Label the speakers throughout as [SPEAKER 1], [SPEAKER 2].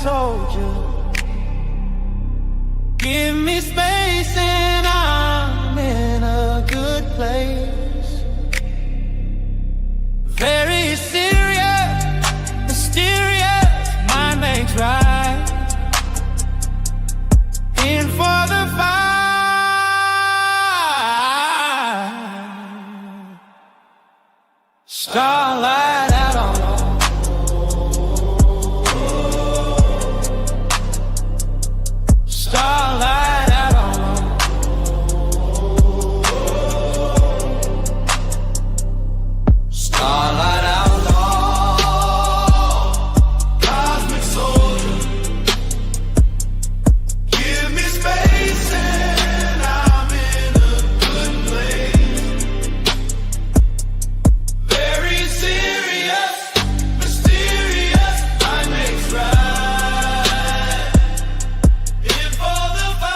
[SPEAKER 1] told you, give me space and I'm in a good place. Very serious, mysterious, mind makes right. In for the fight. Starlight out on starlight out on starlight out on cosmic soldier. Give me space and I'm in a good place. Very serious, mysterious, I makes right. In for the fight.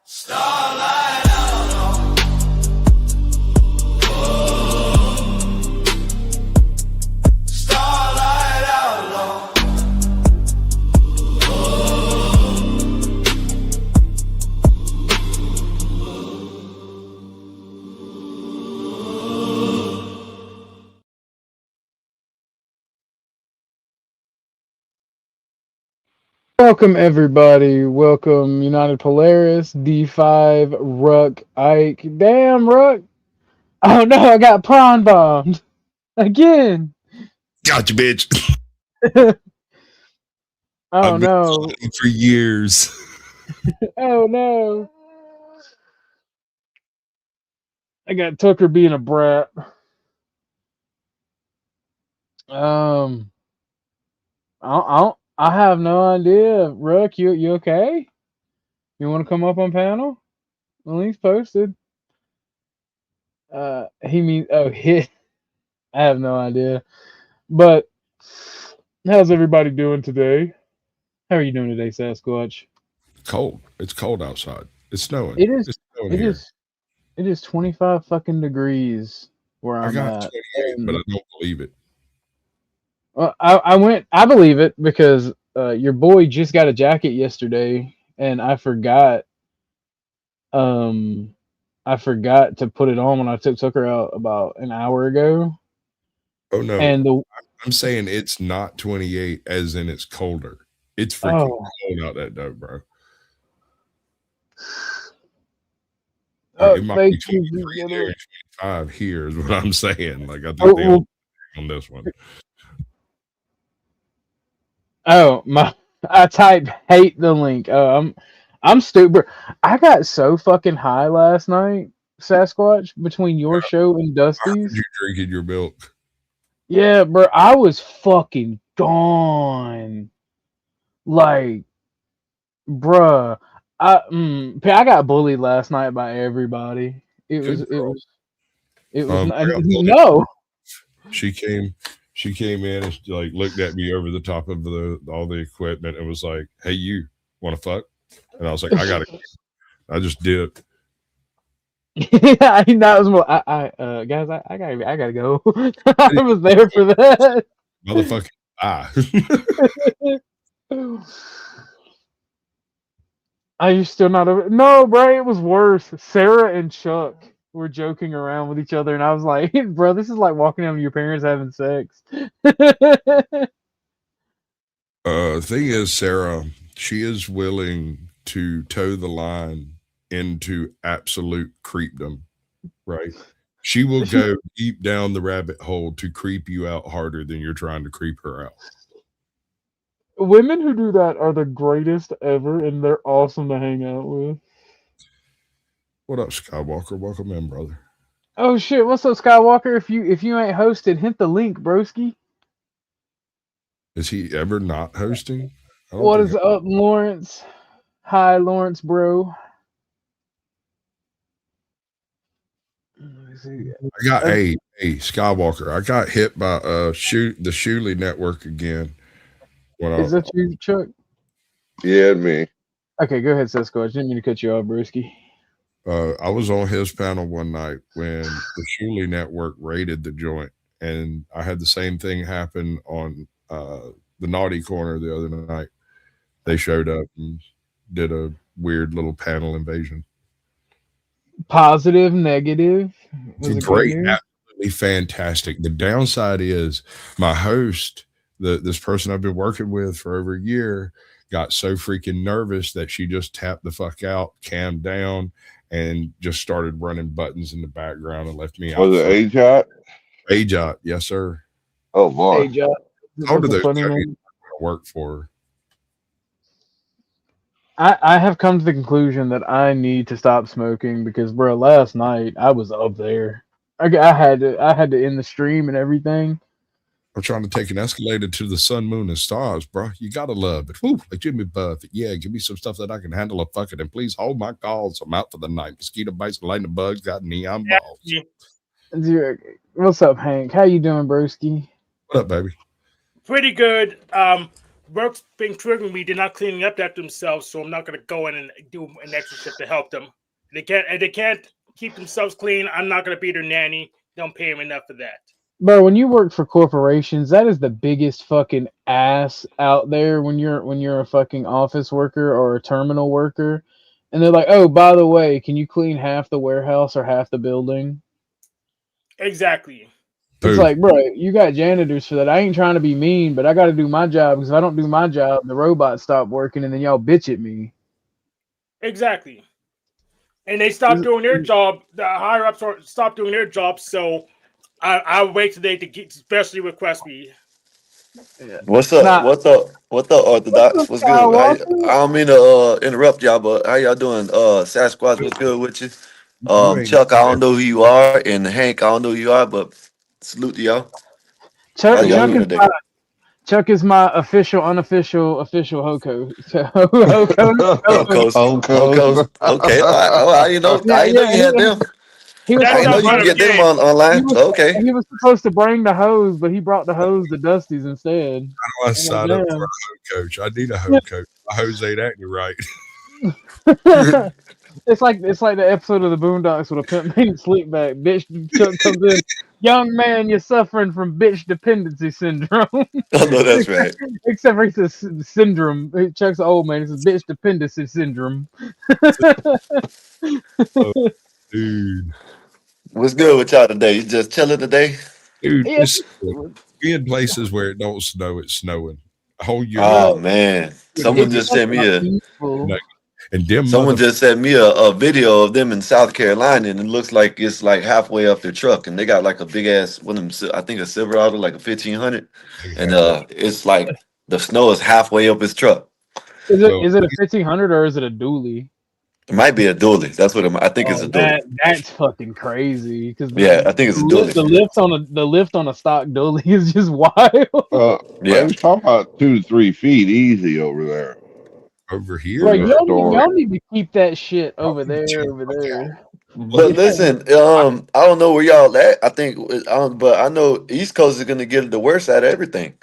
[SPEAKER 1] Starlight out on. Starlight out on.
[SPEAKER 2] Welcome everybody. Welcome United Polaris, D5, Ruck, Ike. Damn, Ruck. Oh no, I got prawn bombed. Again.
[SPEAKER 3] Gotcha, bitch.
[SPEAKER 2] Oh
[SPEAKER 3] I've been
[SPEAKER 2] no.
[SPEAKER 3] playing for years.
[SPEAKER 2] Oh no. I got Tucker being a brat. I have no idea. Ruck, you okay? You want to come up on panel? The link's posted. He means hit. I have no idea. But how's everybody doing today? How are you doing today, Sasquatch?
[SPEAKER 3] Cold. It's cold outside. It's snowing.
[SPEAKER 2] It is.
[SPEAKER 3] It's snowing
[SPEAKER 2] It
[SPEAKER 3] here.
[SPEAKER 2] is. It is 25 fucking degrees where
[SPEAKER 3] I
[SPEAKER 2] I'm
[SPEAKER 3] got
[SPEAKER 2] at.
[SPEAKER 3] 28, but I don't believe it.
[SPEAKER 2] Well, I believe it because your boy just got a jacket yesterday, and I forgot. I forgot to put it on when I took Tucker out about an hour ago.
[SPEAKER 3] Oh no.
[SPEAKER 2] And
[SPEAKER 3] I'm saying it's not 28 as in it's colder. It's freaking cold out that day, bro. Like, it might be 23 there and 25 here is what I'm saying. Like I think they on this one.
[SPEAKER 2] Oh my! I typed hate the link. I'm stupid. I got so fucking high last night, Sasquatch, between your show and Dusty's.
[SPEAKER 3] You drinking your milk?
[SPEAKER 2] Yeah, bro, I was fucking gone. Like, bruh, I got bullied last night by everybody. It was no.
[SPEAKER 3] She came in and she, like, looked at me over the top of all the equipment and was like, "Hey, you want to fuck?" And I was like, "I gotta." I just dipped.
[SPEAKER 2] Yeah, that was more. Guys, I gotta go. I was there for that.
[SPEAKER 3] Motherfucking
[SPEAKER 2] Are you still not over? No, bro, it was worse. Sarah and Chuck were joking around with each other, and I was like, "Bro, this is like walking down with your parents having sex."
[SPEAKER 3] Thing is, Sarah, she is willing to toe the line into absolute creepdom, right? She will go deep down the rabbit hole to creep you out harder than you're trying to creep her out.
[SPEAKER 2] Women who do that are the greatest ever, and they're awesome to hang out with.
[SPEAKER 3] What up, Skywalker? Welcome in, brother.
[SPEAKER 2] Oh shit! What's up, Skywalker? If you ain't hosted, hit the link, broski.
[SPEAKER 3] Is he ever not hosting?
[SPEAKER 2] What is up, Lawrence? Hi, Lawrence, bro.
[SPEAKER 3] I got hey Skywalker. I got hit by the Shuley network again.
[SPEAKER 2] Is that you, Chuck?
[SPEAKER 4] Yeah, me.
[SPEAKER 2] Okay, go ahead, Sasquatch. Didn't mean to cut you off, broski.
[SPEAKER 3] I was on his panel one night when the Shuley network raided the joint, And I had the same thing happen on the naughty corner the other night. They showed up and did a weird little panel invasion.
[SPEAKER 2] Positive, negative. Was it
[SPEAKER 3] Great,
[SPEAKER 2] good news?
[SPEAKER 3] absolutely fantastic. The downside is my host, this person I've been working with for over a year, got so freaking nervous that she just tapped the fuck out, calmed down, and just started running buttons in the background and left me out.
[SPEAKER 4] Was it AJOT?
[SPEAKER 3] AJOT, yes, sir.
[SPEAKER 4] Oh boy.
[SPEAKER 2] Hey, Josh.
[SPEAKER 3] How do
[SPEAKER 2] That's a
[SPEAKER 3] those
[SPEAKER 2] funny
[SPEAKER 3] companies
[SPEAKER 2] name.
[SPEAKER 3] work for her?
[SPEAKER 2] I have come to the conclusion that I need to stop smoking because, bro, last night I was up there. I had to end the stream and everything.
[SPEAKER 3] I'm trying to take an escalator to the sun, moon, and stars, bro. You gotta love it. Woo, like Jimmy Buffett. Yeah, give me some stuff that I can handle. Fuck it, and please hold my calls. I'm out for the night. Mosquito bites, lightning bugs, got neon balls.
[SPEAKER 2] Dude, what's up, Hank? How you doing, broski?
[SPEAKER 3] What up, baby?
[SPEAKER 5] Pretty good. Work's been triggering me. They're not cleaning up after themselves, so I'm not going to go in and do an extra shift to help them. They can't keep themselves clean. I'm not going to be their nanny. Don't pay them enough for that.
[SPEAKER 2] Bro, when you work for corporations, that is the biggest fucking ass out there when you're a fucking office worker or a terminal worker. And they're like, "Oh, by the way, can you clean half the warehouse or half the building?"
[SPEAKER 5] Exactly.
[SPEAKER 2] It's like, bro, you got janitors for that. I ain't trying to be mean, but I got to do my job because if I don't do my job, the robots stop working, and then y'all bitch at me.
[SPEAKER 5] Exactly. And they stopped doing their job. The higher ups stopped doing their job, so I'll wait today to especially request me.
[SPEAKER 6] Yeah. What's up? What's up? What's up, Orthodox? What's good? I don't mean to interrupt y'all, but how y'all doing? Sasquatch, what's good with you? Chuck, I don't know who you are, and Hank, I don't know who you are, but salute to y'all.
[SPEAKER 2] Chuck is my official, unofficial Hoko.
[SPEAKER 6] Hokos. Okay, I you know you had them. I know you can get them online. Okay.
[SPEAKER 2] He was supposed to bring the hose, but he brought the hose to Dusty's instead.
[SPEAKER 3] How do I sign up for a hose coach? I need a hose coach. My hose ain't acting right.
[SPEAKER 2] It's like the episode of the Boondocks with a pimp named Sleepback. Bitch Chuck comes in. Young man, you're suffering from bitch dependency syndrome.
[SPEAKER 6] Oh no, that's right.
[SPEAKER 2] Except for he says syndrome. Chuck's an old man. He says bitch dependency syndrome.
[SPEAKER 3] Oh, dude.
[SPEAKER 6] What's good with y'all today? You just chilling today?
[SPEAKER 3] Dude, be in places where it don't snow, it's snowing. A whole year.
[SPEAKER 6] Oh man. Someone just sent me a video of them in South Carolina, and it looks like it's like halfway up their truck, and they got like a big ass one of them, I think a Silverado, like a 1500, and it's like the snow is halfway up his truck.
[SPEAKER 2] Is it a 1500 or is it a dually?
[SPEAKER 6] It might be a dually. That's what I think it's a dually.
[SPEAKER 2] That's fucking crazy. Because
[SPEAKER 6] I think it's a dually.
[SPEAKER 2] The lift on a stock dually is just wild.
[SPEAKER 4] We're talking about 2 to 3 feet easy over there.
[SPEAKER 3] Over here,
[SPEAKER 2] like y'all need to keep that shit over there.
[SPEAKER 6] But listen, I don't know where y'all at. I think, but I know East Coast is gonna get the worst out of everything.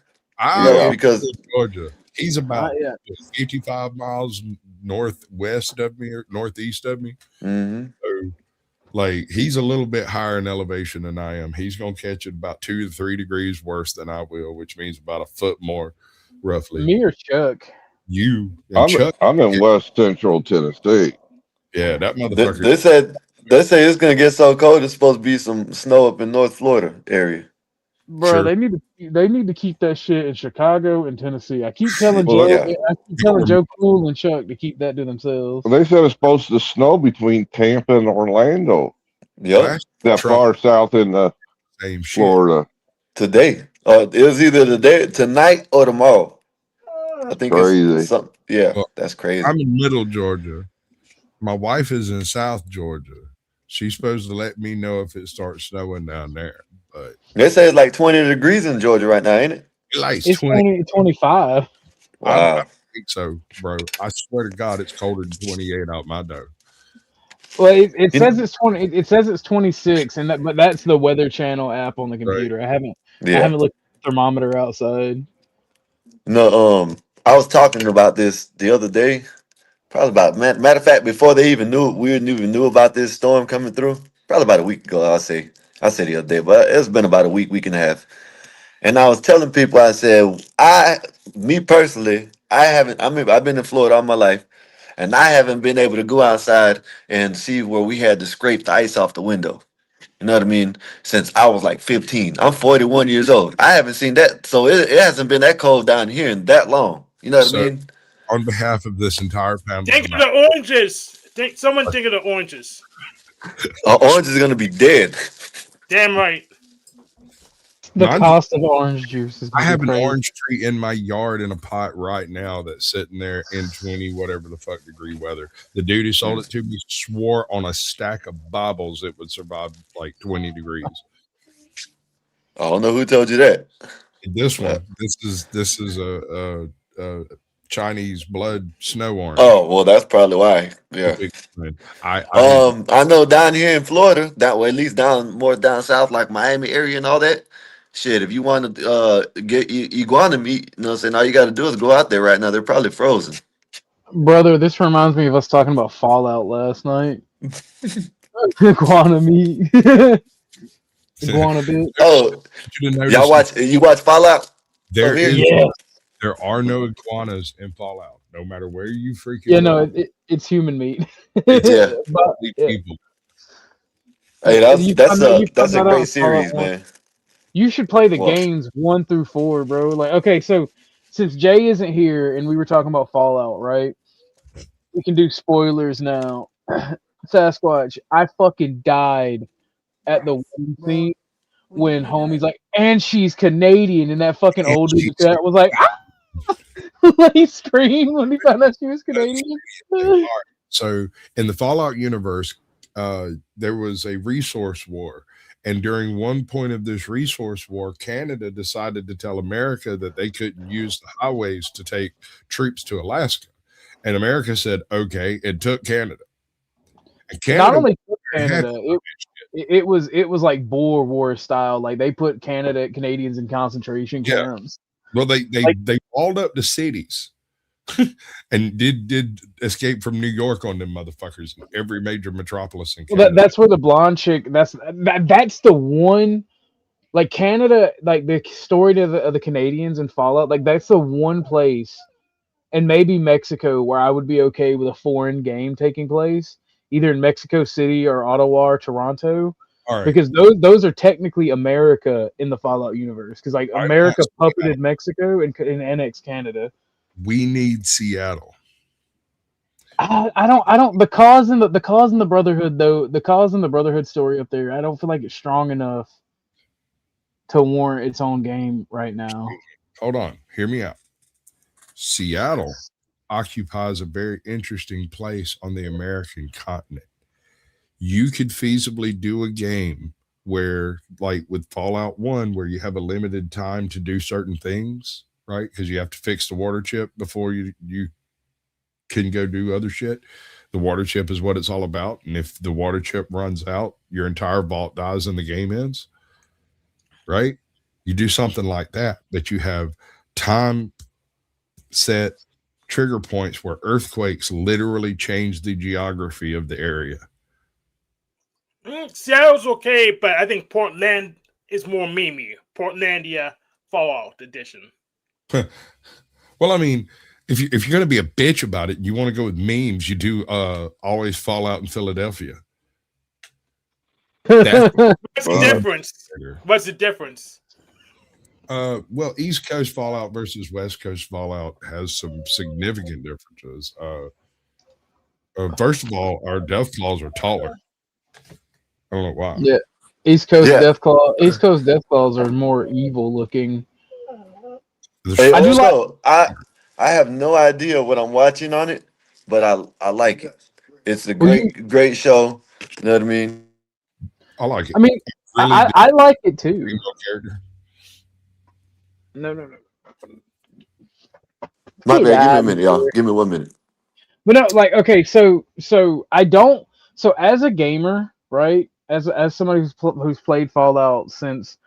[SPEAKER 6] Because
[SPEAKER 3] Georgia, he's about 55 miles northwest of me or northeast of me.
[SPEAKER 6] Mm-hmm.
[SPEAKER 3] So, like, he's a little bit higher in elevation than I am. He's gonna catch it about 2 to 3 degrees worse than I will, which means about a foot more, roughly.
[SPEAKER 2] Me or Chuck?
[SPEAKER 3] You.
[SPEAKER 4] I'm in West Central Tennessee.
[SPEAKER 3] Yeah, that motherfucker.
[SPEAKER 6] They say it's gonna get so cold. It's supposed to be some snow up in North Florida area.
[SPEAKER 2] Bro, they need to keep that shit in Chicago and Tennessee. I keep telling Joe Cool and Chuck to keep that to themselves.
[SPEAKER 4] Well, they said it's supposed to snow between Tampa and Orlando.
[SPEAKER 6] Yep,
[SPEAKER 4] that far south in the
[SPEAKER 3] same
[SPEAKER 4] Florida.
[SPEAKER 6] Today, it was either tonight or tomorrow. I think
[SPEAKER 4] crazy.
[SPEAKER 6] That's crazy.
[SPEAKER 3] I'm in Middle Georgia. My wife is in South Georgia. She's supposed to let me know if it starts snowing down there. But
[SPEAKER 6] they say it's like 20 degrees in Georgia right now, ain't it?
[SPEAKER 2] It's 25.
[SPEAKER 6] Wow.
[SPEAKER 3] I think so, bro. I swear to God, it's colder than 28 out my door.
[SPEAKER 2] Well, it says it's 20. It says it's 26, but that's the Weather Channel app on the computer. Right. I haven't looked at the thermometer outside.
[SPEAKER 6] No, I was talking about this the other day. Probably about matter of fact, before we even knew about this storm coming through. Probably about a week ago, I'll say. I said the other day, but it's been about a week and a half. And I was telling people, I said, me personally, I've been in Florida all my life, and I haven't been able to go outside and see where we had to scrape the ice off the window. You know what I mean? Since I was like 15. I'm 41 years old. I haven't seen that. So it hasn't been that cold down here in that long. You know what I mean?
[SPEAKER 3] On behalf of this entire panel,
[SPEAKER 5] think of the oranges. Someone think of the oranges.
[SPEAKER 6] Orange is going to be dead.
[SPEAKER 5] Damn right.
[SPEAKER 2] The cost of orange juice is.
[SPEAKER 3] I have an
[SPEAKER 2] crazy.
[SPEAKER 3] orange tree in my yard in a pot right now that's sitting there in 20 whatever the fuck degree weather. The dude who sold it to me swore on a stack of Bibles it would survive like 20 degrees.
[SPEAKER 6] I don't know who told you that.
[SPEAKER 3] This one. This is a Chinese blood snow orange.
[SPEAKER 6] Oh, well, that's probably why. Yeah. I know down here in Florida, that way, at least more down south, like Miami area and all that. Shit, if you want to get iguana meat, you know what I'm saying? All you got to do is go out there right now. They're probably frozen.
[SPEAKER 2] Brother, this reminds me of us talking about Fallout last night. Iguana meat. Iguana bit.
[SPEAKER 6] Oh, you watch Fallout?
[SPEAKER 3] There are no iguanas in Fallout, no matter where you freaking.
[SPEAKER 2] Yeah, no, it's human meat.
[SPEAKER 6] Yeah.
[SPEAKER 3] People.
[SPEAKER 6] Hey, that's a great series, man.
[SPEAKER 2] You should play the games 1 through 4, bro. Like, okay, so since Jay isn't here and we were talking about Fallout, right? We can do spoilers now. Sasquatch, I fucking died at the one scene when homie's like, and she's Canadian, and that fucking old dude was like, ah! He screamed when he found out she was Canadian.
[SPEAKER 3] So in the Fallout universe, there was a resource war. And during one point of this resource war, Canada decided to tell America that they couldn't use the highways to take troops to Alaska. And America said, okay, it took Canada. And Canada
[SPEAKER 2] not only took Canada, it was like Boer War style. Like they put Canadians in concentration camps.
[SPEAKER 3] Well, they walled up the cities and did escape from New York on them motherfuckers in every major metropolis in Canada.
[SPEAKER 2] That's where the blonde chick. That's the one. Like Canada, like the story of the Canadians and Fallout. Like that's the one place, and maybe Mexico, where I would be okay with a foreign game taking place, either in Mexico City or Ottawa or Toronto.
[SPEAKER 3] All right.
[SPEAKER 2] Because those are technically America in the Fallout universe. Because like America puppeted Mexico and annexed Canada.
[SPEAKER 3] We need Seattle.
[SPEAKER 2] I don't. The cause and the Brotherhood though. The cause and the Brotherhood story up there. I don't feel like it's strong enough to warrant its own game right now.
[SPEAKER 3] Hold on. Hear me out. Seattle occupies a very interesting place on the American continent. You could feasibly do a game where, like with Fallout 1, where you have a limited time to do certain things, right? Because you have to fix the water chip before you can go do other shit. The water chip is what it's all about. And if the water chip runs out, your entire vault dies and the game ends, right? You do something like that, that you have time set trigger points where earthquakes literally change the geography of the area.
[SPEAKER 5] Seattle's okay, but I think Portland is more memey. Portlandia Fallout edition.
[SPEAKER 3] Well, I mean, if you're going to be a bitch about it, you want to go with memes, you do always Fallout in Philadelphia.
[SPEAKER 5] What's the difference? What's the difference?
[SPEAKER 3] Well, East Coast Fallout versus West Coast Fallout has some significant differences. First of all, our death claws are taller. I don't know why.
[SPEAKER 2] Yeah, East Coast Death Claws are more evil looking.
[SPEAKER 6] Hey, I have no idea what I'm watching on it, but I like it. It's a great show. You know what I mean?
[SPEAKER 3] I like it.
[SPEAKER 2] I mean, really I like it too.
[SPEAKER 3] Character.
[SPEAKER 2] No.
[SPEAKER 6] My bad. Give me a minute, y'all. Give me 1 minute.
[SPEAKER 2] But no, like, okay, so I don't. So as a gamer, right? As somebody who's played Fallout since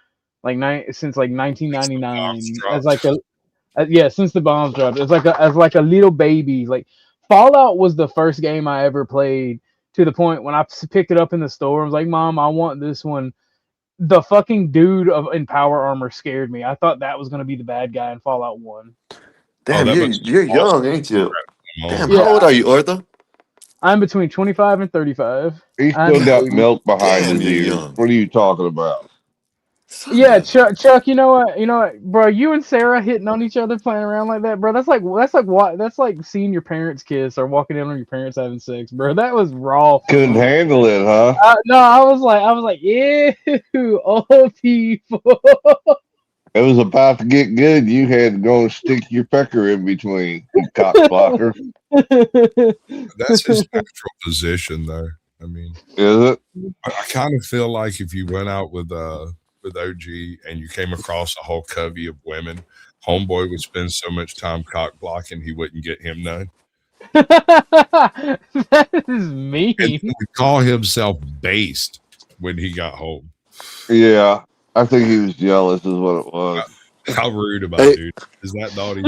[SPEAKER 2] 1999, as like since the bombs dropped, as like a little baby. Like Fallout was the first game I ever played, to the point when I picked it up in the store, I was like, Mom, I want this one. the fucking dude in power armor scared me. I thought that was gonna be the bad guy in Fallout 1.
[SPEAKER 6] Damn,
[SPEAKER 3] that
[SPEAKER 6] you're
[SPEAKER 3] must be awesome.
[SPEAKER 6] young, ain't you? Damn,
[SPEAKER 2] Yeah,
[SPEAKER 6] how old are you, Arthur?
[SPEAKER 2] I'm between 25 and 35.
[SPEAKER 4] He's
[SPEAKER 2] I'm
[SPEAKER 4] still got
[SPEAKER 2] 30.
[SPEAKER 4] milk behind
[SPEAKER 6] Damn,
[SPEAKER 4] his
[SPEAKER 6] you're
[SPEAKER 4] ears.
[SPEAKER 6] young.
[SPEAKER 4] What are you talking about?
[SPEAKER 2] Yeah, Chuck. You know what, bro? You and Sarah hitting on each other, playing around like that, bro. That's like seeing your parents kiss or walking in on your parents having sex, bro. That was raw.
[SPEAKER 4] Couldn't handle it, huh?
[SPEAKER 2] No, I was like, ew, old people.
[SPEAKER 4] It was about to get good. You had to go and stick your pecker in between, you cock blocker.
[SPEAKER 3] That's his natural position, though. I mean,
[SPEAKER 4] is it?
[SPEAKER 3] I kind of feel like if you went out with OG and you came across a whole covey of women, homeboy would spend so much time cock blocking he wouldn't get him none.
[SPEAKER 2] That is mean.
[SPEAKER 3] And he would call himself based when he got home.
[SPEAKER 4] Yeah, I think he was jealous, is what it was.
[SPEAKER 3] How rude about it, dude. Is that naughty?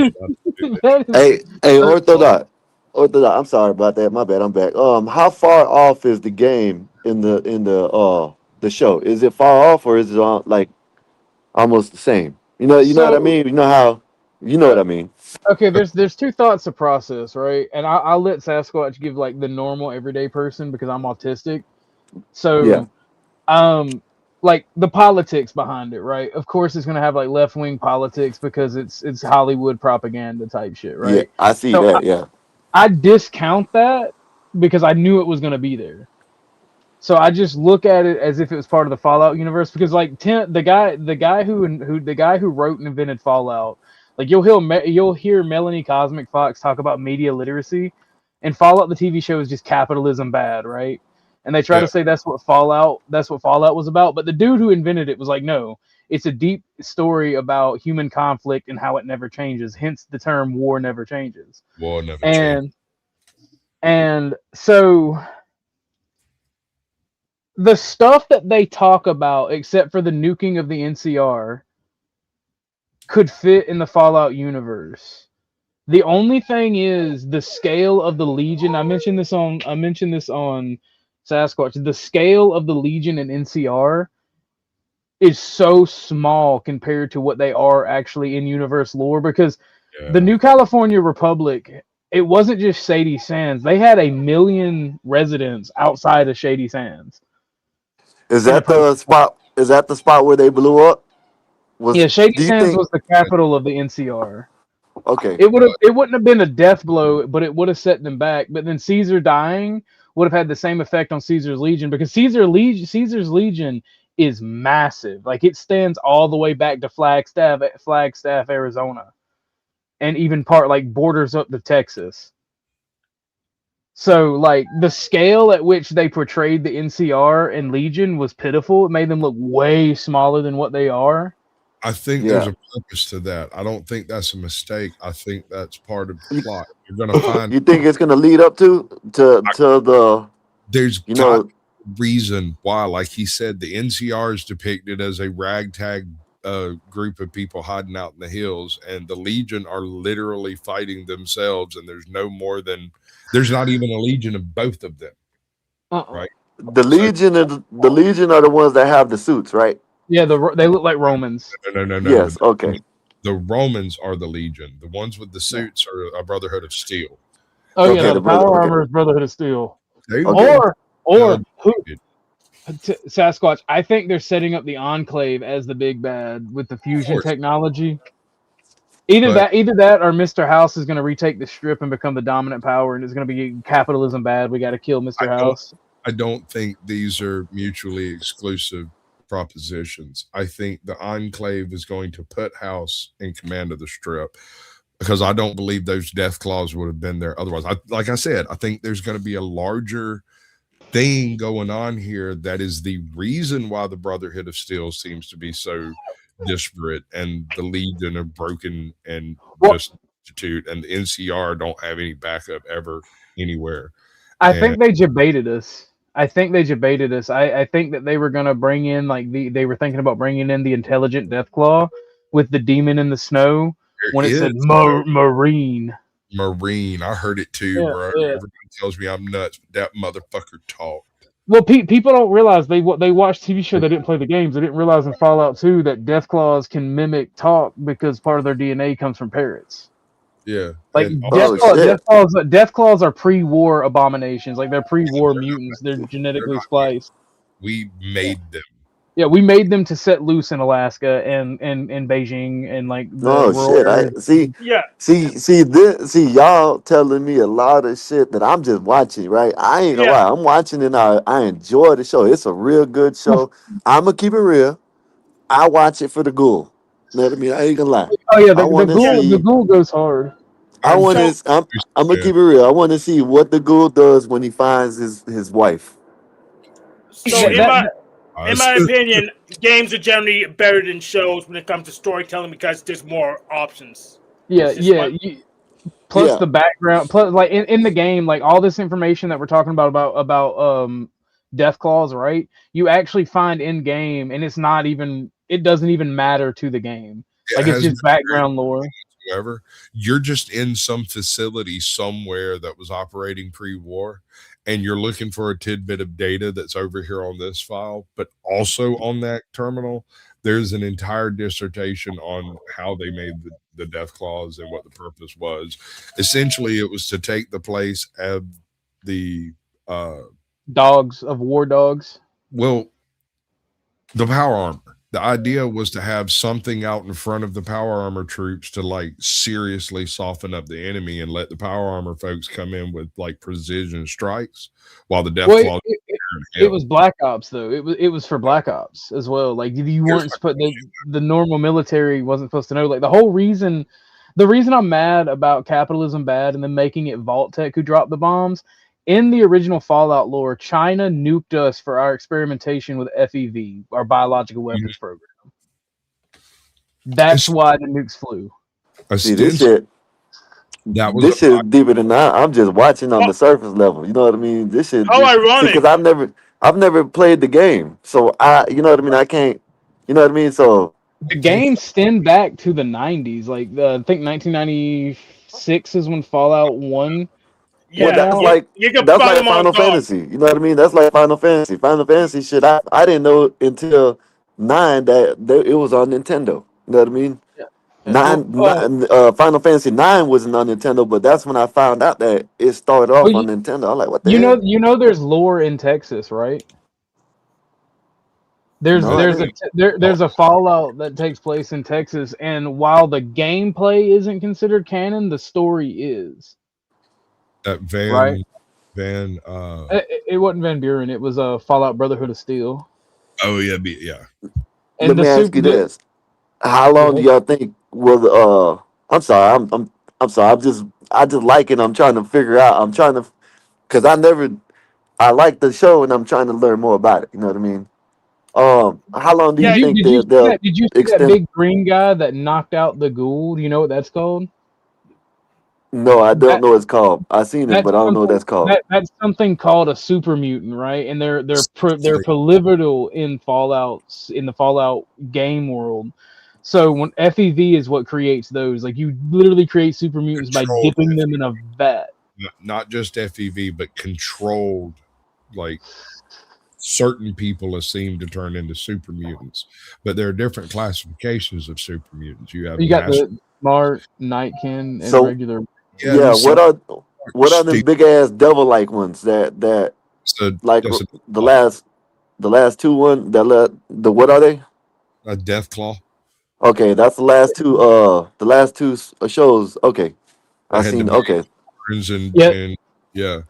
[SPEAKER 6] Hey, Orthodox. I'm sorry about that. My bad. I'm back. How far off is the game in the show? Is it far off or is it like almost the same? You know what I mean? You know how what I mean.
[SPEAKER 2] Okay, there's two thoughts to process, right? And I'll let Sasquatch give like the normal everyday person because I'm autistic. So
[SPEAKER 6] Yeah.
[SPEAKER 2] Like the politics behind it, right? Of course it's gonna have like left wing politics because it's Hollywood propaganda type shit, right?
[SPEAKER 6] Yeah, I see
[SPEAKER 2] So
[SPEAKER 6] that, yeah.
[SPEAKER 2] I discount that because I knew it was gonna be there. So I just look at it as if it was part of the Fallout universe because like the guy who wrote and invented Fallout, like you'll hear Melanie Cosmic Fox talk about media literacy, and Fallout the TV show is just capitalism bad, right? And they try to say that's what Fallout was about, but the dude who invented it was like, no, it's a deep story about human conflict and how it never changes. Hence the term war never changes.
[SPEAKER 3] War never changes.
[SPEAKER 2] And so the stuff that they talk about, except for the nuking of the NCR, could fit in the Fallout universe. The only thing is the scale of the Legion. I mentioned this on Sasquatch. The scale of the Legion and NCR is so small compared to what they are actually in universe lore because the New California Republic, it wasn't just Shady Sands. They had 1 million residents outside of Shady Sands.
[SPEAKER 6] Is that the spot? Is that the spot where they blew up?
[SPEAKER 2] Shady Sands was the capital of the NCR.
[SPEAKER 6] Okay.
[SPEAKER 2] It wouldn't have been a death blow, but it would have set them back. But then Caesar dying would have had the same effect on Caesar's Legion because Caesar's Legion is massive. Like it stands all the way back to Flagstaff, Arizona, and even borders up to Texas. So like the scale at which they portrayed the NCR and Legion was pitiful. It made them look way smaller than what they are.
[SPEAKER 3] I think there's a purpose to that. I don't think that's a mistake. I think that's part of the plot. You're gonna find.
[SPEAKER 6] You think it's gonna lead up to the?
[SPEAKER 3] There's reason why, like he said, the NCR is depicted as a ragtag group of people hiding out in the hills, and the Legion are literally fighting themselves. And there's not even a legion of both of them, right?
[SPEAKER 6] The Legion are the ones that have the suits, right?
[SPEAKER 2] Yeah, they look like Romans.
[SPEAKER 3] No.
[SPEAKER 6] Yes, okay.
[SPEAKER 3] The Romans are the Legion. The ones with the suits are a Brotherhood of Steel.
[SPEAKER 2] Oh yeah, the power armor is Brotherhood of Steel. Or Sasquatch. I think they're setting up the Enclave as the big bad with the fusion technology. Either that or Mr. House is going to retake the strip and become the dominant power, and it's going to be capitalism bad. We got to kill Mr. House.
[SPEAKER 3] I don't think these are mutually exclusive propositions. I think the Enclave is going to put House in command of the strip because I don't believe those death claws would have been there otherwise. Like I said, I think there's going to be a larger thing going on here that is the reason why the Brotherhood of Steel seems to be so disparate and the Legion are broken and just destitute, and the NCR don't have any backup ever anywhere.
[SPEAKER 2] I think they debated us. I think that they were going to bring in they were thinking about bringing in the intelligent Deathclaw with the demon in the snow when it said Marine.
[SPEAKER 3] I heard it too, bro. Everybody tells me I'm nuts, but that motherfucker talked.
[SPEAKER 2] Well, people don't realize they watch TV show. They didn't play the games. They didn't realize in Fallout 2 that Deathclaws can mimic talk because part of their DNA comes from parrots.
[SPEAKER 3] Yeah.
[SPEAKER 2] Like
[SPEAKER 3] And
[SPEAKER 6] Oh shit!
[SPEAKER 2] Deathclaws are pre-war abominations. Like they're pre-war mutants. They're genetically spliced.
[SPEAKER 3] we made them.
[SPEAKER 2] Yeah, we made them to set loose in Alaska and Beijing and like the
[SPEAKER 6] Oh
[SPEAKER 2] rural
[SPEAKER 6] shit! I
[SPEAKER 2] areas.
[SPEAKER 6] see.
[SPEAKER 5] Yeah.
[SPEAKER 6] See, y'all telling me a lot of shit that I'm just watching, right? I ain't gonna
[SPEAKER 5] Yeah.
[SPEAKER 6] lie, I'm watching and I enjoy the show. It's a real good show. I'm gonna keep it real. I watch it for the ghoul. You know what I mean? I ain't gonna lie.
[SPEAKER 2] Oh yeah,
[SPEAKER 6] I
[SPEAKER 2] the
[SPEAKER 6] want to
[SPEAKER 5] Yeah.
[SPEAKER 2] ghoul
[SPEAKER 6] see.
[SPEAKER 2] goes hard.
[SPEAKER 6] I
[SPEAKER 3] I'm
[SPEAKER 6] want
[SPEAKER 5] So
[SPEAKER 6] to. I'm gonna keep it real. I want to see what the ghoul does when he finds his wife.
[SPEAKER 5] so
[SPEAKER 2] That,
[SPEAKER 3] shoot.
[SPEAKER 5] in
[SPEAKER 2] that,
[SPEAKER 5] my
[SPEAKER 2] that-
[SPEAKER 5] in my opinion, games are generally better than shows when it comes to storytelling because there's more options.
[SPEAKER 2] yeah,
[SPEAKER 5] It's just my
[SPEAKER 2] plus
[SPEAKER 6] Yeah,
[SPEAKER 2] the background, plus like in the game, like all this information that we're talking about Deathclaws, right? You actually find in game, and it doesn't even matter to the game.
[SPEAKER 3] It
[SPEAKER 2] Like it's
[SPEAKER 3] has
[SPEAKER 2] just background lore.
[SPEAKER 3] whatsoever. You're just in some facility somewhere that was operating pre-war, and you're looking for a tidbit of data that's over here on this file, but also on that terminal. There's an entire dissertation on how they made the death clause and what the purpose was. Essentially, it was to take the place of the
[SPEAKER 2] War dogs.
[SPEAKER 3] well, the power armor. The idea was to have something out in front of the power armor troops to like seriously soften up the enemy and let the power armor folks come in with like precision strikes while the death
[SPEAKER 2] Well,
[SPEAKER 3] claws
[SPEAKER 2] it was Black Ops though. It was for Black Ops as well. Like you
[SPEAKER 3] Here's
[SPEAKER 2] weren't supposed the normal military wasn't supposed to know. Like the reason I'm mad about capitalism bad and then making it Vault Tech who dropped the bombs in the original Fallout lore. China nuked us for our experimentation with FEV, our biological weapons program. That's why the nukes flew.
[SPEAKER 6] see this
[SPEAKER 3] ostensibly
[SPEAKER 6] shit.
[SPEAKER 3] that was
[SPEAKER 6] This shit is deeper than that. I'm just watching on the surface level. You know what I mean? This shit.
[SPEAKER 5] how
[SPEAKER 6] See, because
[SPEAKER 5] ironic.
[SPEAKER 6] I've never played the game, so you know what I mean. I can't. You know what I mean? So
[SPEAKER 2] The game stemmed back to the 90s. Like I think 1996 is when Fallout 1
[SPEAKER 6] well,
[SPEAKER 2] came
[SPEAKER 5] Yeah,
[SPEAKER 6] that's
[SPEAKER 2] out.
[SPEAKER 6] like
[SPEAKER 5] you can
[SPEAKER 6] that's
[SPEAKER 5] find
[SPEAKER 6] like
[SPEAKER 5] them on
[SPEAKER 6] Final
[SPEAKER 5] dog.
[SPEAKER 6] Fantasy. You know what I mean? That's like Final Fantasy. Final Fantasy shit. I didn't know until 9 that it was on Nintendo. You know what I mean?
[SPEAKER 2] Yeah, well,
[SPEAKER 6] Final Fantasy 9 wasn't on Nintendo, but that's when I found out that it started
[SPEAKER 2] well,
[SPEAKER 6] off on Nintendo. I'm like, what the hell?
[SPEAKER 2] there's lore in Texas, right?
[SPEAKER 6] No, I didn't.
[SPEAKER 2] There's a Fallout that takes place in Texas, and while the gameplay isn't considered canon, the story is.
[SPEAKER 3] that
[SPEAKER 2] Right?
[SPEAKER 3] Van
[SPEAKER 2] It wasn't Van Buren. It was a Fallout Brotherhood of Steel.
[SPEAKER 3] oh yeah.
[SPEAKER 2] And
[SPEAKER 6] Let me ask you this: how
[SPEAKER 2] go
[SPEAKER 6] long do
[SPEAKER 2] ahead.
[SPEAKER 6] y'all think will? I'm sorry. I'm sorry. I just like it. I'm trying to figure out. I'm trying to because I like the show and I'm trying to learn more about it. You know what I mean? How long do you
[SPEAKER 5] Yeah,
[SPEAKER 6] think they'll
[SPEAKER 2] Did you see that
[SPEAKER 6] extend?
[SPEAKER 2] big green guy that knocked out the ghoul? Do you know what that's called?
[SPEAKER 6] No, I don't
[SPEAKER 2] That
[SPEAKER 6] know what it's called. I seen it,
[SPEAKER 2] that's
[SPEAKER 6] but I don't know what
[SPEAKER 2] something
[SPEAKER 6] that's called.
[SPEAKER 2] that's something called a super mutant, right? And they're pivotal in the Fallout game world. So when FEV is what creates those, like you literally create super mutants by
[SPEAKER 3] Controlled
[SPEAKER 2] dipping them in a vat.
[SPEAKER 3] not just FEV, but controlled, like certain people are seen to turn into super mutants. But there are different classifications of super mutants. You have
[SPEAKER 2] You got
[SPEAKER 3] master.
[SPEAKER 2] the smart, nightkin, and
[SPEAKER 6] So
[SPEAKER 2] regular.
[SPEAKER 3] Yeah,
[SPEAKER 6] yeah,
[SPEAKER 3] these some
[SPEAKER 6] what are them
[SPEAKER 3] stupid.
[SPEAKER 6] big ass devil like ones that
[SPEAKER 3] So
[SPEAKER 6] like
[SPEAKER 3] that's
[SPEAKER 6] the last two one the what are they?
[SPEAKER 3] a death claw.
[SPEAKER 6] Okay, that's the last two shows. Okay,
[SPEAKER 3] They
[SPEAKER 6] I
[SPEAKER 3] had the
[SPEAKER 6] seen.
[SPEAKER 3] big
[SPEAKER 6] Okay,
[SPEAKER 3] horns
[SPEAKER 2] Yeah.
[SPEAKER 3] and yeah.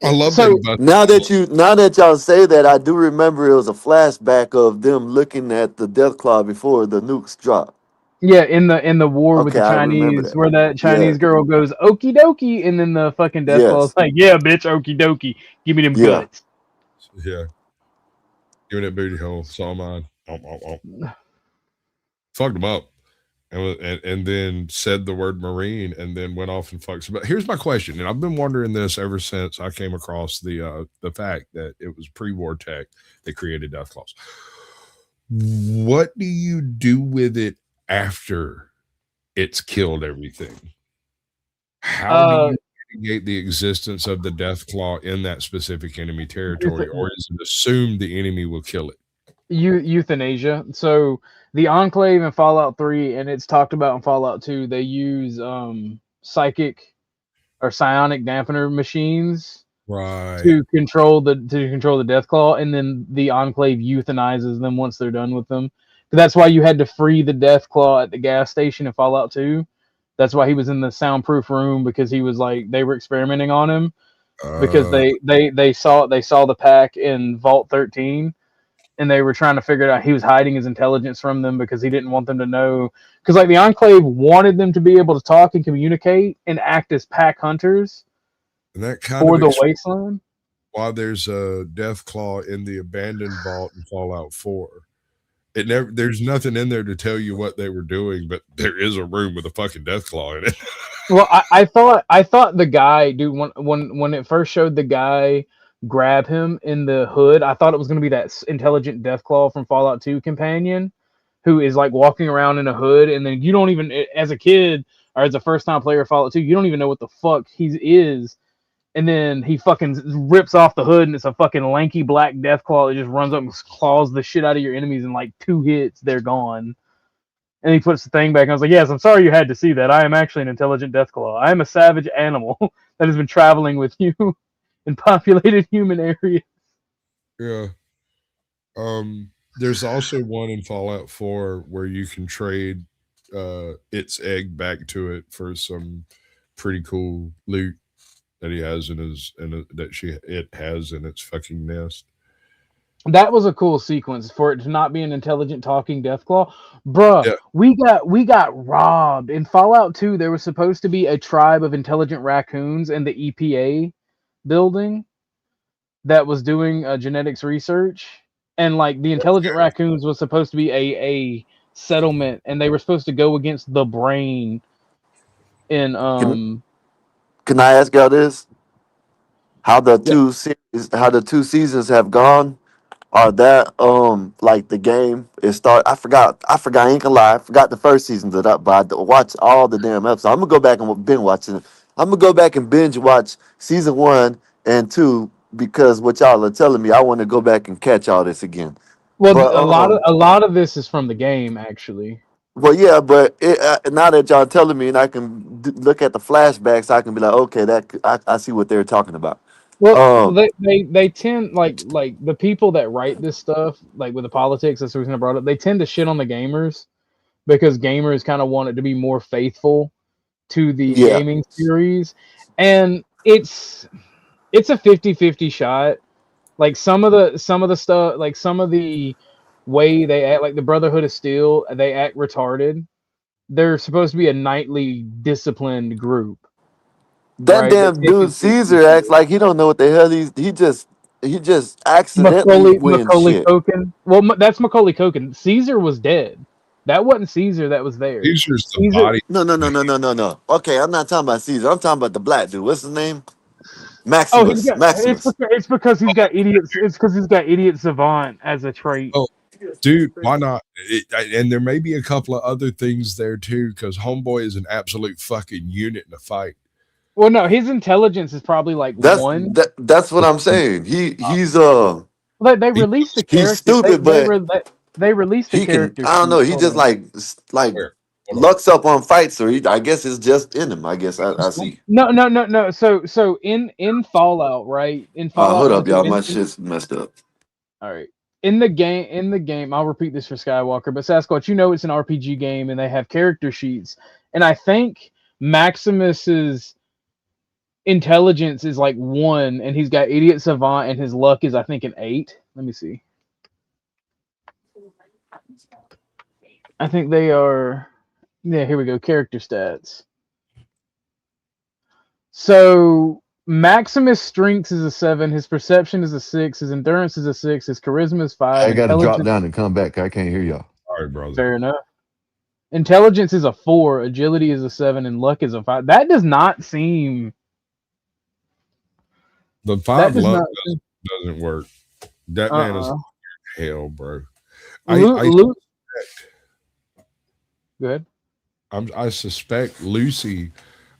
[SPEAKER 3] I love
[SPEAKER 2] So
[SPEAKER 3] them. But
[SPEAKER 6] now that y'all say that, I do remember it was a flashback of them looking at the Death Claw before the nukes dropped.
[SPEAKER 2] yeah, in the war with
[SPEAKER 6] Okay,
[SPEAKER 2] the
[SPEAKER 6] I remember
[SPEAKER 2] Chinese,
[SPEAKER 6] that.
[SPEAKER 2] where that
[SPEAKER 6] Yeah,
[SPEAKER 2] Chinese girl goes okie dokie, and then the fucking Deathclaw's
[SPEAKER 6] yes,
[SPEAKER 2] like, yeah, bitch, okie dokie, give me them
[SPEAKER 6] yeah.
[SPEAKER 2] guts.
[SPEAKER 3] yeah, giving it booty hole. Saw mine. Fucked them up. And then said the word Marine and then went off and fucked. But here's my question, and I've been wondering this ever since I came across the fact that it was pre-war tech that created Death Claws. What do you do with it after it's killed everything? How do you investigate the existence of the death claw in that specific enemy territory, or is it assumed the enemy will kill it?
[SPEAKER 2] Euthanasia. So the Enclave in Fallout 3, and it's talked about in Fallout 2, they use psychic or psionic dampener machines to control the death claw, and then the Enclave euthanizes them once they're done with them. That's why you had to free the death claw at the gas station in Fallout 2. That's why he was in the soundproof room, because he was like, they were experimenting on him because they saw the pack in Vault 13, and they were trying to figure out, he was hiding his intelligence from them because he didn't want them to know, because like the Enclave wanted them to be able to talk and communicate and act as pack hunters.
[SPEAKER 3] And that kind
[SPEAKER 2] for
[SPEAKER 3] of
[SPEAKER 2] the wasteland.
[SPEAKER 3] Why there's a death claw in the abandoned vault in Fallout 4. There's nothing in there to tell you what they were doing, but there is a room with a fucking death claw in it.
[SPEAKER 2] Well, I thought the guy, dude, when it first showed the guy grab him in the hood, I thought it was going to be that intelligent death claw from Fallout 2 companion who is like walking around in a hood, and then you don't even, as a kid or as a first time player of Fallout 2, you don't even know what the fuck he is. And then he fucking rips off the hood, and it's a fucking lanky black death claw that just runs up and claws the shit out of your enemies in like 2 hits. They're gone. And he puts the thing back, and I was like, yes, I'm sorry you had to see that. I am actually an intelligent death claw. I am a savage animal that has been traveling with you in populated human areas.
[SPEAKER 3] Yeah. There's also one in Fallout 4 where you can trade its egg back to it for some pretty cool loot that he has it has in its fucking nest.
[SPEAKER 2] That was a cool sequence for it to not be an intelligent talking deathclaw. Bruh,
[SPEAKER 3] yeah.
[SPEAKER 2] we got robbed. In Fallout 2, there was supposed to be a tribe of intelligent raccoons in the EPA building that was doing genetics research. And like the intelligent raccoons was supposed to be a settlement, and they were supposed to go against the brain in
[SPEAKER 6] Can I ask y'all this? How the two seasons have gone? Are that like the game is start? I forgot. I ain't gonna lie. I forgot the first season but I watched all the damn episodes. I'm gonna go back and binge watching it. I'm gonna go back and binge watch season 1 and 2 because what y'all are telling me, I want to go back and catch all this again.
[SPEAKER 2] Well, but, a lot of this is from the game, actually.
[SPEAKER 6] Well, yeah, but now that y'all telling me, and I can look at the flashbacks, I can be like, okay, I see what they're talking about.
[SPEAKER 2] Well, they tend like the people that write this stuff, like with the politics. That's the reason I brought it. They tend to shit on the gamers because gamers kind of want it to be more faithful to the gaming series, and it's a 50-50 shot. Like some of the stuff, like some of the way they act, like the Brotherhood of Steel, they act retarded. They're supposed to be a knightly, disciplined group.
[SPEAKER 6] That damn dude Caesar acts like he don't know what the hell he just accidentally wins shit.
[SPEAKER 2] Culkin. Well, that's Macaulay Culkin. Caesar was dead. That wasn't Caesar that was there.
[SPEAKER 3] Caesar's the body.
[SPEAKER 6] No. Okay, I'm not talking about Caesar. I'm talking about the black dude. What's his name? Maximus. Maximus.
[SPEAKER 2] It's because he's got idiots. It's because he's got idiot savant as a trait.
[SPEAKER 3] Oh, dude, why not? And there may be a couple of other things there too, because Homeboy is an absolute fucking unit in a fight.
[SPEAKER 2] Well, no, his intelligence is probably like 1.
[SPEAKER 6] That's what I'm saying. He's
[SPEAKER 2] They released the character.
[SPEAKER 6] He's stupid, but
[SPEAKER 2] they released the character.
[SPEAKER 6] I don't know. He just like lucks up on fights, so I guess it's just in him. I guess I see.
[SPEAKER 2] No. So in Fallout, right? In Fallout.
[SPEAKER 6] Hold up, y'all. My shit's messed up.
[SPEAKER 2] All right. In the game, I'll repeat this for Skywalker, but Sasquatch, you know it's an RPG game, and they have character sheets, and I think Maximus's intelligence is like 1, and he's got idiot savant, and his luck is I think an 8. Let me see. I think they are. Yeah, here we go. Character stats. So Maximus' strength is a 7, his perception is a 6, his endurance is a 6, his charisma is 5.
[SPEAKER 7] I got to drop down and come back. I can't hear y'all.
[SPEAKER 3] All right, brother.
[SPEAKER 2] Fair enough. Intelligence is a 4, agility is a 7, and luck is a 5. That does not seem.
[SPEAKER 3] The 5 luck doesn't work. That man is hell, bro.
[SPEAKER 2] Go ahead.
[SPEAKER 3] I suspect Lucy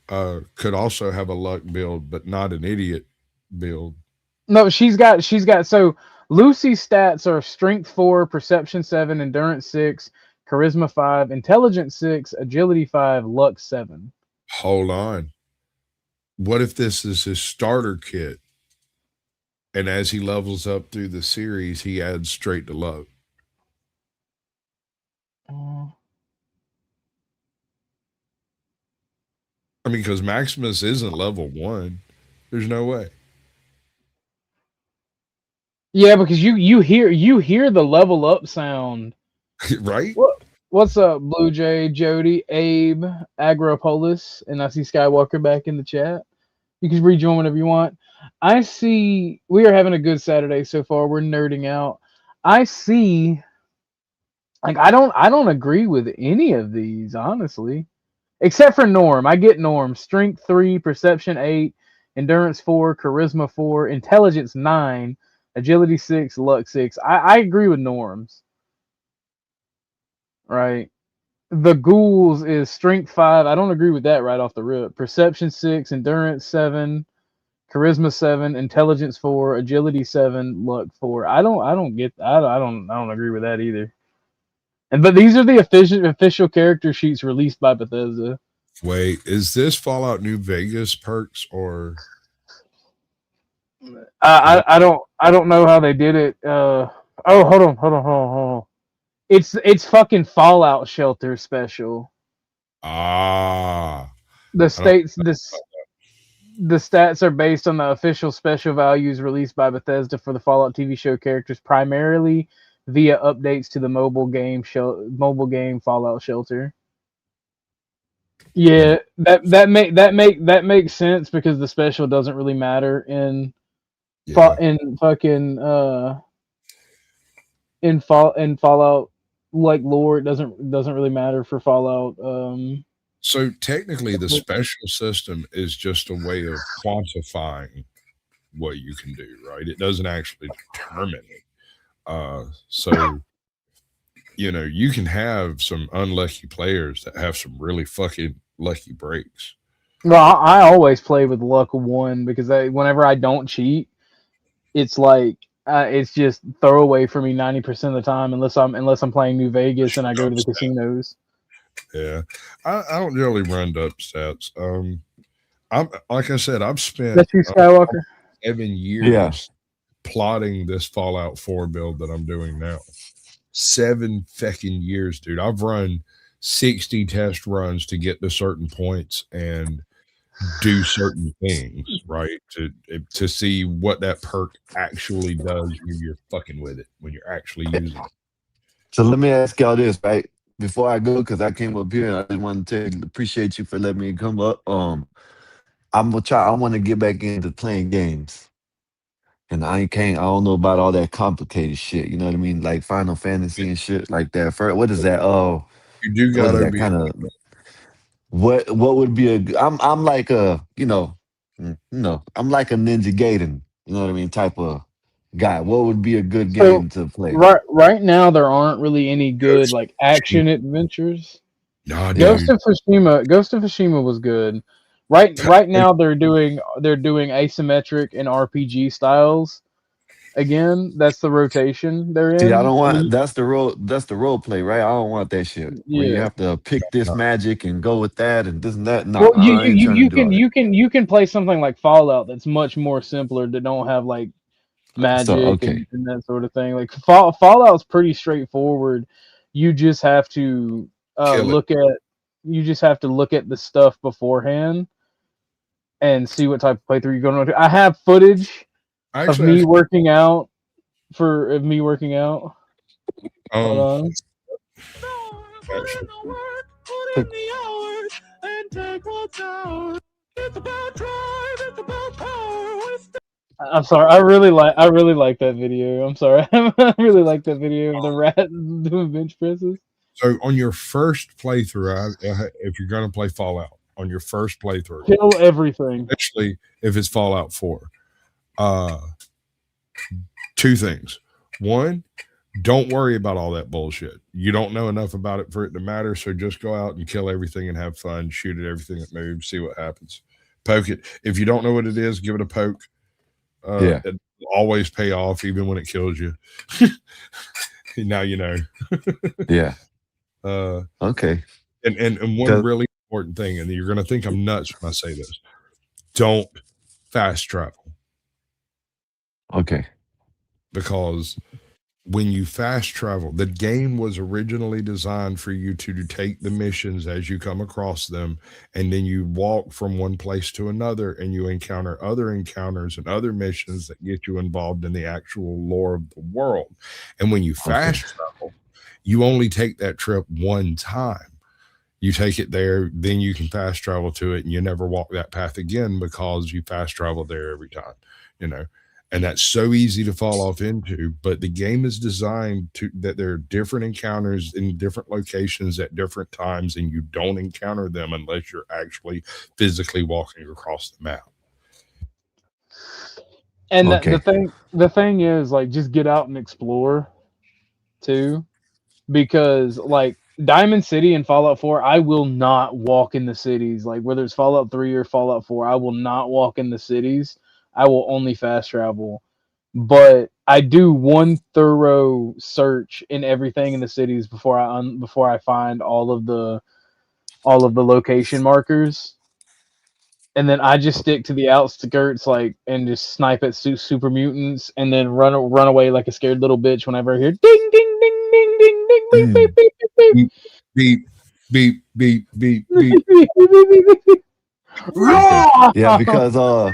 [SPEAKER 3] could also have a luck build, but not an idiot build.
[SPEAKER 2] No, she's got so Lucy's stats are strength 4, perception 7, endurance 6, charisma 5, intelligence 6, agility 5, luck 7.
[SPEAKER 3] Hold on. What if this is his starter kit? And as he levels up through the series, he adds straight to luck. I mean, because Maximus isn't level 1. There's no way.
[SPEAKER 2] Yeah, because you hear the level up sound.
[SPEAKER 3] Right?
[SPEAKER 2] What's up, Blue Jay, Jody, Abe, Agropolis, and I see Skywalker back in the chat. You can rejoin whenever you want. I see we are having a good Saturday so far. We're nerding out. I see, like, I don't agree with any of these, honestly. Except for Norm. I get Norm. Strength 3, perception 8, endurance 4, charisma 4, intelligence 9, agility 6, luck 6. I agree with Norm's. Right. The ghouls is strength 5. I don't agree with that right off the rip. Perception 6, endurance 7, charisma 7, intelligence 4, agility 7, luck 4. I don't agree with that either. But these are the official character sheets released by Bethesda.
[SPEAKER 3] Wait, is this Fallout New Vegas perks or?
[SPEAKER 2] I don't know how they did it. Hold on. It's fucking Fallout Shelter special.
[SPEAKER 3] Ah.
[SPEAKER 2] The stats are based on the official special values released by Bethesda for the Fallout TV show characters, primarily via updates to the mobile game Fallout Shelter. Yeah, that makes sense because the special doesn't really matter in Fallout like lore. It doesn't really matter for Fallout.
[SPEAKER 3] So technically, the special system is just a way of quantifying what you can do, right? It doesn't actually determine it. So you can have some unlucky players that have some really fucking lucky breaks.
[SPEAKER 2] Well, I always play with luck 1 because whenever I don't cheat, it's like it's just throwaway for me 90% of the time unless I'm playing New Vegas and I go to the casinos.
[SPEAKER 3] Yeah, I don't really run up stats. I'm like I said, I've spent
[SPEAKER 2] That's you, Skywalker.
[SPEAKER 3] 7 years plotting this Fallout 4 build that I'm doing now. 7 fucking years, dude. I've run 60 test runs to get to certain points and do certain things, right? To see what that perk actually does when you're fucking with it, when you're actually using it.
[SPEAKER 7] So let me ask y'all this, right? Before I go, because I came up here and I just want to appreciate you for letting me come up. I'm gonna try. I want to get back into playing games, and I don't know about all that complicated shit. You know what I mean? Like Final Fantasy and shit like that. What is that? Oh,
[SPEAKER 3] you do
[SPEAKER 7] what is
[SPEAKER 3] gotta
[SPEAKER 7] that
[SPEAKER 3] be
[SPEAKER 7] kind of? What would be a? I'm like a I'm like a Ninja Gaiden. You know what I mean? Type of guy. What would be a good game to play?
[SPEAKER 2] Right now, there aren't really any good like action adventures.
[SPEAKER 3] Nah,
[SPEAKER 2] Ghost of Tsushima was good. Right now, they're doing asymmetric and RPG styles. Again, that's the rotation they're in.
[SPEAKER 7] See, I don't want that's the role play, right? I don't want that shit. Where you have to pick this magic and go with that and this and that. No,
[SPEAKER 2] well, you can play something like Fallout that's much more simpler that don't have like magic and that sort of thing. Like Fallout's pretty straightforward. You just have to look at the stuff beforehand and see what type of playthrough you're going to do. I have footage of me working out. Hold on. I'm sorry. I really like that video. I'm sorry. I really like that video of the rat doing bench presses.
[SPEAKER 3] So on your first playthrough, if you're going to play Fallout, on your first playthrough,
[SPEAKER 2] kill everything.
[SPEAKER 3] Especially if it's Fallout 4. 2 things. 1, Don't worry about all that bullshit. You don't know enough about it for it to matter. So just go out and kill everything and have fun. Shoot at everything that moves. See what happens. Poke it. If you don't know what it is, give it a poke.
[SPEAKER 7] Yeah.
[SPEAKER 3] It always pay off, even when it kills you. Now you know.
[SPEAKER 7] Yeah.
[SPEAKER 3] Okay. And one really important thing, and you're going to think I'm nuts when I say this: don't fast travel.
[SPEAKER 7] Okay.
[SPEAKER 3] Because when you fast travel, the game was originally designed for you to take the missions as you come across them, and then you walk from one place to another, and you encounter other encounters and other missions that get you involved in the actual lore of the world. And when you fast travel, you only take that trip one time. You take it there, then you can fast travel to it, and you never walk that path again because you fast travel there every time, you know. And that's so easy to fall off into, but the game is designed to that there are different encounters in different locations at different times, and you don't encounter them unless you're actually physically walking across the map.
[SPEAKER 2] And the thing is, like, just get out and explore too, because like Diamond City and Fallout 4, I will not walk in the cities. Like whether it's Fallout 3 or Fallout 4, I will not walk in the cities. I will only fast travel. But I do one thorough search in everything in the cities before I find all of the location markers. And then I just stick to the outskirts, like, and just snipe at super mutants, and then run away like a scared little bitch whenever I hear ding ding ding ding ding ding beep beep beep beep
[SPEAKER 3] beep beep beep beep beep.
[SPEAKER 7] Yeah, because I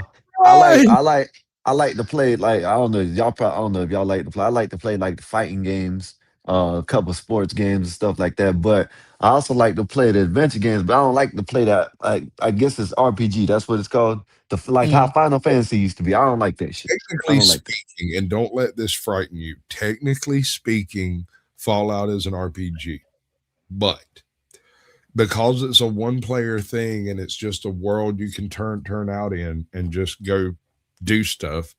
[SPEAKER 7] like to play, like, I don't know if y'all like to play. I like to play like the fighting games, a couple sports games and stuff like that. But I also like to play the adventure games, but I don't like to play that, like, I guess it's RPG, that's what it's called. Like how Final Fantasy used to be. I don't like that shit.
[SPEAKER 3] Technically speaking, and don't let this frighten you, technically speaking, Fallout is an RPG. But because it's a one-player thing and it's just a world you can turn out in and just go do stuff,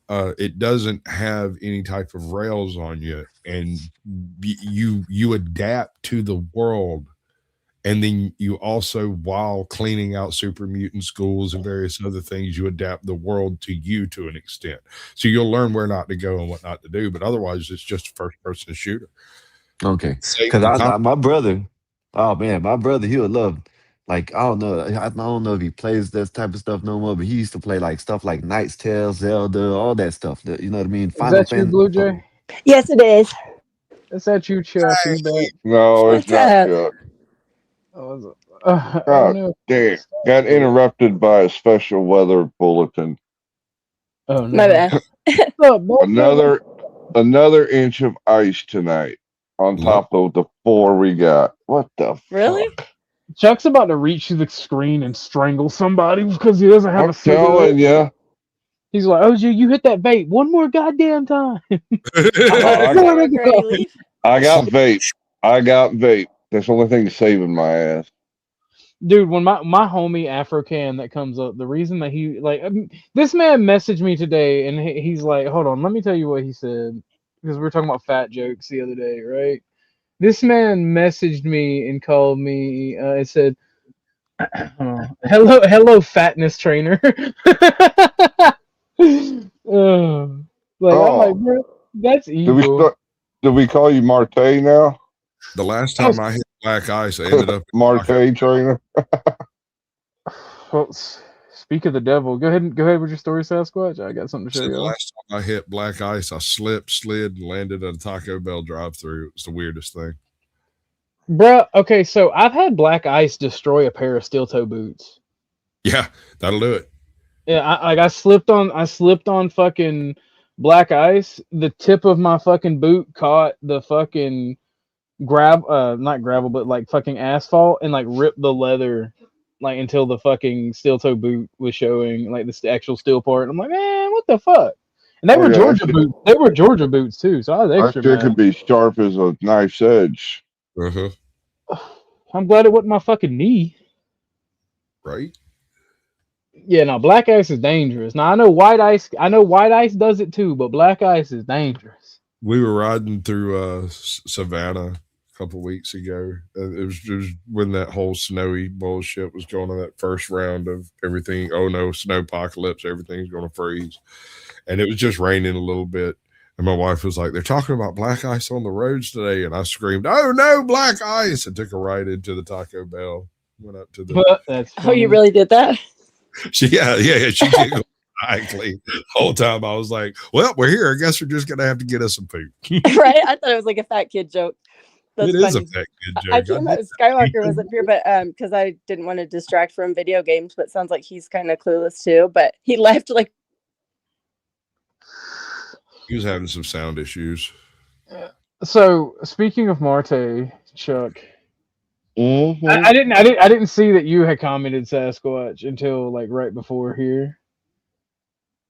[SPEAKER 3] it doesn't have any type of rails on you, and you adapt to the world, and then you also, while cleaning out super mutant schools and various other things, you adapt the world to you to an extent. So you'll learn where not to go and what not to do, but otherwise it's just a first-person shooter.
[SPEAKER 7] Okay, because my brother, oh man, my brother, he would love, like, I don't know if he plays this type of stuff no more, but he used to play like stuff like Knight's Tale, Zelda, all that stuff. You know what I mean?
[SPEAKER 2] Is that you, Blue Jay?
[SPEAKER 8] Yes, it is.
[SPEAKER 2] Is that you, Chuck? You back?
[SPEAKER 4] No, it's not Chuck.
[SPEAKER 2] Oh,
[SPEAKER 4] damn. Got interrupted by a special weather bulletin.
[SPEAKER 2] Oh, no.
[SPEAKER 8] My bad.
[SPEAKER 4] Another inch of ice tonight on top of the 4 we got. What the
[SPEAKER 8] Really?
[SPEAKER 4] fuck?
[SPEAKER 2] Chuck's about to reach through the screen and strangle somebody because he doesn't have a cigarette.
[SPEAKER 4] I'm telling you.
[SPEAKER 2] He's like, OG, you hit that vape one more goddamn time.
[SPEAKER 4] I got vape. That's the only thing saving my ass.
[SPEAKER 2] Dude, when my homie Afrocan that comes up, the reason that he, like, this man messaged me today and he's like, hold on, let me tell you what he said, because we were talking about fat jokes the other day, right? This man messaged me and called me, it said, hello fatness trainer. I'm like, bro, that's evil.
[SPEAKER 4] Did we call you Marte now?
[SPEAKER 3] The last time I hit black ice, I ended up
[SPEAKER 4] Marte trainer.
[SPEAKER 2] Well, speak of the devil. Go ahead with your story, Sasquatch. I got something to show you.
[SPEAKER 3] The last time I hit black ice, I slipped, slid, and landed at a Taco Bell drive-thru. It was the weirdest thing.
[SPEAKER 2] Bruh, okay, so I've had black ice destroy a pair of steel-toe boots.
[SPEAKER 3] Yeah, that'll do it.
[SPEAKER 2] Yeah, I slipped on fucking black ice. The tip of my fucking boot caught the fucking not gravel, but like fucking asphalt, and like ripped the leather, like, until the fucking steel-toe boot was showing, like the actual steel part. I'm like, man, what the fuck? And they were Georgia boots. They were Georgia boots too, so I was extra mad.
[SPEAKER 4] That could be sharp as a knife's edge.
[SPEAKER 2] I'm glad it wasn't my fucking knee.
[SPEAKER 3] Right?
[SPEAKER 2] Yeah, no, black ice is dangerous. Now I know white ice does it too, but black ice is dangerous.
[SPEAKER 3] We were riding through Savannah a couple weeks ago. It was when that whole snowy bullshit was going on, that first round of everything. Oh no, snow apocalypse, everything's going to freeze. And it was just raining a little bit. And my wife was like, they're talking about black ice on the roads today. And I screamed, oh no, black ice. And took a ride into the Taco Bell. Went up to the.
[SPEAKER 2] That's
[SPEAKER 8] Oh, you really did that?
[SPEAKER 3] Yeah. She giggled. Exactly. The whole time I was like, well, we're here. I guess we're just going to have to get us some food.
[SPEAKER 8] Right? I thought it was like a fat kid joke. That's
[SPEAKER 3] It is
[SPEAKER 8] funny.
[SPEAKER 3] a fat kid joke.
[SPEAKER 8] I came out Skywalker was up here, but because I didn't want to distract from video games, but it sounds like he's kind of clueless too. But he left like
[SPEAKER 3] He was having some sound issues.
[SPEAKER 2] So speaking of Marte, Chuck,
[SPEAKER 4] Mm-hmm.
[SPEAKER 2] I didn't see that you had commented Sasquatch until like right before here.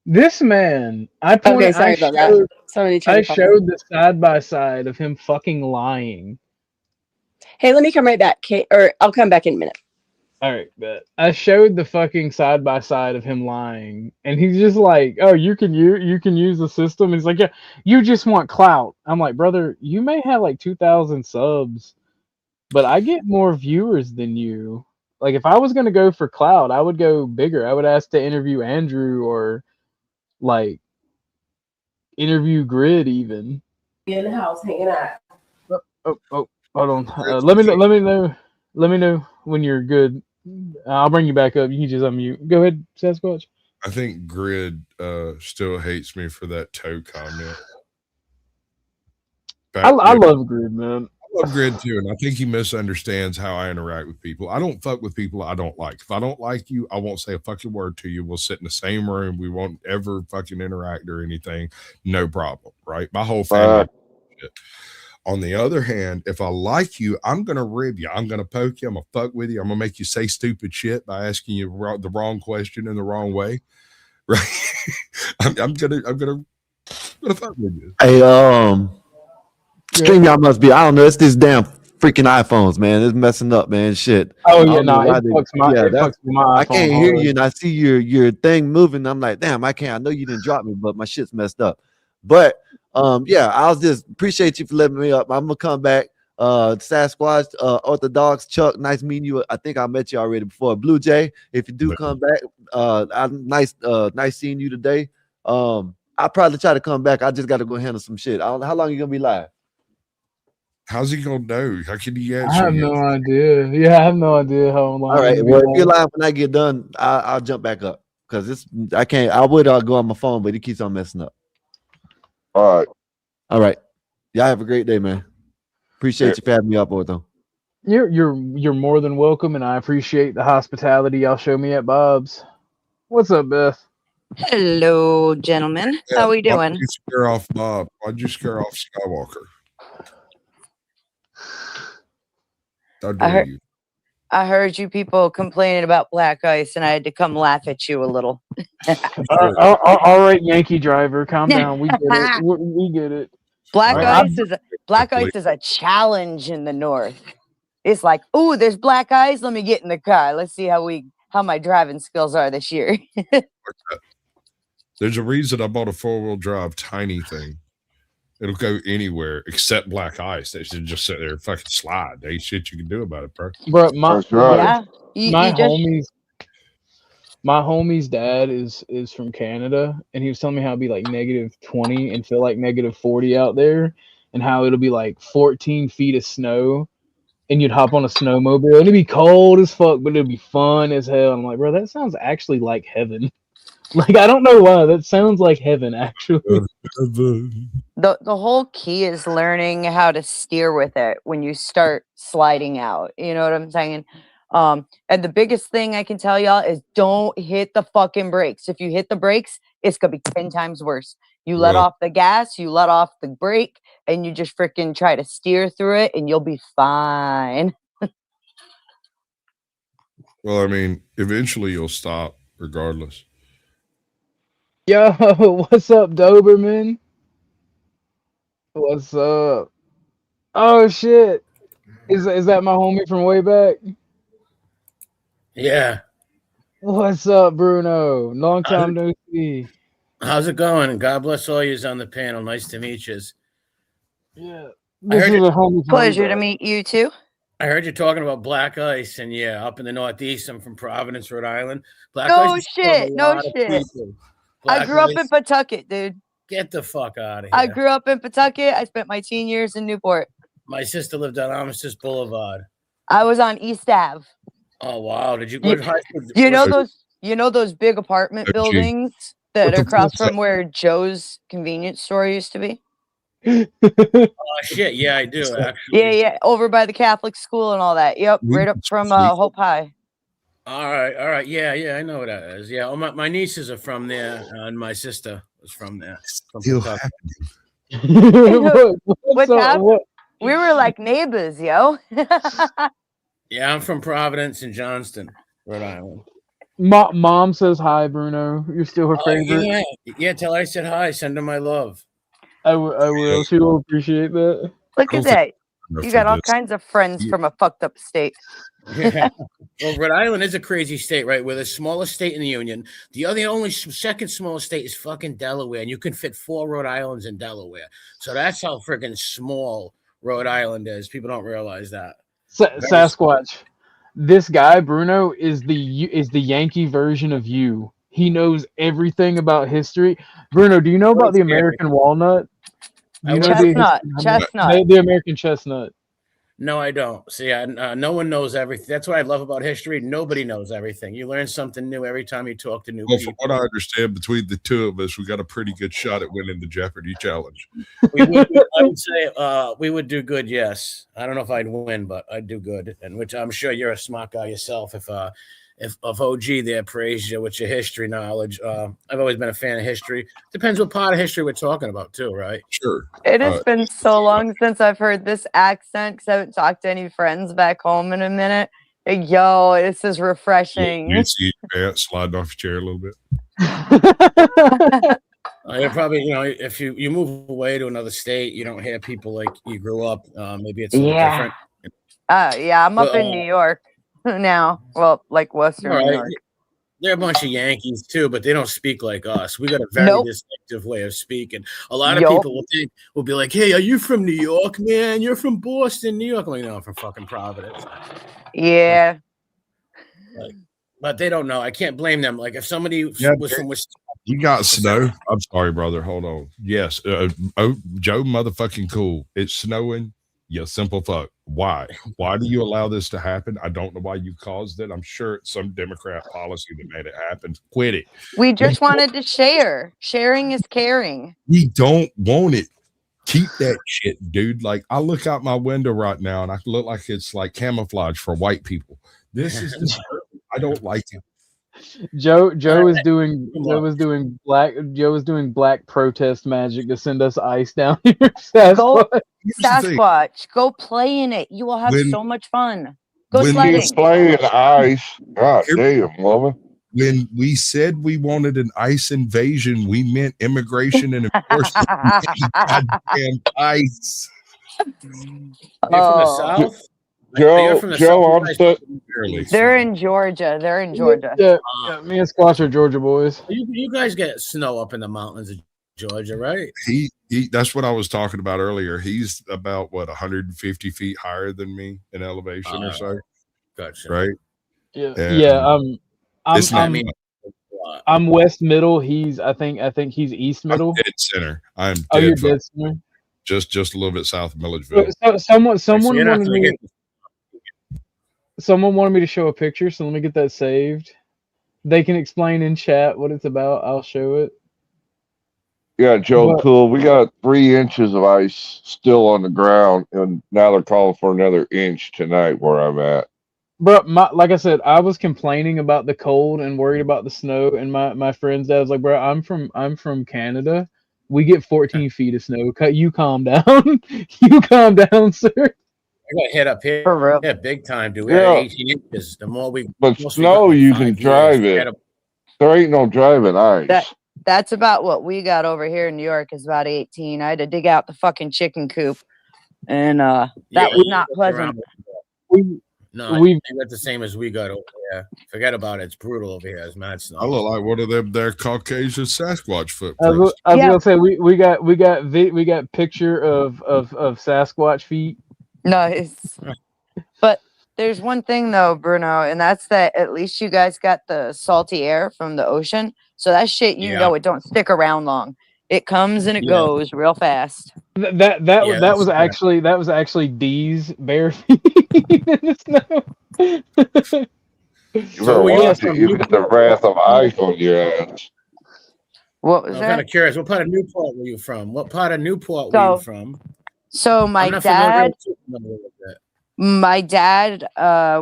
[SPEAKER 2] This man, I showed
[SPEAKER 8] that. Somebody
[SPEAKER 2] I showed the side by side of him fucking lying.
[SPEAKER 8] Hey, let me come right back, Kate, or I'll come back in a minute.
[SPEAKER 2] All right, bet. I showed the fucking side by side of him lying, and he's just like, "Oh, you can use the system." And he's like, "Yeah, you just want clout." I'm like, "Brother, you may have like 2,000 subs, but I get more viewers than you. Like, if I was gonna go for clout, I would go bigger. I would ask to interview Andrew or like interview Grid even."
[SPEAKER 9] In the house hanging out.
[SPEAKER 2] Oh, hold on. Let me know when you're good. I'll bring you back up. You can just unmute. Go ahead, Sasquatch.
[SPEAKER 3] I think Grid still hates me for that toe comment.
[SPEAKER 2] I love Grid, man.
[SPEAKER 3] I love Grid too, and I think he misunderstands how I interact with people. I don't fuck with people I don't like. If I don't like you, I won't say a fucking word to you. We'll sit in the same room. We won't ever fucking interact or anything. No problem, right? My whole family. On the other hand, if I like you, I'm going to rib you. I'm going to poke you. I'm going to fuck with you. I'm going to make you say stupid shit by asking you the wrong question in the wrong way. Right? I'm going to fuck with you.
[SPEAKER 7] Hey, StreamYard must be, I don't know, it's these damn freaking iPhones, man. It's messing up, man. Shit.
[SPEAKER 2] Oh, yeah, no, it fucks my iPhone.
[SPEAKER 7] I can't hear you, and I see your thing moving. I'm like, damn, I can't. I know you didn't drop me, but my shit's messed up. But yeah, I'll just appreciate you for letting me up. I'm gonna come back. Sasquatch, Orthodox, Chuck, nice meeting you. I think I met you already before. Blue Jay, if you do come back, nice seeing you today. I'll probably try to come back. I just got to go handle some shit. How long are you gonna be live?
[SPEAKER 3] How's he gonna know? How can he answer?
[SPEAKER 2] I have no idea. Yeah, I have no idea how long.
[SPEAKER 7] All right, well, if you're live when I get done, I'll jump back up because I can't. I would go on my phone, but it keeps on messing up.
[SPEAKER 4] All right.
[SPEAKER 7] Y'all have a great day, man. Appreciate you for having me up, Ortho.
[SPEAKER 2] You're more than welcome, and I appreciate the hospitality y'all show me at Bob's. What's up, Beth?
[SPEAKER 10] Hello, gentlemen.
[SPEAKER 3] Yeah,
[SPEAKER 10] how we doing?
[SPEAKER 3] Why'd you scare off Bob? Why'd you scare off Skywalker? How dare you?
[SPEAKER 10] I heard you people complaining about black ice, and I had to come laugh at you a little.
[SPEAKER 2] All right, Yankee driver, calm down. We get it. We get it.
[SPEAKER 10] Black ice is a challenge in the north. It's like, oh, there's black ice. Let me get in the car. Let's see how my driving skills are this year.
[SPEAKER 3] There's a reason I bought a 4-wheel drive tiny thing. It'll go anywhere except black ice. They should just sit there and fucking slide. There ain't shit you can do about it, bro.
[SPEAKER 2] Bro, my homie's dad is from Canada, and he was telling me how it'd be like -20 and feel like -40 out there, and how it'll be like 14 feet of snow, and you'd hop on a snowmobile, and it'd be cold as fuck, but it'd be fun as hell. And I'm like, bro, that sounds actually like heaven. Like, I don't know why. That sounds like heaven, actually.
[SPEAKER 10] The whole key is learning how to steer with it when you start sliding out. You know what I'm saying? And the biggest thing I can tell y'all is don't hit the fucking brakes. If you hit the brakes, it's gonna be 10 times worse. You let off the gas, you let off the brake, and you just freaking try to steer through it, and you'll be fine.
[SPEAKER 3] Well, I mean, eventually you'll stop regardless.
[SPEAKER 2] Yo, what's up, Doberman? What's up? Oh shit! Is that my homie from way back?
[SPEAKER 11] Yeah.
[SPEAKER 2] What's up, Bruno? Long time no see.
[SPEAKER 11] How's it going? God bless all yous on the panel. Nice to meet yous.
[SPEAKER 2] Yeah.
[SPEAKER 11] I
[SPEAKER 2] This
[SPEAKER 11] heard
[SPEAKER 2] is
[SPEAKER 11] you-
[SPEAKER 2] a homie.
[SPEAKER 10] Pleasure to meet you too.
[SPEAKER 11] I heard you talking about black ice, and yeah, up in the Northeast, I'm from Providence, Rhode Island. Black
[SPEAKER 10] No
[SPEAKER 11] ice is
[SPEAKER 10] shit, no
[SPEAKER 11] lot of
[SPEAKER 10] shit.
[SPEAKER 11] people.
[SPEAKER 10] I
[SPEAKER 11] Black
[SPEAKER 10] grew up in
[SPEAKER 11] ice,
[SPEAKER 10] Pawtucket, dude.
[SPEAKER 11] get the fuck out of here.
[SPEAKER 10] I grew up in Pawtucket. I spent my teen years in Newport.
[SPEAKER 11] My sister lived on Armistice Boulevard.
[SPEAKER 10] I was on East Ave.
[SPEAKER 11] Oh wow! Did you go to high school?
[SPEAKER 10] You know those big apartment buildings that are across from where Joe's convenience store used to be?
[SPEAKER 11] Oh shit! Yeah, I do actually.
[SPEAKER 10] Yeah, over by the Catholic school and all that. Yep, right up from Hope High.
[SPEAKER 11] All right. Yeah, I know what that is. Yeah, my nieces are from there, and my sister was from there.
[SPEAKER 3] Still happening.
[SPEAKER 10] What's happening? We were like neighbors, yo.
[SPEAKER 11] Yeah, I'm from Providence and Johnston, Rhode Island.
[SPEAKER 2] Mom says hi, Bruno. You're still her favorite.
[SPEAKER 11] Yeah, tell her I said hi. Send her my love.
[SPEAKER 2] I will. She will appreciate that.
[SPEAKER 10] Look at that. You got all kinds of friends from a fucked up state.
[SPEAKER 11] Yeah. Well, Rhode Island is a crazy state, right? We're the smallest state in the union. The only second smallest state is fucking Delaware, and you can fit 4 Rhode Islands in Delaware. So that's how freaking small Rhode Island is. People don't realize that.
[SPEAKER 2] Sasquatch. This guy Bruno is the Yankee version of you. He knows everything about history. Bruno, do you know about the American walnut?
[SPEAKER 10] Chestnut.
[SPEAKER 2] The American chestnut.
[SPEAKER 11] No, I don't. See, no one knows everything. That's what I love about history. Nobody knows everything. You learn something new every time you talk to new people.
[SPEAKER 3] From what I understand, between the two of us, we got a pretty good shot at winning the Jeopardy challenge.
[SPEAKER 11] I would say we would do good. Yes, I don't know if I'd win, but I'd do good. And which I'm sure you're a smart guy yourself. If OG there praised you with your history knowledge, I've always been a fan of history. Depends what part of history we're talking about, too, right?
[SPEAKER 3] Sure.
[SPEAKER 10] It has been so long since I've heard this accent because I haven't talked to any friends back home in a minute. Like, yo, this is refreshing.
[SPEAKER 3] You see your pants sliding off your chair a little bit.
[SPEAKER 11] You're probably, if you move away to another state, you don't hear people like you grew up. Maybe it's a little different.
[SPEAKER 10] Yeah, I'm up in New York now. Well, like Western New York.
[SPEAKER 11] They're a bunch of Yankees too, but they don't speak like us. We got a very distinctive way of speaking. A lot of people will be like, "Hey, are you from New York, man? You're from Boston, New York." I'm like, "No, I'm from fucking Providence."
[SPEAKER 10] Yeah.
[SPEAKER 11] But they don't know. I can't blame them. Like if somebody was from Wisconsin.
[SPEAKER 3] You got snow. I'm sorry, brother. Hold on. Yes. Joe motherfucking cool. It's snowing. You simple fuck. Why? Why do you allow this to happen? I don't know why you caused it. I'm sure it's some Democrat policy that made it happen. Quit it.
[SPEAKER 10] We just wanted to share. Sharing is caring.
[SPEAKER 3] We don't want it. Keep that shit, dude. Like I look out my window right now and I look like it's like camouflage for white people. This is I don't like it.
[SPEAKER 2] Joe is doing black protest magic to send us ice down here.
[SPEAKER 10] Sasquatch, go play in it. You will have so much fun. Go sledding.
[SPEAKER 4] Play in ice. God damn, woman.
[SPEAKER 3] When we said we wanted an ice invasion, we meant immigration and enforcement. Goddamn ice.
[SPEAKER 11] You're from the South?
[SPEAKER 4] Joe,
[SPEAKER 10] They're in Georgia.
[SPEAKER 2] Yeah, me and Squatch are Georgia boys.
[SPEAKER 11] You guys get snow up in the mountains of Georgia, right?
[SPEAKER 3] He that's what I was talking about earlier. He's about 150 feet higher than me in elevation or so.
[SPEAKER 11] Gotcha.
[SPEAKER 3] Right?
[SPEAKER 2] Yeah. I'm West Middle. I think he's East Middle.
[SPEAKER 3] I'm dead center. I'm
[SPEAKER 2] you're dead center.
[SPEAKER 3] Just a little bit south of Milledgeville.
[SPEAKER 2] Someone wanted me to show a picture, so let me get that saved. They can explain in chat what it's about. I'll show it.
[SPEAKER 4] Yeah, Joe, cool. We got 3 inches of ice still on the ground, and now they're calling for another inch tonight where I'm at.
[SPEAKER 2] Bro, like I said, I was complaining about the cold and worried about the snow, and my friend's dad was like, "Bro, I'm from Canada. We get 14 feet of snow. You calm down. You calm down, sir."
[SPEAKER 11] I got hit up here.
[SPEAKER 10] For real.
[SPEAKER 11] Yeah, big time, dude. We had 18 inches. The more we
[SPEAKER 4] snow, you can drive it. There ain't no driving ice.
[SPEAKER 10] That's about what we got over here in New York is about 18. I had to dig out the fucking chicken coop, and that was not pleasant.
[SPEAKER 11] No, I
[SPEAKER 2] we've
[SPEAKER 11] think that's the same as we got over here. Forget about it. It's brutal over here. It's mad snow.
[SPEAKER 3] I look like one of them there Caucasian Sasquatch
[SPEAKER 2] I
[SPEAKER 3] footprints.
[SPEAKER 2] was gonna say we got picture of Sasquatch feet.
[SPEAKER 10] Nice. But there's one thing though, Bruno, and that's that at least you guys got the salty air from the ocean. So that shit, you know, it don't stick around long. It comes and it goes real fast.
[SPEAKER 2] That was actually D's bare feet in the snow.
[SPEAKER 4] You better watch it. You get the wrath of ice on your ass.
[SPEAKER 10] What was
[SPEAKER 11] I'm
[SPEAKER 10] that?
[SPEAKER 11] kind of curious. What part of Newport were you from? Were you from?
[SPEAKER 10] So my dad,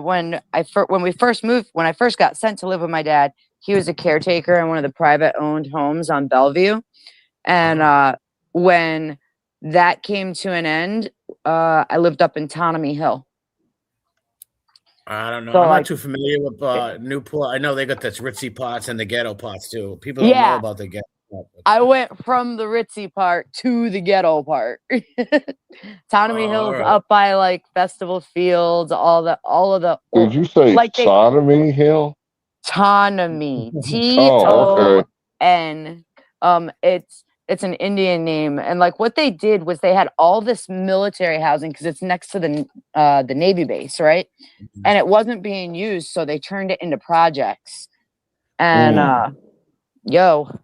[SPEAKER 10] when I first got sent to live with my dad, he was a caretaker in one of the private owned homes on Bellevue. And when that came to an end, I lived up in Tonomy Hill.
[SPEAKER 11] I don't know.
[SPEAKER 10] So,
[SPEAKER 11] I'm
[SPEAKER 10] like,
[SPEAKER 11] not too familiar with Newport. I know they got this ritzy pots and the ghetto pots too. People don't know about the ghetto.
[SPEAKER 10] I went from the ritzy part to the ghetto part. Tonomy Hill's up by like Festival Fields, all of the.
[SPEAKER 4] Did you say
[SPEAKER 10] like
[SPEAKER 4] Sodomy Hill?
[SPEAKER 10] Tonomy,
[SPEAKER 4] Oh,
[SPEAKER 10] Ton. It's an Indian name, and like what they did was they had all this military housing because it's next to the Navy base, right? And it wasn't being used, so they turned it into projects. And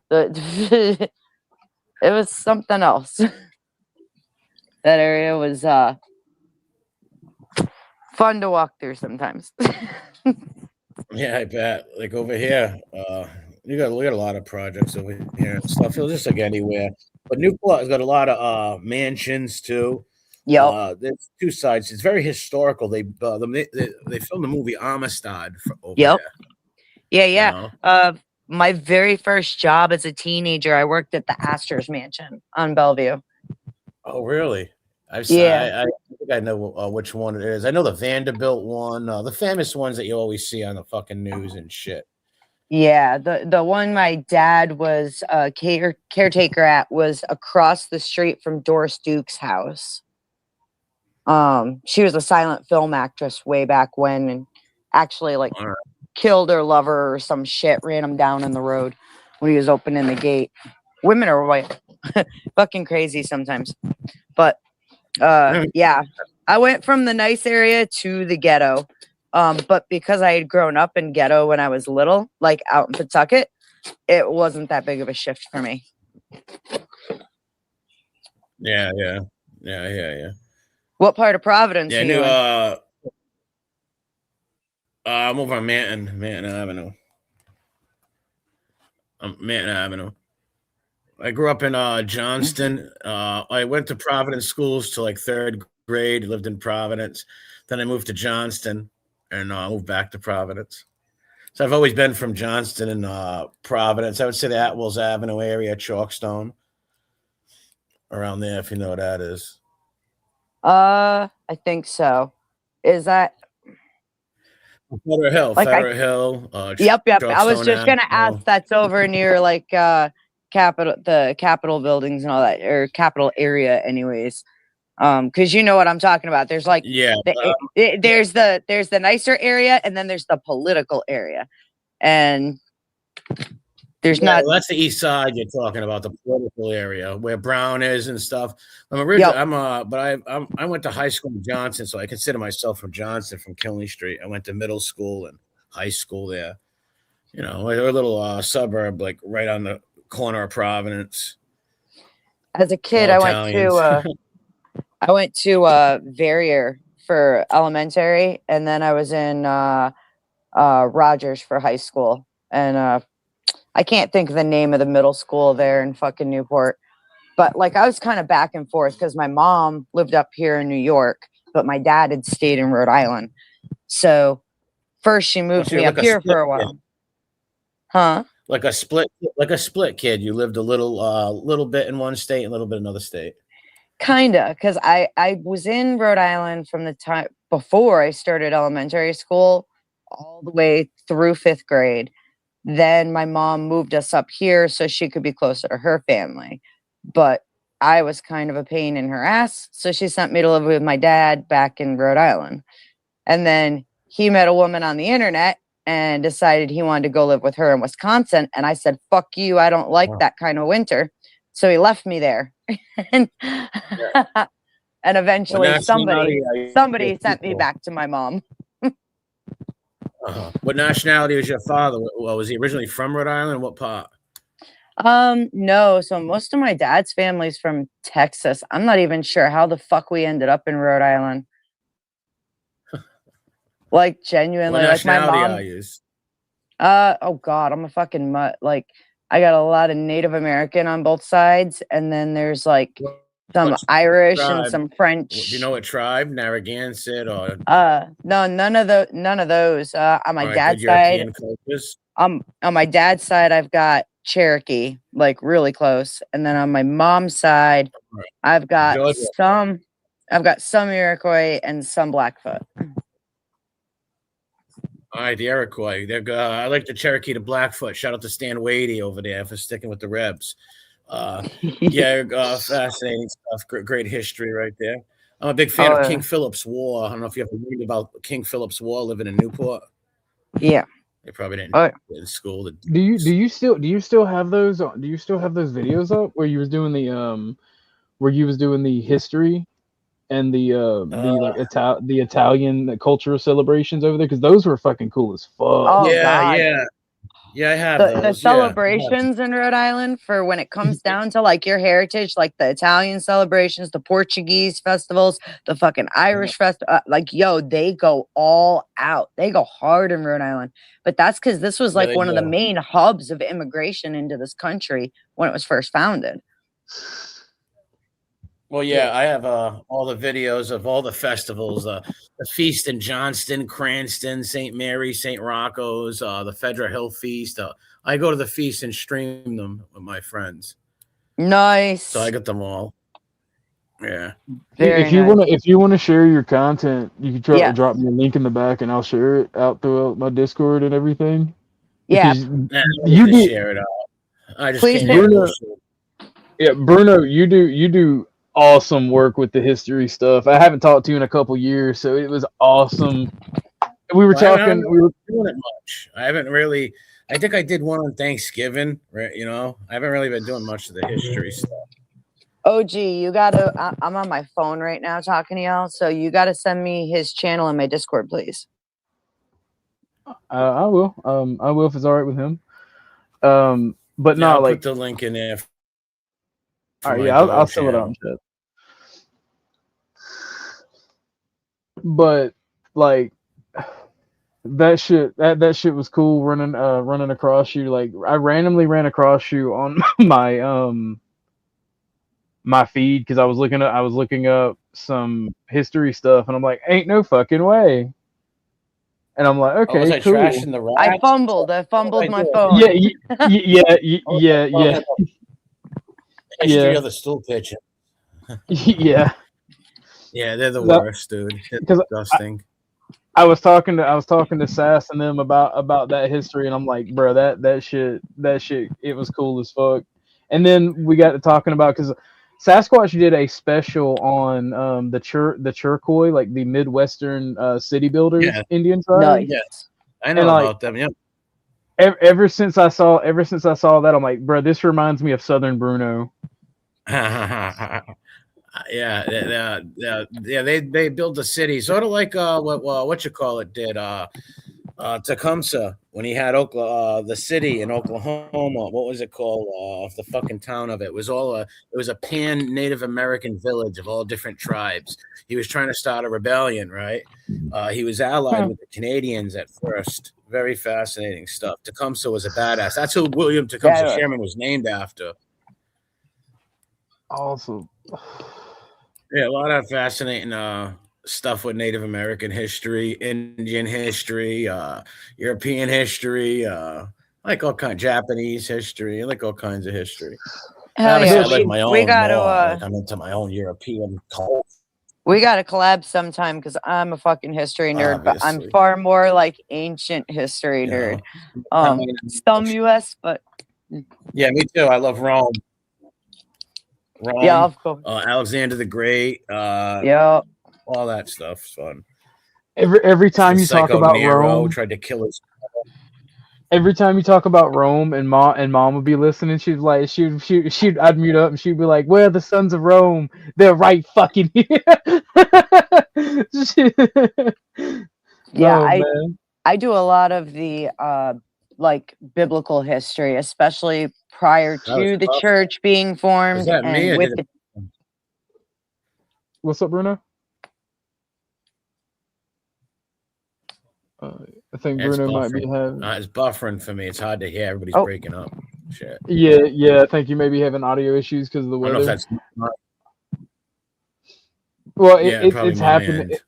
[SPEAKER 10] it was something else. That area was fun to walk through sometimes.
[SPEAKER 11] Yeah, I bet. Like over here, we got a lot of projects over here and stuff. Feels just like anywhere. But Newport has got a lot of mansions too.
[SPEAKER 10] Yep.
[SPEAKER 11] There's two sides. It's very historical. They filmed the movie Amistad over
[SPEAKER 10] Yep.
[SPEAKER 11] there.
[SPEAKER 10] Yeah. My very first job as a teenager, I worked at the Astor's Mansion on Bellevue.
[SPEAKER 11] Oh, really? I think I know which one it is. I know the Vanderbilt one, the famous ones that you always see on the fucking news and shit.
[SPEAKER 10] Yeah, the one my dad was a caretaker at was across the street from Doris Duke's house. She was a silent film actress way back when, and actually like killed her lover or some shit, ran him down in the road when he was opening the gate. Women are white, fucking crazy sometimes. But yeah, I went from the nice area to the ghetto. But because I had grown up in ghetto when I was little, like out in Pawtucket, it wasn't that big of a shift for me.
[SPEAKER 11] Yeah.
[SPEAKER 10] What part of Providence are you in?
[SPEAKER 11] I'm over on Manton Avenue. Manton Avenue. I grew up in Johnston. I went to Providence schools till like 3rd grade, lived in Providence. Then I moved to Johnston and moved back to Providence. So I've always been from Johnston and Providence. I would say the Atwells Avenue area, Chalkstone. Around there, if you know what that is.
[SPEAKER 10] I think so. Is that
[SPEAKER 11] Federal Hill?
[SPEAKER 10] Yep. I was just gonna ask. That's over near like the Capitol buildings and all that, or Capitol area, anyways. Because you know what I'm talking about. There's like there's the nicer area, and then there's the political area, and there's not.
[SPEAKER 11] Well, that's the east side you're talking about, the political area where Brown is and stuff. I'm originally, I went to high school in Johnson, so I consider myself from Johnson, from Kinley Street. I went to middle school and high school there. You know, a little suburb, like right on the corner of Providence.
[SPEAKER 10] As a kid, I went to Verrier for elementary, and then I was in Rogers for high school, and I can't think of the name of the middle school there in fucking Newport. But like I was kind of back and forth because my mom lived up here in New York, but my dad had stayed in Rhode Island. So first she moved me up here for a while. Huh?
[SPEAKER 11] Like a split kid. You lived a little bit in one state and a little bit in another state.
[SPEAKER 10] Kinda, because I was in Rhode Island from the time before I started elementary school all the way through 5th grade. Then my mom moved us up here so she could be closer to her family. But I was kind of a pain in her ass, so she sent me to live with my dad back in Rhode Island. And then he met a woman on the internet and decided he wanted to go live with her in Wisconsin. And I said, fuck you. I don't like that kind of winter. So he left me there. and eventually somebody sent me back to my mom.
[SPEAKER 11] What nationality was your father? Well, was he originally from Rhode Island? What part?
[SPEAKER 10] No. So most of my dad's family's from Texas. I'm not even sure how the fuck we ended up in Rhode Island. Like genuinely, like my mom. Oh God, I'm a fucking mutt. Like I got a lot of Native American on both sides, and then there's like some Irish and some French.
[SPEAKER 11] Do you know what tribe? Narragansett or?
[SPEAKER 10] No, none of those. On my dad's side, on my dad's side, I've got Cherokee, like really close, and then on my mom's side, I've got some Iroquois and some Blackfoot.
[SPEAKER 11] All right, the Iroquois. I like the Cherokee to Blackfoot. Shout out to Stan Wadey over there for sticking with the Rebs. Fascinating stuff. Great history right there. I'm a big fan of King Philip's War. I don't know if you ever read about King Philip's War living in Newport.
[SPEAKER 10] Yeah,
[SPEAKER 11] they probably didn't in school.
[SPEAKER 2] Do you still have those? Do you still have those videos up where you was doing the history and the Italian cultural celebrations over there? Because those were fucking cool as fuck.
[SPEAKER 10] Oh, God.
[SPEAKER 11] Yeah, I have
[SPEAKER 10] the celebrations in Rhode Island for when it comes down to like your heritage, like the Italian celebrations, the Portuguese festivals, the fucking Irish festival. Like, yo, they go all out. They go hard in Rhode Island. But that's because this was like one of the main hubs of immigration into this country when it was first founded.
[SPEAKER 11] Well, I have all the videos of all the festivals, the feast in Johnston, Cranston, St. Mary, St. Rocco's, the Federal Hill Feast. I go to the feast and stream them with my friends.
[SPEAKER 10] Nice.
[SPEAKER 11] So I got them all. Yeah.
[SPEAKER 2] If you want to share your content, you can drop me a link in the back, and I'll share it out through my Discord and everything.
[SPEAKER 10] Yeah.
[SPEAKER 11] You share it out. I just can't
[SPEAKER 2] Bruno. Yeah, Bruno, you do awesome work with the history stuff. I haven't talked to you in a couple years, so it was awesome. We were talking.
[SPEAKER 11] We were doing it much. I haven't really. I think I did one on Thanksgiving. Right, I haven't really been doing much of the history stuff.
[SPEAKER 10] OG, you gotta. I'm on my phone right now talking to y'all, so you gotta send me his channel in my Discord, please.
[SPEAKER 2] I will. I will if it's all right with him. But no,
[SPEAKER 11] I'll
[SPEAKER 2] like
[SPEAKER 11] put the link in there.
[SPEAKER 2] All right, I'll fill it out in chat. But like that shit was cool running across you. Like I randomly ran across you on my my feed because I was looking up some history stuff, and I'm like, ain't no fucking way. And I'm like, okay,
[SPEAKER 11] was I
[SPEAKER 2] cool.
[SPEAKER 11] trashing the rats?
[SPEAKER 10] I fumbled my phone.
[SPEAKER 2] Yeah.
[SPEAKER 11] History of the stool pigeon.
[SPEAKER 2] Yeah.
[SPEAKER 11] Yeah, they're the worst, dude. They're disgusting.
[SPEAKER 2] I was talking to Sass and them about that history, and I'm like, bro, that shit, it was cool as fuck. And then we got to talking about, because Sasquatch did a special on the Churkoi, like the Midwestern city builders Indian tribe.
[SPEAKER 11] Yes, I know about them. Yep.
[SPEAKER 2] Ever since I saw that, I'm like, bro, this reminds me of Southern Bruno. They built a city sort of like what you call it did Tecumseh when he had the city in Oklahoma. What was it called? The fucking town of it. It was a pan Native American village of all different tribes. He was trying to start a rebellion, right? He was allied with the Canadians at first. Very fascinating stuff. Tecumseh was a badass. That's who William Tecumseh Sherman was named after. Awesome.
[SPEAKER 11] Yeah, a lot of fascinating stuff with Native American history, Indian history, European history, like all kind of Japanese history, like all kinds of history.
[SPEAKER 10] Hell yeah.
[SPEAKER 11] I like my own.
[SPEAKER 10] We gotta.
[SPEAKER 11] Like I'm into my own European culture.
[SPEAKER 10] We gotta collab sometime because I'm a fucking history nerd, but I'm far more like ancient history nerd. Some US, but
[SPEAKER 11] yeah, me too. I love Rome.
[SPEAKER 10] Yeah, of course.
[SPEAKER 11] Alexander the Great.
[SPEAKER 10] Yeah,
[SPEAKER 11] all that stuff's fun.
[SPEAKER 2] Every time
[SPEAKER 11] The
[SPEAKER 2] you talk
[SPEAKER 11] psycho
[SPEAKER 2] about
[SPEAKER 11] Nero
[SPEAKER 2] Rome,
[SPEAKER 11] tried to kill his.
[SPEAKER 2] every time you talk about Rome, and mom would be listening, she'd like I'd mute up and she'd be like, "Where are the sons of Rome? They're right fucking here."
[SPEAKER 10] Yeah,
[SPEAKER 2] Oh man.
[SPEAKER 10] I do a lot of the like biblical history, especially prior
[SPEAKER 11] That was
[SPEAKER 10] to the
[SPEAKER 11] tough.
[SPEAKER 10] church being
[SPEAKER 11] Was
[SPEAKER 10] formed
[SPEAKER 11] that me
[SPEAKER 10] and
[SPEAKER 11] or
[SPEAKER 10] with
[SPEAKER 11] did
[SPEAKER 10] the
[SPEAKER 11] it?
[SPEAKER 2] What's up, Bruno? I think
[SPEAKER 11] It's
[SPEAKER 2] Bruno might be
[SPEAKER 11] buffering.
[SPEAKER 2] having.
[SPEAKER 11] It's buffering for me. It's hard to hear. Everybody's
[SPEAKER 10] Oh.
[SPEAKER 11] breaking up. Shit.
[SPEAKER 2] Yeah. I think you may be having audio issues because of the
[SPEAKER 11] I don't know if
[SPEAKER 2] weather.
[SPEAKER 11] that's my,
[SPEAKER 2] Well,
[SPEAKER 11] yeah, probably
[SPEAKER 2] it's
[SPEAKER 11] my
[SPEAKER 2] happening.
[SPEAKER 11] end.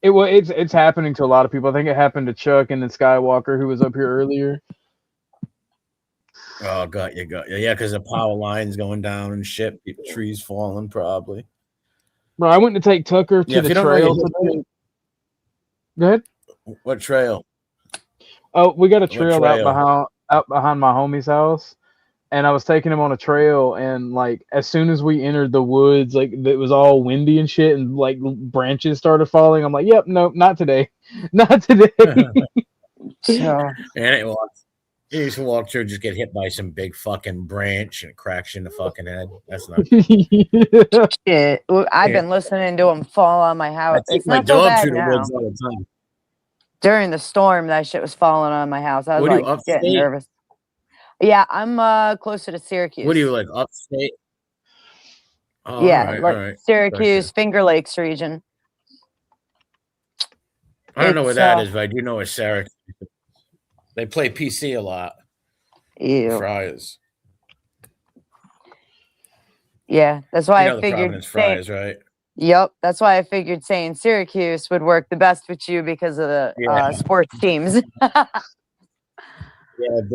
[SPEAKER 2] It's happening to a lot of people. I think it happened to Chuck and then Skywalker, who was up here earlier.
[SPEAKER 11] Oh, got you. Yeah, because the power lines going down and shit. Trees falling, probably.
[SPEAKER 2] Bro, I went to take Tucker to
[SPEAKER 11] Yeah, if
[SPEAKER 2] the
[SPEAKER 11] you don't know your
[SPEAKER 2] trail
[SPEAKER 11] history,
[SPEAKER 2] today. Go ahead.
[SPEAKER 11] what trail?
[SPEAKER 2] Oh, we got a
[SPEAKER 11] What
[SPEAKER 2] trail
[SPEAKER 11] trail?
[SPEAKER 2] out behind my homie's house, and I was taking him on a trail, and like as soon as we entered the woods, like it was all windy and shit, and like branches started falling. I'm like, "Yep, no, not today, not today."
[SPEAKER 10] so
[SPEAKER 11] And it was. You used to walk through, just get hit by some big fucking branch and it cracks you in the fucking head. That's not.
[SPEAKER 10] shit. I've been listening to them fall on my
[SPEAKER 11] I
[SPEAKER 10] house.
[SPEAKER 11] take
[SPEAKER 10] It's
[SPEAKER 11] my
[SPEAKER 10] not so
[SPEAKER 11] dog
[SPEAKER 10] bad
[SPEAKER 11] through the
[SPEAKER 10] now.
[SPEAKER 11] woods all the time.
[SPEAKER 10] During the storm, that shit was falling on my house. I was
[SPEAKER 11] What are you,
[SPEAKER 10] like getting
[SPEAKER 11] upstate?
[SPEAKER 10] nervous. Yeah, I'm closer to Syracuse.
[SPEAKER 11] What are you, like, upstate? Oh,
[SPEAKER 10] Yeah,
[SPEAKER 11] all
[SPEAKER 10] like
[SPEAKER 11] right.
[SPEAKER 10] Syracuse,
[SPEAKER 11] Gotcha.
[SPEAKER 10] Finger Lakes region.
[SPEAKER 11] I don't know where
[SPEAKER 10] It's
[SPEAKER 11] that is, but I do know it's Syracuse. They play PC a lot.
[SPEAKER 10] ew.
[SPEAKER 11] Friars.
[SPEAKER 10] Yeah, that's why
[SPEAKER 11] You know
[SPEAKER 10] I
[SPEAKER 11] the
[SPEAKER 10] figured
[SPEAKER 11] Providence Friars, right?
[SPEAKER 10] Yep, that's why I figured saying Syracuse would work the best with you because of the
[SPEAKER 11] Yeah.
[SPEAKER 10] sports teams.
[SPEAKER 11] Yeah,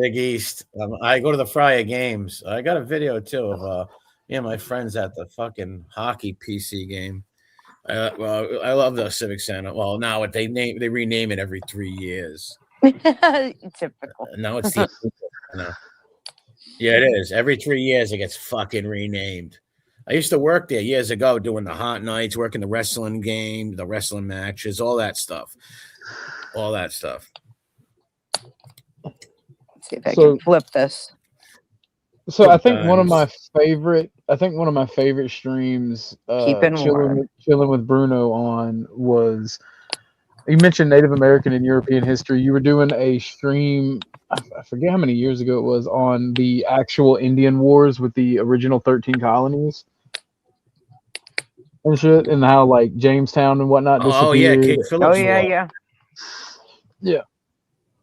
[SPEAKER 11] Big East. I go to the Friar games. I got a video too of my friends at the fucking hockey PC game. Well, I love the Civic Center. Well, now they rename it every 3 years.
[SPEAKER 10] Typical.
[SPEAKER 11] Now it's the yeah, it is. Every 3 years it gets fucking renamed. I used to work there years ago doing the hot nights, working the wrestling game, the wrestling matches, all that stuff. All that stuff.
[SPEAKER 10] Let's see if I can flip this.
[SPEAKER 2] So I think one of my favorite streams chilling with Bruno on was, you mentioned Native American and European history. You were doing a stream, I forget how many years ago it was, on the actual Indian Wars with the original 13 colonies and shit, and how like Jamestown and whatnot disappeared.
[SPEAKER 11] Oh yeah, King Philip's War.
[SPEAKER 2] Yeah.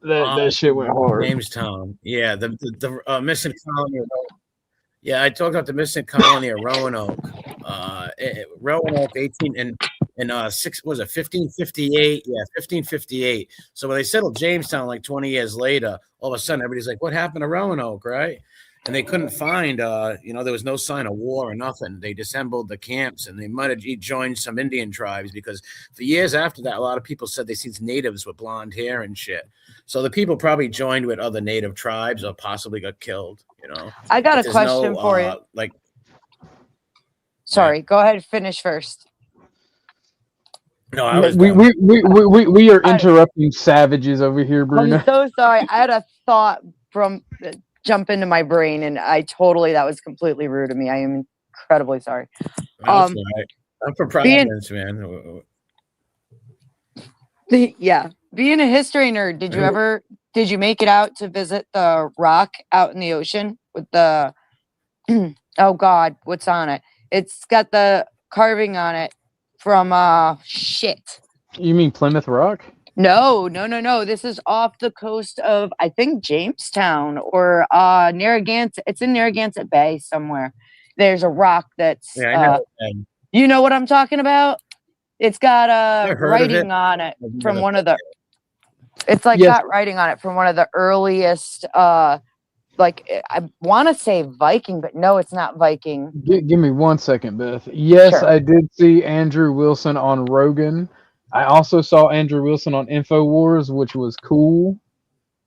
[SPEAKER 2] That shit went hard.
[SPEAKER 11] Jamestown. Yeah, the missing colony. Yeah, I talked about the missing colony of Roanoke. Roanoke, 1558? Yeah, 1558. So when they settled Jamestown like 20 years later, all of a sudden everybody's like, "What happened to Roanoke?" Right? And they couldn't find, there was no sign of war or nothing. They disassembled the camps, and they might have joined some Indian tribes because for years after that, a lot of people said they seen natives with blonde hair and shit. So the people probably joined with other native tribes or possibly got killed.
[SPEAKER 10] I got a question for you. Sorry, go ahead. Finish first.
[SPEAKER 11] No, I was.
[SPEAKER 2] We are interrupting savages over here, Bruno.
[SPEAKER 10] I'm so sorry. I had a thought from jump into my brain, and that was completely rude of me. I am incredibly sorry.
[SPEAKER 11] That's right. I'm from Providence, man.
[SPEAKER 10] Yeah, being a history nerd, did you make it out to visit the rock out in the ocean with the oh god, what's on it? It's got the carving on it from shit. You
[SPEAKER 2] mean Plymouth Rock?
[SPEAKER 10] No. This is off the coast of, I think, Jamestown or Narragansett. It's in Narragansett Bay somewhere. There's a rock that's you know what I'm talking about? It's got writing on it from one of the. It's like got writing on it from one of the earliest. Like I want to say Viking, but no, it's not Viking.
[SPEAKER 2] Give me 1 second, Beth. Yes, sure. I did see Andrew Wilson on Rogan. I also saw Andrew Wilson on InfoWars, which was cool.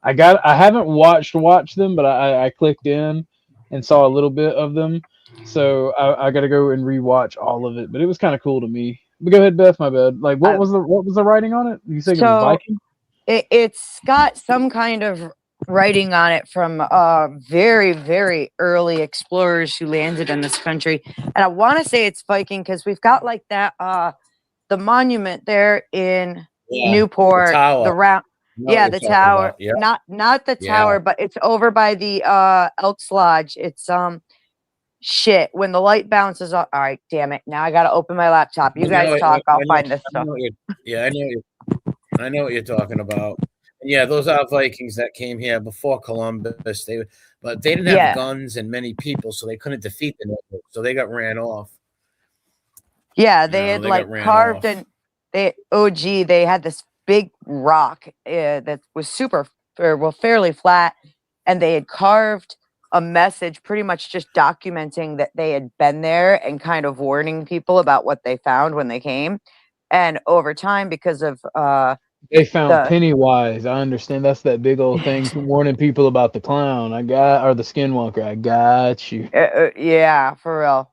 [SPEAKER 2] I haven't watched them, but I clicked in and saw a little bit of them. So I got to go and rewatch all of it. But it was kind of cool to me. Go ahead, Beth. My bad. Like, what
[SPEAKER 10] I-
[SPEAKER 2] was the writing on it? You said it was
[SPEAKER 10] So
[SPEAKER 2] Viking.
[SPEAKER 10] it's got some kind of writing on it from very, very early explorers who landed in this country, and I want to say it's Viking because we've got like that the monument there in Newport,
[SPEAKER 11] the tower.
[SPEAKER 10] round.
[SPEAKER 11] You know what
[SPEAKER 10] Yeah,
[SPEAKER 11] you're
[SPEAKER 10] the
[SPEAKER 11] talking
[SPEAKER 10] tower.
[SPEAKER 11] about. Yeah.
[SPEAKER 10] Not the
[SPEAKER 11] Yeah.
[SPEAKER 10] tower, but it's over by the Elks Lodge. It's shit. When the light bounces off. All right, damn it. Now I gotta open my laptop. You guys talk. I'll find this stuff.
[SPEAKER 11] I know what you're talking about. Yeah, those are Vikings that came here before Columbus. But they didn't have guns and many people, so they couldn't defeat the Normans. So they got ran off.
[SPEAKER 10] Yeah, they had like carved and they had this big rock that was fairly flat, and they had carved a message pretty much just documenting that they had been there and kind of warning people about what they found when they came. And over time, because of
[SPEAKER 2] they found Pennywise. I understand that's that big old thing warning people about the clown. Or the skinwalker. I got you.
[SPEAKER 10] Yeah, for real.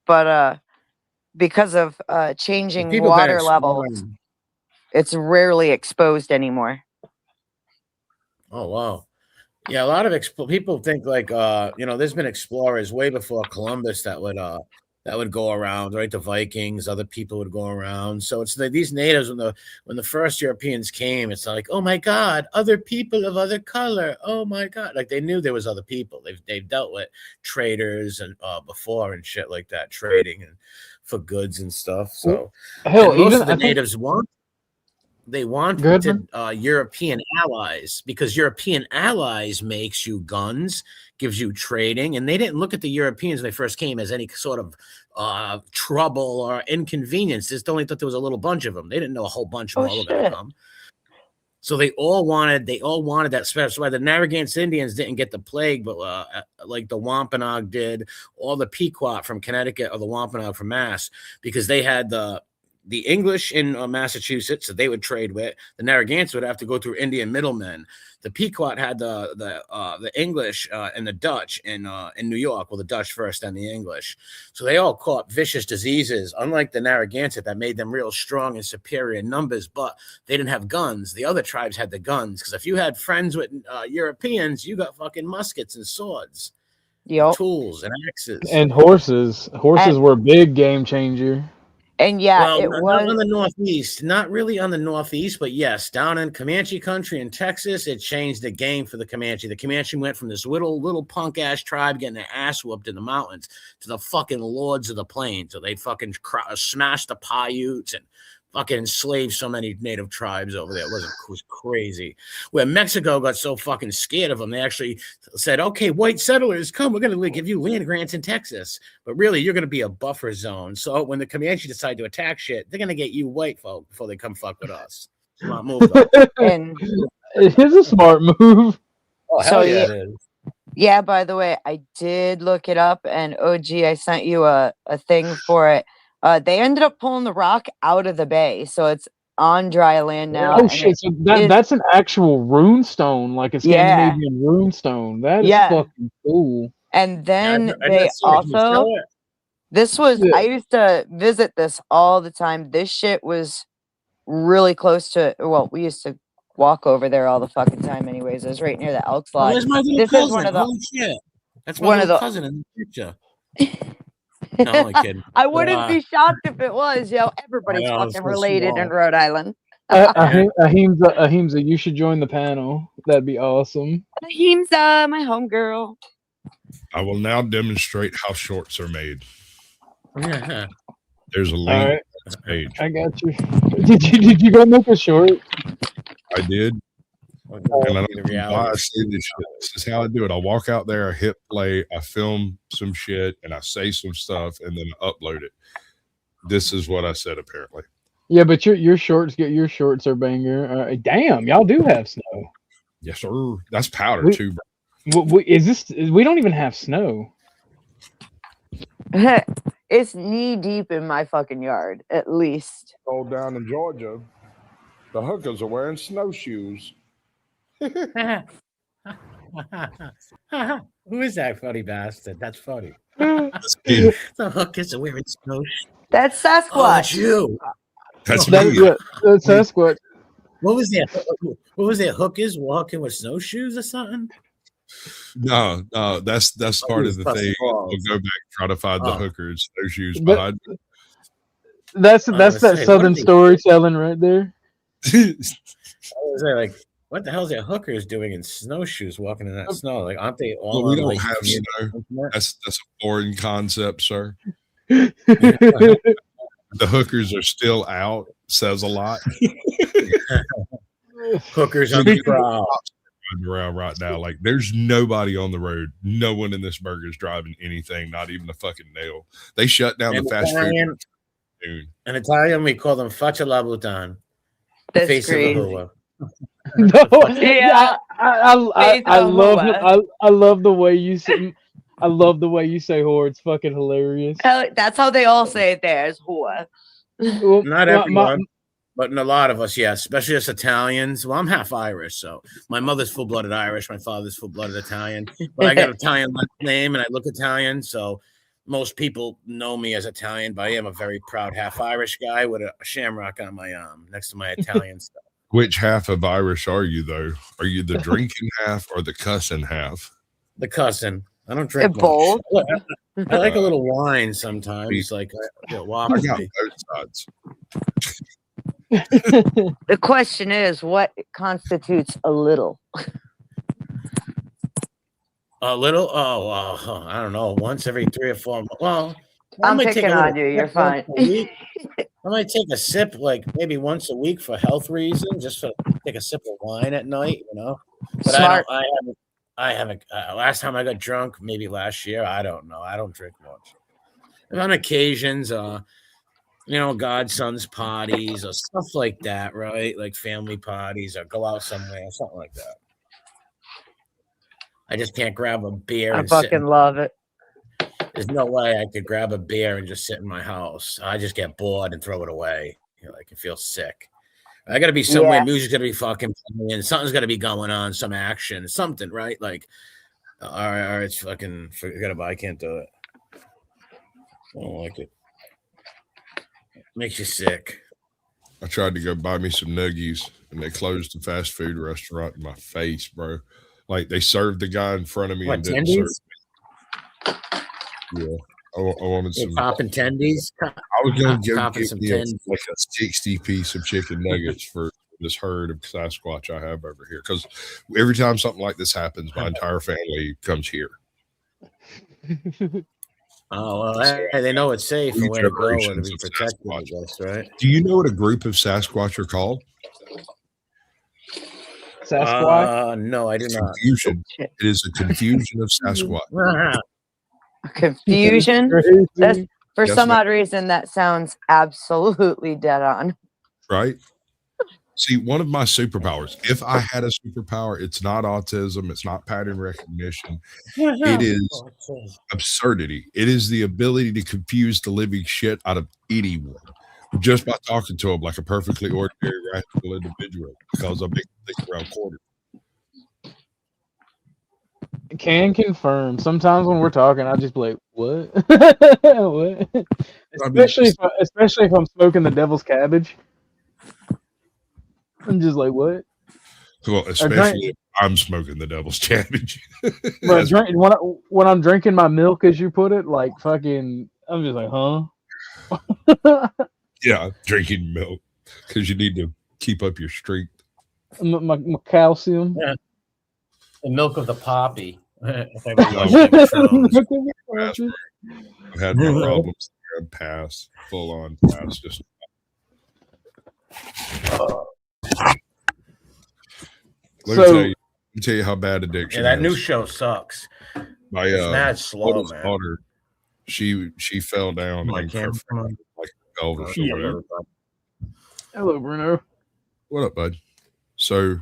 [SPEAKER 10] But because of changing water levels, it's rarely exposed anymore.
[SPEAKER 11] Oh wow. Yeah, a lot of people think like there's been explorers way before Columbus that would go around, right? The Vikings, other people would go around. So it's these natives when the first Europeans came, it's like, oh my God, other people of other color. Oh my God, like they knew there was other people. They've dealt with traders and before and shit like that, trading and for goods and stuff. So most of the natives wanted European allies because European allies makes you guns, gives you trading, and they didn't look at the Europeans when they first came as any sort of trouble or inconvenience. They just only thought there was a little bunch of them. They didn't know a whole bunch of them all were going to come. So they all wanted that special. So why the Narragansett Indians didn't get the plague, but like the Wampanoag did, or the Pequot from Connecticut or the Wampanoag from Mass, because they had the English in Massachusetts that they would trade with. The Narragansett would have to go through Indian middlemen. The Pequot had the English and the Dutch in New York. Well, the Dutch first, then the English. So they all caught vicious diseases, unlike the Narragansett that made them real strong and superior in numbers, but they didn't have guns. The other tribes had the guns, because if you had friends with Europeans, you got fucking muskets and swords, tools and axes.
[SPEAKER 2] And horses. Horses were a big game changer.
[SPEAKER 10] And yeah, it
[SPEAKER 11] not
[SPEAKER 10] was
[SPEAKER 11] on the Northeast, not really on the Northeast, but yes, down in Comanche country in Texas, it changed the game for the Comanche. The Comanche went from this little punk ass tribe getting their ass whooped in the mountains to the fucking lords of the plains. So they fucking smashed the Paiutes and fucking enslaved so many native tribes over there. It was crazy. Where Mexico got so fucking scared of them, they actually said, okay, white settlers, come, we're going to give you land grants in Texas. But really, you're going to be a buffer zone. So when the Comanche decide to attack shit, they're going to get you white folk before they come fuck with us. Smart move, though.
[SPEAKER 10] And
[SPEAKER 2] it is a smart move.
[SPEAKER 11] Oh, hell yeah, it is.
[SPEAKER 10] Yeah, by the way, I did look it up, and OG, I sent you a thing for it. They ended up pulling the rock out of the bay, so it's on dry land now.
[SPEAKER 2] Oh shit! So that's an actual rune stone, like a Scandinavian rune stone. That is fucking cool.
[SPEAKER 10] And then they also, I used to visit this all the time. This shit was really close to. Well, we used to walk over there all the fucking time. Anyways, it was right near the Elks Lodge.
[SPEAKER 11] Where's my little
[SPEAKER 10] This
[SPEAKER 11] cousin?
[SPEAKER 10] is one of the.
[SPEAKER 11] Holy shit! That's my little cousin in the picture. No, I'm kidding.
[SPEAKER 10] I wouldn't be shocked if it was, everybody's fucking related in Rhode Island.
[SPEAKER 2] Ahimsa, you should join the panel. That'd be awesome.
[SPEAKER 10] Ahimsa, my homegirl.
[SPEAKER 3] I will now demonstrate how shorts are made.
[SPEAKER 11] Yeah.
[SPEAKER 3] There's a link on this page.
[SPEAKER 2] I got you. Did you go make a short?
[SPEAKER 3] I did. And I don't know why I say this shit. This is how I do it. I walk out there, I hit play, I film some shit, and I say some stuff, and then I upload it. This is what I said, apparently.
[SPEAKER 2] Yeah, but your shorts are banger. Damn, y'all do have snow.
[SPEAKER 3] Yes, sir. That's powder too,
[SPEAKER 2] bro. We don't even have snow.
[SPEAKER 10] It's knee deep in my fucking yard, at least.
[SPEAKER 12] Oh, down in Georgia, the hookers are wearing snowshoes.
[SPEAKER 11] Who is that funny bastard? That's funny. The hookers are wearing snowshoes.
[SPEAKER 10] That's Sasquatch.
[SPEAKER 11] Oh, that's you.
[SPEAKER 3] That's
[SPEAKER 2] That,
[SPEAKER 3] me.
[SPEAKER 2] yeah, that's Sasquatch.
[SPEAKER 11] What was that? What was that? Hookers walking with snowshoes or something?
[SPEAKER 3] No, that's part of the thing. We'll go back and try to find the hookers, snowshoes behind.
[SPEAKER 2] That's that Southern storytelling right there.
[SPEAKER 11] I was like, what the hell is that hookers doing in snowshoes walking in that snow? Like, aren't they all?
[SPEAKER 3] Well, we
[SPEAKER 11] on,
[SPEAKER 3] don't
[SPEAKER 11] like,
[SPEAKER 3] have snow. That's a foreign concept, sir. The hookers are still out. Says a lot.
[SPEAKER 11] Hookers on the prowl.
[SPEAKER 3] Around right now, like there's nobody on the road. No one in this burger is driving anything, not even a fucking nail. They shut down the fast food.
[SPEAKER 11] In Italian, we call them faccia la butan.
[SPEAKER 10] That's
[SPEAKER 11] Face
[SPEAKER 10] crazy.
[SPEAKER 11] of the hua.
[SPEAKER 2] No,
[SPEAKER 10] Yeah.
[SPEAKER 2] I love the way you say. I love the way you say "whore." It's fucking hilarious.
[SPEAKER 10] That's how they all say it there. Is whore.
[SPEAKER 2] Well,
[SPEAKER 11] Not everyone, but in a lot of us, yes, especially us Italians. Well, I'm half Irish, so my mother's full-blooded Irish, my father's full-blooded Italian. But I got an Italian last name, and I look Italian, so most people know me as Italian. But I am a very proud half Irish guy with a shamrock on my arm next to my Italian stuff.
[SPEAKER 3] Which half of Irish are you, though? Are you the drinking half or the cussing half?
[SPEAKER 11] The cussing. I don't drink
[SPEAKER 10] both.
[SPEAKER 11] I like a little wine sometimes. Like
[SPEAKER 3] I got both sides.
[SPEAKER 10] The question is, what constitutes a little?
[SPEAKER 11] A little? Oh, I don't know. Once every 3 or 4 months. Well,
[SPEAKER 10] I'm picking on you. You're fine.
[SPEAKER 11] I might take a sip, like maybe once a week for health reasons, just to take a sip of wine at night, you know. But
[SPEAKER 10] Smart.
[SPEAKER 11] I haven't. Last time I got drunk, maybe last year. I don't know. I don't drink much. And on occasions, godson's parties or stuff like that, right? Like family parties or go out somewhere, something like that. I just can't grab a beer.
[SPEAKER 10] I fucking love it.
[SPEAKER 11] There's no way I could grab a beer and just sit in my house. I just get bored and throw it away. I can feel sick. I got to be somewhere.
[SPEAKER 10] Yeah.
[SPEAKER 11] Music's got to be fucking playing. Something's got to be going on. Some action. Something, right? Like, all right, it's fucking forget about it. I can't do it. I don't like it. Makes you sick.
[SPEAKER 3] I tried to go buy me some nuggies, and they closed the fast food restaurant in my face, bro. Like they served the guy in front of me and didn't serve me. Yeah, I wanted some
[SPEAKER 11] popping tendies.
[SPEAKER 3] I was going to go get
[SPEAKER 11] some
[SPEAKER 3] me like a 60 piece of chicken nuggets for this herd of Sasquatch I have over here. Because every time something like this happens, my entire family comes here.
[SPEAKER 11] Oh, well, they know it's safe and where to go and to be protected, I guess, right?
[SPEAKER 3] Do you know what a group of Sasquatch are called?
[SPEAKER 2] Sasquatch?
[SPEAKER 11] No, I do not.
[SPEAKER 3] Confusion. It is a confusion of Sasquatch.
[SPEAKER 10] Confusion? That's, for
[SPEAKER 3] Yes,
[SPEAKER 10] some
[SPEAKER 3] ma'am.
[SPEAKER 10] odd reason, that sounds absolutely dead on.
[SPEAKER 3] Right? See, one of my superpowers, if I had a superpower, it's not autism, it's not pattern recognition. It is absurdity. It is the ability to confuse the living shit out of anyone just by talking to them like a perfectly ordinary, rational individual because I'm making things around quarters.
[SPEAKER 2] Can confirm. Sometimes when we're talking, I just be like, "What?" What? Especially if I'm smoking the devil's cabbage. I'm just like, "What?"
[SPEAKER 3] Well, especially if I'm smoking the devil's cabbage.
[SPEAKER 2] But when I'm drinking my milk, as you put it, like fucking, I'm just like, "Huh?"
[SPEAKER 3] Yeah, drinking milk because you need to keep up your strength.
[SPEAKER 2] My calcium.
[SPEAKER 11] Yeah. The milk of the poppy.
[SPEAKER 3] I've had my problems there and pass, full on pass. Just let me tell you how bad addiction.
[SPEAKER 11] Yeah, that
[SPEAKER 3] is.
[SPEAKER 11] new show sucks.
[SPEAKER 3] My
[SPEAKER 11] it's mad slow, man.
[SPEAKER 3] Daughter, she fell down and pelvis or whatever.
[SPEAKER 2] Hello, Bruno.
[SPEAKER 3] What up, bud? So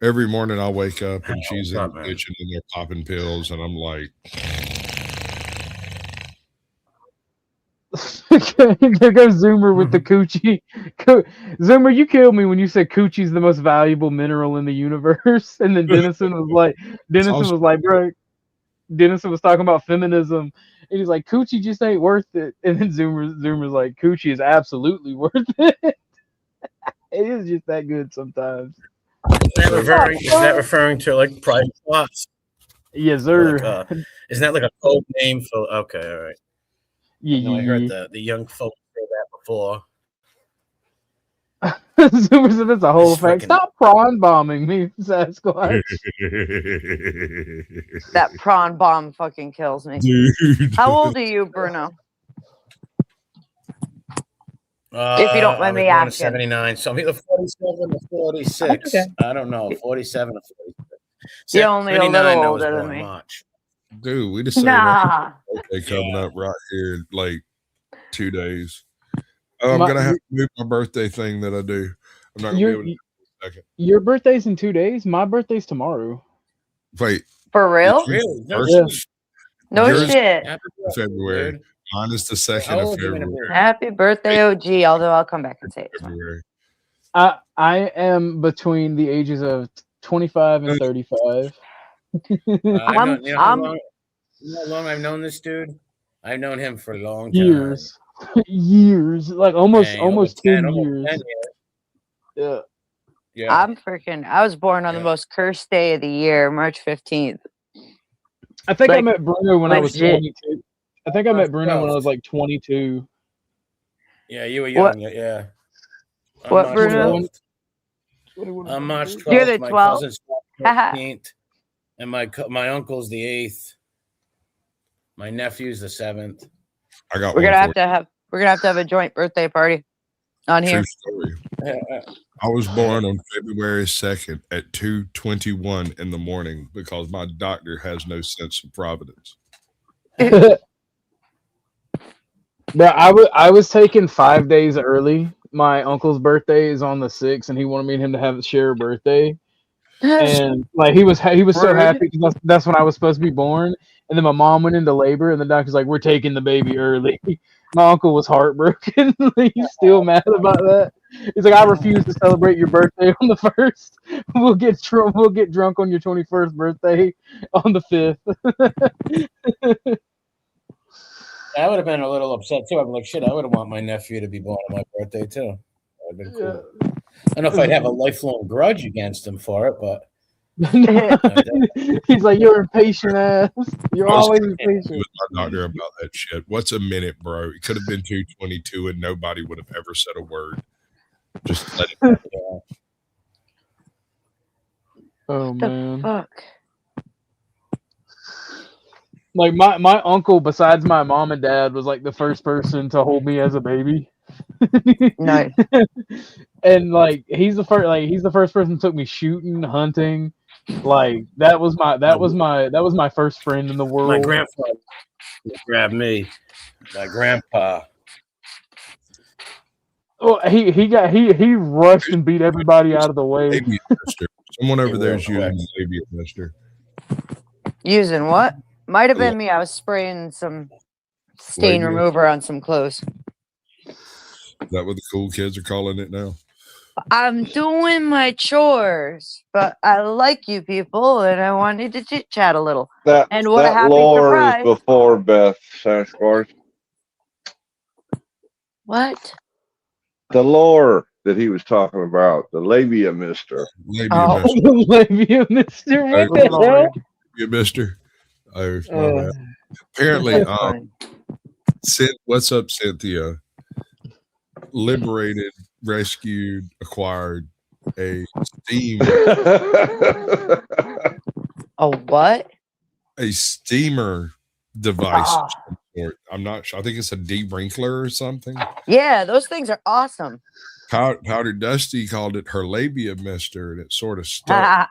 [SPEAKER 3] every morning I wake up and she's in the kitchen and they're popping pills, and I'm like,
[SPEAKER 2] there goes Zoomer with the coochie. Zoomer, you killed me when you said coochie's the most valuable mineral in the universe. And then Denison was like, bro, Denison was talking about feminism, he's like, Coochie just ain't worth it. And then Zoomer's like, Coochie is absolutely worth it. It is just that good sometimes.
[SPEAKER 11] Is that referring to like private plots?
[SPEAKER 2] Yes, sir.
[SPEAKER 11] Like, isn't that like a code name for? Okay, all right.
[SPEAKER 2] Yeah,
[SPEAKER 11] I heard the young folks say that before.
[SPEAKER 2] Zoomer said that's a whole fact. Stop prawn bombing me, Sasquatch.
[SPEAKER 10] That prawn bomb fucking kills me.
[SPEAKER 3] Dude.
[SPEAKER 10] How old are you, Bruno? If you don't mind me asking.
[SPEAKER 11] 79, so I'm either 47 or 46.
[SPEAKER 10] Okay.
[SPEAKER 11] I don't know, 47 or 46.
[SPEAKER 10] You're only a little older than me.
[SPEAKER 11] March.
[SPEAKER 3] Dude, we just say
[SPEAKER 10] nah.
[SPEAKER 3] birthday coming up right here in like 2 days. I'm gonna have to move my birthday thing that I do. I'm not gonna be able to do it in a second.
[SPEAKER 2] Your birthday's in 2 days? My birthday's tomorrow.
[SPEAKER 3] Wait.
[SPEAKER 10] For real?
[SPEAKER 11] Really?
[SPEAKER 2] Yeah.
[SPEAKER 10] No shit.
[SPEAKER 3] February. Mine is the 2nd of February.
[SPEAKER 10] Happy birthday, OG, although I'll come back and say it.
[SPEAKER 3] February.
[SPEAKER 2] I am between the ages of 25 and 35.
[SPEAKER 11] You know how long I've known this dude? I've known him for a long time.
[SPEAKER 2] Years. Like almost 10 years.
[SPEAKER 11] 10 years.
[SPEAKER 2] Yeah.
[SPEAKER 10] I was born on the most cursed day of the year, March 15th.
[SPEAKER 2] I think I met Bruno when I was
[SPEAKER 10] legit.
[SPEAKER 2] 22. I think I met Bruno when I was like 22.
[SPEAKER 11] Yeah, you were young. Yeah.
[SPEAKER 10] What, Bruno?
[SPEAKER 11] On March 12th,
[SPEAKER 10] You're the 12th.
[SPEAKER 11] my cousin's 14th, and my uncle's the 8th. My nephew's the 7th.
[SPEAKER 3] We're
[SPEAKER 10] gonna have to have a joint birthday party on here.
[SPEAKER 3] True story. I was born on February 2nd at 2:21 in the morning because my doctor has no sense of providence.
[SPEAKER 2] Bro, I was taken 5 days early. My uncle's birthday is on the 6th, and he wanted me and him to share a birthday. And like he was so happy because that's when I was supposed to be born. And then my mom went into labor, and the doctor's like, "We're taking the baby early." My uncle was heartbroken. He's still mad about that. He's like, "I refuse to celebrate your birthday on the 1st. We'll get drunk on your 21st birthday on the 5th."
[SPEAKER 11] I would have been a little upset too. I'd be like, shit, I would have want my nephew to be born on my birthday too. That would have been cool. I don't know if I'd have a lifelong grudge against him for it, but
[SPEAKER 2] he's like, "You're impatient ass. You're always impatient."
[SPEAKER 3] With my doctor about that shit. What's a minute, bro? It could have been 2:22, and nobody would have ever said a word. Just let it go.
[SPEAKER 2] Oh man.
[SPEAKER 10] Fuck.
[SPEAKER 2] Like my uncle, besides my mom and dad, was like the first person to hold me as a baby.
[SPEAKER 10] Nice.
[SPEAKER 2] And like he's the first person who took me shooting, hunting. Like that was my first friend in the world.
[SPEAKER 11] My grandfather grabbed me. My grandpa.
[SPEAKER 2] Well, he rushed and beat everybody out of the way.
[SPEAKER 3] Someone over there is using the labia mister.
[SPEAKER 10] Using what? Might have been me. I was spraying some stain remover on some clothes.
[SPEAKER 3] Is that what the cool kids are calling it now?
[SPEAKER 10] I'm doing my chores, but I like you people, and I wanted to chit chat a little. And what a
[SPEAKER 4] that
[SPEAKER 10] happy
[SPEAKER 4] lore
[SPEAKER 10] surprise!
[SPEAKER 4] is before Beth Sasquatch.
[SPEAKER 10] What?
[SPEAKER 4] The lore that he was talking about, the labia mister.
[SPEAKER 2] Labia mister. What the hell?
[SPEAKER 3] Labia mister. Oh, my bad. Apparently, what's up, Cynthia? Liberated, rescued, acquired a steamer.
[SPEAKER 10] A what?
[SPEAKER 3] A steamer device. I'm not sure. I think it's a de-wrinkler or something.
[SPEAKER 10] Yeah, those things are awesome.
[SPEAKER 3] Powder Dusty called it her labia mister, and it sort of stuck.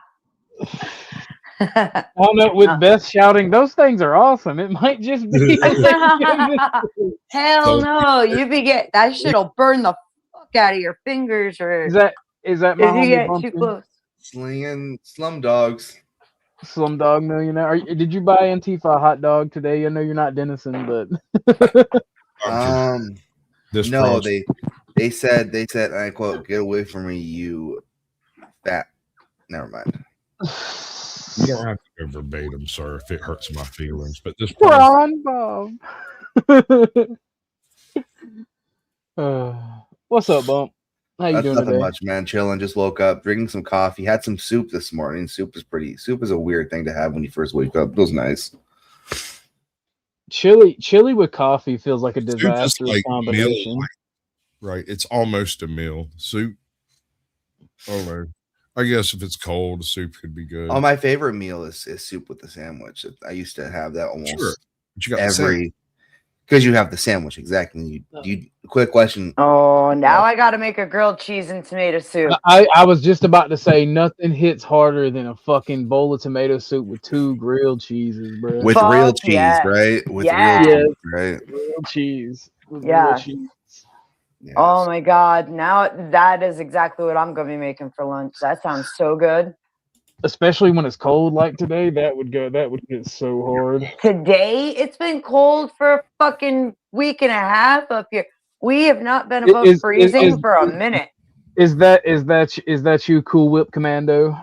[SPEAKER 2] I don't know, with Beth shouting, "Those things are awesome." It might just be.
[SPEAKER 10] Hell no! That shit'll burn the fuck out of your fingers, or
[SPEAKER 2] is that my
[SPEAKER 10] if you get
[SPEAKER 2] homie
[SPEAKER 10] too close?
[SPEAKER 13] Slinging Slumdogs.
[SPEAKER 2] Slumdog Millionaire. Did you buy Antifa a hot dog today? I know you're not Denison, but
[SPEAKER 13] no, they said, and I quote, "Get away from me, you fat." Never mind.
[SPEAKER 3] You don't have to go verbatim, sir, if it hurts my feelings. But this
[SPEAKER 2] Prawn Bob. What's up, Bump? How you
[SPEAKER 13] That's
[SPEAKER 2] doing
[SPEAKER 13] nothing
[SPEAKER 2] today?
[SPEAKER 13] much, man. Chilling. Just woke up, drinking some coffee. Had some soup this morning. Soup is a weird thing to have when you first wake up. It was nice.
[SPEAKER 2] Chili with coffee feels like a
[SPEAKER 3] soup is
[SPEAKER 2] disastrous
[SPEAKER 3] like
[SPEAKER 2] combination.
[SPEAKER 3] meal, right? It's almost a meal. Soup. I don't know. I guess if it's cold, soup could be good.
[SPEAKER 13] Oh, my favorite meal is soup with the sandwich. I used to have that almost
[SPEAKER 3] But you got
[SPEAKER 13] every, because you have the sandwich exactly. You quick question.
[SPEAKER 10] Oh, now I got to make a grilled cheese and tomato soup.
[SPEAKER 2] I was just about to say nothing hits harder than a fucking bowl of tomato soup with 2 grilled cheeses, bro.
[SPEAKER 13] With real cheese, right? With real cheese, right?
[SPEAKER 2] Real cheese. With
[SPEAKER 10] Yeah.
[SPEAKER 2] real cheese.
[SPEAKER 13] Yes.
[SPEAKER 10] Oh my God. Now that is exactly what I'm going to be making for lunch. That sounds so good.
[SPEAKER 2] Especially when it's cold like today, that would get so hard.
[SPEAKER 10] Today, it's been cold for a fucking week and a half up here. We have not been above freezing for a minute.
[SPEAKER 2] Is that you, Cool Whip Commando?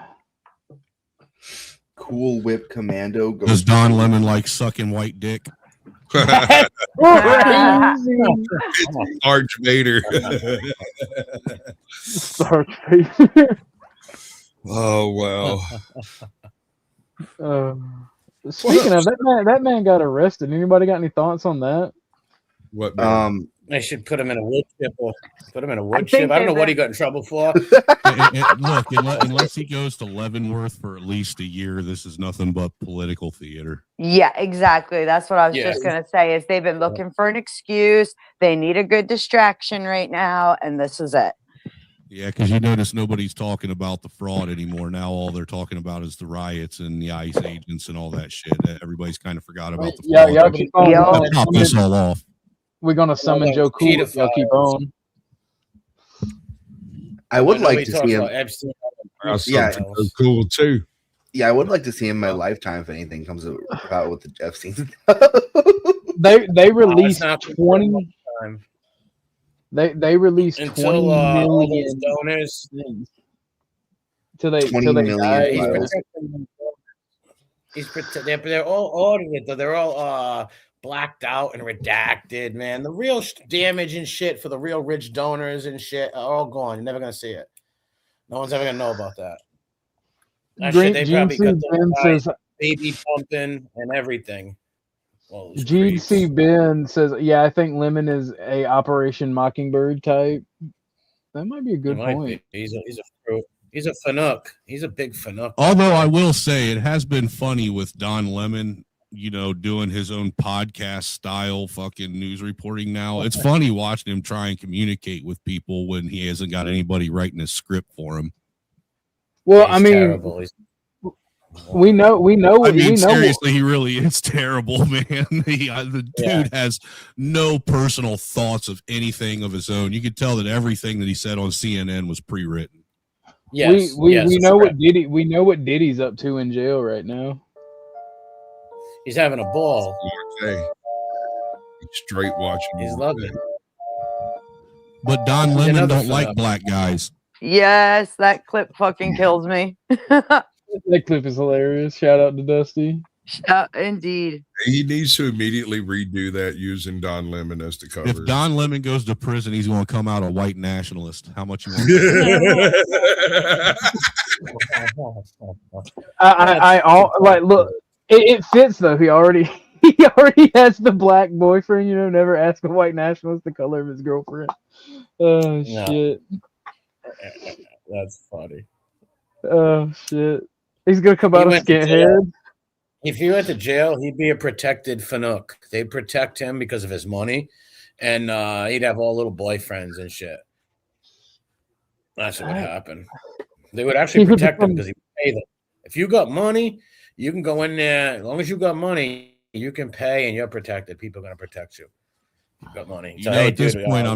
[SPEAKER 13] Cool Whip Commando.
[SPEAKER 14] Does Don Lemon like sucking white dick?
[SPEAKER 2] Crazy.
[SPEAKER 3] Arch Vader.
[SPEAKER 2] Sarge Vader.
[SPEAKER 3] Oh wow.
[SPEAKER 2] Speaking of that man got arrested. Anybody got any thoughts on that?
[SPEAKER 3] What?
[SPEAKER 11] They should put him in a wood chip. Put him in a wood chip. I don't know what he got in trouble for.
[SPEAKER 14] Look, unless he goes to Leavenworth for at least a year, this is nothing but political theater.
[SPEAKER 10] Yeah, exactly. That's what I was just going to say. Is they've been looking for an excuse. They need a good distraction right now, and this is it.
[SPEAKER 14] Yeah, because you notice nobody's talking about the fraud anymore. Now all they're talking about is the riots and the ICE agents and all that shit. Everybody's kind of forgot about the fraud.
[SPEAKER 2] Y'all keep on.
[SPEAKER 14] Let's top this all off.
[SPEAKER 2] We're gonna summon Joe Cool if y'all keep on.
[SPEAKER 13] I would like to see him.
[SPEAKER 3] Yeah, cool too.
[SPEAKER 13] Yeah, I would like to see him in my lifetime if anything comes about with the Epstein.
[SPEAKER 2] They released 20. They released 20 million
[SPEAKER 11] donors.
[SPEAKER 2] Till they died.
[SPEAKER 11] They're all audited though. They're all blacked out and redacted, man. The real damage and shit for the real rich donors and shit are all gone. You're never gonna see it. No one's ever gonna know about that. That shit, they probably got the baby pumping and everything. Well,
[SPEAKER 2] GC Ben says, "Yeah, I think Lemon is a Operation Mockingbird type." That might be a good point.
[SPEAKER 11] He's a fanook. He's a big fanook.
[SPEAKER 14] Although I will say it has been funny with Don Lemon, doing his own podcast style fucking news reporting now. It's funny watching him try and communicate with people when he hasn't got anybody writing a script for him.
[SPEAKER 2] Well, I mean, we know.
[SPEAKER 14] Seriously, he really is terrible, man. The dude has no personal thoughts of anything of his own. You could tell that everything that he said on CNN was pre-written.
[SPEAKER 2] Yes, we know what Diddy. We know what Diddy's up to in jail right now.
[SPEAKER 11] He's having a ball.
[SPEAKER 3] Okay. Straight watching.
[SPEAKER 11] He's loving it.
[SPEAKER 14] But Don Lemon don't like black guys.
[SPEAKER 10] Yes, that clip fucking kills me.
[SPEAKER 2] That clip is hilarious. Shout out to Dusty.
[SPEAKER 10] Indeed.
[SPEAKER 3] He needs to immediately redo that using Don Lemon as the cover.
[SPEAKER 14] If Don Lemon goes to prison, he's going to come out a white nationalist. How much you want?
[SPEAKER 2] Look. It fits though. He already has the black boyfriend. Never ask a white nationalist the color of his girlfriend. Oh shit.
[SPEAKER 11] That's funny.
[SPEAKER 2] Oh shit. He's gonna come out a skinhead.
[SPEAKER 11] If he went to jail, he'd be a protected fanook. They'd protect him because of his money, and he'd have all little boyfriends and shit. That's what would happen. They would actually protect him because he would pay them. If you got money, you can go in there. As long as you got money, you can pay and you're protected. People are going to protect you. You've got money. So,
[SPEAKER 14] at this point,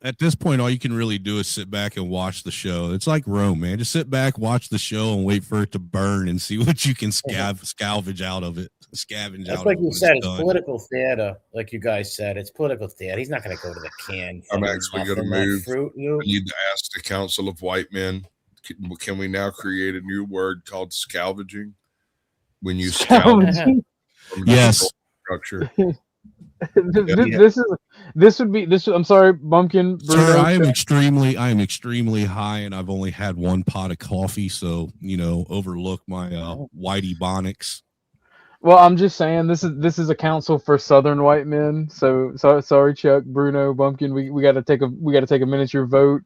[SPEAKER 14] At this point, all you can really do is sit back and watch the show. It's like Rome, man. Just sit back, watch the show, and wait for it to burn and see what you can scavenge out of it.
[SPEAKER 11] That's like you said, it's political theater. Like you guys said, it's political theater. He's not going to go to the can.
[SPEAKER 3] I'm actually going to move. I need to ask the Council of White Men Can we now create a new word called scavenging? When you
[SPEAKER 2] Scavenging?
[SPEAKER 3] From
[SPEAKER 14] Yes.
[SPEAKER 3] structure.
[SPEAKER 2] This would be. I'm sorry, Bumpkin. Bruno,
[SPEAKER 14] Sir, I am extremely high, and I've only had one pot of coffee, so overlook my whitey bonics.
[SPEAKER 2] Well, I'm just saying this is a council for Southern white men. So sorry, Chuck, Bruno, Bumpkin. We got to take a miniature vote.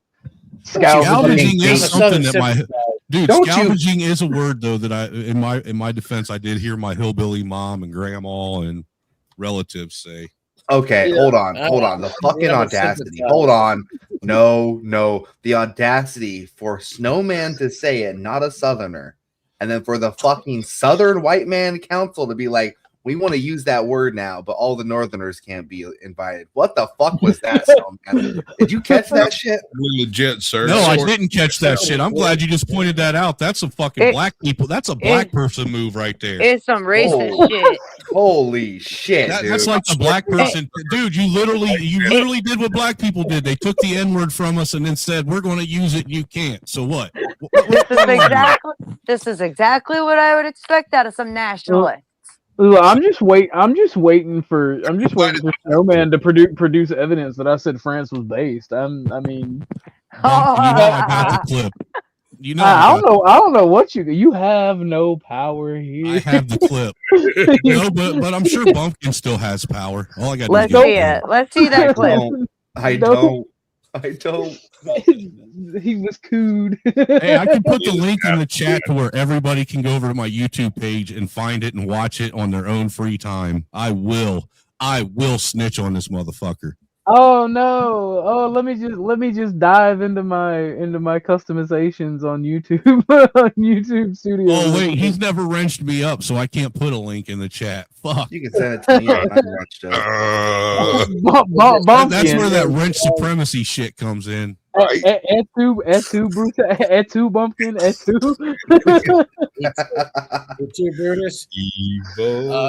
[SPEAKER 14] Scavenging is something that scavenging
[SPEAKER 13] you...
[SPEAKER 14] is a word though that I, in my defense, I did hear my hillbilly mom and grandma and relatives say.
[SPEAKER 13] Okay, hold on. The fucking audacity. Hold on. No. The audacity for Snowman to say it, not a Southerner. And then for the fucking Southern white man council to be like, we want to use that word now, but all the Northerners can't be invited. What the fuck was that, Snowman? Did you catch that shit?
[SPEAKER 3] Legit, sir.
[SPEAKER 14] No, I didn't catch that shit. I'm glad you just pointed that out. That's a fucking black people. That's a black person move right there.
[SPEAKER 10] It's some racist shit.
[SPEAKER 13] Holy shit, dude.
[SPEAKER 14] That's like the black person. Dude, you literally did what black people did. They took the N-word from us and then said, we're going to use it. You can't. So what?
[SPEAKER 10] This is exactly what I would expect out of some nationalists.
[SPEAKER 2] I'm just waiting for Snowman to produce evidence that I said France was based. I mean,
[SPEAKER 14] I got the clip.
[SPEAKER 2] I don't know what you have no power here.
[SPEAKER 14] I have the clip. No, but I'm sure Bumpkin still has power. All I got.
[SPEAKER 10] Let's see it. Let's see that clip.
[SPEAKER 13] I don't.
[SPEAKER 2] He was cooed.
[SPEAKER 14] Hey, I can put the link in the chat to where everybody can go over to my YouTube page and find it and watch it on their own free time. I will snitch on this motherfucker.
[SPEAKER 2] Oh no! Oh, let me just dive into my customizations on YouTube on YouTube Studio.
[SPEAKER 14] Oh wait, he's never wrenched me up, so I can't put a link in the chat. Fuck.
[SPEAKER 13] You can send it to me.
[SPEAKER 14] That's where that wrench supremacy shit comes in.
[SPEAKER 2] Et2 Bumpkin,
[SPEAKER 11] Et2 Brutus.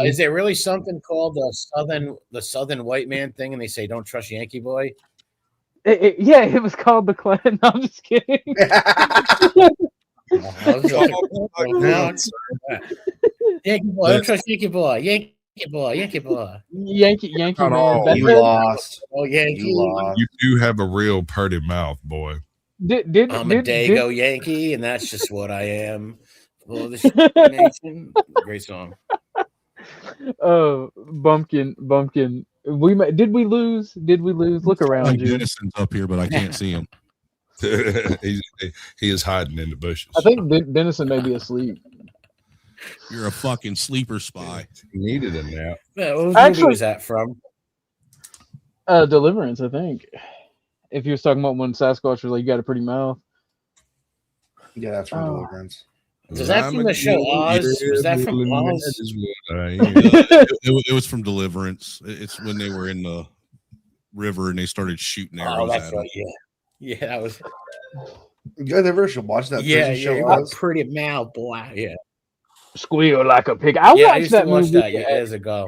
[SPEAKER 11] Is there really something called the Southern white man thing? And they say, "Don't trust Yankee boy."
[SPEAKER 2] Yeah, it was called the Klan. No, I'm just kidding.
[SPEAKER 11] Yankee boy, don't trust Yankee boy. Yankee boy.
[SPEAKER 2] Yankee man.
[SPEAKER 13] You lost.
[SPEAKER 11] Oh, Yankee.
[SPEAKER 13] You lost.
[SPEAKER 3] You do have a real purty mouth, boy.
[SPEAKER 11] I'm a Dago Yankee, and that's just what I am. For this nation. Great song.
[SPEAKER 2] Oh, Bumpkin. Did we lose? Look around you.
[SPEAKER 14] Denison's up here, but I can't see him.
[SPEAKER 3] He is hiding in the bushes.
[SPEAKER 2] I think Denison may be asleep.
[SPEAKER 14] You're a fucking sleeper spy.
[SPEAKER 3] He needed a nap.
[SPEAKER 11] What movie was that from?
[SPEAKER 2] Deliverance, I think. If you're talking about when Sasquatch was like, "You got a pretty mouth."
[SPEAKER 13] Yeah, that's from Deliverance.
[SPEAKER 11] Was that from the show Oz? Was that from Oz?
[SPEAKER 14] It was from Deliverance. It's when they were in the river and they started shooting arrows at him.
[SPEAKER 11] Right. Yeah, that was.
[SPEAKER 13] You guys ever watch that?
[SPEAKER 11] Show Oz? Pretty mouth, boy. Yeah.
[SPEAKER 2] Squeal like a pig. I watched that movie
[SPEAKER 11] years ago.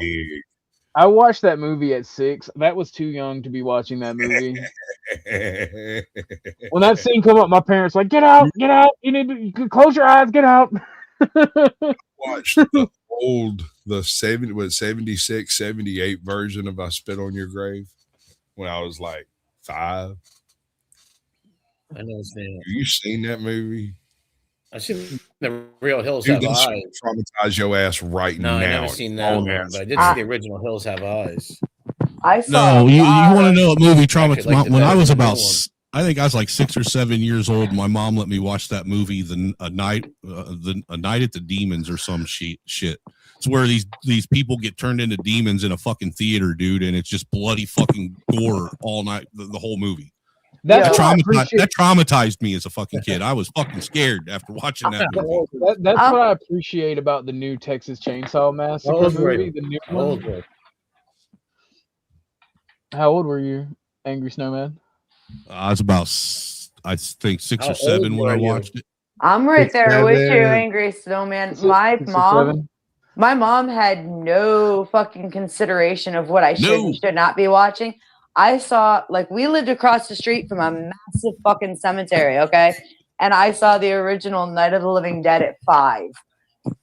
[SPEAKER 2] I watched that movie at 6. That was too young to be watching that movie. When that scene come up, my parents like, get out. You need to close your eyes, get out.
[SPEAKER 3] Watched the 76, 78 version of I Spit on Your Grave when I was like 5.
[SPEAKER 11] I know it's there.
[SPEAKER 3] Have you seen that movie?
[SPEAKER 11] I seen the Real Hills
[SPEAKER 3] Dude,
[SPEAKER 11] Have
[SPEAKER 3] this
[SPEAKER 11] Eyes.
[SPEAKER 3] Traumatize your ass right now.
[SPEAKER 11] No, I never seen that one, but I did see the original Hills Have Eyes.
[SPEAKER 10] I saw.
[SPEAKER 14] No, you want to know what movie traumatized? When I was about,
[SPEAKER 11] I
[SPEAKER 14] think I was like 6 or 7 years old. My mom let me watch that movie, A Night at the Demons or some shit. It's where these people get turned into demons in a fucking theater, dude, and it's just bloody fucking gore all night, the whole movie. That traumatized me as a fucking kid. I was fucking scared after watching that movie.
[SPEAKER 2] That's what I appreciate about the new Texas Chainsaw Massacre movie. The new one. How old were you, Angry Snowman?
[SPEAKER 14] I was about, I think, 6 or 7 when I watched it.
[SPEAKER 10] I'm right there with you, Angry Snowman. My mom had no fucking consideration of what I should and should not be watching. I saw, like, we lived across the street from a massive fucking cemetery, okay? and I saw the original Night of the Living Dead at 5.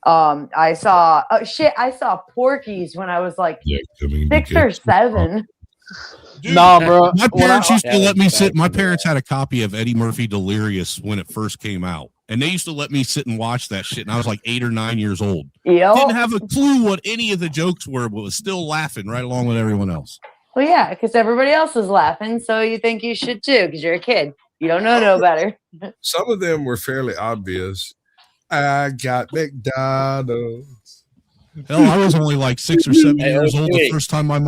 [SPEAKER 10] I saw I saw Porky's when I was like 6 or 7.
[SPEAKER 14] Dude,
[SPEAKER 2] nah, bro.
[SPEAKER 14] My parents used to let me sit. My parents had a copy of Eddie Murphy Delirious when it first came out, and they used to let me sit and watch that shit. And I was like 8 or 9 years old.
[SPEAKER 10] Yep.
[SPEAKER 14] Didn't have a clue what any of the jokes were, but was still laughing right along with everyone else.
[SPEAKER 10] Well, yeah, because everybody else is laughing, so you think you should too, because you're a kid. You don't know no better.
[SPEAKER 3] Some of them were fairly obvious. I got McDonald's.
[SPEAKER 14] Hell, I was only like 6 or 7 years old the first time when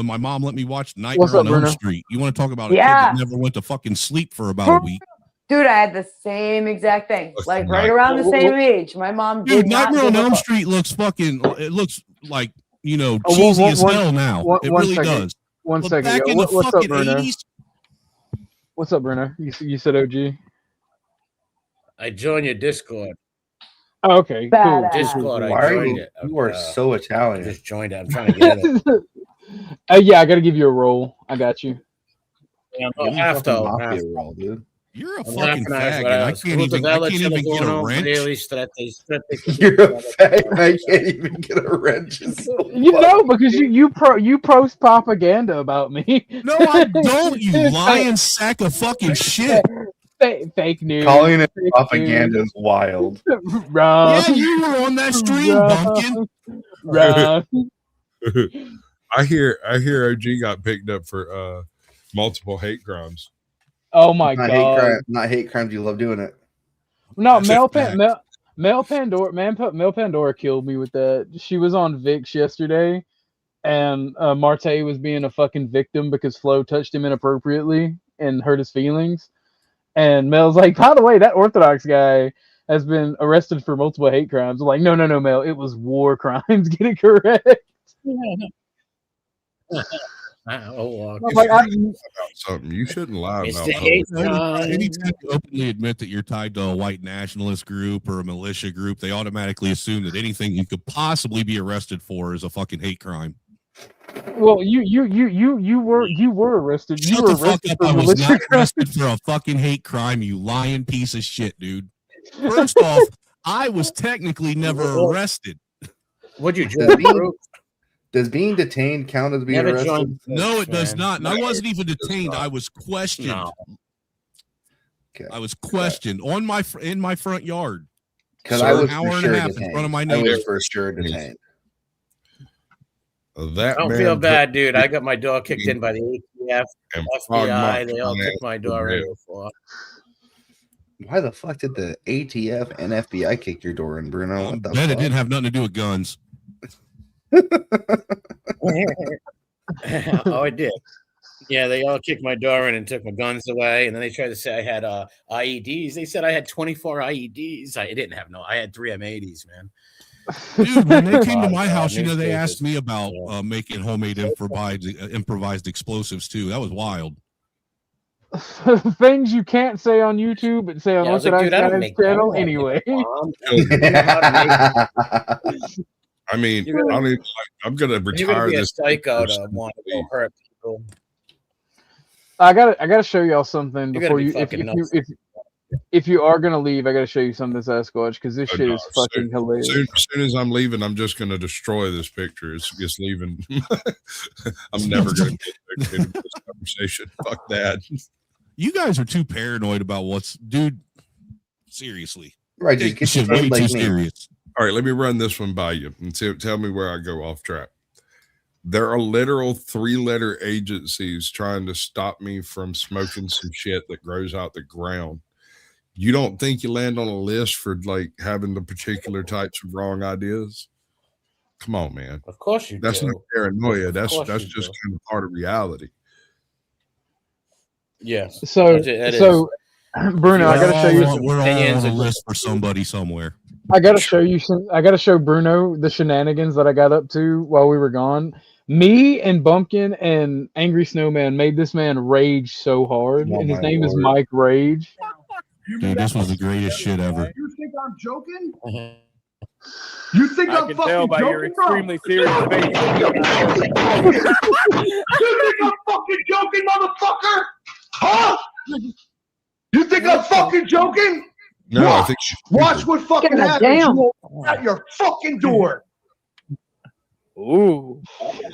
[SPEAKER 14] my mom let me watch Nightmare on Elm Street. You want to talk about a kid that never went to fucking sleep for about a week?
[SPEAKER 10] Dude, I had the same exact thing. Like right around the same age. My mom did not
[SPEAKER 14] Nightmare on Elm Street looks fucking, it looks like, you know, cheesy as hell now. It really does.
[SPEAKER 2] One second.
[SPEAKER 14] Back in the
[SPEAKER 2] What's up,
[SPEAKER 14] fucking
[SPEAKER 2] Bruno?
[SPEAKER 14] 80s.
[SPEAKER 2] What's up, Bruno? You said OG?
[SPEAKER 11] I joined your Discord.
[SPEAKER 2] Oh, okay, cool.
[SPEAKER 11] Discord.
[SPEAKER 13] Why
[SPEAKER 11] I
[SPEAKER 13] are
[SPEAKER 11] joined
[SPEAKER 13] you?
[SPEAKER 11] it.
[SPEAKER 13] You are so Italian.
[SPEAKER 11] I just joined it. I'm trying to get it.
[SPEAKER 2] Yeah, I gotta give you a roll. I got you.
[SPEAKER 11] Yeah,
[SPEAKER 13] Give me a fucking mafia roll, dude.
[SPEAKER 14] You're a fucking fag, and I can't even get a wrench.
[SPEAKER 13] You're a fag, and I can't even get a wrench.
[SPEAKER 2] You know, because you post propaganda about me.
[SPEAKER 14] No, I don't, you lying sack of fucking shit.
[SPEAKER 2] Fake news.
[SPEAKER 13] Calling it
[SPEAKER 2] Fake
[SPEAKER 13] propaganda
[SPEAKER 2] news.
[SPEAKER 13] is wild.
[SPEAKER 2] Wrong.
[SPEAKER 14] Yeah, you were on that stream, Bumpkin.
[SPEAKER 2] Wrong.
[SPEAKER 3] I hear OG got picked up for multiple hate crimes.
[SPEAKER 2] Oh my god!
[SPEAKER 13] Not hate crimes. You love doing it.
[SPEAKER 2] No, Mel Pandora killed me with that. She was on Vix yesterday, and Marte was being a fucking victim because Flo touched him inappropriately and hurt his feelings. And Mel's like, by the way, that Orthodox guy has been arrested for multiple hate crimes. I'm like, no, Mel, it was war crimes. Get it correct.
[SPEAKER 3] Something you shouldn't lie
[SPEAKER 14] It's
[SPEAKER 3] about.
[SPEAKER 14] the hate crime. Anytime you openly admit that you're tied to a white nationalist group or a militia group, they automatically assume that anything you could possibly be arrested for is a fucking hate crime.
[SPEAKER 2] Well, you were arrested.
[SPEAKER 14] Shut
[SPEAKER 2] You were
[SPEAKER 14] the fuck
[SPEAKER 2] arrested
[SPEAKER 14] up!
[SPEAKER 2] for
[SPEAKER 14] I was
[SPEAKER 2] militia
[SPEAKER 14] not
[SPEAKER 2] crimes.
[SPEAKER 14] arrested for a fucking hate crime. You lying piece of shit, dude. First off, I was technically never arrested.
[SPEAKER 11] What'd you join?
[SPEAKER 13] Does being detained count as being arrested?
[SPEAKER 14] No, it does not. And I wasn't even detained. I was questioned.
[SPEAKER 13] No.
[SPEAKER 14] I was questioned in my front yard.
[SPEAKER 13] Because I was
[SPEAKER 14] an hour
[SPEAKER 13] for
[SPEAKER 14] and
[SPEAKER 13] sure
[SPEAKER 14] a half
[SPEAKER 13] detained.
[SPEAKER 14] in front of my
[SPEAKER 13] I
[SPEAKER 14] neighbor.
[SPEAKER 13] was for sure detained.
[SPEAKER 3] That
[SPEAKER 11] I don't feel bad, dude. I got my door kicked in by the ATF, FBI. They all kicked my door in before.
[SPEAKER 13] Why the fuck did the ATF and FBI kick your door in, Bruno? What the
[SPEAKER 14] Bet it
[SPEAKER 13] fuck?
[SPEAKER 14] didn't have nothing to do with guns.
[SPEAKER 11] Oh, I did. Yeah, they all kicked my door in and took my guns away, and then they tried to say I had IEDs. They said I had 24 IEDs. I didn't have no. I had 3 M80s, man.
[SPEAKER 14] Dude, when they came to my house, you know, they asked me about making homemade improvised explosives too. That was wild.
[SPEAKER 2] Things you can't say on YouTube, but say on
[SPEAKER 11] Yeah, I was like,
[SPEAKER 2] Orthodox
[SPEAKER 11] dude, I don't
[SPEAKER 2] Guy's
[SPEAKER 11] make
[SPEAKER 2] channel
[SPEAKER 11] bombs.
[SPEAKER 2] anyway.
[SPEAKER 3] I mean, I'm gonna
[SPEAKER 11] You're
[SPEAKER 3] retire
[SPEAKER 11] gonna be a
[SPEAKER 3] this.
[SPEAKER 11] psycho to want to go hurt people.
[SPEAKER 2] I gotta show y'all something
[SPEAKER 11] You're
[SPEAKER 2] before
[SPEAKER 11] gonna be
[SPEAKER 2] you.
[SPEAKER 11] fucking nuts.
[SPEAKER 2] If you are gonna leave, I gotta show you something, Sasquatch, because this shit is fucking hilarious.
[SPEAKER 3] As soon as I'm leaving, I'm just gonna destroy this picture. It's just leaving. I'm never gonna get into this conversation. Fuck that.
[SPEAKER 14] You guys are too paranoid about dude. Seriously,
[SPEAKER 13] right?
[SPEAKER 14] Take
[SPEAKER 13] Just
[SPEAKER 14] this
[SPEAKER 13] get
[SPEAKER 14] shit way
[SPEAKER 13] like
[SPEAKER 14] too
[SPEAKER 13] me.
[SPEAKER 14] serious.
[SPEAKER 3] All right, let me run this one by you and tell me where I go off track. There are literal 3-letter agencies trying to stop me from smoking some shit that grows out the ground. You don't think you land on a list for like having the particular types of wrong ideas? Come on, man.
[SPEAKER 11] Of course you
[SPEAKER 3] That's
[SPEAKER 11] do.
[SPEAKER 3] not paranoia. That's
[SPEAKER 11] course
[SPEAKER 3] just
[SPEAKER 11] you do.
[SPEAKER 3] kind of part of reality.
[SPEAKER 11] Yes.
[SPEAKER 2] So
[SPEAKER 11] That is.
[SPEAKER 2] Bruno, I gotta show you.
[SPEAKER 14] We're all on a list for somebody somewhere.
[SPEAKER 2] I gotta show you some. I gotta show Bruno the shenanigans that I got up to while we were gone. Me and Bumpkin and Angry Snowman made this man rage so hard,
[SPEAKER 13] Oh
[SPEAKER 2] and his
[SPEAKER 13] my
[SPEAKER 2] name is
[SPEAKER 13] Lord.
[SPEAKER 2] Mike Rage.
[SPEAKER 14] Dude, this was the greatest shit ever.
[SPEAKER 15] You think I'm joking? You think
[SPEAKER 5] I
[SPEAKER 15] I'm
[SPEAKER 5] can
[SPEAKER 15] fucking
[SPEAKER 5] tell by
[SPEAKER 15] joking,
[SPEAKER 5] your
[SPEAKER 15] bro?
[SPEAKER 5] extremely serious face.
[SPEAKER 15] You think I'm fucking joking, motherfucker? Huh? You think I'm fucking joking?
[SPEAKER 3] No, I
[SPEAKER 15] Watch.
[SPEAKER 3] think
[SPEAKER 15] Watch what fucking
[SPEAKER 10] God
[SPEAKER 15] happens.
[SPEAKER 10] damn.
[SPEAKER 15] You won't at your fucking door.
[SPEAKER 2] Ooh.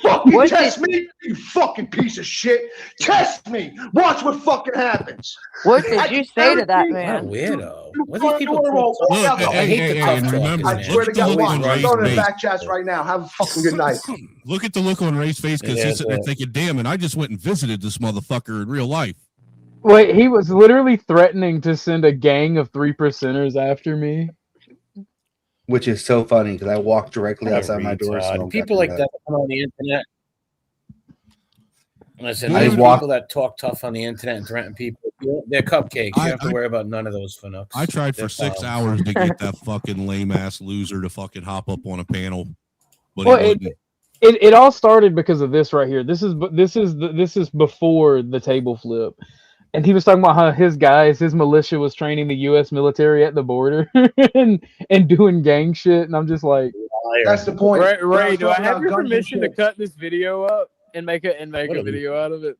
[SPEAKER 15] Fucking
[SPEAKER 10] What
[SPEAKER 15] test me, you fucking piece of shit. Test me. Watch what fucking happens.
[SPEAKER 10] What did
[SPEAKER 15] I
[SPEAKER 10] you say to that
[SPEAKER 11] What a
[SPEAKER 10] man?
[SPEAKER 11] weirdo. What these people
[SPEAKER 15] Door won't
[SPEAKER 11] talk
[SPEAKER 15] walk
[SPEAKER 14] Look,
[SPEAKER 15] out the
[SPEAKER 11] I hate the tough
[SPEAKER 14] and
[SPEAKER 11] talkers,
[SPEAKER 14] remember,
[SPEAKER 15] I
[SPEAKER 11] man.
[SPEAKER 15] swear to
[SPEAKER 14] look at the
[SPEAKER 15] God,
[SPEAKER 14] look
[SPEAKER 15] watch.
[SPEAKER 14] on
[SPEAKER 15] I'm
[SPEAKER 14] Ray's
[SPEAKER 15] going to the
[SPEAKER 14] face.
[SPEAKER 15] back chats right now. Have a fucking good night.
[SPEAKER 14] Look at the look on Ray's face because
[SPEAKER 11] Yeah,
[SPEAKER 14] he's sitting there
[SPEAKER 11] but-
[SPEAKER 14] thinking, damn it, I just went and visited this motherfucker in real life.
[SPEAKER 2] Wait, he was literally threatening to send a gang of 3%ers after me.
[SPEAKER 13] Which is so funny because I walked directly
[SPEAKER 11] What a
[SPEAKER 13] outside my door. So
[SPEAKER 11] retard.
[SPEAKER 13] don't
[SPEAKER 11] People
[SPEAKER 13] get
[SPEAKER 11] like
[SPEAKER 13] me
[SPEAKER 11] that come on the internet. Listen,
[SPEAKER 13] I
[SPEAKER 11] these
[SPEAKER 13] walk-
[SPEAKER 11] people that talk tough on the internet and threaten people, they're cupcakes. You don't have to worry about none of those Finooks.
[SPEAKER 14] I tried
[SPEAKER 11] They're
[SPEAKER 14] for 6
[SPEAKER 11] clowns.
[SPEAKER 14] hours to get that fucking lame ass loser to fucking hop up on a panel, but
[SPEAKER 2] Well,
[SPEAKER 14] he wouldn't.
[SPEAKER 2] it all started because of this right here. This is before the table flip, and he was talking about how his militia was training the U.S. military at the border and doing gang shit, and I'm just like,
[SPEAKER 15] That's the point.
[SPEAKER 16] Ray, do I have your
[SPEAKER 15] Guns and
[SPEAKER 16] permission to
[SPEAKER 15] shit.
[SPEAKER 16] cut this video up and make a
[SPEAKER 11] What a-
[SPEAKER 16] video out of it?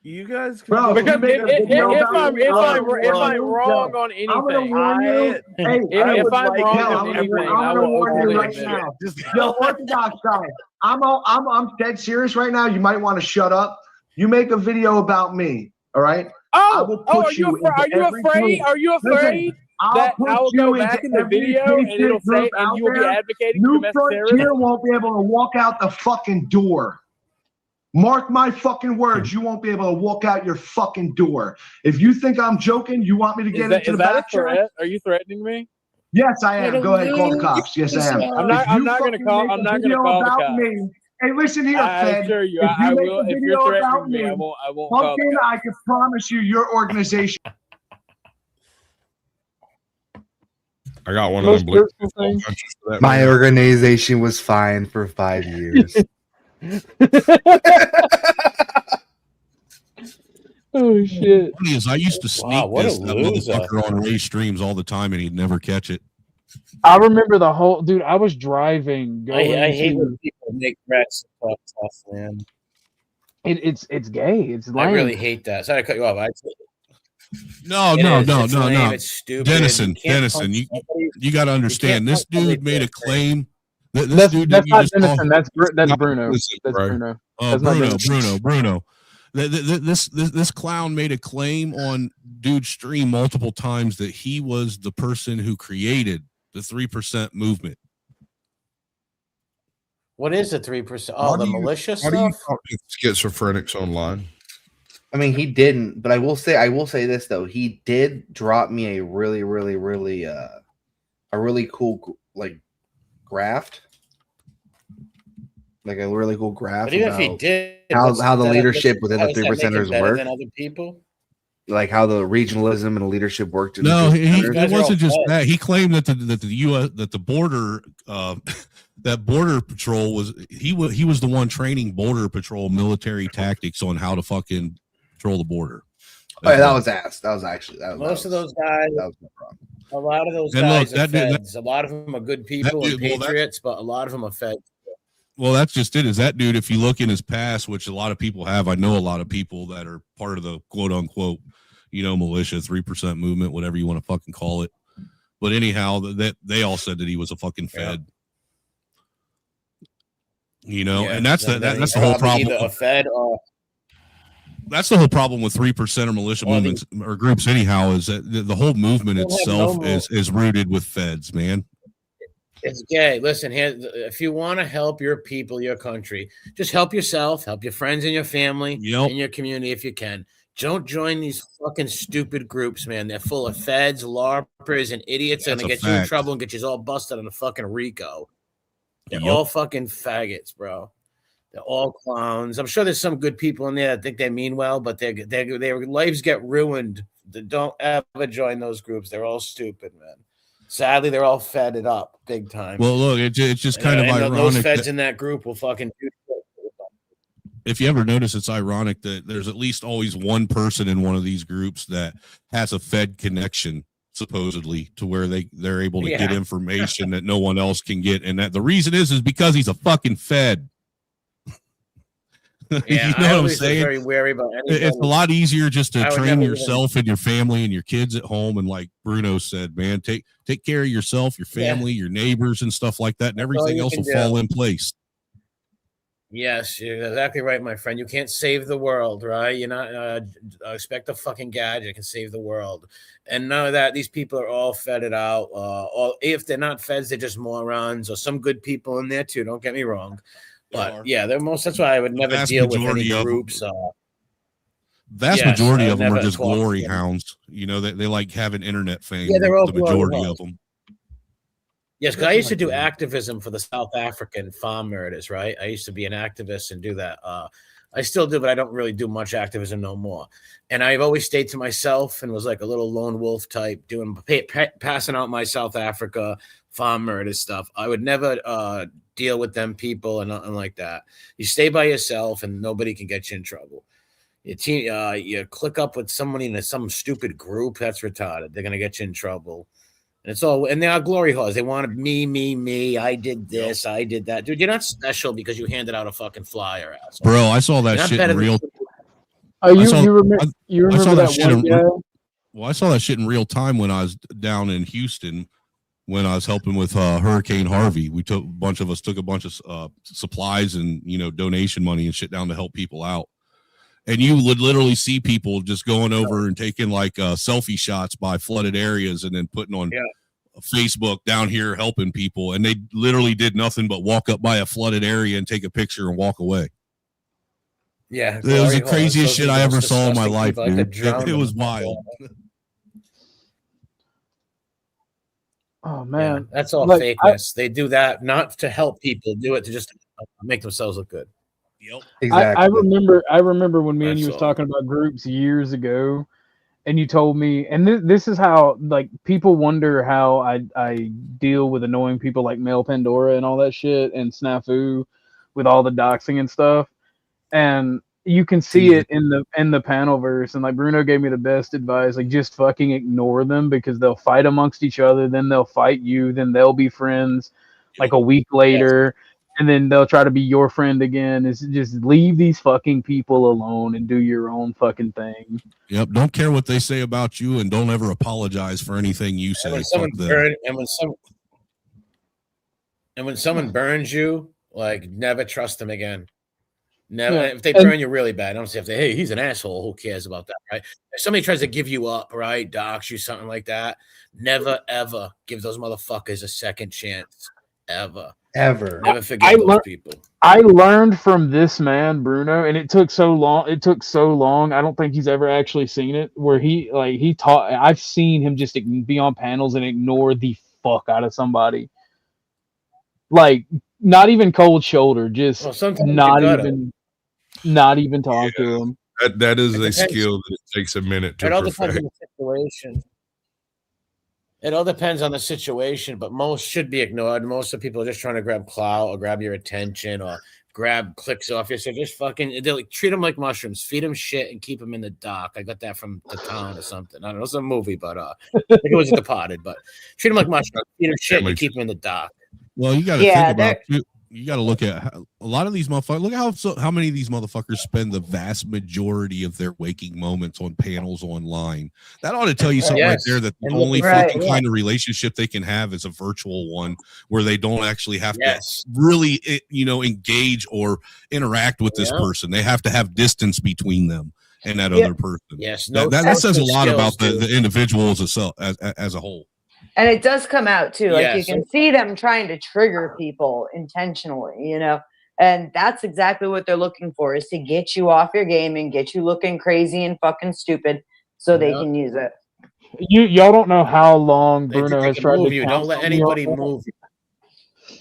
[SPEAKER 17] You guys,
[SPEAKER 15] Bro,
[SPEAKER 16] Because
[SPEAKER 15] if you make a video
[SPEAKER 16] if
[SPEAKER 15] about
[SPEAKER 16] I'm
[SPEAKER 15] me,
[SPEAKER 16] if
[SPEAKER 15] I'm
[SPEAKER 16] I'm
[SPEAKER 15] gonna
[SPEAKER 16] if
[SPEAKER 15] warn
[SPEAKER 16] I'm
[SPEAKER 15] you.
[SPEAKER 16] wrong
[SPEAKER 15] Yo,
[SPEAKER 16] on
[SPEAKER 15] I'm gonna
[SPEAKER 16] anything,
[SPEAKER 15] warn you. Hey,
[SPEAKER 16] if I'm wrong
[SPEAKER 15] Hell,
[SPEAKER 16] on anything,
[SPEAKER 15] I'm
[SPEAKER 16] I
[SPEAKER 15] gonna
[SPEAKER 16] will
[SPEAKER 15] warn you
[SPEAKER 16] openly
[SPEAKER 15] right
[SPEAKER 16] admit
[SPEAKER 15] now.
[SPEAKER 16] it.
[SPEAKER 15] Yo, Orthodox guy, I'm dead serious right now. You might want to shut up. You make a video about me, all right? I will put
[SPEAKER 16] are you
[SPEAKER 15] into every
[SPEAKER 16] afraid?
[SPEAKER 15] group.
[SPEAKER 16] Are you
[SPEAKER 15] Listen,
[SPEAKER 16] afraid
[SPEAKER 15] I'll
[SPEAKER 16] that
[SPEAKER 15] put
[SPEAKER 16] I will
[SPEAKER 15] you
[SPEAKER 16] go
[SPEAKER 15] into
[SPEAKER 16] back in the
[SPEAKER 15] every
[SPEAKER 16] video and
[SPEAKER 15] patriot
[SPEAKER 16] it'll say
[SPEAKER 15] group
[SPEAKER 16] and
[SPEAKER 15] out
[SPEAKER 16] you will be
[SPEAKER 15] there.
[SPEAKER 16] advocating for
[SPEAKER 15] New
[SPEAKER 16] domestic terrorism?
[SPEAKER 15] Frontier won't be able to walk out the fucking door. Mark my fucking words, you won't be able to walk out your fucking door. If you think I'm joking, you want me to get into the back chat?
[SPEAKER 16] threat? Are you threatening me?
[SPEAKER 15] Yes, I am. Go ahead, call the cops. Yes, I am.
[SPEAKER 16] I'm not going to call. I'm not going to call the cops.
[SPEAKER 15] Me, hey, listen here,
[SPEAKER 16] I
[SPEAKER 15] Fed.
[SPEAKER 16] assure you,
[SPEAKER 15] If
[SPEAKER 16] I
[SPEAKER 15] you make
[SPEAKER 16] will.
[SPEAKER 15] a
[SPEAKER 16] If
[SPEAKER 15] video
[SPEAKER 16] you're
[SPEAKER 15] about
[SPEAKER 16] threatening me, I won't call the
[SPEAKER 15] Pumpkin,
[SPEAKER 16] cops.
[SPEAKER 15] I can promise you, your organization.
[SPEAKER 3] I got one of them blue punches for that.
[SPEAKER 13] My
[SPEAKER 3] man.
[SPEAKER 13] organization was fine for 5 years.
[SPEAKER 2] oh shit.
[SPEAKER 14] Funny is I used to sneak
[SPEAKER 11] what a
[SPEAKER 14] this that
[SPEAKER 11] loser.
[SPEAKER 14] motherfucker on Ray's streams all the time, and he'd never catch it.
[SPEAKER 2] I remember the whole dude. I was driving.
[SPEAKER 11] I
[SPEAKER 2] Going
[SPEAKER 11] hate
[SPEAKER 2] to,
[SPEAKER 11] when people make threats and talk tough, man.
[SPEAKER 2] it's gay. It's lame.
[SPEAKER 11] I really hate that. Sorry to cut you off.
[SPEAKER 14] No,
[SPEAKER 11] It
[SPEAKER 14] no,
[SPEAKER 11] is.
[SPEAKER 14] no,
[SPEAKER 11] It's
[SPEAKER 14] no,
[SPEAKER 11] lame.
[SPEAKER 14] no.
[SPEAKER 11] It's stupid.
[SPEAKER 14] Dennison,
[SPEAKER 11] You can't
[SPEAKER 14] Dennison,
[SPEAKER 11] punch
[SPEAKER 14] you
[SPEAKER 11] somebody.
[SPEAKER 14] got to understand. This
[SPEAKER 11] punch somebody
[SPEAKER 14] dude made a
[SPEAKER 11] for
[SPEAKER 14] claim. This
[SPEAKER 2] That's
[SPEAKER 14] dude that you
[SPEAKER 2] not
[SPEAKER 14] just called-
[SPEAKER 2] Dennison. That's
[SPEAKER 14] not
[SPEAKER 2] Bruno.
[SPEAKER 14] Dennison,
[SPEAKER 2] That's
[SPEAKER 14] bro.
[SPEAKER 2] Bruno. That's not Dennison.
[SPEAKER 14] Bruno. This clown made a claim on dude's stream multiple times that he was the person who created the 3% movement.
[SPEAKER 11] What is the 3%? Oh, the militia
[SPEAKER 3] How do you
[SPEAKER 11] stuff?
[SPEAKER 3] talk to schizophrenics online?
[SPEAKER 13] I mean, he didn't, but I will say this though. He did drop me a really cool like graft. Like a really cool graph.
[SPEAKER 11] But even if he
[SPEAKER 13] about
[SPEAKER 11] did,
[SPEAKER 13] how the leadership within
[SPEAKER 11] how
[SPEAKER 13] the
[SPEAKER 11] does that make him
[SPEAKER 13] 3%ers
[SPEAKER 11] better
[SPEAKER 13] work.
[SPEAKER 11] than other people?
[SPEAKER 13] Like how the regionalism and the leadership worked. In
[SPEAKER 14] No,
[SPEAKER 13] the
[SPEAKER 14] it wasn't just
[SPEAKER 11] all
[SPEAKER 14] that. He claimed that the U.S. that the border that border patrol was he was the one training border patrol military tactics on how to fucking control the border.
[SPEAKER 13] Oh, yeah, that was ass. That was actually
[SPEAKER 11] Most of those guys.
[SPEAKER 13] That was no problem.
[SPEAKER 11] A lot of those
[SPEAKER 14] And
[SPEAKER 11] guys
[SPEAKER 14] look,
[SPEAKER 11] are
[SPEAKER 14] that dude-
[SPEAKER 11] feds. A lot of them are good people
[SPEAKER 14] dude-
[SPEAKER 11] and
[SPEAKER 14] well, that-
[SPEAKER 11] patriots, but a lot of them are feds.
[SPEAKER 14] Well, that's just it. Is that dude? If you look in his past, which a lot of people have, I know a lot of people that are part of the quote unquote, militia, 3% movement, whatever you want to fucking call it. But anyhow, that they all said that he was a fucking fed.
[SPEAKER 11] Yeah,
[SPEAKER 14] And that's
[SPEAKER 11] then
[SPEAKER 14] that's
[SPEAKER 11] he's
[SPEAKER 14] the whole
[SPEAKER 11] probably
[SPEAKER 14] problem.
[SPEAKER 11] Either a fed or
[SPEAKER 14] That's the whole problem with 3% or militia movements or groups. Anyhow, is that the whole movement
[SPEAKER 11] They don't have
[SPEAKER 14] itself
[SPEAKER 11] no more-
[SPEAKER 14] is rooted with feds, man.
[SPEAKER 11] it's gay. Listen here, if you want to help your people, your country, just help yourself, help your friends and your family and your community if you can. Don't join these fucking stupid groups, man. They're full of feds, LARPers, and idiots, and
[SPEAKER 14] That's
[SPEAKER 11] they
[SPEAKER 14] a
[SPEAKER 11] get you in
[SPEAKER 14] fact.
[SPEAKER 11] trouble and get you all busted on a fucking RICO. They're
[SPEAKER 14] Yep.
[SPEAKER 11] all fucking faggots, bro. They're all clowns. I'm sure there's some good people in there that think they mean well, but their lives get ruined. Don't ever join those groups. They're all stupid, man. Sadly, they're all fed up big time.
[SPEAKER 14] Well, look, it's just kind of
[SPEAKER 11] And
[SPEAKER 14] ironic.
[SPEAKER 11] those feds
[SPEAKER 14] that-
[SPEAKER 11] in that group will fucking do shit.
[SPEAKER 14] if you ever notice, it's ironic that there's at least always one person in one of these groups that has a Fed connection, supposedly, to where they're able to get
[SPEAKER 11] Yeah.
[SPEAKER 14] information that no one else can get, and that the reason is because he's a fucking Fed.
[SPEAKER 11] Yeah,
[SPEAKER 14] You know
[SPEAKER 11] I
[SPEAKER 14] what I'm
[SPEAKER 11] always was
[SPEAKER 14] saying?
[SPEAKER 11] very wary about anybody.
[SPEAKER 14] It's a lot easier just to
[SPEAKER 11] I would
[SPEAKER 14] train
[SPEAKER 11] never even-
[SPEAKER 14] yourself and your family and your kids at home. And like Bruno said, man, take care of yourself, your family, your neighbors, and stuff like that, and
[SPEAKER 11] all
[SPEAKER 14] everything
[SPEAKER 11] you
[SPEAKER 14] else
[SPEAKER 11] can
[SPEAKER 14] will fall
[SPEAKER 11] do.
[SPEAKER 14] in place.
[SPEAKER 11] Yes, you're exactly right, my friend. You can't save the world, right? You're not expect a fucking gadget can save the world, and none of that. These people are all feted out. Or if they're not feds, they're just morons. Or some good people in there too. Don't get me wrong, but yeah, they're most. That's why I would never deal with any groups.
[SPEAKER 14] Vast
[SPEAKER 11] Yes,
[SPEAKER 14] majority
[SPEAKER 11] I
[SPEAKER 14] of them are
[SPEAKER 11] never
[SPEAKER 14] just
[SPEAKER 11] talk to
[SPEAKER 14] glory
[SPEAKER 11] them.
[SPEAKER 14] hounds. You know, they like having internet fame.
[SPEAKER 11] Yeah, they're all
[SPEAKER 14] the majority
[SPEAKER 11] glory
[SPEAKER 14] of them.
[SPEAKER 11] Yes, because I used to do activism for the South African farm murders, right? I used to be an activist and do that. I still do, but I don't really do much activism no more. And I've always stayed to myself and was like a little lone wolf type, passing out my South Africa farm murder stuff. I would never deal with them people and nothing like that. You stay by yourself and nobody can get you in trouble. You click up with somebody in some stupid group, that's retarded. They're going to get you in trouble. And it's all, and they are glory holes. They want me. I did this, I did that. Dude, you're not special because you handed out a fucking flyer, asshole.
[SPEAKER 14] Bro, I saw that shit in real.
[SPEAKER 2] Oh, you remember that one guy?
[SPEAKER 14] Well, I saw that shit in real time when I was down in Houston when I was helping with Hurricane Harvey. A bunch of us took a bunch of supplies and donation money and shit down to help people out. And you would literally see people just going over and taking like selfie shots by flooded areas and then putting on Facebook down here helping people. And they literally did nothing but walk up by a flooded area and take a picture and walk away.
[SPEAKER 11] Yeah.
[SPEAKER 14] It was the craziest shit I ever saw in my life, dude. It was wild.
[SPEAKER 2] Oh, man.
[SPEAKER 11] Yeah, that's all fakeness. They do that not to help people, do it to just make themselves look good.
[SPEAKER 14] Yep.
[SPEAKER 2] Exactly. I remember when me and you was talking about groups years ago, and you told me, and this is how like people wonder how I deal with annoying people like Mel Pandora and all that shit and Snafu with all the doxing and stuff, and you can see it in the panel verse, and like Bruno gave me the best advice, like just fucking ignore them because they'll fight amongst each other, then they'll fight you, then they'll be friends like a week later. Yes. And then they'll try to be your friend again. Is just leave these fucking people alone and do your own fucking thing.
[SPEAKER 14] Yep. Don't care what they say about you, and don't ever apologize for anything you say.
[SPEAKER 11] When someone burns you, like never trust them again. Never. Yeah. If they burn you really bad, I don't say if they, hey, he's an asshole. Who cares about that, right? If somebody tries to give you up, right, dox you, something like that, never ever give those motherfuckers a second chance, ever. Never forget those people.
[SPEAKER 2] I learned from this man, Bruno, and it took so long. I don't think he's ever actually seen it where he taught. I've seen him just be on panels and ignore the fuck out of somebody. Like not even cold shoulder, just not even talk to him.
[SPEAKER 3] That is a skill that it takes a minute to perfect.
[SPEAKER 11] Depends on the situation. It all depends on the situation, but most should be ignored. Most of the people are just trying to grab clout or grab your attention or grab clicks off you. So just fucking treat them like mushrooms, feed them shit, and keep them in the dock. I got that from The Town or something. I don't know. It's a movie, but I think it was Departed. But treat them like mushrooms, feed them shit, and keep them in the dock.
[SPEAKER 14] Well, you got to think about it. You got to look at a lot of these motherfuckers. Look at how many of these motherfuckers spend the vast majority of their waking moments on panels online. That ought to tell you something right there, that the only fucking kind of relationship they can have is a virtual one where they don't actually have to really, engage or interact with this person. They have to have distance between them and that other person.
[SPEAKER 11] Yes,
[SPEAKER 14] that says a lot about the individual as a whole.
[SPEAKER 10] And it does come out too. Like you can see them trying to trigger people intentionally, and that's exactly what they're looking for, is to get you off your game and get you looking crazy and fucking stupid so they can use it.
[SPEAKER 2] Y'all don't know how long Bruno has tried to
[SPEAKER 11] you. Don't let anybody move you.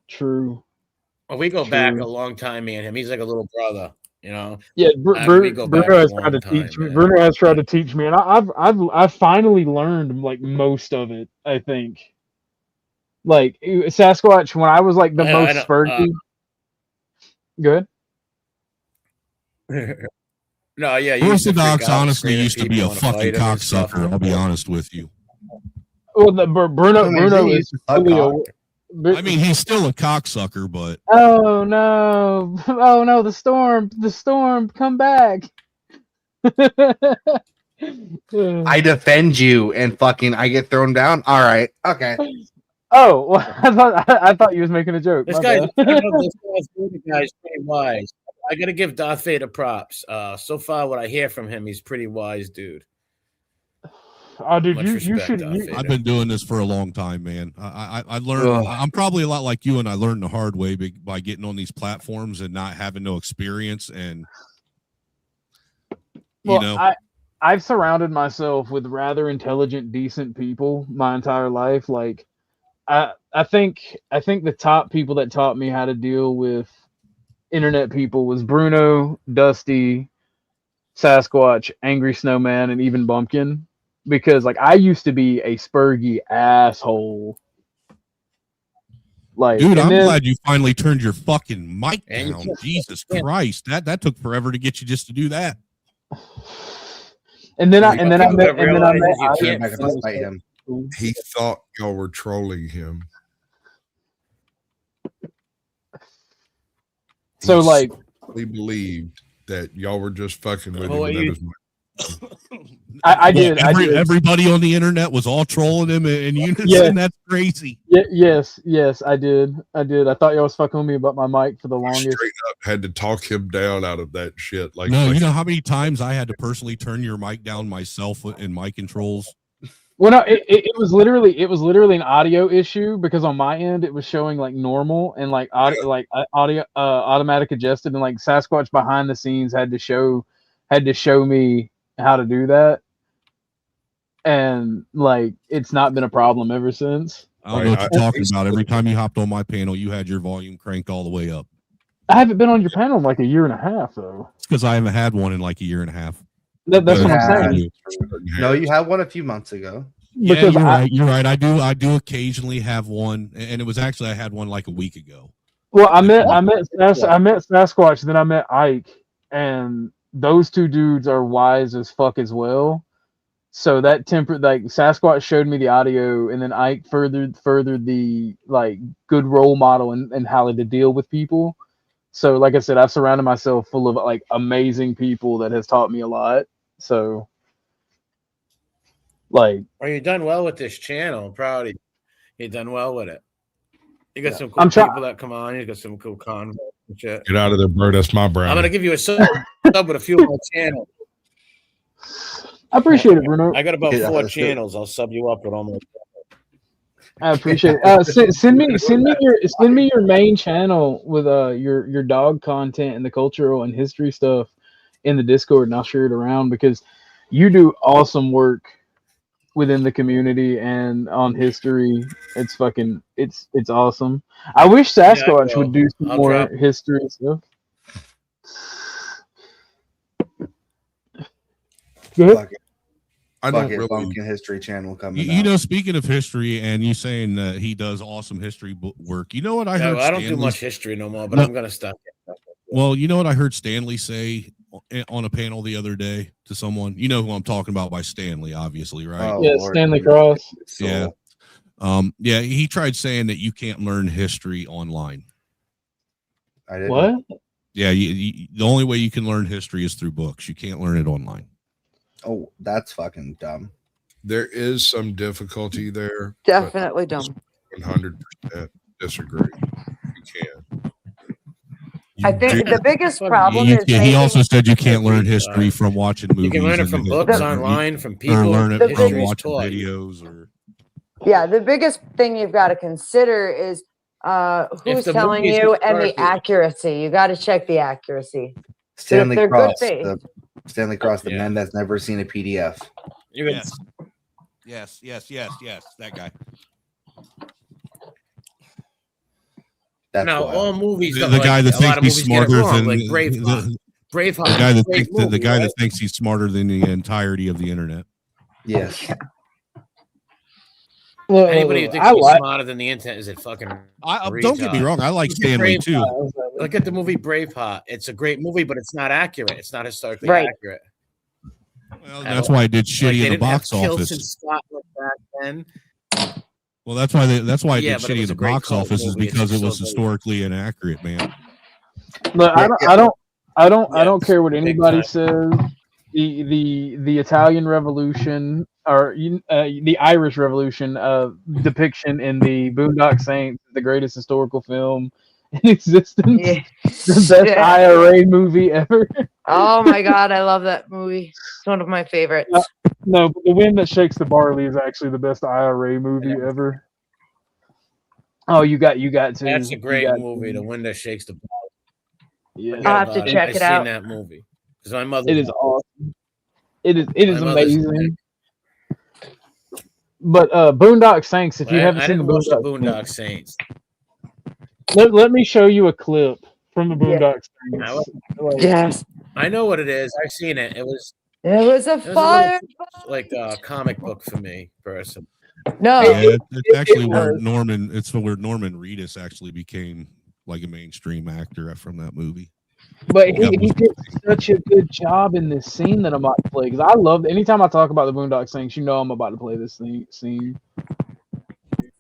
[SPEAKER 2] True.
[SPEAKER 11] Well, we go back a long time, me and him. He's like a little brother.
[SPEAKER 2] Yeah, Bruno has tried to teach me. Bruno has tried to teach me, and I've finally learned like most of it. I think, like Sasquatch, when I was like the most spurty. Good.
[SPEAKER 11] No, yeah.
[SPEAKER 14] Orthodox honestly used to be a fucking cocksucker. I'll be honest with you.
[SPEAKER 2] Well, Bruno is fully aware.
[SPEAKER 14] I mean, he's still a cocksucker, but
[SPEAKER 2] oh no, oh no, the storm, come back.
[SPEAKER 13] I defend you and fucking I get thrown down. All right, okay.
[SPEAKER 2] Oh, well, I thought you was making a joke.
[SPEAKER 11] This
[SPEAKER 2] My
[SPEAKER 11] guy,
[SPEAKER 2] bad.
[SPEAKER 11] this guy's pretty wise. I got to give Darth Vader props. So far, what I hear from him, he's pretty wise, dude.
[SPEAKER 2] Oh, dude,
[SPEAKER 11] Much
[SPEAKER 2] you
[SPEAKER 11] respect,
[SPEAKER 2] should.
[SPEAKER 11] Darth Vader.
[SPEAKER 14] I've been doing this for a long time, man. I learned. I'm probably a lot like you, and I learned the hard way by getting on these platforms and not having no experience. And you know,
[SPEAKER 2] I've surrounded myself with rather intelligent, decent people my entire life. Like, I think the top people that taught me how to deal with internet people was Bruno, Dusty, Sasquatch, Angry Snowman, and even Bumpkin. Because like I used to be a spurgy asshole. Like,
[SPEAKER 14] dude, I'm glad you finally turned your fucking mic down. Jesus Christ, that took forever to get you just to do that.
[SPEAKER 2] And then I met
[SPEAKER 3] him. He thought y'all were trolling him.
[SPEAKER 2] So like
[SPEAKER 3] we believed that y'all were just fucking with him.
[SPEAKER 2] I did.
[SPEAKER 14] Everybody on the internet was all trolling him in unison.
[SPEAKER 2] Yeah.
[SPEAKER 14] That's crazy.
[SPEAKER 2] Yes, I did. I thought y'all was fucking with me about my mic for the longest.
[SPEAKER 3] Straight up had to talk him down out of that shit. Like,
[SPEAKER 14] no, you know how many times I had to personally turn your mic down myself in mic controls?
[SPEAKER 2] Well, no, it was literally an audio issue because on my end it was showing like normal and like audio automatic adjusted, and like Sasquatch behind the scenes had to show me how to do that, and like it's not been a problem ever since.
[SPEAKER 14] I don't know what you're talking about. Every time you hopped on my panel, you had your volume cranked all the way up.
[SPEAKER 2] I haven't been on your panel in like a year and a half though.
[SPEAKER 14] It's because I haven't had one in like a year and a half.
[SPEAKER 2] That's what I'm saying.
[SPEAKER 13] No, you had one a few months ago.
[SPEAKER 14] Yeah, you're right. You're right. I do occasionally have one, and it was actually I had one like a week ago.
[SPEAKER 2] Well, I met Sasquatch, then I met Ike, and those two dudes are wise as fuck as well. So that like Sasquatch showed me the audio, and then Ike furthered the like good role model and how to deal with people. So like I said, I've surrounded myself full of like amazing people that has taught me a lot. So like,
[SPEAKER 11] well, you've done well with this channel. I'm proud of you. You've done well with it. You got some cool people that come on. You got some cool convo and shit.
[SPEAKER 3] Get out of there, bro. That's my brand.
[SPEAKER 11] I'm gonna give you a sub with a few more channels.
[SPEAKER 2] I appreciate it, Bruno.
[SPEAKER 11] I got about 4 channels. I'll sub you up with all my.
[SPEAKER 2] I appreciate it. Send me your main channel with your dog content and the cultural and history stuff in the Discord, and I'll share it around because you do awesome work within the community and on history. It's awesome. I wish Sasquatch would do some more history stuff. Go ahead.
[SPEAKER 3] I don't really
[SPEAKER 13] Bumpkin History Channel coming.
[SPEAKER 14] You know, speaking of history, and you saying that he does awesome history work. You know what I heard?
[SPEAKER 11] I don't do much history no more, but I'm gonna stop.
[SPEAKER 14] Well, you know what I heard Stanley say on a panel the other day to someone. You know who I'm talking about by Stanley, obviously, right?
[SPEAKER 2] Oh, yeah, Lord. Stanley Cross.
[SPEAKER 14] Yeah. Yeah, he tried saying that you can't learn history online.
[SPEAKER 13] I didn't.
[SPEAKER 2] What?
[SPEAKER 14] Yeah, the only way you can learn history is through books. You can't learn it online.
[SPEAKER 13] Oh, that's fucking dumb.
[SPEAKER 3] There is some difficulty there.
[SPEAKER 10] Definitely dumb.
[SPEAKER 3] 100% disagree. You can.
[SPEAKER 10] I think the biggest problem is
[SPEAKER 14] he also said you can't learn history from watching movies.
[SPEAKER 11] You can learn it from books online, from people,
[SPEAKER 14] or learn it from watching
[SPEAKER 11] taught.
[SPEAKER 14] videos. Or
[SPEAKER 10] yeah, the biggest thing you've got to consider is who's telling you and the accuracy. You got to check the accuracy.
[SPEAKER 13] Stanley
[SPEAKER 10] They're
[SPEAKER 13] Cross,
[SPEAKER 10] good faith.
[SPEAKER 13] Stanley Cross, the man that's never seen a PDF.
[SPEAKER 14] Yes, that guy.
[SPEAKER 13] That's
[SPEAKER 11] now
[SPEAKER 13] wild.
[SPEAKER 11] all movies.
[SPEAKER 14] The guy that thinks he's smarter than
[SPEAKER 11] like Braveheart.
[SPEAKER 14] The guy that thinks he's smarter than the entirety of the internet.
[SPEAKER 13] Yes.
[SPEAKER 2] Well,
[SPEAKER 11] anybody who thinks he's smarter than the internet is a fucking.
[SPEAKER 14] Don't get me wrong. I like Stanley too.
[SPEAKER 11] Look at the movie Braveheart. It's a great movie, but it's not accurate. It's not historically accurate.
[SPEAKER 14] Well, that's why it did shitty in the box office.
[SPEAKER 11] In Scotland back then.
[SPEAKER 14] Well, that's why it
[SPEAKER 11] Yeah,
[SPEAKER 14] did
[SPEAKER 11] but it
[SPEAKER 14] shitty in
[SPEAKER 11] was
[SPEAKER 14] the
[SPEAKER 11] a great
[SPEAKER 14] box
[SPEAKER 11] cult
[SPEAKER 14] office is
[SPEAKER 11] movie. It's
[SPEAKER 14] because it
[SPEAKER 11] so
[SPEAKER 14] was
[SPEAKER 11] good.
[SPEAKER 14] historically inaccurate, man.
[SPEAKER 2] Look, I don't care what
[SPEAKER 11] big
[SPEAKER 2] anybody
[SPEAKER 11] time.
[SPEAKER 2] says. The Italian Revolution or the Irish Revolution depiction in the Boondock Saints, the greatest historical film in existence,
[SPEAKER 10] Yeah.
[SPEAKER 2] the best IRA movie ever.
[SPEAKER 10] Oh my god, I love that movie. It's one of my favorites.
[SPEAKER 2] No, but The Wind That Shakes the Barley is actually the best IRA movie ever. Oh, you got to.
[SPEAKER 11] That's a great
[SPEAKER 2] got
[SPEAKER 11] movie.
[SPEAKER 2] to.
[SPEAKER 11] The Wind That Shakes the Ball.
[SPEAKER 2] Yeah,
[SPEAKER 11] Forget
[SPEAKER 10] I'll have to
[SPEAKER 11] about
[SPEAKER 10] check
[SPEAKER 11] I've
[SPEAKER 10] it
[SPEAKER 11] seen
[SPEAKER 10] out.
[SPEAKER 11] that movie because my mother.
[SPEAKER 2] It is awesome. It
[SPEAKER 11] My
[SPEAKER 2] is
[SPEAKER 11] mother's
[SPEAKER 2] amazing. But Boondock Saints, if you haven't
[SPEAKER 11] I
[SPEAKER 2] seen
[SPEAKER 11] didn't
[SPEAKER 2] the
[SPEAKER 11] watch the
[SPEAKER 2] Boondock
[SPEAKER 11] Boondock Saints.
[SPEAKER 2] let me show you a clip from the Boondock Saints.
[SPEAKER 10] Yes.
[SPEAKER 11] I know what it is. I've seen it. It was
[SPEAKER 10] a fire.
[SPEAKER 11] Like a comic book for me, person.
[SPEAKER 10] No,
[SPEAKER 14] Yeah, it's actually where
[SPEAKER 2] was.
[SPEAKER 14] Norman Reedus actually became like a mainstream actor from that movie.
[SPEAKER 2] But he did such a good job in this scene that I'm about to play because I love. Anytime I talk about the Boondock Saints, you know I'm about to play this scene.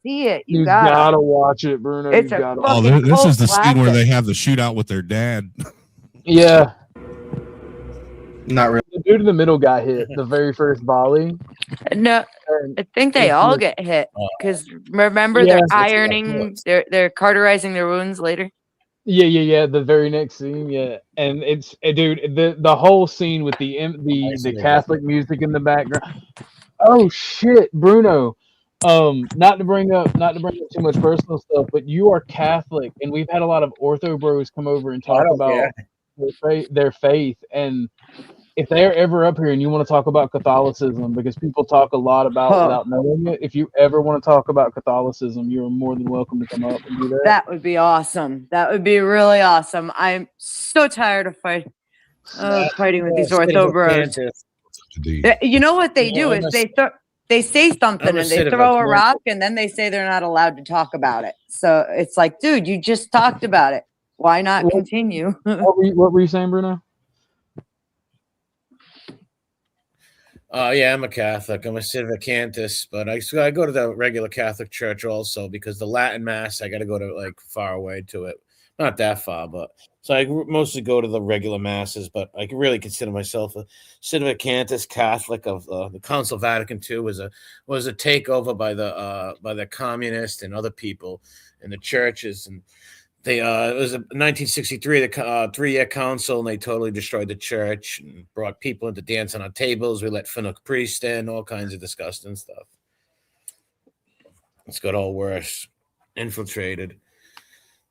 [SPEAKER 10] See it.
[SPEAKER 2] You gotta watch it, Bruno.
[SPEAKER 10] It's
[SPEAKER 2] You
[SPEAKER 10] a
[SPEAKER 2] gotta.
[SPEAKER 14] Oh,
[SPEAKER 10] fucking
[SPEAKER 14] this is
[SPEAKER 10] cult
[SPEAKER 14] the scene where
[SPEAKER 10] classic.
[SPEAKER 14] they have the shootout with their dad.
[SPEAKER 2] Yeah.
[SPEAKER 13] Not really.
[SPEAKER 2] The dude in the middle got hit the very first volley.
[SPEAKER 10] No, I think they all get hit because remember
[SPEAKER 2] Yeah.
[SPEAKER 10] they're ironing, they're cauterizing their wounds later.
[SPEAKER 2] Yeah. The very next scene, yeah, and it's dude, the whole scene with the Catholic music in the background. Oh shit, Bruno. Not to bring up too much personal stuff, but you are Catholic, and we've had a lot of ortho bros come over and talk about their faith, and if they're ever up here and you want to talk about Catholicism, because people talk a lot about without knowing it, if you ever want to talk about Catholicism, you're more than welcome to come up and do that.
[SPEAKER 10] That would be awesome. That would be really awesome. I'm so tired of fighting with these ortho bros. You know what they do is they say something and they throw a rock and then they say they're not allowed to talk about it. So it's like, dude, you just talked about it. Why not continue?
[SPEAKER 2] What were you saying, Bruno?
[SPEAKER 11] Yeah, I'm a Catholic. I'm a Civicantus, but I go to the regular Catholic church also because the Latin Mass, I got to go to like far away to it. Not that far, but so I mostly go to the regular masses, but I can really consider myself a Civicantus Catholic of the Council of Vatican II was a takeover by the communists and other people in the churches, and they it was 1963, the 3-year council, and they totally destroyed the church and brought people into dancing on tables. We let Finnock priests in, all kinds of disgusting stuff. It's got all worse, infiltrated.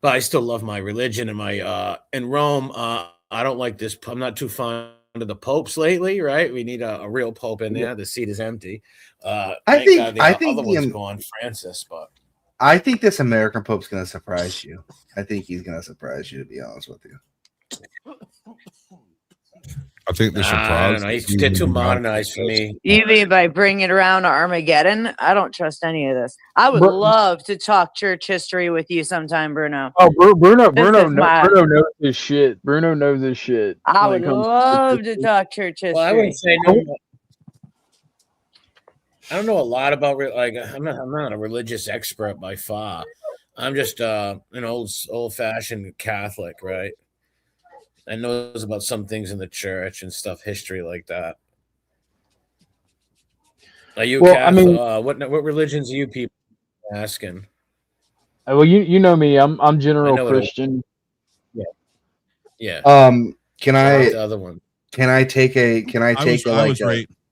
[SPEAKER 11] But I still love my religion and my in Rome. I don't like this. I'm not too fond of the popes lately, right? We need a real pope in there. The seat is empty. I think the other one's gone, Francis, but
[SPEAKER 13] I think this American Pope's going to surprise you. I think he's going to surprise you, to be honest with you.
[SPEAKER 3] I think the surprise.
[SPEAKER 11] I don't know. They're too modernized for me.
[SPEAKER 10] You mean by bringing it around to Armageddon? I don't trust any of this. I would love to talk church history with you sometime, Bruno.
[SPEAKER 2] Oh, Bruno knows his shit. Bruno knows his shit.
[SPEAKER 10] I would love to talk church history.
[SPEAKER 11] Well, I wouldn't say no. I don't know a lot about I'm not a religious expert by far. I'm just an old-fashioned Catholic, right? I knows about some things in the church and stuff, history like that. Are you Catholic? I mean, what religions are you people asking?
[SPEAKER 2] Well, you know me. I'm general Christian.
[SPEAKER 11] Yeah.
[SPEAKER 13] Can I?
[SPEAKER 11] The other one.
[SPEAKER 13] Can I take a?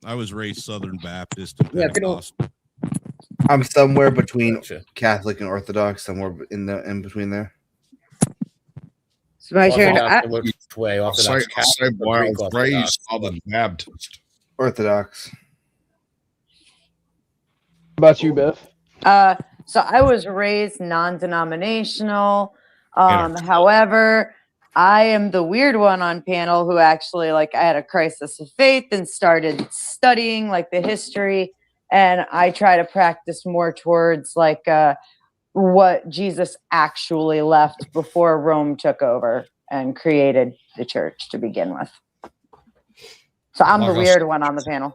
[SPEAKER 14] I was raised Southern Baptist and Pentecostal.
[SPEAKER 13] I'm somewhere between Catholic and Orthodox, somewhere in between there.
[SPEAKER 10] It's my turn.
[SPEAKER 3] Raised Southern Baptist.
[SPEAKER 13] Orthodox.
[SPEAKER 2] How about you, Beth?
[SPEAKER 10] So I was raised non-denominational. However, I am the weird one on panel who actually, I had a crisis of faith and started studying, the history, and I try to practice more towards, what Jesus actually left before Rome took over and created the church to begin with. So I'm the weird one on the panel.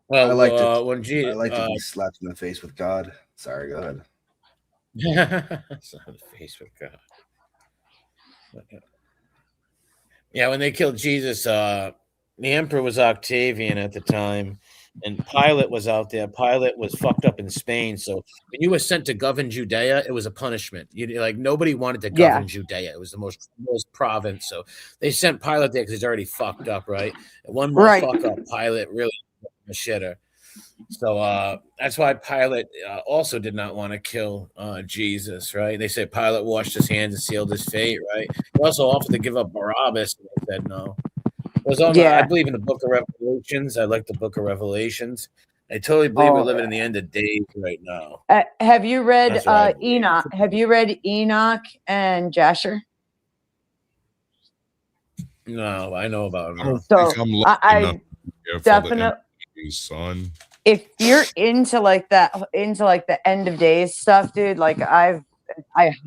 [SPEAKER 11] Well,
[SPEAKER 13] I like to
[SPEAKER 11] when
[SPEAKER 13] I like to
[SPEAKER 11] uh,
[SPEAKER 13] be slapped in the face with God. Sorry, go ahead.
[SPEAKER 11] it's not the face with God. Yeah, when they killed Jesus, the emperor was Octavian at the time, and Pilate was out there. Pilate was fucked up in Spain, so when you were sent to govern Judea, it was a punishment. You like nobody wanted to govern Judea. It was the most province, so they sent Pilate there because he's already fucked up, right? And one more fuck up, Pilate really a shitter. So that's why Pilate also did not want to kill Jesus, right? They say Pilate washed his hands and sealed his fate, right? He also offered to give up Barabbas, and they said no. It was on I believe in the book of Revelations. I like the book of Revelations. I totally believe we're living in the end of days right now.
[SPEAKER 10] Have you read Enoch? Have you read Enoch and Jasher?
[SPEAKER 11] No, I know about him.
[SPEAKER 10] So I definitely,
[SPEAKER 3] son.
[SPEAKER 10] If you're into like that, into like the end of days stuff, dude, like I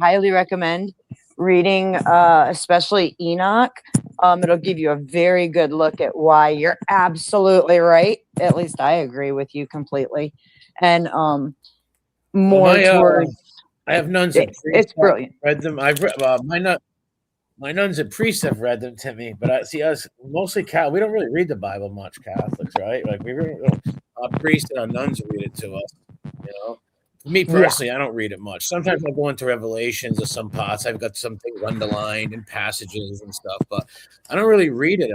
[SPEAKER 10] highly recommend reading, especially Enoch. It'll give you a very good look at why you're absolutely right. At least I agree with you completely. And more towards.
[SPEAKER 11] I have nuns.
[SPEAKER 10] It's brilliant.
[SPEAKER 11] Read them. I've read my nuns and priests have read them to me, but I see us mostly Catholic. We don't really read the Bible much, Catholics, right? Like we really, our priests and our nuns read it to us. You know, for me personally, I don't read it much. Sometimes I go into Revelations or some parts. I've got something underlined in passages and stuff, but I don't really read it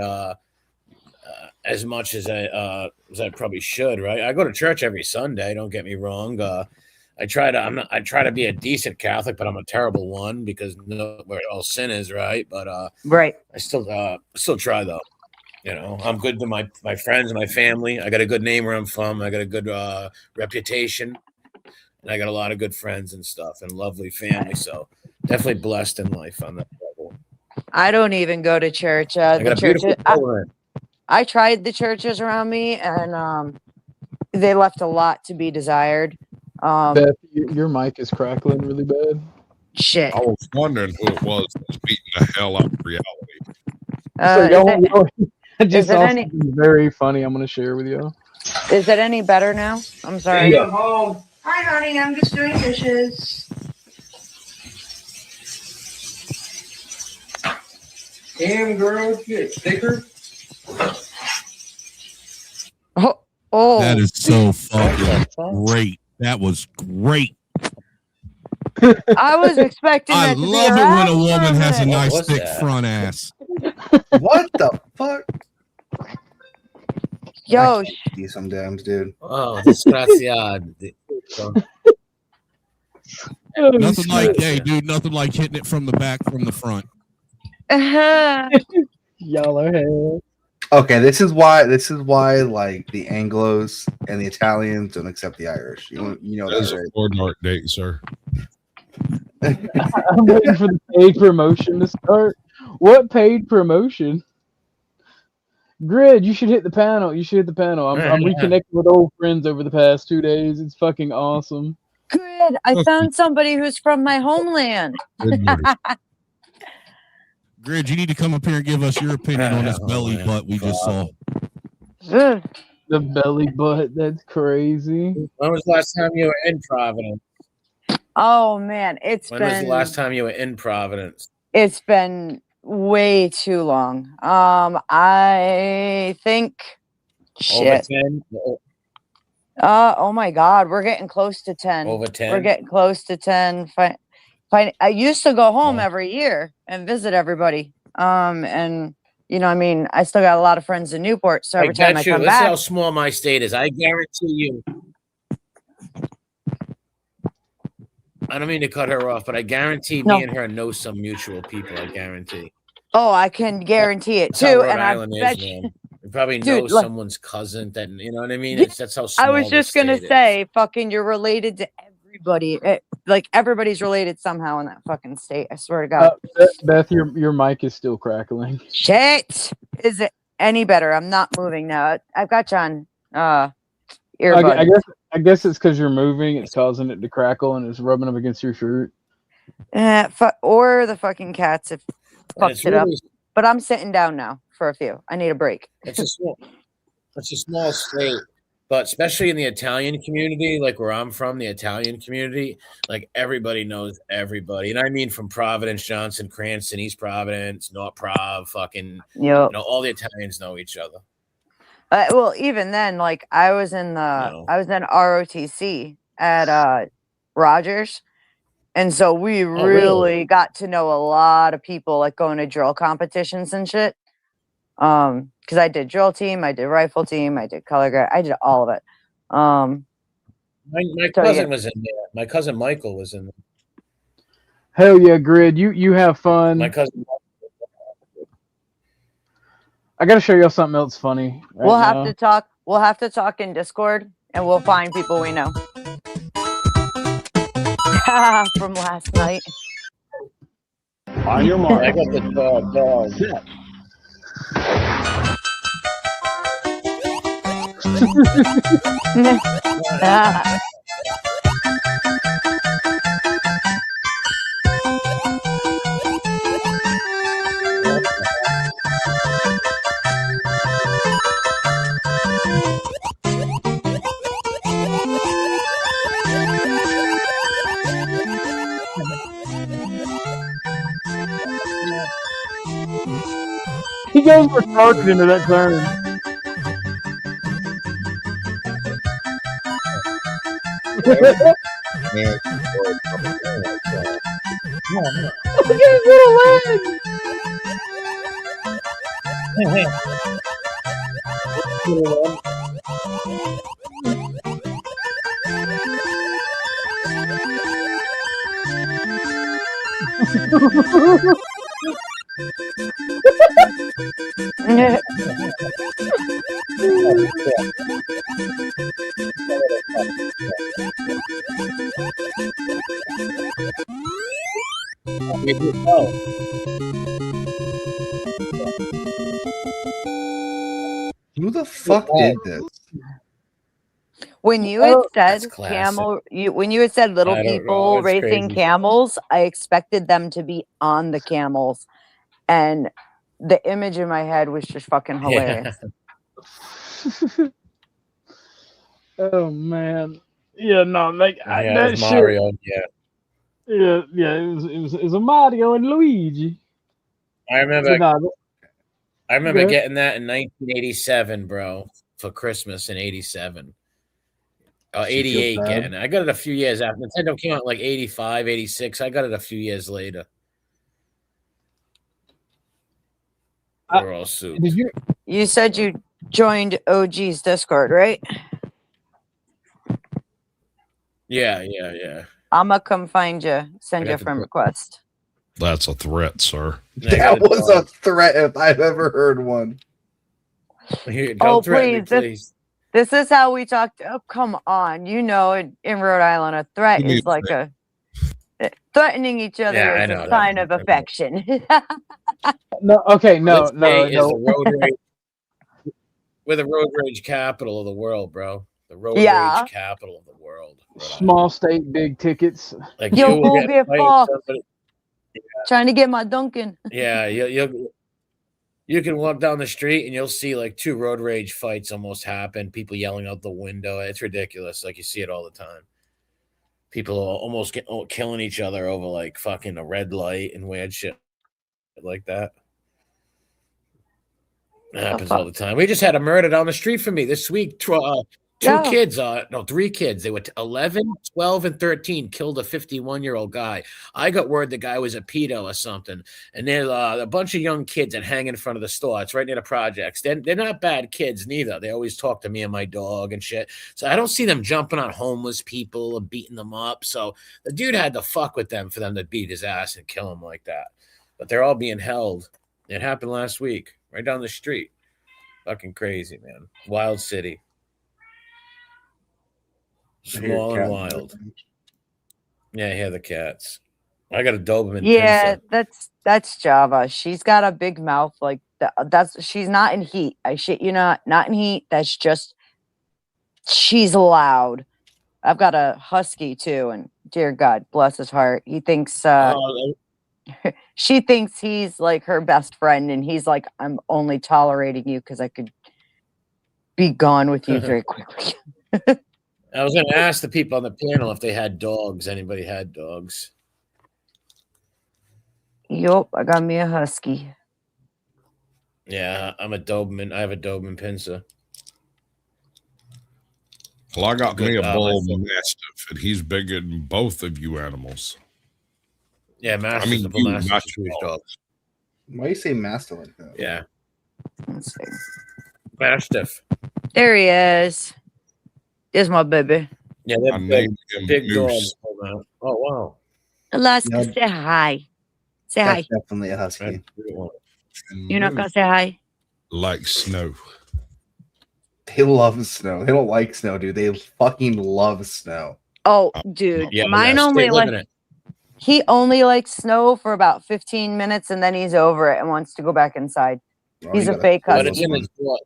[SPEAKER 11] as much as I probably should. Right? I go to church every Sunday. Don't get me wrong. I try to be a decent Catholic, but I'm a terrible one because we're all sinners, right? But
[SPEAKER 10] right.
[SPEAKER 11] I still try though. You know, I'm good to my friends and my family. I got a good name where I'm from. I got a good reputation, and I got a lot of good friends and stuff and lovely family. So definitely blessed in life on that level.
[SPEAKER 10] I don't even go to church.
[SPEAKER 11] I got a beautiful children.
[SPEAKER 10] I tried the churches around me, and they left a lot to be desired.
[SPEAKER 2] Beth, your mic is crackling really bad.
[SPEAKER 10] Shit.
[SPEAKER 3] I was wondering who it was that was beating the hell out of reality.
[SPEAKER 2] I just saw something very funny I'm going to share with you.
[SPEAKER 10] Is it any better now? I'm sorry.
[SPEAKER 2] Yeah.
[SPEAKER 9] Home. Hi, honey. I'm just doing dishes. Damn, girl, get thicker.
[SPEAKER 10] Oh,
[SPEAKER 14] that is so fucking great. That was great.
[SPEAKER 10] I was expecting.
[SPEAKER 14] I love it when a woman has a nice thick front ass.
[SPEAKER 13] What the fuck?
[SPEAKER 10] Yo,
[SPEAKER 13] these sometimes, dude.
[SPEAKER 11] Oh, desgraciado.
[SPEAKER 14] Nothing like, hey, dude, nothing like hitting it from the back, from the front.
[SPEAKER 2] Y'all are hell.
[SPEAKER 13] Okay, this is why like the Anglos and the Italians don't accept the Irish. You know
[SPEAKER 3] That's
[SPEAKER 13] that, right?
[SPEAKER 3] a 4-dark date, sir.
[SPEAKER 2] I'm waiting for the paid promotion to start. What paid promotion? Grid, you should hit the panel. I'm reconnecting with old friends over the past 2 days. It's fucking awesome.
[SPEAKER 10] Good. I found somebody who's from my homeland.
[SPEAKER 14] Grid, you need to come up here and give us your opinion on this belly butt we just saw.
[SPEAKER 2] The belly butt, that's crazy.
[SPEAKER 11] When was the last time you were in Providence?
[SPEAKER 10] Oh man,
[SPEAKER 11] When was the last time you were in Providence?
[SPEAKER 10] It's been way too long. I think
[SPEAKER 11] Over 10?
[SPEAKER 10] Oh my God, we're getting close to 10.
[SPEAKER 11] Over 10?
[SPEAKER 10] We're getting close to 10. I used to go home every year and visit everybody. And you know, I mean, I still got a lot of friends in Newport, so every time I come
[SPEAKER 11] This
[SPEAKER 10] back,
[SPEAKER 11] is how small my state is. I guarantee you. I don't mean to cut her off, but I guarantee me and her know some mutual people. I guarantee.
[SPEAKER 10] Oh, I can guarantee it
[SPEAKER 11] That's how
[SPEAKER 10] too.
[SPEAKER 11] Rhode
[SPEAKER 10] And
[SPEAKER 11] Island
[SPEAKER 10] I
[SPEAKER 11] is,
[SPEAKER 10] bet
[SPEAKER 11] man. You probably
[SPEAKER 10] Dude,
[SPEAKER 11] know someone's cousin that, you know what I mean? That's how small
[SPEAKER 10] I was just
[SPEAKER 11] this
[SPEAKER 10] gonna
[SPEAKER 11] state
[SPEAKER 10] say, fucking, you're related to everybody. Like everybody's related somehow in that fucking state. I swear to God.
[SPEAKER 2] Beth, your mic is still crackling.
[SPEAKER 10] Shit. Is it any better? I'm not moving now. I've got you on earbud.
[SPEAKER 2] I guess it's because you're moving. It's causing it to crackle and it's rubbing up against your shirt.
[SPEAKER 10] Or the fucking cats have fucked
[SPEAKER 11] it's
[SPEAKER 10] it up.
[SPEAKER 11] really-
[SPEAKER 10] But I'm sitting down now for a few. I need a break.
[SPEAKER 11] It's a small state. But especially in the Italian community, like where I'm from, the Italian community, like everybody knows everybody. And I mean from Providence, Johnson, Cranston, East Providence, North Prov, fucking,
[SPEAKER 10] Yep.
[SPEAKER 11] all the Italians know each other.
[SPEAKER 10] Well, even then, like I was in ROTC at Rogers, and so we really got to know a lot of people, like going to drill competitions and shit. Because I did drill team, I did rifle team, I did color guard, I did all of it.
[SPEAKER 11] My cousin was in there. My cousin Michael was in there.
[SPEAKER 2] Hell yeah, Grid. You have fun.
[SPEAKER 11] My cousin.
[SPEAKER 2] I gotta show y'all something else funny.
[SPEAKER 10] We'll have to talk. We'll have to talk in Discord, and we'll find people we know from last night.
[SPEAKER 12] On your mark.
[SPEAKER 11] I got the dog.
[SPEAKER 12] Set.
[SPEAKER 2] He goes retarded into that turn. Look at his little legs.
[SPEAKER 13] Who the fuck did this?
[SPEAKER 10] When you had said
[SPEAKER 11] classic.
[SPEAKER 10] when you had said little
[SPEAKER 11] I don't know,
[SPEAKER 10] people
[SPEAKER 11] it's
[SPEAKER 10] racing
[SPEAKER 11] crazy.
[SPEAKER 10] camels, I expected them to be on the camels, and the image in my head was just fucking hilarious.
[SPEAKER 2] Oh man, yeah, no, like
[SPEAKER 11] Yeah,
[SPEAKER 2] that
[SPEAKER 11] it was
[SPEAKER 2] shit.
[SPEAKER 11] Mario.
[SPEAKER 2] Yeah, it was a Mario and Luigi.
[SPEAKER 11] I remember.
[SPEAKER 2] So, nah,
[SPEAKER 11] I remember
[SPEAKER 2] Go ahead.
[SPEAKER 11] getting that in 1987, bro, for Christmas in '87. 88
[SPEAKER 2] bad.
[SPEAKER 11] getting it. I got it a few years after. Nintendo came out in like 85, 86. I got it a few years later. We're all suits.
[SPEAKER 2] Did you?
[SPEAKER 10] You said you joined OG's Discord, right?
[SPEAKER 11] Yeah.
[SPEAKER 10] I'm gonna come find you. Send you a friend request.
[SPEAKER 14] That's a threat, sir.
[SPEAKER 13] That was a threat if I've ever heard one.
[SPEAKER 11] Here,
[SPEAKER 10] Oh,
[SPEAKER 11] don't threaten me,
[SPEAKER 10] please.
[SPEAKER 11] please.
[SPEAKER 10] This is how we talk. Oh, come on. You know, in Rhode Island, a threat
[SPEAKER 14] You need
[SPEAKER 10] is like threatening each other
[SPEAKER 11] Yeah, I
[SPEAKER 10] is
[SPEAKER 11] know
[SPEAKER 10] a
[SPEAKER 11] that.
[SPEAKER 10] sign of affection.
[SPEAKER 2] No, okay, no,
[SPEAKER 11] This
[SPEAKER 2] no,
[SPEAKER 11] state is
[SPEAKER 2] no.
[SPEAKER 11] the road rage. We're the road rage capital of the world, bro. The road
[SPEAKER 10] Yeah.
[SPEAKER 11] rage capital of the world.
[SPEAKER 2] Small state, big tickets.
[SPEAKER 11] Like
[SPEAKER 10] Yo,
[SPEAKER 11] you
[SPEAKER 10] who
[SPEAKER 11] will
[SPEAKER 10] get
[SPEAKER 11] fighting
[SPEAKER 10] fucked?
[SPEAKER 11] somebody.
[SPEAKER 10] Trying to get my Duncan.
[SPEAKER 11] Yeah, you can walk down the street and you'll see like 2 road rage fights almost happen. People yelling out the window. It's ridiculous. Like you see it all the time. People almost killing each other over like fucking a red light and weird shit like that. It happens all the time. We just had a murder down the street from me this week. 2 kids, 3 kids. They were 11, 12, and 13. Killed a 51-year-old guy. I got word the guy was a pedo or something. And there's a bunch of young kids that hang in front of the store. It's right near the projects. They're not bad kids neither. They always talk to me and my dog and shit. So I don't see them jumping on homeless people and beating them up. So the dude had to fuck with them for them to beat his ass and kill him like that. But they're all being held. It happened last week, right down the street. Fucking crazy, man. Wild city. Small and wild. Yeah, I hear the cats. I got a Doberman.
[SPEAKER 10] Yeah,
[SPEAKER 11] Pincer.
[SPEAKER 10] that's Java. She's got a big mouth like that. She's not in heat. I shit you not in heat. That's just she's loud. I've got a husky too, and dear God, bless his heart. He thinks she thinks he's like her best friend, and he's like, I'm only tolerating you because I could be gone with you very quickly.
[SPEAKER 11] I was going to ask the people on the panel if they had dogs. Anybody had dogs?
[SPEAKER 10] Yup, I got me a husky.
[SPEAKER 11] Yeah, I'm a Doberman. I have a Doberman Pinscher.
[SPEAKER 3] Well, I got me a bull
[SPEAKER 11] my
[SPEAKER 3] mastiff, and he's bigger than both of you animals.
[SPEAKER 11] Yeah, Mastiff.
[SPEAKER 3] I mean,
[SPEAKER 11] the bull
[SPEAKER 3] you,
[SPEAKER 11] Mastiff
[SPEAKER 3] not
[SPEAKER 11] is a huge dog.
[SPEAKER 13] Why do you say master like that?
[SPEAKER 11] Yeah,
[SPEAKER 10] Let's see.
[SPEAKER 11] Mastiff.
[SPEAKER 10] There he is. There's my baby.
[SPEAKER 11] Yeah,
[SPEAKER 3] I
[SPEAKER 11] they're
[SPEAKER 3] named him
[SPEAKER 11] big
[SPEAKER 3] Moose.
[SPEAKER 11] dogs. Oh wow.
[SPEAKER 10] Alaska,
[SPEAKER 13] No,
[SPEAKER 10] say hi. Say hi.
[SPEAKER 13] That's definitely a husky.
[SPEAKER 3] And
[SPEAKER 10] You're not gonna
[SPEAKER 3] Moose
[SPEAKER 10] say hi?
[SPEAKER 3] like snow.
[SPEAKER 13] They love snow. They don't like snow, dude. They fucking love snow.
[SPEAKER 10] Oh, dude,
[SPEAKER 11] Yeah,
[SPEAKER 10] mine only
[SPEAKER 11] stay living
[SPEAKER 10] like
[SPEAKER 11] it.
[SPEAKER 10] he only likes snow for about 15 minutes and then he's over it and wants to go back inside.
[SPEAKER 13] Oh,
[SPEAKER 10] He's
[SPEAKER 13] you
[SPEAKER 10] a
[SPEAKER 13] gotta
[SPEAKER 10] fake
[SPEAKER 13] cool
[SPEAKER 11] But
[SPEAKER 10] husky.
[SPEAKER 11] it's in his blood.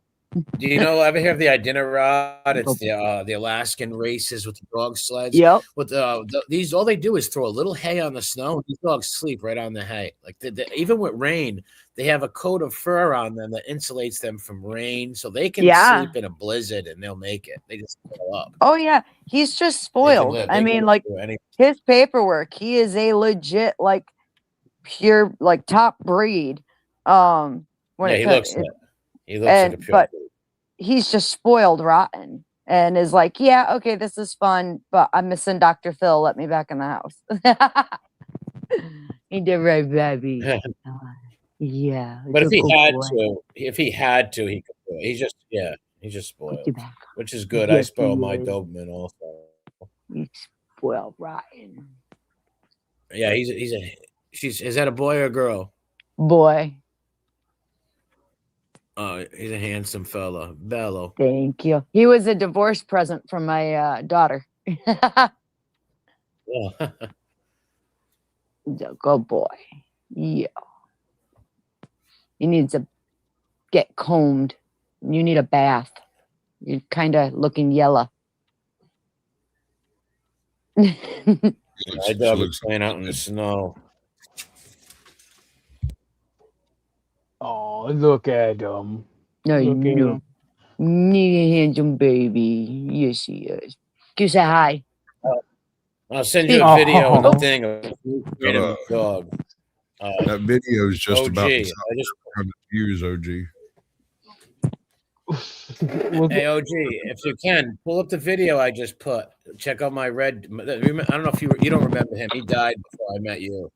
[SPEAKER 11] Do you know? Ever hear of the Iditarod? It's the Alaskan races with the dog sleds.
[SPEAKER 10] Yep.
[SPEAKER 11] With these, all they do is throw a little hay on the snow, and these dogs sleep right on the hay. Like even with rain, they have a coat of fur on them that insulates them from rain, so they can sleep in a blizzard and they'll make it. They just go up.
[SPEAKER 10] Oh yeah, he's just
[SPEAKER 11] They can
[SPEAKER 10] spoiled.
[SPEAKER 11] live.
[SPEAKER 10] I
[SPEAKER 11] They
[SPEAKER 10] mean,
[SPEAKER 11] can
[SPEAKER 10] like
[SPEAKER 11] do anything.
[SPEAKER 10] his paperwork, he is a legit like pure like top breed. When
[SPEAKER 11] Yeah,
[SPEAKER 10] it
[SPEAKER 11] he
[SPEAKER 10] co-
[SPEAKER 11] looks
[SPEAKER 10] it-
[SPEAKER 11] like he looks like a pure
[SPEAKER 10] but
[SPEAKER 11] breed.
[SPEAKER 10] he's just spoiled rotten and is like, yeah, okay, this is fun, but I'm missing Dr. Phil. Let me back in the house. He did right, baby. Yeah.
[SPEAKER 11] But if
[SPEAKER 10] good
[SPEAKER 11] he had
[SPEAKER 10] boy.
[SPEAKER 11] to, he could do it. He's just spoiled,
[SPEAKER 10] you back.
[SPEAKER 11] which is good. I
[SPEAKER 10] Yes,
[SPEAKER 11] spoil
[SPEAKER 10] he
[SPEAKER 11] my
[SPEAKER 10] is.
[SPEAKER 11] Doberman also.
[SPEAKER 10] He's spoiled rotten.
[SPEAKER 11] Yeah, is that a boy or a girl?
[SPEAKER 10] Boy.
[SPEAKER 11] He's a handsome fella. Bello.
[SPEAKER 10] Thank you. He was a divorce present from my daughter.
[SPEAKER 11] Yeah.
[SPEAKER 10] Good boy. Yeah. He needs to get combed. You need a bath. You're kind of looking yellow.
[SPEAKER 11] My dog is playing out in the snow.
[SPEAKER 2] Oh, look at him.
[SPEAKER 10] No,
[SPEAKER 2] Look at
[SPEAKER 10] no.
[SPEAKER 2] him.
[SPEAKER 10] Need a handsome baby. Yes, he is. Can you say hi?
[SPEAKER 11] I'll send you a video on the
[SPEAKER 2] Oh.
[SPEAKER 11] thing of a dog.
[SPEAKER 3] That video is just
[SPEAKER 11] OG.
[SPEAKER 3] about
[SPEAKER 11] I
[SPEAKER 3] 700 views, OG.
[SPEAKER 11] Hey, OG, if you can, pull up the video I just put. Check out my red. I don't know if you don't remember him. He died before I met you.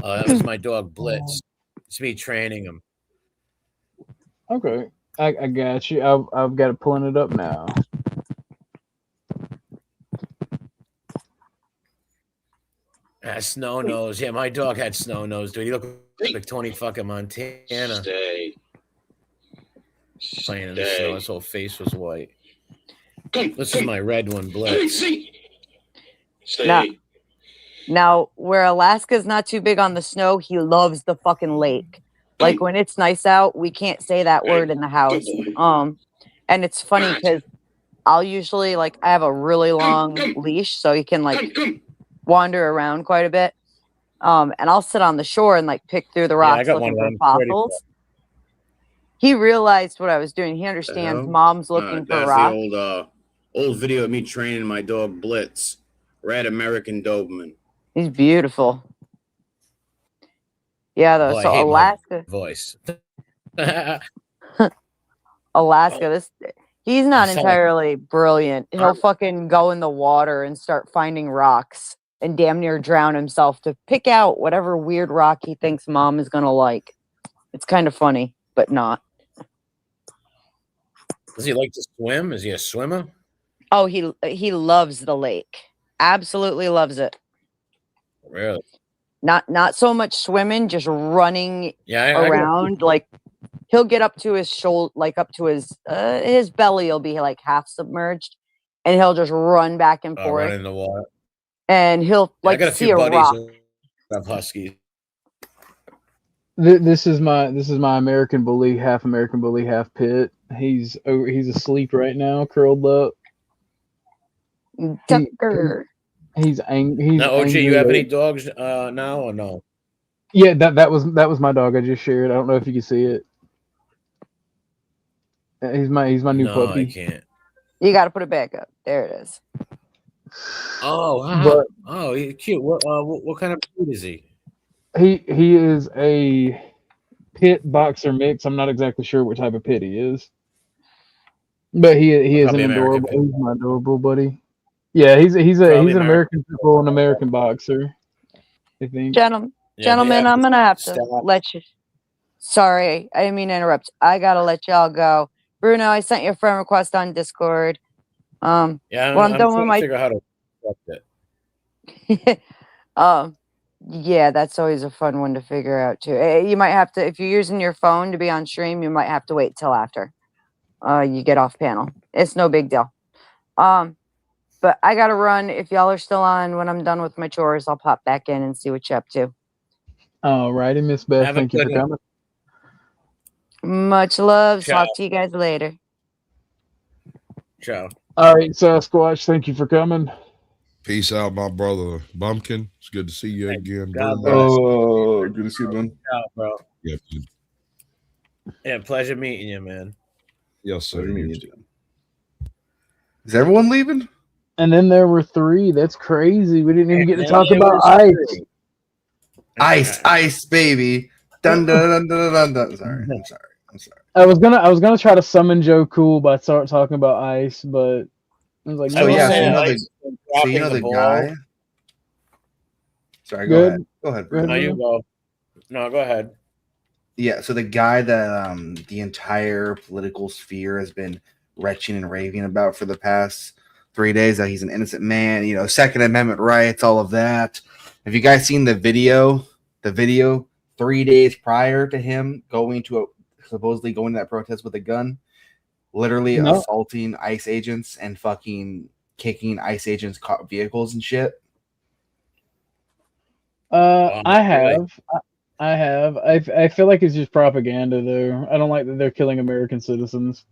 [SPEAKER 11] That was my dog, Blitz. It's me training him.
[SPEAKER 2] Okay, I got you. I've got it pulling it up now.
[SPEAKER 11] Snow nose. Yeah, my dog had snow nose, dude. He looked like Tony fucking Montana.
[SPEAKER 17] Stay.
[SPEAKER 11] Playing in the snow. His whole face was white. This is my red one, Blitz.
[SPEAKER 10] Now, where Alaska's not too big on the snow, he loves the fucking lake. Like when it's nice out, we can't say that word in the house. And it's funny because I'll usually I have a really long leash, so he can wander around quite a bit. And I'll sit on the shore and pick through the rocks looking for fossils. He realized what I was doing. He understands mom's looking for rocks.
[SPEAKER 17] That's the old video of me training my dog Blitz, red American Doberman.
[SPEAKER 10] He's beautiful. Yeah, though.
[SPEAKER 11] Boy, I
[SPEAKER 10] So
[SPEAKER 11] hate my
[SPEAKER 10] Alaska,
[SPEAKER 11] voice.
[SPEAKER 10] Alaska. He's not
[SPEAKER 11] I sound
[SPEAKER 10] entirely brilliant. He'll fucking go in the water and start finding rocks and damn near drown himself to pick out whatever weird rock he thinks mom is gonna like. It's kind of funny, but not.
[SPEAKER 11] Does he like to swim? Is he a swimmer?
[SPEAKER 10] Oh, he loves the lake. Absolutely loves it.
[SPEAKER 11] Really?
[SPEAKER 10] Not so much swimming, just running
[SPEAKER 11] Yeah,
[SPEAKER 10] around. He'll get up to his shoulder, up to his belly. Will be half submerged, and he'll just run back and forth.
[SPEAKER 11] Run in the water.
[SPEAKER 10] And he'll
[SPEAKER 11] I got a
[SPEAKER 10] see
[SPEAKER 11] few
[SPEAKER 10] a
[SPEAKER 11] buddies
[SPEAKER 10] rock.
[SPEAKER 11] who have huskies.
[SPEAKER 2] This is my American bully, half pit. He's asleep right now, curled up.
[SPEAKER 10] Tucker.
[SPEAKER 2] He's angry.
[SPEAKER 11] Now, OG, you have any dogs now or no?
[SPEAKER 2] Yeah, that was my dog I just shared. I don't know if you can see it. He's my new
[SPEAKER 11] No,
[SPEAKER 2] puppy.
[SPEAKER 11] I can't.
[SPEAKER 10] You got to put it back up. There it is.
[SPEAKER 11] Oh, wow.
[SPEAKER 2] But
[SPEAKER 11] Oh, he's cute. What kind of food is he?
[SPEAKER 2] he is a pit boxer mix. I'm not exactly sure what type of pit he is, but he is
[SPEAKER 11] Probably
[SPEAKER 2] an
[SPEAKER 11] American
[SPEAKER 2] adorable.
[SPEAKER 11] pit.
[SPEAKER 2] He's my adorable buddy. Yeah, he's
[SPEAKER 11] Probably
[SPEAKER 2] an
[SPEAKER 11] American.
[SPEAKER 2] American pit bull, an American boxer. I think.
[SPEAKER 10] Gentlemen, I'm going to have to let you. Sorry, I didn't mean to interrupt. I got to let y'all go. Bruno, I sent you a friend request on Discord.
[SPEAKER 11] Yeah,
[SPEAKER 10] when I'm done with
[SPEAKER 11] trying to
[SPEAKER 10] my
[SPEAKER 11] figure out how to accept it.
[SPEAKER 10] yeah, that's always a fun one to figure out too. You might have to, if you're using your phone to be on stream, you might have to wait till after you get off panel. It's no big deal. But I gotta run. If y'all are still on when I'm done with my chores, I'll pop back in and see what you're up to.
[SPEAKER 2] All righty, Miss Beth.
[SPEAKER 11] Have a
[SPEAKER 2] Thank you for
[SPEAKER 11] good one.
[SPEAKER 2] coming.
[SPEAKER 10] Much love.
[SPEAKER 11] Ciao.
[SPEAKER 10] Talk to you guys later.
[SPEAKER 11] Ciao.
[SPEAKER 2] All right, Sasquatch. Thank you for coming.
[SPEAKER 3] Peace out, my brother Bumpkin. It's good to see you again.
[SPEAKER 11] God
[SPEAKER 3] Bruno.
[SPEAKER 11] bless.
[SPEAKER 18] Oh, good to see you, man.
[SPEAKER 11] Ciao, bro.
[SPEAKER 3] Yeah, man.
[SPEAKER 11] Yeah, pleasure meeting you, man.
[SPEAKER 3] Yes, sir. You too.
[SPEAKER 13] Is everyone leaving?
[SPEAKER 2] And then there were 3. That's crazy. We didn't even get to talk
[SPEAKER 11] There
[SPEAKER 2] about
[SPEAKER 11] was
[SPEAKER 2] ice.
[SPEAKER 13] Ice, baby. Dun dun dun dun dun dun. Sorry, I'm sorry.
[SPEAKER 2] I was gonna try to summon Joe Cool by start talking about ice, but I was like,
[SPEAKER 13] So
[SPEAKER 2] no.
[SPEAKER 13] yeah,
[SPEAKER 11] so
[SPEAKER 13] you know the
[SPEAKER 11] ball.
[SPEAKER 13] guy. Sorry,
[SPEAKER 2] Good.
[SPEAKER 13] Go ahead.
[SPEAKER 2] Go ahead,
[SPEAKER 11] No, you
[SPEAKER 2] Bruno.
[SPEAKER 11] go. No, go ahead.
[SPEAKER 13] Yeah, so the guy that the entire political sphere has been retching and raving about for the past 3 days, that he's an innocent man, you know, Second Amendment rights, all of that. Have you guys seen the video? The video 3 days prior to him supposedly going to that protest with a gun, literally assaulting ICE agents and fucking kicking ICE agents' vehicles and shit.
[SPEAKER 2] I have. I feel like it's just propaganda, though. I don't like that they're killing American citizens.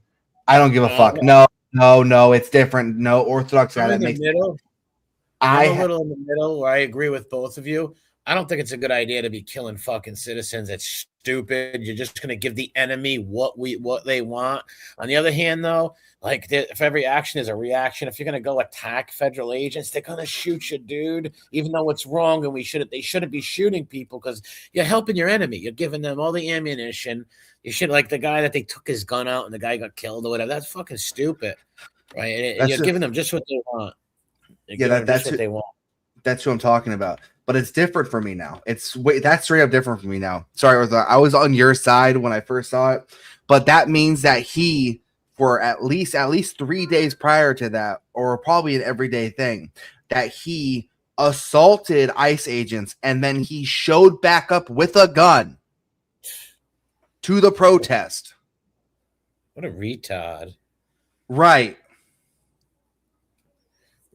[SPEAKER 13] I don't give a fuck. No, it's different. No, Orthodox guy
[SPEAKER 11] I'm
[SPEAKER 13] that
[SPEAKER 11] in the
[SPEAKER 13] makes.
[SPEAKER 11] middle. I'm a little in the middle where I agree with both of you. I don't think it's a good idea to be killing fucking citizens. It's stupid. You're just going to give the enemy what they want. On the other hand, though, like if every action is a reaction, if you're going to go attack federal agents, they're going to shoot you, dude. Even though it's wrong, and they shouldn't be shooting people because you're helping your enemy. You're giving them all the ammunition. You should, like the guy that they took his gun out and the guy got killed or whatever. That's fucking stupid, right? And you're giving them just what they want. That's what they want.
[SPEAKER 13] That's what I'm talking about. But it's different for me now. That's straight up different for me now. Sorry, I was on your side when I first saw it, but that means that he, for at least 3 days prior to that, or probably an everyday thing, that he assaulted ICE agents and then he showed back up with a gun to the protest.
[SPEAKER 11] What a retard.
[SPEAKER 13] Right.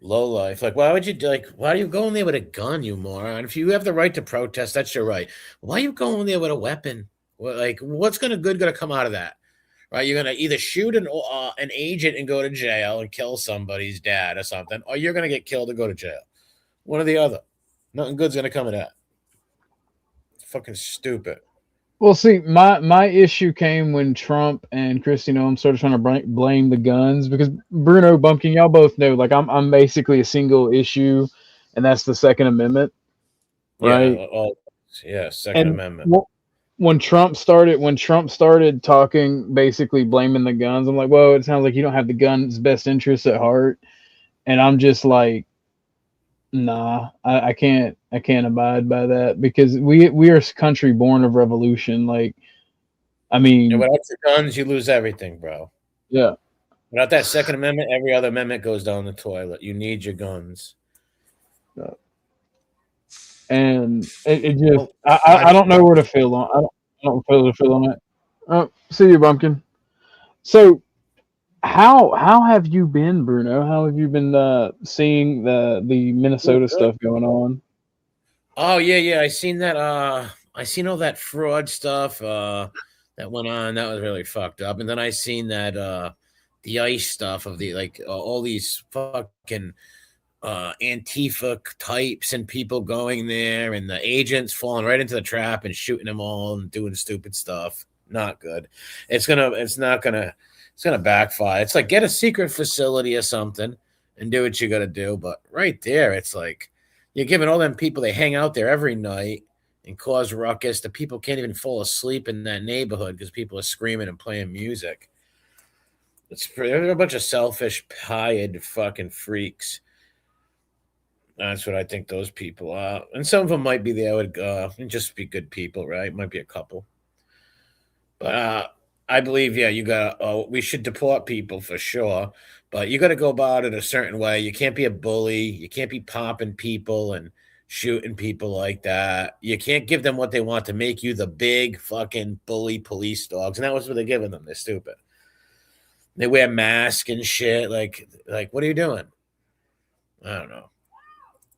[SPEAKER 11] Low life. Like, why would you why are you going there with a gun, you moron? If you have the right to protest, that's your right. Why are you going there with a weapon? What's gonna come out of that? Right? You're gonna either shoot an agent and go to jail and kill somebody's dad or something, or you're gonna get killed and go to jail. One or the other. Nothing good's gonna come of that. Fucking stupid.
[SPEAKER 2] Well, see, my issue came when Trump and Kristi Noem started trying to blame the guns, because Bruno, Bumpkin, y'all both know, like I'm basically a single issue, and that's the Second Amendment, right?
[SPEAKER 11] Yeah, Second Amendment.
[SPEAKER 2] When Trump started talking, basically blaming the guns, I'm like, whoa, it sounds like you don't have the gun's best interests at heart, and I'm just like, nah, I can't abide by that, because we are a country born of revolution. Like, I mean,
[SPEAKER 11] without your guns, you lose everything, bro.
[SPEAKER 2] Yeah.
[SPEAKER 11] Without that Second Amendment, every other amendment goes down the toilet. You need your guns.
[SPEAKER 2] And it just, I don't know where to feel on. I don't know where to feel on it. See you, Bumpkin. So, how have you been, Bruno? How have you been seeing the Minnesota stuff going on?
[SPEAKER 11] Oh yeah. I seen that. I seen all that fraud stuff that went on. That was really fucked up. And then I seen that the ICE stuff of the all these fucking Antifa types and people going there, and the agents falling right into the trap and shooting them all and doing stupid stuff. Not good. It's not gonna it's gonna backfire. It's like get a secret facility or something and do what you gotta do. But right there, it's like you're giving all them people, they hang out there every night and cause ruckus. The people can't even fall asleep in that neighborhood because people are screaming and playing music. They're a bunch of selfish, hired fucking freaks. That's what I think those people are. And some of them might be there would just be good people, right? Might be a couple. But I believe, yeah, you got. We should deport people for sure, but you got to go about it a certain way. You can't be a bully. You can't be popping people and shooting people like that. You can't give them what they want to make you the big fucking bully police dogs, and that was what they're giving them. They're stupid. They wear masks and shit. Like, what are you doing? I don't know.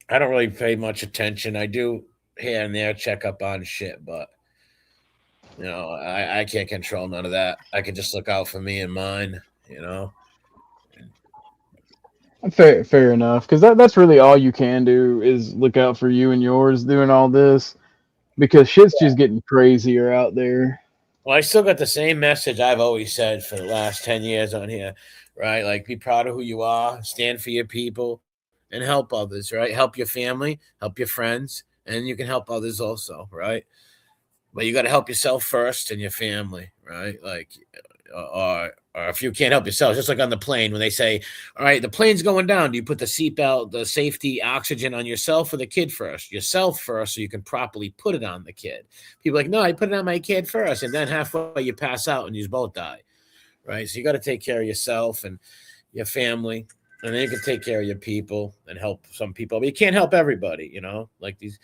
[SPEAKER 11] I don't really pay much attention. I do here and there check up on shit, but I can't control none of that. I can just look out for me and mine,
[SPEAKER 2] Fair enough, because that's really all you can do is look out for you and yours doing all this, because shit's just getting crazier out there.
[SPEAKER 11] Well, I still got the same message I've always said for the last 10 years on here, right? Like, be proud of who you are, stand for your people, and help others, right? Help your family, help your friends, and you can help others also, right? But you got to help yourself first and your family, right? Like, or if you can't help yourself, just like on the plane when they say, all right, the plane's going down. Do you put the seatbelt, the safety oxygen on yourself or the kid first? Yourself first so you can properly put it on the kid. People are like, no, I put it on my kid first. And then halfway you pass out and you both die, right? So you got to take care of yourself and your family. And then you can take care of your people and help some people. But you can't help everybody, Like these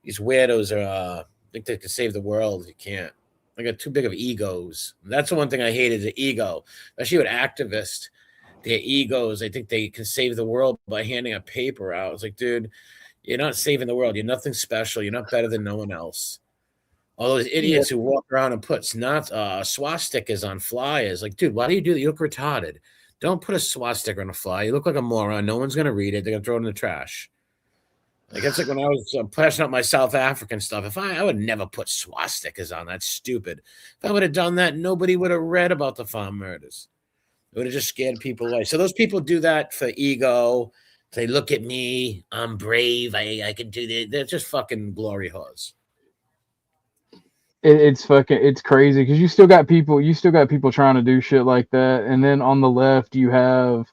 [SPEAKER 11] weirdos are think they can save the world. You can't. They got too big of egos. That's the one thing I hate is the ego. Especially with activists. Their egos, they think they can save the world by handing a paper out. It's like, dude, you're not saving the world. You're nothing special. You're not better than no one else. All those idiots who walk around and put swastikas on flyers. Like, dude, why do you do that? You look retarded. Don't put a swastika on a flyer. You look like a moron. No one's going to read it. They're going to throw it in the trash. Like, it's like when I was passing out my South African stuff. If I would never put swastikas on. That's stupid. If I would have done that, nobody would have read about the farm murders. It would have just scared people away. So those people do that for ego. They look at me. I'm brave. I can do that. They're just fucking glory holes.
[SPEAKER 2] It's crazy because you still got people trying to do shit like that, and then on the left you have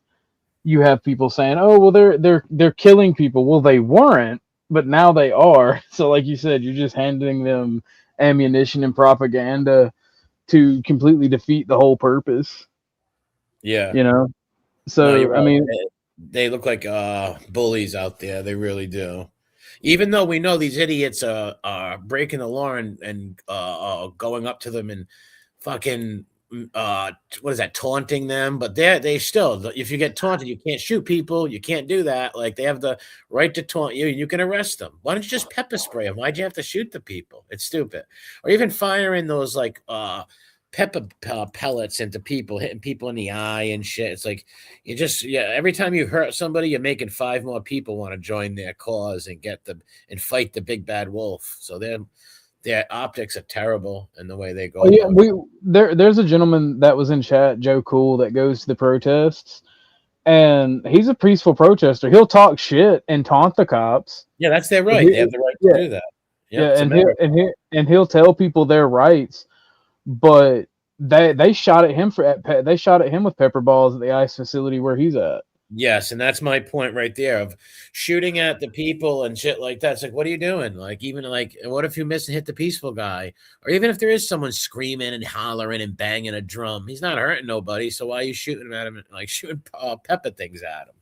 [SPEAKER 2] people saying, oh well, they're killing people. Well, they weren't, but now they are. So like you said, you're just handing them ammunition and propaganda to completely defeat the whole purpose.
[SPEAKER 11] Yeah,
[SPEAKER 2] so
[SPEAKER 11] no, right.
[SPEAKER 2] I mean,
[SPEAKER 11] they look like bullies out there. They really do. Even though we know these idiots are breaking the law and going up to them and fucking what is that, taunting them? But they still, if you get taunted, you can't shoot people. You can't do that. Like, they have the right to taunt you. You can arrest them. Why don't you just pepper spray them? Why'd you have to shoot the people? It's stupid. Or even firing those like pepper pellets into people, hitting people in the eye and shit. It's like every time you hurt somebody, you're making 5 more people want to join their cause and and fight the big bad wolf. So their optics are terrible in the way they go.
[SPEAKER 2] Oh, yeah, there's a gentleman that was in chat, Joe Cool, that goes to the protests, and he's a peaceful protester. He'll talk shit and taunt the cops.
[SPEAKER 11] Yeah, that's their right. They have the right to do that.
[SPEAKER 2] And he'll tell people their rights. But they shot at him with pepper balls at the ICE facility where he's at.
[SPEAKER 11] Yes, and that's my point right there of shooting at the people and shit like that. It's like, what are you doing? Like, even like, what if you miss and hit the peaceful guy? Or even if there is someone screaming and hollering and banging a drum, he's not hurting nobody. So why are you shooting at him? Like, shooting pepper things at him?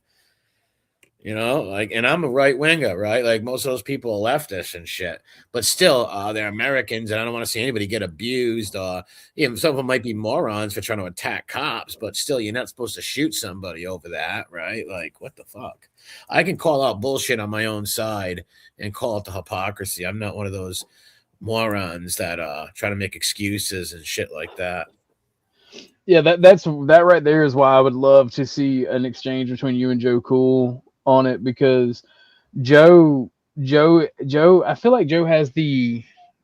[SPEAKER 11] And I'm a right winger, right? Like, most of those people are leftists and shit, but still, they're Americans, and I don't want to see anybody get abused. Or even some of them might be morons for trying to attack cops, but still, you're not supposed to shoot somebody over that, right? Like, what the fuck? I can call out bullshit on my own side and call it the hypocrisy. I'm not one of those morons that try to make excuses and shit like that.
[SPEAKER 2] Yeah, that right there is why I would love to see an exchange between you and Joe Cool on it, because Joe, I feel like Joe has the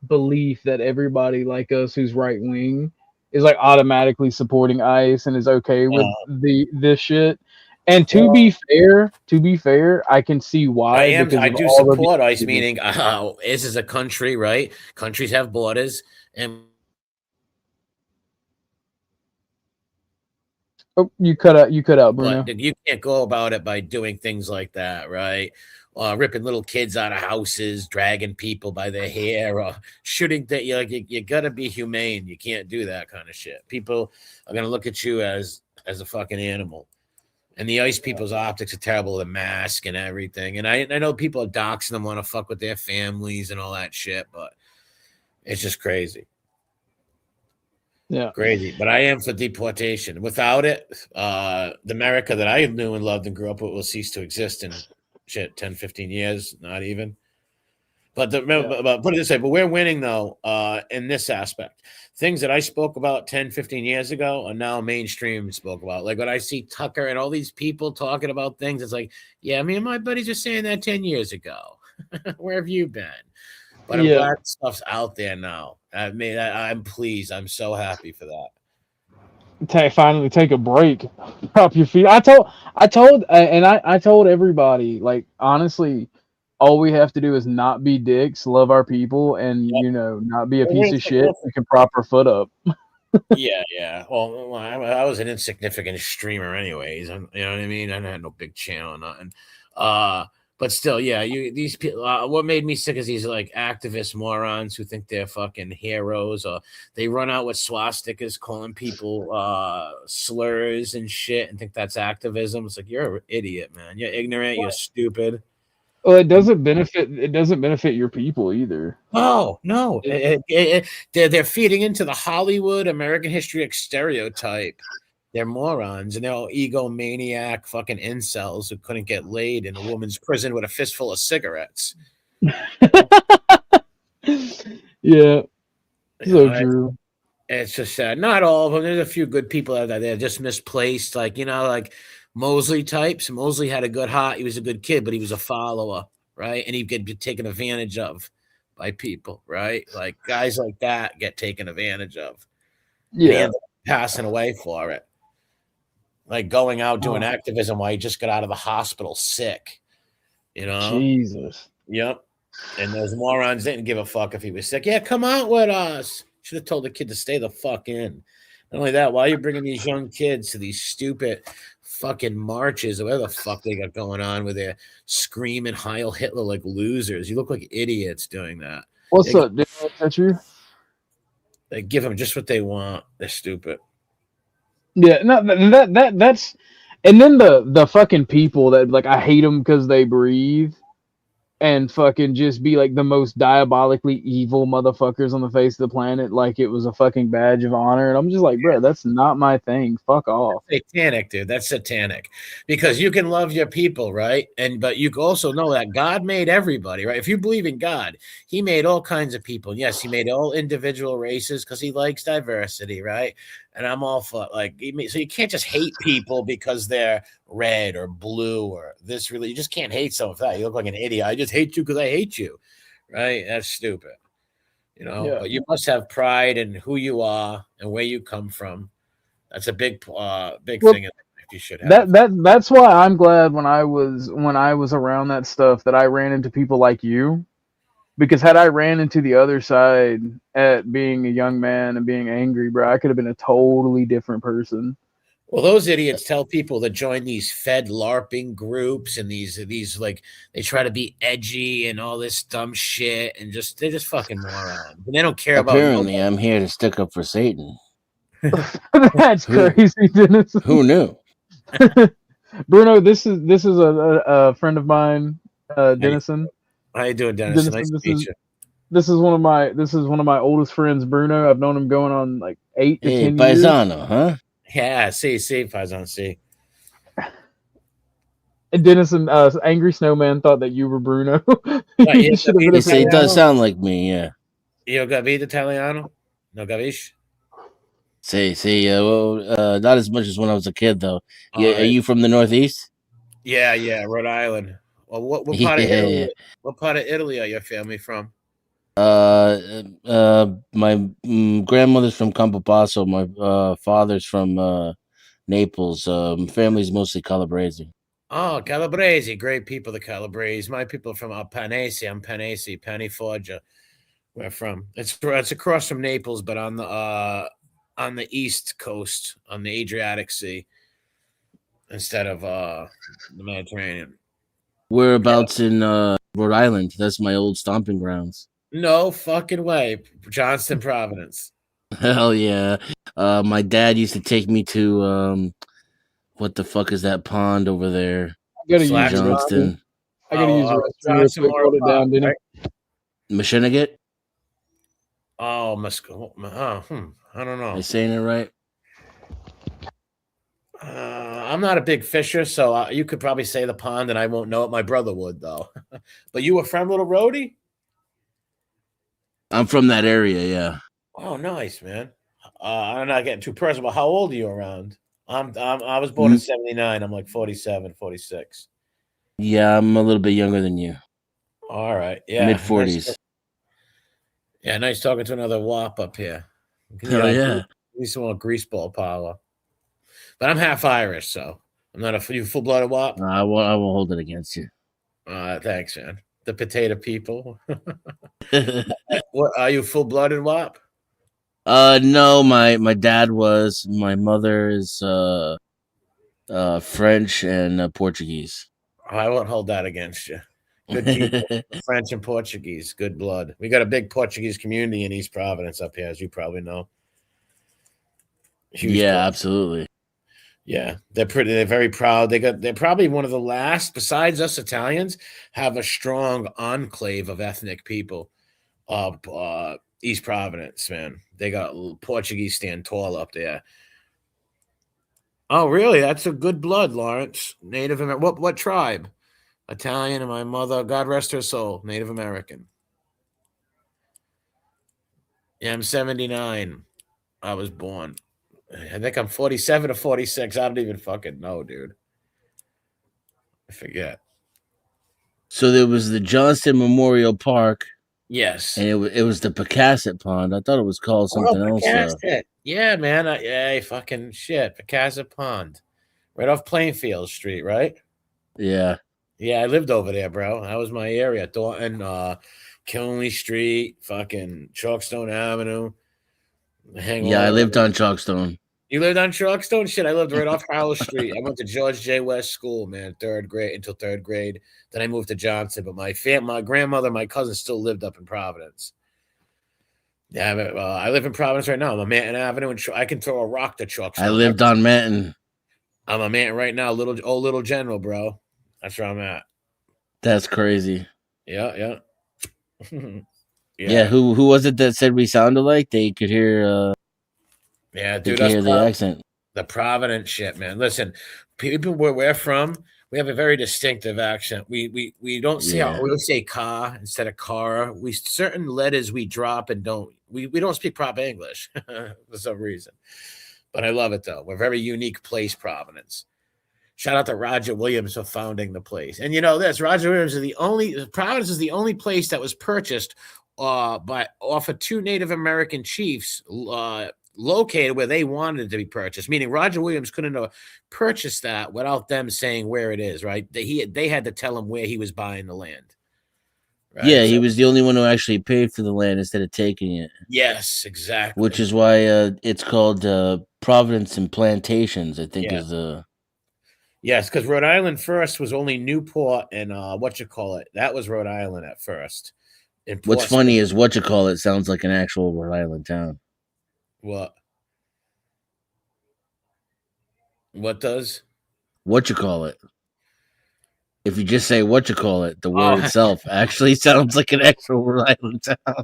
[SPEAKER 2] belief that everybody like us who's right wing is like automatically supporting ICE and is okay with this shit. And to be fair, I can see why.
[SPEAKER 11] I
[SPEAKER 2] because of
[SPEAKER 11] do
[SPEAKER 2] all of
[SPEAKER 11] support
[SPEAKER 2] the
[SPEAKER 11] ICE, meaning this is a country, right? Countries have borders, and
[SPEAKER 2] Oh, you cut out, Bruno.
[SPEAKER 11] but you can't go about it by doing things like that, right? Ripping little kids out of houses, dragging people by their hair, or shooting. You got to be humane. You can't do that kind of shit. People are gonna look at you as a fucking animal. And the ICE people's optics are terrible, the mask and everything. And I know people are doxing them, want to fuck with their families and all that shit, but it's just crazy.
[SPEAKER 2] Yeah.
[SPEAKER 11] Crazy. But I am for deportation. Without it, the America that I knew and loved and grew up with will cease to exist in 10, 15 years, not even. But put it this way, but we're winning, though, in this aspect. Things that I spoke about 10, 15 years ago are now mainstream spoke about. Like when I see Tucker and all these people talking about things, it's like, yeah, me and my buddies are saying that 10 years ago. Where have you been? But I'm glad stuff's out there now. I'm pleased. I'm so happy for that.
[SPEAKER 2] Finally take a break. Drop your feet. I told everybody, like, honestly, all we have to do is not be dicks, love our people, and not be a piece of shit. We can prop our foot up.
[SPEAKER 11] Yeah. Well, I was an insignificant streamer, anyways. You know what I mean? I had no big channel or nothing. But still, yeah. These people. What made me sick is these like activist morons who think they're fucking heroes, or they run out with swastikas calling people slurs and shit, and think that's activism. It's like, you're an idiot, man. You're ignorant. You're stupid.
[SPEAKER 2] Well, it doesn't benefit your people either.
[SPEAKER 11] Oh no, they're feeding into the Hollywood American History X stereotype. They're morons, and they're all egomaniac fucking incels who couldn't get laid in a woman's prison with a fistful of cigarettes.
[SPEAKER 2] Yeah, so true.
[SPEAKER 11] It's just sad. Not all of them. There's a few good people out there. They're just misplaced. Like, like Mosley types. Mosley had a good heart. He was a good kid, but he was a follower, right? And he'd get taken advantage of by people, right? Like guys like that get taken advantage of.
[SPEAKER 2] Yeah.
[SPEAKER 11] And he ended up passing away for it. Like going out doing activism while he just got out of the hospital sick.
[SPEAKER 2] Jesus.
[SPEAKER 11] Yep. And those morons didn't give a fuck if he was sick. Yeah, come out with us. Should have told the kid to stay the fuck in. Not only that, why are you bringing these young kids to these stupid fucking marches or whatever the fuck they got going on where they're screaming Heil Hitler like losers? You look like idiots doing that.
[SPEAKER 2] What's up, dude? That's you?
[SPEAKER 11] They give them just what they want. They're stupid.
[SPEAKER 2] Yeah, no, that's, and then the fucking people that, like, I hate them because they breathe and fucking just be like the most diabolically evil motherfuckers on the face of the planet, like it was a fucking badge of honor. And I'm just like, bro, that's not my thing. Fuck off.
[SPEAKER 11] Satanic, dude. That's satanic. Because you can love your people, right? But you also know that God made everybody, right? If you believe in God, he made all kinds of people. Yes, he made all individual races because he likes diversity, right? And I'm all for so you can't just hate people because they're red or blue or this. Really, you just can't hate someone for that. You look like an idiot. I just hate you because I hate you, right? That's stupid,
[SPEAKER 2] Yeah.
[SPEAKER 11] But you must have pride in who you are and where you come from. That's a big thing you should have.
[SPEAKER 2] That's why I'm glad when I was around that stuff that I ran into people like you. Because had I ran into the other side at being a young man and being angry, bro, I could have been a totally different person.
[SPEAKER 11] Well, those idiots tell people to join these Fed LARPing groups and these like they try to be edgy and all this dumb shit and they're just fucking morons. And they don't care about.
[SPEAKER 18] Apparently, I'm here to stick up for Satan.
[SPEAKER 2] That's crazy, Dennis.
[SPEAKER 18] Who knew?
[SPEAKER 2] Bruno, this is a friend of mine, Dennison.
[SPEAKER 11] How you doing, Dennis? Nice to meet you.
[SPEAKER 2] This is one of my oldest friends, Bruno. I've known him going on like 8 to 10 years.
[SPEAKER 18] Paisano, huh?
[SPEAKER 11] Yeah, see, Paisano, see.
[SPEAKER 2] And Dennison, Angry Snowman, thought that you were Bruno.
[SPEAKER 18] It does sound like me, yeah.
[SPEAKER 11] Io capito italiano? No capisci?
[SPEAKER 18] Not as much as when I was a kid, though. Yeah, are you from the Northeast?
[SPEAKER 11] Yeah, Rhode Island. Well, what part of Italy? What part of Italy are your family from?
[SPEAKER 18] My grandmother's from Campobasso. My father's from Naples. Family's mostly Calabrese.
[SPEAKER 11] Oh, Calabrese, great people, the Calabrese. My people are from Panesi. I'm Panesi, Paniforgia. Where from? It's across from Naples, but on the east coast, on the Adriatic Sea, instead of the Mediterranean.
[SPEAKER 18] Whereabouts in Rhode Island? That's my old stomping grounds.
[SPEAKER 11] No fucking way, Johnston, Providence.
[SPEAKER 18] Hell yeah. My dad used to take me to what the fuck is that pond over there?
[SPEAKER 2] I gotta
[SPEAKER 11] Slacks
[SPEAKER 2] use the
[SPEAKER 18] Johnston.
[SPEAKER 2] restroom. I gotta use the restroom real
[SPEAKER 11] Johnson
[SPEAKER 2] quick. Hold it down, Denny.
[SPEAKER 11] right?
[SPEAKER 18] Mashinnigat?
[SPEAKER 11] Oh, I don't know.
[SPEAKER 18] Am I saying it right?
[SPEAKER 11] I'm not a big fisher, so you could probably say the pond, and I won't know it. My brother would, though. But you were from Little Rhodey?
[SPEAKER 18] I'm from that area, yeah.
[SPEAKER 11] Oh, nice, man. I'm not getting too personal. How old are you around? I was born in 79. I'm like 47, 46.
[SPEAKER 18] Yeah, I'm a little bit younger than you.
[SPEAKER 11] All right. Yeah.
[SPEAKER 18] Mid 40s.
[SPEAKER 11] Yeah, nice talking to another WAP up here.
[SPEAKER 18] Hell yeah.
[SPEAKER 11] We some more greaseball power. But I'm half Irish, so I'm not a full-blooded WAP.
[SPEAKER 18] I won't hold it against you.
[SPEAKER 11] Thanks, man. The potato people. What are you, full-blooded WAP?
[SPEAKER 18] No, my dad was. My mother is French and Portuguese.
[SPEAKER 11] I won't hold that against you. Good people, French and Portuguese, good blood. We got a big Portuguese community in East Providence up here, as you probably know. Huge
[SPEAKER 18] yeah,
[SPEAKER 11] blood.
[SPEAKER 18] absolutely.
[SPEAKER 11] Yeah, they're very proud. They're probably one of the last, besides us Italians, have a strong enclave of ethnic people. East Providence, man. They got Portuguese stand tall up there. Oh, really? That's a good blood, Lawrence. Native American. What tribe? Italian, and my mother, God rest her soul, Native American. Yeah, I'm 79. I was born. I think I'm 47 or 46. I don't even fucking know, dude. I forget.
[SPEAKER 18] So there was the Johnston Memorial Park.
[SPEAKER 11] Yes.
[SPEAKER 18] And it was the Cashapp Pond. I thought it was called something else.
[SPEAKER 11] Cashapp. Yeah, man. Fucking shit. Cashapp Pond. Right off Plainfield Street, right?
[SPEAKER 18] Yeah.
[SPEAKER 11] Yeah, I lived over there, bro. That was my area. Thornton, Killenly Street, fucking Chalkstone Avenue.
[SPEAKER 18] I lived on Chalkstone.
[SPEAKER 11] You lived on Chalkstone? Shit, I lived right off Howell Street. I went to George J. West School, man, third grade. Then I moved to Johnson, but my grandmother, my cousin still lived up in Providence. Yeah, I live in Providence right now. I'm on Manton Avenue, and I can throw a rock to Chalkstone.
[SPEAKER 18] I lived on Manton.
[SPEAKER 11] I'm on Manton right now, little general, bro. That's where I'm at.
[SPEAKER 18] That's crazy.
[SPEAKER 11] Yeah.
[SPEAKER 18] Yeah, who was it that said we sounded like? They could hear
[SPEAKER 11] yeah, dude,
[SPEAKER 18] they could hear the accent.
[SPEAKER 11] The Providence shit, man. Listen, people where we're from, we have a very distinctive accent. We don't say we don't say car instead of car. We certain letters we drop and don't we don't speak proper English for some reason. But I love it though. We're a very unique place, Providence. Shout out to Roger Williams for founding the place. And you know this, Roger Williams is Providence is the only place that was purchased off of two Native American chiefs located where they wanted it to be purchased, meaning Roger Williams couldn't have purchased that without them saying where it is, right? They had to tell him where he was buying the land.
[SPEAKER 18] Right? Yeah, he was the only one who actually paid for the land instead of taking it.
[SPEAKER 11] Yes, exactly.
[SPEAKER 18] Which is why it's called Providence and Plantations, I think is the...
[SPEAKER 11] Yes, because Rhode Island first was only Newport and that was Rhode Island at first.
[SPEAKER 18] What's funny is sounds like an actual Rhode Island town.
[SPEAKER 11] What does?
[SPEAKER 18] If you just say the word itself actually sounds like an actual Rhode Island town.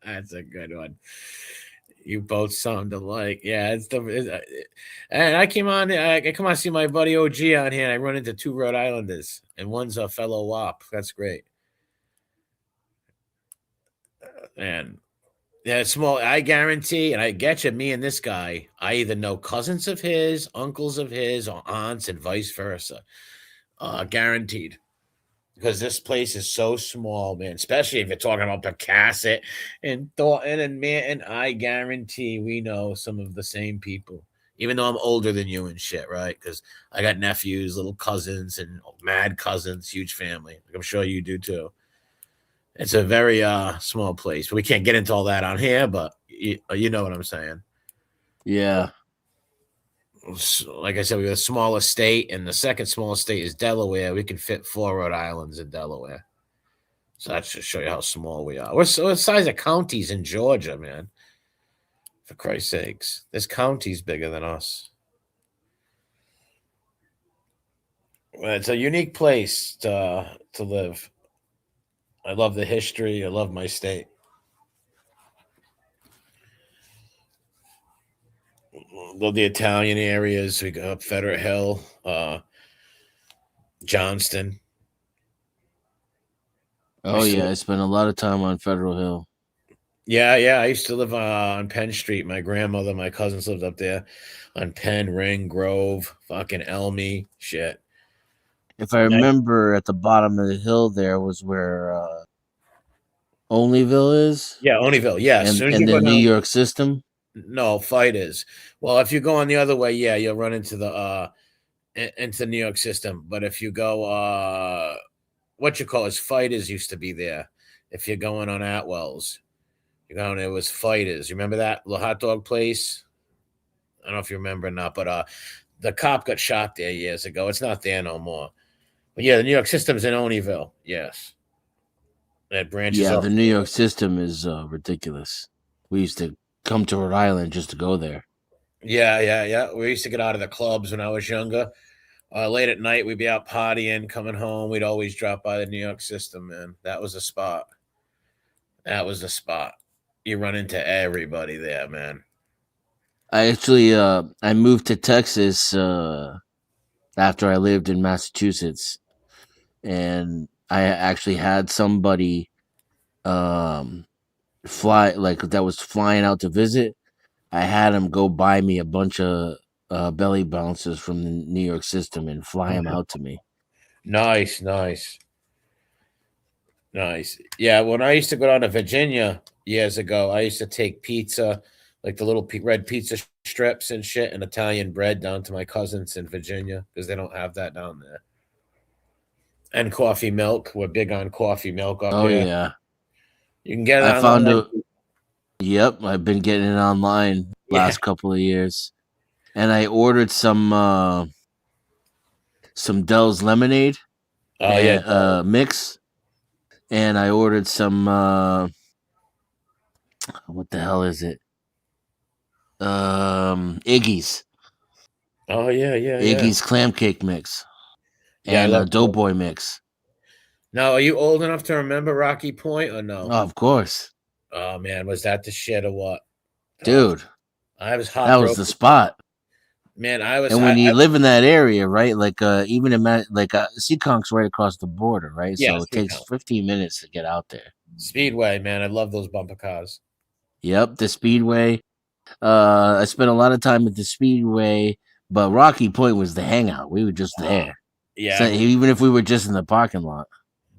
[SPEAKER 11] That's a good one. You both sound alike. Yeah, and I come on to see my buddy OG on here, and I run into two Rhode Islanders, and one's a fellow WAP. That's great. And yeah, small. I guarantee, and I get you, me and this guy, I either know cousins of his, uncles of his, or aunts, and vice versa. Guaranteed. because this place is so small, man. Especially if you're talking about Picasso and Thornton and man, I guarantee we know some of the same people. Even though I'm older than you and shit, right? Because I got nephews, little cousins, and mad cousins, huge family. Like I'm sure you do too. It's a very small place. We can't get into all that on here, but you know what I'm saying.
[SPEAKER 18] Yeah.
[SPEAKER 11] Like I said, we have a smallest state, and the second smallest state is Delaware. We can fit 4 Rhode Islands in Delaware. So that should show you how small we are. We're the size of counties in Georgia, man. For Christ's sakes. There's counties bigger than us. Well, it's a unique place to live. I love the history. I love my state. Love the Italian areas. We go up Federal Hill, Johnston.
[SPEAKER 18] Oh yeah, I spent a lot of time on Federal Hill.
[SPEAKER 11] Yeah. I used to live on Penn Street. My grandmother, my cousins lived up there on Penn, Ring, Grove, fucking Elmy, shit.
[SPEAKER 18] If I remember, at the bottom of the hill there was where Onlyville is.
[SPEAKER 11] Yeah, Onlyville. Yeah,
[SPEAKER 18] and the New York system.
[SPEAKER 11] No, Fight is. Well, if you go on the other way, yeah, you'll run into the New York system. But if you go, what you call it, Fighters used to be there. If you're going on Atwell's, you're going. It was Fighters. You remember that little hot dog place? I don't know if you remember or not, but the cop got shot there years ago. It's not there no more. But yeah, the New York system's in Onlyville. Yes, that branches.
[SPEAKER 18] Yeah,
[SPEAKER 11] up.
[SPEAKER 18] the New York system is ridiculous. We used to come to Rhode Island just to go there.
[SPEAKER 11] Yeah. We used to get out of the clubs when I was younger. Late at night, we'd be out partying, coming home. We'd always drop by the New York system, man. That was the spot. You run into everybody there, man.
[SPEAKER 18] I actually I moved to Texas after I lived in Massachusetts, and I actually had somebody fly, like, that was flying out to visit. I had him go buy me a bunch of belly bouncers from the New York system and fly them out to me.
[SPEAKER 11] Nice. Yeah, when I used to go down to Virginia years ago, I used to take pizza, like the little red pizza strips and shit, and Italian bread down to my cousins in Virginia because they don't have that down there. And coffee milk. We're big on coffee milk up here.
[SPEAKER 18] Oh yeah,
[SPEAKER 11] you can get it.
[SPEAKER 18] I found it. Yep, I've been getting it online last couple of years, and I ordered some Dell's lemonade. Mix, and I ordered some what the hell is it? Iggy's.
[SPEAKER 11] Oh yeah.
[SPEAKER 18] Iggy's clam cake mix. And a Doughboy mix.
[SPEAKER 11] Now, are you old enough to remember Rocky Point or no?
[SPEAKER 18] Oh, of course.
[SPEAKER 11] Oh man, was that the shit or what?
[SPEAKER 18] Dude,
[SPEAKER 11] I was hot.
[SPEAKER 18] That was the spot.
[SPEAKER 11] Man, I was.
[SPEAKER 18] And when you live in that area, right? Like even in Seekonk's right across the border, right?
[SPEAKER 11] Yeah,
[SPEAKER 18] so it takes 15 minutes to get out there.
[SPEAKER 11] Speedway, man, I love those bumper cars.
[SPEAKER 18] Yep, the Speedway. I spent a lot of time at the Speedway, but Rocky Point was the hangout. We were just there.
[SPEAKER 11] Yeah.
[SPEAKER 18] So even if we were just in the parking lot.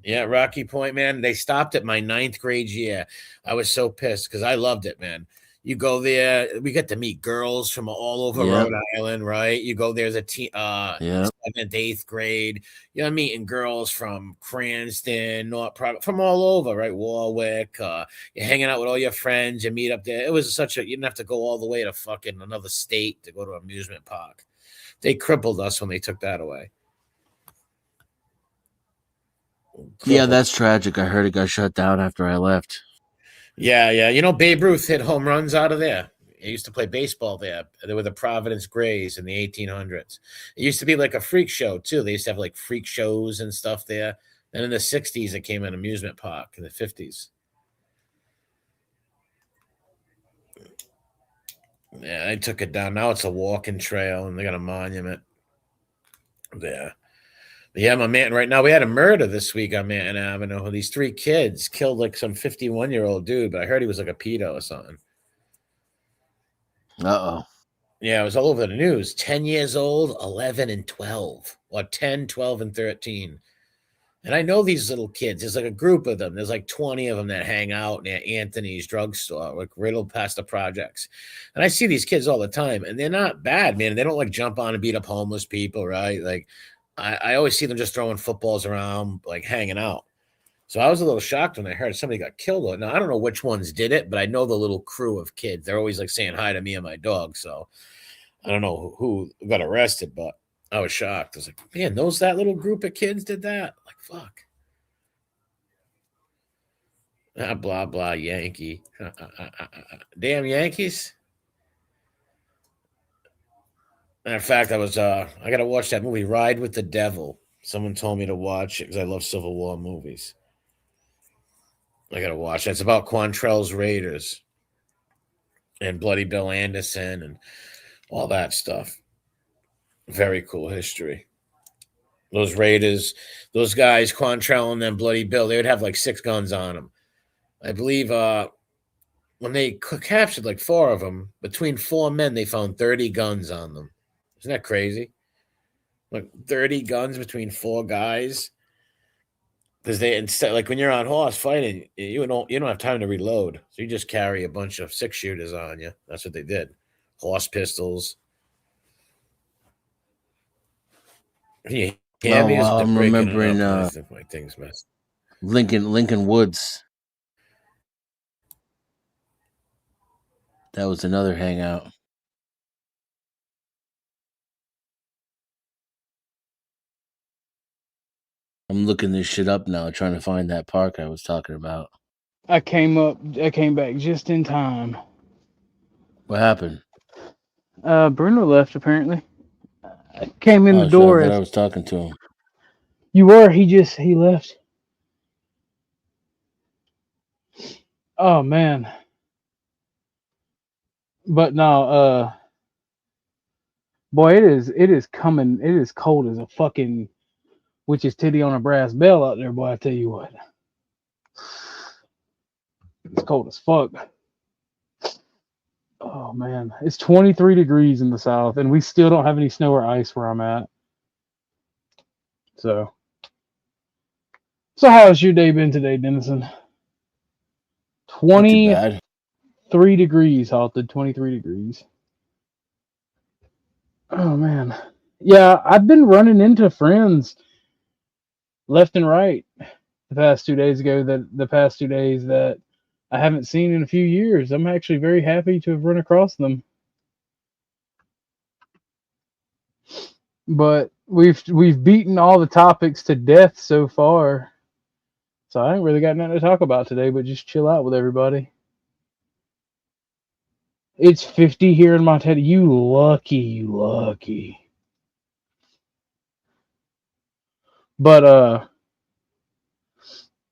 [SPEAKER 11] Yeah, Rocky Point, man. They stopped at my 9th grade year. I was so pissed because I loved it, man. You go there, we get to meet girls from all over Rhode Island, right? You go there as a 7th, 8th grade. You're meeting girls from Cranston, from all over, right? Warwick. You're hanging out with all your friends. You meet up there. It was you didn't have to go all the way to fucking another state to go to an amusement park. They crippled us when they took that away.
[SPEAKER 18] Yeah, that's tragic. I heard it got shut down after I left.
[SPEAKER 11] Yeah. You know, Babe Ruth hit home runs out of there. He used to play baseball there. They were the Providence Grays in the 1800s. It used to be like a freak show, too. They used to have like freak shows and stuff there. Then in the 60s, it came an amusement park in the 50s. Yeah, I took it down. Now it's a walking trail, and they got a monument there. Yeah, my man, right now we had a murder this week on Manton Avenue. These 3 kids killed like some 51-year-old dude, but I heard he was like a pedo or something.
[SPEAKER 18] Uh-oh.
[SPEAKER 11] Yeah, it was all over the news. 10 years old, 11 and 12. Or 10, 12, and 13. And I know these little kids. There's like a group of them. There's like 20 of them that hang out near Anthony's drugstore, like riddle past the projects. And I see these kids all the time, and they're not bad, man. They don't like jump on and beat up homeless people, right? Like I always see them just throwing footballs around, like hanging out. So I was a little shocked when I heard somebody got killed. Now I don't know which ones did it, but I know the little crew of kids. They're always like saying hi to me and my dog. So I don't know who got arrested, but I was shocked. I was like, man, that little group of kids did that? Like, fuck. Blah, blah, Yankee. Damn Yankees. Matter of fact, I got to watch that movie, Ride with the Devil. Someone told me to watch it because I love Civil War movies. I got to watch it. It's about Quantrell's Raiders and Bloody Bill Anderson and all that stuff. Very cool history. Those Raiders, those guys, Quantrell and then Bloody Bill, they would have like 6 guns on them. I believe when they captured like 4 of them, between 4 men, they found 30 guns on them. Isn't that crazy? Like 30 guns between 4 guys. Because they instead, like when you're on horse fighting, you don't have time to reload, so you just carry a bunch of 6-shooters on you. That's what they did. Horse pistols. Yeah,
[SPEAKER 18] I'm remembering
[SPEAKER 11] my thing's messed.
[SPEAKER 18] Lincoln Woods. That was another hangout. I'm looking this shit up now, trying to find that park I was talking about.
[SPEAKER 2] I came back just in time.
[SPEAKER 18] What happened?
[SPEAKER 2] Bruno left apparently. I came in the door.
[SPEAKER 18] I was talking to him.
[SPEAKER 2] You were. He left. Oh man. But no, boy, it is coming. It is cold as a fucking witch's titty on a brass bell out there, boy. I tell you what. It's cold as fuck. Oh man, it's 23 degrees in the south, and we still don't have any snow or ice where I'm at. So how's your day been today, Dennison? 23 degrees, halted. 23 degrees. Oh man, yeah, I've been running into friends left and right the past 2 days that I haven't seen in a few years. I'm actually very happy to have run across them. But we've beaten all the topics to death so far. So I ain't really got nothing to talk about today, but just chill out with everybody. It's 50 here in Montana. You lucky. But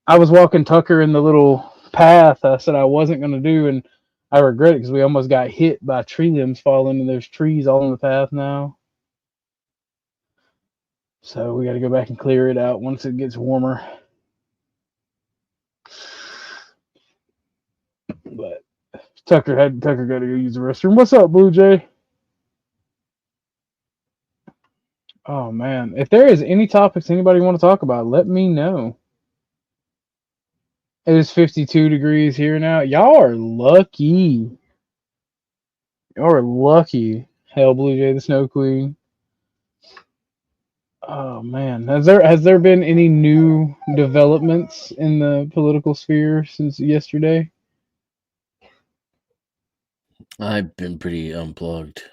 [SPEAKER 2] I was walking Tucker in the little path I said I wasn't going to do, and I regret it because we almost got hit by tree limbs falling, and there's trees all in the path now. So we got to go back and clear it out once it gets warmer. But Tucker got to go use the restroom. What's up, Blue Jay? Oh man, if there is any topics anybody want to talk about, let me know. It is 52 degrees here now. Y'all are lucky. Hell, Blue Jay, the Snow Queen. Oh man, has there been any new developments in the political sphere since yesterday?
[SPEAKER 18] I've been pretty unplugged.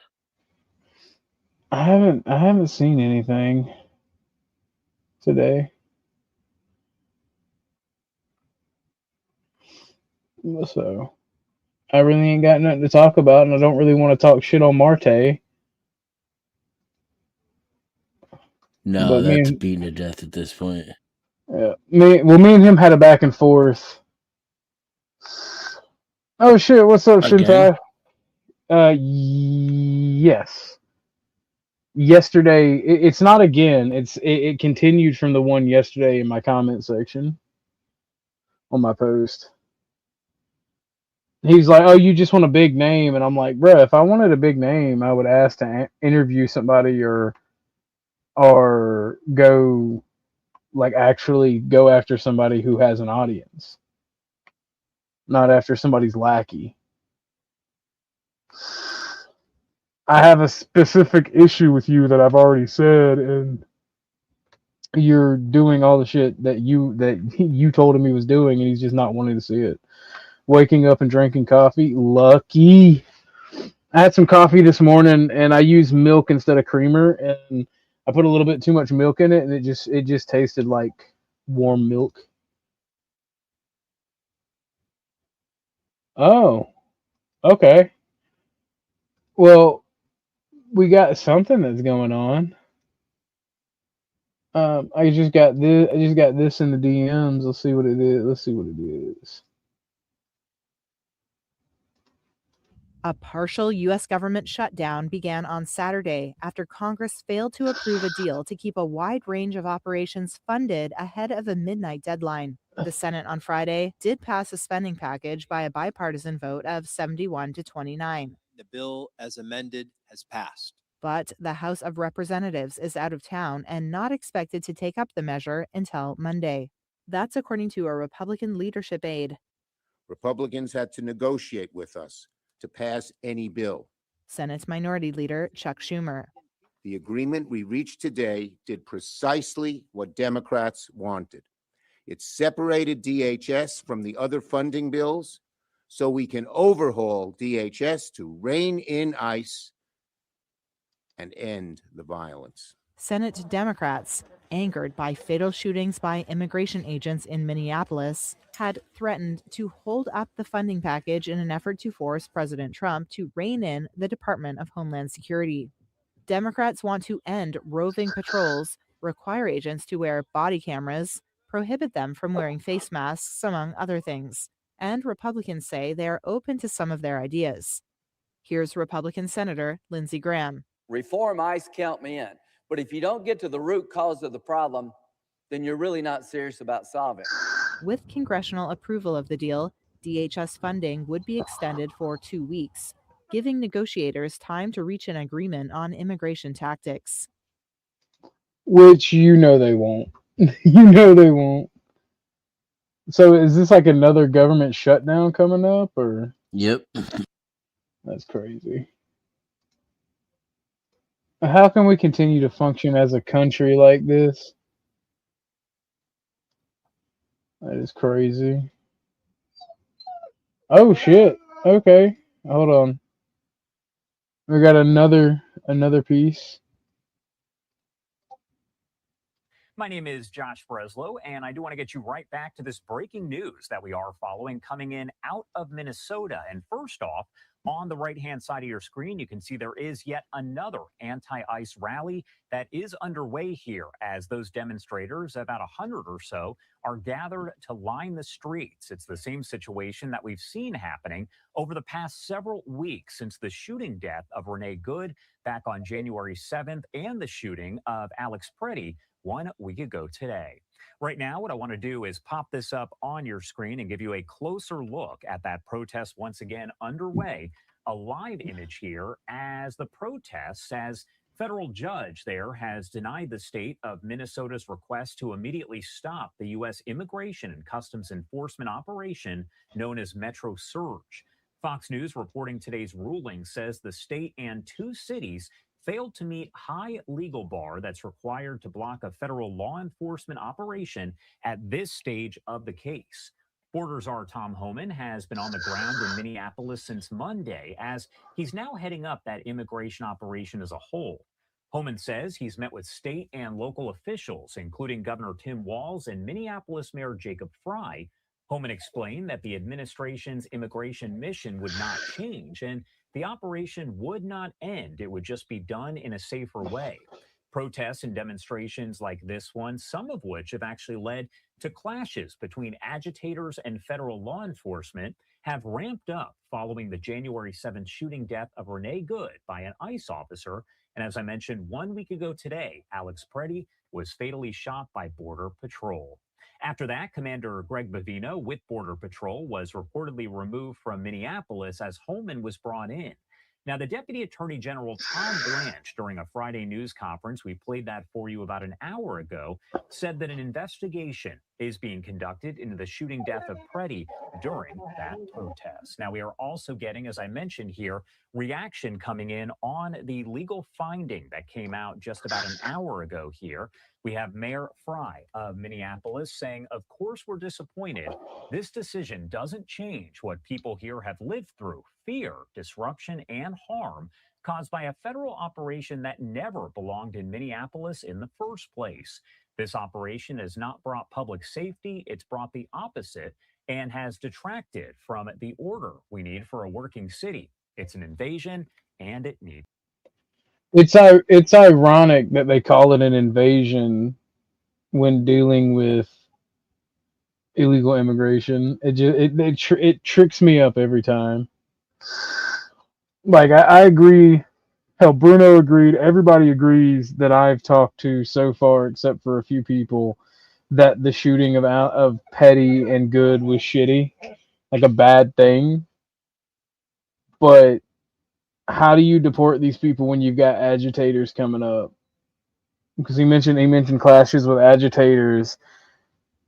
[SPEAKER 2] I haven't seen anything today. So I really ain't got nothing to talk about, and I don't really want to talk shit on Marte.
[SPEAKER 18] No, that's beaten to death at this point.
[SPEAKER 2] Yeah, me and him had a back and forth. Oh shit! What's up, Shintai? Yes. Yesterday, it's not again. It continued from the one yesterday in my comment section on my post. He's like, "Oh, you just want a big name," and I'm like, "Bruh, if I wanted a big name, I would ask to interview somebody or go like actually go after somebody who has an audience, not after somebody's lackey. I have a specific issue with you that I've already said, and you're doing all the shit that you told him he was doing, and he's just not wanting to see it. Waking up and drinking coffee, lucky. I had some coffee this morning, and I used milk instead of creamer, and I put a little bit too much milk in it, and it just tasted like warm milk. Oh, okay. Well, we got something that's going on. I just got this. I just got this in the DMs. Let's see what it is. Let's see what it is.
[SPEAKER 19] A partial U.S. government shutdown began on Saturday after Congress failed to approve a deal to keep a wide range of operations funded ahead of a midnight deadline. The Senate on Friday did pass a spending package by a bipartisan vote of 71 to 29.
[SPEAKER 20] The bill, as amended, has passed.
[SPEAKER 19] But the House of Representatives is out of town and not expected to take up the measure until Monday. That's according to a Republican leadership aide.
[SPEAKER 21] Republicans had to negotiate with us to pass any bill.
[SPEAKER 19] Senate Minority Leader Chuck Schumer.
[SPEAKER 21] The agreement we reached today did precisely what Democrats wanted. It separated DHS from the other funding bills so we can overhaul DHS to rein in ICE and end the violence.
[SPEAKER 19] Senate Democrats, angered by fatal shootings by immigration agents in Minneapolis, had threatened to hold up the funding package in an effort to force President Trump to rein in the Department of Homeland Security. Democrats want to end roving patrols, require agents to wear body cameras, prohibit them from wearing face masks, among other things. And Republicans say they are open to some of their ideas. Here's Republican Senator Lindsey Graham.
[SPEAKER 22] Reform ICE, count me in. But if you don't get to the root cause of the problem, then you're really not serious about solving it.
[SPEAKER 19] With congressional approval of the deal, DHS funding would be extended for 2 weeks, giving negotiators time to reach an agreement on immigration tactics.
[SPEAKER 2] Which you know they won't. You know they won't. So is this like another government shutdown coming up, or?
[SPEAKER 18] Yep.
[SPEAKER 2] That's crazy. How can we continue to function as a country like this? That is crazy. Oh shit. Okay. Hold on. We got another piece.
[SPEAKER 23] My name is Josh Breslow, and I do want to get you right back to this breaking news that we are following coming in out of Minnesota. And first off, on the right-hand side of your screen, you can see there is yet another anti-ICE rally that is underway here as those demonstrators, about 100 or so, are gathered to line the streets. It's the same situation that we've seen happening over the past several weeks since the shooting death of Renee Good back on January 7th and the shooting of Alex Preddy 1 week ago today. Right now, what I want to do is pop this up on your screen and give you a closer look at that protest once again underway. A live image here as the protests, as federal judge there has denied the state of Minnesota's request to immediately stop the U.S. Immigration and Customs Enforcement operation known as Metro Surge. Fox News reporting today's ruling says the state and 2 cities failed to meet high legal bar that's required to block a federal law enforcement operation at this stage of the case. Border Czar Tom Homan has been on the ground in Minneapolis since Monday as he's now heading up that immigration operation as a whole. Homan says he's met with state and local officials, including Governor Tim Walz and Minneapolis Mayor Jacob Frey. Homan explained that the administration's immigration mission would not change and the operation would not end. It would just be done in a safer way. Protests and demonstrations like this one, some of which have actually led to clashes between agitators and federal law enforcement, have ramped up following the January 7th shooting death of Renee Good by an ICE officer. And as I mentioned 1 week ago today, Alex Preddy was fatally shot by Border Patrol. After that, Commander Greg Bavino with Border Patrol was reportedly removed from Minneapolis as Holman was brought in. Now, the Deputy Attorney General Tom Blanche, during a Friday news conference, we played that for you about an hour ago, said that an investigation is being conducted into the shooting death of Preddy during that protest. Now, we are also getting, as I mentioned here, reaction coming in on the legal finding that came out just about an hour ago here. We have Mayor Fry of Minneapolis saying, of course, we're disappointed. This decision doesn't change what people here have lived through: fear, disruption, and harm caused by a federal operation that never belonged in Minneapolis in the first place. This operation has not brought public safety, it's brought the opposite and has detracted from the order we need for a working city. It's an invasion, and it needs.
[SPEAKER 2] It's ironic that they call it an invasion when dealing with illegal immigration. It tricks me up every time. Like I agree. Hell, Bruno agreed. Everybody agrees that I've talked to so far, except for a few people, that the shooting of Petty and Good was shitty, like a bad thing. But how do you deport these people when you've got agitators coming up? Because he mentioned clashes with agitators.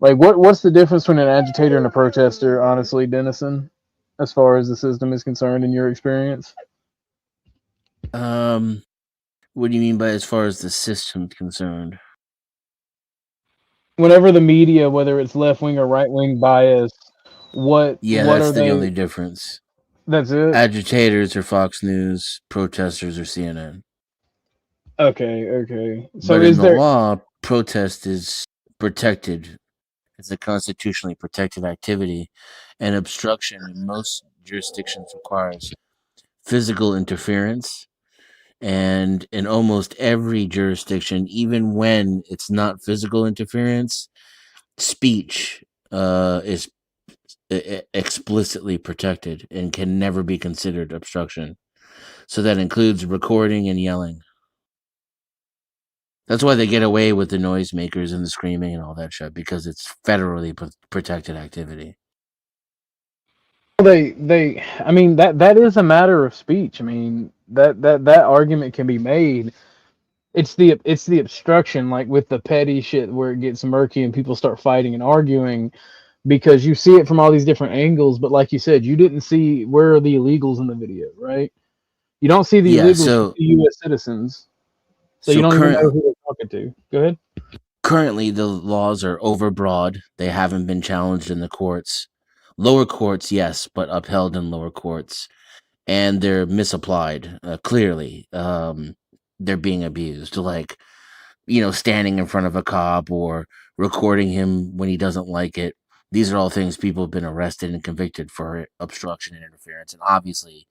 [SPEAKER 2] Like what's the difference between an agitator and a protester, honestly, Dennison, as far as the system is concerned in your experience?
[SPEAKER 18] What do you mean by as far as the system's concerned?
[SPEAKER 2] Whenever the media, whether it's left wing or right wing bias, what
[SPEAKER 18] That's
[SPEAKER 2] are
[SPEAKER 18] the
[SPEAKER 2] they?
[SPEAKER 18] only difference.
[SPEAKER 2] That's it.
[SPEAKER 18] Agitators are Fox News, protesters are CNN.
[SPEAKER 2] Okay. So
[SPEAKER 18] But
[SPEAKER 2] is
[SPEAKER 18] in the
[SPEAKER 2] there
[SPEAKER 18] law, protest is protected. It's a constitutionally protected activity, and obstruction in most jurisdictions requires physical interference. And in almost every jurisdiction, even when it's not physical interference, speech is explicitly protected and can never be considered obstruction. So that includes recording and yelling. That's why they get away with the noisemakers and the screaming and all that shit, because it's federally protected activity.
[SPEAKER 2] they I mean that is a matter of speech. I mean that argument can be made. It's the obstruction, like with the petty shit where it gets murky and people start fighting and arguing because you see it from all these different angles, but like you said, you didn't see where are the illegals in the video, right? You don't see the
[SPEAKER 18] Yeah,
[SPEAKER 2] illegals,
[SPEAKER 18] so
[SPEAKER 2] the US citizens. So you don't even know who they're talking to. Go ahead.
[SPEAKER 18] Currently, the laws are overbroad. They haven't been challenged in the courts. Lower courts, yes, but upheld in lower courts. And they're misapplied, clearly. They're being abused, like, standing in front of a cop or recording him when he doesn't like it. These are all things people have been arrested and convicted for obstruction and interference. And obviously,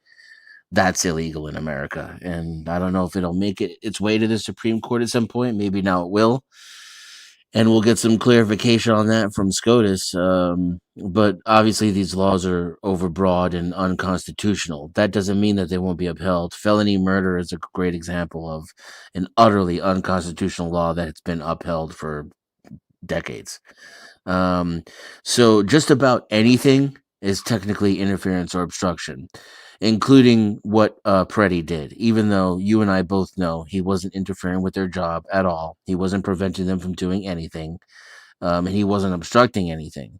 [SPEAKER 18] that's illegal in America. And I don't know if it'll make its way to the Supreme Court at some point. Maybe now it will. And we'll get some clarification on that from SCOTUS. But obviously, these laws are overbroad and unconstitutional. That doesn't mean that they won't be upheld. Felony murder is a great example of an utterly unconstitutional law that has been upheld for decades. So just about anything is technically interference or obstruction, including what Preddy did, even though you and I both know he wasn't interfering with their job at all. He wasn't preventing them from doing anything, and he wasn't obstructing anything.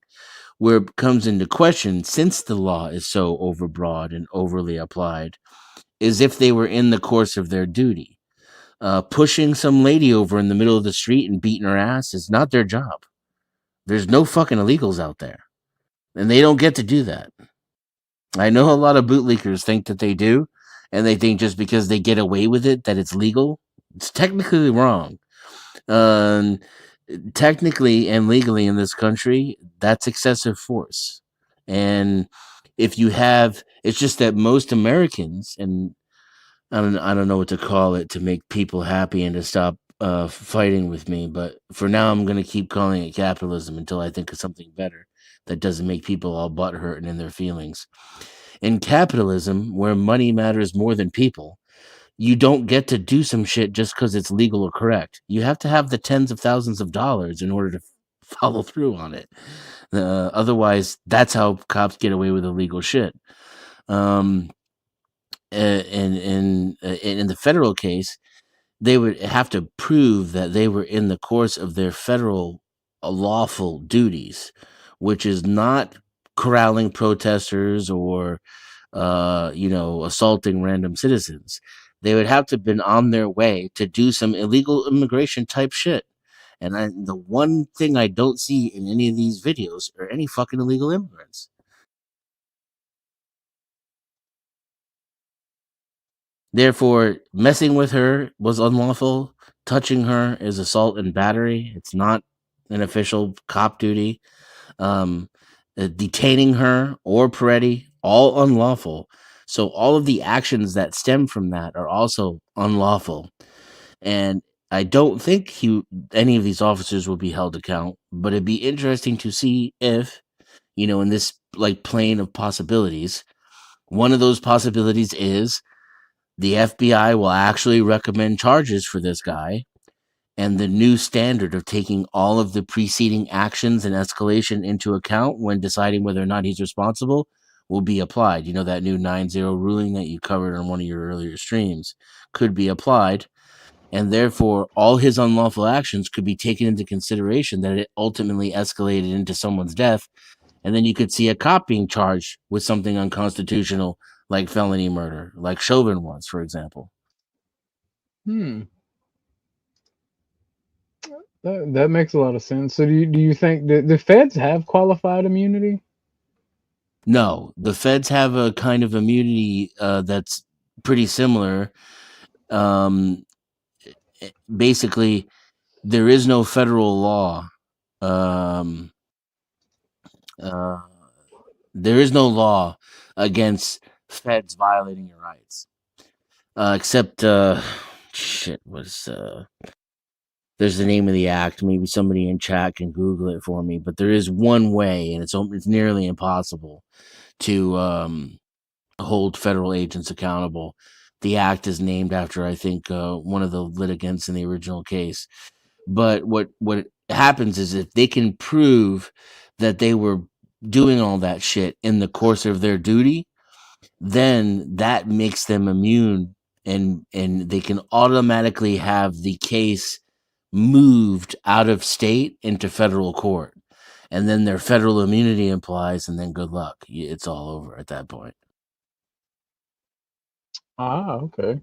[SPEAKER 18] Where it comes into question, since the law is so overbroad and overly applied, is if they were in the course of their duty. Pushing some lady over in the middle of the street and beating her ass is not their job. There's no fucking illegals out there, and they don't get to do that. I know a lot of bootleggers think that they do, and they think just because they get away with it that it's legal. It's technically wrong. Technically and legally in this country, that's excessive force. And if you have, it's just that most Americans, and I don't know what to call it to make people happy and to stop fighting with me, but for now I'm going to keep calling it capitalism until I think of something better that doesn't make people all butthurt and in their feelings. In capitalism, where money matters more than people, you don't get to do some shit just because it's legal or correct. You have to have the tens of thousands of dollars in order to follow through on it. Otherwise, that's how cops get away with illegal shit. in the federal case, they would have to prove that they were in the course of their federal lawful duties, which is not corralling protesters or assaulting random citizens. They would have to have been on their way to do some illegal immigration type shit. And the one thing I don't see in any of these videos are any fucking illegal immigrants. Therefore, messing with her was unlawful. Touching her is assault and battery. It's not an official cop duty. Detaining her or Peretti, all unlawful. So all of the actions that stem from that are also unlawful. And I don't think any of these officers will be held account, but it'd be interesting to see if, in this like plane of possibilities, one of those possibilities is the FBI will actually recommend charges for this guy, and the new standard of taking all of the preceding actions and escalation into account when deciding whether or not he's responsible will be applied. That new 9-0 ruling that you covered on one of your earlier streams could be applied, and therefore all his unlawful actions could be taken into consideration, that it ultimately escalated into someone's death. And then you could see a cop being charged with something unconstitutional like felony murder, like Chauvin was, for example.
[SPEAKER 2] That makes a lot of sense. So do you think that the feds have qualified immunity?
[SPEAKER 18] No, the feds have a kind of immunity that's pretty similar. Basically, there is no federal law. There is no law against feds violating your rights, except shit was. There's the name of the act. Maybe somebody in chat can Google it for me. But there is one way, and it's nearly impossible to hold federal agents accountable. The act is named after, I think, one of the litigants in the original case. But what happens is, if they can prove that they were doing all that shit in the course of their duty, then that makes them immune, and they can automatically have the case moved out of state into federal court, and then their federal immunity applies, and then good luck. It's all over at that point.
[SPEAKER 2] Okay.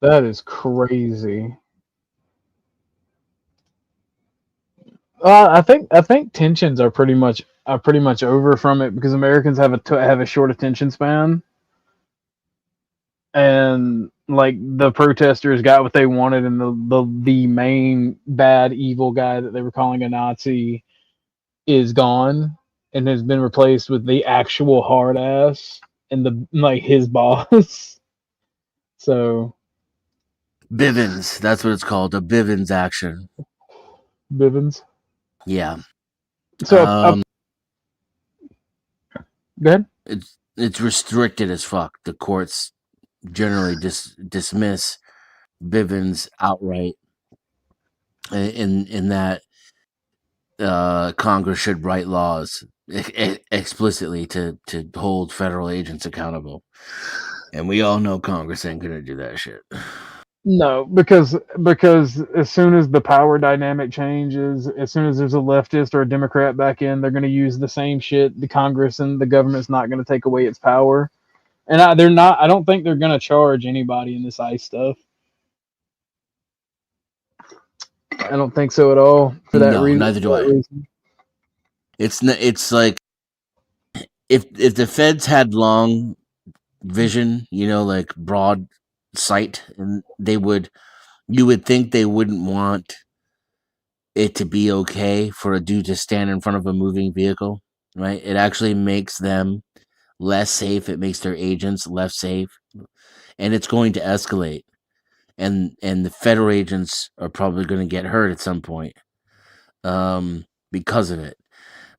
[SPEAKER 2] That is crazy. I think tensions are pretty much over from it, because Americans have a short attention span, and like the protesters got what they wanted, and the main bad evil guy that they were calling a Nazi is gone and has been replaced with the actual hard ass and his boss. So
[SPEAKER 18] Bivens, that's what it's called, a Bivens action.
[SPEAKER 2] Bivens.
[SPEAKER 18] Yeah.
[SPEAKER 2] So go ahead.
[SPEAKER 18] It's restricted as fuck. The courts generally dismiss Bivens outright, in that Congress should write laws explicitly to hold federal agents accountable, and we all know Congress ain't gonna do that shit.
[SPEAKER 2] No, because as soon as the power dynamic changes, as soon as there's a leftist or a Democrat back in, they're going to use the same shit. The Congress and the government's not going to take away its power, and I don't think they're going to charge anybody in this ICE stuff. I don't think so at all. For that reason,
[SPEAKER 18] neither do I. It's like, if the feds had long vision, like broad sight, and you would think they wouldn't want it to be okay for a dude to stand in front of a moving vehicle, right? It actually makes them less safe. It makes their agents less safe, and it's going to escalate. And the federal agents are probably going to get hurt at some point because of it.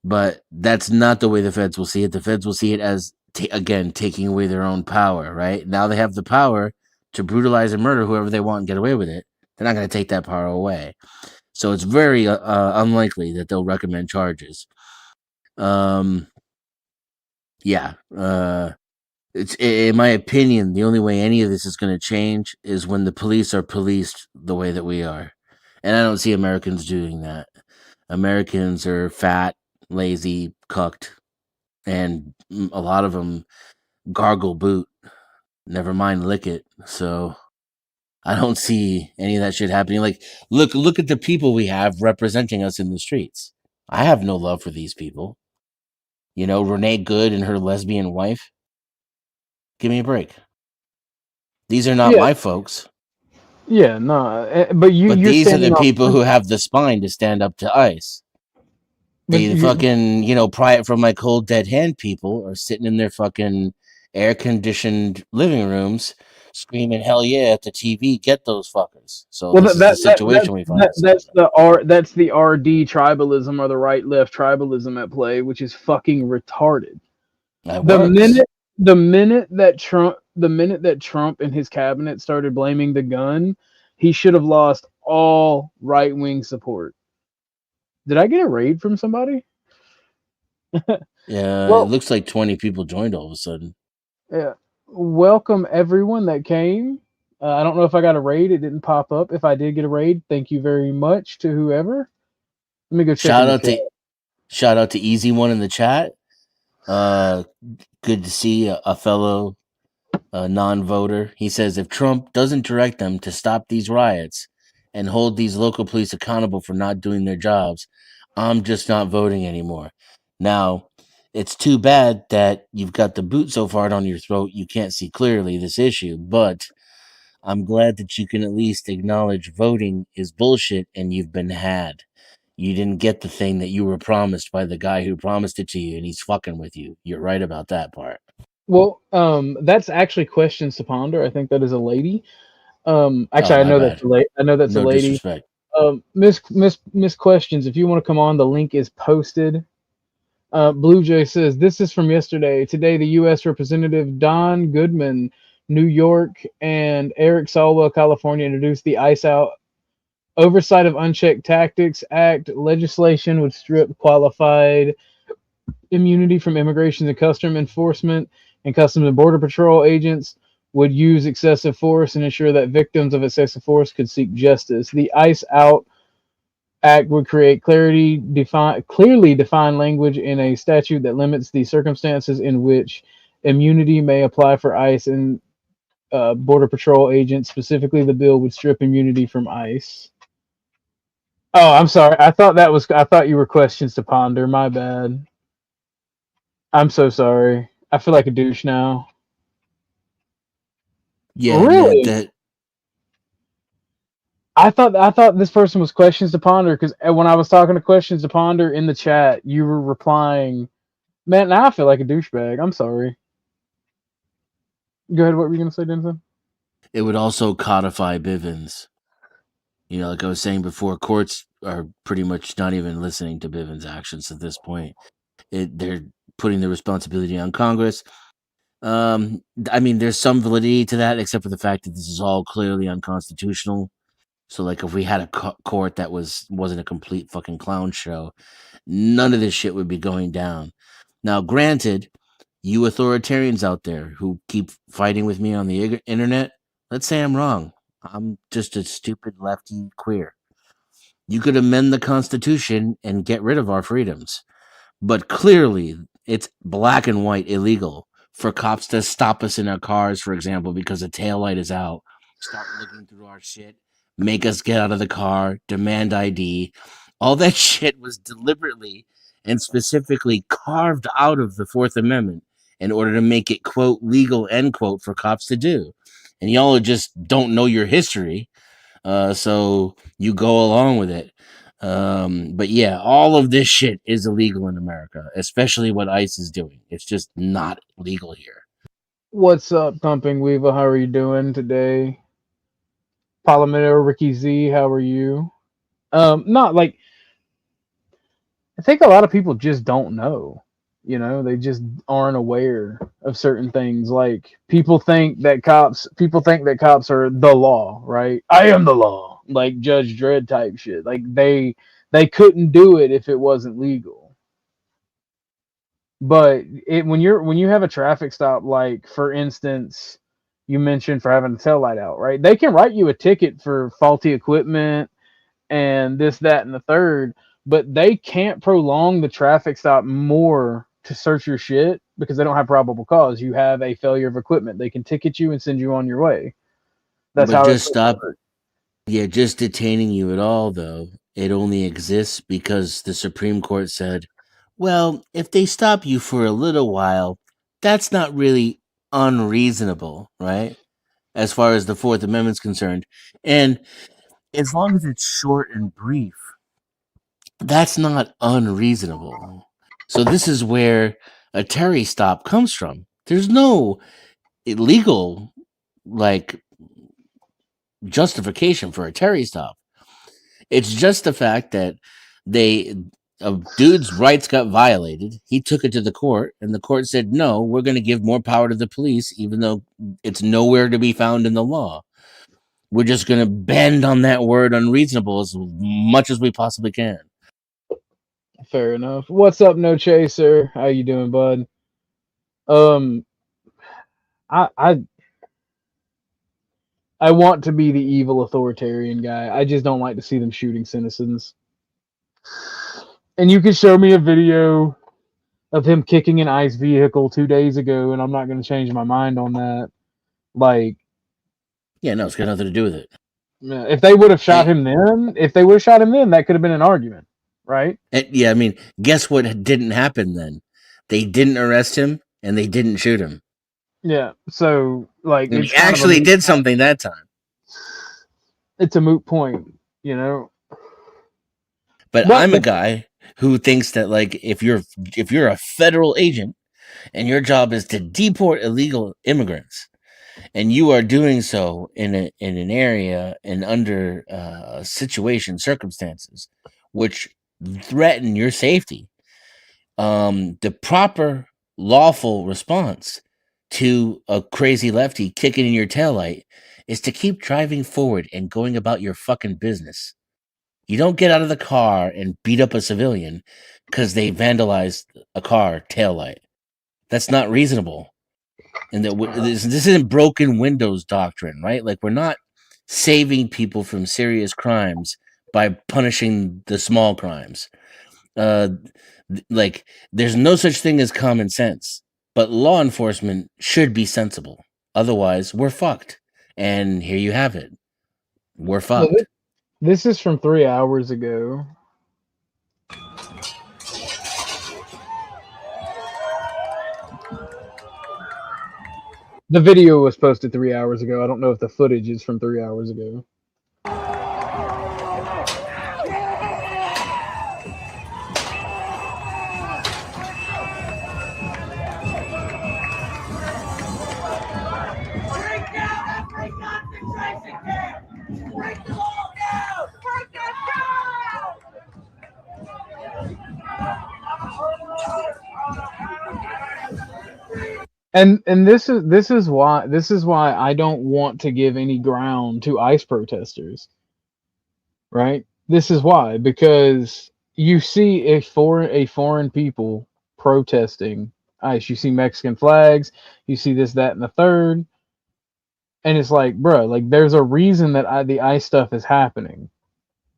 [SPEAKER 18] But that's not the way the feds will see it. The feds will see it as, again, taking away their own power, right? Now they have the power to brutalize and murder whoever they want and get away with it. They're not going to take that power away. So it's very unlikely that they'll recommend charges. Yeah. It's in my opinion, the only way any of this is going to change is when the police are policed the way that we are, and I don't see Americans doing that. Americans are fat, lazy, cucked, and a lot of them gargle boot. Never mind lick it. So I don't see any of that shit happening. Like, look at the people we have representing us in the streets. I have no love for these people. You know, Renee Good and her lesbian wife. Give me a break. These are not
[SPEAKER 2] Yeah,
[SPEAKER 18] my folks.
[SPEAKER 2] yeah, no, but you're
[SPEAKER 18] These are the
[SPEAKER 2] standing on.
[SPEAKER 18] people who have the spine to stand up to ICE.
[SPEAKER 2] But
[SPEAKER 18] The fucking, pry it from my cold dead hand people are sitting in their fucking air conditioned living rooms screaming hell yeah at the TV, get those fuckers. So
[SPEAKER 2] well,
[SPEAKER 18] this is the situation we find ourselves.
[SPEAKER 2] that's the RD tribalism or the right left tribalism at play, which is fucking retarded.
[SPEAKER 18] That
[SPEAKER 2] The
[SPEAKER 18] works.
[SPEAKER 2] minute that Trump and his cabinet started blaming the gun, he should have lost all right wing support. Did I get a raid from somebody?
[SPEAKER 18] Yeah, it
[SPEAKER 2] Well,
[SPEAKER 18] looks like 20 people joined all of a sudden.
[SPEAKER 2] yeah. Welcome everyone that came. I don't know if I got a raid. It didn't pop up. If I did get a raid, thank you very much to whoever. Let me go check in the chat.
[SPEAKER 18] Shout out to Easy One in the chat. Good to see a fellow non-voter. He says if Trump doesn't direct them to stop these riots and hold these local police accountable for not doing their jobs, I'm just not voting anymore. Now, it's too bad that you've got the boot so far down your throat you can't see clearly this issue, but I'm glad that you can at least acknowledge voting is bullshit and you've been had. You didn't get the thing that you were promised by the guy who promised it to you, and he's fucking with you. You're right about that part.
[SPEAKER 2] Well, that's actually questions to ponder. I think that is a lady.
[SPEAKER 18] Oh,
[SPEAKER 2] Actually, I
[SPEAKER 18] my
[SPEAKER 2] know
[SPEAKER 18] bad.
[SPEAKER 2] that's a lady. I know that's a
[SPEAKER 18] No
[SPEAKER 2] lady.
[SPEAKER 18] disrespect.
[SPEAKER 2] Miss Questions. If you want to come on, the link is posted. Blue Jay says this is from yesterday. Today, the U.S. Representative Don Goodman, New York, and Eric Swalwell, California, introduced the ICE Out Oversight of Unchecked Tactics Act. Legislation would strip qualified immunity from immigration and custom enforcement, and Customs and Border Patrol agents would use excessive force and ensure that victims of excessive force could seek justice. The ICE Out Act would create clearly defined language in a statute that limits the circumstances in which immunity may apply for ICE and Border Patrol agents. Specifically, the bill would strip immunity from ICE. Oh, I'm sorry. I thought you were questions to ponder. My bad. I'm so sorry. I feel like a douche now.
[SPEAKER 18] Yeah,
[SPEAKER 2] really?
[SPEAKER 18] that
[SPEAKER 2] I thought this person was questions to ponder because when I was talking to questions to ponder in the chat, you were replying. Man, now I feel like a douchebag. I'm sorry. Go ahead. What were you gonna say, Denson?
[SPEAKER 18] it would also codify Bivens. Like I was saying before, courts are pretty much not even listening to Bivens' actions at this point. They're putting the responsibility on Congress. I mean, there's some validity to that, except for the fact that this is all clearly unconstitutional. So, like, if we had a court that wasn't a complete fucking clown show, none of this shit would be going down. Now, granted, you authoritarians out there who keep fighting with me on the internet, let's say I'm wrong. I'm just a stupid lefty queer. You could amend the Constitution and get rid of our freedoms. But clearly, it's black and white illegal for cops to stop us in our cars, for example, because the taillight is out, start looking through our shit, make us get out of the car, demand ID. All that shit was deliberately and specifically carved out of the Fourth Amendment in order to make it, quote, legal, end quote, for cops to do. And y'all just don't know your history. So you go along with it. But yeah, all of this shit is illegal in America, especially what ICE is doing. It's just not legal here.
[SPEAKER 2] What's up, Thumping Weaver? How are you doing today? Palomino Ricky Z, how are you? Not like I think a lot of people just don't know. They just aren't aware of certain things. Like people think that cops are the law, right? I am the law, like Judge Dredd type shit. Like they couldn't do it if it wasn't legal. But when you have a traffic stop, like for instance, you mentioned for having the tail light out, right? They can write you a ticket for faulty equipment and this, that, and the third, but they can't prolong the traffic stop more to search your shit because they don't have probable cause. You have a failure of equipment. They can ticket you and send you on your way. That's
[SPEAKER 18] But
[SPEAKER 2] how
[SPEAKER 18] just
[SPEAKER 2] it's
[SPEAKER 18] stop. Yeah, just detaining you at all, though, it only exists because the Supreme Court said, well, if they stop you for a little while, that's not really unreasonable, right? As far as the Fourth Amendment's concerned. And as long as it's short and brief, that's not unreasonable. So this is where a Terry stop comes from. There's no illegal, like, justification for a Terry stop. It's just the fact that a dude's rights got violated. He took it to the court, and the court said, no, we're going to give more power to the police, even though it's nowhere to be found in the law. We're just going to bend on that word unreasonable as much as we possibly can.
[SPEAKER 2] Fair enough. What's up, No Chaser? How you doing, bud? I want to be the evil authoritarian guy. I just don't like to see them shooting citizens. And you can show me a video of him kicking an ICE vehicle 2 days ago, and I'm not going to change my mind on that. Like,
[SPEAKER 18] yeah, no, it's got nothing to do with it.
[SPEAKER 2] If they would have shot him then, that could have been an argument, right?
[SPEAKER 18] Yeah, I mean, guess what didn't happen then? They didn't arrest him, and they didn't shoot him.
[SPEAKER 2] Yeah, so like
[SPEAKER 18] he actually did something that time.
[SPEAKER 2] It's a moot point, you know.
[SPEAKER 18] But I'm a guy who thinks that, like, if you're a federal agent and your job is to deport illegal immigrants, and you are doing so in an area and under circumstances which threaten your safety, the proper lawful response to a crazy lefty kicking in your taillight is to keep driving forward and going about your fucking business. You don't get out of the car and beat up a civilian because they vandalized a car taillight. That's not reasonable. And this isn't broken windows doctrine, right? Like, we're not saving people from serious crimes by punishing the small crimes. Like, there's no such thing as common sense, but law enforcement should be sensible. Otherwise, we're fucked. And here you have it. We're fucked.
[SPEAKER 2] Well, this is from 3 hours ago. The video was posted 3 hours ago. I don't know if the footage is from 3 hours ago. And this is why I don't want to give any ground to ICE protesters. Right? This is why, because you see a foreign people protesting ICE. You see Mexican flags, you see this, that, and the third. And it's like, bro, like, there's a reason that the ICE stuff is happening.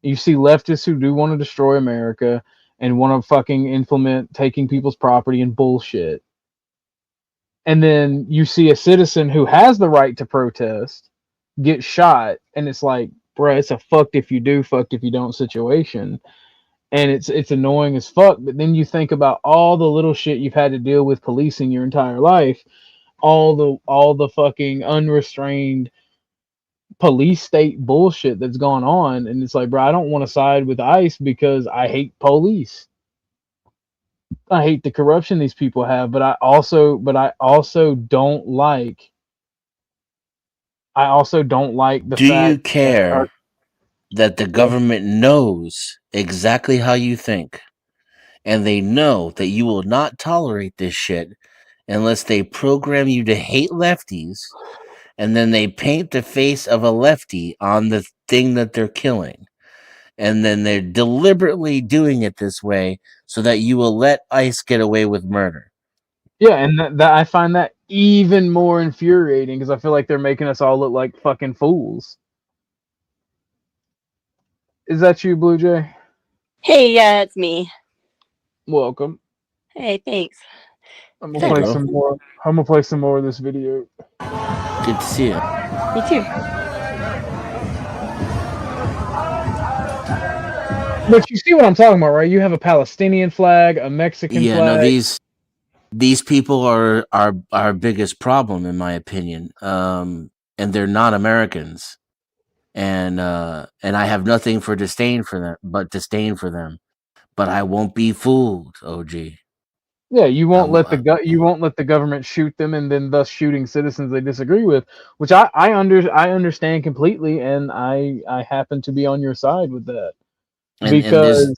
[SPEAKER 2] You see leftists who do want to destroy America and want to fucking implement taking people's property and bullshit. And then you see a citizen who has the right to protest get shot, and it's like, bro, it's a fucked if you do, fucked if you don't situation. And it's annoying as fuck. But then you think about all the little shit you've had to deal with policing your entire life, all the fucking unrestrained police state bullshit that's gone on, and it's like, bro, I don't want to side with ICE because I hate police. I hate the corruption these people have, but I also don't like the
[SPEAKER 18] Do
[SPEAKER 2] fact
[SPEAKER 18] you care that the government knows exactly how you think, and they know that you will not tolerate this shit unless they program you to hate lefties, and then they paint the face of a lefty on the thing that they're killing, and then they're deliberately doing it this way so that you will let ICE get away with murder?
[SPEAKER 2] Yeah, and that I find that even more infuriating because I feel like they're making us all look like fucking fools. Is that you, Blue Jay?
[SPEAKER 1] Hey, yeah, it's me.
[SPEAKER 2] Welcome.
[SPEAKER 1] Hey, thanks.
[SPEAKER 2] I'm gonna play some more. I'm gonna play some more of this video.
[SPEAKER 18] Good to see you.
[SPEAKER 1] Me too.
[SPEAKER 2] But you see what I'm talking about, right? You have a Palestinian flag, a Mexican
[SPEAKER 18] Yeah, no,
[SPEAKER 2] flag.
[SPEAKER 18] these people are our biggest problem, in my opinion. And they're not Americans. And I have nothing for disdain for them, but I won't be fooled, OG.
[SPEAKER 2] Yeah, you won't let the government shoot them, and then thus shooting citizens they disagree with, which I understand completely, and I happen to be on your side with that
[SPEAKER 18] And this,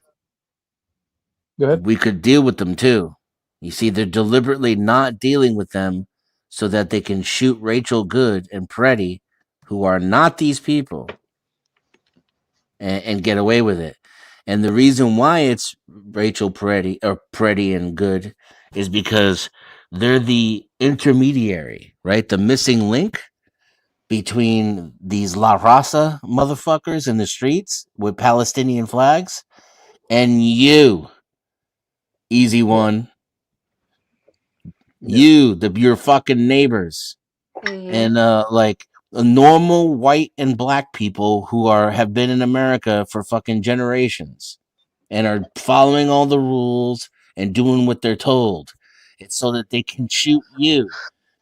[SPEAKER 2] go ahead.
[SPEAKER 18] we could deal with them too. You see, they're deliberately not dealing with them so that they can shoot Rachel Good and Preddy, who are not these people, and get away with it. And the reason why it's Rachel Preddy and Good is because they're the intermediary, right? The missing link between these La Raza motherfuckers in the streets with Palestinian flags and you, easy one. You, your fucking neighbors. And like normal white and black people who have been in America for fucking generations and are following all the rules and doing what they're told. It's so that they can shoot you,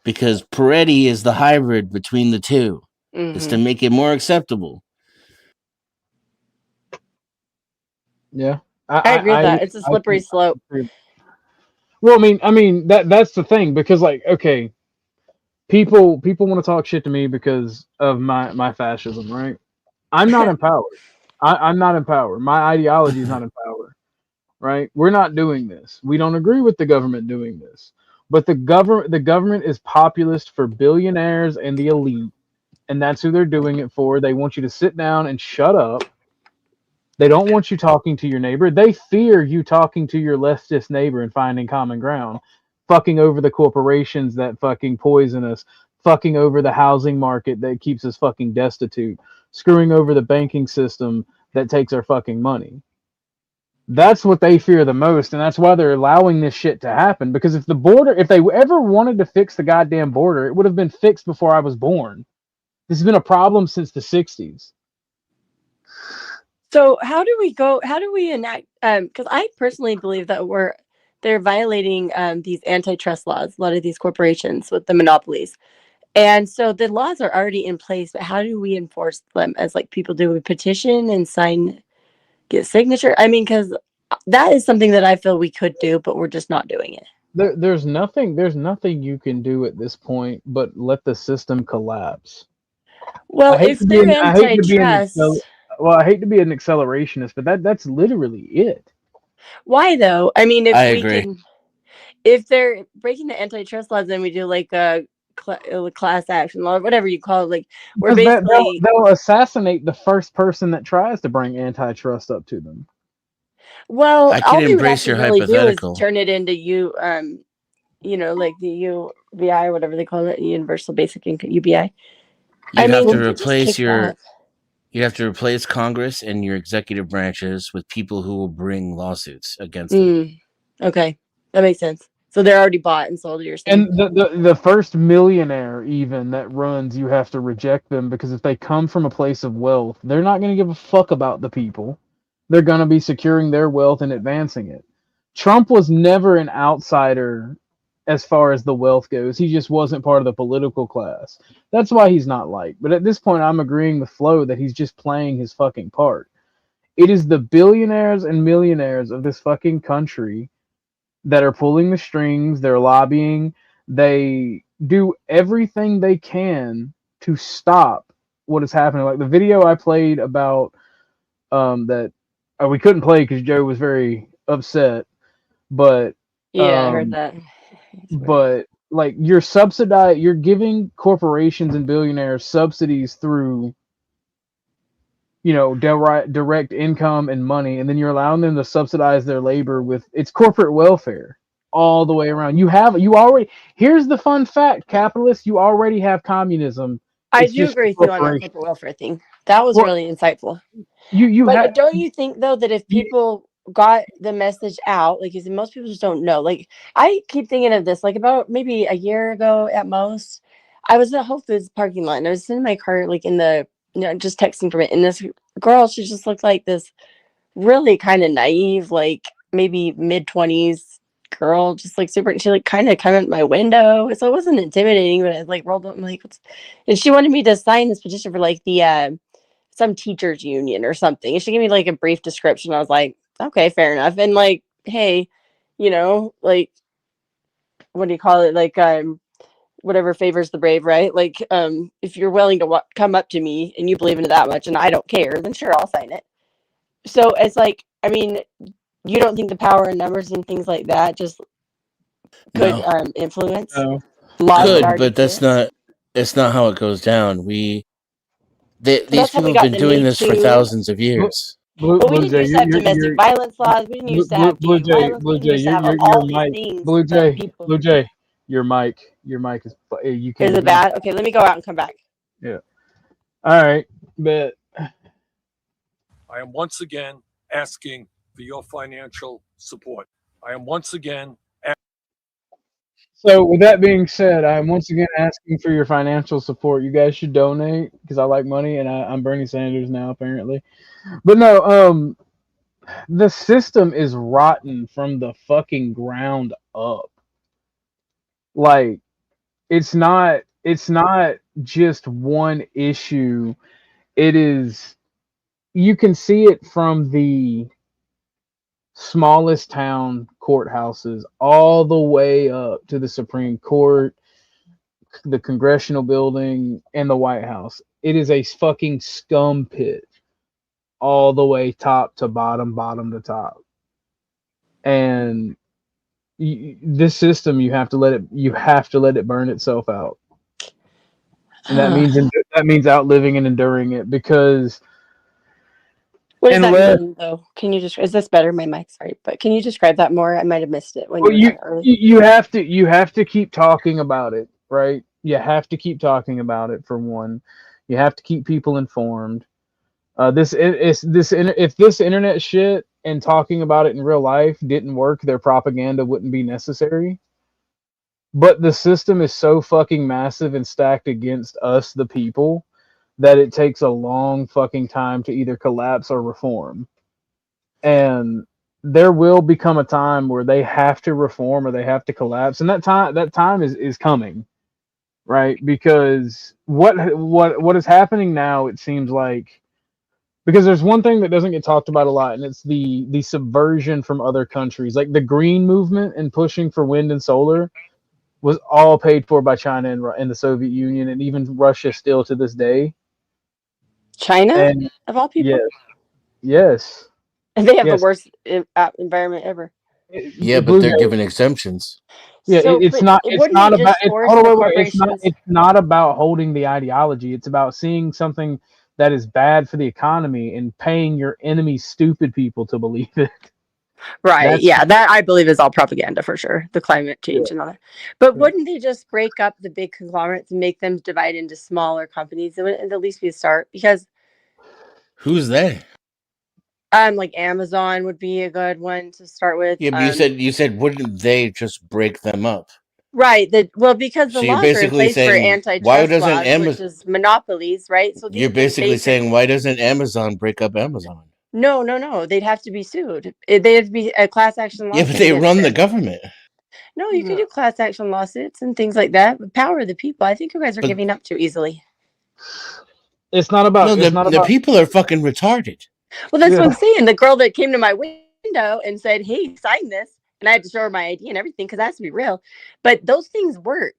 [SPEAKER 18] because Peretti is the hybrid between the two. It's to make it more acceptable.
[SPEAKER 2] Yeah,
[SPEAKER 1] I agree with that. It's a slippery slope.
[SPEAKER 2] Well, I mean that's the thing, because like, okay, people want to talk shit to me because of my fascism, right? I'm not in power. I'm not in power. My ideology is not in power, right? We're not doing this. We don't agree with the government doing this, but the government is populist for billionaires and the elite, and that's who they're doing it for. They want you to sit down and shut up. They don't want you talking to your neighbor. They fear you talking to your leftist neighbor and finding common ground, fucking over the corporations that fucking poison us, fucking over the housing market that keeps us fucking destitute, screwing over the banking system that takes our fucking money. That's what they fear the most, and that's why they're allowing this shit to happen. Because if they ever wanted to fix the goddamn border, it would have been fixed before I was born. This has been a problem since the 60s.
[SPEAKER 1] So how do we enact? Because I personally believe that they're violating these antitrust laws. A lot of these corporations with the monopolies, and so the laws are already in place. But how do we enforce them? As like people do, we petition and get signature. I mean, because that is something that I feel we could do, but we're just not doing it.
[SPEAKER 2] There's nothing you can do at this point but let the system collapse.
[SPEAKER 1] Well, if they're antitrust.
[SPEAKER 2] I hate to be an accelerationist, but that's literally it.
[SPEAKER 1] Why though? I mean,
[SPEAKER 18] agree.
[SPEAKER 1] If they're breaking the antitrust laws, then we do like a class action law, whatever you call it. Like we're basically
[SPEAKER 2] they'll assassinate the first person that tries to bring antitrust up to them.
[SPEAKER 1] Well,
[SPEAKER 18] I can
[SPEAKER 1] all we would have
[SPEAKER 18] embrace
[SPEAKER 1] to
[SPEAKER 18] your
[SPEAKER 1] really
[SPEAKER 18] hypothetical.
[SPEAKER 1] do is turn it into like the UBI, whatever they call it, Universal Basic Income, UBI.
[SPEAKER 18] You'd have to replace Congress and your executive branches with people who will bring lawsuits against them.
[SPEAKER 1] Okay, that makes sense. So they're already bought and sold. You're saying,
[SPEAKER 2] and the first millionaire even that runs, you have to reject them, because if they come from a place of wealth, they're not going to give a fuck about the people. They're going to be securing their wealth and advancing it. Trump was never an outsider as far as the wealth goes. He just wasn't part of the political class. That's why he's not liked. But at this point, I'm agreeing with Flo that he's just playing his fucking part. It is the billionaires and millionaires of this fucking country that are pulling the strings. They're lobbying. They do everything they can to stop what is happening. Like the video I played about that we couldn't play because Joe was very upset. But
[SPEAKER 1] yeah, I heard that.
[SPEAKER 2] But like you're giving corporations and billionaires subsidies through, direct income and money, and then you're allowing them to subsidize their labor with it's corporate welfare. all the way around. You already. Here's the fun fact: capitalists, you already have communism.
[SPEAKER 1] I
[SPEAKER 2] It's
[SPEAKER 1] do
[SPEAKER 2] just
[SPEAKER 1] agree with you on that
[SPEAKER 2] corporation.
[SPEAKER 1] corporate welfare thing. That was
[SPEAKER 2] Well,
[SPEAKER 1] really insightful.
[SPEAKER 2] you
[SPEAKER 1] But
[SPEAKER 2] have.
[SPEAKER 1] don't you think though that if people got the message out, like you said, most people just don't know. Like I keep thinking of this, like about maybe a year ago at most, I was at Whole Foods parking lot and I was in my car, like in the just texting from it, and this girl, she just looked like this really kind of naive, like maybe mid-20s girl, just like super. She like kind of come at my window, so it wasn't intimidating, but I like rolled up. I'm like, what's... and she wanted me to sign this petition for like the some teachers union or something. And she gave me like a brief description. I was like, okay, fair enough. And like, hey, like what do you call it? Like whatever favors the brave, right? Like if you're willing to come up to me and you believe in it that much and I don't care, then sure, I'll sign it. So it's like, I mean, you don't think the power in numbers and things like that just could
[SPEAKER 18] No.
[SPEAKER 1] influence
[SPEAKER 2] No.
[SPEAKER 1] laws that
[SPEAKER 18] Could,
[SPEAKER 1] already
[SPEAKER 18] but that's
[SPEAKER 1] exist?
[SPEAKER 18] not how it goes down. These
[SPEAKER 1] That's how we
[SPEAKER 18] people have
[SPEAKER 1] got
[SPEAKER 18] been
[SPEAKER 1] the
[SPEAKER 18] doing
[SPEAKER 1] Me
[SPEAKER 18] this for
[SPEAKER 1] Too.
[SPEAKER 18] thousands of years.
[SPEAKER 1] But we didn't used to have domestic violence laws. We didn't used to have
[SPEAKER 2] Blue
[SPEAKER 1] gang
[SPEAKER 2] Jay,
[SPEAKER 1] violence.
[SPEAKER 2] Blue
[SPEAKER 1] We didn't
[SPEAKER 2] Jay,
[SPEAKER 1] used to have
[SPEAKER 2] your
[SPEAKER 1] all these
[SPEAKER 2] mic,
[SPEAKER 1] things
[SPEAKER 2] Blue
[SPEAKER 1] that
[SPEAKER 2] Jay,
[SPEAKER 1] people.
[SPEAKER 2] Blue Jay, your mic is you can't.
[SPEAKER 1] Is it bad? Okay, let me go out and come back.
[SPEAKER 2] Yeah. All right, but
[SPEAKER 12] I am once again asking for your financial support. I am once again.
[SPEAKER 2] So with that being said, I'm once again asking for your financial support. You guys should donate because I like money, and I'm Bernie Sanders now apparently. But no, the system is rotten from the fucking ground up. Like it's not just one issue. It is, you can see it from the smallest town courthouses all the way up to the Supreme Court, the Congressional Building, and the White House. It is a fucking scum pit all the way top to bottom, bottom to top. And this system, you have to let it burn itself out. And that means outliving and enduring it, because
[SPEAKER 1] What does that mean, though? Can you just, is this better? My mic's right, but can you describe that more? I might have missed it when you were talking earlier.
[SPEAKER 2] You have to keep talking about it, right? You have to keep talking about it, for one. You have to keep people informed. If this internet shit and talking about it in real life didn't work, their propaganda wouldn't be necessary. But the system is so fucking massive and stacked against us, the people, that it takes a long fucking time to either collapse or reform. And there will become a time where they have to reform or they have to collapse, and that time is coming, right? Because what is happening now, it seems like, because there's one thing that doesn't get talked about a lot, and it's the subversion from other countries. Like the green movement and pushing for wind and solar was all paid for by China and the Soviet Union, and even Russia still to this day.
[SPEAKER 1] China,
[SPEAKER 2] and
[SPEAKER 1] of all people?
[SPEAKER 2] Yes.
[SPEAKER 1] And they have the worst environment ever.
[SPEAKER 18] Yeah, but they're given exemptions.
[SPEAKER 2] Yeah,
[SPEAKER 1] So,
[SPEAKER 2] it's
[SPEAKER 1] but
[SPEAKER 2] not
[SPEAKER 1] wouldn't
[SPEAKER 2] about
[SPEAKER 1] it just force the corporations?
[SPEAKER 2] it's not about holding the ideology. It's about seeing something that is bad for the economy and paying your enemy, stupid people, to believe it.
[SPEAKER 1] Right. Yeah, that I believe is all propaganda for sure. The climate change and all that. But wouldn't they just break up the big conglomerates and make them divide into smaller companies? It would at least be a start, because
[SPEAKER 18] Who's they?
[SPEAKER 1] like Amazon would be a good one to start with.
[SPEAKER 18] Yeah, but you said wouldn't they just break them up?
[SPEAKER 1] Right. Because the
[SPEAKER 18] So you're
[SPEAKER 1] laws are in
[SPEAKER 18] basically
[SPEAKER 1] place for
[SPEAKER 18] saying, why
[SPEAKER 1] antitrust
[SPEAKER 18] doesn't
[SPEAKER 1] laws, which is monopolies, right? So
[SPEAKER 18] You're basically saying, why doesn't Amazon break up Amazon?
[SPEAKER 1] No. They'd have to be sued. They'd have to be a class action lawsuit.
[SPEAKER 18] Yeah, but they
[SPEAKER 1] against
[SPEAKER 18] run the
[SPEAKER 1] them.
[SPEAKER 18] government.
[SPEAKER 1] No, you can do class action lawsuits and things like that. The power of the people. I think you guys are giving up too easily.
[SPEAKER 2] It's not about.
[SPEAKER 18] The people are fucking retarded.
[SPEAKER 1] Well, that's what I'm saying. The girl that came to my window and said, "Hey, sign this," and I had to show her my ID and everything because that has to be real. But those things work.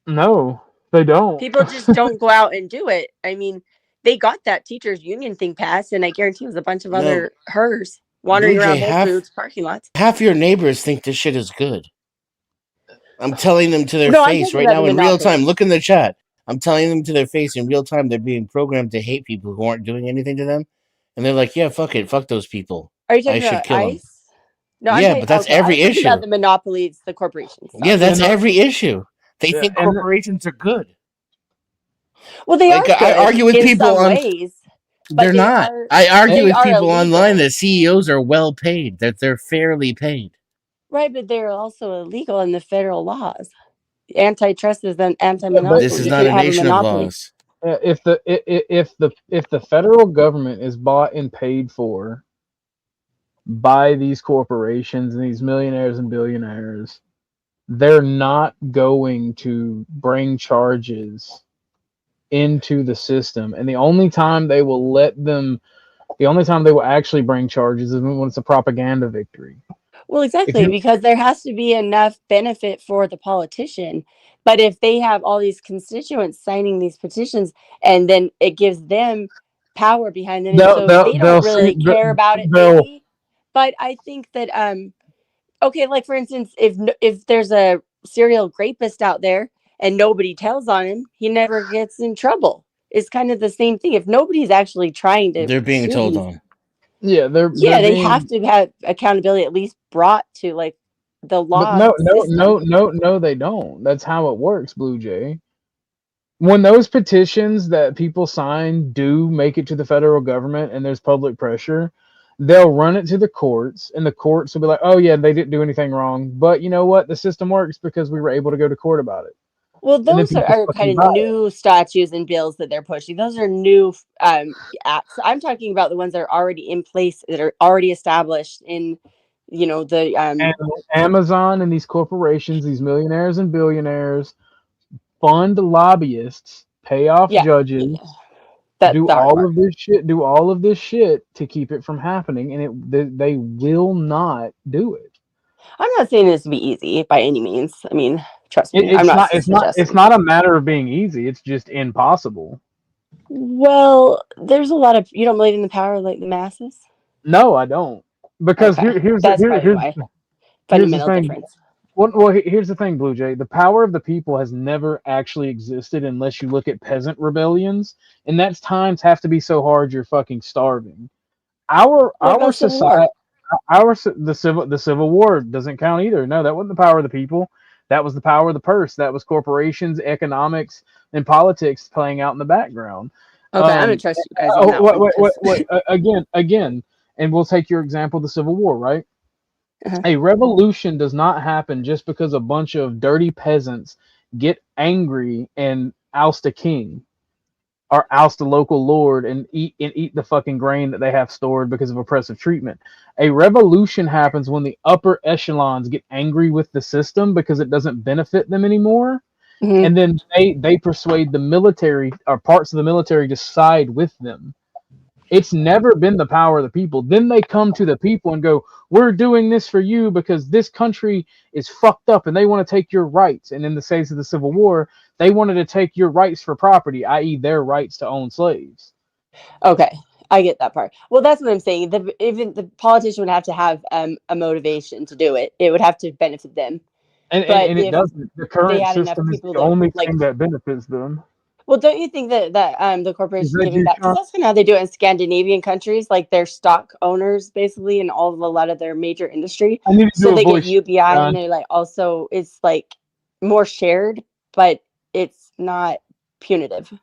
[SPEAKER 2] No, they don't.
[SPEAKER 1] People just don't go out and do it. I mean, they got that teachers union thing passed, and I guarantee it was a bunch of other hers wandering around Whole Foods parking lots.
[SPEAKER 18] Half your neighbors think this shit is good. I'm telling them to their face right now in real time. Look in the chat. I'm telling them to their face in real time. They're being programmed to hate people who aren't doing anything to them, and they're like, "Yeah, fuck it, fuck those people.
[SPEAKER 1] Are you talking
[SPEAKER 18] I should
[SPEAKER 1] about
[SPEAKER 18] kill them."
[SPEAKER 1] ICE? No,
[SPEAKER 18] Yeah, but that's
[SPEAKER 1] okay,
[SPEAKER 18] every
[SPEAKER 1] I'm talking
[SPEAKER 18] issue.
[SPEAKER 1] about the monopolies, the corporations.
[SPEAKER 18] Yeah,
[SPEAKER 1] Sorry.
[SPEAKER 18] that's every issue. They
[SPEAKER 2] Yeah,
[SPEAKER 18] think
[SPEAKER 2] and
[SPEAKER 18] corporations are good.
[SPEAKER 1] Well, they
[SPEAKER 18] Like
[SPEAKER 1] are
[SPEAKER 18] I
[SPEAKER 1] good
[SPEAKER 18] argue with
[SPEAKER 1] in
[SPEAKER 18] people
[SPEAKER 1] some
[SPEAKER 18] on.
[SPEAKER 1] ways,
[SPEAKER 18] They're
[SPEAKER 1] but
[SPEAKER 18] not. I argue
[SPEAKER 1] they
[SPEAKER 18] with
[SPEAKER 1] are
[SPEAKER 18] people online
[SPEAKER 1] illegal.
[SPEAKER 18] that CEOs are well paid, that they're fairly paid.
[SPEAKER 1] Right, but they're also illegal in the federal laws. Antitrust is an
[SPEAKER 18] This
[SPEAKER 1] anti-monopoly.
[SPEAKER 18] is
[SPEAKER 1] You
[SPEAKER 18] not
[SPEAKER 1] can't
[SPEAKER 18] a
[SPEAKER 1] have a
[SPEAKER 18] nation of
[SPEAKER 1] monopoly.
[SPEAKER 18] laws.
[SPEAKER 2] if the federal government is bought and paid for by these corporations and these millionaires and billionaires, they're not going to bring charges into the system. And the only time they will actually bring charges is when it's a propaganda victory.
[SPEAKER 1] Well,
[SPEAKER 2] If
[SPEAKER 1] exactly,
[SPEAKER 2] you
[SPEAKER 1] because there has to be enough benefit for the politician. But if they have all these constituents signing these petitions and then it gives them power behind them, and so they don't really care about it maybe. But I think that okay, like for instance, if there's a serial rapist out there and nobody tells on him, he never gets in trouble. It's kind of the same thing. If nobody's actually trying to
[SPEAKER 18] They're being
[SPEAKER 1] sue
[SPEAKER 18] told
[SPEAKER 1] these,
[SPEAKER 18] on.
[SPEAKER 2] yeah, they're
[SPEAKER 1] they
[SPEAKER 2] being,
[SPEAKER 1] have to have accountability at least brought to like the
[SPEAKER 2] but
[SPEAKER 1] law system.
[SPEAKER 2] no, they don't. That's how it works, Blue Jay. When those petitions that people sign do make it to the federal government and there's public pressure, they'll run it to the courts, and the courts will be like, "Oh yeah, they didn't do anything wrong, but you know what? The system works because we were able to go to court about it."
[SPEAKER 1] Well,
[SPEAKER 2] And then
[SPEAKER 1] those
[SPEAKER 2] people
[SPEAKER 1] are kind
[SPEAKER 2] fucking
[SPEAKER 1] of
[SPEAKER 2] buy it.
[SPEAKER 1] new statutes and bills that they're pushing. Those are new acts. I'm talking about the ones that are already in place, that are already established in, the
[SPEAKER 2] And Amazon and these corporations, these millionaires and billionaires, fund lobbyists, pay off judges, do all of this shit to keep it from happening, and they will not do it.
[SPEAKER 1] I'm not saying this to be easy by any means. I mean, trust me, I'm not suggesting.
[SPEAKER 2] It's not a matter of being easy. It's just impossible.
[SPEAKER 1] Well, there's a lot of, you don't believe in the power of like the masses?
[SPEAKER 2] No, I don't. Because
[SPEAKER 1] Okay.
[SPEAKER 2] here's
[SPEAKER 1] That's probably why.
[SPEAKER 2] the
[SPEAKER 1] Fundamental
[SPEAKER 2] thing.
[SPEAKER 1] difference.
[SPEAKER 2] Well, here's the thing, Blue Jay. The power of the people has never actually existed unless you look at peasant rebellions, and that's times have to be so hard you're fucking starving.
[SPEAKER 1] What about
[SPEAKER 2] Our
[SPEAKER 1] Civil War?
[SPEAKER 2] society, the Civil War doesn't count either. No, that wasn't the power of the people. That was the power of the purse. That was corporations, economics, and politics playing out in the background.
[SPEAKER 1] Okay, I'm gonna trust you guys on that one.
[SPEAKER 2] Again, and we'll take your example, the Civil War, right?
[SPEAKER 1] Uh-huh.
[SPEAKER 2] A revolution does not happen just because a bunch of dirty peasants get angry and oust a king or oust a local lord and eat the fucking grain that they have stored because of oppressive treatment. A revolution happens when the upper echelons get angry with the system because it doesn't benefit them anymore.
[SPEAKER 1] Mm-hmm.
[SPEAKER 2] And then they persuade the military or parts of the military to side with them. It's never been the power of the people. Then they come to the people and go, "We're doing this for you because this country is fucked up and they want to take your rights." And in the case of the Civil War, they wanted to take your rights for property, i.e. their rights to own slaves.
[SPEAKER 1] Okay, I get that part. Well, that's what I'm saying. Even the politician would have to have a motivation to do it. It would have to benefit them.
[SPEAKER 2] And it doesn't. The current system is the only thing that benefits them.
[SPEAKER 1] Well, don't you think that the corporation
[SPEAKER 2] that
[SPEAKER 1] giving
[SPEAKER 2] you,
[SPEAKER 1] back, because that's kind of how they do it in Scandinavian countries, like they're stock owners basically in a lot of their major industry.
[SPEAKER 2] I need to
[SPEAKER 1] So
[SPEAKER 2] do a
[SPEAKER 1] they get
[SPEAKER 2] voice,
[SPEAKER 1] UBI
[SPEAKER 2] John.
[SPEAKER 1] and they're like also it's like more shared, but it's not punitive.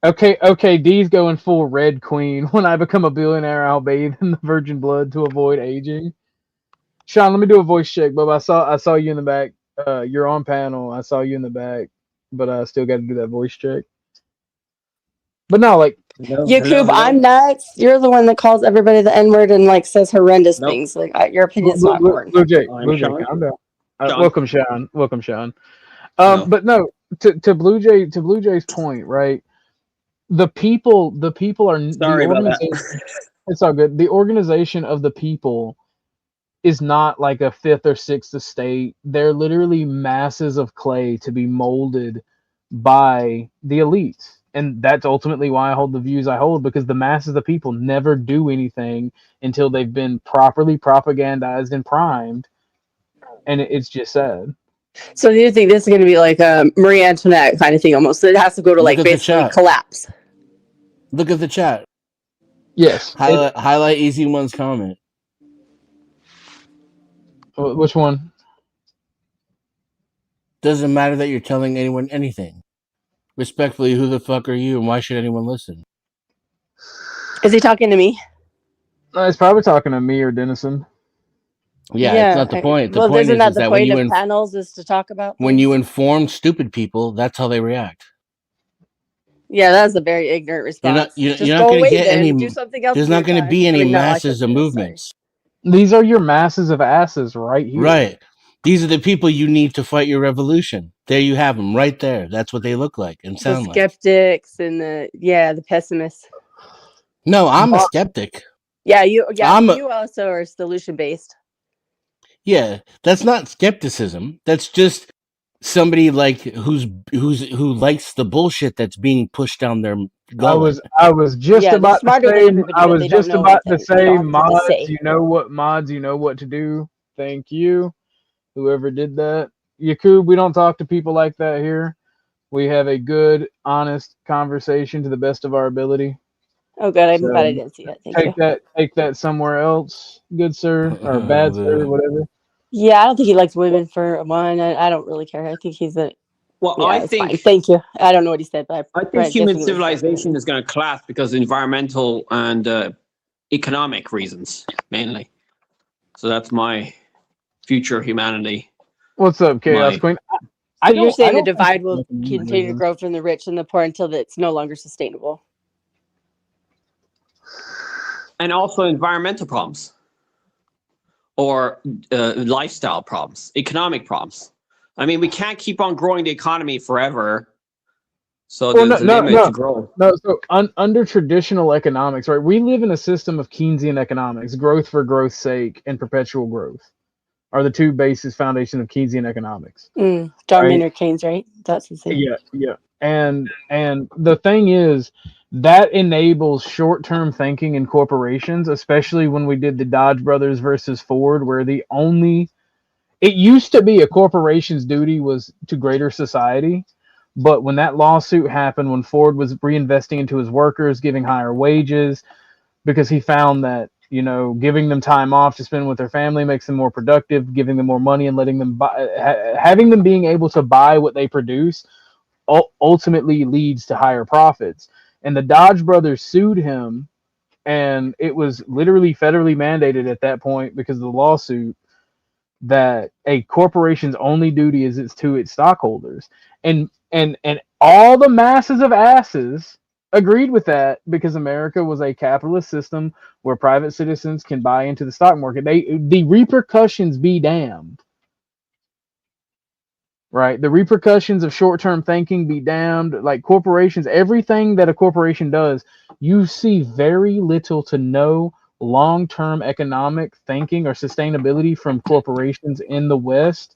[SPEAKER 2] Okay, D's going full Red Queen. When I become a billionaire, I'll bathe in the virgin blood to avoid aging. Sean, let me do a voice check, Bub. I saw you in the back. You're on panel. I saw you in the back, but I still got to do that voice check. But no, like
[SPEAKER 1] Yakub, I'm nuts. You're the one that calls everybody the N-word and like says horrendous things. Like your opinion's not important.
[SPEAKER 2] Blue Jay, calm down. Welcome, Sean. But no, to Blue Jay's point, right? The people are
[SPEAKER 6] Sorry about that.
[SPEAKER 2] It's all good. The organization of the people is not like a fifth or sixth estate. They're literally masses of clay to be molded by the elites. And that's ultimately why I hold the views I hold, because the masses of people never do anything until they've been properly propagandized and primed. And it's just sad.
[SPEAKER 1] So do you think this is going to be like a Marie Antoinette kind of thing almost? So it has to go to like basically collapse.
[SPEAKER 18] Look at the chat.
[SPEAKER 2] Yes.
[SPEAKER 18] Highlight Easy One's comment.
[SPEAKER 2] Which one?
[SPEAKER 18] Doesn't matter that you're telling anyone anything. Respectfully, who the fuck are you, and why should anyone listen?
[SPEAKER 1] Is he talking to me?
[SPEAKER 2] He's probably talking to me or Dennison.
[SPEAKER 18] Yeah, it's not the point. The
[SPEAKER 1] Well,
[SPEAKER 18] point
[SPEAKER 1] isn't that
[SPEAKER 18] is
[SPEAKER 1] the
[SPEAKER 18] that when
[SPEAKER 1] point
[SPEAKER 18] you
[SPEAKER 1] of panels is to talk about
[SPEAKER 18] when
[SPEAKER 1] things?
[SPEAKER 18] you inform stupid people, that's how they react.
[SPEAKER 1] Yeah, that's a very ignorant response.
[SPEAKER 18] You're
[SPEAKER 1] Just
[SPEAKER 18] not
[SPEAKER 1] go
[SPEAKER 18] going to
[SPEAKER 1] away
[SPEAKER 18] get
[SPEAKER 1] then.
[SPEAKER 18] any.
[SPEAKER 1] Do something else.
[SPEAKER 18] There's
[SPEAKER 1] with
[SPEAKER 18] not
[SPEAKER 1] your
[SPEAKER 18] going to
[SPEAKER 1] time.
[SPEAKER 18] be any
[SPEAKER 1] I mean, no, I
[SPEAKER 18] masses of
[SPEAKER 1] shouldn't. Sorry.
[SPEAKER 18] movements.
[SPEAKER 2] These are your masses of asses right here.
[SPEAKER 18] Right. These are the people you need to fight your revolution. There you have them, right there. That's what they look like and
[SPEAKER 1] The
[SPEAKER 18] sound like.
[SPEAKER 1] skeptics and the pessimists.
[SPEAKER 18] No, I'm a skeptic.
[SPEAKER 1] Yeah, you also are solution based.
[SPEAKER 18] Yeah, that's not skepticism. That's just somebody like who likes the bullshit that's being pushed down their gullet.
[SPEAKER 2] I was just
[SPEAKER 1] Yeah, they're
[SPEAKER 2] about to
[SPEAKER 1] smarter than
[SPEAKER 2] say
[SPEAKER 1] everybody,
[SPEAKER 2] I
[SPEAKER 1] but
[SPEAKER 2] was
[SPEAKER 1] they don't
[SPEAKER 2] just
[SPEAKER 1] know
[SPEAKER 2] about to
[SPEAKER 1] anything. They
[SPEAKER 2] say
[SPEAKER 1] don't have anything to
[SPEAKER 2] mods,
[SPEAKER 1] say.
[SPEAKER 2] you know what mods, you know what to do. Thank you. Whoever did that. Yakub, we don't talk to people like that here. We have a good, honest conversation to the best of our ability.
[SPEAKER 1] Oh, good. I'm
[SPEAKER 2] So
[SPEAKER 1] glad I didn't see that. Thank you.
[SPEAKER 2] take that somewhere else, good sir, or bad sir, whatever.
[SPEAKER 1] Yeah, I don't think he likes women for one. I don't really care. I think he's a.
[SPEAKER 6] Well,
[SPEAKER 1] Yeah,
[SPEAKER 6] I
[SPEAKER 1] it's
[SPEAKER 6] think.
[SPEAKER 1] fine. Thank you. I don't know what he said, but
[SPEAKER 6] I think human civilization is going to collapse because of environmental and economic reasons mainly. So that's my future of humanity.
[SPEAKER 2] What's up, Chaos Queen?
[SPEAKER 1] So you're saying the divide will continue to grow from the rich and the poor until it's no longer sustainable.
[SPEAKER 6] And also environmental problems or lifestyle problems, economic problems. I mean, we can't keep on growing the economy forever. So there's a limit to grow.
[SPEAKER 2] No, so under traditional economics, right, we live in a system of Keynesian economics. Growth for growth's sake and perpetual growth are the two basis foundations of Keynesian economics.
[SPEAKER 1] John Maynard Keynes, right? That's the same.
[SPEAKER 2] Yeah. And the thing is, that enables short-term thinking in corporations, especially when we did the Dodge Brothers versus Ford, where it used to be a corporation's duty was to greater society. But when that lawsuit happened, when Ford was reinvesting into his workers, giving higher wages, because he found that, giving them time off to spend with their family makes them more productive, giving them more money and letting them having them being able to buy what they produce ultimately leads to higher profits. And the Dodge brothers sued him, and it was literally federally mandated at that point because of the lawsuit that a corporation's only duty is to its stockholders. And all the masses of asses agreed with that because America was a capitalist system where private citizens can buy into the stock market. The repercussions be damned. Right? The repercussions of short-term thinking be damned. Like corporations, everything that a corporation does, you see very little to no long-term economic thinking or sustainability from corporations in the West,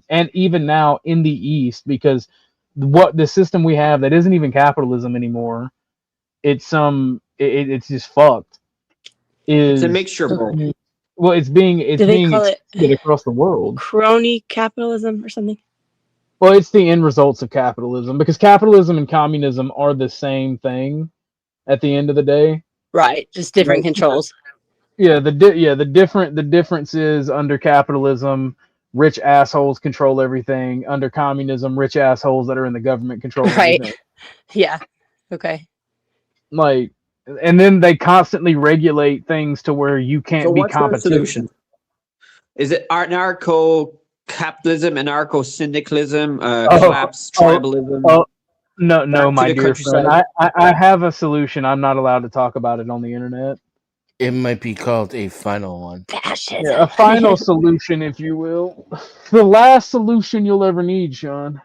[SPEAKER 2] and even now in the East, because what the system we have that isn't even capitalism anymore, it's just fucked.
[SPEAKER 6] It's a mixture, bro.
[SPEAKER 2] Well, it's being
[SPEAKER 1] call
[SPEAKER 2] expanded across the world.
[SPEAKER 1] Crony capitalism or something?
[SPEAKER 2] Well, it's the end results of capitalism, because capitalism and communism are the same thing at the end of the day.
[SPEAKER 1] Right, just different controls.
[SPEAKER 2] Yeah, the difference is under capitalism, rich assholes control everything. Under communism, rich assholes that are in the government control everything.
[SPEAKER 1] Yeah. Okay.
[SPEAKER 2] Like, and then they constantly regulate things to where you can't be competitive.
[SPEAKER 6] Solution? Is it anarcho-capitalism, anarcho-syndicalism, collapse, tribalism?
[SPEAKER 2] No, my dear friend. I have a solution. I'm not allowed to talk about it on the internet.
[SPEAKER 18] It might be called a final one.
[SPEAKER 1] Fascism.
[SPEAKER 2] Yeah, a final solution, if you will. The last solution you'll ever need, Sean.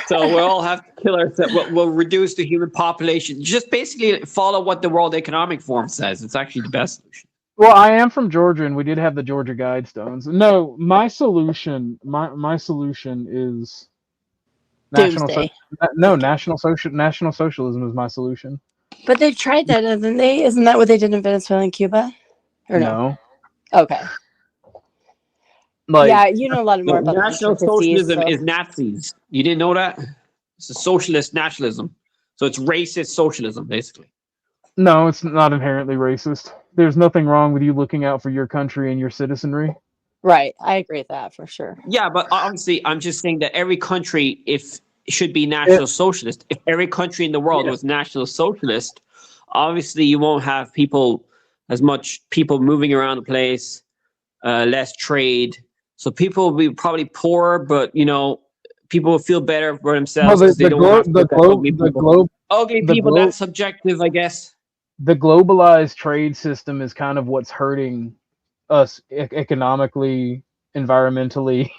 [SPEAKER 6] So we'll all have to kill ourselves. We'll reduce the human population. Just basically follow what the World Economic Forum says. It's actually the best solution.
[SPEAKER 2] Well, I am from Georgia, and we did have the Georgia Guidestones. No, my solution is national socialism is my solution.
[SPEAKER 1] But they've tried that, haven't they? Isn't that what they did in Venezuela and Cuba? Or no? Okay. Yeah, you know a lot more about
[SPEAKER 6] national socialism is Nazis. You didn't know that? It's a socialist nationalism. So it's racist socialism, basically.
[SPEAKER 2] No, it's not inherently racist. There's nothing wrong with you looking out for your country and your citizenry.
[SPEAKER 1] Right. I agree with that for sure.
[SPEAKER 6] Yeah, but obviously, I'm just saying that every country, if should be national socialist. If every country in the world was national socialist, obviously you won't have as much people moving around the place, less trade. So people will be probably poorer, but people will feel better for themselves because they don't have to look at ugly people. Ugly people, that's subjective, I guess.
[SPEAKER 2] The globalized trade system is kind of what's hurting us economically, environmentally.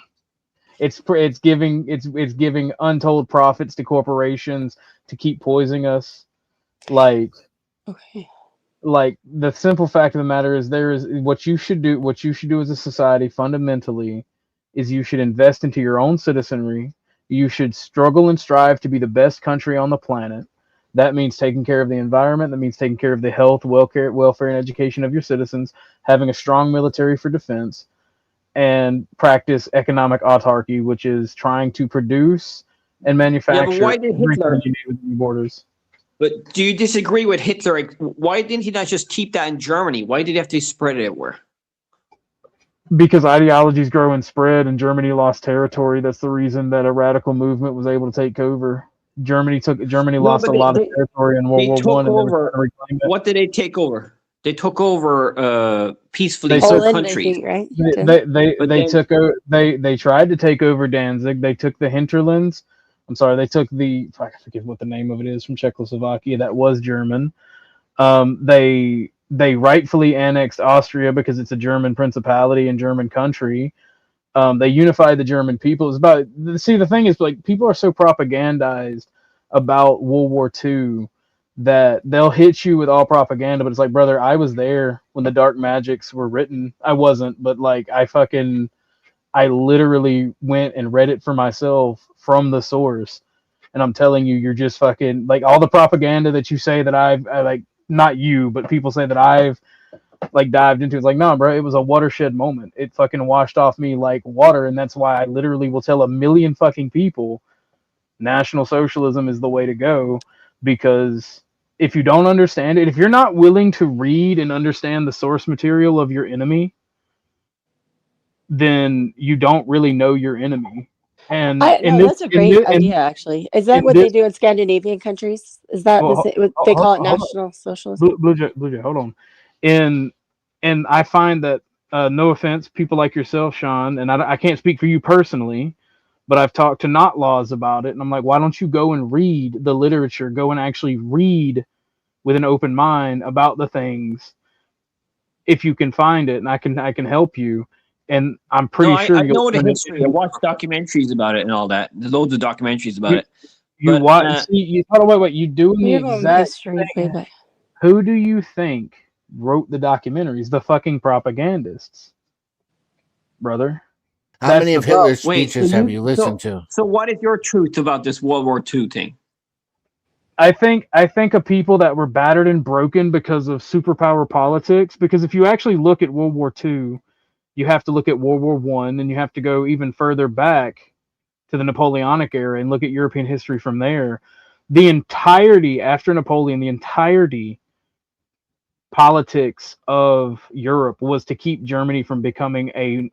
[SPEAKER 2] It's giving untold profits to corporations to keep poisoning us. Like the simple fact of the matter is, what you should do as a society fundamentally is you should invest into your own citizenry. You should struggle and strive to be the best country on the planet. That means taking care of the environment. That means taking care of the health, welfare, and education of your citizens, having a strong military for defense, and practice economic autarky, which is trying to produce and manufacture
[SPEAKER 6] but why did Hitler?
[SPEAKER 2] everything you need within your borders.
[SPEAKER 6] But do you disagree with Hitler? Why didn't he not just keep that in Germany? Why did he have to spread it everywhere?
[SPEAKER 2] Because ideologies grow and spread, and Germany lost territory. That's the reason that a radical movement was able to take over. Germany lost a lot of territory in World War I.
[SPEAKER 6] What did they take over? They took over peacefully
[SPEAKER 2] Poland,
[SPEAKER 6] countries.
[SPEAKER 1] Right?
[SPEAKER 2] They tried to take over Danzig. They took the hinterlands. I'm sorry, they took I forget what the name of it is, from Czechoslovakia. That was German. They rightfully annexed Austria because it's a German principality and German country. They unified the German people. The thing is, like, people are so propagandized about World War II that they'll hit you with all propaganda, but it's like, brother, I was there when the dark magics were written. I wasn't, but like I literally went and read it for myself from the source. And I'm telling you, you're just fucking, like, all the propaganda that you say that I like, not you, but people say that I've like dived into. It's like, no, bro, it was a watershed moment. It fucking washed off me like water. And that's why I literally will tell a million fucking people National Socialism is the way to go, because if you don't understand it, if you're not willing to read and understand the source material of your enemy, then you don't really know your enemy. And
[SPEAKER 1] that's a great idea, actually. Is that what they do in Scandinavian countries? Is that what they call it, National Socialism?
[SPEAKER 2] Blue Jay, hold on. And I find that, no offense, people like yourself, Sean, and I can't speak for you personally, but I've talked to not laws about it, and I'm like, why don't you go and read the literature? Go and actually read with an open mind about the things, if you can find it, and I can help you. And I'm pretty sure
[SPEAKER 6] I know the history. I watched documentaries about it and all that. There's loads of documentaries about it.
[SPEAKER 2] You watch. You doing the exact thing. Who do you think wrote the documentaries? The fucking propagandists, brother.
[SPEAKER 18] How many of Hitler's speeches have you listened to?
[SPEAKER 6] So what is your truth about this World War II thing?
[SPEAKER 2] I think of people that were battered and broken because of superpower politics. Because if you actually look at World War II, you have to look at World War I, and you have to go even further back to the Napoleonic era and look at European history from there. The entirety, after Napoleon, the entirety politics of Europe was to keep Germany from becoming a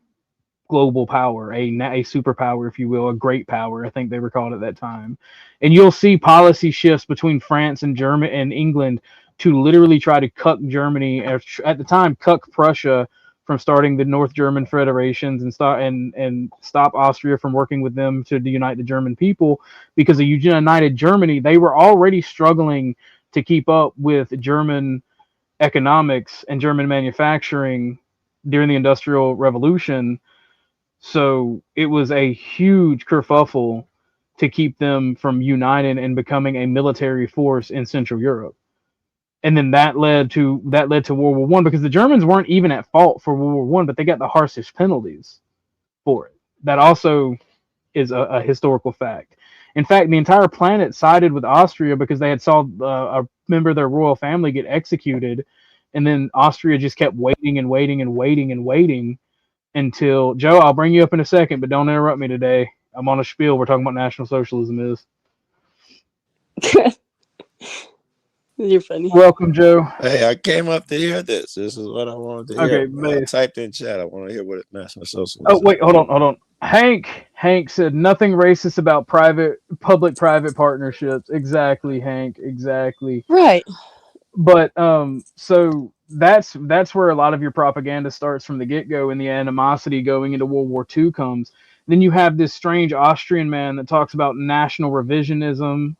[SPEAKER 2] global power, a superpower, if you will, a great power, I think they were called at that time. And you'll see policy shifts between France and Germany and England to literally try to cuck Germany, at the time, cuck Prussia from starting the North German federations and stop Austria from working with them to unite the German people. Because a united Germany, they were already struggling to keep up with German economics and German manufacturing during the Industrial Revolution. So it was a huge kerfuffle to keep them from uniting and becoming a military force in Central Europe. And then that led to World War I, because the Germans weren't even at fault for World War I, but they got the harshest penalties for it. That also is a historical fact. In fact, the entire planet sided with Austria because they had saw a member of their royal family get executed, and then Austria just kept waiting and waiting and waiting and waiting until, Joe, I'll bring you up in a second, but don't interrupt me today. I'm on a spiel. We're talking about National Socialism is.
[SPEAKER 1] You're funny.
[SPEAKER 2] Welcome, Joe.
[SPEAKER 4] Hey, I came up to hear this. This is what I wanted to
[SPEAKER 2] Okay,
[SPEAKER 4] hear. I
[SPEAKER 2] base.
[SPEAKER 4] typed in chat. I want to hear what it meant.
[SPEAKER 2] Oh wait, hold on. Hank said nothing racist about public-private partnerships. Exactly, Hank. Exactly.
[SPEAKER 1] Right.
[SPEAKER 2] But so that's where a lot of your propaganda starts from the get-go, and the animosity going into World War II comes. Then you have this strange Austrian man that talks about national revisionism,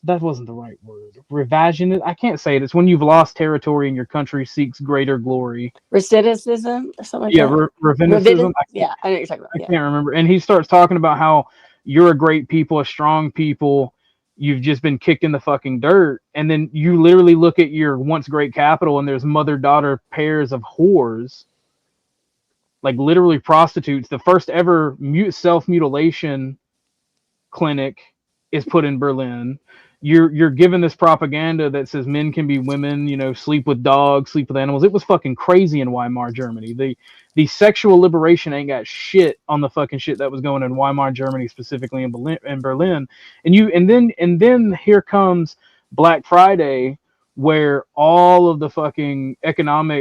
[SPEAKER 2] that wasn't the right word. Revisionism. I can't say it. It's when you've lost territory and your country seeks greater glory.
[SPEAKER 1] Recidivism or something like
[SPEAKER 2] Yeah,
[SPEAKER 1] that.
[SPEAKER 2] revinicism.
[SPEAKER 1] Yeah, I know what you're talking about.
[SPEAKER 2] I
[SPEAKER 1] Yeah.
[SPEAKER 2] can't remember. And he starts talking about how you're a great people, a strong people. You've just been kicked in the fucking dirt. And then you literally look at your once great capital and there's mother-daughter pairs of whores. Like literally prostitutes. The first ever self-mutilation clinic is put in Berlin. You're given this propaganda that says men can be women, sleep with dogs, sleep with animals. It was fucking crazy in Weimar Germany. The sexual liberation ain't got shit on the fucking shit that was going in Weimar Germany, specifically in Berlin. And then here comes Black Friday, where all of the fucking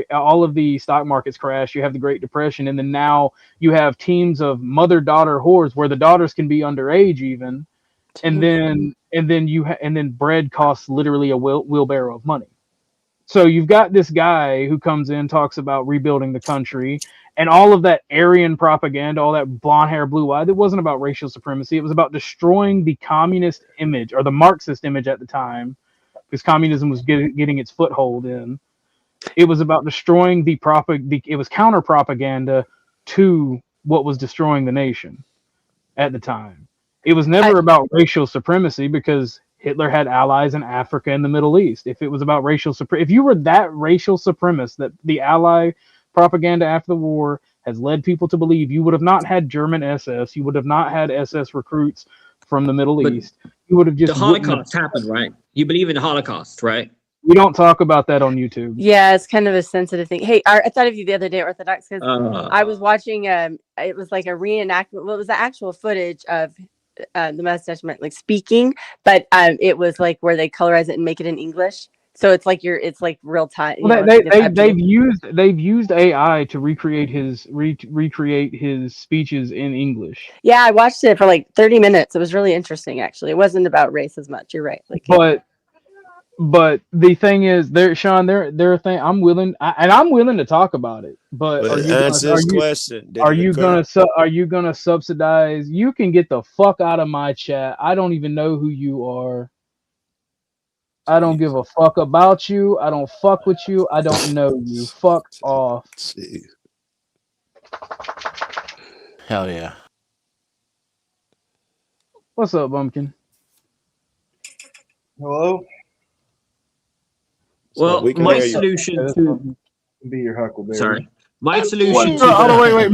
[SPEAKER 2] all of the stock markets crash. You have the Great Depression, and then now you have teams of mother-daughter whores where the daughters can be underage even. And then bread costs literally a wheelbarrow of money. So you've got this guy who comes in, talks about rebuilding the country, and all of that Aryan propaganda, all that blonde hair, blue eye. It wasn't about racial supremacy. It was about destroying the communist image or the Marxist image at the time, because communism was getting its foothold in. It was about destroying it was counter propaganda to what was destroying the nation at the time. It was never about racial supremacy because Hitler had allies in Africa and the Middle East. If it was about if you were that racial supremacist that the Ally propaganda after the war has led people to believe, you would have not had German SS. You would have not had SS recruits from the Middle East. You would have just
[SPEAKER 6] the Holocaust happened, right? You believe in the Holocaust, right?
[SPEAKER 2] We don't talk about that on YouTube.
[SPEAKER 1] Yeah, it's kind of a sensitive thing. Hey, I thought of you the other day, Orthodox, because I was watching. It was like a reenactment. Well, it was the actual footage of the Mustache Man like speaking, but it was like where they colorize it and make it in English. So it's like it's like real time.
[SPEAKER 2] Well, they've used AI to recreate his speeches in English.
[SPEAKER 1] Yeah, I watched it for like 30 minutes. It was really interesting, actually. It wasn't about race as much. You're right. Like,
[SPEAKER 2] but the thing is, Sean, they're a thing. I'm willing to talk about it. But are you gonna subsidize? You can get the fuck out of my chat. I don't even know who you are. I don't give a fuck about you. I don't fuck with you. I don't know you. Fuck off.
[SPEAKER 18] Hell yeah.
[SPEAKER 2] What's up, Bumpkin?
[SPEAKER 7] Hello?
[SPEAKER 6] Well, my solution to
[SPEAKER 7] be your Huckleberry.
[SPEAKER 6] Sorry. My solution to
[SPEAKER 2] wait.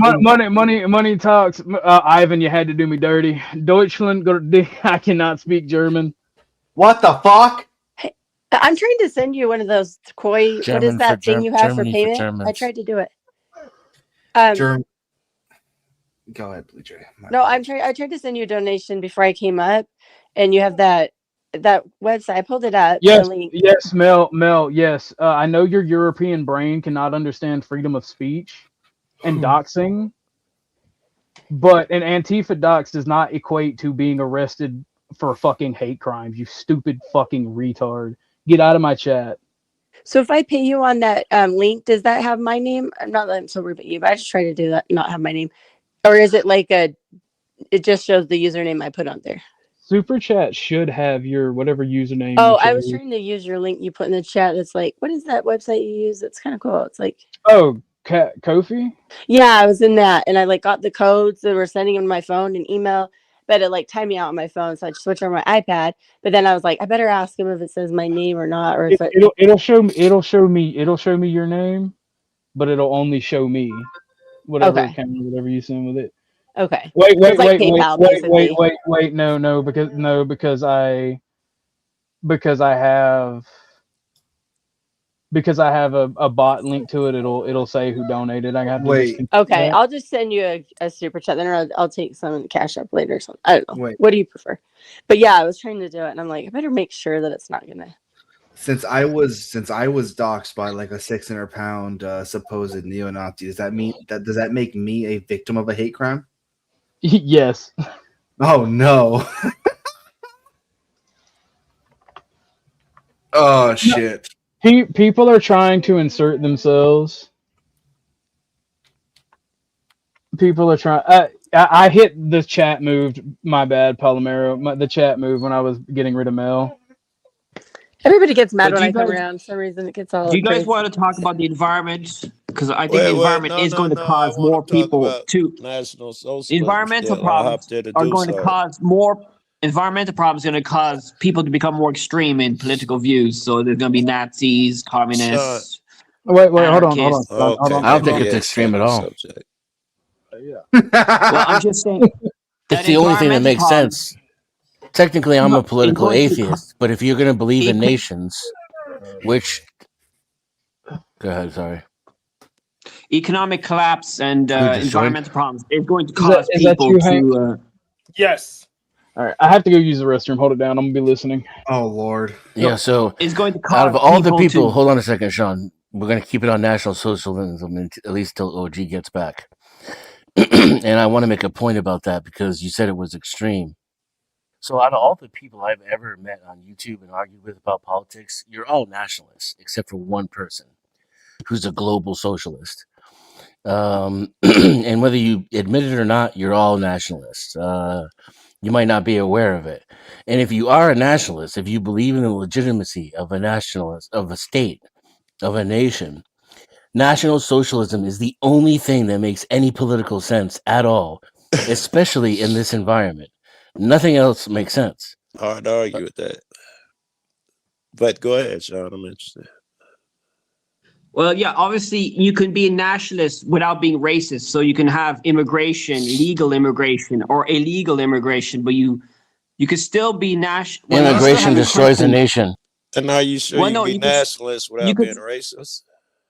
[SPEAKER 2] Money talks. Ivan, you had to do me dirty. Deutschland, I cannot speak German.
[SPEAKER 13] What the fuck?
[SPEAKER 1] Hey, I'm trying to send you one of those koi. What is that thing you have for payment? I tried to do it.
[SPEAKER 13] German. Go ahead, Blue Jay.
[SPEAKER 1] No, I tried to send you a donation before I came up, and you have that website. I pulled it up.
[SPEAKER 2] Yes, Mel. Yes, I know your European brain cannot understand freedom of speech and doxing, but an Antifa dox does not equate to being arrested for fucking hate crimes. You stupid fucking retard. Get out of my chat.
[SPEAKER 1] So if I pay you on that link, does that have my name? I'm not that I'm so rude at you, but I just try to do that, not have my name, or is it like it just shows the username I put on there?
[SPEAKER 2] Super chat should have your whatever username.
[SPEAKER 1] Oh, I was trying to use your link you put in the chat. It's like, what is that website you use? It's kind of cool. It's like,
[SPEAKER 2] Kofi.
[SPEAKER 1] Yeah, I was in that, and I like got the codes that were sending them to my phone and email, but it like timed me out on my phone, so I just switched over my iPad. But then I was like, I better ask him if it says my name or not, or if
[SPEAKER 2] it'll show me your name, but it'll only show me whatever whatever you send with it.
[SPEAKER 1] Okay.
[SPEAKER 2] Wait,
[SPEAKER 1] It's like PayPal, basically.
[SPEAKER 2] No, because I have because I have a bot linked to it. It'll say who donated. I have to just
[SPEAKER 13] Wait.
[SPEAKER 2] continue
[SPEAKER 1] Okay,
[SPEAKER 2] that.
[SPEAKER 1] I'll just send you a super chat. Then I'll take some in Cashapp later or something. I don't know.
[SPEAKER 13] Wait.
[SPEAKER 1] What do you prefer? But yeah, I was trying to do it, and I'm like, I better make sure that it's not gonna.
[SPEAKER 13] Since I was doxxed by like a 600-pound supposed neo-Nazi, does that make me a victim of a hate crime?
[SPEAKER 2] Yes.
[SPEAKER 13] Oh no. Oh shit.
[SPEAKER 2] People are trying to insert themselves. People are trying. I hit the chat moved. My bad, Palomero. The chat moved when I was getting rid of Mel.
[SPEAKER 1] Everybody gets mad
[SPEAKER 6] But
[SPEAKER 1] when
[SPEAKER 6] do
[SPEAKER 1] I
[SPEAKER 6] you
[SPEAKER 1] come
[SPEAKER 6] guys-
[SPEAKER 1] around. For some reason, it gets all.
[SPEAKER 6] Do you guys
[SPEAKER 1] crazy.
[SPEAKER 6] want to talk about the environment? Because I think
[SPEAKER 21] Wait,
[SPEAKER 6] the environment
[SPEAKER 21] no,
[SPEAKER 6] is
[SPEAKER 21] no,
[SPEAKER 6] going to
[SPEAKER 21] no. I
[SPEAKER 6] cause
[SPEAKER 21] want
[SPEAKER 6] more
[SPEAKER 21] to talk
[SPEAKER 6] people
[SPEAKER 21] about
[SPEAKER 6] to.
[SPEAKER 21] National Socialism.
[SPEAKER 6] Environmental
[SPEAKER 21] Still, I hope
[SPEAKER 6] problems
[SPEAKER 21] they're to
[SPEAKER 6] are
[SPEAKER 21] do
[SPEAKER 6] going to
[SPEAKER 21] so.
[SPEAKER 6] cause more. Environmental problems are going to cause people to become more extreme in political views. So there's going to be Nazis, communists.
[SPEAKER 2] Wait, hold on.
[SPEAKER 6] anarchists.
[SPEAKER 2] Hold on.
[SPEAKER 18] I don't think it's extreme at all.
[SPEAKER 6] Well, I'm just saying.
[SPEAKER 18] It's the only thing that makes sense. Technically, I'm a political atheist, but if you're going to believe in nations, which, go ahead, sorry.
[SPEAKER 6] Economic collapse and
[SPEAKER 18] destroyed?
[SPEAKER 6] environmental problems is going to
[SPEAKER 2] Is that-
[SPEAKER 6] cause
[SPEAKER 2] is that
[SPEAKER 6] people
[SPEAKER 2] you, Hank?
[SPEAKER 6] to.
[SPEAKER 16] Yes.
[SPEAKER 2] All right, I have to go use the restroom. Hold it down. I'm gonna be listening.
[SPEAKER 13] Oh Lord.
[SPEAKER 18] Yeah, so
[SPEAKER 6] it's going to
[SPEAKER 18] out of
[SPEAKER 6] cause
[SPEAKER 18] all the
[SPEAKER 6] people
[SPEAKER 18] people,
[SPEAKER 6] to-
[SPEAKER 18] hold on a second, Sean. We're going to keep it on National Socialism at least till OG gets back. And I want to make a point about that because you said it was extreme. So out of all the people I've ever met on YouTube and argued with about politics, you're all nationalists except for one person who's a global socialist. And whether you admit it or not, you're all nationalists. You might not be aware of it. And if you are a nationalist, if you believe in the legitimacy of a nationalist, of a state, of a nation, National Socialism is the only thing that makes any political sense at all, especially in this environment. Nothing else makes sense.
[SPEAKER 21] Hard to argue with that. But go ahead, Sean. I'm interested.
[SPEAKER 6] Well, yeah, obviously you can be a nationalist without being racist. So you can have immigration, legal immigration, or illegal immigration, but you could still be national.
[SPEAKER 18] Immigration destroys a nation.
[SPEAKER 21] And are you sure
[SPEAKER 6] Well,
[SPEAKER 21] you
[SPEAKER 6] no,
[SPEAKER 21] can be
[SPEAKER 6] you could-
[SPEAKER 21] nationalist without
[SPEAKER 6] you could-
[SPEAKER 21] being racist?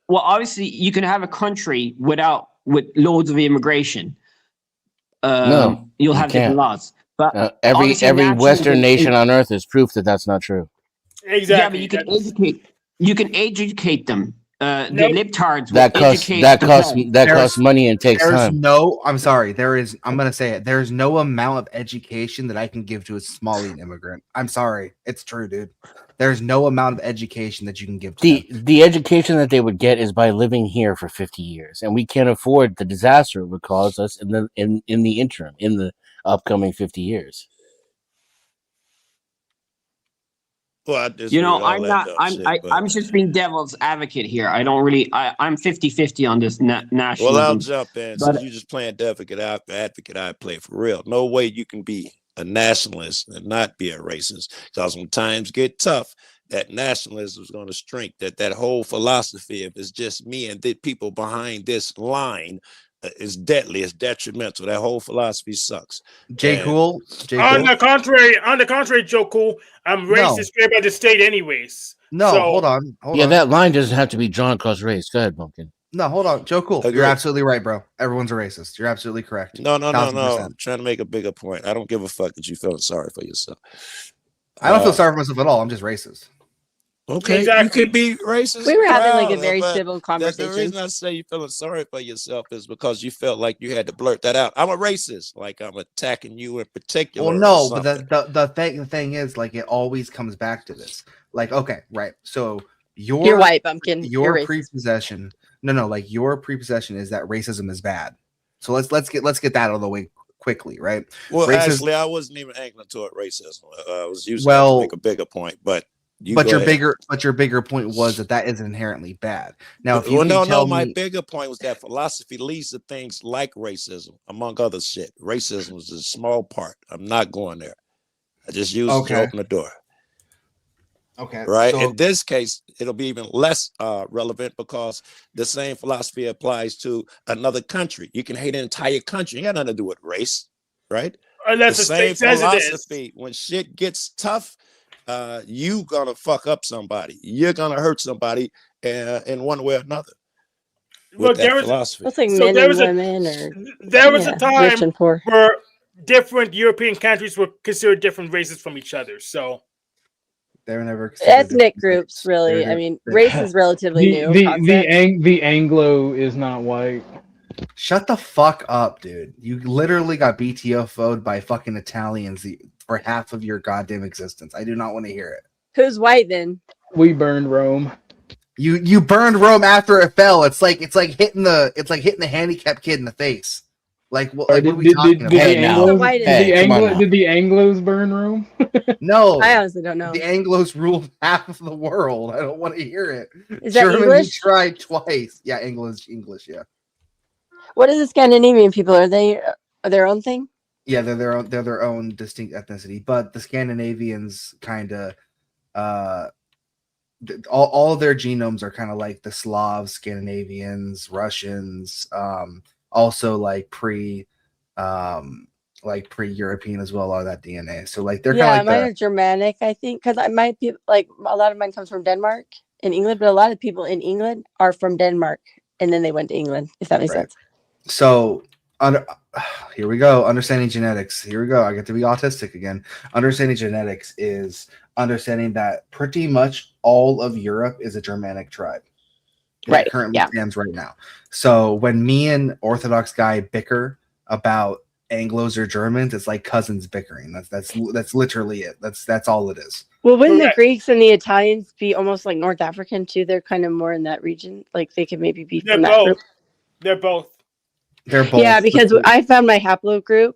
[SPEAKER 6] Well, obviously you can have a country with loads of immigration.
[SPEAKER 18] No,
[SPEAKER 6] you'll
[SPEAKER 18] you
[SPEAKER 6] have different
[SPEAKER 18] can't.
[SPEAKER 6] laws. But
[SPEAKER 18] Every
[SPEAKER 6] obviously nationalism
[SPEAKER 18] Western nation
[SPEAKER 6] is-
[SPEAKER 18] on earth is proof that that's not true.
[SPEAKER 16] Exactly.
[SPEAKER 6] Yeah, but you can educate. You can educate them. The
[SPEAKER 16] Nope.
[SPEAKER 6] libtards
[SPEAKER 18] That
[SPEAKER 6] will
[SPEAKER 18] costs
[SPEAKER 6] educate
[SPEAKER 18] that
[SPEAKER 6] the
[SPEAKER 18] costs
[SPEAKER 6] feds.
[SPEAKER 18] that costs money and takes
[SPEAKER 13] There's
[SPEAKER 18] time.
[SPEAKER 13] no, I'm sorry, I'm gonna say it. There's no amount of education that I can give to a Somalian immigrant. I'm sorry. It's true, dude. There's no amount of education that you can give to them.
[SPEAKER 18] The education that they would get is by living here for 50 years, and we can't afford the disaster it would cause us in the interim, in the upcoming 50 years.
[SPEAKER 21] Well, I disagree
[SPEAKER 6] You know,
[SPEAKER 21] with all
[SPEAKER 6] I'm
[SPEAKER 21] that
[SPEAKER 6] not.
[SPEAKER 21] dumb
[SPEAKER 6] I'm.
[SPEAKER 21] shit, but-
[SPEAKER 6] I'm just being devil's advocate here. I don't really. I'm 50-50 on this nationalism.
[SPEAKER 21] Well, I'll jump in.
[SPEAKER 6] But-
[SPEAKER 21] Since you just playing advocate, I play for real. No way you can be a nationalist and not be a racist. Because when times get tough, that nationalism is going to shrink. That whole philosophy of it's just me and the people behind this line is deadly. It's detrimental. That whole philosophy sucks.
[SPEAKER 13] J. Cool.
[SPEAKER 16] On the contrary, Joe Cool, I'm racist straight by the state, anyways.
[SPEAKER 13] No,
[SPEAKER 16] So-
[SPEAKER 13] hold on.
[SPEAKER 18] Yeah, that line doesn't have to be drawn across race. Go ahead, Pumpkin.
[SPEAKER 13] No, hold on. Joe Cool.
[SPEAKER 21] Agree.
[SPEAKER 13] You're absolutely right, bro. Everyone's a racist. You're absolutely correct.
[SPEAKER 21] No.
[SPEAKER 13] 1000%.
[SPEAKER 21] I'm trying to make a bigger point. I don't give a fuck that you feeling sorry for yourself.
[SPEAKER 13] I don't feel sorry for myself at all. I'm just racist.
[SPEAKER 21] Okay, you could be racist.
[SPEAKER 1] We were having like a
[SPEAKER 21] proud
[SPEAKER 1] very
[SPEAKER 21] of it.
[SPEAKER 1] civil
[SPEAKER 21] The
[SPEAKER 1] conversation.
[SPEAKER 21] reason I say you feeling sorry for yourself is because you felt like you had to blurt that out. I'm a racist, like I'm attacking you in particular.
[SPEAKER 13] Well,
[SPEAKER 21] or
[SPEAKER 13] no, but
[SPEAKER 21] something.
[SPEAKER 13] the thing is, like, it always comes back to this. Like, okay, right. So
[SPEAKER 1] You're white, Pumpkin. You're
[SPEAKER 13] Your
[SPEAKER 1] racist.
[SPEAKER 13] prepossession. No, like your prepossession is that racism is bad. So let's get that out of the way quickly, right?
[SPEAKER 21] Well,
[SPEAKER 13] Racism-
[SPEAKER 21] actually, I wasn't even angling toward racism. I was using that
[SPEAKER 13] Well,
[SPEAKER 21] to make a bigger point, but
[SPEAKER 13] but
[SPEAKER 21] go
[SPEAKER 13] your
[SPEAKER 21] ahead.
[SPEAKER 13] bigger point was that is inherently bad. Now, if you
[SPEAKER 21] Well,
[SPEAKER 13] can
[SPEAKER 21] no,
[SPEAKER 13] tell
[SPEAKER 21] my
[SPEAKER 13] me,
[SPEAKER 21] bigger point was that philosophy leads to things like racism, among other shit. Racism was a small part. I'm not going there. I just used it to open the door.
[SPEAKER 13] Okay.
[SPEAKER 21] Right.
[SPEAKER 13] So,
[SPEAKER 21] In this case, it'll be even less relevant because the same philosophy applies to another country. You can hate an entire country. It got nothing to do with race, right?
[SPEAKER 16] Unless
[SPEAKER 21] the
[SPEAKER 16] the
[SPEAKER 21] same
[SPEAKER 16] state says it is.
[SPEAKER 21] philosophy. When shit gets tough, you gonna fuck up somebody. You're gonna hurt somebody,
[SPEAKER 4] in one way or another
[SPEAKER 16] Well,
[SPEAKER 4] with that philosophy.
[SPEAKER 1] It's like
[SPEAKER 16] so
[SPEAKER 1] men
[SPEAKER 16] there
[SPEAKER 1] and
[SPEAKER 16] was a
[SPEAKER 1] women, or
[SPEAKER 16] there was a
[SPEAKER 1] rich
[SPEAKER 16] time
[SPEAKER 1] and poor.
[SPEAKER 16] where different European countries were considered different races from each other. So
[SPEAKER 13] They were never considered
[SPEAKER 1] Ethnic
[SPEAKER 13] different
[SPEAKER 1] groups, really. I
[SPEAKER 13] They're-
[SPEAKER 1] mean,
[SPEAKER 13] they're-
[SPEAKER 1] race is relatively new concept.
[SPEAKER 2] the Anglo is not white.
[SPEAKER 13] Shut the fuck up, dude. You literally got BTFO'd by fucking Italians for half of your goddamn existence. I do not want to hear it.
[SPEAKER 1] Who's white then?
[SPEAKER 2] We burned Rome.
[SPEAKER 13] You burned Rome after it fell. It's like hitting the handicapped kid in the face. Like what? Like, what are we talking about?
[SPEAKER 2] Did the Anglos burn Rome?
[SPEAKER 13] No,
[SPEAKER 1] I honestly don't know.
[SPEAKER 13] The Anglos ruled half of the world. I don't want to hear it.
[SPEAKER 1] Is that
[SPEAKER 13] Germany
[SPEAKER 1] English?
[SPEAKER 13] tried twice. Yeah, English. Yeah.
[SPEAKER 1] What are the Scandinavian people? Are they their own thing?
[SPEAKER 13] Yeah, they're their own distinct ethnicity. But the Scandinavians kind of all of their genomes are kind of like the Slavs, Scandinavians, Russians, also like pre-European as well, a lot of that DNA. So like they're kind of
[SPEAKER 1] mine
[SPEAKER 13] like
[SPEAKER 1] are Germanic, I think, because I might be like a lot of mine comes from Denmark and England, but a lot of people in England are from Denmark and then they went to England, if that makes sense.
[SPEAKER 13] So here we go. Understanding genetics. Here we go. I get to be autistic again. Understanding genetics is understanding that pretty much all of Europe is a Germanic tribe. It currently stands right now. So when me and Orthodox Guy bicker about Anglos or Germans, it's like cousins bickering. That's literally it. That's all it is.
[SPEAKER 1] Well, wouldn't the Greeks and the Italians be almost like North African too? They're kind of more in that region. Like they could maybe be from that group.
[SPEAKER 16] They're both.
[SPEAKER 13] They're both.
[SPEAKER 1] Yeah, because I found my haplogroup,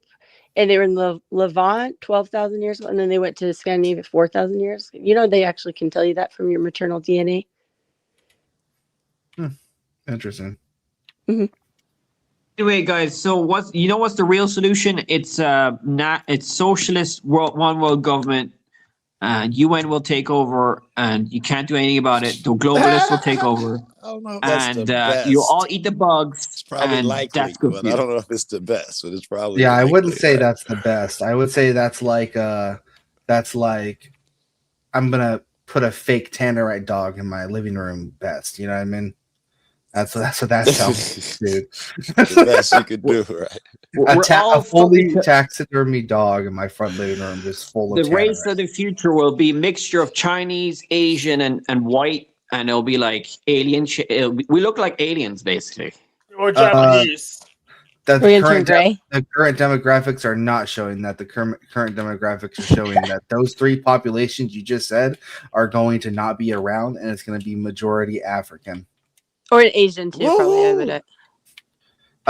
[SPEAKER 1] and they were in the Levant 12,000 years ago, and then they went to Scandinavia 4,000 years. You know, they actually can tell you that from your maternal DNA.
[SPEAKER 13] Interesting.
[SPEAKER 1] Mm-hmm.
[SPEAKER 6] Anyway, guys, so what's the real solution? It's it's socialist one world government, and UN will take over, and you can't do anything about it. The globalists will take over.
[SPEAKER 4] I don't know if that's the
[SPEAKER 6] And
[SPEAKER 4] best.
[SPEAKER 6] you all eat the bugs.
[SPEAKER 4] It's probably
[SPEAKER 6] and
[SPEAKER 4] likely,
[SPEAKER 6] that's good
[SPEAKER 4] but
[SPEAKER 6] for you.
[SPEAKER 4] I don't know if it's the best. But it's probably
[SPEAKER 13] Yeah, I wouldn't
[SPEAKER 4] likely,
[SPEAKER 13] say
[SPEAKER 4] right?
[SPEAKER 13] that's the best. I would say that's like I'm gonna put a fake Tannerite dog in my living room best. You know what I mean? That's what that sounds like, dude.
[SPEAKER 4] The best you could do, right?
[SPEAKER 13] A fully taxidermy dog in my front living room, just full of
[SPEAKER 6] The race
[SPEAKER 13] Tannerite.
[SPEAKER 6] of the future will be a mixture of Chinese, Asian, and white, and it'll be like alien. We look like aliens, basically.
[SPEAKER 16] Or Japanese.
[SPEAKER 13] The
[SPEAKER 1] We're gonna turn gray?
[SPEAKER 13] the current demographics are not showing that. The current demographics are showing that those three populations you just said are going to not be around, and it's going to be majority African.
[SPEAKER 1] Or an Asian too, probably. I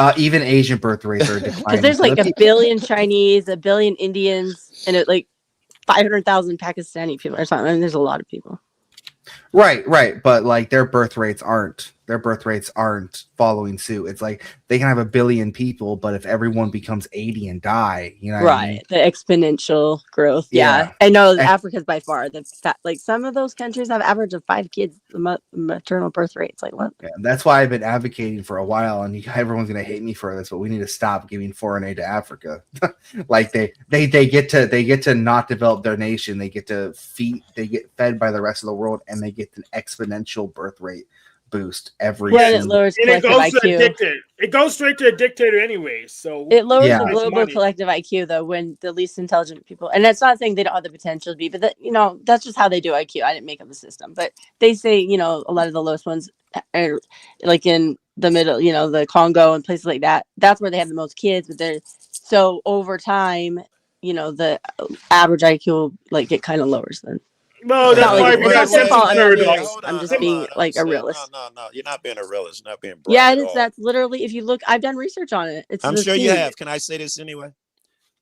[SPEAKER 1] would.
[SPEAKER 13] Even Asian birth rates are declining.
[SPEAKER 1] Because there's like a billion Chinese, a billion Indians, and like 500,000 Pakistani people or something. I mean, there's a lot of people.
[SPEAKER 13] Right, but like their birth rates aren't following suit. It's like they can have a billion people, but if everyone becomes 80 and die, you know, what I mean?
[SPEAKER 1] The exponential growth. Yeah. I know Africa's by far like some of those countries have average of 5 kids maternal birth rates. Like what?
[SPEAKER 13] Yeah, that's why I've been advocating for a while, and everyone's gonna hate me for this, but we need to stop giving foreign aid to Africa. Like they get to not develop their nation. They get fed by the rest of the world, and they get an exponential birth rate boost every
[SPEAKER 1] single.
[SPEAKER 16] And it goes to a dictator. It goes straight to a dictator anyway. So
[SPEAKER 1] it lowers the global collective IQ though when the least intelligent people, and that's not saying they don't have the potential to be, but that's just how they do IQ. I didn't make up the system, but they say a lot of the lowest ones are like in the middle, the Congo and places like that. That's where they have the most kids, but so over time, the average IQ will like get kind of lowers then.
[SPEAKER 16] Well, that's why
[SPEAKER 1] it's not their fault. I'm just being like a realist.
[SPEAKER 4] No, you're not being a realist. Not being.
[SPEAKER 1] Yeah, it is. That's literally, if you look, I've done research on it.
[SPEAKER 4] I'm sure you have. Can I say this anyway?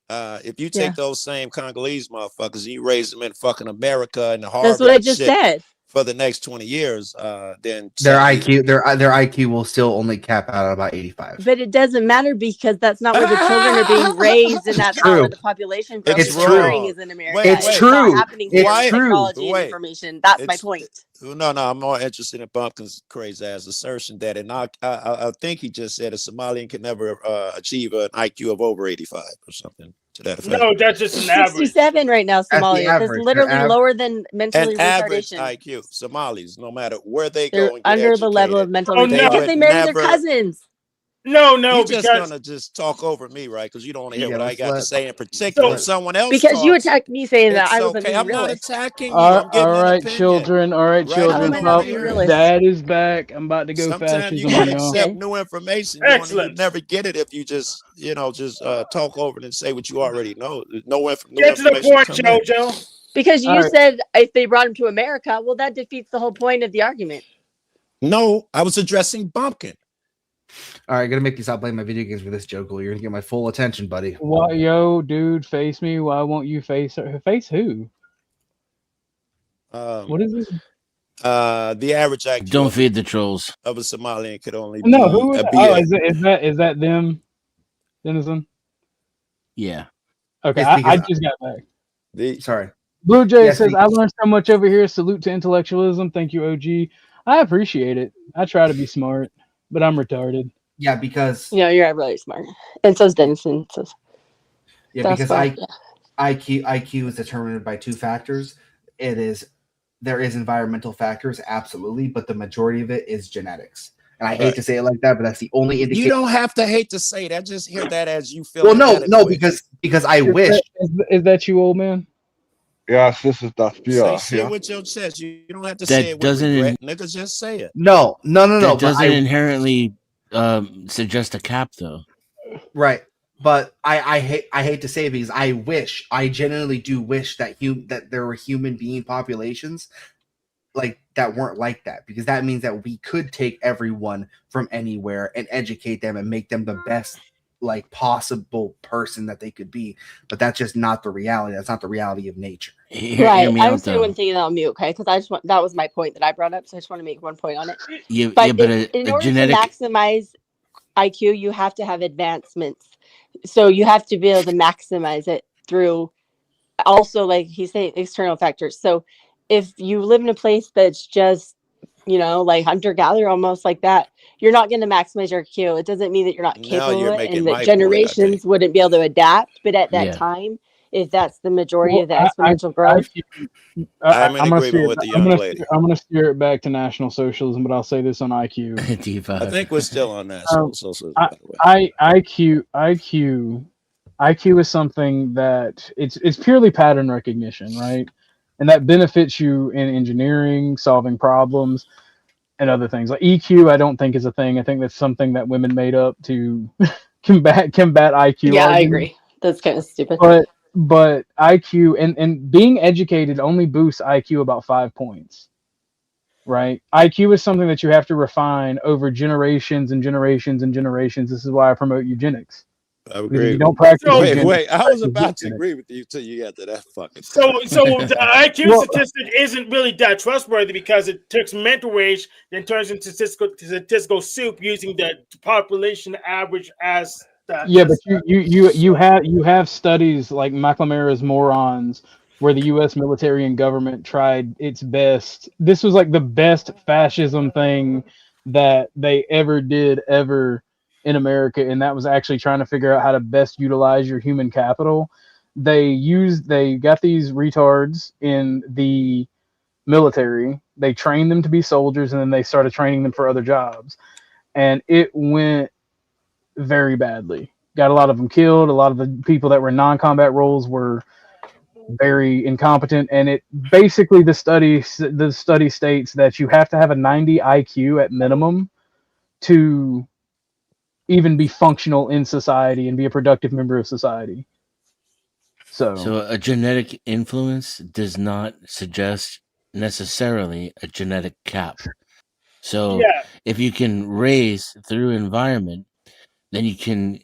[SPEAKER 4] If you take those same Congolese motherfuckers and you raise them in fucking America and the Harvard,
[SPEAKER 1] that's what I just said.
[SPEAKER 4] For the next 20 years, then
[SPEAKER 13] their IQ will still only cap out at about 85.
[SPEAKER 1] But it doesn't matter because that's not where the children are being raised, and that's not where the population growth is in America.
[SPEAKER 13] It's true.
[SPEAKER 1] Not happening here with technology and information. That's my point.
[SPEAKER 4] No, I'm more interested in Bumpkin's crazy ass assertion that, and I think he just said a Somalian can never achieve an IQ of over 85 or something. to that effect.
[SPEAKER 16] No, that's just an average.
[SPEAKER 1] 67 right now,
[SPEAKER 13] That's the
[SPEAKER 1] Somalia. That's
[SPEAKER 13] average.
[SPEAKER 1] literally
[SPEAKER 13] They're
[SPEAKER 1] lower than mentally
[SPEAKER 4] An average
[SPEAKER 1] retardation.
[SPEAKER 4] IQ. Somalis, no matter where they
[SPEAKER 1] They're
[SPEAKER 4] go and get
[SPEAKER 1] under the level
[SPEAKER 4] educated,
[SPEAKER 1] of mental
[SPEAKER 16] Oh,
[SPEAKER 1] retardation
[SPEAKER 16] no.
[SPEAKER 1] because they marry their cousins.
[SPEAKER 16] No,
[SPEAKER 4] You're just
[SPEAKER 16] because
[SPEAKER 4] gonna just talk over me, right? Because you don't want to hear
[SPEAKER 13] Yeah,
[SPEAKER 4] what I
[SPEAKER 13] let's
[SPEAKER 4] got to
[SPEAKER 13] let-
[SPEAKER 4] say in particular. When
[SPEAKER 13] let-
[SPEAKER 4] someone else
[SPEAKER 1] Because you
[SPEAKER 4] talks,
[SPEAKER 1] attacked me saying that
[SPEAKER 4] it's
[SPEAKER 1] I was a
[SPEAKER 4] okay.
[SPEAKER 1] new
[SPEAKER 4] I'm not
[SPEAKER 1] realist.
[SPEAKER 4] attacking you. I'm giving
[SPEAKER 2] All
[SPEAKER 4] an
[SPEAKER 2] right,
[SPEAKER 4] opinion.
[SPEAKER 2] children. All right,
[SPEAKER 4] Right?
[SPEAKER 1] How
[SPEAKER 2] children.
[SPEAKER 1] am I not a new
[SPEAKER 2] Pop,
[SPEAKER 1] realist?
[SPEAKER 2] Dad is back. I'm about to go
[SPEAKER 4] Sometimes you
[SPEAKER 2] fascism
[SPEAKER 4] gotta
[SPEAKER 2] on y'all.
[SPEAKER 4] accept
[SPEAKER 1] Okay.
[SPEAKER 4] new information.
[SPEAKER 16] Excellent.
[SPEAKER 4] You never get it if you just, talk over it and say what you already know. There's no new
[SPEAKER 16] get to the
[SPEAKER 4] information
[SPEAKER 16] point,
[SPEAKER 4] come in.
[SPEAKER 16] JoJo.
[SPEAKER 1] Because
[SPEAKER 2] All
[SPEAKER 1] you
[SPEAKER 2] right.
[SPEAKER 1] said if they brought him to America, well, that defeats the whole point of the argument.
[SPEAKER 4] No, I was addressing Bumpkin.
[SPEAKER 13] All right, gonna make you stop playing my video games with this joke. You're gonna get my full attention, buddy.
[SPEAKER 2] Why, yo, dude, face me. Why won't you face her? Face who? What is this?
[SPEAKER 4] The average IQ
[SPEAKER 18] Don't feed the trolls.
[SPEAKER 4] of a Somalian could only
[SPEAKER 2] No,
[SPEAKER 4] be
[SPEAKER 2] who?
[SPEAKER 4] a
[SPEAKER 2] Oh,
[SPEAKER 4] BA.
[SPEAKER 2] is that them? Denizen?
[SPEAKER 18] Yeah.
[SPEAKER 2] Okay,
[SPEAKER 13] It's
[SPEAKER 2] I
[SPEAKER 13] because
[SPEAKER 2] just got back.
[SPEAKER 13] sorry.
[SPEAKER 2] Blue Jay
[SPEAKER 13] Yes,
[SPEAKER 2] says, I learned so much over here. Salute to intellectualism. Thank you, OG. I appreciate it. I try to be smart, but I'm retarded.
[SPEAKER 13] Yeah, because
[SPEAKER 1] You know, you're really smart. And so's Denison. So
[SPEAKER 13] yeah,
[SPEAKER 1] that's
[SPEAKER 13] because
[SPEAKER 1] fine.
[SPEAKER 13] IQ is determined by two factors. There is environmental factors, absolutely, but the majority of it is genetics. And I hate to say it like that, but that's the only indicator.
[SPEAKER 4] You don't have to hate to say that. Just hear that as you feel.
[SPEAKER 13] Well, no, because I wish.
[SPEAKER 2] Is that you, old man?
[SPEAKER 5] Yes, this is the
[SPEAKER 4] Say shit with your chest. You don't have to
[SPEAKER 18] That
[SPEAKER 4] say it with
[SPEAKER 18] doesn't
[SPEAKER 4] regret. Niggas just say it.
[SPEAKER 13] No.
[SPEAKER 18] That
[SPEAKER 13] But
[SPEAKER 18] doesn't inherently suggest a cap, though.
[SPEAKER 13] Right. But I hate to say it because I genuinely do wish that there were human being populations like that weren't like that, because that means that we could take everyone from anywhere and educate them and make them the best like possible person that they could be. But that's just not the reality. That's not the reality of nature.
[SPEAKER 1] Right. I was doing one thing on mute, okay? Because that was my point that I brought up. So I just want to make one point on it.
[SPEAKER 18] In
[SPEAKER 1] order to maximize IQ, you have to have advancements. So you have to be able to maximize it through also, like he's saying, external factors. So if you live in a place that's just, like hunter-gatherer, almost like that, you're not going to maximize your IQ. It doesn't mean that you're not capable of it and that generations wouldn't be able to adapt. But at that time, if that's the majority of the exponential growth.
[SPEAKER 4] I'm in agreement with the young lady.
[SPEAKER 2] I'm going to steer it back to National Socialism, but I'll say this on IQ.
[SPEAKER 4] I think we're still on National Socialism, by the way.
[SPEAKER 2] IQ is something that it's purely pattern recognition, right? And that benefits you in engineering, solving problems, and other things. Like EQ, I don't think is a thing. I think that's something that women made up to combat IQ.
[SPEAKER 1] Yeah, I agree. That's kind of stupid.
[SPEAKER 2] But IQ and being educated only boosts IQ about 5 points. Right? IQ is something that you have to refine over generations and generations and generations. This is why I promote eugenics.
[SPEAKER 4] I agree.
[SPEAKER 2] You don't practice.
[SPEAKER 4] Wait. I was about to agree with you till you got to that fucking.
[SPEAKER 16] So the IQ statistic isn't really that trustworthy because it takes mental age, then turns into statistical soup using the population average as that.
[SPEAKER 2] Yeah, but you have studies like McNamara's Morons, where the U.S. military and government tried its best. This was like the best fascism thing that they ever did in America, and that was actually trying to figure out how to best utilize your human capital. They got these retards in the military, they trained them to be soldiers, and then they started training them for other jobs, and it went very badly. Got a lot of them killed. A lot of the people that were in non-combat roles were very incompetent, and it basically the study states that you have to have a 90 IQ at minimum to even be functional in society and be a productive member of society. So
[SPEAKER 18] a genetic influence does not suggest necessarily a genetic cap. So if you can raise through environment, then you can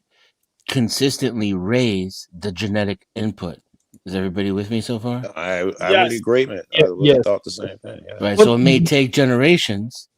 [SPEAKER 18] consistently raise the genetic input. Is everybody with me so far?
[SPEAKER 4] I'm in agreement. I would have thought the same thing. Yeah.
[SPEAKER 18] Right. So it may take generations,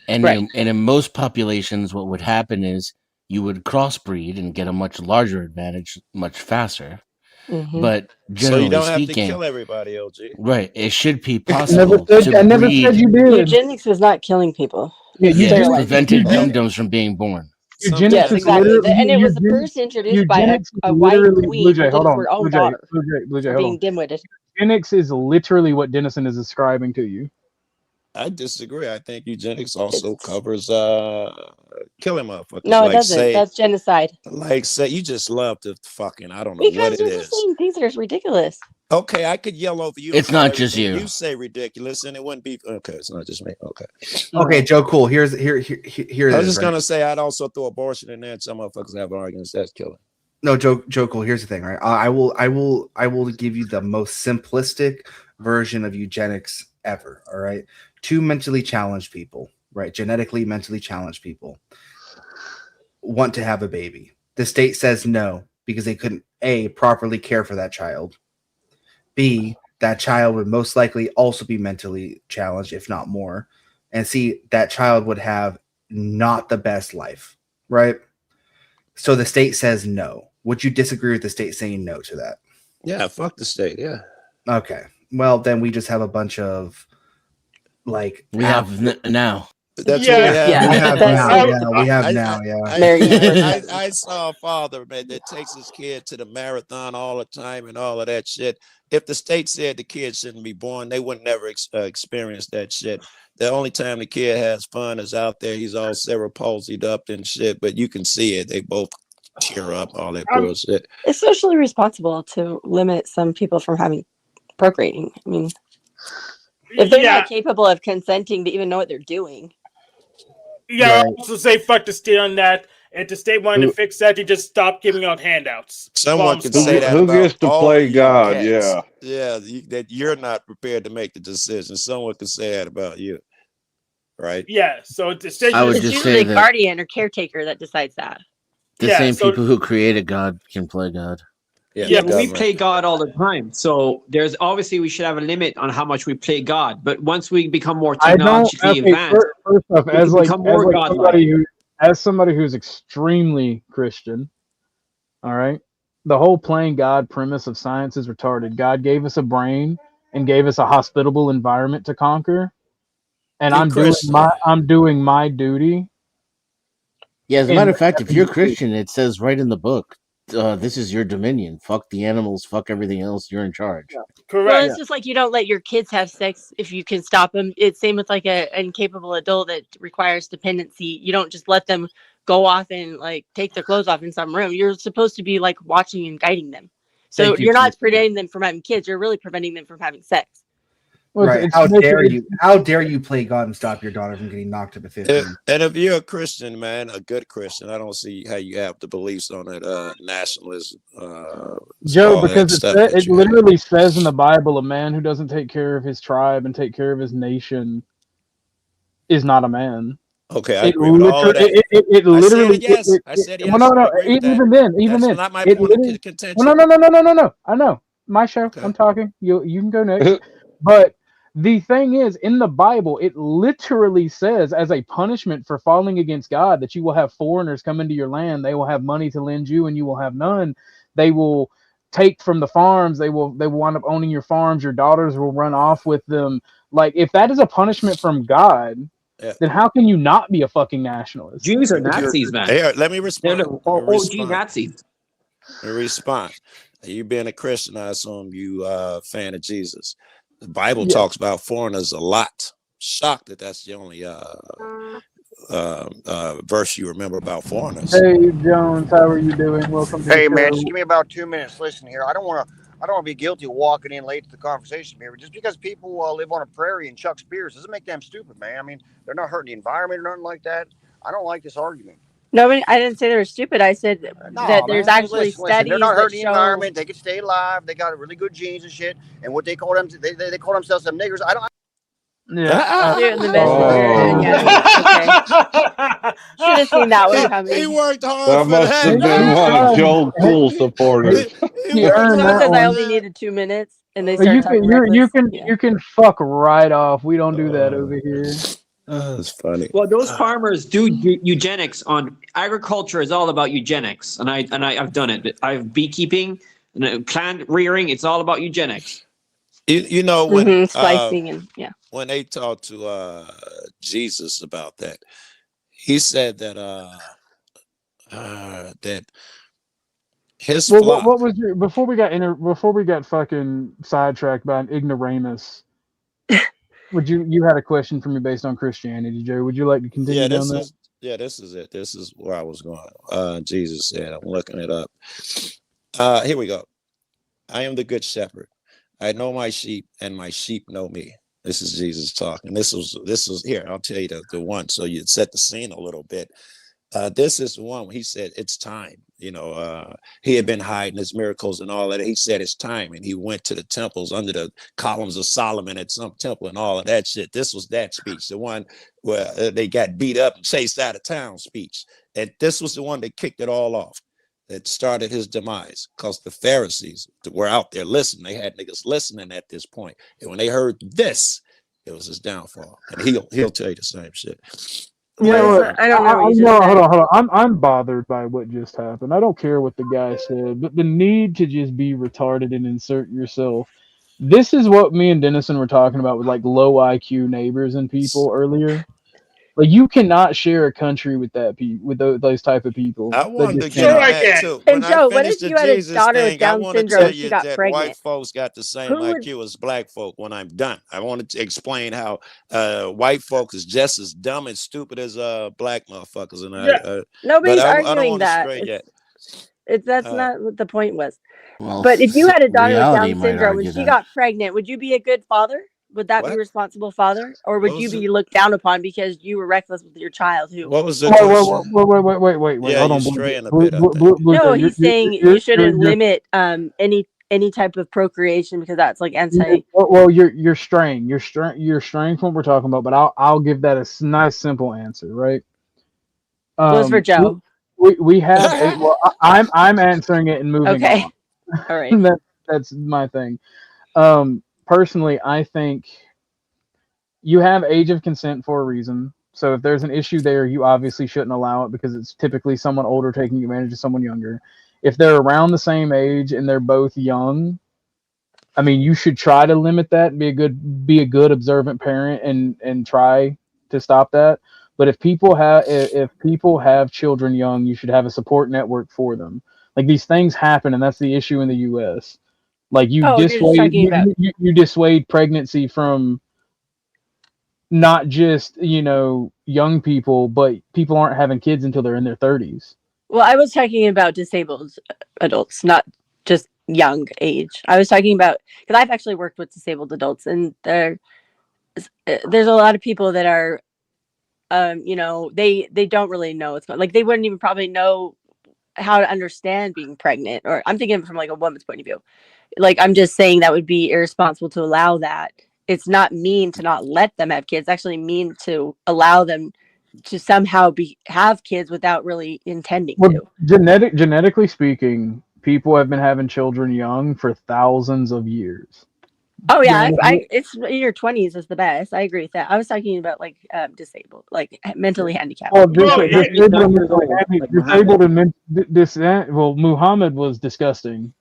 [SPEAKER 18] and in most populations, what would happen is you would crossbreed and get a much larger advantage much faster.
[SPEAKER 1] Mm-hmm.
[SPEAKER 18] But
[SPEAKER 4] So you
[SPEAKER 18] generally
[SPEAKER 4] don't have
[SPEAKER 18] speaking,
[SPEAKER 4] to kill everybody, OG.
[SPEAKER 18] Right. It should be possible
[SPEAKER 2] I never said you did.
[SPEAKER 1] Eugenics is not killing people.
[SPEAKER 2] Yeah,
[SPEAKER 18] it prevented dum-dums from being born.
[SPEAKER 2] Eugenics
[SPEAKER 1] Yes,
[SPEAKER 2] is
[SPEAKER 1] exactly.
[SPEAKER 2] literally
[SPEAKER 1] And it was first introduced by
[SPEAKER 2] eugenics is
[SPEAKER 1] a white
[SPEAKER 2] literally
[SPEAKER 1] queen
[SPEAKER 2] Blue
[SPEAKER 1] who
[SPEAKER 2] Jay. Hold
[SPEAKER 1] thinks
[SPEAKER 2] on,
[SPEAKER 1] her own
[SPEAKER 2] Blue Jay,
[SPEAKER 1] daughter
[SPEAKER 2] Blue Jay,
[SPEAKER 1] for
[SPEAKER 2] hold on.
[SPEAKER 1] being dimwitted.
[SPEAKER 2] Eugenics is literally what Dennison is describing to you.
[SPEAKER 4] I disagree. I think eugenics also
[SPEAKER 1] It's
[SPEAKER 4] covers killing motherfuckers.
[SPEAKER 1] no, it
[SPEAKER 4] Like
[SPEAKER 1] doesn't.
[SPEAKER 4] say,
[SPEAKER 1] That's genocide.
[SPEAKER 4] you just love to fucking I don't know what
[SPEAKER 1] Because
[SPEAKER 4] it
[SPEAKER 1] you're just
[SPEAKER 4] is.
[SPEAKER 1] saying things that are ridiculous.
[SPEAKER 4] Okay, I could yell over you and
[SPEAKER 18] It's
[SPEAKER 4] call
[SPEAKER 18] not just
[SPEAKER 4] everything
[SPEAKER 18] you.
[SPEAKER 4] you say ridiculous, and it wouldn't be okay. It's not just me. Okay.
[SPEAKER 13] Okay, Joe, cool. Here it
[SPEAKER 4] I was
[SPEAKER 13] is.
[SPEAKER 4] just
[SPEAKER 13] Right?
[SPEAKER 4] gonna say I'd also throw abortion in there, and some motherfuckers have arguments that's killing.
[SPEAKER 13] No, Joe, cool. Here's the thing, right? I will give you the most simplistic version of eugenics ever. All right, two mentally challenged people, right? Genetically, mentally challenged people want to have a baby. The state says no because they couldn't A, properly care for that child. B, that child would most likely also be mentally challenged, if not more. And C, that child would have not the best life, right? So the state says no. Would you disagree with the state saying no to that?
[SPEAKER 4] Yeah, fuck the state. Yeah.
[SPEAKER 13] Okay. Well, then we just have a bunch of like
[SPEAKER 18] We have now.
[SPEAKER 4] That's
[SPEAKER 16] Yeah.
[SPEAKER 4] what we have.
[SPEAKER 13] We have now. Yeah, we have now. Yeah.
[SPEAKER 4] I saw a father, man, that takes his kid to the marathon all the time and all of that shit. If the state said the kid shouldn't be born, they would never experience that shit. The only time the kid has fun is out there. He's all cerebral palsied up and shit, but you can see it. They both tear up, all that bullshit.
[SPEAKER 1] It's socially responsible to limit some people from having procreating. I mean, if they're not capable of consenting to even know what they're doing.
[SPEAKER 16] Yeah, I also say fuck the state on that. If the state wanted to fix that, they just stop giving out handouts.
[SPEAKER 4] Someone can say that
[SPEAKER 5] Who
[SPEAKER 4] about
[SPEAKER 5] gets to
[SPEAKER 4] all
[SPEAKER 5] play
[SPEAKER 4] of you
[SPEAKER 5] God?
[SPEAKER 4] cats.
[SPEAKER 5] Yeah.
[SPEAKER 4] Yeah, that you're not prepared to make the decision. Someone can say that about you, right?
[SPEAKER 16] Yeah, so it's
[SPEAKER 1] It's usually a guardian or caretaker that decides that.
[SPEAKER 18] The same people who created God can play God.
[SPEAKER 6] Yeah, but we play God all the time. So there's obviously we should have a limit on how much we play God. But once we become more technologically advanced,
[SPEAKER 2] first off,
[SPEAKER 6] we
[SPEAKER 2] as
[SPEAKER 6] can become more godlike.
[SPEAKER 2] somebody who's extremely Christian, all right, the whole playing God premise of science is retarded. God gave us a brain and gave us a hospitable environment to conquer, and I'm doing my duty.
[SPEAKER 18] Yeah, as a matter of fact, if you're Christian, it says right in the book, this is your dominion. Fuck the animals, fuck everything else. You're in charge.
[SPEAKER 16] Correct.
[SPEAKER 1] Well, it's just like you don't let your kids have sex if you can stop them. It's same with like an incapable adult that requires dependency. You don't just let them go off and like take their clothes off in some room. You're supposed to be like watching and guiding them. So you're not preventing them from having kids. You're really preventing them from having sex.
[SPEAKER 13] Right. How dare you? How dare you play God and stop your daughter from getting knocked up at 15?
[SPEAKER 4] And if you're a Christian, man, a good Christian, I don't see how you have the beliefs on that nationalist.
[SPEAKER 2] Joe, because it literally says in the Bible, a man who doesn't take care of his tribe and take care of his nation is not a man.
[SPEAKER 4] Okay, I agree with all of that.
[SPEAKER 2] It literally.
[SPEAKER 4] I said yes.
[SPEAKER 2] Well, no. Even then,
[SPEAKER 4] That's not my point of contention.
[SPEAKER 2] Well, no. I know. My show. Okay. I'm talking. You can go next. But the thing is, in the Bible, it literally says, as a punishment for falling against God, that you will have foreigners come into your land. They will have money to lend you, and you will have none. They will take from the farms. They will wind up owning your farms. Your daughters will run off with them. Like, if that is a punishment from God, then how can you not be a fucking nationalist?
[SPEAKER 6] Jews are Nazis, man.
[SPEAKER 4] Hey, let me respond.
[SPEAKER 6] They're the OG Nazis.
[SPEAKER 4] Let me respond. You being a Christian, I assume you fan of Jesus. The Bible talks about foreigners a lot. Shocked that that's the only verse you remember about foreigners.
[SPEAKER 2] Hey Jones, how are you doing? Welcome to
[SPEAKER 7] Hey
[SPEAKER 2] the
[SPEAKER 7] man,
[SPEAKER 2] show.
[SPEAKER 7] just give me about 2 minutes. Listen here, I don't want to be guilty of walking in late to the conversation here. Just because people live on a prairie and chuck spears doesn't make them stupid, man. I mean, they're not hurting the environment or nothing like that. I don't like this argument.
[SPEAKER 1] No, I didn't say they were stupid. I said that there's actually studies
[SPEAKER 7] they're not
[SPEAKER 1] that
[SPEAKER 7] hurting the
[SPEAKER 1] show.
[SPEAKER 7] environment. They can stay alive. They got really good genes and shit. And what they call them, they call themselves some niggers. I don't.
[SPEAKER 1] You're in the middle. Okay. Should have seen that one coming.
[SPEAKER 4] He worked hard
[SPEAKER 5] That
[SPEAKER 4] for
[SPEAKER 5] must have been one of Joe Cool supporters.
[SPEAKER 2] He earned that
[SPEAKER 1] Because I
[SPEAKER 2] one.
[SPEAKER 1] only needed 2 minutes, and they
[SPEAKER 2] But
[SPEAKER 1] started talking reckless.
[SPEAKER 2] you can fuck right off. We don't do that over here.
[SPEAKER 4] That's funny.
[SPEAKER 6] Well, those farmers do eugenics on agriculture is all about eugenics, and I've done it. I've beekeeping and plant rearing. It's all about eugenics.
[SPEAKER 4] You know when
[SPEAKER 1] splicing and
[SPEAKER 4] when they talked to Jesus about that, he said that that his
[SPEAKER 2] Well,
[SPEAKER 4] flock.
[SPEAKER 2] what was your before we got fucking sidetracked by an ignoramus? You had a question for me based on Christianity, Joe? Would you like to continue
[SPEAKER 4] Yeah,
[SPEAKER 2] down
[SPEAKER 4] this
[SPEAKER 2] that?
[SPEAKER 4] is this is it. This is where I was going. Jesus said, I'm looking it up. Here we go. I am the good shepherd. I know my sheep, and my sheep know me. This is Jesus talking. This was here. I'll tell you the one, so you set the scene a little bit. This is the one he said it's time. He had been hiding his miracles and all that. He said it's time, and he went to the temples under the columns of Solomon at some temple and all of that shit. This was that speech, the one where they got beat up and chased out of town speech. And this was the one that kicked it all off. That started his demise, because the Pharisees were out there listening. They had niggas listening at this point, and when they heard this, it was his downfall. And he'll tell you the same shit.
[SPEAKER 2] You know what?
[SPEAKER 1] I don't know what you just
[SPEAKER 2] No,
[SPEAKER 1] said.
[SPEAKER 2] hold on. I'm bothered by what just happened. I don't care what the guy said, but the need to just be retarded and insert yourself. This is what me and Dennison were talking about with like low IQ neighbors and people earlier. Like you cannot share a country with those type of people.
[SPEAKER 4] I
[SPEAKER 2] That
[SPEAKER 4] wanted to
[SPEAKER 2] just
[SPEAKER 4] get
[SPEAKER 2] cannot.
[SPEAKER 4] on that too.
[SPEAKER 1] And
[SPEAKER 4] When I
[SPEAKER 1] Joe, what if
[SPEAKER 4] finish the
[SPEAKER 1] you had a
[SPEAKER 4] Jesus
[SPEAKER 1] daughter with
[SPEAKER 4] thing, I
[SPEAKER 1] Down
[SPEAKER 4] want to
[SPEAKER 1] syndrome
[SPEAKER 4] tell
[SPEAKER 1] and she
[SPEAKER 4] you
[SPEAKER 1] got
[SPEAKER 4] that
[SPEAKER 1] pregnant?
[SPEAKER 4] white folks got the same
[SPEAKER 1] Who would?
[SPEAKER 4] IQ as black folk when I'm done. I want to explain how white folks is just as dumb and stupid as black motherfuckers. And but
[SPEAKER 1] Nobody's
[SPEAKER 4] I don't
[SPEAKER 1] arguing
[SPEAKER 4] want to
[SPEAKER 1] that.
[SPEAKER 4] stray yet.
[SPEAKER 1] That's not what the point was.
[SPEAKER 18] Well,
[SPEAKER 1] But if you had a daughter with
[SPEAKER 18] reality
[SPEAKER 1] Down
[SPEAKER 18] might
[SPEAKER 1] syndrome and
[SPEAKER 18] argue
[SPEAKER 1] she
[SPEAKER 18] that.
[SPEAKER 1] got pregnant, would you be a good father? Would that be a
[SPEAKER 4] What?
[SPEAKER 1] responsible father, or would
[SPEAKER 4] What
[SPEAKER 1] you
[SPEAKER 4] was
[SPEAKER 1] be looked down upon because you were reckless with your child? Who?
[SPEAKER 4] What was the
[SPEAKER 2] Wait,
[SPEAKER 4] question?
[SPEAKER 2] wait.
[SPEAKER 4] Yeah,
[SPEAKER 2] Hold
[SPEAKER 4] you're
[SPEAKER 2] on,
[SPEAKER 4] straying a
[SPEAKER 2] Blue
[SPEAKER 4] bit, I think.
[SPEAKER 1] No,
[SPEAKER 2] Jay.
[SPEAKER 1] he's saying you shouldn't limit any type of procreation because that's like anti.
[SPEAKER 2] Well, you're straying. You're straying from what we're talking about. But I'll give that a nice simple answer, right?
[SPEAKER 1] Goes for Joe.
[SPEAKER 2] We have a well. I'm answering it and moving
[SPEAKER 1] Okay.
[SPEAKER 2] on.
[SPEAKER 1] All right.
[SPEAKER 2] That's my thing. Personally, I think you have age of consent for a reason. So if there's an issue there, you obviously shouldn't allow it because it's typically someone older taking advantage of someone younger. If they're around the same age and they're both young, I mean, you should try to limit that and be a good observant parent and try to stop that. But if people have children young, you should have a support network for them. Like these things happen, and that's the issue in the U.S. Like you
[SPEAKER 1] Oh, you're just talking about.
[SPEAKER 2] you dissuade pregnancy from not just young people, but people aren't having kids until they're in their 30s.
[SPEAKER 1] Well, I was talking about disabled adults, not just young age. I was talking about because I've actually worked with disabled adults, and there's a lot of people that are, they don't really know what's going. Like they wouldn't even probably know how to understand being pregnant. Or I'm thinking from like a woman's point of view. Like I'm just saying that would be irresponsible to allow that. It's not mean to not let them have kids. It's actually mean to allow them to somehow have kids without really intending to.
[SPEAKER 2] Genetically speaking, people have been having children young for thousands of years.
[SPEAKER 1] Oh yeah, it's in your 20s is the best. I agree with that. I was talking about like disabled, like mentally handicapped.
[SPEAKER 2] Well, disabled and well, Muhammad was disgusting.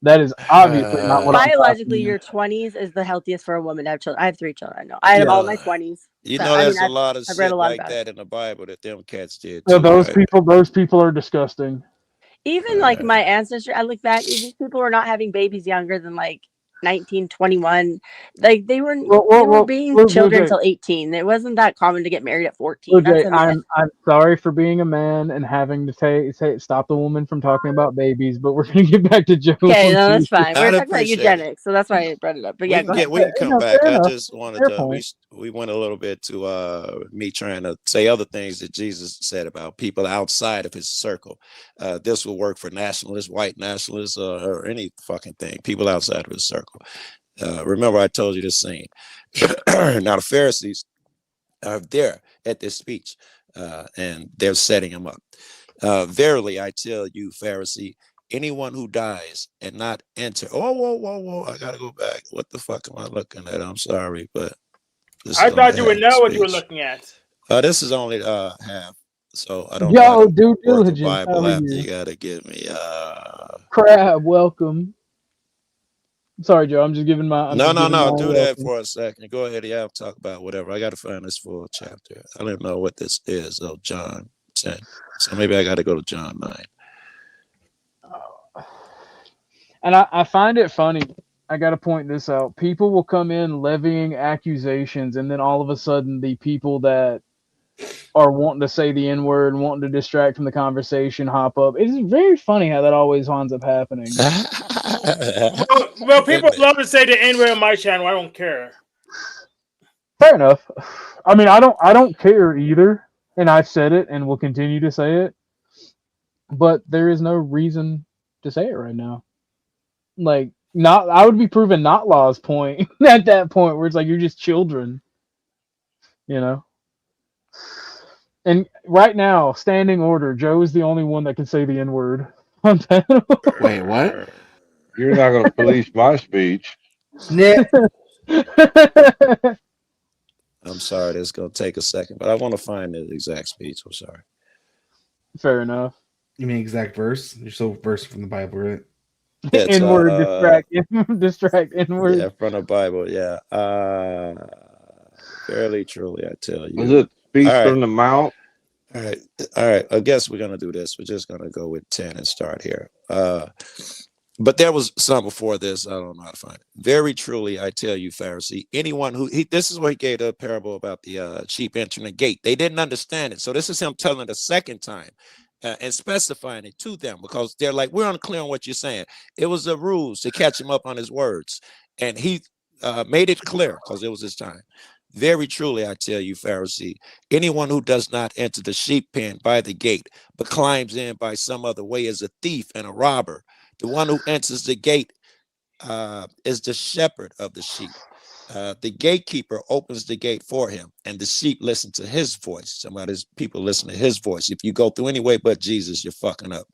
[SPEAKER 2] That is obviously not what
[SPEAKER 1] biologically your 20s is the healthiest for a woman to have children. I have 3 children. I know. I have all my 20s.
[SPEAKER 4] You
[SPEAKER 1] So,
[SPEAKER 4] know, there's
[SPEAKER 1] I
[SPEAKER 4] a lot of
[SPEAKER 1] I've read
[SPEAKER 4] shit
[SPEAKER 1] a lot
[SPEAKER 4] like
[SPEAKER 1] about
[SPEAKER 4] that
[SPEAKER 1] it.
[SPEAKER 4] in the Bible that them cats did.
[SPEAKER 2] So
[SPEAKER 4] Too,
[SPEAKER 2] those
[SPEAKER 4] right?
[SPEAKER 2] people are disgusting.
[SPEAKER 1] Even like my ancestry, I look back, these people were not having babies younger than like 19, 21. Like they were being children until 18. It wasn't that common to get married at 14. That's a myth.
[SPEAKER 2] I'm sorry for being a man and having to stop the woman from talking about babies, but we're gonna get back to Joe.
[SPEAKER 1] Okay, no, that's fine. We're
[SPEAKER 4] I'd
[SPEAKER 1] talking about
[SPEAKER 4] appreciate it.
[SPEAKER 1] eugenics, so that's why I brought it up. But yeah, go ahead.
[SPEAKER 4] We can come back.
[SPEAKER 2] fair
[SPEAKER 4] I
[SPEAKER 2] enough.
[SPEAKER 4] just wanted
[SPEAKER 2] Fair
[SPEAKER 4] to.
[SPEAKER 2] point.
[SPEAKER 4] We went a little bit to me trying to say other things that Jesus said about people outside of his circle. This will work for nationalists, white nationalists, or any fucking thing. People outside of his circle. Remember, I told you this scene. Now the Pharisees are there at this speech, and they're setting him up. Verily, I tell you, Pharisee, anyone who dies and not enter. Oh, whoa! I gotta go back. What the fuck am I looking at? I'm sorry, but
[SPEAKER 16] I thought you would know what you were looking at.
[SPEAKER 4] This is only half, so I don't
[SPEAKER 2] Yo,
[SPEAKER 4] know how to
[SPEAKER 2] due
[SPEAKER 4] work the
[SPEAKER 2] diligence.
[SPEAKER 4] Bible
[SPEAKER 2] How are
[SPEAKER 4] after.
[SPEAKER 2] you?
[SPEAKER 4] You gotta give me.
[SPEAKER 2] Crab, welcome. Sorry, Joe. I'm just giving my.
[SPEAKER 4] No. Do
[SPEAKER 2] welcome.
[SPEAKER 4] that for a second. Go ahead. Yeah, I'll talk about whatever. I got to find this full chapter. I don't know what this is. Oh, John 10. So maybe I got to go to John 9.
[SPEAKER 2] And I find it funny. I got to point this out. People will come in levying accusations, and then all of a sudden, the people that are wanting to say the N word and wanting to distract from the conversation hop up. It's very funny how that always winds up happening.
[SPEAKER 16] Well, people love to say the N word on my channel. I don't care.
[SPEAKER 2] Fair enough. I mean, I don't care either, and I've said it and will continue to say it. But there is no reason to say it right now. Like, not, I would be proving not law's point at that point where it's like you're just children, you know. And right now, standing order, Joe is the only one that can say the N word on panel.
[SPEAKER 5] Wait, what? You're not going to police my speech.
[SPEAKER 13] Snip.
[SPEAKER 4] I'm sorry, this is going to take a second, but I want to find the exact speech. I'm sorry.
[SPEAKER 2] Fair enough.
[SPEAKER 13] You mean exact verse? You're so versed from the Bible, right?
[SPEAKER 2] N word, distract, N word.
[SPEAKER 4] Yeah, from the Bible, yeah. Fairly truly, I tell you.
[SPEAKER 5] Was it speech
[SPEAKER 4] All right.
[SPEAKER 5] from the mount?
[SPEAKER 4] All right. I guess we're gonna do this. We're just gonna go with 10 and start here. But there was some before this. I don't know how to find it. Very truly, I tell you, Pharisee, anyone who this is where he gave the parable about the sheep entering the gate. They didn't understand it, so this is him telling it a second time. And specifying it to them because they're like, we're unclear on what you're saying. It was a ruse to catch him up on his words. And he made it clear because it was his time. Very truly, I tell you, Pharisee, anyone who does not enter the sheep pen by the gate, but climbs in by some other way is a thief and a robber. The one who enters the gate is the shepherd of the sheep. The gatekeeper opens the gate for him, and the sheep listen to his voice. Somebody's people listen to his voice. If you go through any way but Jesus, you're fucking up.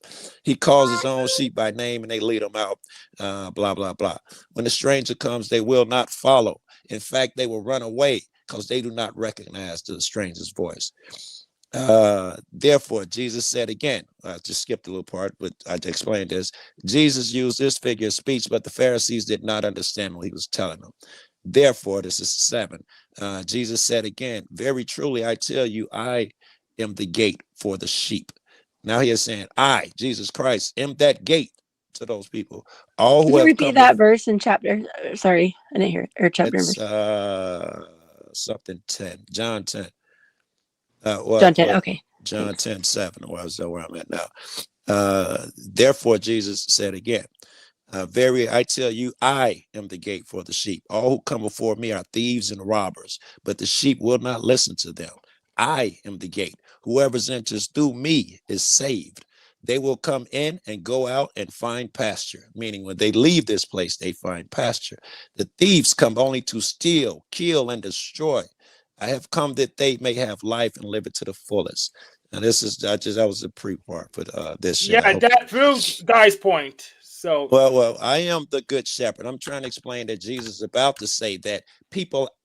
[SPEAKER 4] He calls his own sheep by name, and they lead them out. Blah blah blah. When the stranger comes, they will not follow. In fact, they will run away because they do not recognize the stranger's voice. Therefore, Jesus said again, I just skipped a little part, but I explained this. Jesus used this figure of speech, but the Pharisees did not understand what he was telling them. Therefore, this is 7. Jesus said again, very truly, I tell you, I am the gate for the sheep. Now he is saying, I, Jesus Christ, am that gate to those people. All who
[SPEAKER 1] Can you
[SPEAKER 4] have
[SPEAKER 1] repeat
[SPEAKER 4] come
[SPEAKER 1] that verse in chapter? Sorry, I didn't hear it. Or chapter
[SPEAKER 4] it's,
[SPEAKER 1] verse.
[SPEAKER 4] Something 10. John 10.
[SPEAKER 1] John 10. Okay.
[SPEAKER 4] John 10, 7. Where I'm at now. Therefore, Jesus said again, very, I tell you, I am the gate for the sheep. All who come before me are thieves and robbers, but the sheep will not listen to them. I am the gate. Whoever enters through me is saved. They will come in and go out and find pasture, meaning when they leave this place, they find pasture. The thieves come only to steal, kill, and destroy. I have come that they may have life and live it to the fullest. Now, this is that was the pre-part for this.
[SPEAKER 16] Yeah, that proves Guy's point. So
[SPEAKER 4] well, I am the good shepherd. I'm trying to explain that Jesus is about to say that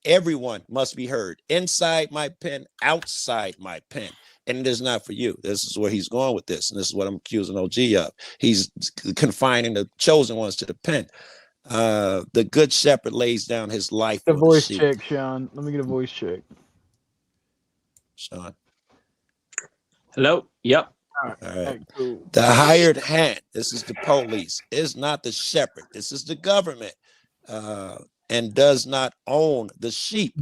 [SPEAKER 4] everyone must be heard inside my pen, outside my pen. And it is not for you. This is where he's going with this. And this is what I'm accusing OG of. He's confining the chosen ones to the pen. The good shepherd lays down his life for
[SPEAKER 2] The voice
[SPEAKER 4] the sheep.
[SPEAKER 2] check, Sean. Let me get a voice check.
[SPEAKER 4] Sean.
[SPEAKER 6] Hello? Yep.
[SPEAKER 4] All right. Cool. The hired hand, this is the police, is not the shepherd. This is the government, and does not own the sheep.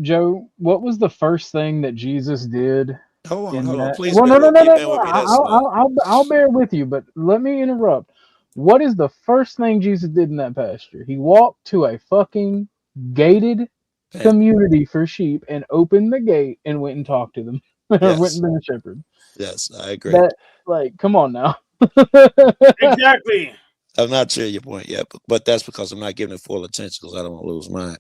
[SPEAKER 2] Joe, what was the first thing that Jesus did?
[SPEAKER 4] Hold on, please.
[SPEAKER 2] Well, no. I'll bear with you, but let me interrupt. What is the first thing Jesus did in that pasture? He walked to a fucking gated community for sheep and opened the gate and went and talked to them.
[SPEAKER 4] Yes.
[SPEAKER 2] Went and been a shepherd.
[SPEAKER 4] Yes, I agree.
[SPEAKER 2] Come on now.
[SPEAKER 16] Exactly.
[SPEAKER 4] I'm not sure your point yet, but that's because I'm not giving it full attention because I don't want to lose mine.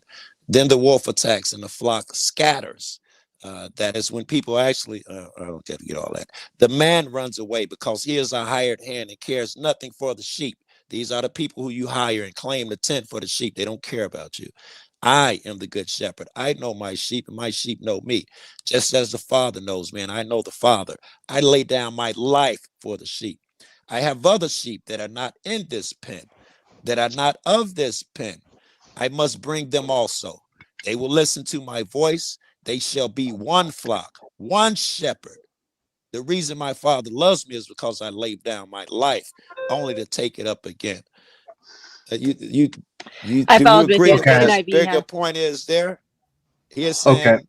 [SPEAKER 4] Then the wolf attacks and the flock scatters. That is when people actually, I don't get to get all that. The man runs away because he is a hired hand and cares nothing for the sheep. These are the people who you hire and claim the tent for the sheep. They don't care about you. I am the good shepherd. I know my sheep and my sheep know me. Just as the Father knows me and I know the Father. I lay down my life for the sheep. I have other sheep that are not in this pen, that are not of this pen. I must bring them also. They will listen to my voice. They shall be one flock, one shepherd. The reason my Father loves me is because I laid down my life only to take it up again.
[SPEAKER 1] I
[SPEAKER 4] Do you
[SPEAKER 1] followed with
[SPEAKER 4] agree
[SPEAKER 1] you.
[SPEAKER 4] with what his
[SPEAKER 1] NIV
[SPEAKER 4] bigger
[SPEAKER 1] has.
[SPEAKER 4] point is there? He is
[SPEAKER 13] Okay.
[SPEAKER 4] saying,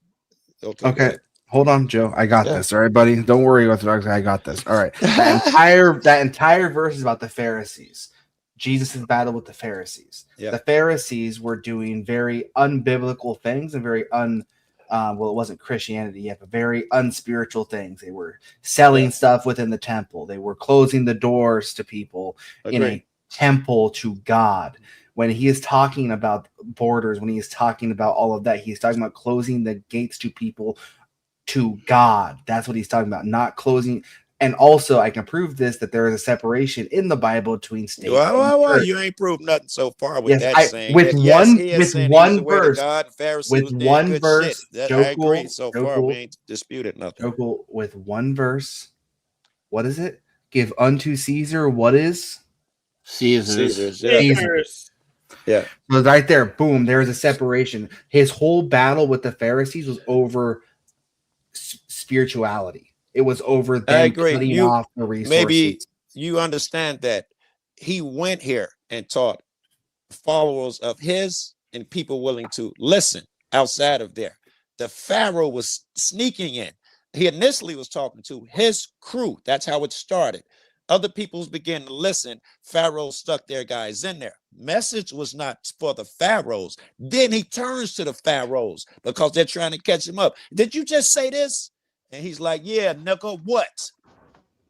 [SPEAKER 4] okay, go
[SPEAKER 13] Okay.
[SPEAKER 4] ahead.
[SPEAKER 13] Hold on, Joe. I got
[SPEAKER 4] Yeah.
[SPEAKER 13] this. All right, buddy. Don't worry, Orthodox. I got this. All right. That entire verse is about the Pharisees. Jesus' battle with the Pharisees.
[SPEAKER 4] Yeah.
[SPEAKER 13] The Pharisees were doing very unbiblical things and very well, it wasn't Christianity yet, but very unspiritual things. They were selling stuff within the temple. They were closing the doors to people in
[SPEAKER 4] Agreed.
[SPEAKER 13] a temple to God. When he is talking about borders, when he is talking about all of that, he's talking about closing the gates to people to God. That's what he's talking about, not closing. And also, I can prove this, that there is a separation in the Bible between state and church.
[SPEAKER 4] You ain't proved nothing so far with
[SPEAKER 13] Yes,
[SPEAKER 4] that saying.
[SPEAKER 13] with
[SPEAKER 4] That, yes,
[SPEAKER 13] one
[SPEAKER 4] he is
[SPEAKER 13] with
[SPEAKER 4] saying he was the
[SPEAKER 13] one
[SPEAKER 4] way to
[SPEAKER 13] verse,
[SPEAKER 4] God. And Pharisees
[SPEAKER 13] with
[SPEAKER 4] was did
[SPEAKER 13] one
[SPEAKER 4] good
[SPEAKER 13] verse,
[SPEAKER 4] shit. That,
[SPEAKER 13] Joe
[SPEAKER 4] I agree.
[SPEAKER 13] Cool,
[SPEAKER 4] So
[SPEAKER 13] Joe
[SPEAKER 4] far,
[SPEAKER 13] Cool,
[SPEAKER 4] we ain't disputed nothing.
[SPEAKER 13] Joe Cool, with one verse, what is it? Give unto Caesar what is
[SPEAKER 4] Caesar's, yeah.
[SPEAKER 13] Caesar's.
[SPEAKER 4] Yeah.
[SPEAKER 13] So right there, boom, there is a separation. His whole battle with the Pharisees was over spirituality. It was over
[SPEAKER 4] I
[SPEAKER 13] them
[SPEAKER 4] agree.
[SPEAKER 13] cutting off the resources.
[SPEAKER 4] Maybe you understand that he went here and taught followers of his and people willing to listen outside of there. The Pharaoh was sneaking in. He initially was talking to his crew. That's how it started. Other peoples began to listen. Pharaoh stuck their guys in there. Message was not for the pharaohs. Then he turns to the pharaohs because they're trying to catch him up. Did you just say this? And he's like, yeah, nigga, what?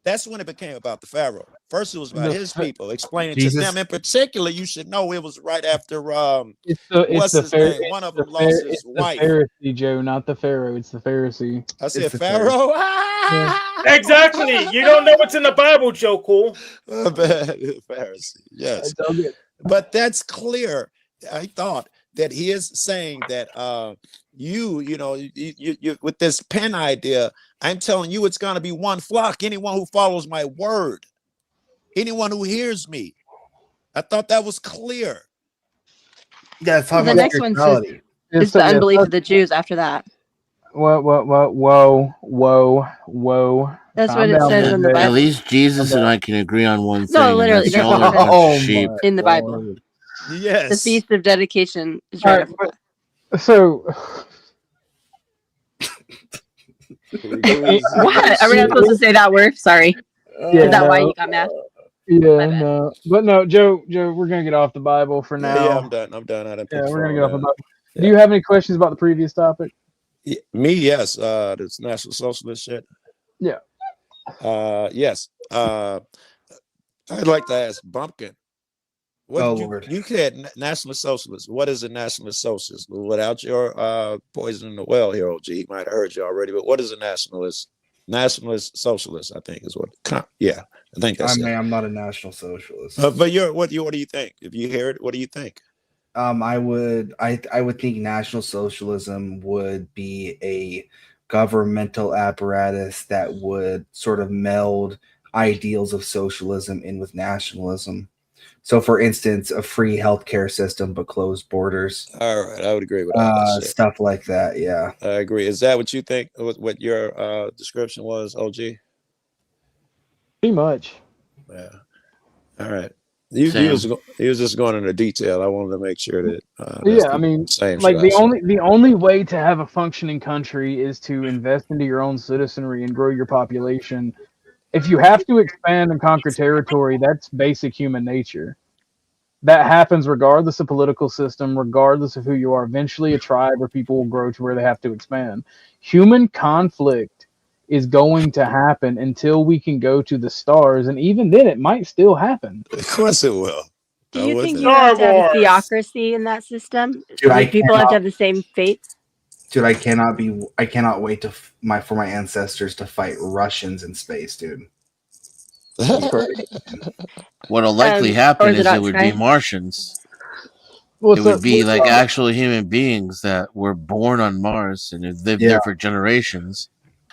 [SPEAKER 4] That's when it became about the pharaoh. First, it was about his people, explaining to them in particular. You should know it was right after what's his name? One of them lost his wife.
[SPEAKER 2] The Pharisee, Joe, not the Pharaoh. It's the Pharisee.
[SPEAKER 4] I said Pharaoh.
[SPEAKER 16] Exactly. You don't know what's in the Bible, Joe Cool.
[SPEAKER 4] Pharisee. Yes. But that's clear. I thought that he is saying that you with this pen idea, I'm telling you it's going to be one flock. Anyone who follows my word, anyone who hears me. I thought that was clear.
[SPEAKER 13] Yeah, it's talking
[SPEAKER 1] The
[SPEAKER 13] about
[SPEAKER 1] next one's
[SPEAKER 13] spirituality.
[SPEAKER 1] it's the unbelief of the Jews after that.
[SPEAKER 2] Whoa.
[SPEAKER 1] That's
[SPEAKER 2] Calm
[SPEAKER 1] what it
[SPEAKER 2] down,
[SPEAKER 1] says in the
[SPEAKER 2] Jose.
[SPEAKER 1] Bible.
[SPEAKER 18] At least Jesus and I can agree on one thing.
[SPEAKER 1] No,
[SPEAKER 18] and
[SPEAKER 1] literally,
[SPEAKER 18] that's
[SPEAKER 1] that's
[SPEAKER 18] y'all
[SPEAKER 1] what
[SPEAKER 18] are a
[SPEAKER 1] it
[SPEAKER 18] bunch
[SPEAKER 1] says
[SPEAKER 18] of sheep.
[SPEAKER 1] in the Bible.
[SPEAKER 4] Yes.
[SPEAKER 1] The Feast of Dedication is
[SPEAKER 2] All
[SPEAKER 1] right
[SPEAKER 2] right,
[SPEAKER 1] after that.
[SPEAKER 2] So,
[SPEAKER 1] What? Are we not supposed to say that word? Sorry. Is that why you got mad?
[SPEAKER 2] Yeah, no, but no, Joe, we're gonna get off the Bible for now.
[SPEAKER 4] Yeah, I'm done. I done.
[SPEAKER 2] Yeah, we're gonna get off the Bible. Do you have any questions about the previous topic?
[SPEAKER 4] Me, yes. This National Socialist shit.
[SPEAKER 2] Yeah.
[SPEAKER 4] Yes. I'd like to ask Bumpkin. What you said National Socialist. What is a National Socialist? Without your poison in the well here, OG, he might have heard you already. But what is a nationalist? Nationalist socialist, I think, is what. Yeah, I think that's it.
[SPEAKER 13] I'm not a National Socialist.
[SPEAKER 4] But what do you think? If you hear it, what do you think?
[SPEAKER 13] I would think National Socialism would be a governmental apparatus that would sort of meld ideals of socialism in with nationalism. So, for instance, a free healthcare system but closed borders.
[SPEAKER 4] All right, I would agree with all that shit.
[SPEAKER 13] Stuff like that. Yeah,
[SPEAKER 4] I agree. Is that what you think? What your description was, OG?
[SPEAKER 2] Pretty much.
[SPEAKER 4] Yeah. All right. He was just going into detail. I wanted to make sure that.
[SPEAKER 2] Yeah, I mean, like the only way to have a functioning country is to invest into your own citizenry and grow your population. If you have to expand and conquer territory, that's basic human nature. That happens regardless of political system, regardless of who you are. Eventually, a tribe or people will grow to where they have to expand. Human conflict is going to happen until we can go to the stars, and even then, it might still happen.
[SPEAKER 4] Of course, it will.
[SPEAKER 1] Do you think you have to have a theocracy in that system?
[SPEAKER 13] Dude,
[SPEAKER 1] People have to have the same fate?
[SPEAKER 13] Dude, I cannot wait for my ancestors to fight Russians in space, dude.
[SPEAKER 18] What'll likely happen is it would be Martians. It would be like actual human beings that were born on Mars and have lived there for generations,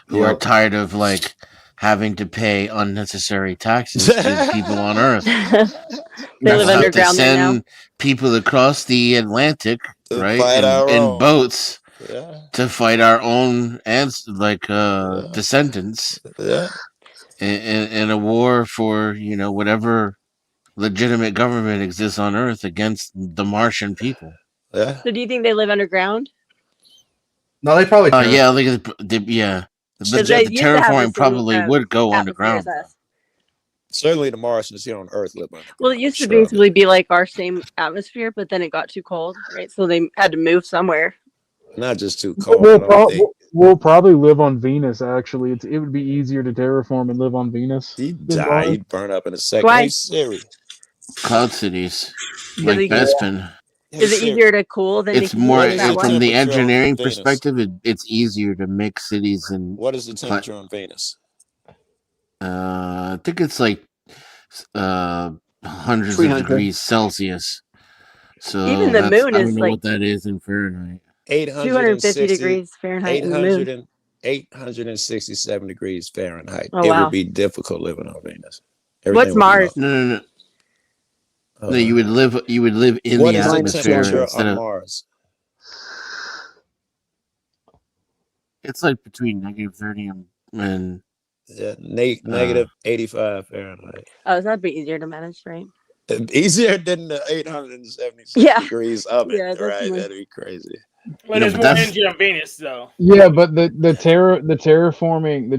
[SPEAKER 18] who are tired of like having to pay unnecessary taxes to people on Earth.
[SPEAKER 1] They live underground
[SPEAKER 18] to
[SPEAKER 1] there now.
[SPEAKER 18] send people across the Atlantic, right, in boats
[SPEAKER 4] Yeah.
[SPEAKER 18] to fight our own descendants
[SPEAKER 4] Yeah.
[SPEAKER 18] in a war for whatever legitimate government exists on Earth against the Martian people.
[SPEAKER 4] Yeah.
[SPEAKER 1] So do you think they live underground?
[SPEAKER 13] No, they probably.
[SPEAKER 18] Yeah, look at yeah. The
[SPEAKER 1] Because they used to have the
[SPEAKER 18] terraforming
[SPEAKER 1] same
[SPEAKER 18] probably would go
[SPEAKER 1] atmosphere as
[SPEAKER 18] underground.
[SPEAKER 1] us.
[SPEAKER 4] Certainly the Martians here on Earth live underground.
[SPEAKER 1] Well, it used to
[SPEAKER 4] sure of it.
[SPEAKER 1] basically be like our same atmosphere, but then it got too cold, right? So they had to move somewhere.
[SPEAKER 4] Not just too cold. I don't think
[SPEAKER 2] We'll probably live on Venus. Actually, it would be easier to terraform and live on Venus.
[SPEAKER 4] he'd
[SPEAKER 2] than
[SPEAKER 4] die.
[SPEAKER 2] Mars.
[SPEAKER 4] He'd burn up in a second.
[SPEAKER 1] Why?
[SPEAKER 4] Hey Siri.
[SPEAKER 18] Cloud cities,
[SPEAKER 1] Is
[SPEAKER 18] like
[SPEAKER 1] it,
[SPEAKER 18] Bespin.
[SPEAKER 4] Hey,
[SPEAKER 1] is it
[SPEAKER 4] Siri.
[SPEAKER 1] easier to cool than to
[SPEAKER 18] It's
[SPEAKER 1] heat
[SPEAKER 18] more
[SPEAKER 1] it that way?
[SPEAKER 18] from the
[SPEAKER 4] temperature on
[SPEAKER 18] engineering
[SPEAKER 4] Venus?
[SPEAKER 18] perspective. It's easier to make cities and
[SPEAKER 4] What is the temperature on Venus?
[SPEAKER 18] I think it's like hundreds of
[SPEAKER 6] 300.
[SPEAKER 18] degrees Celsius. So
[SPEAKER 1] Even the moon
[SPEAKER 18] I don't
[SPEAKER 1] is
[SPEAKER 18] know
[SPEAKER 1] like
[SPEAKER 18] what that is in Fahrenheit.
[SPEAKER 1] 250 degrees Fahrenheit in the moon.
[SPEAKER 4] 867 degrees Fahrenheit.
[SPEAKER 1] Oh,
[SPEAKER 4] It
[SPEAKER 1] wow.
[SPEAKER 4] would be difficult living on Venus.
[SPEAKER 1] What's
[SPEAKER 4] would be
[SPEAKER 1] Mars?
[SPEAKER 18] No. No, you would live in
[SPEAKER 4] What
[SPEAKER 18] the
[SPEAKER 4] is the
[SPEAKER 18] atmosphere
[SPEAKER 4] temperature
[SPEAKER 18] instead
[SPEAKER 4] on
[SPEAKER 18] of.
[SPEAKER 4] Mars?
[SPEAKER 18] It's like between -30 and
[SPEAKER 4] Yeah, negative 85 Fahrenheit.
[SPEAKER 1] Oh, that'd be easier to manage, right?
[SPEAKER 4] Easier than the 876
[SPEAKER 1] Yeah.
[SPEAKER 4] degrees oven,
[SPEAKER 1] Yeah, that's
[SPEAKER 4] right?
[SPEAKER 1] more-
[SPEAKER 4] That'd be crazy.
[SPEAKER 16] Well, there's more energy on Venus, though.
[SPEAKER 2] Yeah, but the terraforming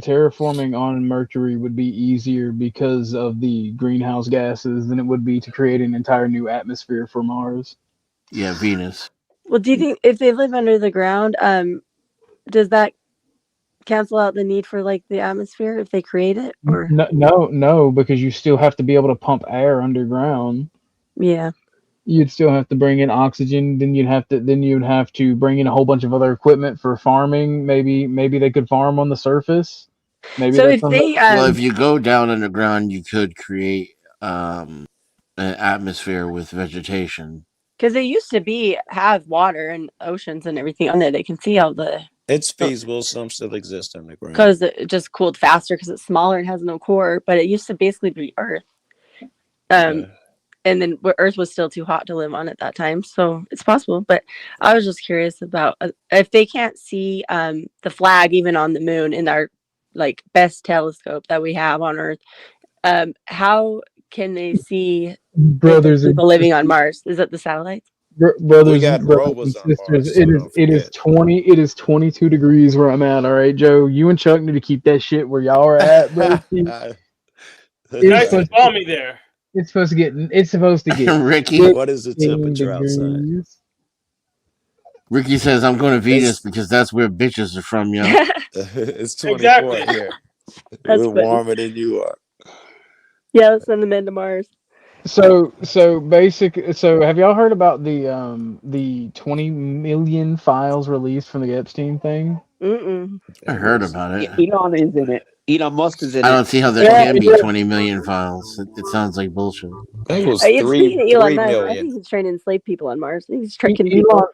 [SPEAKER 2] on Mercury would be easier because of the greenhouse gases than it would be to create an entire new atmosphere for Mars.
[SPEAKER 18] yeah, Venus.
[SPEAKER 1] Well, do you think if they live under the ground, does that cancel out the need for like the atmosphere if they create it? Or
[SPEAKER 2] No, because you still have to be able to pump air underground.
[SPEAKER 1] yeah.
[SPEAKER 2] You'd still have to bring in oxygen. Then you'd have to bring in a whole bunch of other equipment for farming. Maybe they could farm on the surface. Maybe
[SPEAKER 1] So
[SPEAKER 2] that's
[SPEAKER 1] if
[SPEAKER 2] something.
[SPEAKER 1] they
[SPEAKER 18] Well, if you go down underground, you could create an atmosphere with vegetation.
[SPEAKER 1] because they used to have water and oceans and everything on there, they can see all the
[SPEAKER 4] It's feasible. Some still exist underground.
[SPEAKER 1] because it just cooled faster because it's smaller and has no core. But it used to basically be Earth. And then Earth was still too hot to live on at that time, so it's possible. But I was just curious about if they can't see the flag even on the moon in our like best telescope that we have on Earth. How can they see
[SPEAKER 2] Brothers and
[SPEAKER 1] people living on Mars? Is it the satellites?
[SPEAKER 2] brothers
[SPEAKER 4] got
[SPEAKER 2] and
[SPEAKER 4] robots on
[SPEAKER 2] sisters,
[SPEAKER 4] Mars, so
[SPEAKER 2] it is 22 degrees where I'm at. All right, Joe, you and Chuck need to keep that shit where y'all are at, bro.
[SPEAKER 16] Nice and balmy there.
[SPEAKER 2] It's supposed to get
[SPEAKER 18] Ricky.
[SPEAKER 4] What is the temperature outside?
[SPEAKER 18] Ricky says, "I'm going to Venus because that's where bitches are from, yo."
[SPEAKER 4] It's 24
[SPEAKER 16] Exactly.
[SPEAKER 4] here.
[SPEAKER 1] That's
[SPEAKER 4] We're
[SPEAKER 1] funny.
[SPEAKER 4] warmer than you are.
[SPEAKER 1] Yeah, let's send them into Mars.
[SPEAKER 2] So have y'all heard about the 20 million files released from the Epstein thing?
[SPEAKER 1] Mm-mm.
[SPEAKER 18] I heard about it.
[SPEAKER 6] Elon is in it. Elon Musk is in
[SPEAKER 18] I
[SPEAKER 6] it.
[SPEAKER 18] don't see how there can be 20 million files. It sounds like bullshit.
[SPEAKER 4] I think it was
[SPEAKER 1] Speaking of
[SPEAKER 4] 3
[SPEAKER 1] Elon Musk, I
[SPEAKER 4] million.
[SPEAKER 1] think he's trying to enslave people on Mars. I think he's trying to people.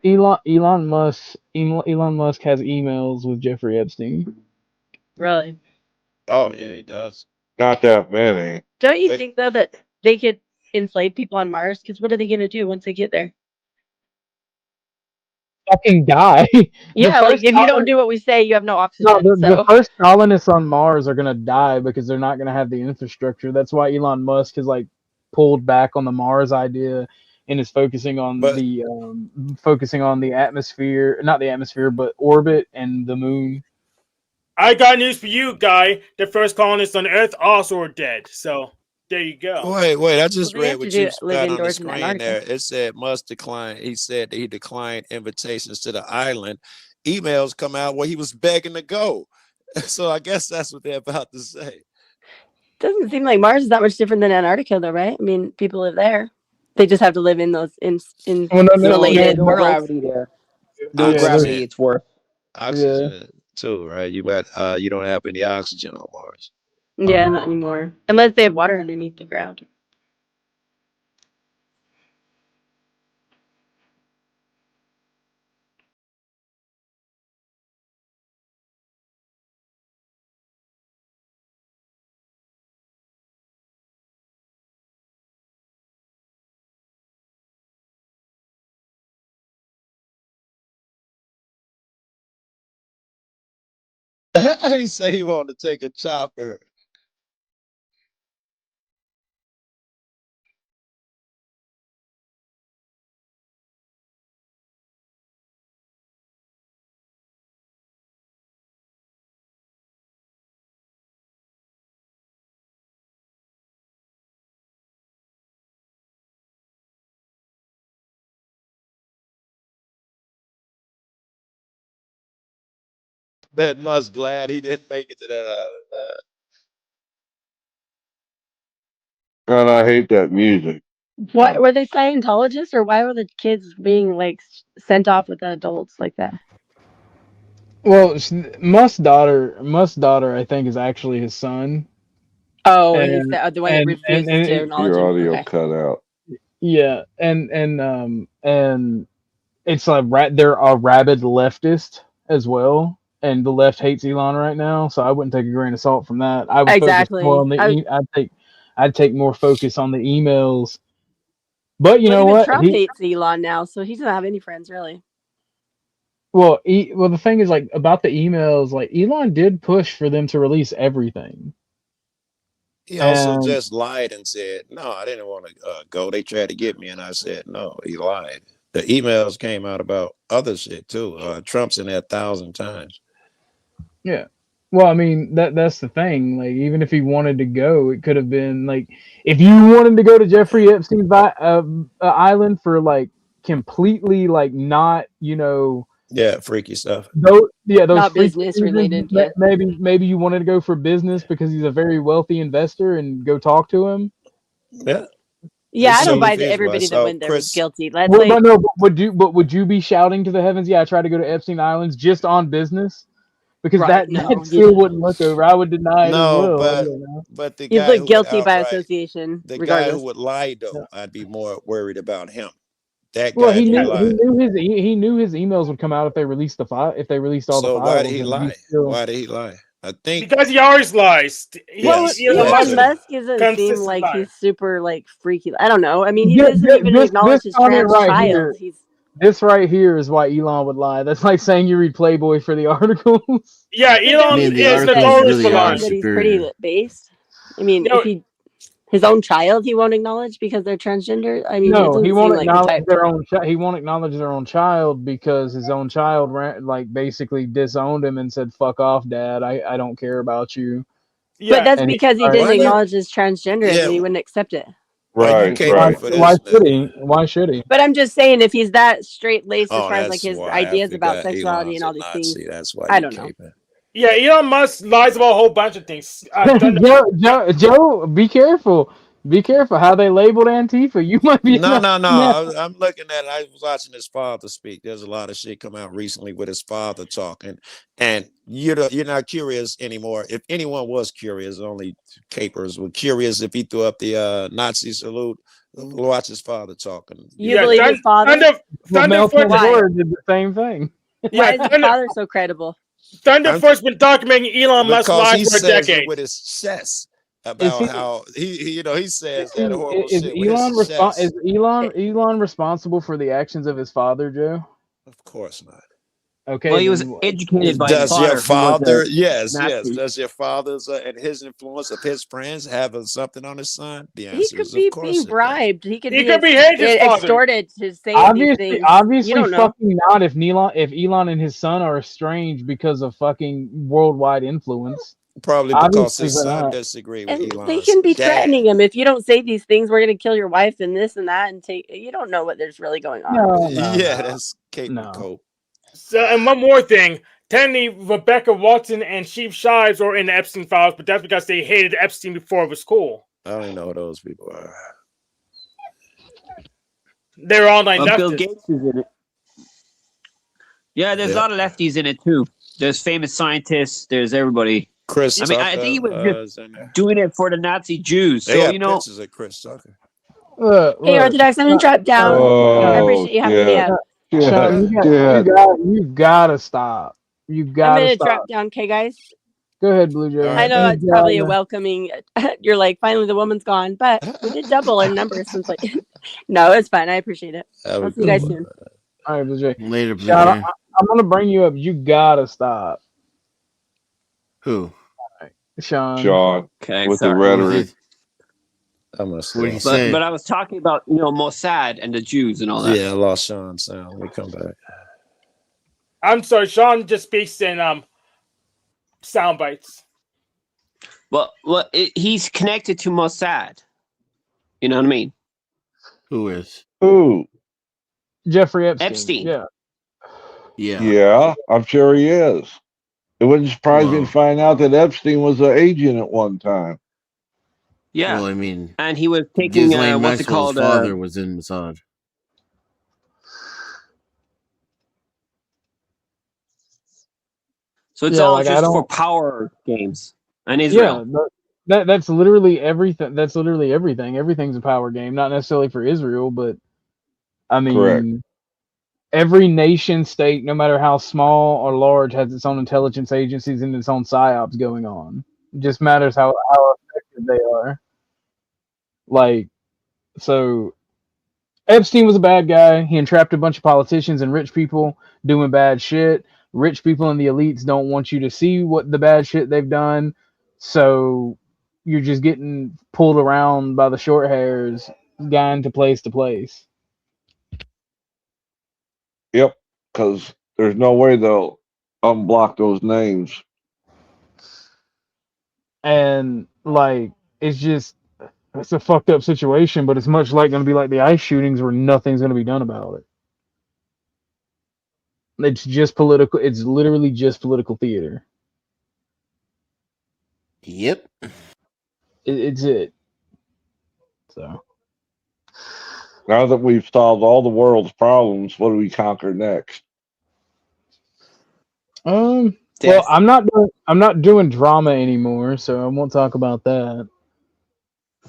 [SPEAKER 2] Elon Musk has emails with Jeffrey Epstein.
[SPEAKER 1] Really?
[SPEAKER 4] Oh yeah, he does.
[SPEAKER 5] Not that many.
[SPEAKER 1] Don't you think though that they could enslave people on Mars? Because what are they going to do once they get there?
[SPEAKER 2] Fucking die.
[SPEAKER 1] Yeah, like if you don't do what we say, you have no oxygen.
[SPEAKER 2] No, the
[SPEAKER 1] So
[SPEAKER 2] first colonists on Mars are gonna die because they're not gonna have the infrastructure. That's why Elon Musk has like pulled back on the Mars idea and is focusing on the atmosphere, not the atmosphere, but orbit and the moon.
[SPEAKER 16] I got news for you, Guy. The first colonists on Earth also are dead. So there you go.
[SPEAKER 4] Wait! I just
[SPEAKER 1] Well, they
[SPEAKER 4] read
[SPEAKER 1] have
[SPEAKER 4] what
[SPEAKER 1] to
[SPEAKER 4] you
[SPEAKER 1] live
[SPEAKER 4] got on the
[SPEAKER 1] indoors in
[SPEAKER 4] screen
[SPEAKER 1] Antarctica.
[SPEAKER 4] there. It said Musk declined. He said that he declined invitations to the island. Emails come out where he was begging to go. So I guess that's what they're about to say.
[SPEAKER 1] Doesn't seem like Mars is that much different than Antarctica, though, right? I mean, people live there. They just have to live in those insulated
[SPEAKER 6] No
[SPEAKER 1] worlds.
[SPEAKER 6] gravity there. No
[SPEAKER 4] Oxygen.
[SPEAKER 6] gravity. It's worth.
[SPEAKER 4] Oxygen too, right? You don't have any oxygen on Mars.
[SPEAKER 1] Yeah, not anymore. Unless they have water underneath the ground.
[SPEAKER 4] He said he wanted to take a chopper. That must glad he didn't make it to that.
[SPEAKER 5] God, I hate that music.
[SPEAKER 1] What were they Scientologists, or why were the kids being like sent off with the adults like that?
[SPEAKER 2] Well, Musk's daughter, I think, is actually his son.
[SPEAKER 1] Oh, he's
[SPEAKER 2] And
[SPEAKER 1] the one that refuses to acknowledge
[SPEAKER 5] Your
[SPEAKER 1] him.
[SPEAKER 5] audio
[SPEAKER 1] Okay.
[SPEAKER 5] cut out.
[SPEAKER 2] yeah, and it's like they're a rabid leftist as well, and the left hates Elon right now. So I wouldn't take a grain of salt from that. I would focus more
[SPEAKER 1] Exactly.
[SPEAKER 2] on I'd take more focus on the emails. But you
[SPEAKER 1] Well,
[SPEAKER 2] know
[SPEAKER 1] even
[SPEAKER 2] what?
[SPEAKER 1] Trump hates Elon now, so he doesn't have any friends really.
[SPEAKER 2] Well, the thing is, like, about the emails, like, Elon did push for them to release everything.
[SPEAKER 4] He also
[SPEAKER 2] And
[SPEAKER 4] just lied and said, "No, I didn't want to go. They tried to get me," and I said, "No." He lied. The emails came out about other shit too. Trump's in there 1,000 times.
[SPEAKER 2] yeah, well, I mean, that's the thing. Like, even if he wanted to go, it could have been like, if you wanted to go to Jeffrey Epstein's island for like completely like not,
[SPEAKER 4] Yeah, freaky stuff.
[SPEAKER 2] those
[SPEAKER 1] Not
[SPEAKER 2] freaky
[SPEAKER 1] business
[SPEAKER 2] reasons,
[SPEAKER 1] related, yeah.
[SPEAKER 2] maybe you wanted to go for business because he's a very wealthy investor and go talk to him.
[SPEAKER 4] Yeah.
[SPEAKER 1] Yeah,
[SPEAKER 4] It's
[SPEAKER 1] I don't
[SPEAKER 4] totally
[SPEAKER 1] buy that
[SPEAKER 4] feasible. I
[SPEAKER 1] everybody that
[SPEAKER 4] saw
[SPEAKER 1] went there was
[SPEAKER 4] Chris.
[SPEAKER 1] guilty. That's
[SPEAKER 2] Well,
[SPEAKER 1] like,
[SPEAKER 2] but no, but would you be shouting to the heavens? Yeah, I tried to go to Epstein Islands just on business, because
[SPEAKER 1] right?
[SPEAKER 2] that
[SPEAKER 1] No,
[SPEAKER 2] still wouldn't look over. I would deny it as
[SPEAKER 4] No,
[SPEAKER 2] well. I don't know.
[SPEAKER 4] but the
[SPEAKER 1] you'd
[SPEAKER 4] guy
[SPEAKER 1] look
[SPEAKER 4] who would
[SPEAKER 1] guilty by
[SPEAKER 4] outright,
[SPEAKER 1] association,
[SPEAKER 4] the guy who
[SPEAKER 1] regardless.
[SPEAKER 4] would lie
[SPEAKER 2] Yeah.
[SPEAKER 4] though, I'd be more worried about him. That
[SPEAKER 2] Well,
[SPEAKER 4] guy, if he lied.
[SPEAKER 2] he knew his emails would come out if they released if they released all the
[SPEAKER 4] So why did
[SPEAKER 2] files.
[SPEAKER 4] he
[SPEAKER 2] And
[SPEAKER 4] lie?
[SPEAKER 2] still,
[SPEAKER 4] Why did he lie? I think
[SPEAKER 16] Because he always lies.
[SPEAKER 1] Well,
[SPEAKER 4] yes,
[SPEAKER 16] Elon
[SPEAKER 4] that
[SPEAKER 1] Elon
[SPEAKER 16] Musk
[SPEAKER 4] too.
[SPEAKER 16] is a
[SPEAKER 1] Musk doesn't seem
[SPEAKER 16] consistent
[SPEAKER 1] like
[SPEAKER 16] liar.
[SPEAKER 1] he's super like freaky. I don't know. I mean, he
[SPEAKER 2] This,
[SPEAKER 1] doesn't even
[SPEAKER 2] this
[SPEAKER 1] acknowledge his
[SPEAKER 2] comment
[SPEAKER 1] trans
[SPEAKER 2] right
[SPEAKER 1] child.
[SPEAKER 2] here, this right here is why Elon would lie. That's like saying you read Playboy for the articles.
[SPEAKER 16] Yeah,
[SPEAKER 1] But
[SPEAKER 16] Elon
[SPEAKER 1] don't you
[SPEAKER 18] The
[SPEAKER 1] think
[SPEAKER 16] is
[SPEAKER 1] that
[SPEAKER 18] articles
[SPEAKER 1] he's
[SPEAKER 16] notorious
[SPEAKER 18] really
[SPEAKER 16] for
[SPEAKER 18] are
[SPEAKER 1] showing
[SPEAKER 16] lying.
[SPEAKER 1] that he's pretty
[SPEAKER 18] superior.
[SPEAKER 1] based? I mean,
[SPEAKER 16] You know,
[SPEAKER 1] if his own child he won't acknowledge because they're transgender. I mean, it
[SPEAKER 2] No, he
[SPEAKER 1] doesn't
[SPEAKER 2] won't
[SPEAKER 1] seem like the
[SPEAKER 2] acknowledge
[SPEAKER 1] type.
[SPEAKER 2] their own. He won't acknowledge their own child because his own child like basically disowned him and said, "Fuck off, Dad. I don't care about you."
[SPEAKER 1] But
[SPEAKER 16] yeah.
[SPEAKER 1] that's
[SPEAKER 2] And
[SPEAKER 1] because he
[SPEAKER 2] all right,
[SPEAKER 1] didn't
[SPEAKER 4] Why you?
[SPEAKER 1] acknowledge his transgenderism.
[SPEAKER 4] Yeah.
[SPEAKER 1] He wouldn't accept it.
[SPEAKER 4] Why you
[SPEAKER 5] Right,
[SPEAKER 2] why
[SPEAKER 4] caping
[SPEAKER 5] right.
[SPEAKER 4] for
[SPEAKER 2] why
[SPEAKER 4] this
[SPEAKER 2] should
[SPEAKER 4] now?
[SPEAKER 2] he? Why should he?
[SPEAKER 1] But I'm just saying, if he's that straight laced as
[SPEAKER 4] Oh,
[SPEAKER 1] far as like
[SPEAKER 4] that's
[SPEAKER 1] his
[SPEAKER 4] why I
[SPEAKER 1] ideas about
[SPEAKER 4] forgot
[SPEAKER 1] sexuality
[SPEAKER 4] Elon's
[SPEAKER 1] and
[SPEAKER 4] a
[SPEAKER 1] all these things,
[SPEAKER 4] Nazi. That's why
[SPEAKER 1] I
[SPEAKER 4] you
[SPEAKER 1] don't know.
[SPEAKER 4] caping.
[SPEAKER 16] Yeah, Elon Musk lies about a whole bunch of things.
[SPEAKER 2] Joe, be careful. Be careful how they labeled Antifa. You might be
[SPEAKER 4] No,
[SPEAKER 2] now.
[SPEAKER 4] no, no. I'm looking at it. I was watching his father speak. There's a lot of shit come out recently with his father talking, and you're not curious anymore. If anyone was curious, only capers were curious if he threw up the Nazi salute. Watch his father talking.
[SPEAKER 1] You
[SPEAKER 16] Yeah,
[SPEAKER 1] believe his father?
[SPEAKER 2] Well, Mel
[SPEAKER 16] Thunderfoot.
[SPEAKER 1] Why?
[SPEAKER 2] did the same thing.
[SPEAKER 1] Why
[SPEAKER 16] Yeah,
[SPEAKER 1] is his father so credible?
[SPEAKER 16] Thunderfoot's been documenting Elon Musk's
[SPEAKER 4] Because
[SPEAKER 16] lies
[SPEAKER 4] he
[SPEAKER 16] for a
[SPEAKER 4] says it
[SPEAKER 16] decade.
[SPEAKER 4] with his chest
[SPEAKER 2] Is
[SPEAKER 4] about
[SPEAKER 2] he?
[SPEAKER 4] how he says that horrible
[SPEAKER 2] Is
[SPEAKER 4] shit with his chest.
[SPEAKER 2] Elon responsible for the actions of his father, Joe?
[SPEAKER 4] Of course not.
[SPEAKER 2] Okay,
[SPEAKER 6] Well, he was
[SPEAKER 2] then
[SPEAKER 6] educated by his
[SPEAKER 4] Does your
[SPEAKER 6] father, who was
[SPEAKER 4] father,
[SPEAKER 6] a
[SPEAKER 4] yes,
[SPEAKER 6] Nazi.
[SPEAKER 4] does your father's and his influence of his friends have something on his son? The
[SPEAKER 1] He
[SPEAKER 4] answer
[SPEAKER 1] could
[SPEAKER 4] is,
[SPEAKER 1] be
[SPEAKER 4] of course,
[SPEAKER 1] being
[SPEAKER 4] it does.
[SPEAKER 1] bribed. He could
[SPEAKER 16] He
[SPEAKER 1] be
[SPEAKER 16] could be hating his father.
[SPEAKER 1] extorted to say these things. You
[SPEAKER 2] obviously,
[SPEAKER 1] don't know.
[SPEAKER 2] fucking not. If Elon and his son are estranged because of fucking worldwide influence,
[SPEAKER 4] Probably because
[SPEAKER 2] obviously
[SPEAKER 4] his
[SPEAKER 2] they're
[SPEAKER 4] son
[SPEAKER 2] not.
[SPEAKER 4] disagreed with
[SPEAKER 1] And they
[SPEAKER 4] Elon's
[SPEAKER 1] can be
[SPEAKER 4] dad.
[SPEAKER 1] threatening him. If you don't say these things, we're going to kill your wife and this and that. And you don't know what there's really going on.
[SPEAKER 2] No,
[SPEAKER 4] Yeah, that's Cape and
[SPEAKER 2] no.
[SPEAKER 4] Cope.
[SPEAKER 16] So, and one more thing. Technically, Rebecca Watson and Chief Shives were in the Epstein files, but that's because they hated Epstein before it was cool.
[SPEAKER 4] I don't even know who those people are.
[SPEAKER 16] They're online
[SPEAKER 6] Well, Bill
[SPEAKER 16] leftists.
[SPEAKER 6] Gates is in it. Yeah, there's
[SPEAKER 4] Yeah.
[SPEAKER 6] a lot of lefties in it too. There's famous scientists. There's everybody.
[SPEAKER 4] Chris
[SPEAKER 6] I mean, I think he was
[SPEAKER 4] Tucker
[SPEAKER 6] just
[SPEAKER 4] is in there.
[SPEAKER 6] doing it for the Nazi Jews.
[SPEAKER 4] They
[SPEAKER 6] So
[SPEAKER 4] got
[SPEAKER 6] you know,
[SPEAKER 4] pictures of Chris Tucker.
[SPEAKER 1] Hey, Orthodox, I'm going to drop down. I
[SPEAKER 5] Oh,
[SPEAKER 1] appreciate you having me
[SPEAKER 5] yeah.
[SPEAKER 1] up.
[SPEAKER 2] Sean, you gotta stop. You
[SPEAKER 1] I'm
[SPEAKER 2] gotta
[SPEAKER 1] going to
[SPEAKER 2] stop.
[SPEAKER 1] drop down. Okay, guys?
[SPEAKER 2] Go ahead, Blue Jay.
[SPEAKER 1] I know it's probably a welcoming. You're like, finally the woman's gone, but we did double our numbers since like. No, it's fine. I appreciate it. I'll see you guys soon.
[SPEAKER 2] All right, Blue Jay.
[SPEAKER 18] Later, Blue
[SPEAKER 2] Sean,
[SPEAKER 18] Jay.
[SPEAKER 2] I'm gonna bring you up. You gotta stop.
[SPEAKER 18] Who?
[SPEAKER 2] Sean.
[SPEAKER 5] Sean,
[SPEAKER 6] Okay,
[SPEAKER 5] with the
[SPEAKER 6] sorry.
[SPEAKER 5] rhetoric.
[SPEAKER 4] I'm gonna
[SPEAKER 18] What did he say?
[SPEAKER 6] But I was talking about Mossad and the Jews and all that.
[SPEAKER 4] Yeah, I lost Sean's sound. Let me come back.
[SPEAKER 16] I'm sorry, Sean just speaks in sound bites.
[SPEAKER 6] Well, he's connected to Mossad. You know what I mean?
[SPEAKER 18] Who is?
[SPEAKER 5] Who?
[SPEAKER 2] Jeffrey Epstein.
[SPEAKER 6] Epstein.
[SPEAKER 2] Yeah.
[SPEAKER 5] Yeah, I'm sure he is. It wouldn't surprise me to find out that Epstein was an agent at one time.
[SPEAKER 6] Yeah.
[SPEAKER 18] Well, I mean,
[SPEAKER 6] and he was taking
[SPEAKER 18] Ghislaine
[SPEAKER 6] what's it
[SPEAKER 18] Maxwell's
[SPEAKER 6] called?
[SPEAKER 18] father was in Mossad.
[SPEAKER 6] So it's
[SPEAKER 2] Yeah,
[SPEAKER 6] all
[SPEAKER 2] like, I
[SPEAKER 6] just for
[SPEAKER 2] don't-
[SPEAKER 6] power games and Israel.
[SPEAKER 2] Yeah, that's literally everything. That's literally everything. Everything's a power game, not necessarily for Israel, but I mean,
[SPEAKER 5] Correct.
[SPEAKER 2] every nation state, no matter how small or large, has its own intelligence agencies and its own psyops going on. It just matters how effective they are. Like, so Epstein was a bad guy. He entrapped a bunch of politicians and rich people doing bad shit. Rich people and the elites don't want you to see what the bad shit they've done. So you're just getting pulled around by the short hairs, going to place to place.
[SPEAKER 5] Yep, because there's no way they'll unblock those names.
[SPEAKER 2] And like, it's a fucked up situation, but it's much like going to be like the ICE shootings where nothing's going to be done about it. It's just political. It's literally just political theater.
[SPEAKER 18] Yep.
[SPEAKER 2] It's it. So
[SPEAKER 5] Now that we've solved all the world's problems, what do we conquer next?
[SPEAKER 2] well, I'm not doing drama anymore, so I won't talk about that.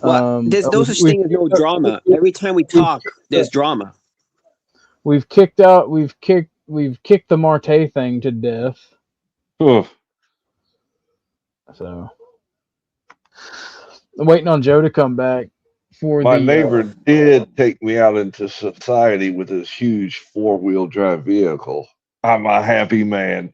[SPEAKER 6] Well, there's no such thing as no drama. Every time we talk, there's drama.
[SPEAKER 2] We've kicked the Marte thing to death.
[SPEAKER 5] Oof.
[SPEAKER 2] So I'm waiting on Joe to come back for
[SPEAKER 5] My
[SPEAKER 2] the
[SPEAKER 5] neighbor did take me out into society with his huge 4-wheel drive vehicle. I'm a happy man.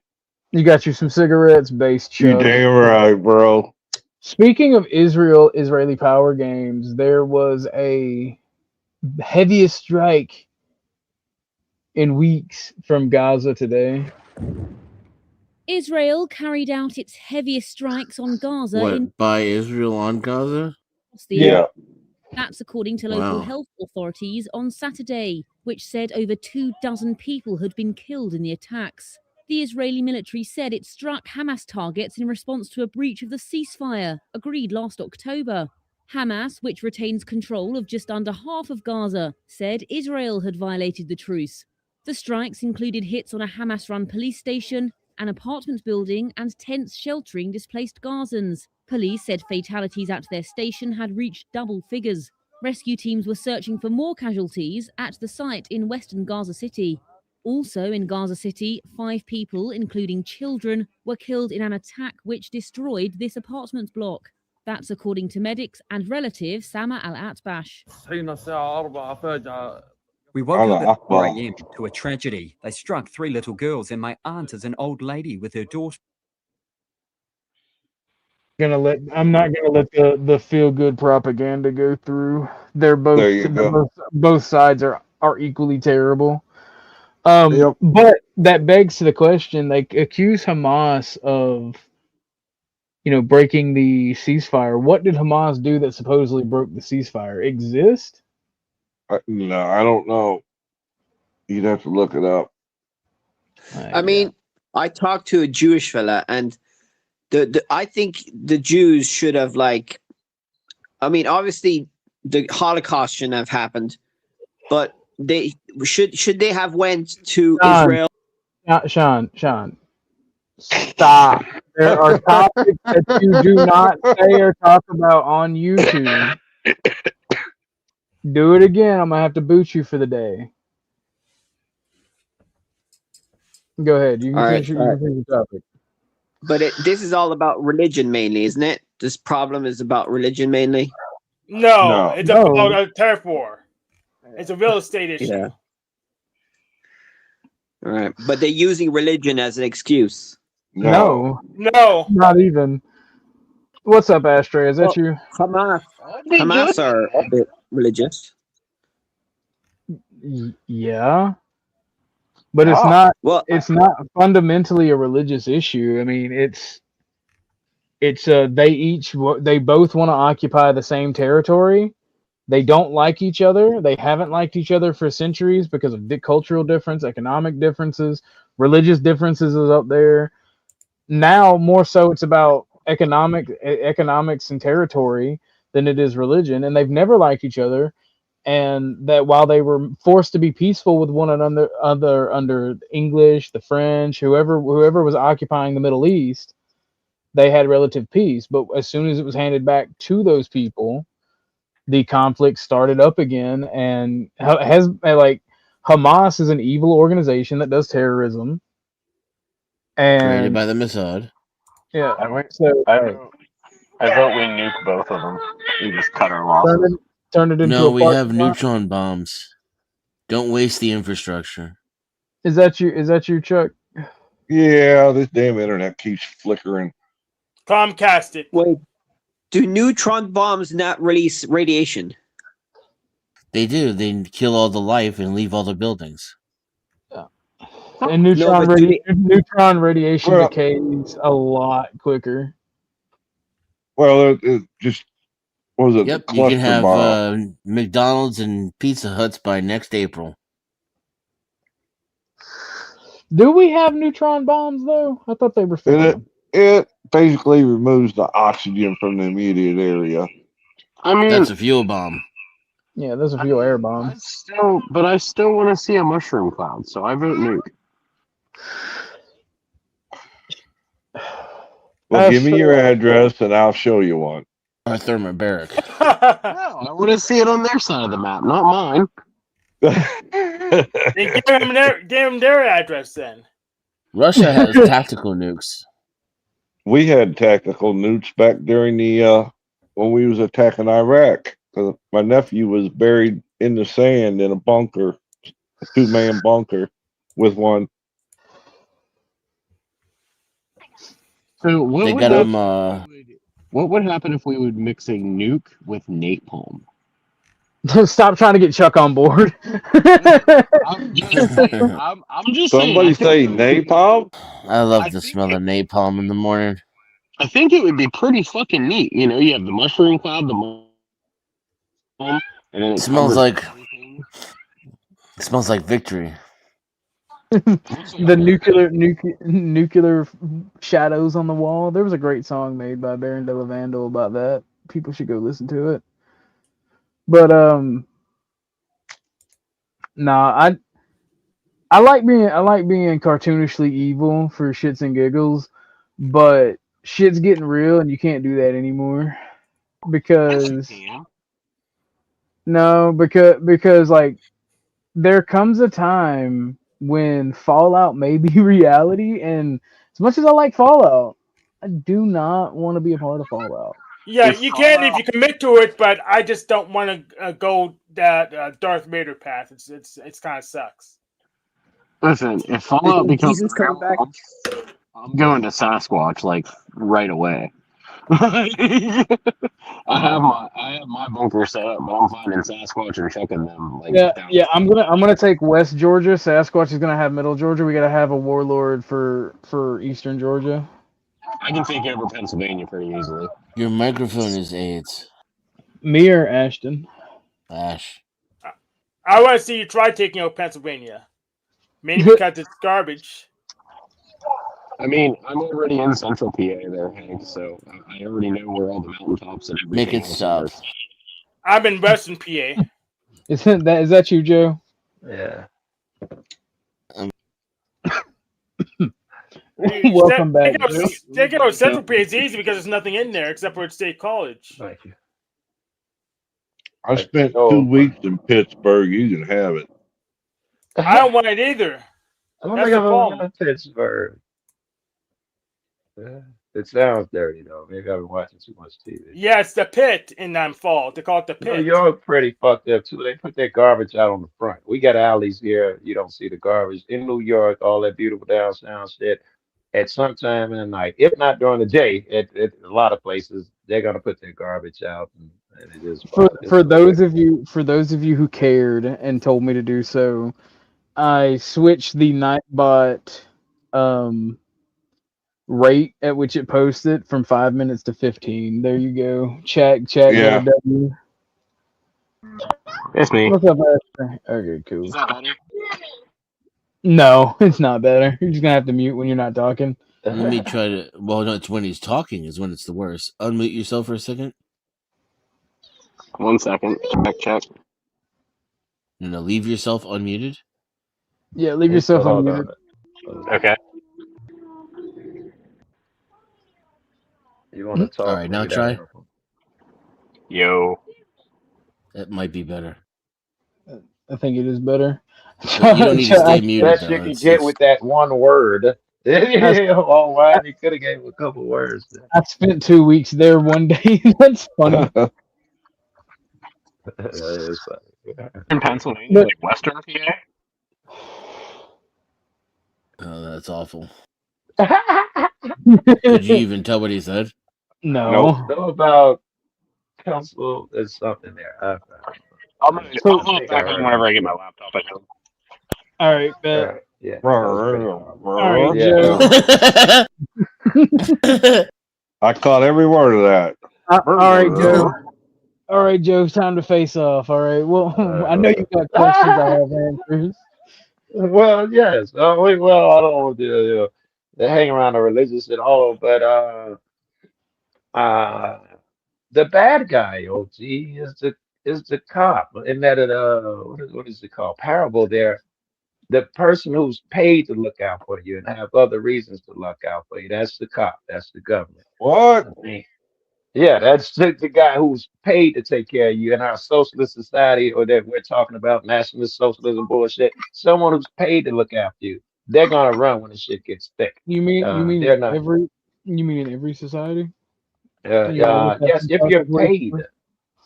[SPEAKER 2] You got you some cigarettes, base
[SPEAKER 5] You
[SPEAKER 2] Chuck.
[SPEAKER 5] damn right, bro.
[SPEAKER 2] Speaking of Israeli power games, there was a heaviest strike in weeks from Gaza today.
[SPEAKER 8] Israel carried out its heaviest strikes on Gaza in
[SPEAKER 18] What, by Israel on Gaza?
[SPEAKER 8] the That's according to local
[SPEAKER 18] Wow.
[SPEAKER 8] health authorities on Saturday, which said over 24 people had been killed in the attacks. The Israeli military said it struck Hamas targets in response to a breach of the ceasefire agreed last October. Hamas, which retains control of just under half of Gaza, said Israel had violated the truce. The strikes included hits on a Hamas-run police station, an apartment building, and tents sheltering displaced Gazans. Police said fatalities at their station had reached double figures. Rescue teams were searching for more casualties at the site in western Gaza City. Also in Gaza City, 5 people, including children, were killed in an attack which destroyed this apartment block. That's according to medics and relative Sama al-Atbash.
[SPEAKER 9] We woke
[SPEAKER 5] Allah
[SPEAKER 9] up at
[SPEAKER 5] Akbar.
[SPEAKER 9] 4 a.m. to a tragedy. They struck 3 little girls, and my aunt is an old lady with her daughter.
[SPEAKER 2] I'm not gonna let the feel good propaganda go through. They're both
[SPEAKER 5] There you go.
[SPEAKER 2] both sides are equally terrible. But that begs to the question: they accuse Hamas of, breaking the ceasefire. What did Hamas do that supposedly broke the ceasefire? Exist?
[SPEAKER 5] No, I don't know. You'd have to look it up.
[SPEAKER 6] I mean, I talked to a Jewish fella, and I think the Jews should have obviously the Holocaust shouldn't have happened, but they should they have went to Israel.
[SPEAKER 2] Sean, stop. There are topics that you do not say or talk about on YouTube. Do it again. I'm gonna have to boot you for the day. Go ahead. You can finish your topic.
[SPEAKER 6] But this is all about religion mainly, isn't it? This problem is about religion mainly.
[SPEAKER 16] No, it's about a turf war. It's a real estate issue.
[SPEAKER 6] Yeah. All right, but they're using religion as an excuse.
[SPEAKER 2] No,
[SPEAKER 16] No.
[SPEAKER 2] not even. What's up, Ashtray? Is that you?
[SPEAKER 6] Hamas are a bit religious.
[SPEAKER 2] Yeah, but it's not. It's not fundamentally a religious issue. I mean, it's they both want to occupy the same territory. They don't like each other. They haven't liked each other for centuries because of cultural difference, economic differences, religious differences is up there. Now more so it's about economics and territory than it is religion, and they've never liked each other. And that while they were forced to be peaceful with one another under English, the French, whoever was occupying the Middle East, they had relative peace. But as soon as it was handed back to those people, the conflict started up again. And has like Hamas is an evil organization that does terrorism,
[SPEAKER 18] Created
[SPEAKER 2] and
[SPEAKER 18] by the Mossad.
[SPEAKER 2] yeah.
[SPEAKER 14] I vote we nuke both of them. We just cut our losses.
[SPEAKER 2] Turn it into
[SPEAKER 18] No,
[SPEAKER 2] a
[SPEAKER 18] we have
[SPEAKER 2] parking lot.
[SPEAKER 18] neutron bombs. Don't waste the infrastructure.
[SPEAKER 2] Is that you, Chuck?
[SPEAKER 5] Yeah, this damn internet keeps flickering.
[SPEAKER 16] Comcast it.
[SPEAKER 6] Wait, do neutron bombs not release radiation?
[SPEAKER 18] They do. They kill all the life and leave all the buildings.
[SPEAKER 2] And neutron radiation
[SPEAKER 5] Well-
[SPEAKER 2] decays a lot quicker.
[SPEAKER 5] Well, it just what was it?
[SPEAKER 18] Yep,
[SPEAKER 5] the
[SPEAKER 18] you can
[SPEAKER 5] cluster
[SPEAKER 18] have
[SPEAKER 5] bomb.
[SPEAKER 18] McDonald's and Pizza Huts by next April.
[SPEAKER 2] Do we have neutron bombs though? I thought they were fixed.
[SPEAKER 5] It basically removes the oxygen from the immediate area.
[SPEAKER 14] I mean,
[SPEAKER 18] That's a fuel bomb.
[SPEAKER 2] Yeah, there's a few air bombs.
[SPEAKER 14] But I still want to see a mushroom cloud, so I vote nuke.
[SPEAKER 5] Well, give me your address and I'll show you one.
[SPEAKER 18] Or thermobaric.
[SPEAKER 14] I want to see it on their side of the map, not mine.
[SPEAKER 16] Then give them their address then.
[SPEAKER 18] Russia has tactical nukes.
[SPEAKER 5] We had tactical nukes back during the when we was attacking Iraq. My nephew was buried in the sand in a bunker, a 2-man bunker, with one.
[SPEAKER 14] So
[SPEAKER 18] They got them.
[SPEAKER 14] What would happen if we would mix a nuke with napalm?
[SPEAKER 2] Stop trying to get Chuck on board.
[SPEAKER 14] I'm just
[SPEAKER 5] Somebody say
[SPEAKER 14] saying.
[SPEAKER 5] napalm?
[SPEAKER 18] I love the smell of napalm in the morning.
[SPEAKER 14] I think it would be pretty fucking neat. You know, you have the mushroom cloud, the and then
[SPEAKER 18] It smells like victory.
[SPEAKER 2] The nuclear shadows on the wall. There was a great song made by Baron de la Vandal about that. People should go listen to it. But nah, I like being cartoonishly evil for shits and giggles, but shit's getting real and you can't do that anymore. Because like there comes a time when Fallout may be reality, and as much as I like Fallout, I do not want to be a part of Fallout.
[SPEAKER 16] Yeah, you can if you commit to it, but I just don't want to go that Darth Vader path. It's kind of sucks.
[SPEAKER 14] Listen, if Fallout becomes real, I'm going to Sasquatch like right away. I have my bunker set up, but I'm finding Sasquatch and checking them. Like,
[SPEAKER 2] Yeah. I'm gonna take West Georgia. Sasquatch is gonna have Middle Georgia. We gotta have a warlord for Eastern Georgia.
[SPEAKER 14] I can take over Pennsylvania pretty easily.
[SPEAKER 18] Your microphone is AIDS.
[SPEAKER 2] Me or Ashton?
[SPEAKER 18] Ash.
[SPEAKER 16] I want to see you try taking out Pennsylvania. Mainly because it's garbage.
[SPEAKER 14] I mean, I'm already in Central PA there, Hank, so I already know where all the mountaintops and everything
[SPEAKER 18] Make it stop.
[SPEAKER 16] I'm in Western PA.
[SPEAKER 2] Is that you, Joe?
[SPEAKER 15] Yeah.
[SPEAKER 2] Welcome back.
[SPEAKER 16] Taking out Central PA is easy because there's nothing in there except for State College.
[SPEAKER 15] Thank you.
[SPEAKER 5] I spent 2 weeks in Pittsburgh. You can have it.
[SPEAKER 16] I don't want it either.
[SPEAKER 15] I don't
[SPEAKER 16] That's
[SPEAKER 15] think
[SPEAKER 16] the
[SPEAKER 15] I've ever
[SPEAKER 16] problem.
[SPEAKER 15] been to Pittsburgh. Yeah, it sounds dirty though. Maybe I've been watching too much TV.
[SPEAKER 16] Yeah, it's the pit in fall. They call it the pit.
[SPEAKER 15] New York pretty fucked up too. They put their garbage out on the front. We got alleys here. You don't see the garbage in New York. All that beautiful downtown shit. at some time in the night. If not during the day, at a lot of places, they're gonna put their garbage out, and it is
[SPEAKER 2] For
[SPEAKER 15] fine. It's
[SPEAKER 2] for
[SPEAKER 15] no
[SPEAKER 2] those
[SPEAKER 15] big.
[SPEAKER 2] of you who cared and told me to do so, I switched the nightbot rate at which it posted from 5 minutes to 15. There you go. Chat got a
[SPEAKER 5] Yeah.
[SPEAKER 2] W.
[SPEAKER 14] It's me.
[SPEAKER 2] What's up, Esther? Okay, cool.
[SPEAKER 14] Is that better?
[SPEAKER 2] No, it's not better. You're just gonna have to mute when you're not talking.
[SPEAKER 18] Let me try to. Well, no, it's when he's talking is when it's the worst. Unmute yourself for a second.
[SPEAKER 14] 1 second. Check.
[SPEAKER 18] No, leave yourself unmuted.
[SPEAKER 2] Yeah, leave
[SPEAKER 15] He
[SPEAKER 2] yourself
[SPEAKER 15] said, hold
[SPEAKER 2] unmuted.
[SPEAKER 15] on.
[SPEAKER 14] Okay.
[SPEAKER 15] You want to talk?
[SPEAKER 18] All right, now
[SPEAKER 15] Leave that
[SPEAKER 18] try.
[SPEAKER 15] alone.
[SPEAKER 14] Yo.
[SPEAKER 18] That might be better.
[SPEAKER 2] I think it is better.
[SPEAKER 18] But you don't need to stay
[SPEAKER 15] That's
[SPEAKER 18] muted
[SPEAKER 15] best you
[SPEAKER 18] though.
[SPEAKER 15] can get with that one word. Oh, why you could have gave him a couple words.
[SPEAKER 2] I spent 2 weeks there one day. That's funny.
[SPEAKER 15] That is funny.
[SPEAKER 14] In Pennsylvania,
[SPEAKER 2] But-
[SPEAKER 14] like Western PA.
[SPEAKER 18] Oh, that's awful. Did you even tell what he said?
[SPEAKER 2] No.
[SPEAKER 15] Know about council. There's something there.
[SPEAKER 14] I'll look back on whenever I get my laptop at home.
[SPEAKER 2] All right, bet.
[SPEAKER 15] Yeah.
[SPEAKER 2] All right, Joe.
[SPEAKER 5] I caught every word of that.
[SPEAKER 2] All right, Joe. All right, Joe. Time to face off. All right. Well, I know you got questions. I have answers.
[SPEAKER 15] Well, yes. Well, I don't want to hang around the religious at all, but the bad guy, OG, is the cop. In that what is it called? Parable there. The person who's paid to look out for you and have other reasons to look out for you. That's the cop. That's the government.
[SPEAKER 5] What?
[SPEAKER 15] Yeah, that's the guy who's paid to take care of you in our socialist society, or that we're talking about nationalist socialism bullshit. Someone who's paid to look after you. They're gonna run when the shit gets thick.
[SPEAKER 2] You mean
[SPEAKER 15] They're not.
[SPEAKER 2] in every society? You gotta look at
[SPEAKER 15] Yes,
[SPEAKER 2] some
[SPEAKER 15] if you're
[SPEAKER 2] fucking way.
[SPEAKER 15] paid.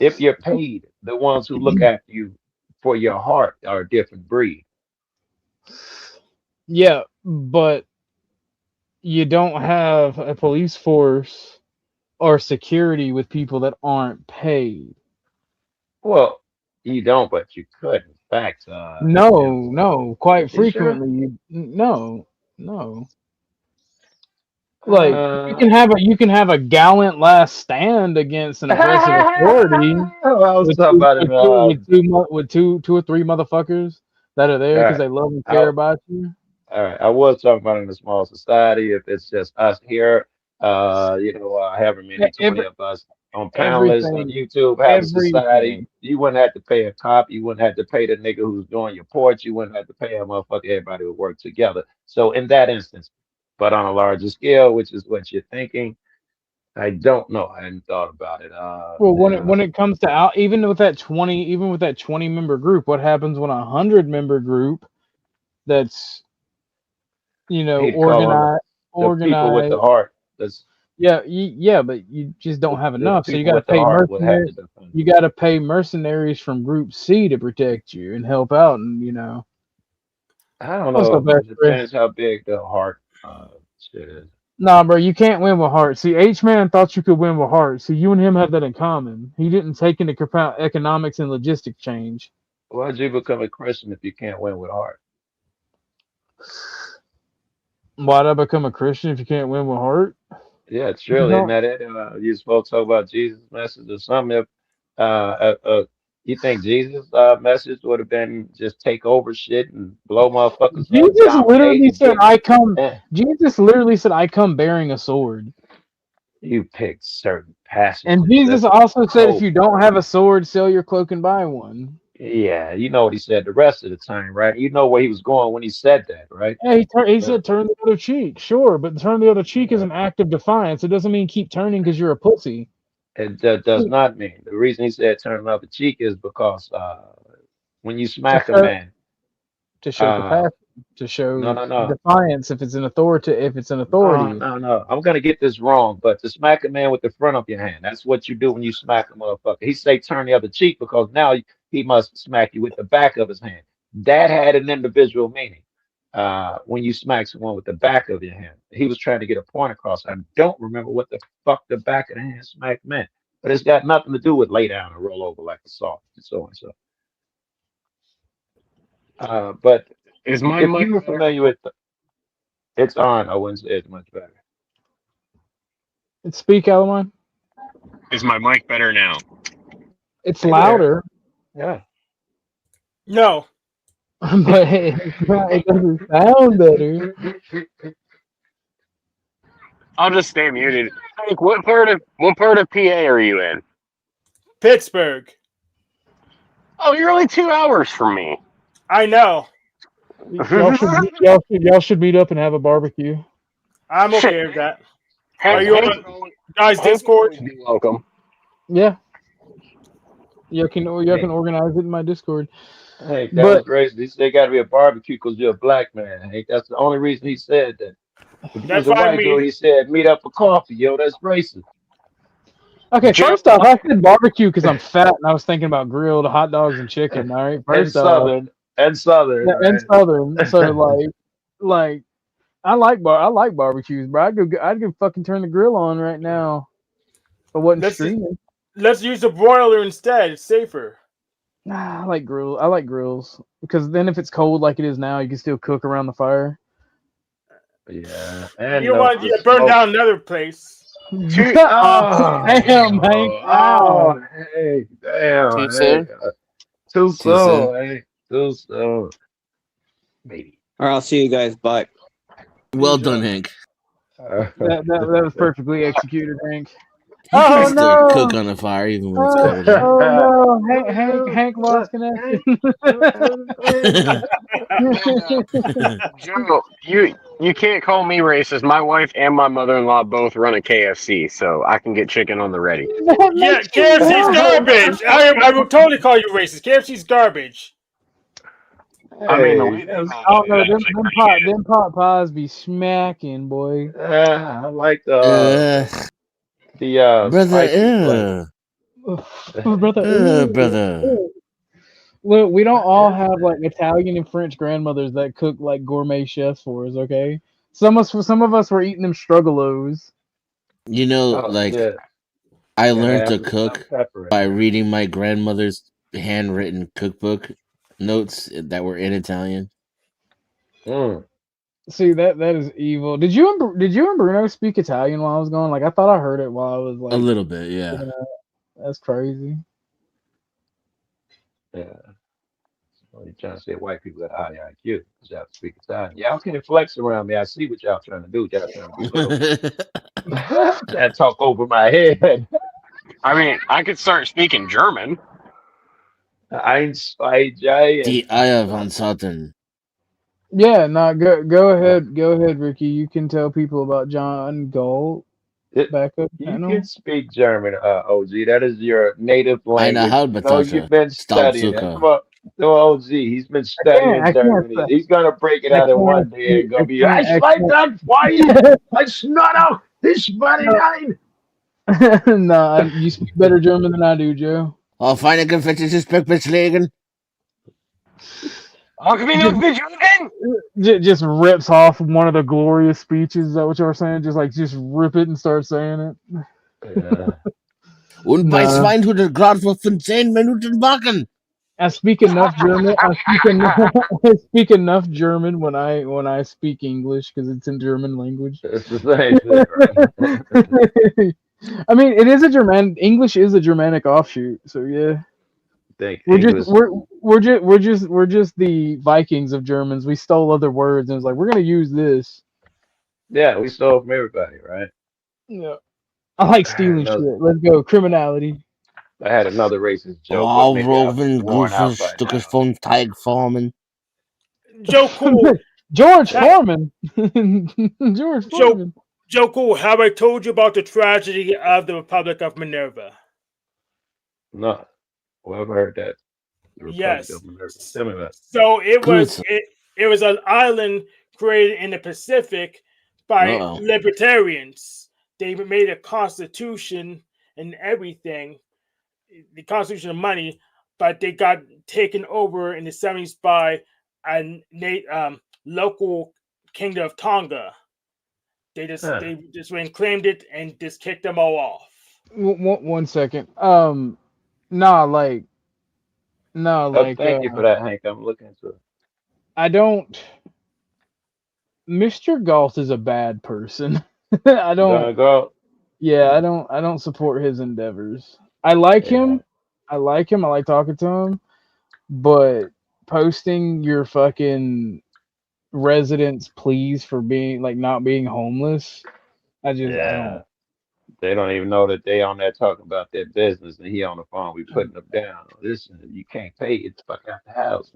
[SPEAKER 15] If you're paid, the ones who look after you for your heart are a different breed.
[SPEAKER 2] Yeah, but you don't have a police force or security with people that aren't paid.
[SPEAKER 15] Well, you don't, but you could. In fact,
[SPEAKER 2] No, quite
[SPEAKER 15] You sure?
[SPEAKER 2] frequently. No. Like you can have a gallant last stand against an oppressive authority
[SPEAKER 15] I was talking about it.
[SPEAKER 2] with two or three motherfuckers that are there because they love and care about you.
[SPEAKER 15] All right, I was talking about in a small society. If it's just us here, however many 20 of us on panelists on YouTube, have a society, you wouldn't have to pay a cop. You wouldn't have to pay the nigga who's doing your porch. You wouldn't have to pay a motherfucker. Everybody would work together. So in that instance, but on a larger scale, which is what you're thinking, I don't know. I hadn't thought about it.
[SPEAKER 2] Well, when it comes to out, even with that 20 member group, what happens when 100-member group that's organized
[SPEAKER 15] the people with the heart. That's
[SPEAKER 2] yeah, but you just don't have
[SPEAKER 15] the
[SPEAKER 2] enough, so you
[SPEAKER 15] people
[SPEAKER 2] got
[SPEAKER 15] with
[SPEAKER 2] to
[SPEAKER 15] the
[SPEAKER 2] pay
[SPEAKER 15] heart would have
[SPEAKER 2] mercenaries.
[SPEAKER 15] to defend.
[SPEAKER 2] You got to pay mercenaries from Group C to protect you and help out, and
[SPEAKER 15] I don't
[SPEAKER 2] What's
[SPEAKER 15] know.
[SPEAKER 2] up,
[SPEAKER 15] It
[SPEAKER 2] Esther?
[SPEAKER 15] depends how big the heart shit is.
[SPEAKER 2] Nah, bro, you can't win with heart. See, H-Man thought you could win with heart. See, you and him have that in common. He didn't take into account economics and logistic change.
[SPEAKER 15] Why'd you become a Christian if you can't win with heart?
[SPEAKER 2] Why'd I become a Christian if you can't win with heart?
[SPEAKER 15] Yeah, it's true. Isn't that it? You're supposed to talk about Jesus' message or something. If you think Jesus' message would have been just take over shit and blow motherfuckers up,
[SPEAKER 2] Jesus
[SPEAKER 15] dominate,
[SPEAKER 2] literally
[SPEAKER 15] and
[SPEAKER 2] said,
[SPEAKER 15] get,
[SPEAKER 2] Jesus literally said, I come bearing a sword.
[SPEAKER 15] you picked certain passages.
[SPEAKER 2] And Jesus
[SPEAKER 15] That's
[SPEAKER 2] also said, if
[SPEAKER 15] hope.
[SPEAKER 2] you don't have a sword, sell your cloak and buy one.
[SPEAKER 15] Yeah, you know what he said the rest of the time, right? You know where he was going when he said that, right?
[SPEAKER 2] Yeah, he said turn the other cheek. Sure, but turn the other cheek is an act of defiance. It doesn't mean keep turning because you're a pussy.
[SPEAKER 15] It does not mean. The reason he said turn another cheek is because when you smack a man,
[SPEAKER 2] to show compassion, to show
[SPEAKER 15] no.
[SPEAKER 2] defiance if it's an authority.
[SPEAKER 15] No. I'm gonna get this wrong, but to smack a man with the front of your hand, that's what you do when you smack a motherfucker. He say turn the other cheek because now he must smack you with the back of his hand. That had an individual meaning. when you smack someone with the back of your hand. He was trying to get a point across. I don't remember what the fuck the back of the hand smack meant, but it's got nothing to do with lay down and roll over like a soft and so and so. But
[SPEAKER 14] Is my
[SPEAKER 15] if
[SPEAKER 14] mic
[SPEAKER 15] you were
[SPEAKER 14] better?
[SPEAKER 15] familiar with it's on, I wouldn't say it's much better.
[SPEAKER 2] Speak, Alamine.
[SPEAKER 14] Is my mic better now?
[SPEAKER 2] It's
[SPEAKER 15] Hey there.
[SPEAKER 2] louder,
[SPEAKER 15] Yeah.
[SPEAKER 16] No.
[SPEAKER 2] but it doesn't sound better.
[SPEAKER 14] I'll just stay muted. Hank, what part of PA are you in?
[SPEAKER 16] Pittsburgh.
[SPEAKER 14] Oh, you're only 2 hours from me.
[SPEAKER 16] I know.
[SPEAKER 2] Y'all should meet up and have a barbecue.
[SPEAKER 16] I'm okay with that.
[SPEAKER 14] Hank,
[SPEAKER 16] Are you
[SPEAKER 14] Hank,
[SPEAKER 16] on guys'
[SPEAKER 14] Hank
[SPEAKER 16] Discord?
[SPEAKER 14] would be welcome.
[SPEAKER 2] Yeah. Y'all can organize it in my Discord.
[SPEAKER 15] Hey, that was
[SPEAKER 2] But
[SPEAKER 15] racist. He said got to be a barbecue because you're a black man. Hey, that's the only reason he said that. If he was
[SPEAKER 16] That's
[SPEAKER 15] a
[SPEAKER 16] what I
[SPEAKER 15] white dude,
[SPEAKER 16] mean.
[SPEAKER 15] he said meet up for coffee. Yo, that's racist.
[SPEAKER 2] okay,
[SPEAKER 14] Joe,
[SPEAKER 2] first off, I said barbecue because I'm fat and I was thinking about grilled hot dogs and chicken. All right,
[SPEAKER 15] And
[SPEAKER 2] first off,
[SPEAKER 15] southern,
[SPEAKER 2] yeah, and
[SPEAKER 15] right?
[SPEAKER 2] southern. So like I like barbecues, bro. I'd go fucking turn the grill on right now. If I wasn't streaming.
[SPEAKER 16] Let's use a broiler instead. It's safer.
[SPEAKER 2] I like grills because then if it's cold like it is now, you can still cook around the fire.
[SPEAKER 15] Yeah,
[SPEAKER 16] You
[SPEAKER 15] and
[SPEAKER 16] don't want to
[SPEAKER 15] the
[SPEAKER 16] get burned
[SPEAKER 15] smoke.
[SPEAKER 16] down another place.
[SPEAKER 15] Oh,
[SPEAKER 2] damn, Hank!
[SPEAKER 15] oh, hey, damn,
[SPEAKER 14] Too
[SPEAKER 15] hey,
[SPEAKER 14] soon?
[SPEAKER 15] too
[SPEAKER 18] Too soon.
[SPEAKER 15] soon, hey, too soon. Maybe.
[SPEAKER 6] All right, I'll see you guys. Bye.
[SPEAKER 18] Well done, Hank.
[SPEAKER 2] That was perfectly executed, Hank.
[SPEAKER 18] He can
[SPEAKER 2] Oh
[SPEAKER 18] still cook
[SPEAKER 2] no!
[SPEAKER 18] on the fire even when it's cold out.
[SPEAKER 2] Oh no! Hank lost connection.
[SPEAKER 14] Joe, you can't call me racist. My wife and my mother-in-law both run a KFC, so I can get chicken on the ready.
[SPEAKER 16] Yeah, KFC's garbage. I will totally call you racist. KFC's garbage.
[SPEAKER 14] I mean, the
[SPEAKER 15] Hey,
[SPEAKER 14] way they
[SPEAKER 15] that's,
[SPEAKER 14] make
[SPEAKER 2] I don't
[SPEAKER 14] it
[SPEAKER 2] know.
[SPEAKER 14] is actually pretty good.
[SPEAKER 2] Them pot pies be smacking, boy.
[SPEAKER 15] I like the spicy flavor.
[SPEAKER 2] Brother.
[SPEAKER 18] Brother.
[SPEAKER 2] Look, we don't all have like Italian and French grandmothers that cook like gourmet chefs for us. Okay, some of us were eating them struggalos.
[SPEAKER 18] You know,
[SPEAKER 15] Oh
[SPEAKER 18] like
[SPEAKER 15] shit!
[SPEAKER 18] I
[SPEAKER 15] And
[SPEAKER 18] learned
[SPEAKER 15] have
[SPEAKER 18] to
[SPEAKER 15] some lemon
[SPEAKER 18] cook
[SPEAKER 15] pepper in
[SPEAKER 18] by
[SPEAKER 15] there.
[SPEAKER 18] reading my grandmother's handwritten cookbook notes that were in Italian.
[SPEAKER 15] Mm.
[SPEAKER 2] See that is evil. Did you and Bruno speak Italian while I was gone? Like I thought I heard it while I was
[SPEAKER 18] A
[SPEAKER 2] like.
[SPEAKER 18] little bit, yeah.
[SPEAKER 2] That's crazy.
[SPEAKER 15] Yeah. Well, you're trying to say white people got a high IQ because y'all speak Italian. Y'all can't flex around me. I see what y'all trying to do. Y'all trying to be little. That talk over my head.
[SPEAKER 14] I mean, I could start speaking German.
[SPEAKER 15] Eins, zwei, drei,
[SPEAKER 18] Die
[SPEAKER 15] and
[SPEAKER 18] Eier von Satan.
[SPEAKER 2] Yeah, no, go ahead, Ricky. You can tell people about John Galt backup
[SPEAKER 15] you
[SPEAKER 2] channel.
[SPEAKER 15] can speak German, OG. That is your native
[SPEAKER 18] Eine
[SPEAKER 15] language. No, you've
[SPEAKER 18] halbe
[SPEAKER 15] been studying it.
[SPEAKER 18] Staubzucker.
[SPEAKER 15] Come on. No, OG, he's been studying
[SPEAKER 2] I can't
[SPEAKER 15] German. He's gonna break it
[SPEAKER 2] I
[SPEAKER 15] out in one
[SPEAKER 2] can't
[SPEAKER 15] day and go be
[SPEAKER 2] I
[SPEAKER 15] I like
[SPEAKER 2] can't.
[SPEAKER 15] that why I snot out this money nine.
[SPEAKER 2] Nah, you speak better German than I do, Joe.
[SPEAKER 18] Auf eine gefettete Speckbitz legen.
[SPEAKER 2] Just rips off one of the glorious speeches. Is that what you were saying? Just rip it and start saying it.
[SPEAKER 15] Yeah.
[SPEAKER 18] Und bei 200 Grad für 15 Minuten backen.
[SPEAKER 2] I speak enough German. I speak enough German when I speak English because it's in German language.
[SPEAKER 15] It's the same thing, right?
[SPEAKER 2] I mean, it is a German. English is a Germanic offshoot, so yeah. We're just the Vikings of Germans. We stole other words and it's like we're gonna use this.
[SPEAKER 15] Yeah, we stole from everybody, right?
[SPEAKER 2] Yeah, I like stealing shit. Let's go criminality.
[SPEAKER 15] I had another racist joke, but
[SPEAKER 18] All
[SPEAKER 15] maybe I'll be
[SPEAKER 18] Roven
[SPEAKER 15] worn out
[SPEAKER 18] Goofus
[SPEAKER 15] by now.
[SPEAKER 18] Stückes von Teigformen.
[SPEAKER 16] Joe Cool.
[SPEAKER 2] George Foreman. George Foreman.
[SPEAKER 16] Joe Cool, have I told you about the tragedy of the Republic of Minerva?
[SPEAKER 15] No. Well, I've heard that.
[SPEAKER 16] Yes.
[SPEAKER 15] Tell me about it.
[SPEAKER 16] So it was an island created in the Pacific by libertarians. They made a constitution and everything, the constitution of money, but they got taken over in the 70s by local kingdom of Tonga. They just went and claimed it and just kicked them all off.
[SPEAKER 2] 1 second.
[SPEAKER 15] Thank you for that, Hank. I'm looking into it.
[SPEAKER 2] I don't. Mr. Galt is a bad person. I don't.
[SPEAKER 15] Go.
[SPEAKER 2] Yeah, I don't support his endeavors. I like him. I like talking to him, but posting your fucking residents pleas for being like not being homeless, I don't.
[SPEAKER 15] They don't even know that they on there talking about their business, and he on the phone. We putting them down. Listen, you can't pay it. Fuck out the house.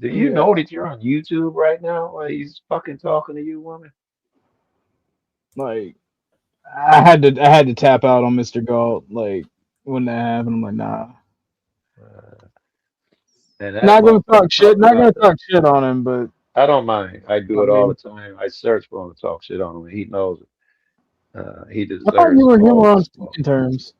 [SPEAKER 15] Do you know that you're on YouTube right now while he's fucking talking to you, woman?
[SPEAKER 2] Like, I had to tap out on Mr. Galt like when that happened. I'm like, nah. Not gonna talk shit. Not gonna talk shit on him, but
[SPEAKER 15] I don't mind. I do it all the time. I search for him to talk shit on him, and he knows it. He deserves.
[SPEAKER 2] I thought you and him were on speaking terms.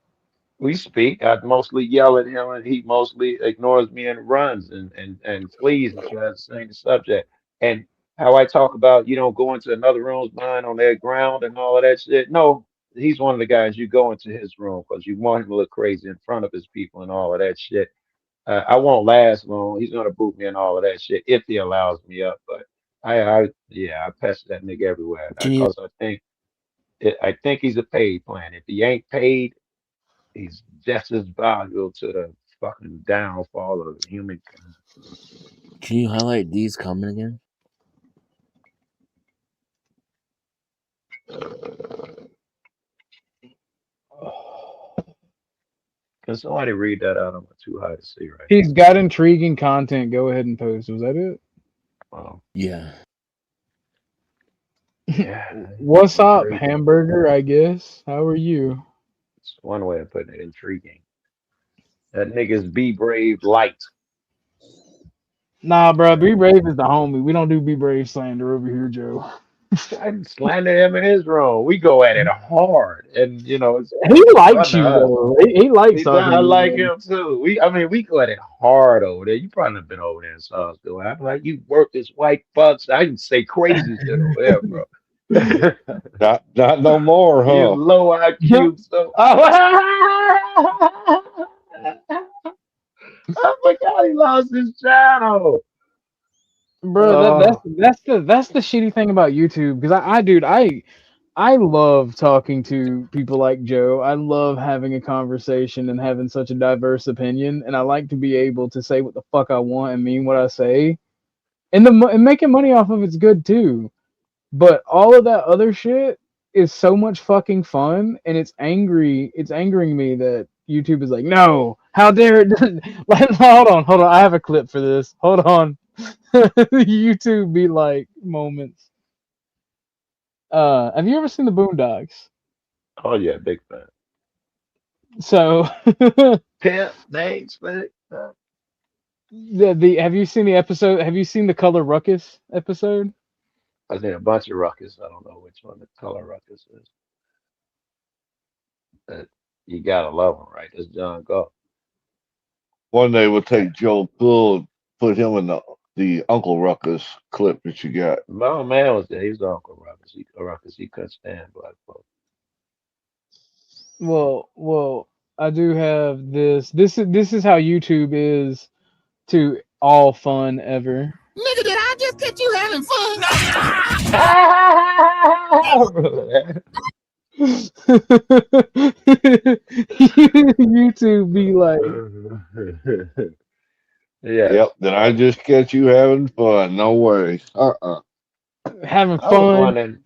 [SPEAKER 15] We speak. I mostly yell at him, and he mostly ignores me and runs and flees and tries to change the subject. And how I talk about, go into another room's mind on their ground and all of that shit. No, he's one of the guys you go into his room because you want him to look crazy in front of his people and all of that shit. I won't last long. He's gonna boot me and all of that shit if he allows me up. But I pester that nigga everywhere because I think he's a paid plan. If he ain't paid, he's just as valuable to the fucking downfall of humankind.
[SPEAKER 18] Can you highlight these comment again?
[SPEAKER 15] Can somebody read that out? I'm too high to see right
[SPEAKER 2] He's got intriguing content. Go ahead and post. Was that it?
[SPEAKER 15] Wow.
[SPEAKER 18] Yeah.
[SPEAKER 2] What's up, hamburger? I guess. How are you?
[SPEAKER 15] It's one way of putting it. Intriguing. That nigga's Be Brave light.
[SPEAKER 2] Nah, bro. Be Brave is the homie. We don't do Be Brave slander over here, Joe.
[SPEAKER 15] I slander him in his room. We go at it hard, and
[SPEAKER 2] he likes you though. He likes us.
[SPEAKER 15] I like him too. We go at it hard over there. You probably have been over there and saw us do it. I'm like, you work this white bucks. I can say crazy shit over there, bro.
[SPEAKER 5] Not no more, huh?
[SPEAKER 15] You low IQ. So I forgot he lost his channel.
[SPEAKER 2] Bro, that's the shitty thing about YouTube because I love talking to people like Joe. I love having a conversation and having such a diverse opinion, and I like to be able to say what the fuck I want and mean what I say. And making money off of it's good too. But all of that other shit is so much fucking fun, and it's angering me that YouTube is like, no, how dare it? Hold on, I have a clip for this. Hold on. YouTube be like moments. Have you ever seen the Boondocks?
[SPEAKER 15] Oh yeah, big fan.
[SPEAKER 2] So
[SPEAKER 15] Pimp, thanks, man.
[SPEAKER 2] have you seen the episode? Have you seen the Color Ruckus episode?
[SPEAKER 15] I've seen a bunch of Ruckus. I don't know which one the Color Ruckus is. But you gotta love him, right? That's John Galt.
[SPEAKER 5] One day we'll take Joe Bull, put him in the Uncle Ruckus clip that you got.
[SPEAKER 15] My old man was there. He was Uncle Ruckus. He couldn't stand black folks.
[SPEAKER 2] Well, I do have this. This is how YouTube is to all fun ever.
[SPEAKER 3] Nigga, did I just catch you having fun?
[SPEAKER 2] YouTube be like,
[SPEAKER 15] yeah.
[SPEAKER 5] Yep. Did I just catch you having fun? No way.
[SPEAKER 2] Having fun,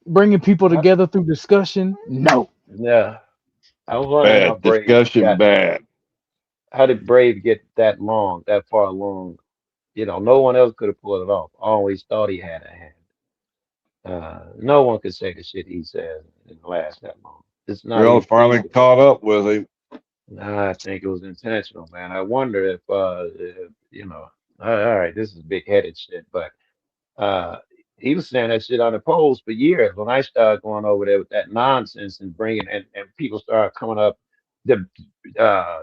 [SPEAKER 2] bringing people together through discussion. No.
[SPEAKER 15] Yeah. I was wondering how Brave
[SPEAKER 5] discussion bad.
[SPEAKER 15] How did Brave get that far along? No one else could have pulled it off. I always thought he had a hand. No one could say the shit he said and last that long. It's not.
[SPEAKER 5] Real finally caught up with him.
[SPEAKER 15] Nah, I think it was intentional, man. I wonder if all right, this is big-headed shit, but he was saying that shit on the polls for years. When I started going over there with that nonsense and bringing and people started coming up,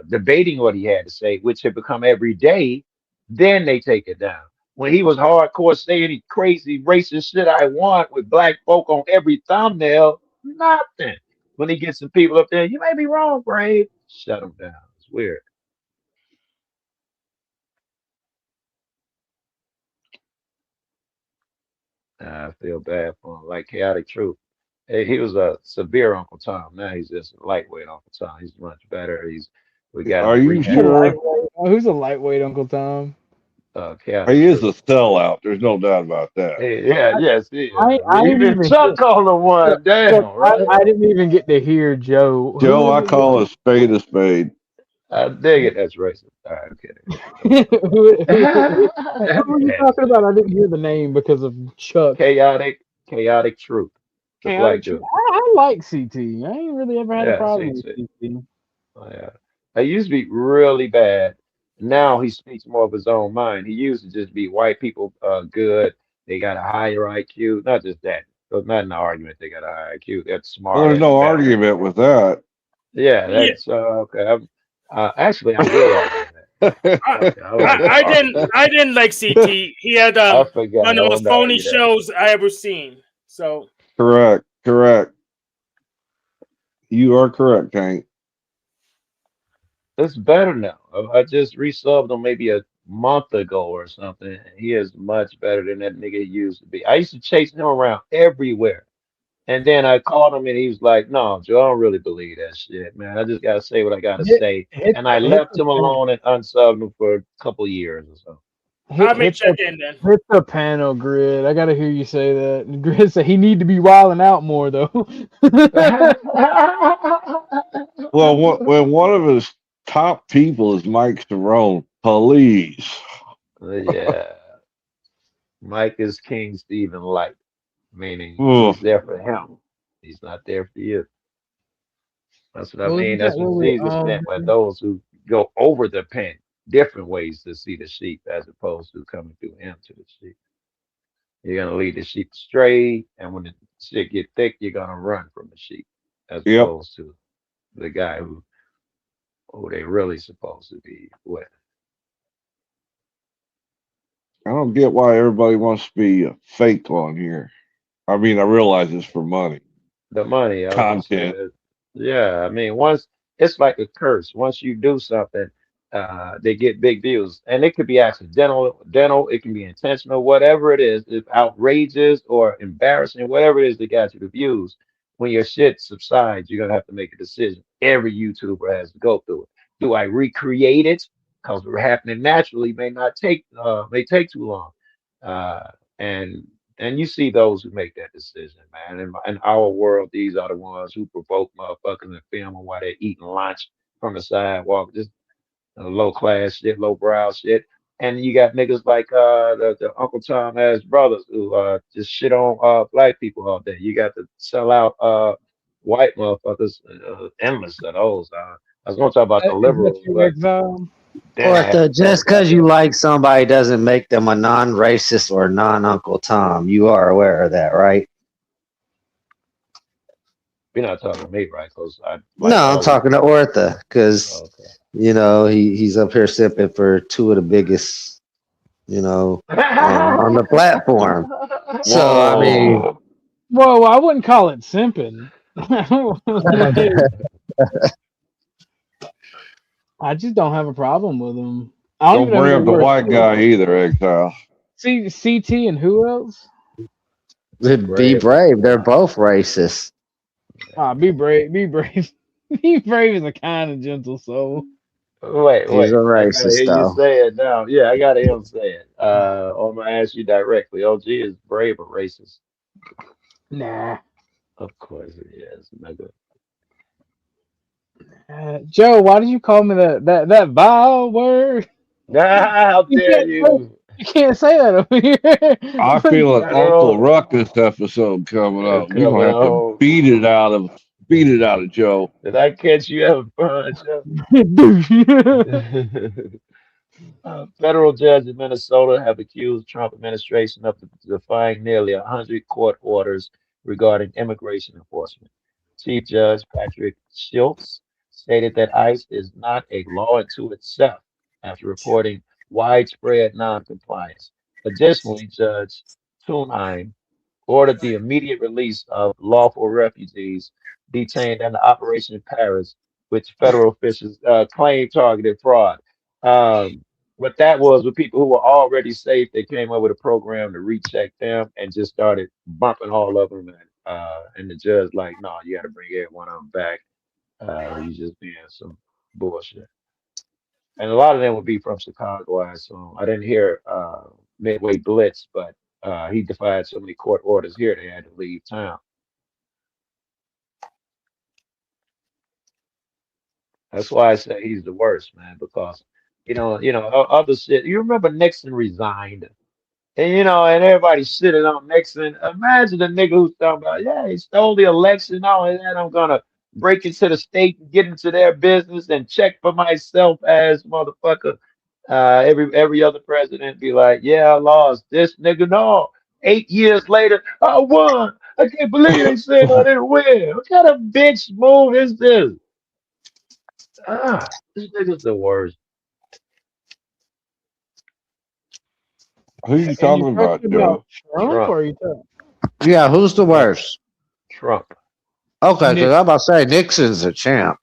[SPEAKER 15] debating what he had to say, which had become every day, then they take it down. when he was hardcore saying he crazy racist shit I want with black folk on every thumbnail, nothing. When he gets some people up there, you may be wrong, Brave. Shut him down. It's weird. I feel bad for him. Like Chaotic Truth. Hey, he was a severe Uncle Tom. Now he's just a lightweight Uncle Tom. He's much better. We got him
[SPEAKER 5] Are
[SPEAKER 15] in
[SPEAKER 5] you
[SPEAKER 15] rehab.
[SPEAKER 5] sure?
[SPEAKER 2] Who's a lightweight Uncle Tom?
[SPEAKER 15] Chaotic
[SPEAKER 5] He is
[SPEAKER 15] Truth.
[SPEAKER 5] a sellout. There's no doubt about that.
[SPEAKER 15] Hey, yeah, yes, he is.
[SPEAKER 2] I didn't
[SPEAKER 15] Even
[SPEAKER 2] even
[SPEAKER 15] Chuck called him one down, right?
[SPEAKER 2] I didn't even get to hear Joe.
[SPEAKER 5] Joe, I call a spade a spade.
[SPEAKER 15] I dig it. That's racist. All right, I'm kidding.
[SPEAKER 2] Who were you talking about? I didn't hear the name because of Chuck.
[SPEAKER 15] Chaotic Truth. The black
[SPEAKER 2] Chaotic Truth.
[SPEAKER 15] dude.
[SPEAKER 2] I like CT. I ain't really ever had a
[SPEAKER 15] Yeah,
[SPEAKER 2] problem
[SPEAKER 15] CT.
[SPEAKER 2] with CT.
[SPEAKER 15] Oh, yeah. It used to be really bad. Now he speaks more of his own mind. He used to just be white people good. They got a higher IQ. Not just that. So not in the argument they got a higher IQ. They're
[SPEAKER 5] Well,
[SPEAKER 15] smarter
[SPEAKER 5] there's
[SPEAKER 15] and
[SPEAKER 5] no
[SPEAKER 15] better.
[SPEAKER 5] argument with that.
[SPEAKER 15] Yeah,
[SPEAKER 16] Yeah.
[SPEAKER 15] that's okay. Actually, I'm with all of that. Okay, I like
[SPEAKER 16] I
[SPEAKER 15] all
[SPEAKER 16] didn't.
[SPEAKER 15] of it.
[SPEAKER 16] I didn't like CT. He had
[SPEAKER 15] I forgot.
[SPEAKER 16] one
[SPEAKER 15] I
[SPEAKER 16] of the most
[SPEAKER 15] wanted to
[SPEAKER 16] phony
[SPEAKER 15] argue that.
[SPEAKER 16] shows I ever seen. So
[SPEAKER 5] Correct. You are correct, Tank.
[SPEAKER 15] It's better now. I just resubbed him maybe a month ago or something. He is much better than that nigga used to be. I used to chase him around everywhere. And then I called him and he was like, "No, Joe, I don't really believe that shit, man. I just gotta say what I gotta say." And I left him alone and unsubbed him for a couple years or so.
[SPEAKER 16] I may check in then.
[SPEAKER 2] Hit the panel, Grid. I gotta hear you say that. Grid said he need to be wilding out more though.
[SPEAKER 5] Well, when one of his top people is Mike Cerrone, please.
[SPEAKER 15] Yeah. Mike is King Stephen Light, meaning
[SPEAKER 5] Ugh.
[SPEAKER 15] he's there for him. He's not there for you. That's what I
[SPEAKER 2] Well,
[SPEAKER 15] mean.
[SPEAKER 2] isn't that
[SPEAKER 15] That's
[SPEAKER 2] what
[SPEAKER 15] what
[SPEAKER 2] we
[SPEAKER 15] Jesus meant by those who go over the pen, different ways to see the sheep as opposed to coming through him to the sheep. You're gonna lead the sheep straight, and when the shit get thick, you're gonna run from the sheep, as
[SPEAKER 5] Yep.
[SPEAKER 15] opposed to the guy who they really supposed to be with.
[SPEAKER 5] I don't get why everybody wants to be fake on here. I mean, I realize it's for money.
[SPEAKER 15] The money, I was gonna say
[SPEAKER 5] Content.
[SPEAKER 15] that. Yeah, I mean, once it's like a curse. Once you do something, they get big views, and it could be accidental, dental, it can be intentional, whatever it is, if outrageous or embarrassing, whatever it is that got you the views. When your shit subsides, you're gonna have to make a decision. Every YouTuber has to go through it. Do I recreate it? Because what's happening naturally may take too long. Uh, and and you see those who make that decision, man. In our world, these are the ones who provoke motherfuckers and film them while they're eating lunch from the sidewalk, just low class shit, low brow shit. And you got niggas like the Uncle Tom ass brothers who just shit on black people all day. You got to sell out white motherfuckers, endless of those. I was gonna talk about the
[SPEAKER 2] Is that
[SPEAKER 15] liberals,
[SPEAKER 2] you,
[SPEAKER 15] but
[SPEAKER 2] Exile?
[SPEAKER 15] then I have to
[SPEAKER 10] Just
[SPEAKER 15] talk about
[SPEAKER 10] because you like somebody doesn't make them a non-racist or non-Uncle Tom. You are aware of that, right?
[SPEAKER 15] You're not talking to me, right? Because I
[SPEAKER 10] No,
[SPEAKER 15] like
[SPEAKER 10] I'm
[SPEAKER 15] all
[SPEAKER 10] talking to Ortha because he's up here simping for two of the biggest, on the platform. So I mean,
[SPEAKER 2] Whoa, I wouldn't call it simping. I just don't have a problem with him. I don't
[SPEAKER 5] Don't
[SPEAKER 2] even
[SPEAKER 5] bring
[SPEAKER 2] know
[SPEAKER 5] up the white guy either, Exile.
[SPEAKER 2] See CT and who else?
[SPEAKER 10] be brave. They're both racist.
[SPEAKER 2] Be brave. Be brave. Be brave is a kind and gentle soul.
[SPEAKER 15] Wait,
[SPEAKER 10] He's a
[SPEAKER 15] I gotta
[SPEAKER 10] racist,
[SPEAKER 15] hear you
[SPEAKER 10] though.
[SPEAKER 15] say it now. Yeah, I gotta hear him say it. I'm gonna ask you directly. OG is brave or racist?
[SPEAKER 2] Nah.
[SPEAKER 15] Of course he is, nigga.
[SPEAKER 2] Joe, why did you call me that vile word?
[SPEAKER 15] How dare you?
[SPEAKER 2] You can't say that over here.
[SPEAKER 5] I feel an Uncle Ruckus episode coming up. We're gonna have to beat it out of Joe.
[SPEAKER 15] Did I catch you having fun, Joe? Federal judge in Minnesota have accused Trump administration of defying nearly 100 court orders regarding immigration enforcement. Chief Judge Patrick Schultz stated that ICE is not a law unto itself after reporting widespread noncompliance. Additionally, Judge Thunheim ordered the immediate release of lawful refugees detained under Operation Paris, which federal officials claimed targeted fraud. Um, what that was with people who were already safe, they came up with a program to recheck them and just started bumping all of them. And the judge like, no, you got to bring every one of them back. You just being some bullshit. And a lot of them would be from Chicago, I assume. I didn't hear Midway Blitz, but he defied so many court orders here they had to leave town. That's why I say he's the worst, man, because other shit. You remember Nixon resigned, and everybody shitted on Nixon. Imagine the nigga who's talking about, yeah, he stole the election, all of that. I'm gonna break into the state and get into their business and check for myself as motherfucker. Every other president be like, yeah, I lost. This nigga, no. 8 years later, I won. I can't believe they said I didn't win. What kind of bitch move is this? This nigga's the worst.
[SPEAKER 5] Who you talking about, Joe?
[SPEAKER 2] Trump, or you talking?
[SPEAKER 10] Yeah, who's the worst?
[SPEAKER 15] Trump.
[SPEAKER 10] Okay, because I'm about to say Nixon's a champ.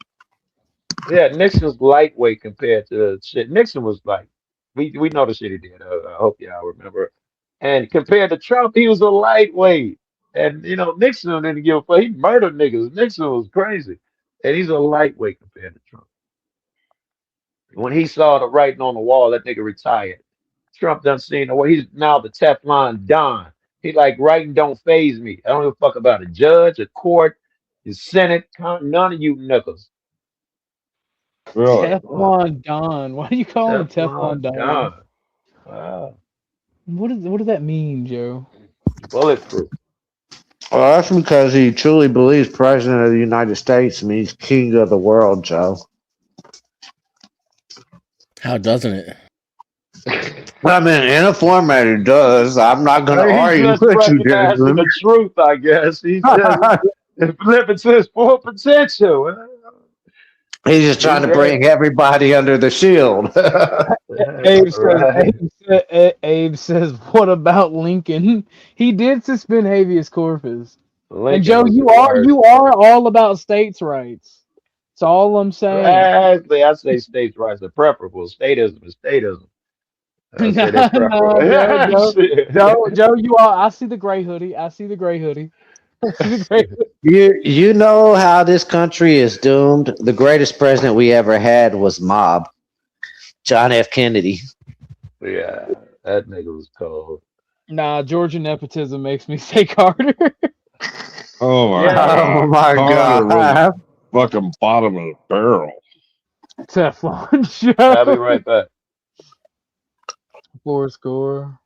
[SPEAKER 15] Yeah, Nixon's lightweight compared to shit. Nixon was like, we know the shit he did. I hope y'all remember. And compared to Trump, he was a lightweight. And Nixon didn't give a fuck. He murdered niggas. Nixon was crazy, and he's a lightweight compared to Trump. When he saw the writing on the wall, that nigga retired. Trump done seen the way he's now the Teflon Don. He like writing don't phase me. I don't give a fuck about a judge, a court, the Senate, none of you niggas.
[SPEAKER 5] Really?
[SPEAKER 2] Teflon Don. Why do you call him Teflon Don?
[SPEAKER 15] Wow.
[SPEAKER 2] What does that mean, Joe?
[SPEAKER 15] Bulletproof.
[SPEAKER 10] Well, that's because he truly believes President of the United States means King of the world, Joe.
[SPEAKER 18] How doesn't it?
[SPEAKER 10] I mean, in a format, it does. I'm not going to argue
[SPEAKER 15] He's just
[SPEAKER 10] with you,
[SPEAKER 15] recognizing
[SPEAKER 10] Desmond.
[SPEAKER 15] the truth, I guess. He's just living to his full potential.
[SPEAKER 10] He's just trying to bring everybody under the shield.
[SPEAKER 2] Abe says, what about Lincoln? He did suspend habeas corpus.
[SPEAKER 15] Lincoln
[SPEAKER 2] and Joe,
[SPEAKER 15] was
[SPEAKER 2] you
[SPEAKER 15] the
[SPEAKER 2] are
[SPEAKER 15] worst.
[SPEAKER 2] all about states' rights. That's all I'm saying.
[SPEAKER 15] Actually, I say states' rights are preferable. Statism is statism. I say they're preferable.
[SPEAKER 2] Joe, you are. I see the gray hoodie. I see the gray hoodie.
[SPEAKER 10] You know how this country is doomed? The greatest president we ever had was Mob. John F. Kennedy.
[SPEAKER 15] Yeah, that nigga was cold.
[SPEAKER 2] Nah, Georgia nepotism makes me say Carter.
[SPEAKER 5] Oh my god.
[SPEAKER 10] Oh my
[SPEAKER 5] Carter
[SPEAKER 10] god.
[SPEAKER 5] was fucking bottom of the barrel.
[SPEAKER 2] Teflon Joe.
[SPEAKER 15] I'll be right back.
[SPEAKER 2] Four score.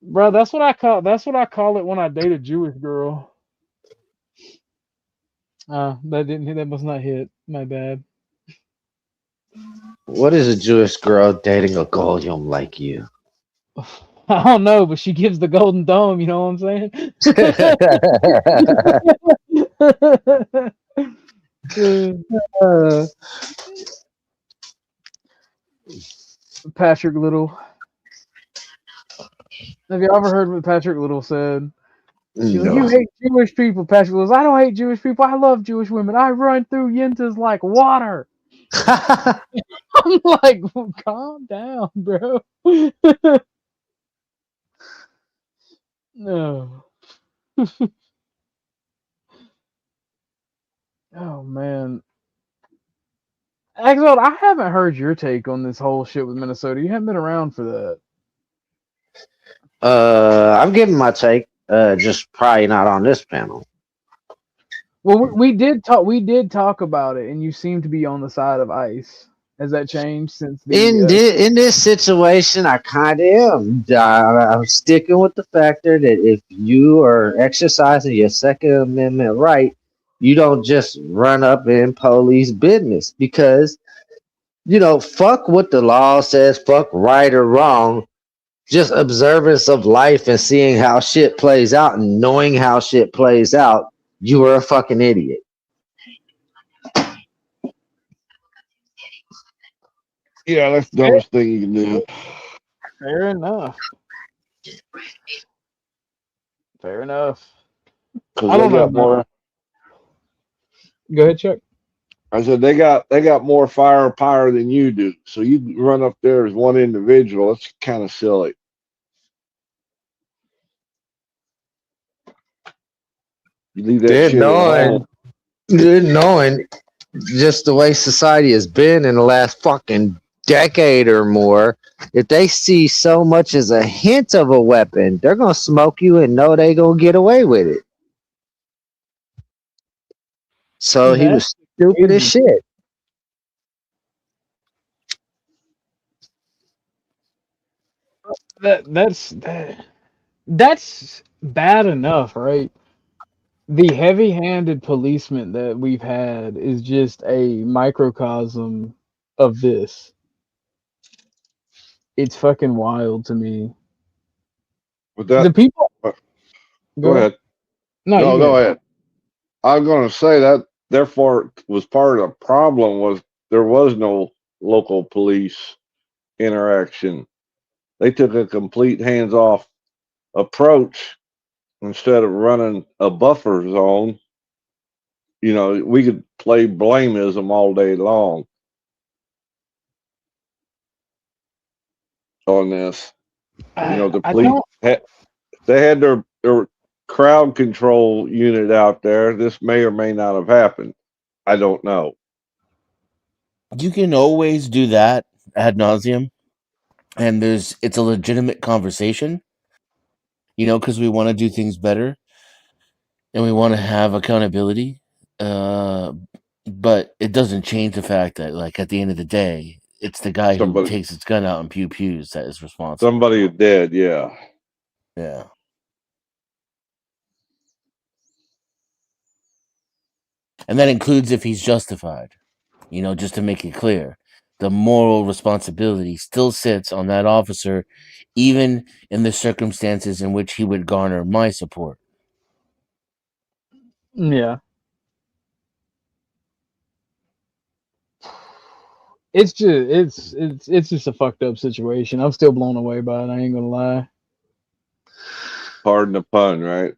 [SPEAKER 2] Bro, that's what I call it when I date a Jewish girl. That must not hit. My bad.
[SPEAKER 10] What is a Jewish girl dating a Goyim like you?
[SPEAKER 2] I don't know, but she gives the golden dome, you know what I'm saying? Patrick Little. Have you ever heard what Patrick Little said? She's like, you hate Jewish people. Patrick Little goes, I don't hate Jewish people. I love Jewish women. I run through yentas like water. I'm like, well, calm down, bro. No. Oh man. Axel, I haven't heard your take on this whole shit with Minnesota. You haven't been around for that.
[SPEAKER 10] I'm giving my take. Just probably not on this panel.
[SPEAKER 2] Well, we did talk. We did talk about it, and you seem to be on the side of ICE. Has that changed since the?
[SPEAKER 10] In this situation, I kind of am. I'm sticking with the factor that if you are exercising your Second Amendment right, you don't just run up in police business because, fuck what the law says, fuck right or wrong. Just observance of life and seeing how shit plays out and knowing how shit plays out, you are a fucking idiot.
[SPEAKER 5] Yeah, that's the dumbest thing you can do.
[SPEAKER 2] Fair enough. Fair enough.
[SPEAKER 5] Because
[SPEAKER 2] I
[SPEAKER 5] they
[SPEAKER 2] don't know,
[SPEAKER 5] got
[SPEAKER 2] bro.
[SPEAKER 5] more.
[SPEAKER 2] Go ahead, Chuck.
[SPEAKER 5] I said they got more firepower than you do. So you run up there as one individual. It's kind of silly. You leave that
[SPEAKER 10] Good
[SPEAKER 5] shit at home.
[SPEAKER 10] knowing just the way society has been in the last fucking decade or more. If they see so much as a hint of a weapon, they're gonna smoke you and know they gonna get away with it. So he was stupid as shit.
[SPEAKER 2] That's bad enough, right? The heavy-handed policeman that we've had is just a microcosm of this. It's fucking wild to me.
[SPEAKER 5] But that,
[SPEAKER 2] The people.
[SPEAKER 5] go ahead.
[SPEAKER 2] No, you
[SPEAKER 5] go
[SPEAKER 2] go.
[SPEAKER 5] ahead. I was going to say that therefore was part of the problem was there was no local police interaction. They took a complete hands-off approach instead of running a buffer zone. You know, we could play blameism all day long on this. You know, the police they had their crowd control unit out there. This may or may not have happened. I don't know.
[SPEAKER 18] You can always do that ad nauseum, and it's a legitimate conversation. You know, because we want to do things better, and we want to have accountability. But it doesn't change the fact that, like, at the end of the day, it's the guy who takes his gun out and pews that is responsible.
[SPEAKER 5] Somebody is dead. Yeah.
[SPEAKER 18] Yeah. And that includes if he's justified. You know, just to make it clear, the moral responsibility still sits on that officer, even in the circumstances in which he would garner my support.
[SPEAKER 2] Yeah. It's just a fucked up situation. I'm still blown away by it. I ain't gonna lie.
[SPEAKER 5] Pardon the pun, right?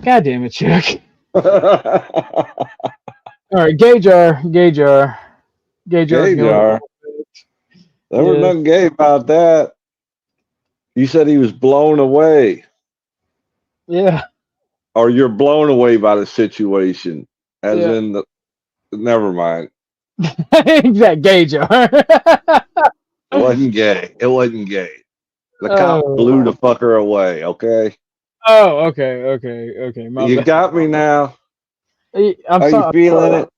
[SPEAKER 2] God damn it, Chuck. All right, gay jar.
[SPEAKER 5] Gay jar. There was nothing gay about that. You said he was blown away.
[SPEAKER 2] Yeah.
[SPEAKER 5] Or you're blown away by the situation, as in the. Never mind.
[SPEAKER 2] Exact gay jar.
[SPEAKER 5] It wasn't gay. It wasn't gay. The cop blew the fucker away. Okay.
[SPEAKER 2] Oh, okay. My
[SPEAKER 5] You
[SPEAKER 2] bad.
[SPEAKER 5] got me now.
[SPEAKER 2] I'm
[SPEAKER 5] How
[SPEAKER 2] sorry.
[SPEAKER 5] you feeling it?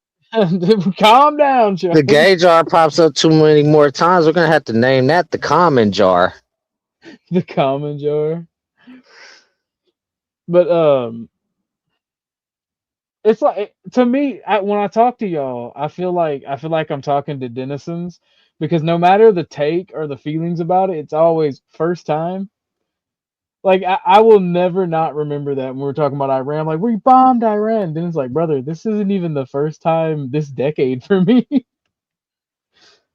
[SPEAKER 2] Calm down, Chuck.
[SPEAKER 10] The gay jar pops up too many more times. We're gonna have to name that the common jar.
[SPEAKER 2] The common jar. But it's like, to me, when I talk to y'all, I feel like I'm talking to denizens, because no matter the take or the feelings about it, it's always first time. Like, I will never not remember that when we're talking about Iran. Like, we bombed Iran. Then it's like, brother, this isn't even the first time this decade for me.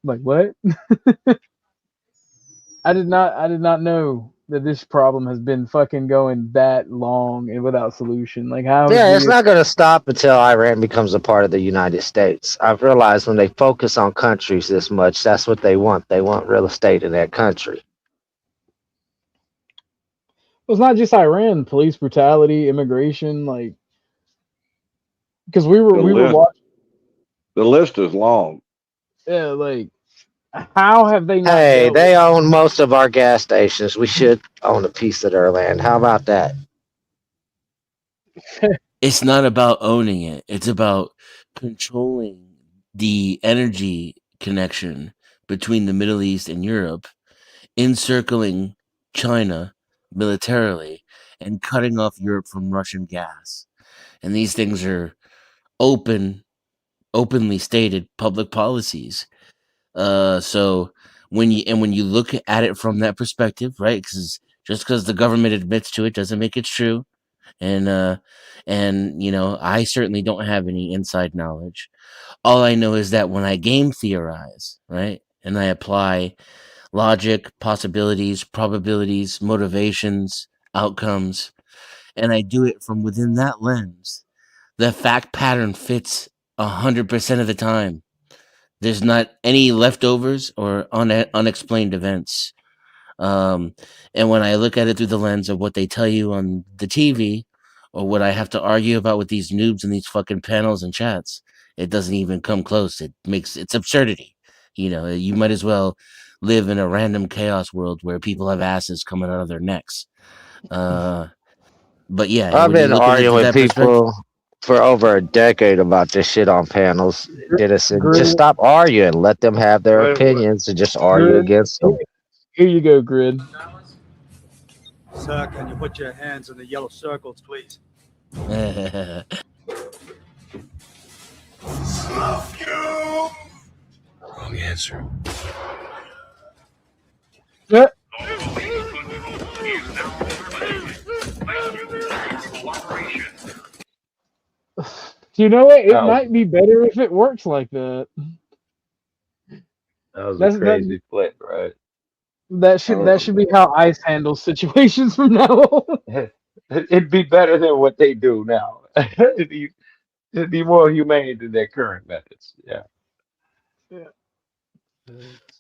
[SPEAKER 2] Like, what? I did not know that this problem has been fucking going that long and without solution. Like, how?
[SPEAKER 10] Yeah, it's not gonna stop until Iran becomes a part of the United States. I've realized when they focus on countries this much, that's what they want. They want real estate in that country.
[SPEAKER 2] Well, it's not just Iran. Police brutality, immigration, like, because we were watching.
[SPEAKER 5] The list is long.
[SPEAKER 2] Yeah, like, how have they not?
[SPEAKER 10] Hey, they own most of our gas stations. We should own a piece of their land. How about that?
[SPEAKER 18] It's not about owning it. It's about controlling the energy connection between the Middle East and Europe, encircling China militarily, and cutting off Europe from Russian gas. And these things are openly stated public policies. So when you look at it from that perspective, right? Because just because the government admits to it doesn't make it true. And you know, I certainly don't have any inside knowledge. All I know is that when I game theorize, right, and I apply logic, possibilities, probabilities, motivations, outcomes, and I do it from within that lens. The fact pattern fits 100% of the time. There's not any leftovers or unexplained events. And when I look at it through the lens of what they tell you on the TV or what I have to argue about with these noobs in these fucking panels and chats, it doesn't even come close. It's absurdity. You might as well live in a random chaos world where people have asses coming out of their necks. But yeah,
[SPEAKER 10] I've
[SPEAKER 18] when you
[SPEAKER 10] been
[SPEAKER 18] look at it
[SPEAKER 10] arguing
[SPEAKER 18] through
[SPEAKER 10] with
[SPEAKER 18] that perspective,
[SPEAKER 10] people for over a decade about this shit on panels, Denison.
[SPEAKER 2] Grid,
[SPEAKER 10] Just stop arguing. Let them have their
[SPEAKER 15] What?
[SPEAKER 10] opinions and just argue
[SPEAKER 2] Grid.
[SPEAKER 10] against them.
[SPEAKER 2] Here you go, Grid.
[SPEAKER 11] Sir, can you put your hands in the yellow circles, please?
[SPEAKER 3] Love you. Wrong answer.
[SPEAKER 2] Yeah. You know what? It might be better if it works like that.
[SPEAKER 15] That was
[SPEAKER 2] That's
[SPEAKER 15] a crazy flip, right?
[SPEAKER 2] that should be how ICE handles situations from now on.
[SPEAKER 15] It'd be better than what they do now. It'd be more humane than their current methods. Yeah.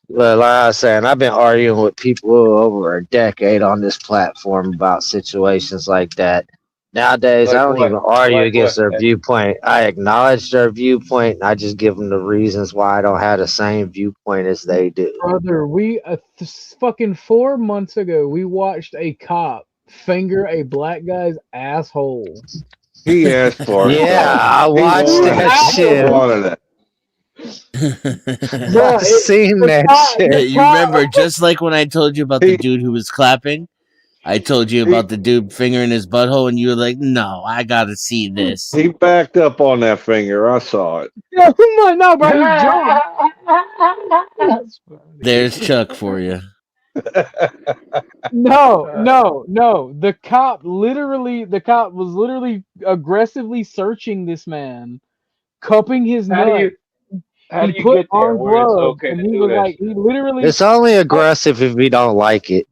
[SPEAKER 10] Well, like I was saying, I've been arguing with people over a decade on this platform about situations like that. Nowadays, I
[SPEAKER 15] Like
[SPEAKER 10] don't even
[SPEAKER 15] what?
[SPEAKER 10] argue
[SPEAKER 15] Like
[SPEAKER 10] against
[SPEAKER 15] what?
[SPEAKER 10] their viewpoint. I acknowledge their viewpoint, and I just give them the reasons why I don't have the same viewpoint as they do.
[SPEAKER 2] Brother, we fucking 4 months ago, we watched a cop finger a black guy's asshole.
[SPEAKER 5] He asked for it.
[SPEAKER 10] Yeah, I
[SPEAKER 5] He
[SPEAKER 10] watched
[SPEAKER 5] wanted
[SPEAKER 10] that
[SPEAKER 5] it.
[SPEAKER 10] shit.
[SPEAKER 5] He wanted it.
[SPEAKER 10] I seen that shit.
[SPEAKER 18] You remember, just like when I told you about the dude who was clapping, I told you about the dude fingering his butthole, and you were like, "No, I gotta see this."
[SPEAKER 5] He backed up on that finger. I saw it.
[SPEAKER 2] Yeah, no, bro, he jumped.
[SPEAKER 18] There's Chuck for you.
[SPEAKER 2] No. The cop was literally aggressively searching this man, cupping his
[SPEAKER 15] How do
[SPEAKER 2] nut.
[SPEAKER 15] you how do
[SPEAKER 2] He
[SPEAKER 15] you
[SPEAKER 2] put
[SPEAKER 15] get there
[SPEAKER 2] on
[SPEAKER 15] where it's
[SPEAKER 2] gloves,
[SPEAKER 15] okay
[SPEAKER 2] and
[SPEAKER 15] to
[SPEAKER 2] he
[SPEAKER 15] do
[SPEAKER 2] was
[SPEAKER 15] that
[SPEAKER 2] like,
[SPEAKER 15] shit?
[SPEAKER 2] he literally,
[SPEAKER 10] It's only aggressive if we don't like it.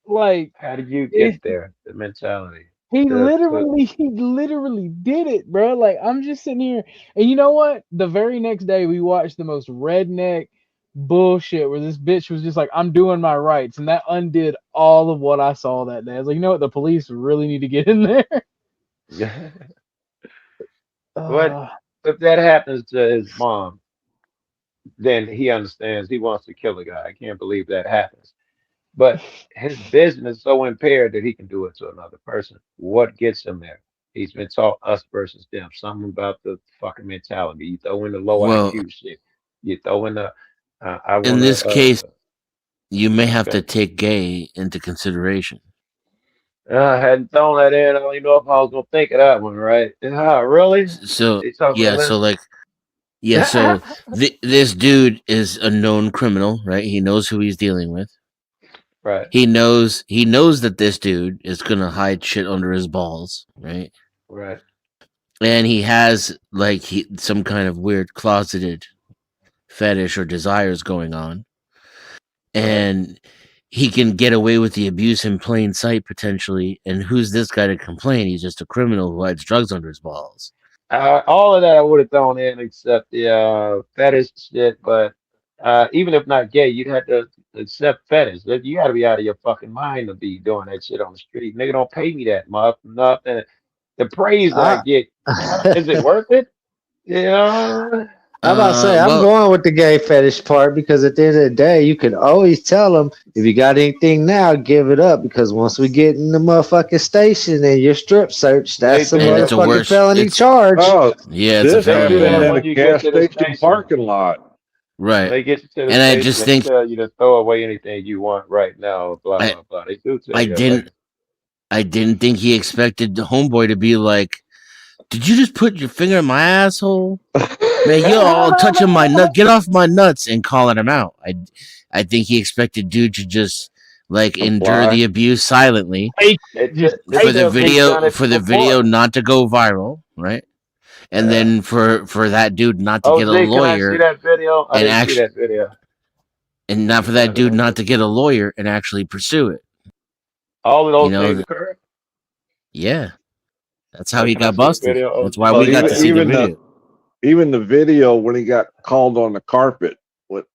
[SPEAKER 2] like,
[SPEAKER 15] How do you get there? The mentality.
[SPEAKER 2] he
[SPEAKER 15] To
[SPEAKER 2] literally did it, bro. Like, I'm just sitting here, and you know what? The very next day, we watched the most redneck bullshit where this bitch was just like, "I'm doing my rights," and that undid all of what I saw that day. I was like, you know what? The police really need to get in there.
[SPEAKER 15] What if that happens to his mom? Then he understands he wants to kill a guy. I can't believe that happens. But his vision is so impaired that he can do it to another person. What gets him there? He's been taught us versus them. Something about the fucking mentality. You throw in the low
[SPEAKER 18] Well,
[SPEAKER 15] IQ shit. You throw in the I
[SPEAKER 18] in
[SPEAKER 15] want
[SPEAKER 18] this case,
[SPEAKER 15] to.
[SPEAKER 18] you may have to
[SPEAKER 15] Okay.
[SPEAKER 18] take gay into consideration.
[SPEAKER 15] I hadn't thrown that in. I don't even know if I was gonna think of that one. Right? Really?
[SPEAKER 18] So
[SPEAKER 15] You talking
[SPEAKER 18] yeah,
[SPEAKER 15] about
[SPEAKER 18] so this dude is a known criminal, right? He knows who he's dealing with.
[SPEAKER 15] Right.
[SPEAKER 18] He knows that this dude is gonna hide shit under his balls, right?
[SPEAKER 15] Right.
[SPEAKER 18] And he has some kind of weird closeted fetish or desires going on, and he can get away with the abuse in plain sight potentially. And who's this guy to complain? He's just a criminal who hides drugs under his balls.
[SPEAKER 15] All of that I would have thrown in except the fetish shit. But even if not gay, you'd have to accept fetish. You got to be out of your fucking mind to be doing that shit on the street. Nigga, don't pay me that much. Nothing. The praise that I get, is it worth it? Yeah.
[SPEAKER 10] I'm about to say, I'm going with the gay fetish part because at the end of the day, you can always tell them if you got anything now, give it up. Because once we get in the motherfucking station and you're strip searched, that's a motherfucking felony charge.
[SPEAKER 5] Oh,
[SPEAKER 18] yeah, it's a
[SPEAKER 5] this
[SPEAKER 18] felony.
[SPEAKER 5] happened in a gas station parking lot.
[SPEAKER 18] Right.
[SPEAKER 15] They get you to the
[SPEAKER 18] And I
[SPEAKER 15] station
[SPEAKER 18] just
[SPEAKER 15] and
[SPEAKER 18] think
[SPEAKER 15] tell you to throw away anything you want right now. Blah blah blah. They do tell
[SPEAKER 18] I
[SPEAKER 15] you
[SPEAKER 18] didn't think he expected the homeboy to be like, "Did you just put your finger in my asshole? Man, you're all touching my nut. Get off my nuts," and calling him out. I think he expected dude to just endure the abuse silently for the video not to go viral, right? And then for that dude not to get a
[SPEAKER 15] Z, can I see
[SPEAKER 18] lawyer
[SPEAKER 15] that video? I
[SPEAKER 18] and
[SPEAKER 15] didn't see that video.
[SPEAKER 18] And not for that dude not to get a lawyer and actually pursue it.
[SPEAKER 15] All of those
[SPEAKER 18] You know,
[SPEAKER 15] things occurred.
[SPEAKER 18] Yeah. That's how
[SPEAKER 15] Like,
[SPEAKER 18] he
[SPEAKER 15] can I
[SPEAKER 18] got
[SPEAKER 15] see the
[SPEAKER 18] busted.
[SPEAKER 15] video?
[SPEAKER 18] That's why
[SPEAKER 5] Well,
[SPEAKER 18] we got to see the video.
[SPEAKER 5] Even the video when he got called on the carpet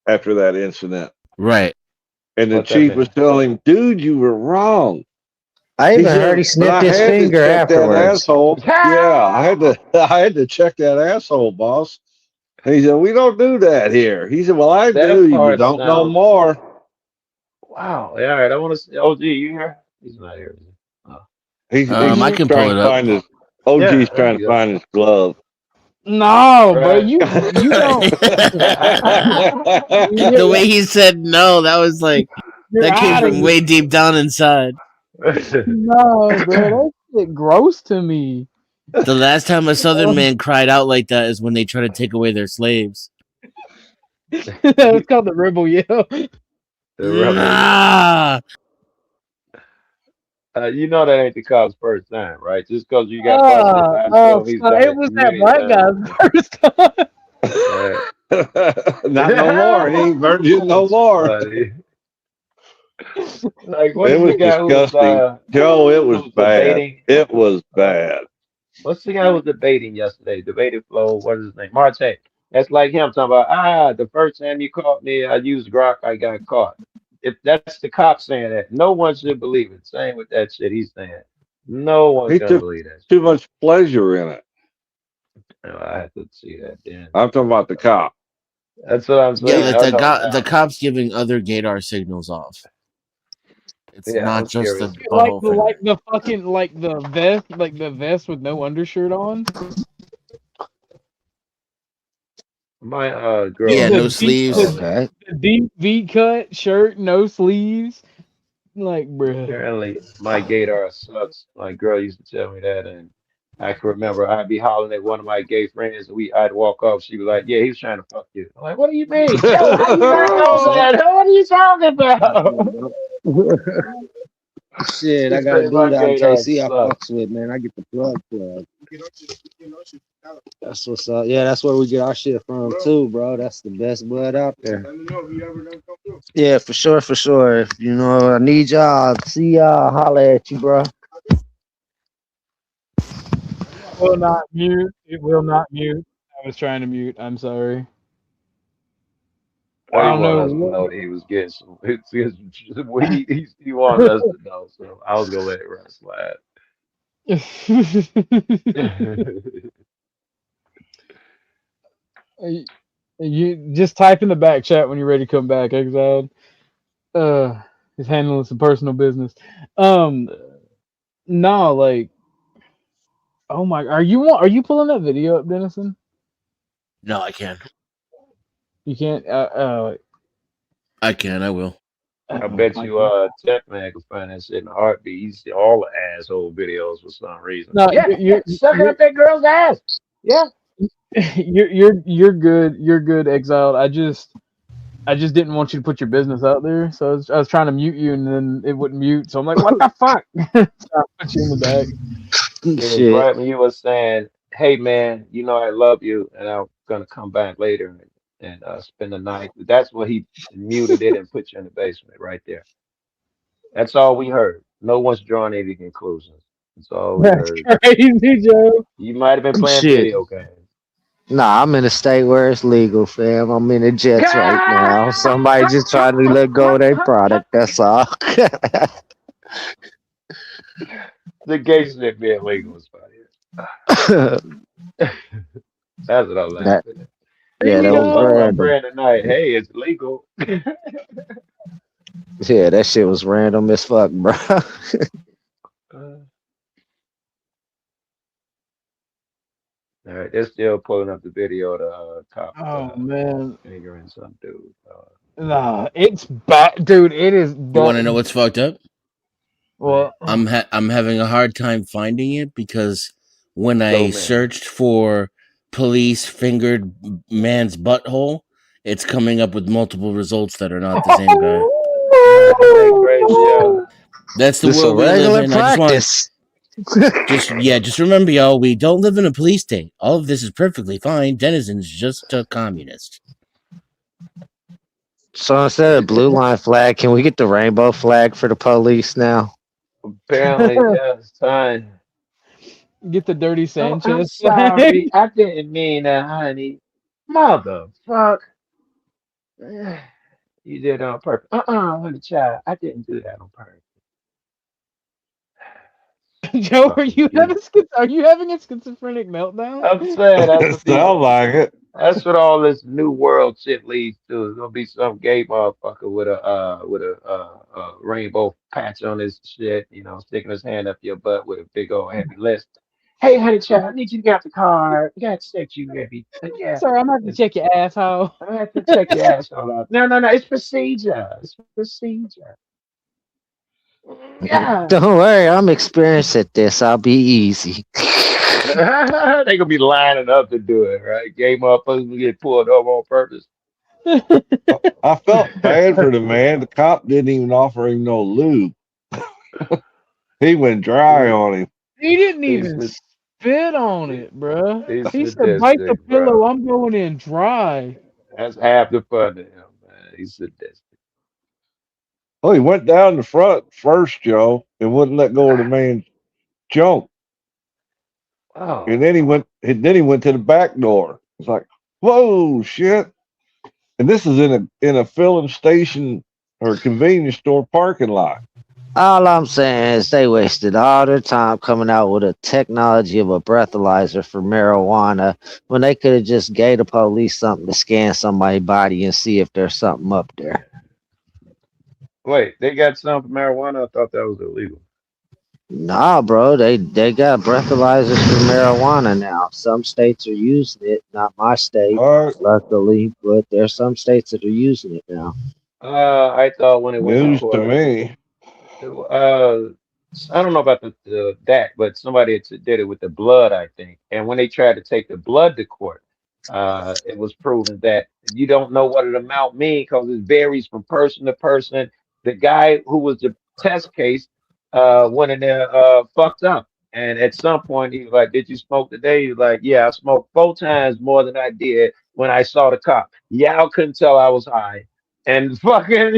[SPEAKER 5] after that incident.
[SPEAKER 18] Right.
[SPEAKER 5] And the
[SPEAKER 15] What that
[SPEAKER 5] chief
[SPEAKER 15] mean?
[SPEAKER 5] was telling him, dude, you were wrong.
[SPEAKER 10] I even
[SPEAKER 5] said,
[SPEAKER 10] heard he
[SPEAKER 5] "But
[SPEAKER 10] snipped
[SPEAKER 5] I
[SPEAKER 10] his
[SPEAKER 5] had to
[SPEAKER 10] finger
[SPEAKER 5] check that
[SPEAKER 10] afterwards.
[SPEAKER 5] asshole. Yeah, I had to check that asshole, boss. And he said, we don't do that here. He said, well, I
[SPEAKER 15] That
[SPEAKER 5] do. You
[SPEAKER 15] part
[SPEAKER 5] don't know
[SPEAKER 15] sounds.
[SPEAKER 5] more.
[SPEAKER 15] Wow. Yeah, all right. I want to see. OG, you here? He's not here. Is he? Oh.
[SPEAKER 5] He's
[SPEAKER 18] I can pull
[SPEAKER 5] trying
[SPEAKER 18] it
[SPEAKER 5] to
[SPEAKER 18] up.
[SPEAKER 5] find his OG's
[SPEAKER 15] Yeah, there
[SPEAKER 5] trying
[SPEAKER 15] you
[SPEAKER 5] to
[SPEAKER 15] go.
[SPEAKER 5] find his glove.
[SPEAKER 2] No, bro,
[SPEAKER 15] Right.
[SPEAKER 2] you don't.
[SPEAKER 18] The way he said no, that was like
[SPEAKER 2] You're
[SPEAKER 18] that came
[SPEAKER 2] out of
[SPEAKER 18] from way
[SPEAKER 2] here.
[SPEAKER 18] deep down inside.
[SPEAKER 2] No, bro, that shit gross to me.
[SPEAKER 18] The last time a Southern man cried out like that is when they try to take away their slaves.
[SPEAKER 2] It's called the rebel yell.
[SPEAKER 18] Nah.
[SPEAKER 15] You know that ain't the cop's first time, right? Just because you got busted last time, he's done
[SPEAKER 2] it
[SPEAKER 15] it
[SPEAKER 2] was that
[SPEAKER 15] many
[SPEAKER 2] black
[SPEAKER 15] times.
[SPEAKER 2] guy's first time.
[SPEAKER 5] Not no more. He ain't virgin no more.
[SPEAKER 15] Buddy. Like, what's
[SPEAKER 5] It
[SPEAKER 15] the
[SPEAKER 5] was
[SPEAKER 15] guy who was
[SPEAKER 5] disgusting. Joe, it was bad.
[SPEAKER 15] debating?
[SPEAKER 5] It was bad.
[SPEAKER 15] What's the guy who was debating yesterday? Debated Flow. What is his name? Marte. That's like him talking about, the first time you caught me, I used Grok, I got caught. If that's the cop saying that, no one should believe it. Same with that shit he's saying. No one's
[SPEAKER 5] He
[SPEAKER 15] gonna
[SPEAKER 5] took
[SPEAKER 15] believe that.
[SPEAKER 5] too much pleasure in it.
[SPEAKER 15] No, I have to see that then.
[SPEAKER 5] I'm talking about the cop.
[SPEAKER 15] That's what I'm saying.
[SPEAKER 18] Yeah, like the cops giving other gaydar signals off. It's
[SPEAKER 15] Yeah, I'm
[SPEAKER 18] not just
[SPEAKER 15] curious.
[SPEAKER 18] the butthole finger.
[SPEAKER 2] like the fucking the vest with no undershirt on.
[SPEAKER 15] My girl.
[SPEAKER 18] Yeah, no sleeves.
[SPEAKER 10] Okay.
[SPEAKER 2] The deep V cut shirt, no sleeves. Like, bruh.
[SPEAKER 15] Apparently, my gaydar sucks. My girl used to tell me that, and I can remember I'd be hollering at one of my gay friends, and I'd walk off. She was like, "Yeah, he was trying to fuck you." I'm like, "What do you mean? Yo, how you not know that? What are you talking about?"
[SPEAKER 17] Shit, I
[SPEAKER 15] She
[SPEAKER 17] got a
[SPEAKER 15] said
[SPEAKER 17] dude
[SPEAKER 15] my
[SPEAKER 17] out in
[SPEAKER 15] gaydar
[SPEAKER 17] KC I
[SPEAKER 15] sucks.
[SPEAKER 17] fucks with, man. I get the plug. That's what's up. Yeah, that's where we get our shit from too, bro. That's the best blood out there. Yeah, for sure, for sure. If you know I need y'all, see y'all, holla at you, bro.
[SPEAKER 2] Will not mute. It will not mute. I was trying to mute. I'm sorry.
[SPEAKER 15] But he
[SPEAKER 2] I don't
[SPEAKER 15] wanted us
[SPEAKER 2] know.
[SPEAKER 15] to know that he was getting some. He wanted us to know, so I was gonna let it run slide.
[SPEAKER 2] You just type in the back chat when you're ready to come back, Exiled. He's handling some personal business. No, like, oh my, are you pulling that video up, Dennison?
[SPEAKER 18] No, I can't.
[SPEAKER 2] You can't.
[SPEAKER 18] I can. I will.
[SPEAKER 15] I bet you Tech Man can find that shit in a heartbeat. You see all the asshole videos for some reason.
[SPEAKER 2] No,
[SPEAKER 15] Yeah, sucking up that girl's ass. Yeah.
[SPEAKER 2] You're good. You're good, Exiled. I just didn't want you to put your business out there, so I was trying to mute you, and then it wouldn't mute. So I'm like, what the fuck? So I put you in the back.
[SPEAKER 15] It was right when you were saying, "Hey man, you know I love you, and I'm gonna come back later and spend the night." That's what he muted it and put you in the basement right there. That's all we heard. No one's drawn any conclusions. That's all we
[SPEAKER 2] That's
[SPEAKER 15] heard.
[SPEAKER 2] crazy, Joe.
[SPEAKER 15] You might have been playing
[SPEAKER 10] Shit.
[SPEAKER 15] video games.
[SPEAKER 17] Nah, I'm in a state where it's legal, fam. I'm in the jets right now. Somebody just trying to let go of their product. That's all.
[SPEAKER 15] The gay shit being legal is funny. That's what I'm laughing at.
[SPEAKER 17] Yeah, that
[SPEAKER 15] I
[SPEAKER 17] was
[SPEAKER 15] told my
[SPEAKER 17] random.
[SPEAKER 15] friend tonight, hey, it's legal.
[SPEAKER 17] Yeah, that shit was random as fuck, bro.
[SPEAKER 15] All right, they're still pulling up the video of the cop
[SPEAKER 2] Oh man,
[SPEAKER 15] fingering some dude.
[SPEAKER 2] nah, it's bad, dude. It is.
[SPEAKER 18] You want to know what's fucked up?
[SPEAKER 2] Well,
[SPEAKER 18] I'm having a hard time finding it because when I
[SPEAKER 15] man.
[SPEAKER 18] searched for police fingered man's butthole, it's coming up with multiple results that are not the same guy. That's the
[SPEAKER 17] This a
[SPEAKER 18] world we live
[SPEAKER 17] regular
[SPEAKER 18] in.
[SPEAKER 17] practice.
[SPEAKER 18] Just remember, y'all, we don't live in a police state. All of this is perfectly fine. Denison's just a communist.
[SPEAKER 10] So instead of blue line flag, can we get the rainbow flag for the police now?
[SPEAKER 15] Apparently, yeah, it's time.
[SPEAKER 2] Get the dirty
[SPEAKER 15] Oh, I'm
[SPEAKER 2] Sanchez flag.
[SPEAKER 15] sorry. I didn't mean that, honey. Motherfuck. You did it on purpose. Honey child. I didn't do that on purpose.
[SPEAKER 2] Joe,
[SPEAKER 15] Fucking
[SPEAKER 2] are you having a schizophrenic meltdown?
[SPEAKER 15] I'm saying that's what these.
[SPEAKER 5] Sound like it.
[SPEAKER 15] That's what all this new world shit leads to. It's gonna be some gay motherfucker with a rainbow patch on his shit, you know, sticking his hand up your butt with a big old heavy list. Hey, honey child, I need you to get out the car. I got to check you, baby. Yeah,
[SPEAKER 2] Sir, I'm going to check your asshole.
[SPEAKER 15] I have to check your asshole out. No, it's procedure. It's procedure. Yeah.
[SPEAKER 10] Don't worry, I'm experienced at this. I'll be easy.
[SPEAKER 15] They gonna be lining up to do it, right? Gay motherfuckers will get pulled over on purpose.
[SPEAKER 5] I felt bad for the man. The cop didn't even offer him no lube. He went dry on him.
[SPEAKER 2] He didn't even spit on it, bro.
[SPEAKER 15] He's
[SPEAKER 2] He said, "Bite the
[SPEAKER 15] sadistic,
[SPEAKER 2] pillow.
[SPEAKER 15] bro.
[SPEAKER 2] I'm going in dry."
[SPEAKER 15] That's half the fun to him, man. He's sadistic.
[SPEAKER 5] Oh, he went down the front first, Joe, and wouldn't let go of the man's junk.
[SPEAKER 15] Oh.
[SPEAKER 5] And then he went to the back door. It's like, whoa, shit. And this is in a filling station or convenience store parking lot.
[SPEAKER 10] All I'm saying is they wasted all their time coming out with a technology of a breathalyzer for marijuana when they could have just gave the police something to scan somebody's body and see if there's something up there.
[SPEAKER 15] Wait, they got some for marijuana? I thought that was illegal.
[SPEAKER 10] Nah, bro, they got breathalyzers for marijuana now. Some states are using it, not my state, luckily, but there's some states that are using it now.
[SPEAKER 15] I thought when it went
[SPEAKER 5] News
[SPEAKER 15] to
[SPEAKER 5] to
[SPEAKER 15] court,
[SPEAKER 5] me.
[SPEAKER 15] I don't know about that, but somebody did it with the blood, I think. And when they tried to take the blood to court, it was proven that you don't know what an amount means because it varies from person to person. The guy who was the test case went in there fucked up. And at some point, he was like, "Did you smoke today?" He was like, "Yeah, I smoked 4 times more than I did when I saw the cop." Y'all couldn't tell I was high. And fucking,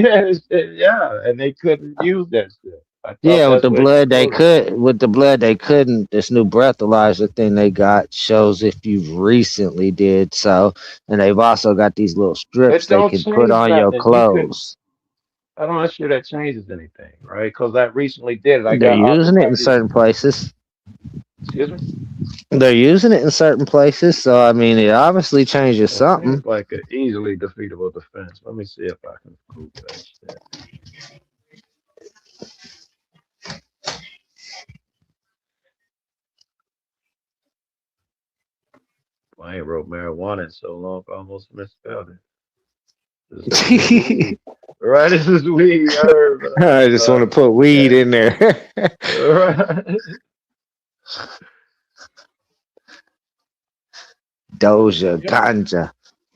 [SPEAKER 15] yeah, and they couldn't use that shit. I thought
[SPEAKER 10] Yeah, with
[SPEAKER 15] that's
[SPEAKER 10] the
[SPEAKER 15] what
[SPEAKER 10] blood they
[SPEAKER 15] proven.
[SPEAKER 10] could. With the blood they couldn't. This new breathalyzer thing they got shows if you recently did so, and they've also got these little strips
[SPEAKER 15] It
[SPEAKER 10] they
[SPEAKER 15] don't
[SPEAKER 10] can put
[SPEAKER 15] change
[SPEAKER 10] on your
[SPEAKER 15] nothing. You could.
[SPEAKER 10] clothes.
[SPEAKER 15] I'm not sure that changes anything, right? Because I recently did it. I
[SPEAKER 10] They're
[SPEAKER 15] got
[SPEAKER 10] using it in
[SPEAKER 15] arthritis.
[SPEAKER 10] certain places.
[SPEAKER 15] Excuse me.
[SPEAKER 10] They're using it in certain places, so I mean, it obviously changes
[SPEAKER 15] It
[SPEAKER 10] something.
[SPEAKER 15] seems like an easily defeatable defense. Let me see if I can prove that shit. I ain't wrote marijuana in so long, I almost misspelled it. This is weed. Right, this is weed.
[SPEAKER 10] I just want to put weed in there.
[SPEAKER 15] Right.
[SPEAKER 10] Doja, ganja.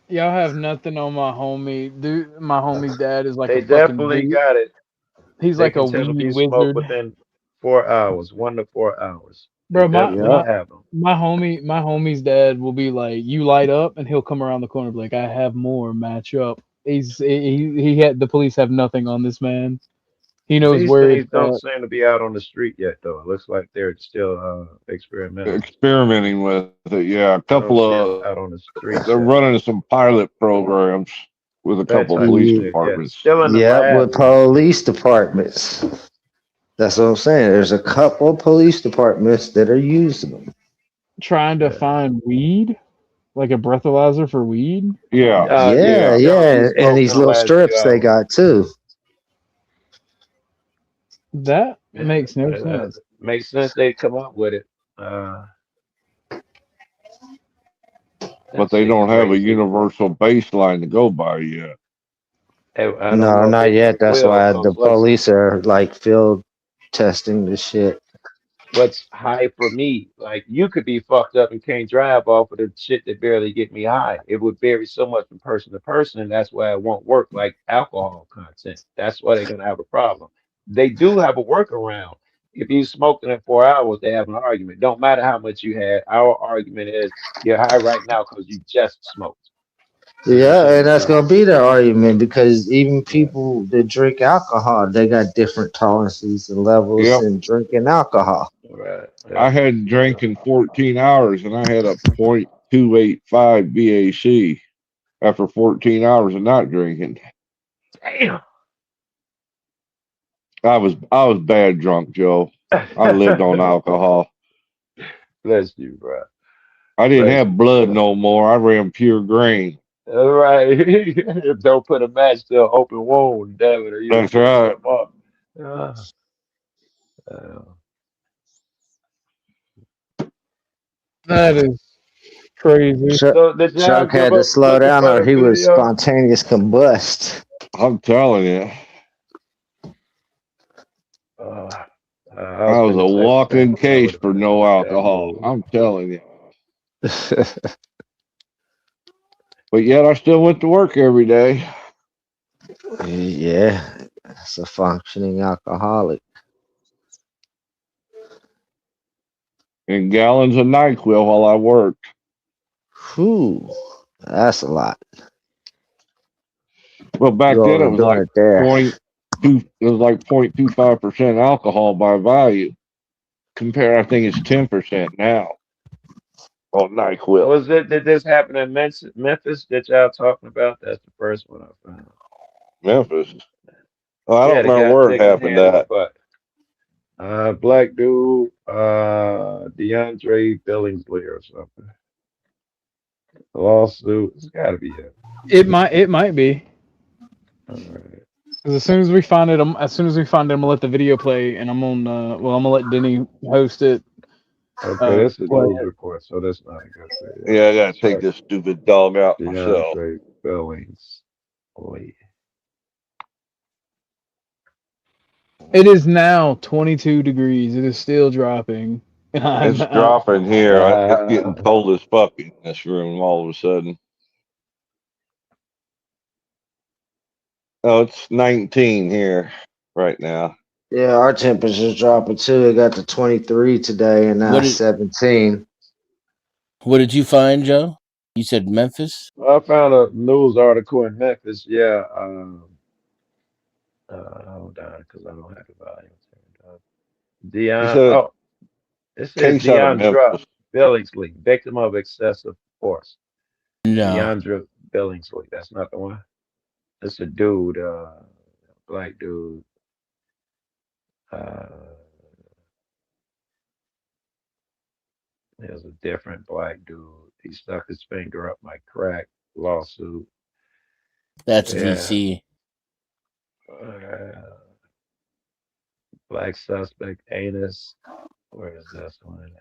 [SPEAKER 2] Y'all have nothing on my homie. Dude, my homie's dad is like
[SPEAKER 15] They
[SPEAKER 2] a fucking
[SPEAKER 15] definitely
[SPEAKER 2] weed.
[SPEAKER 15] got it.
[SPEAKER 2] He's
[SPEAKER 15] They
[SPEAKER 2] like a
[SPEAKER 15] can tell if
[SPEAKER 2] weed
[SPEAKER 15] you smoke
[SPEAKER 2] wizard.
[SPEAKER 15] within 4 hours, 1 to 4 hours. They
[SPEAKER 2] Bro,
[SPEAKER 15] definitely have them.
[SPEAKER 2] my homie's dad will be like, "You light up," and he'll come around the corner and be like, "I have more. Match up." He had the police have nothing on this man. He knows
[SPEAKER 15] These
[SPEAKER 2] where
[SPEAKER 15] things
[SPEAKER 2] it's
[SPEAKER 15] don't
[SPEAKER 2] at.
[SPEAKER 15] seem to be out on the street yet, though. It looks like they're still experimental.
[SPEAKER 5] Experimenting with it, yeah. A
[SPEAKER 15] I don't
[SPEAKER 5] couple
[SPEAKER 15] see it
[SPEAKER 5] of
[SPEAKER 15] out on the streets
[SPEAKER 5] they're
[SPEAKER 15] yet.
[SPEAKER 5] running some pilot programs with a
[SPEAKER 15] That
[SPEAKER 5] couple of
[SPEAKER 15] type of
[SPEAKER 5] police
[SPEAKER 15] shit, yeah.
[SPEAKER 5] departments.
[SPEAKER 15] Still in the
[SPEAKER 10] Yep,
[SPEAKER 15] lab.
[SPEAKER 10] with police departments. That's what I'm saying. There's a couple of police departments that are using them.
[SPEAKER 2] Trying to find weed, like a breathalyzer for weed.
[SPEAKER 5] Yeah.
[SPEAKER 10] Yeah, and these
[SPEAKER 15] in the
[SPEAKER 10] little
[SPEAKER 15] last few
[SPEAKER 10] strips they
[SPEAKER 15] hours.
[SPEAKER 10] got too.
[SPEAKER 2] That
[SPEAKER 15] Yeah,
[SPEAKER 2] makes no sense.
[SPEAKER 15] makes sense they come up with it.
[SPEAKER 5] But they don't have a universal baseline to go by yet.
[SPEAKER 15] I don't
[SPEAKER 10] No,
[SPEAKER 15] know if
[SPEAKER 10] not
[SPEAKER 15] they
[SPEAKER 10] yet. That's
[SPEAKER 15] will,
[SPEAKER 10] why the
[SPEAKER 15] because what's
[SPEAKER 10] police are like field testing the shit.
[SPEAKER 15] high for me? Like you could be fucked up and can't drive off of the shit that barely get me high. It would vary so much from person to person, and that's why it won't work like alcohol content. That's why they're gonna have a problem. They do have a workaround. If you smoked in 4 hours, they have an argument. Don't matter how much you had. Our argument is you're high right now because you just smoked.
[SPEAKER 17] Yeah, and that's gonna be the argument because even people that drink alcohol, they got different tolerances and levels
[SPEAKER 5] Yep.
[SPEAKER 17] in drinking alcohol.
[SPEAKER 15] Right.
[SPEAKER 5] I hadn't drank in 14 hours and I had a .285 BAC after 14 hours of not drinking.
[SPEAKER 15] Damn.
[SPEAKER 5] I was bad drunk, Joe. I lived on alcohol.
[SPEAKER 15] Bless you, bro.
[SPEAKER 5] I didn't
[SPEAKER 15] Bless
[SPEAKER 5] have blood no more. I ran pure grain.
[SPEAKER 15] All right. Don't put a match to an open wound, damn it, or you
[SPEAKER 5] That's right.
[SPEAKER 15] up. Uh, uh,
[SPEAKER 2] That is crazy.
[SPEAKER 17] Chuck,
[SPEAKER 15] so did y'all
[SPEAKER 17] Chuck
[SPEAKER 15] give
[SPEAKER 17] had to
[SPEAKER 15] up
[SPEAKER 17] slow
[SPEAKER 15] looking
[SPEAKER 17] down
[SPEAKER 15] for
[SPEAKER 17] or
[SPEAKER 15] the
[SPEAKER 17] he would
[SPEAKER 15] video?
[SPEAKER 17] spontaneous combust.
[SPEAKER 5] I'm telling you.
[SPEAKER 15] I was
[SPEAKER 5] I was a
[SPEAKER 15] finna say the same
[SPEAKER 5] walking
[SPEAKER 15] thing. I would
[SPEAKER 5] case
[SPEAKER 15] have
[SPEAKER 5] for
[SPEAKER 15] been
[SPEAKER 5] no
[SPEAKER 15] like that
[SPEAKER 5] alcohol.
[SPEAKER 15] fool.
[SPEAKER 5] I'm telling you. But yet I still went to work every day.
[SPEAKER 17] Yeah, it's a functioning alcoholic.
[SPEAKER 5] And gallons of NyQuil while I worked.
[SPEAKER 17] Whew, that's a lot.
[SPEAKER 5] Well, back
[SPEAKER 17] You
[SPEAKER 5] then it was
[SPEAKER 17] overdoing
[SPEAKER 5] like
[SPEAKER 17] it there.
[SPEAKER 5] 0.25% alcohol by value. Compare, I think it's 10% now on NyQuil.
[SPEAKER 15] Was it? Did this happen in Memphis that y'all talking about? That's the first one I found.
[SPEAKER 5] Memphis. Oh, I
[SPEAKER 15] Yeah,
[SPEAKER 5] don't
[SPEAKER 15] the
[SPEAKER 5] remember
[SPEAKER 15] guy
[SPEAKER 5] where it
[SPEAKER 15] sticking his
[SPEAKER 5] happened
[SPEAKER 15] hand in the
[SPEAKER 5] at.
[SPEAKER 15] butt. Black dude, DeAndre Billingsley or something. Lawsuit. It's got to be it.
[SPEAKER 2] It might be.
[SPEAKER 15] All right.
[SPEAKER 2] Because as soon as we find it, I'm gonna let the video play, and I'm on. I'm gonna let Denny host it.
[SPEAKER 15] Okay, that's a
[SPEAKER 2] Play
[SPEAKER 15] news
[SPEAKER 2] it.
[SPEAKER 15] report, so that's not a good video.
[SPEAKER 5] Yeah, I gotta take
[SPEAKER 15] Chuck
[SPEAKER 5] this stupid dog out myself.
[SPEAKER 15] DeAndre Billings. Wait.
[SPEAKER 2] It is now 22 degrees. It is still dropping.
[SPEAKER 5] It's dropping here. It's getting cold as fuck in this room all of a sudden. Oh, it's 19 here right now.
[SPEAKER 17] Yeah, our temperature's dropping too. It got to 23 today, and now
[SPEAKER 18] What
[SPEAKER 17] it's
[SPEAKER 18] did
[SPEAKER 17] 17.
[SPEAKER 18] What did you find, Joe? You said Memphis.
[SPEAKER 15] I found a news article in Memphis. Yeah. Hold on, because I don't have the volume turned up.
[SPEAKER 5] He said
[SPEAKER 15] It says
[SPEAKER 5] case out of
[SPEAKER 15] Deandra
[SPEAKER 5] Memphis.
[SPEAKER 15] Billingsley, victim of excessive force.
[SPEAKER 18] No,
[SPEAKER 15] Deandra Billingsley, that's not the one. It's a dude, black dude. There's a different black dude. He stuck his finger up my crack. Lawsuit.
[SPEAKER 18] that's
[SPEAKER 15] Yeah.
[SPEAKER 18] DC.
[SPEAKER 15] Black suspect anus. Where is this one?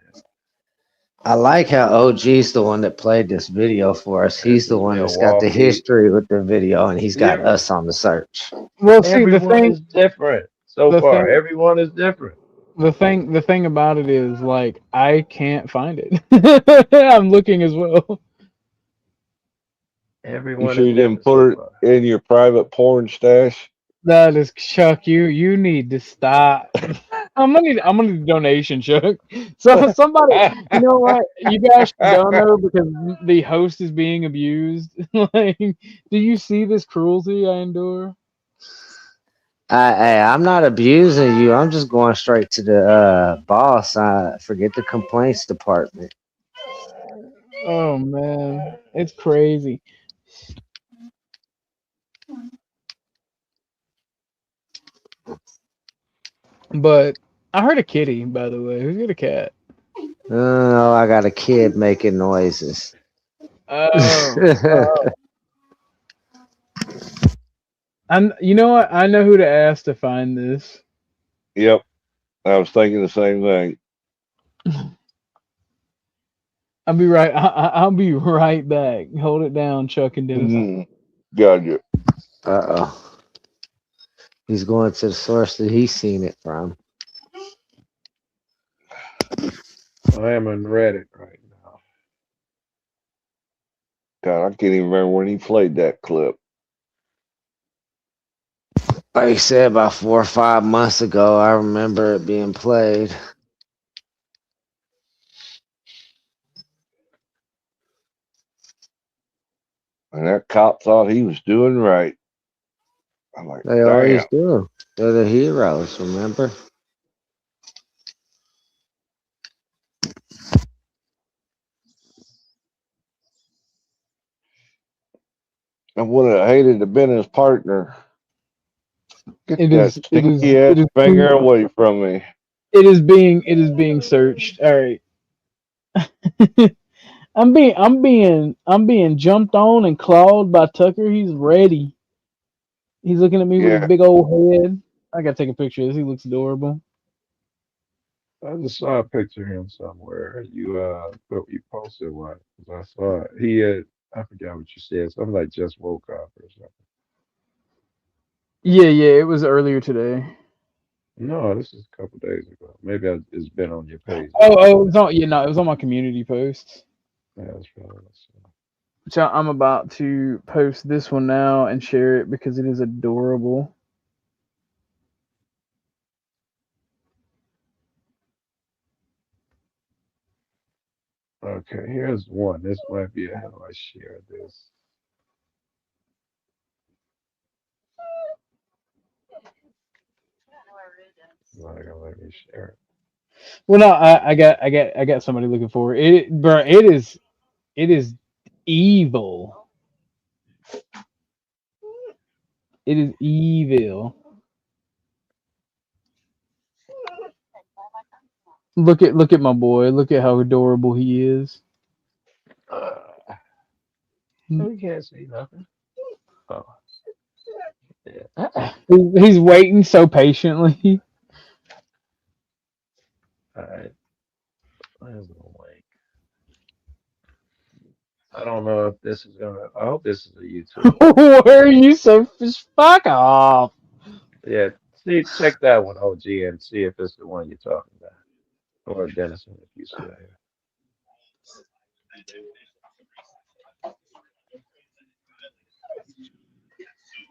[SPEAKER 17] I like how OG's the one that played this video for us. He's
[SPEAKER 15] This
[SPEAKER 17] the
[SPEAKER 15] is
[SPEAKER 17] one that's got the
[SPEAKER 15] Milwaukee.
[SPEAKER 17] history with the video, and he's got
[SPEAKER 15] Yeah.
[SPEAKER 17] us on the search.
[SPEAKER 2] Well, see,
[SPEAKER 15] Everyone is different so far. Everyone is different.
[SPEAKER 2] The thing about it is, like, I can't find it. I'm looking as well.
[SPEAKER 5] You
[SPEAKER 15] Everyone
[SPEAKER 5] sure
[SPEAKER 15] is
[SPEAKER 5] you didn't
[SPEAKER 15] different so
[SPEAKER 5] put
[SPEAKER 15] far.
[SPEAKER 5] it in your private porn stash?
[SPEAKER 2] That is Chuck. You need to stop. I'm gonna need a donation, Chuck. So somebody, you know what? You guys should go though because the host is being abused. Like, do you see this cruelty I endure?
[SPEAKER 17] I'm not abusing you. I'm just going straight to the boss. I forget the complaints department.
[SPEAKER 2] Oh man, it's crazy. But I heard a kitty, by the way. Who's got a cat?
[SPEAKER 17] Oh, I got a kid making noises.
[SPEAKER 2] Oh. And you know what? I know who to ask to find this.
[SPEAKER 5] Yep. I was thinking the same thing.
[SPEAKER 2] I'll be right. I'll be right back. Hold it down, Chuck and Dennis.
[SPEAKER 5] Gotcha.
[SPEAKER 17] Uh-oh. He's going to the source that he's seen it from.
[SPEAKER 15] I am on Reddit right now.
[SPEAKER 5] God, I can't even remember when he played that clip.
[SPEAKER 17] Like I said, about 4 or 5 months ago, I remember it being played.
[SPEAKER 5] And that cop thought he was doing right. I'm like,
[SPEAKER 10] They
[SPEAKER 5] damn.
[SPEAKER 10] always do. They're the heroes, remember?
[SPEAKER 5] I would have hated to have been his partner. Get
[SPEAKER 2] It
[SPEAKER 5] that
[SPEAKER 2] is. It is.
[SPEAKER 5] stinky ass
[SPEAKER 2] It is.
[SPEAKER 5] finger away from me.
[SPEAKER 2] It is being. It is being searched. All right. I'm being jumped on and clawed by Tucker. He's ready. He's looking at me with his
[SPEAKER 5] Yeah.
[SPEAKER 2] big old head. I gotta take a picture of this. He looks adorable.
[SPEAKER 15] I just saw a picture of him somewhere. You posted one. 'Cause I saw it. He had, I forgot what you said. Something like just woke up or something.
[SPEAKER 2] Yeah, it was earlier today.
[SPEAKER 15] No, this is a couple days ago. Maybe it's been on your page.
[SPEAKER 2] Oh, it was on. Yeah, no, it was on my community post.
[SPEAKER 15] Yeah, that's probably
[SPEAKER 2] Which I'm about to post this one now and share it because it is adorable.
[SPEAKER 15] okay. Here's one. This might be how I share this. Not gonna let me share it.
[SPEAKER 2] Well, no, I got somebody looking for it. Bro, it is evil. It is evil. Look at my boy. Look at how adorable he is.
[SPEAKER 15] You can't say nothing. Oh, yeah.
[SPEAKER 2] He's waiting so patiently.
[SPEAKER 15] All right. Where's the link? I don't know if this is gonna. I hope this is a YouTube.
[SPEAKER 2] Where are you so fuck off?
[SPEAKER 15] Yeah. See, check that one, OG, and see if it's the one you're talking about. Or Dennison, if you still here.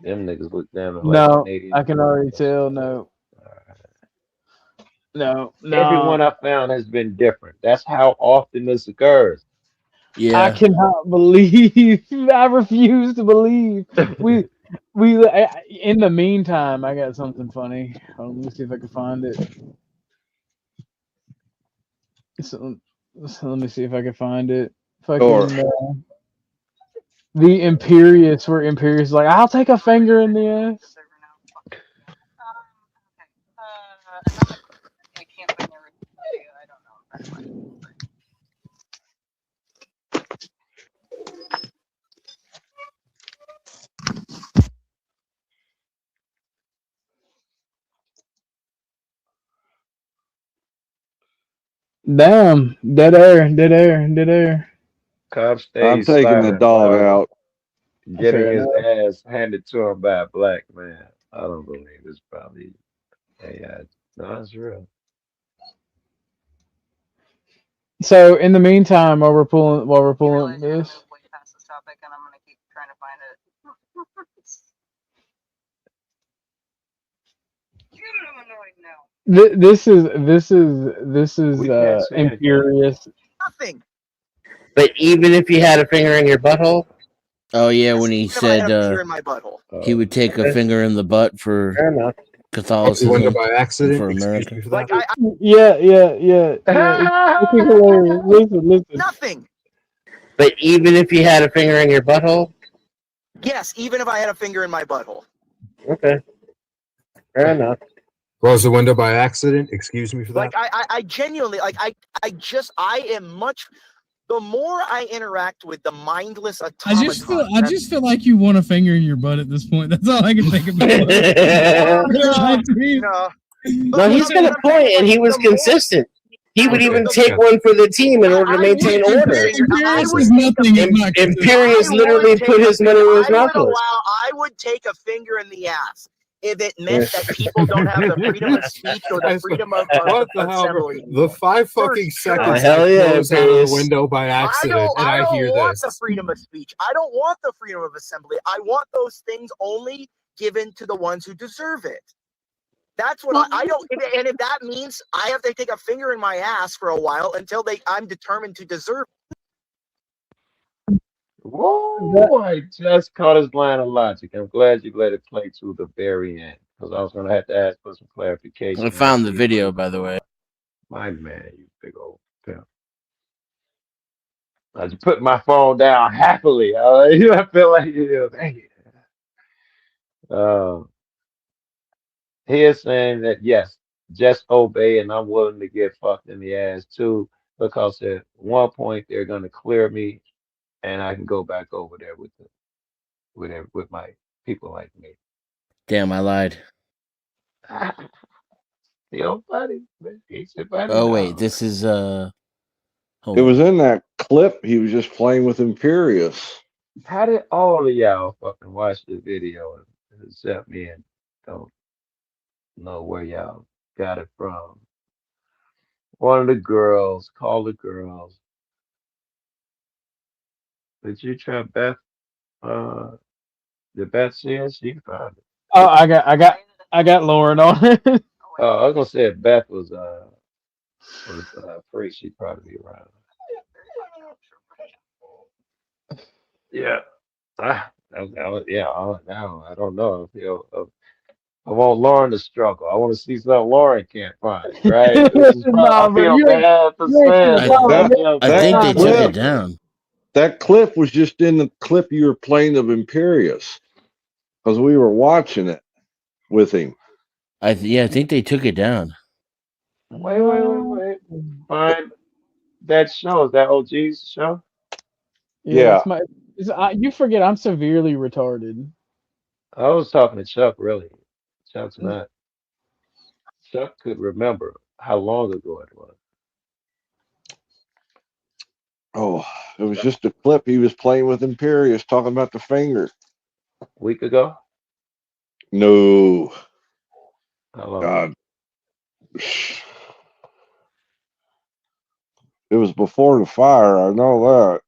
[SPEAKER 15] Them niggas look damn like
[SPEAKER 2] No,
[SPEAKER 15] Canadian.
[SPEAKER 2] I can already tell. No.
[SPEAKER 15] Every one I found has been different. That's how often this occurs.
[SPEAKER 2] I cannot believe. I refuse to believe. We in the meantime, I got something funny. Let me see if I can find it. So let me see if I can find it. Fucking the Imperious, where Imperious is like, I'll take a finger in the ass. Damn, dead air.
[SPEAKER 15] Cop
[SPEAKER 5] I'm
[SPEAKER 15] stays
[SPEAKER 5] taking the
[SPEAKER 15] silent
[SPEAKER 5] dog
[SPEAKER 15] while
[SPEAKER 5] out.
[SPEAKER 15] getting
[SPEAKER 2] Fair
[SPEAKER 15] his
[SPEAKER 2] enough.
[SPEAKER 15] ass handed to him by a black man. I don't believe it's probably AI. No, it's real.
[SPEAKER 2] So in the meantime, while we're pulling this, this is
[SPEAKER 15] We can't say it again.
[SPEAKER 2] Imperious.
[SPEAKER 19] Nothing.
[SPEAKER 14] But even if you had a finger in your butthole?
[SPEAKER 18] Oh yeah, when he said
[SPEAKER 19] Finger in my butthole.
[SPEAKER 18] he would take a finger in the butt for
[SPEAKER 14] Fair enough.
[SPEAKER 18] Catholicism
[SPEAKER 3] by
[SPEAKER 18] and
[SPEAKER 3] accident.
[SPEAKER 18] for
[SPEAKER 3] Excuse
[SPEAKER 18] America.
[SPEAKER 3] me for
[SPEAKER 19] Like
[SPEAKER 3] that.
[SPEAKER 2] Yeah. It's hilarious. Listen.
[SPEAKER 19] Nothing.
[SPEAKER 14] But even if you had a finger in your butthole?
[SPEAKER 19] Yes, even if I had a finger in my butthole.
[SPEAKER 14] Okay. Fair enough.
[SPEAKER 3] Close the window by accident. Excuse me for that.
[SPEAKER 19] Like I genuinely like I am much. The more I interact with the mindless automaton,
[SPEAKER 20] I just feel like you want a finger in your butt at this point. That's all I can think about.
[SPEAKER 14] No, he's got a point, and he was consistent. He would even take one for the team in order to maintain order. Imperious literally put his money where his mouth was.
[SPEAKER 19] I would take a finger in the ass if it meant that people don't have the freedom of speech or the freedom of
[SPEAKER 3] What the hell, bro?
[SPEAKER 19] assembly.
[SPEAKER 3] The 5 fucking seconds
[SPEAKER 14] hell
[SPEAKER 3] I
[SPEAKER 14] yeah,
[SPEAKER 3] close out
[SPEAKER 14] Imperious.
[SPEAKER 3] the window by accident, and I hear
[SPEAKER 19] don't want
[SPEAKER 3] this.
[SPEAKER 19] the freedom of speech. I don't want the freedom of assembly. I want those things only given to the ones who deserve it. That's what I don't. And if that means I have to take a finger in my ass for a while until I'm determined to deserve it.
[SPEAKER 15] Whoa! I just caught his line of logic. I'm glad you let it play to the very end because I was going to have to ask for some clarification.
[SPEAKER 18] I found the video, by the way.
[SPEAKER 15] My man, you big old pimp. I just put my phone down happily. I feel like, dang it. He is saying that yes, just obey, and I'm willing to get fucked in the ass too, because at one point they're gonna clear me, and I can go back over there with my people like me.
[SPEAKER 18] Damn, I lied.
[SPEAKER 15] Buddy, he's your buddy.
[SPEAKER 18] Oh wait, this is hold
[SPEAKER 5] It was
[SPEAKER 18] on.
[SPEAKER 5] in that clip. He was just playing with Imperious.
[SPEAKER 15] How did all of y'all fucking watch the video except me and don't know where y'all got it from? One of the girls, call the girls. Did you try Beth? Did Beth see it? She found it.
[SPEAKER 2] Oh, I got Lauren on it.
[SPEAKER 15] I was gonna say if Beth was free, she'd probably be around. Yeah. Now I don't know if I want Lauren to struggle. I want to see something Lauren can't find, right? This is
[SPEAKER 2] Nah,
[SPEAKER 15] I feel
[SPEAKER 2] you ain't-
[SPEAKER 15] bad for
[SPEAKER 2] you ain't
[SPEAKER 15] Sam.
[SPEAKER 2] gonna
[SPEAKER 18] I think they took it down.
[SPEAKER 5] That clip was just in the clip you were playing of Imperious, because we were watching it with him.
[SPEAKER 18] I think they took it down.
[SPEAKER 15] Wait. Find that show. Is that OG's show?
[SPEAKER 5] Yeah.
[SPEAKER 2] You forget I'm severely retarded.
[SPEAKER 15] I was talking to Chuck, really. Chuck's not. Chuck could remember how long ago it was.
[SPEAKER 5] Oh, it was just a clip he was playing with Imperious, talking about the finger.
[SPEAKER 15] A week ago?
[SPEAKER 5] No.
[SPEAKER 15] How long?
[SPEAKER 5] God. It was before the fire. I know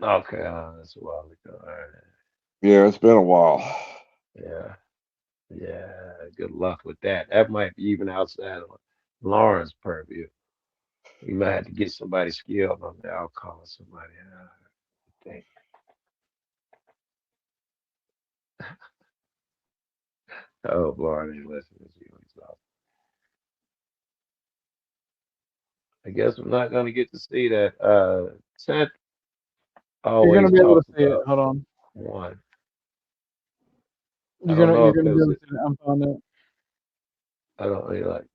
[SPEAKER 5] that.
[SPEAKER 15] Okay, that's a while ago. All right.
[SPEAKER 5] Yeah, it's been a while.
[SPEAKER 15] Yeah. Good luck with that. That might be even outside of Lauren's purview. You might have to get somebody skilled on that. I'll call somebody. I think. Oh, Lauren ain't listening to you. So I guess we're not gonna get to see that. Seth
[SPEAKER 2] You're
[SPEAKER 15] always
[SPEAKER 2] gonna be able to
[SPEAKER 15] talks
[SPEAKER 2] see it.
[SPEAKER 15] about
[SPEAKER 2] Hold on.
[SPEAKER 15] one.
[SPEAKER 2] You're
[SPEAKER 15] I don't know
[SPEAKER 2] gonna
[SPEAKER 15] if
[SPEAKER 2] be
[SPEAKER 15] it
[SPEAKER 2] able
[SPEAKER 15] was.
[SPEAKER 2] to see it. I'm on it.
[SPEAKER 15] I don't really like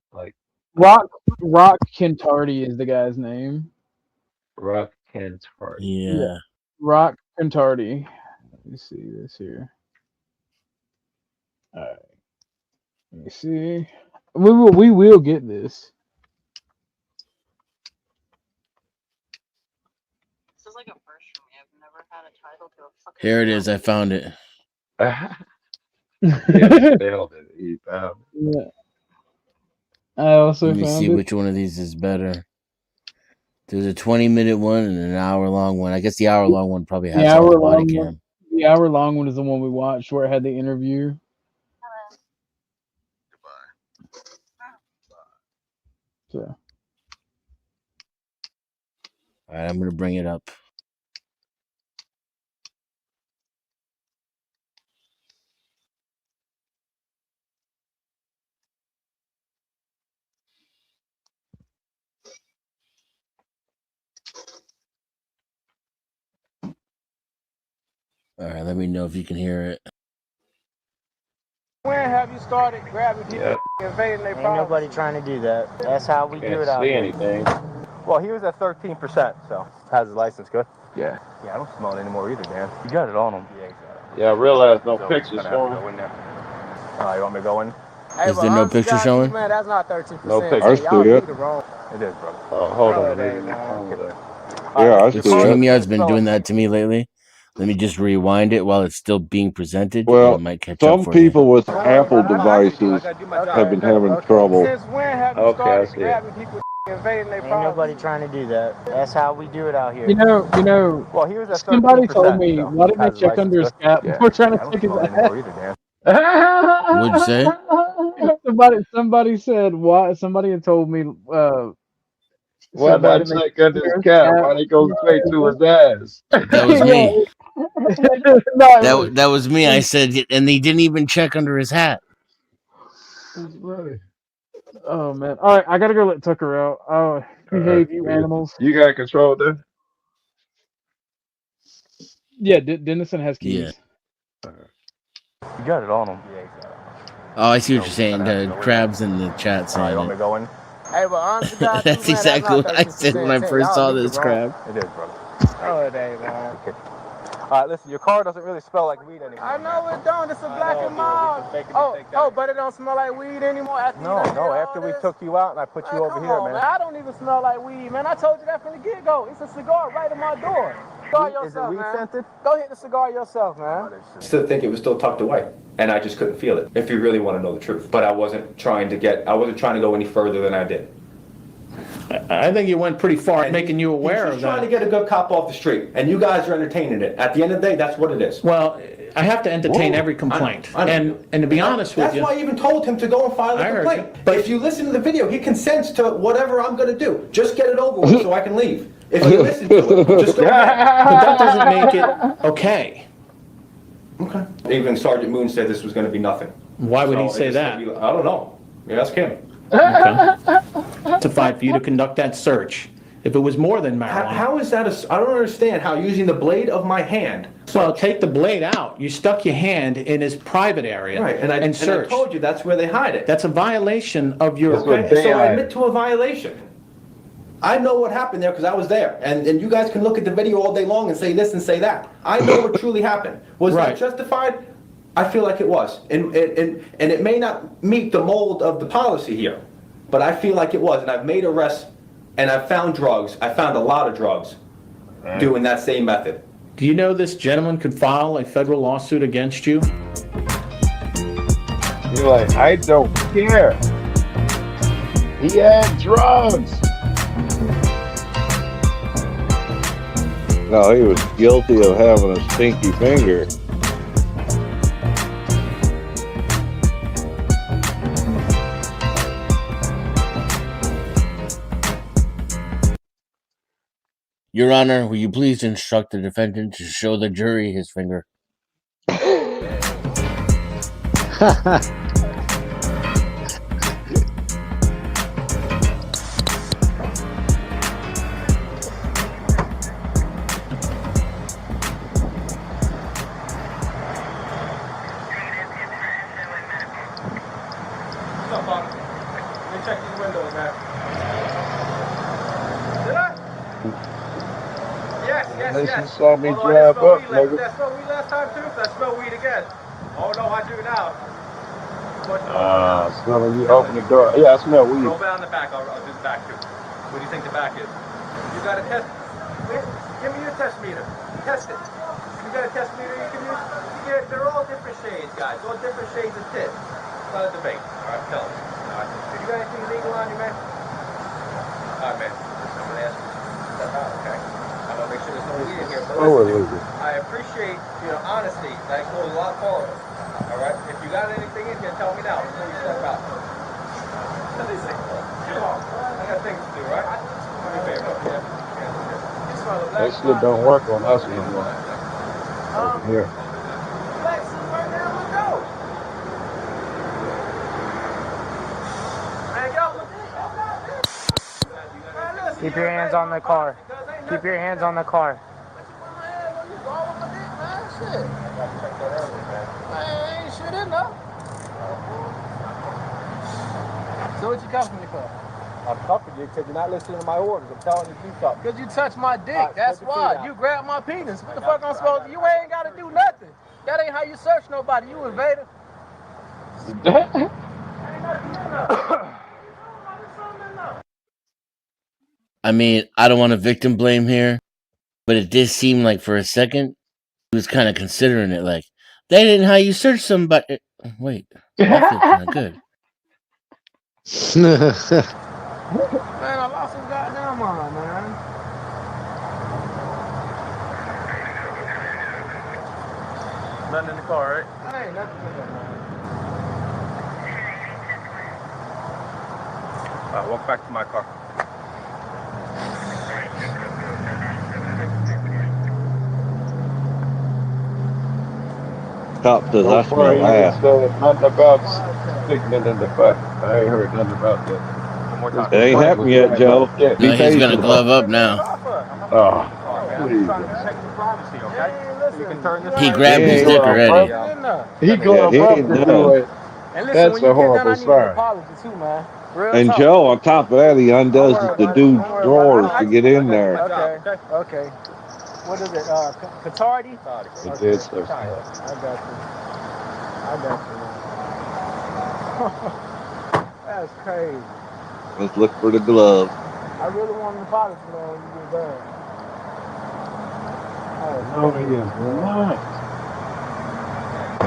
[SPEAKER 2] Rock Kentardi is the guy's name.
[SPEAKER 15] Rock Kentardi.
[SPEAKER 18] Yeah.
[SPEAKER 2] Rock Kentardi. Let me see this here. All right. Let me see. We will get this.
[SPEAKER 12] This is like a first for me. I've never had a title to a fucking.
[SPEAKER 18] Here it is. I found it.
[SPEAKER 15] Yeah, spelled it. He found it.
[SPEAKER 2] Yeah. I also
[SPEAKER 18] Let me
[SPEAKER 2] found
[SPEAKER 18] see
[SPEAKER 2] it.
[SPEAKER 18] which one of these is better. There's a 20-minute one and an hour-long one. I guess the hour-long one probably has all the body cam.
[SPEAKER 2] The hour-long one is the one we watched where it had the interview. So.
[SPEAKER 18] All right, I'm gonna bring it up. All right, let me know if you can hear it.
[SPEAKER 22] When have you started grabbing people invading their privacy? Ain't nobody trying to do that. That's how we do it out here.
[SPEAKER 15] Can't see anything.
[SPEAKER 22] Well, he was at 13%, so has his license good? Yeah. Yeah, I don't smell it anymore either, Dan. You got it on him. Yeah, exactly.
[SPEAKER 15] Yeah, I realized no
[SPEAKER 22] So
[SPEAKER 15] pictures
[SPEAKER 22] gonna have to
[SPEAKER 15] showing.
[SPEAKER 22] go in there. You want me to go in?
[SPEAKER 18] Is there no picture showing?
[SPEAKER 22] Man, that's not 13%.
[SPEAKER 15] No picture.
[SPEAKER 5] I see it.
[SPEAKER 22] Wrong. It is, brother.
[SPEAKER 15] Oh, hold on.
[SPEAKER 5] Yeah, I
[SPEAKER 18] But
[SPEAKER 5] see it.
[SPEAKER 18] StreamYard's been doing that to me lately. Let me just rewind it while it's still being presented, and
[SPEAKER 5] Well,
[SPEAKER 18] it might catch up
[SPEAKER 5] some
[SPEAKER 18] for
[SPEAKER 5] people with Apple devices have been having trouble.
[SPEAKER 22] Since when have you
[SPEAKER 15] Okay, I
[SPEAKER 22] started
[SPEAKER 15] see it.
[SPEAKER 22] grabbing people invading their privacy? Ain't nobody trying to do that. That's how we do it out here.
[SPEAKER 2] You know.
[SPEAKER 22] Well, he was at 13%.
[SPEAKER 2] Somebody told me,
[SPEAKER 22] so
[SPEAKER 2] why didn't they
[SPEAKER 22] has his
[SPEAKER 2] check under his
[SPEAKER 22] license
[SPEAKER 2] cap
[SPEAKER 22] good?
[SPEAKER 2] before trying to
[SPEAKER 22] I don't
[SPEAKER 2] check his
[SPEAKER 22] smell it
[SPEAKER 2] ass?
[SPEAKER 22] anymore either, Dan.
[SPEAKER 18] What'd you say?
[SPEAKER 2] Somebody said why. Somebody had told me
[SPEAKER 15] Why not check under his cap? Why they go straight to his ass?
[SPEAKER 18] That was me.
[SPEAKER 2] No,
[SPEAKER 18] That was me. I said, and they didn't even check under his hat.
[SPEAKER 2] That's funny. Oh man! All right, I gotta go let Tucker out. Behave, you animals.
[SPEAKER 15] You got control there.
[SPEAKER 2] Yeah, Dennison has keys.
[SPEAKER 18] Yeah.
[SPEAKER 22] You got it on him.
[SPEAKER 18] Oh, I see what you're saying. Crabs in the chat saying
[SPEAKER 22] You want me to
[SPEAKER 18] it.
[SPEAKER 22] go in? Hey, but honestly, guys,
[SPEAKER 18] That's exactly what I said when I first saw this crab.
[SPEAKER 22] It is, bro. Oh, it ain't, man. Okay. All right, listen, your car doesn't really smell like weed anymore. I know it don't. It's a black and mild. Oh, but it don't smell like weed anymore after after we took you out and I put you over here, man. I don't even smell like weed, man. I told you that from the get-go. It's a cigar right in my door. Cigar yourself, is it weed-scented? Go hit the cigar yourself, man.
[SPEAKER 7] I still think it was still tucked away, and I just couldn't feel it, if you really want to know the truth. But I wasn't trying to go any further than I did.
[SPEAKER 21] I think you went pretty far at making you aware of that.
[SPEAKER 7] He's trying to get a good cop off the street, and you guys are entertaining it. At the end of the day, that's what it is.
[SPEAKER 21] Well, I have to entertain every complaint. And to be honest with you...
[SPEAKER 7] That's why I even told him to go and file a complaint. But if you listen to the video, he consents to whatever I'm going to do. Just get it over with so I can leave. If you listen to it, just go ahead.
[SPEAKER 21] But that doesn't make it okay.
[SPEAKER 7] Okay. Even Sergeant Moon said this was going to be nothing.
[SPEAKER 21] Why would he say that?
[SPEAKER 7] I don't know. You ask him.
[SPEAKER 21] Okay. Justified for you to conduct that search. If it was more than marijuana.
[SPEAKER 7] How is that? I don't understand how using the blade of my hand.
[SPEAKER 21] Well, take the blade out. You stuck your hand in his private area
[SPEAKER 7] Right, and I
[SPEAKER 21] searched.
[SPEAKER 7] told you that's where they hide it.
[SPEAKER 21] That's a violation of your...
[SPEAKER 7] Okay, so I admit to a violation. I know what happened there because I was there. And you guys can look at the video all day long and say this and say that. I know what truly happened. Was that justified? I feel like it was. And it may not meet the mold of the policy here, but I feel like it was. And I've made arrests and I've found drugs. I found a lot of drugs doing that same method.
[SPEAKER 21] Do you know this gentleman could file a federal lawsuit against you?
[SPEAKER 15] You're like, I don't care. He had drugs.
[SPEAKER 5] No, he was guilty of having a stinky finger.
[SPEAKER 18] Your Honor, will you please instruct the defendant to show the jury his finger?
[SPEAKER 22] Check these windows, man. Did I? Yes.
[SPEAKER 15] You saw me drive up, nigga.
[SPEAKER 22] Did I smell weed last time too? Because I smell weed again. Oh no, I do now.
[SPEAKER 15] Smelling you open the door. Yeah, I smell weed.
[SPEAKER 22] Go down the back. I'll do the back too. What do you think the back is? You got a test. Give me your test meter. Test it. You got a test meter you can use? Yeah, they're all different shades, guys. All different shades of tit. It's not a debate. All right, tell me. You got anything illegal on you, man? All right, man. Listen, I'm gonna ask you. Okay. I'm gonna make sure there's no weed in here. But listen, I appreciate honesty. That goes a lot farther. All right. If you got anything in here, tell me now before you step out. Come on. I got things to do, right? Do me a favor.
[SPEAKER 15] That shit don't work on us anymore. Over here.
[SPEAKER 22] Keep your hands on the car. Keep your hands on the car.
[SPEAKER 23] Ain't shit in there. So what you cuffing me for?
[SPEAKER 22] I'm cuffing you because you're not listening to my orders. I'm telling you to do something.
[SPEAKER 23] Because you touched my dick. That's why. You grabbed my penis. What the fuck I'm supposed to do? You ain't got to do nothing. That ain't how you search nobody. You invader.
[SPEAKER 18] I mean, I don't want to victim blame here, but it did seem like for a second he was kind of considering it. Like, that ain't how you search somebody. Wait, I feel kind of good.
[SPEAKER 23] Man, I lost some goddamn mind, man.
[SPEAKER 22] Nothing in the car, right?
[SPEAKER 23] Ain't nothing in there, man.
[SPEAKER 22] All right, walk back to my car.
[SPEAKER 5] Cop says
[SPEAKER 15] So
[SPEAKER 5] I
[SPEAKER 15] far,
[SPEAKER 5] smell
[SPEAKER 15] he ain't
[SPEAKER 5] ass.
[SPEAKER 15] said nothing about sticking it in the butt. I ain't heard nothing about that. This
[SPEAKER 5] It ain't
[SPEAKER 15] complaint
[SPEAKER 5] happened
[SPEAKER 15] was
[SPEAKER 5] yet,
[SPEAKER 15] right about
[SPEAKER 5] Joe.
[SPEAKER 15] that.
[SPEAKER 5] He
[SPEAKER 18] No, he's
[SPEAKER 5] paid
[SPEAKER 18] gonna
[SPEAKER 5] for that.
[SPEAKER 18] glove up now.
[SPEAKER 15] Oh,
[SPEAKER 23] I'm
[SPEAKER 15] please.
[SPEAKER 23] just trying to protect your privacy, okay? So you can turn this
[SPEAKER 18] He
[SPEAKER 23] right
[SPEAKER 18] grabbed
[SPEAKER 15] He
[SPEAKER 18] his
[SPEAKER 15] ain't
[SPEAKER 18] dick
[SPEAKER 15] glove
[SPEAKER 18] already.
[SPEAKER 15] up. He
[SPEAKER 5] Yeah,
[SPEAKER 15] glove
[SPEAKER 5] he
[SPEAKER 15] up
[SPEAKER 5] ain't
[SPEAKER 15] to do
[SPEAKER 5] done.
[SPEAKER 15] it.
[SPEAKER 23] And listen,
[SPEAKER 15] That's
[SPEAKER 23] when you
[SPEAKER 15] a
[SPEAKER 23] get done, I
[SPEAKER 15] horrible
[SPEAKER 23] need an
[SPEAKER 15] sign.
[SPEAKER 23] apology too, man. Real
[SPEAKER 5] And
[SPEAKER 23] talk.
[SPEAKER 5] Joe, on top of that, he
[SPEAKER 23] Don't
[SPEAKER 5] undoes
[SPEAKER 23] worry
[SPEAKER 5] the
[SPEAKER 23] about it.
[SPEAKER 5] dude's
[SPEAKER 23] Don't worry about
[SPEAKER 5] drawers
[SPEAKER 23] it.
[SPEAKER 5] to get in
[SPEAKER 23] Okay,
[SPEAKER 5] there.
[SPEAKER 23] okay. What is it? Catardi?
[SPEAKER 15] He
[SPEAKER 23] Okay.
[SPEAKER 15] did some
[SPEAKER 23] I got you. That's crazy.
[SPEAKER 5] Let's look for the glove.
[SPEAKER 23] I really want an apology, man, when you get done.
[SPEAKER 15] No, he is not.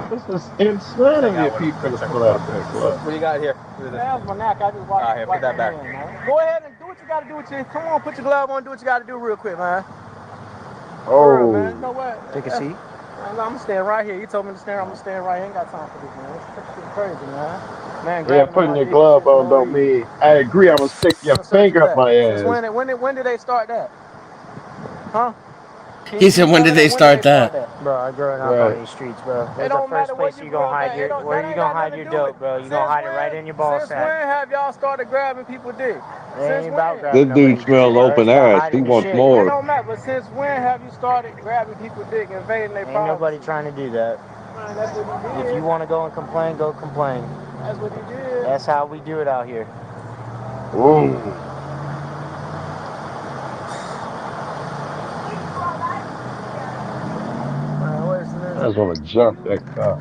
[SPEAKER 15] This is insanity if he finna pull out a pair of gloves.
[SPEAKER 23] What do you got here? That was my neck. I just watched put that back. Hand, man. Go ahead and do what you got to do with your. Come on, put your glove on. Do what you got to do real quick, man. For real, man. You know what? Take a seat. I'm gonna stand right here. You told me to stand. I'm gonna stand right here. Ain't got time for this, man. It's crazy, man. Man,
[SPEAKER 15] Yeah,
[SPEAKER 23] grabbing on
[SPEAKER 15] putting
[SPEAKER 23] my
[SPEAKER 15] your
[SPEAKER 23] dick
[SPEAKER 15] glove
[SPEAKER 23] for
[SPEAKER 15] on
[SPEAKER 23] no
[SPEAKER 15] don't
[SPEAKER 23] reason.
[SPEAKER 15] mean I agree. I'm gonna stick your
[SPEAKER 23] What search
[SPEAKER 15] finger
[SPEAKER 23] is
[SPEAKER 15] up
[SPEAKER 23] that?
[SPEAKER 15] my
[SPEAKER 23] Since
[SPEAKER 15] ass.
[SPEAKER 23] when did they start that? Huh?
[SPEAKER 18] He said, "When did they start that?"
[SPEAKER 23] Bro, I growing up on these streets, bro. It don't matter where you gonna hide your where you gonna hide your dope, bro. You gonna hide it right in your ball sack. Since when have y'all started grabbing people dick? It ain't about grabbing
[SPEAKER 5] This dude smells open ass. He wants
[SPEAKER 23] It
[SPEAKER 5] more.
[SPEAKER 23] don't matter, but since when have you started grabbing people dick, invading their privacy? Ain't nobody trying to do that. Man, that's what he did. If you want to go and complain, go complain. That's what he did. That's how we do it out here.
[SPEAKER 15] Ooh. I just want to jump that cop.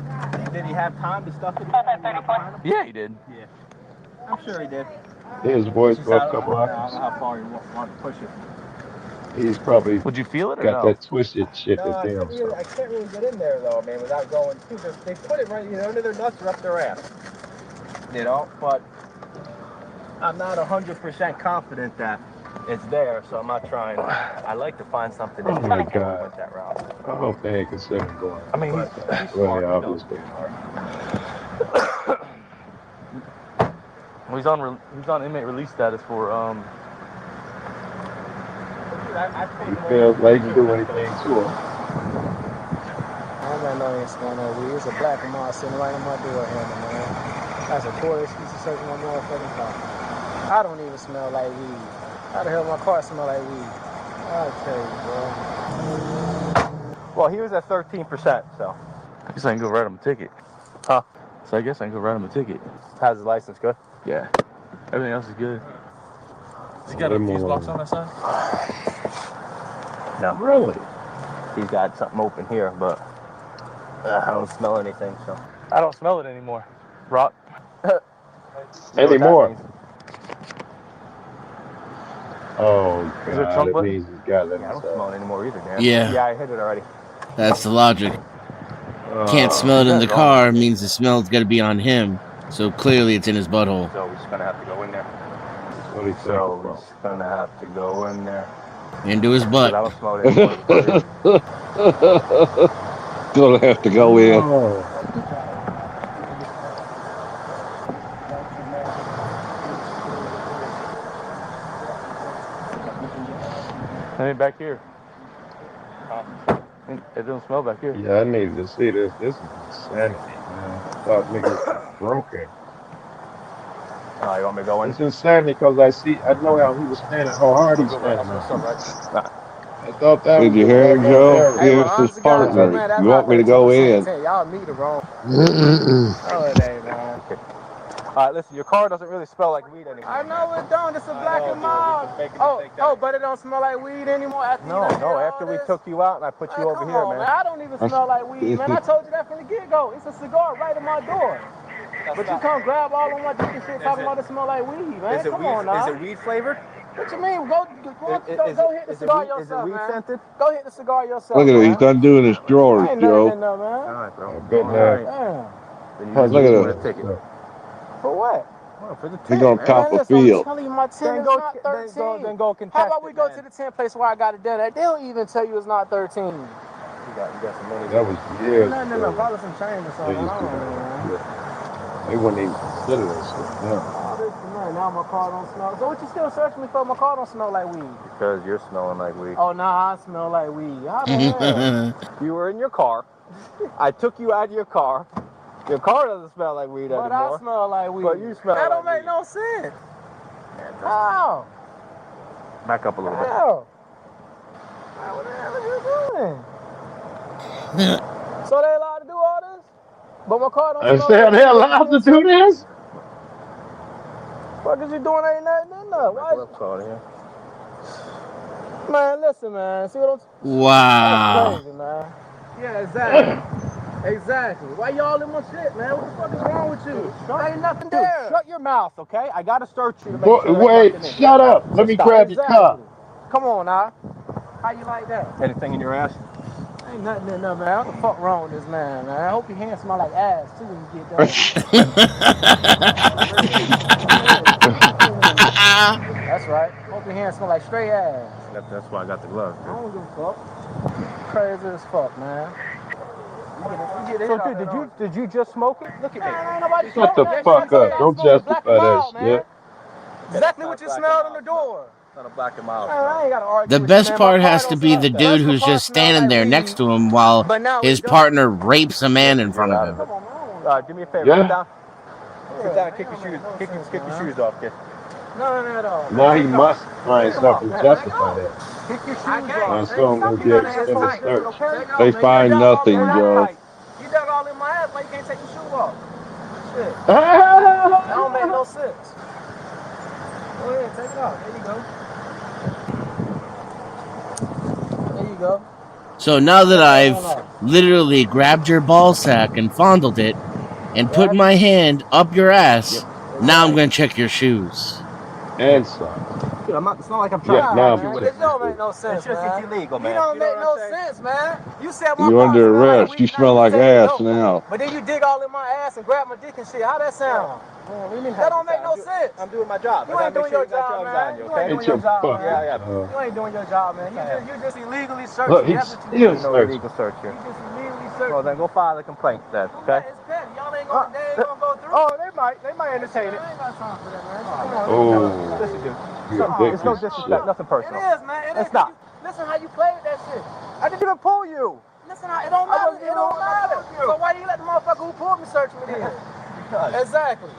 [SPEAKER 23] Did he have time to stuff it in there? Yeah, he did. Yeah. I'm sure he did.
[SPEAKER 15] His voice go up a couple
[SPEAKER 23] I don't
[SPEAKER 15] octaves.
[SPEAKER 23] know how far he wanted to push it.
[SPEAKER 15] He's probably
[SPEAKER 23] Would you feel it or
[SPEAKER 15] got
[SPEAKER 23] no?
[SPEAKER 15] that twisted shit
[SPEAKER 23] No,
[SPEAKER 15] that
[SPEAKER 23] I
[SPEAKER 15] damn so.
[SPEAKER 23] can't really get in there though, man, without going too. They put it right under their nuts or up their ass. You know, but I'm not 100% confident that it's there, so I'm not trying. I like to find something
[SPEAKER 15] Oh
[SPEAKER 23] in
[SPEAKER 15] my
[SPEAKER 23] there before we
[SPEAKER 15] God.
[SPEAKER 23] went that route.
[SPEAKER 15] I hope they ain't considering going.
[SPEAKER 23] I mean, he's
[SPEAKER 15] well,
[SPEAKER 23] smart.
[SPEAKER 15] they
[SPEAKER 23] He knows.
[SPEAKER 15] obviously are.
[SPEAKER 23] Well, he's on inmate release status for
[SPEAKER 15] He feels like he can do anything to him.
[SPEAKER 23] I don't know ain't smelling no weed. It's a black moth sitting right on my door handle, man. That's a poor excuse to search my motherfucking car. I don't even smell like weed. How the hell my car smell like weed? I'll tell you, bro. Well, he was at 13%, so. I guess I can go write him a ticket. Huh? So I guess I can go write him a ticket. How's his license good? Yeah. Everything else is good. Has he got a fuse box on that side? No.
[SPEAKER 15] Really?
[SPEAKER 23] He's got something open here, but I don't smell anything, so. I don't smell it anymore. Rock. You know what that
[SPEAKER 15] Anymore.
[SPEAKER 23] means?
[SPEAKER 15] Oh
[SPEAKER 23] Is there a
[SPEAKER 15] God,
[SPEAKER 23] trunk
[SPEAKER 15] it
[SPEAKER 23] button?
[SPEAKER 15] means he's got it
[SPEAKER 23] Yeah, I don't
[SPEAKER 15] inside.
[SPEAKER 23] smell it anymore either, Dan.
[SPEAKER 18] Yeah.
[SPEAKER 23] Yeah, I hit it already.
[SPEAKER 18] That's the logic. Can't smell it in the car means the smell's got to be on him. So clearly, it's in his butthole.
[SPEAKER 23] So we're just gonna have to go in there.
[SPEAKER 15] That's what he thinking
[SPEAKER 23] So we're
[SPEAKER 15] about.
[SPEAKER 23] just gonna have to go in there.
[SPEAKER 18] Into his butt.
[SPEAKER 23] I don't smell it anymore.
[SPEAKER 5] Gonna have to go in.
[SPEAKER 15] Oh.
[SPEAKER 23] I mean, back here. It doesn't smell back here.
[SPEAKER 15] Yeah, I needed to see this. This is insanity, man. I thought niggas was broken.
[SPEAKER 23] Oh, you want me to go in?
[SPEAKER 15] It's insanity because I know how he was standing, how hard he's standing out there. I thought that
[SPEAKER 5] Did
[SPEAKER 15] was
[SPEAKER 5] you
[SPEAKER 15] the
[SPEAKER 5] hear him,
[SPEAKER 15] daggone
[SPEAKER 5] Joe?
[SPEAKER 15] area.
[SPEAKER 5] Here's his partner. You want me to go in?
[SPEAKER 23] Y'all meet the wrong.
[SPEAKER 10] Mm-mm-mm.
[SPEAKER 23] Oh, it ain't, man. All right, listen, your car doesn't really smell like weed anymore. I know it don't. It's a black and mild. Oh, but it don't smell like weed anymore after after we took you out and I put you over here, man. I don't even smell like weed, man. I told you that from the get-go. It's a cigar right in my door. But you come grab all on my dick and shit talking about it smell like weed, man. Come on now. Is it weed flavored? What you mean? Go hit the cigar yourself, man. Go hit the cigar yourself,
[SPEAKER 5] Look at him.
[SPEAKER 23] man.
[SPEAKER 5] He's undoing his drawers,
[SPEAKER 23] Ain't nothing
[SPEAKER 5] Joe.
[SPEAKER 23] in there, man. All right, bro.
[SPEAKER 15] I've been
[SPEAKER 23] Damn.
[SPEAKER 15] How's
[SPEAKER 5] Look
[SPEAKER 15] it
[SPEAKER 5] at
[SPEAKER 15] doing
[SPEAKER 5] him.
[SPEAKER 15] it ticket?
[SPEAKER 23] For what? Well, for the
[SPEAKER 5] He's
[SPEAKER 23] 10,
[SPEAKER 5] gonna
[SPEAKER 23] man.
[SPEAKER 5] cop a
[SPEAKER 23] Listen, I'm
[SPEAKER 5] field.
[SPEAKER 23] telling you, my 10 is not 13. Then go contest. How about we go to the 10 place where I got it done at? They'll even tell you it's not 13. You got some money.
[SPEAKER 15] That was years
[SPEAKER 23] No,
[SPEAKER 15] ago.
[SPEAKER 23] probably some change or
[SPEAKER 15] They
[SPEAKER 23] something.
[SPEAKER 15] used
[SPEAKER 23] I
[SPEAKER 15] to
[SPEAKER 23] don't know, man.
[SPEAKER 15] They wouldn't even consider that shit now.
[SPEAKER 23] Oh, this is nice. Now my car don't smell. So what you still searching me for? My car don't smell like weed. Because you're smelling like weed. Oh, nah, I smell like weed. How the hell? You were in your car
[SPEAKER 1] I took you out of your car. Your car doesn't smell like weed
[SPEAKER 23] But
[SPEAKER 1] anymore.
[SPEAKER 23] I smell like weed.
[SPEAKER 1] But you smell
[SPEAKER 23] That don't
[SPEAKER 1] like
[SPEAKER 23] make no sense. How?
[SPEAKER 1] Back up a little bit.
[SPEAKER 23] How? What the hell are you doing? So they allowed to do all this? But my car don't
[SPEAKER 14] I
[SPEAKER 23] smell
[SPEAKER 14] said
[SPEAKER 23] like
[SPEAKER 14] they allowed to do this?
[SPEAKER 23] What is you doing? Ain't nothing in there. Why? Man, listen, man. See what I'm
[SPEAKER 18] Wow.
[SPEAKER 23] That's crazy, man. Yeah, exactly. Exactly. Why y'all in my shit, man? What the fuck is wrong with you? Ain't nothing there.
[SPEAKER 1] Shut your mouth, okay? I gotta search you to make
[SPEAKER 14] Boy,
[SPEAKER 1] sure there ain't
[SPEAKER 14] wait,
[SPEAKER 1] nothing in here.
[SPEAKER 14] shut up. Let me
[SPEAKER 1] stop.
[SPEAKER 14] grab your car.
[SPEAKER 23] Come on now. How you like that?
[SPEAKER 1] Anything in your ass?
[SPEAKER 23] Ain't nothing in there, man. What the fuck wrong with this man, man? I hope your hands smell like ass too when you get done. That's right. Hope your hands smell like straight ass.
[SPEAKER 1] That's why I got the gloves.
[SPEAKER 23] I don't give a fuck. Crazy as fuck, man.
[SPEAKER 1] Did you just smoke it? Look at me.
[SPEAKER 23] Ain't nobody
[SPEAKER 14] Shut the fuck up. Don't justify that shit.
[SPEAKER 23] Exactly what you smelled in the door.
[SPEAKER 1] Not a black and mild.
[SPEAKER 23] I ain't gotta argue
[SPEAKER 18] The
[SPEAKER 23] with you,
[SPEAKER 18] best
[SPEAKER 23] man.
[SPEAKER 18] part
[SPEAKER 23] My car
[SPEAKER 18] has to
[SPEAKER 23] don't
[SPEAKER 18] be
[SPEAKER 23] smell.
[SPEAKER 18] the dude who's just standing there next to him while
[SPEAKER 23] But now
[SPEAKER 18] his
[SPEAKER 23] it don't.
[SPEAKER 18] partner rapes a man in front of him.
[SPEAKER 1] Do me a favor.
[SPEAKER 14] Yeah.
[SPEAKER 1] Sit down. Sit down. Kick your shoes. Kick your shoes off, kid.
[SPEAKER 23] None at all.
[SPEAKER 14] Now he must find something to justify that.
[SPEAKER 23] Kick your shoes
[SPEAKER 14] Now
[SPEAKER 23] off.
[SPEAKER 14] someone will get extended search.
[SPEAKER 5] They find nothing, Joe.
[SPEAKER 23] You dug all in my ass, why you can't take your shoe off? Shit. That don't make no sense. Go ahead, take it off. There you go. There you go.
[SPEAKER 18] So now that I've literally grabbed your ball sack and fondled it and put my hand up your ass, now I'm going to check your shoes.
[SPEAKER 14] And socks.
[SPEAKER 1] Dude, it's not like I'm trying
[SPEAKER 14] Yeah,
[SPEAKER 1] to
[SPEAKER 14] now
[SPEAKER 1] catch you
[SPEAKER 14] I'm
[SPEAKER 1] with
[SPEAKER 23] It
[SPEAKER 1] it.
[SPEAKER 23] don't make no sense,
[SPEAKER 1] It's just
[SPEAKER 23] man.
[SPEAKER 1] it's illegal, man.
[SPEAKER 23] You don't
[SPEAKER 1] You know
[SPEAKER 23] make
[SPEAKER 1] what
[SPEAKER 23] no
[SPEAKER 1] I'm saying?
[SPEAKER 23] sense, man. You said my
[SPEAKER 5] You
[SPEAKER 23] car
[SPEAKER 5] under
[SPEAKER 23] smell like
[SPEAKER 5] arrest.
[SPEAKER 23] weed,
[SPEAKER 5] You
[SPEAKER 23] now
[SPEAKER 5] smell like
[SPEAKER 23] say
[SPEAKER 5] ass
[SPEAKER 23] no.
[SPEAKER 5] now.
[SPEAKER 23] But then you dig all in my ass and grab my dick and shit. How that sound? That don't make no sense.
[SPEAKER 1] I'm doing my job.
[SPEAKER 23] You ain't doing your job, man. You ain't doing your job, man.
[SPEAKER 1] Yeah.
[SPEAKER 23] You ain't doing your job, man. You just illegally
[SPEAKER 14] Look,
[SPEAKER 23] searching.
[SPEAKER 14] he's
[SPEAKER 23] That's what you
[SPEAKER 14] still
[SPEAKER 23] do.
[SPEAKER 1] No
[SPEAKER 14] searching.
[SPEAKER 1] illegal search here.
[SPEAKER 23] You just illegally searching.
[SPEAKER 1] Well, then go file a complaint then, okay?
[SPEAKER 23] It's petty. Y'all ain't gonna, they ain't gonna go through.
[SPEAKER 1] Oh, they might entertain it.
[SPEAKER 23] I ain't got time for that, man. Come on.
[SPEAKER 14] Oh,
[SPEAKER 1] Listen, dude.
[SPEAKER 14] you
[SPEAKER 1] It's no
[SPEAKER 14] addicted
[SPEAKER 1] disrespect,
[SPEAKER 14] shit.
[SPEAKER 1] nothing
[SPEAKER 23] It
[SPEAKER 1] personal.
[SPEAKER 23] is, man. It is.
[SPEAKER 1] It's not.
[SPEAKER 23] Listen how you play with that shit.
[SPEAKER 1] I didn't even pull you.
[SPEAKER 23] Listen, it don't matter. It don't matter. So why you let the motherfucker who pulled me search me then?
[SPEAKER 1] Because.
[SPEAKER 23] Exactly.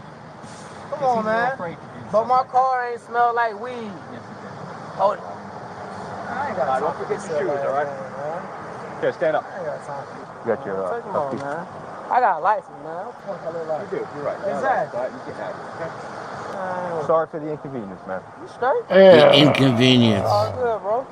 [SPEAKER 23] Come on, man. But my car ain't smell like weed. Oh, I ain't got time.
[SPEAKER 1] Don't forget your shoes, all right? Here, stand up.
[SPEAKER 23] I ain't got time for you.
[SPEAKER 1] You got your.
[SPEAKER 23] Take them on, man. I got a license, man. What the fuck I look like?
[SPEAKER 1] You do. You're right.
[SPEAKER 23] Exactly.
[SPEAKER 1] You can have it, okay? Sorry for the inconvenience, man.
[SPEAKER 23] You straight?
[SPEAKER 18] The
[SPEAKER 14] Yeah.
[SPEAKER 18] inconvenience.
[SPEAKER 23] All good, bro.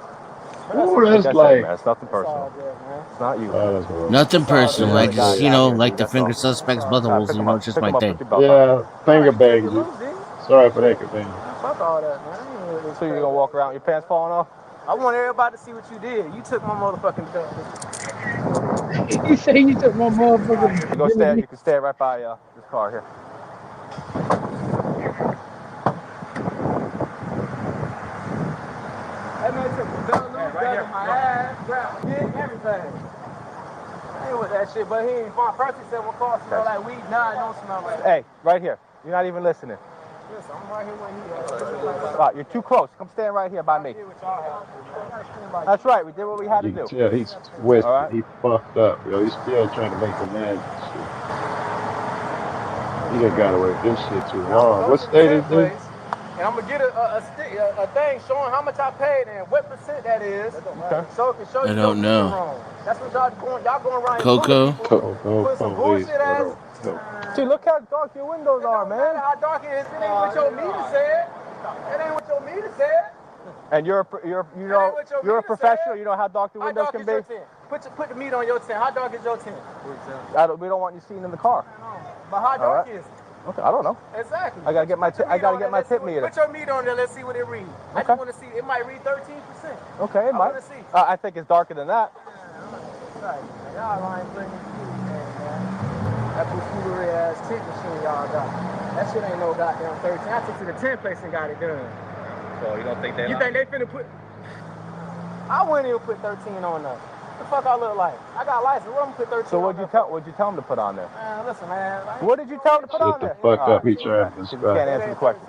[SPEAKER 14] Oh,
[SPEAKER 1] Like
[SPEAKER 14] that's
[SPEAKER 1] I said,
[SPEAKER 14] like.
[SPEAKER 1] man, it's nothing
[SPEAKER 23] It's all
[SPEAKER 1] personal.
[SPEAKER 23] good, man.
[SPEAKER 1] It's not you.
[SPEAKER 14] Oh, that's rough.
[SPEAKER 18] Nothing personal. I just,
[SPEAKER 1] Yeah,
[SPEAKER 18] like to
[SPEAKER 1] that's
[SPEAKER 18] finger
[SPEAKER 1] all.
[SPEAKER 18] suspects'
[SPEAKER 1] Pick
[SPEAKER 18] buttholes.
[SPEAKER 1] them up.
[SPEAKER 18] It's just
[SPEAKER 1] Pick
[SPEAKER 18] my
[SPEAKER 1] them up.
[SPEAKER 18] thing.
[SPEAKER 1] Put your belt
[SPEAKER 14] Yeah, finger bag
[SPEAKER 23] You
[SPEAKER 14] you.
[SPEAKER 23] lose, dude.
[SPEAKER 14] Sorry for that inconvenience.
[SPEAKER 23] Fuck all that, man.
[SPEAKER 1] So you're gonna walk around with your pants falling off?
[SPEAKER 23] I want everybody to see what you did. You took my motherfucking gun.
[SPEAKER 2] You say you took my motherfucking.
[SPEAKER 1] You can stay right by this car here.
[SPEAKER 23] That man took the belt loose, grabbed my ass, grabbed my dick, everything. I ain't with that shit, but he ain't fine. First he said my car smell like weed. Nah, it don't smell like that.
[SPEAKER 1] Hey, right here. You're not even listening.
[SPEAKER 23] Listen, I'm right here when he
[SPEAKER 1] Wow, you're too close. Come stand right here by me. That's right. We did what we had to
[SPEAKER 14] You can
[SPEAKER 1] do.
[SPEAKER 14] tell he's twisted.
[SPEAKER 1] All right.
[SPEAKER 14] He fucked up, yo. He's still trying to make amends and shit. He done got away with this shit too long. What state is this?
[SPEAKER 23] And I'm gonna get a thing showing how much I paid and what percent that is.
[SPEAKER 1] Okay.
[SPEAKER 23] So it can show you
[SPEAKER 18] I don't know.
[SPEAKER 23] wrong. That's what y'all going around
[SPEAKER 18] Coco?
[SPEAKER 23] here fooling people. Put some
[SPEAKER 14] police,
[SPEAKER 23] bullshit ass.
[SPEAKER 1] See, look how dark your windows are, man.
[SPEAKER 23] How dark it is. It ain't what your meter said. It ain't what your meter said.
[SPEAKER 1] And you're a professional. You know how dark the windows can be.
[SPEAKER 23] Put the meter on your tent. How dark is your tent?
[SPEAKER 1] We don't want you seen in the car.
[SPEAKER 23] But how dark is it?
[SPEAKER 1] Okay, I don't know.
[SPEAKER 23] Exactly.
[SPEAKER 1] I gotta get my tip meter.
[SPEAKER 23] Put your meter on there. Let's see what it reads. I just want to see. It might read 13%.
[SPEAKER 1] Okay, it might.
[SPEAKER 23] I want to see.
[SPEAKER 1] I think it's darker than that.
[SPEAKER 23] Y'all lying playing man. That buffoonery ass tent machine y'all got. That shit ain't no goddamn 13. I took to the tent place and got it done.
[SPEAKER 1] So you don't think they?
[SPEAKER 23] You think they finna put? I wouldn't even put 13 on there. What the fuck I look like? I got a license. What I'm gonna put 13
[SPEAKER 1] So
[SPEAKER 23] on
[SPEAKER 1] what'd you tell him to put on there?
[SPEAKER 23] Man, listen, man.
[SPEAKER 1] What did you tell him to put on
[SPEAKER 14] Shut the
[SPEAKER 1] there?
[SPEAKER 14] fuck up. He trying to
[SPEAKER 1] You can't answer the question.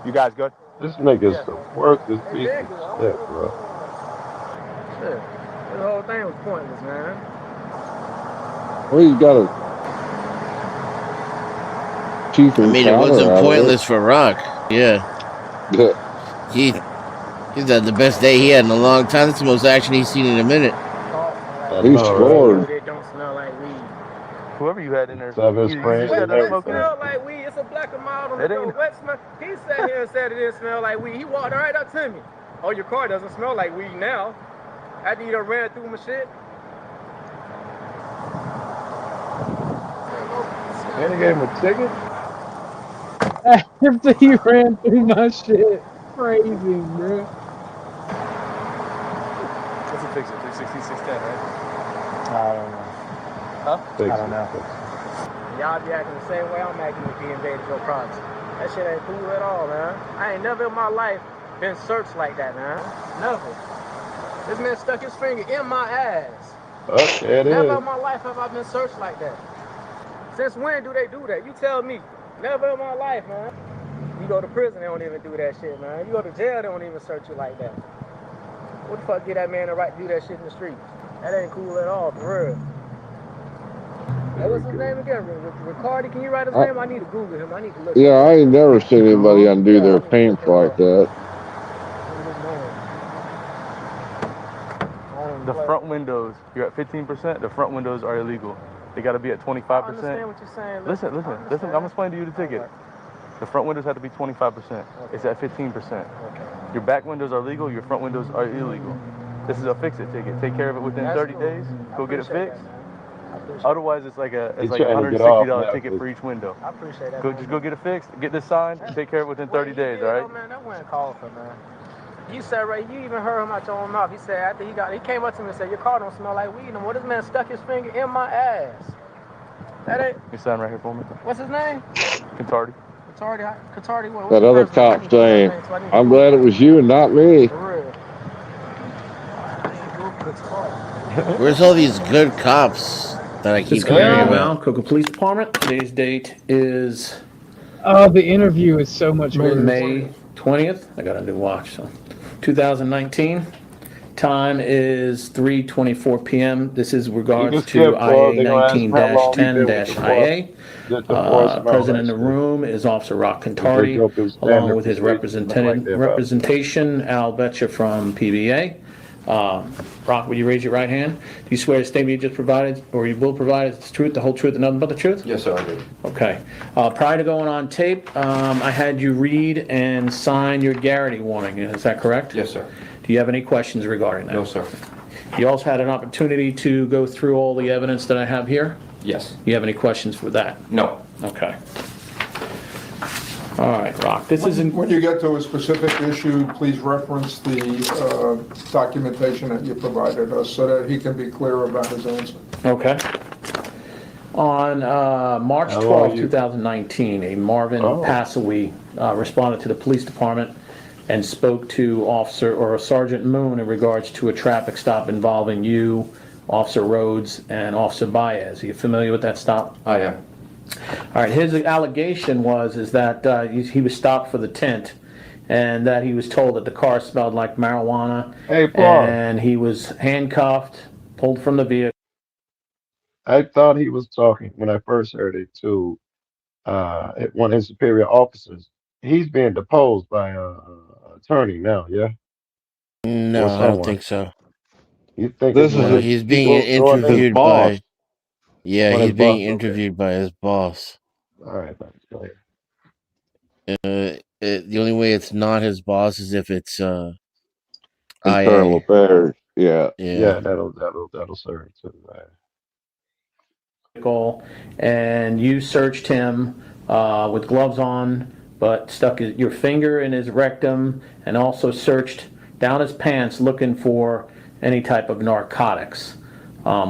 [SPEAKER 1] You guys good?
[SPEAKER 14] This nigga's the worthless piece of shit, bro.
[SPEAKER 23] Shit. The whole thing was pointless, man.
[SPEAKER 5] Well, you got a chief
[SPEAKER 18] I mean, it
[SPEAKER 5] encounter
[SPEAKER 18] wasn't
[SPEAKER 5] out of
[SPEAKER 18] pointless for Rock. Yeah. He's had the best day he had in a long time. That's the most action he's seen in a minute.
[SPEAKER 5] He scored.
[SPEAKER 23] It don't smell like weed.
[SPEAKER 1] Whoever you had in there,
[SPEAKER 15] Seven
[SPEAKER 1] you
[SPEAKER 15] Springs
[SPEAKER 1] said
[SPEAKER 15] and
[SPEAKER 1] that smoking
[SPEAKER 23] Smell
[SPEAKER 1] it.
[SPEAKER 23] like weed. It's a black and mild on the
[SPEAKER 1] It
[SPEAKER 23] door.
[SPEAKER 1] ain't-
[SPEAKER 23] What smell? He sat here and said it didn't smell like weed. He walked right up to me. Oh, your car doesn't smell like weed now. After you done ran through my shit.
[SPEAKER 15] And he gave him a ticket.
[SPEAKER 2] After he ran through my shit, crazy, bro.
[SPEAKER 1] What's it fix it? 360, 610, right?
[SPEAKER 23] I don't know.
[SPEAKER 1] Huh?
[SPEAKER 23] I don't know. Y'all be acting the same way I'm acting with DMJ to go products. That shit ain't cool at all, man. I ain't never in my life been searched like that, man. Never. This man stuck his finger in my ass.
[SPEAKER 15] Oh, there it
[SPEAKER 23] Never
[SPEAKER 15] is.
[SPEAKER 23] in my life have I been searched like that. Since when do they do that? You tell me. Never in my life, man. You go to prison, they don't even do that shit, man. You go to jail, they don't even search you like that. What the fuck give that man the right to do that shit in the streets? That ain't cool at all, for real. Hey, what's his name again? Ricardi, can you write his name? I need to Google him. I need to look
[SPEAKER 5] Yeah,
[SPEAKER 23] him up.
[SPEAKER 5] I ain't never seen anybody undo their pants like that.
[SPEAKER 1] The front windows, you're at 15%. The front windows are illegal. They got to be at 25%.
[SPEAKER 23] I understand what you're saying.
[SPEAKER 1] Listen. I'm explaining to you the ticket. The front windows have to be 25%. It's at 15%. Your back windows are legal. Your front windows are illegal. This is a fix-it ticket. Take care of it within 30 days. Go get it fixed. Otherwise, it's like a
[SPEAKER 15] He's trying to get
[SPEAKER 1] $160
[SPEAKER 15] off now,
[SPEAKER 1] ticket for each window.
[SPEAKER 23] I appreciate that.
[SPEAKER 1] Just go get it fixed. Get this signed. And take care of it within 30 days. All right.
[SPEAKER 23] Man, that wasn't called for, man. You said right, you even heard him out your own mouth. He said after he came up to me and said, your car don't smell like weed no more. This man stuck his finger in my ass. That ain't.
[SPEAKER 1] You sign right here for me.
[SPEAKER 23] What's his name?
[SPEAKER 1] Contardi.
[SPEAKER 23] Contardi. What?
[SPEAKER 5] That other cop saying, I'm glad it was you and not me.
[SPEAKER 18] Where's all these good cops that I keep
[SPEAKER 21] Just
[SPEAKER 18] hearing
[SPEAKER 21] hearing
[SPEAKER 18] about?
[SPEAKER 21] about Cocoa Police Department. Today's date is
[SPEAKER 2] Oh, the interview is so much worse.
[SPEAKER 21] May 20th. I got a new watch, so 2019. Time is 3:24 p.m. This is regards to IA 19-10-IA. Present in the room is Officer Rock Contardi, along with his representation, Al Betcha from PBA. Rock, will you raise your right hand? Do you swear the statement you just provided, or you will provide the truth, the whole truth, and nothing but the truth?
[SPEAKER 4] Yes, sir, I do.
[SPEAKER 21] Okay. Prior to going on tape, I had you read and sign your Garrity warning. Is that correct?
[SPEAKER 4] Yes, sir.
[SPEAKER 21] Do you have any questions regarding that?
[SPEAKER 4] No, sir.
[SPEAKER 21] You also had an opportunity to go through all the evidence that I have here?
[SPEAKER 4] Yes.
[SPEAKER 21] You have any questions for that?
[SPEAKER 4] No.
[SPEAKER 21] Okay. All right, Rock, this isn't...
[SPEAKER 8] When you get to a specific issue, please reference the documentation that you provided us so that he can be clear about his answer.
[SPEAKER 21] Okay. On March 12, 2019, a Marvin Passawi responded to the police department and spoke to Sergeant Moon in regards to a traffic stop involving you, Officer Rhodes, and Officer Baez. Are you familiar with that stop?
[SPEAKER 4] I am.
[SPEAKER 21] All right, his allegation is that he was stopped for the tint and that he was told that the car smelled like marijuana.
[SPEAKER 15] Hey, Paul.
[SPEAKER 21] And he was handcuffed, pulled from the vehicle.
[SPEAKER 15] I thought he was talking when I first heard it to one of his superior officers. He's being deposed by an attorney now, yeah?
[SPEAKER 18] No, I don't think so.
[SPEAKER 15] You think
[SPEAKER 5] This is
[SPEAKER 18] he's being interviewed by... Yeah, he's being interviewed by his boss.
[SPEAKER 15] All right, thanks. Go
[SPEAKER 18] ahead. The only way it's not his boss is if it's
[SPEAKER 5] Internal
[SPEAKER 18] IA.
[SPEAKER 5] affairs. Yeah.
[SPEAKER 15] Yeah, that'll serve too.
[SPEAKER 21] And you searched him with gloves on, but stuck your finger in his rectum, and also searched down his pants looking for any type of narcotics,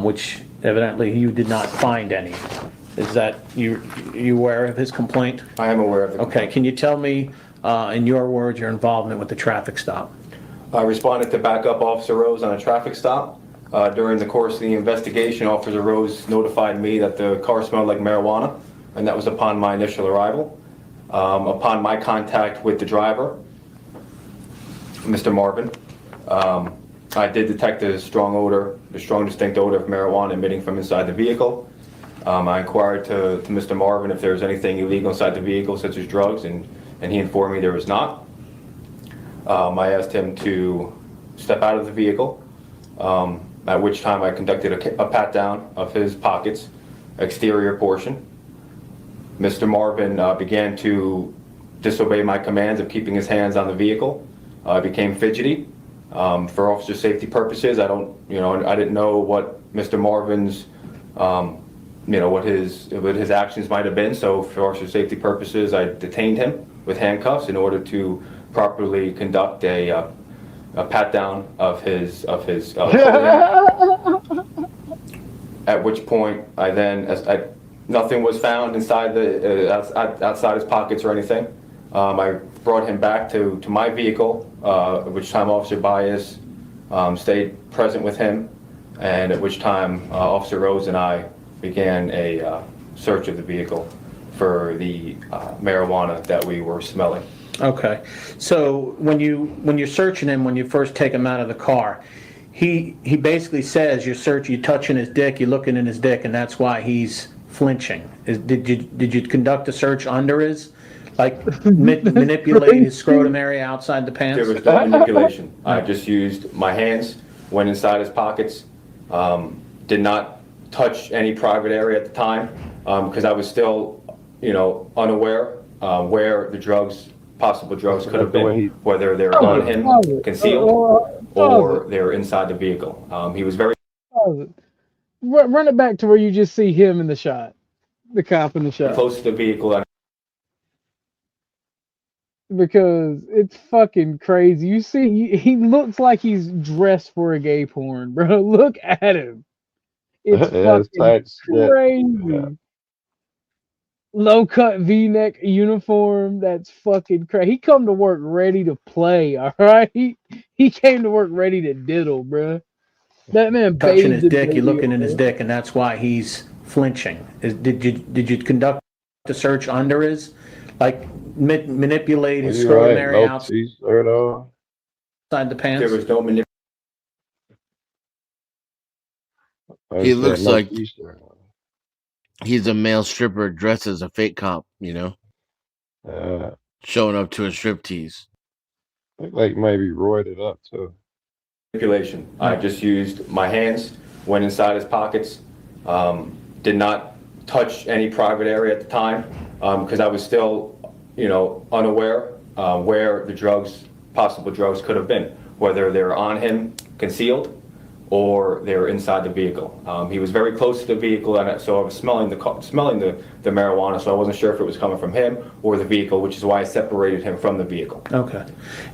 [SPEAKER 21] which evidently you did not find any. Is that you aware of his complaint?
[SPEAKER 4] I am aware of it.
[SPEAKER 21] Okay, can you tell me, in your words, your involvement with the traffic stop?
[SPEAKER 4] I responded to back up Officer Rose on a traffic stop. During the course of the investigation, Officer Rose notified me that the car smelled like marijuana, and that was upon my initial arrival. Upon my contact with the driver, Mr. Marvin, I did detect a strong distinct odor of marijuana emitting from inside the vehicle. I inquired to Mr. Marvin if there was anything illegal inside the vehicle, such as drugs, and he informed me there was not. I asked him to step out of the vehicle, at which time I conducted a pat down of his pockets, exterior portion. Mr. Marvin began to disobey my commands of keeping his hands on the vehicle. Became fidgety. For officer safety purposes, I didn't know what Mr. Marvin's, what his actions might have been. So for officer safety purposes, I detained him with handcuffs in order to properly conduct a pat down of his clothing. At which point, nothing was found inside outside his pockets or anything. I brought him back to my vehicle, at which time Officer Baez stayed present with him, and at which time Officer Rose and I began a search of the vehicle for the marijuana that we were smelling.
[SPEAKER 21] Okay, so when you're searching him, when you first take him out of the car, he basically says you're touching his dick, you're looking in his dick, and that's why he's flinching. Did you conduct a search under his, manipulate his scrotum area outside the pants?
[SPEAKER 4] There was no manipulation. I just used my hands, went inside his pockets, did not touch any private area at the time, because I was still, unaware where the possible drugs could have been, whether they're on him, concealed, or they're inside the vehicle. He was very...
[SPEAKER 2] Run it back to where you just see him in the shot, the cop in the shot.
[SPEAKER 4] close to the vehicle.
[SPEAKER 2] Because it's fucking crazy. You see, he looks like he's dressed for a gay porn, bro. Look at him. It's fucking crazy. Yeah. Low cut V-neck uniform. That's fucking crazy. He come to work ready to play. All right, he came to work ready to diddle, bro. That man
[SPEAKER 21] touching his dick. You're looking in his dick, and that's why he's flinching. Did you conduct a search under his, manipulate his scrotum area outside the pants?
[SPEAKER 4] There was no manipulation.
[SPEAKER 18] He looks like he's a male stripper dressed as a fake cop, showing up to a striptease.
[SPEAKER 15] Look like maybe roided up too.
[SPEAKER 4] Manipulation. I just used my hands, went inside his pockets, did not touch any private area at the time, because I was still, unaware where the possible drugs could have been, whether they're on him, concealed, or they were inside the vehicle. He was very close to the vehicle, and so I was smelling the marijuana, so I wasn't sure if it was coming from him or the vehicle, which is why I separated him from the vehicle.
[SPEAKER 21] Okay.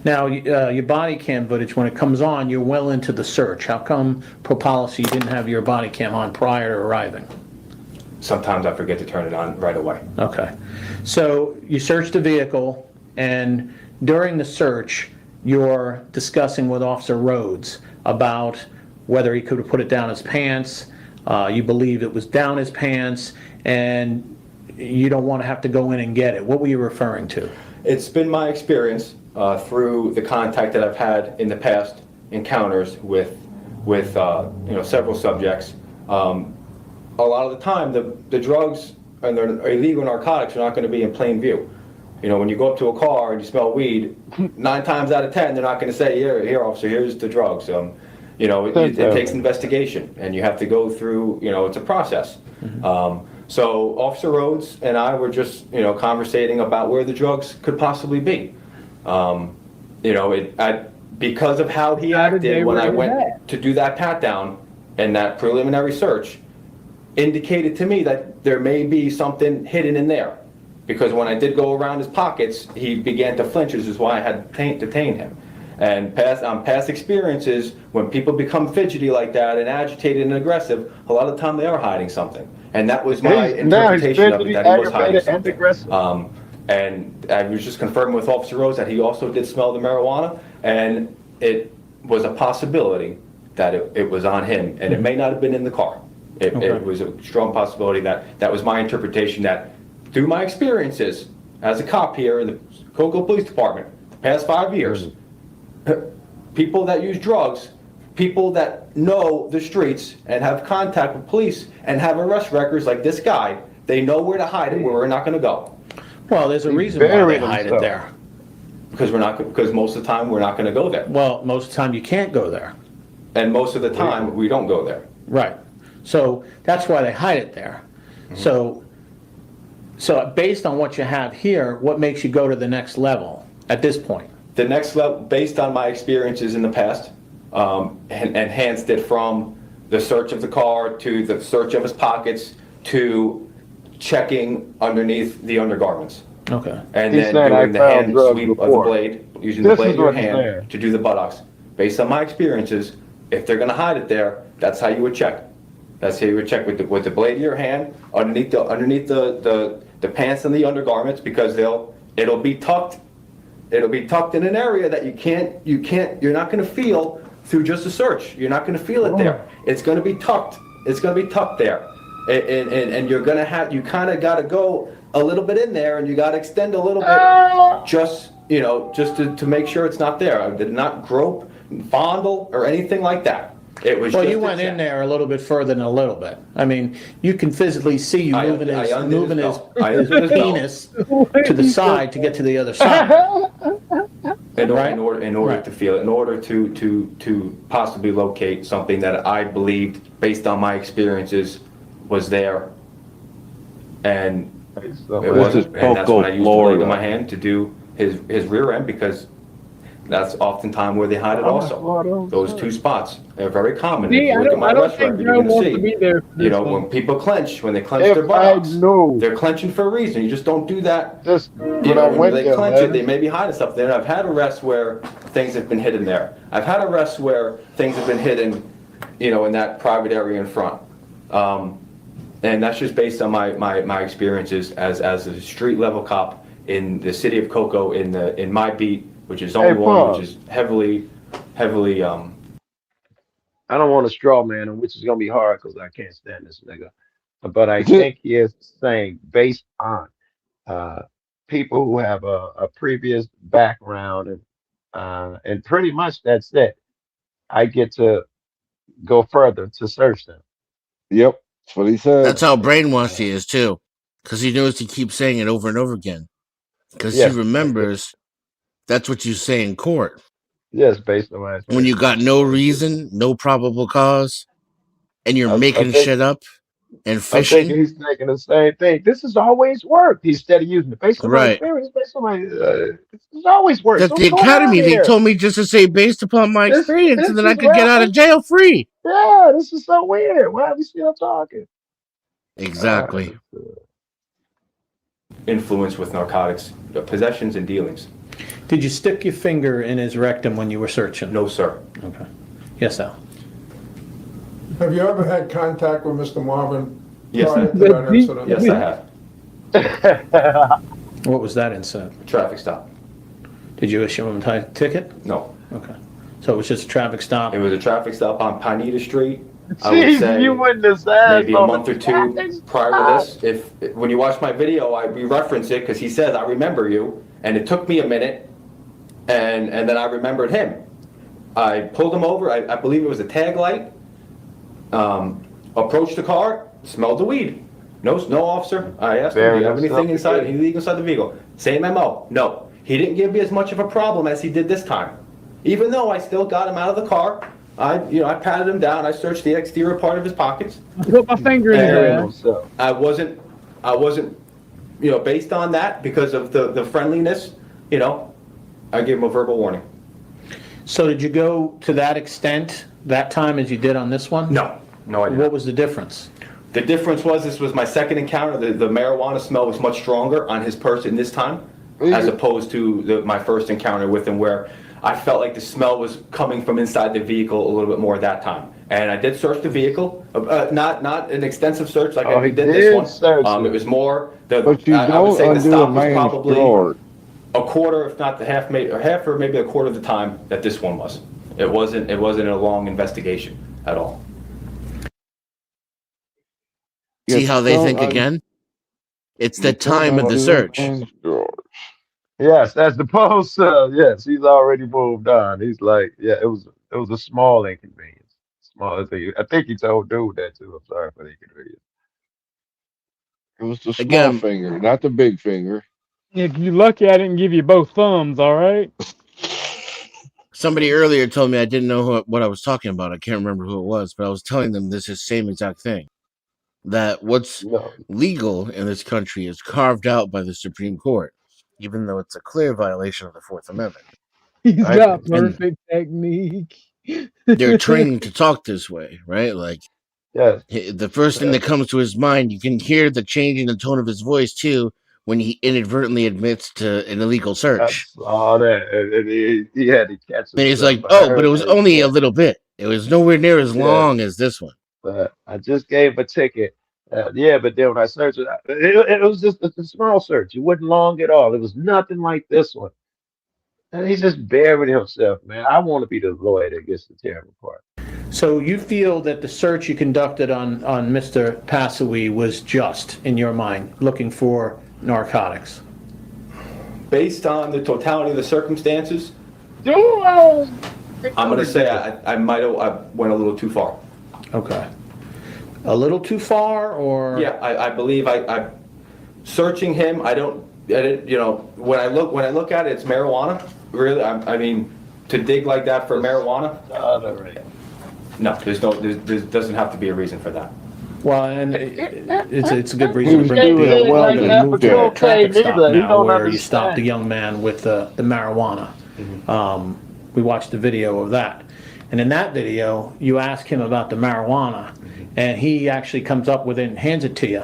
[SPEAKER 21] Now, your body cam footage, when it comes on, you're well into the search. How come, per policy, you didn't have your body cam on prior to arriving?
[SPEAKER 4] Sometimes I forget to turn it on right away.
[SPEAKER 21] Okay. So you search the vehicle, and during the search, you're discussing with Officer Rhodes about whether he could have put it down his pants. You believe it was down his pants, and you don't want to have to go in and get it. What were you referring to?
[SPEAKER 4] It's been my experience through the contact that I've had in the past encounters with several subjects. A lot of the time, the drugs and the illegal narcotics are not going to be in plain view. When you go up to a car and you smell weed, 9 times out of 10, they're not going to say, here, officer, here's the drugs. It takes investigation, and you have to go through, it's a process. Mm-hmm. So Officer Rhodes and I were just, conversating about where the drugs could possibly be. Because of how he acted when I went to do that pat down and that preliminary search, indicated to me that there may be something hidden in there. Because when I did go around his pockets, he began to flinch, which is why I had detained him. And past experiences, when people become fidgety like that and agitated and aggressive, a lot of the time they are hiding something. And that was my interpretation of it, that he was hiding something. And I was just confirming with Officer Rose that he also did smell the marijuana, and it was a possibility that it was on him, and it may not have been in the car. It was a strong possibility that was my interpretation, that through my experiences as a cop here in the Cocoa Police Department, the past 5 years, people that use drugs
[SPEAKER 7] people that know the streets and have contact with police and have arrest records like this guy, they know where to hide it, where we're not going to go.
[SPEAKER 21] Well, there's a reason why they hide it there.
[SPEAKER 7] Because most of the time we're not going to go there.
[SPEAKER 21] Well, most of the time you can't go there.
[SPEAKER 7] And most of the time we don't go there.
[SPEAKER 21] Right. So that's why they hide it there. So based on what you have here, what makes you go to the next level at this point?
[SPEAKER 7] The next level, based on my experiences in the past, enhanced it from the search of the car to the search of his pockets to checking underneath the undergarments.
[SPEAKER 21] Okay.
[SPEAKER 7] And then doing the hand sweep of the blade, using the blade of your hand to do the buttocks. Based on my experiences, if they're going to hide it there, that's how you would check. That's how you would check with the blade of your hand underneath the pants and the undergarments, because it'll be tucked. It'll be tucked in an area that you're not going to feel through just a search. You're not going to feel it there. It's going to be tucked. It's going to be tucked there. And you're going to you kind of got to go a little bit in there, and you got to extend a little bit just to make sure it's not there. I did not grope, fondle, or anything like that. It was.
[SPEAKER 21] Well,
[SPEAKER 7] just
[SPEAKER 21] you went in there a little bit further than a little bit. I mean, you can physically see you moving his penis to the side to get to the other side.
[SPEAKER 7] In order to feel it, in order to possibly locate something that I believed, based on my experiences, was there, and it wasn't. And that's when I used the blade in my hand to do his rear end, because that's oftentimes where they hide it also. Those two spots are very common. If you look at my arrest record, you're going to see, when people clench, when they clench their buttocks, they're clenching for a reason. You just don't do that. When they clench it, they may be hiding stuff there. I've had arrests where things have been hidden there. I've had arrests where things have been hidden, in that private area in front. And that's just based on my experiences as a street level cop in the city of Cocoa, in my beat, which is only one, which is heavily. I
[SPEAKER 15] don't want to straw man him, which is gonna be hard because I can't stand this nigga. But I think he is saying, based on people who have a previous background, and pretty much that's it. I get to go further to search them.
[SPEAKER 5] Yep, that's what he said.
[SPEAKER 18] That's how brainwashed he is too, because he knows to keep saying it over and over again, because he remembers. That's what you say in court.
[SPEAKER 15] Yes, based on my
[SPEAKER 18] when you got no reason, no probable cause, and you're making shit up and fishing.
[SPEAKER 15] I'm thinking he's thinking the same thing. This has always worked. Instead of using it based on my experience, based on my, this has always worked.
[SPEAKER 18] At the academy, they told me just to say based upon my experience, and then I could get out of jail free.
[SPEAKER 15] Yeah, this is so weird. Why are we still talking?
[SPEAKER 18] Exactly.
[SPEAKER 7] Influence with narcotics, possessions and dealings.
[SPEAKER 21] Did you stick your finger in his rectum when you were searching?
[SPEAKER 7] No, sir.
[SPEAKER 21] Okay. Yes, Al.
[SPEAKER 8] Have you ever had contact with Mr. Marvin?
[SPEAKER 7] Yes,
[SPEAKER 8] prior to that incident?
[SPEAKER 7] Yes, I have.
[SPEAKER 21] What was that incident?
[SPEAKER 7] Traffic stop.
[SPEAKER 21] Did you issue him a ticket?
[SPEAKER 7] No.
[SPEAKER 21] Okay. So it was just a traffic stop?
[SPEAKER 7] It was a traffic stop on Pineda Street.
[SPEAKER 15] I would say
[SPEAKER 21] you wouldn't have said
[SPEAKER 7] maybe a month or two prior to this. When you watch my video, we reference it because he says, "I remember you," and it took me a minute, and then I remembered him. I pulled him over. I believe it was a tag light. Approached the car, smelled the weed. No, officer. I asked him, "Do you have anything illegal inside the vehicle?" Same MO. No, he didn't give me as much of a problem as he did this time. Even though I still got him out of the car. I patted him down. I searched the exterior part of his pockets.
[SPEAKER 2] Put my finger in there.
[SPEAKER 7] I wasn't, based on that, because of the friendliness, I gave him a verbal warning.
[SPEAKER 21] So did you go to that extent that time as you did on this one?
[SPEAKER 7] No, I didn't.
[SPEAKER 21] What was the difference?
[SPEAKER 7] The difference was this was my second encounter. The marijuana smell was much stronger on his person this time, as opposed to my first encounter with him, where I felt like the smell was coming from inside the vehicle a little bit more that time. And I did search the vehicle, not an extensive search like I did this one. It was more, I would say the stop was probably a quarter, if not the half or maybe a quarter of the time that this one was. It wasn't a long investigation at all.
[SPEAKER 18] See how they think again? It's the time of the search.
[SPEAKER 15] Yes, as opposed to, yes, he's already moved on. He's like, yeah, it was was a small inconvenience. Small thing. I think he told dude that too. I'm sorry for the inconvenience.
[SPEAKER 5] It was the small
[SPEAKER 18] Again,
[SPEAKER 5] finger, not the big finger.
[SPEAKER 2] If you're lucky, I didn't give you both thumbs. All right.
[SPEAKER 18] somebody earlier told me I didn't know what I was talking about. I can't remember who it was, but I was telling them this is same exact thing. That what's legal in this country is carved out by the Supreme Court, even though it's a clear violation of the Fourth Amendment.
[SPEAKER 2] He's
[SPEAKER 18] Right?
[SPEAKER 2] got
[SPEAKER 18] And
[SPEAKER 2] perfect technique.
[SPEAKER 18] they're training to talk this way, right? Like, the first thing that comes to his mind, you can hear the change in the tone of his voice too when he inadvertently admits to an illegal
[SPEAKER 15] I
[SPEAKER 18] search.
[SPEAKER 15] saw that. And he had to catch
[SPEAKER 18] And he's
[SPEAKER 15] himself.
[SPEAKER 18] like,
[SPEAKER 15] I
[SPEAKER 18] "Oh, but
[SPEAKER 15] heard
[SPEAKER 18] it was
[SPEAKER 15] that.
[SPEAKER 18] only a little bit. It was nowhere near as long as this one."
[SPEAKER 15] But I just gave a ticket. Yeah, but then when I searched it, it was just a small search. It wasn't long at all. It was nothing like this one. And he's just burying himself, man. I want to be the lawyer that gets the terrible part.
[SPEAKER 21] So you feel that the search you conducted on Mr. Passawi was just, in your mind, looking for narcotics?
[SPEAKER 7] Based on the totality of the circumstances,
[SPEAKER 21] I'm
[SPEAKER 7] I'm going to say I might have went a little too far.
[SPEAKER 21] Okay. A little too far, or?
[SPEAKER 7] Yeah, I believe I searching him. I didn't, you know, when I look at it, it's marijuana. Really, I mean, to dig like that for marijuana. No, there doesn't have to be a reason for that.
[SPEAKER 21] Well, and it's a good reason to bring it up. Well, going to move to a traffic stop now, where you stopped the young man with the marijuana. We watched the video of that, and in that video, you ask him about the marijuana, and he actually comes up with it and hands it to you.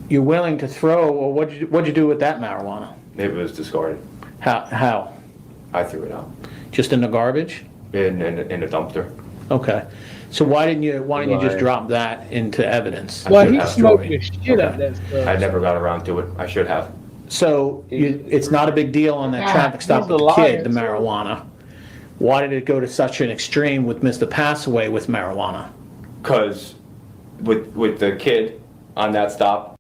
[SPEAKER 21] You're willing to throw, or what'd you do with that marijuana?
[SPEAKER 7] It was discarded.
[SPEAKER 21] How?
[SPEAKER 7] I threw it out.
[SPEAKER 21] Just in the garbage?
[SPEAKER 7] In a dumpster.
[SPEAKER 21] Okay. So why didn't you just drop that into evidence?
[SPEAKER 2] Well, he smoked the shit out of that stuff.
[SPEAKER 7] I never got around to it. I should have.
[SPEAKER 21] So it's not a big deal on that traffic stop with the kid, the marijuana. Why did it go to such an extreme with Mr. Passaway with marijuana?
[SPEAKER 7] Because with the kid on that stop.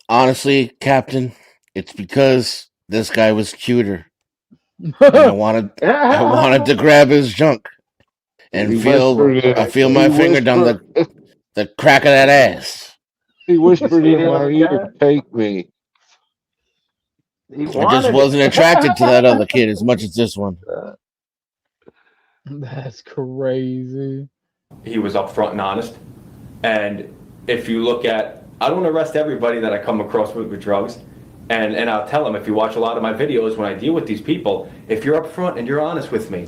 [SPEAKER 18] Honestly, Captain, it's because this guy was cuter. And I wanted to grab his junk and I feel my finger down the crack of that ass.
[SPEAKER 5] He whispered in my ear, "Take me."
[SPEAKER 18] I just wasn't attracted to that other kid as much as this one.
[SPEAKER 2] That's crazy.
[SPEAKER 7] He was upfront and honest. And if you look at, I don't arrest everybody that I come across with drugs. And I'll tell them, if you watch a lot of my videos when I deal with these people, if you're upfront and you're honest with me,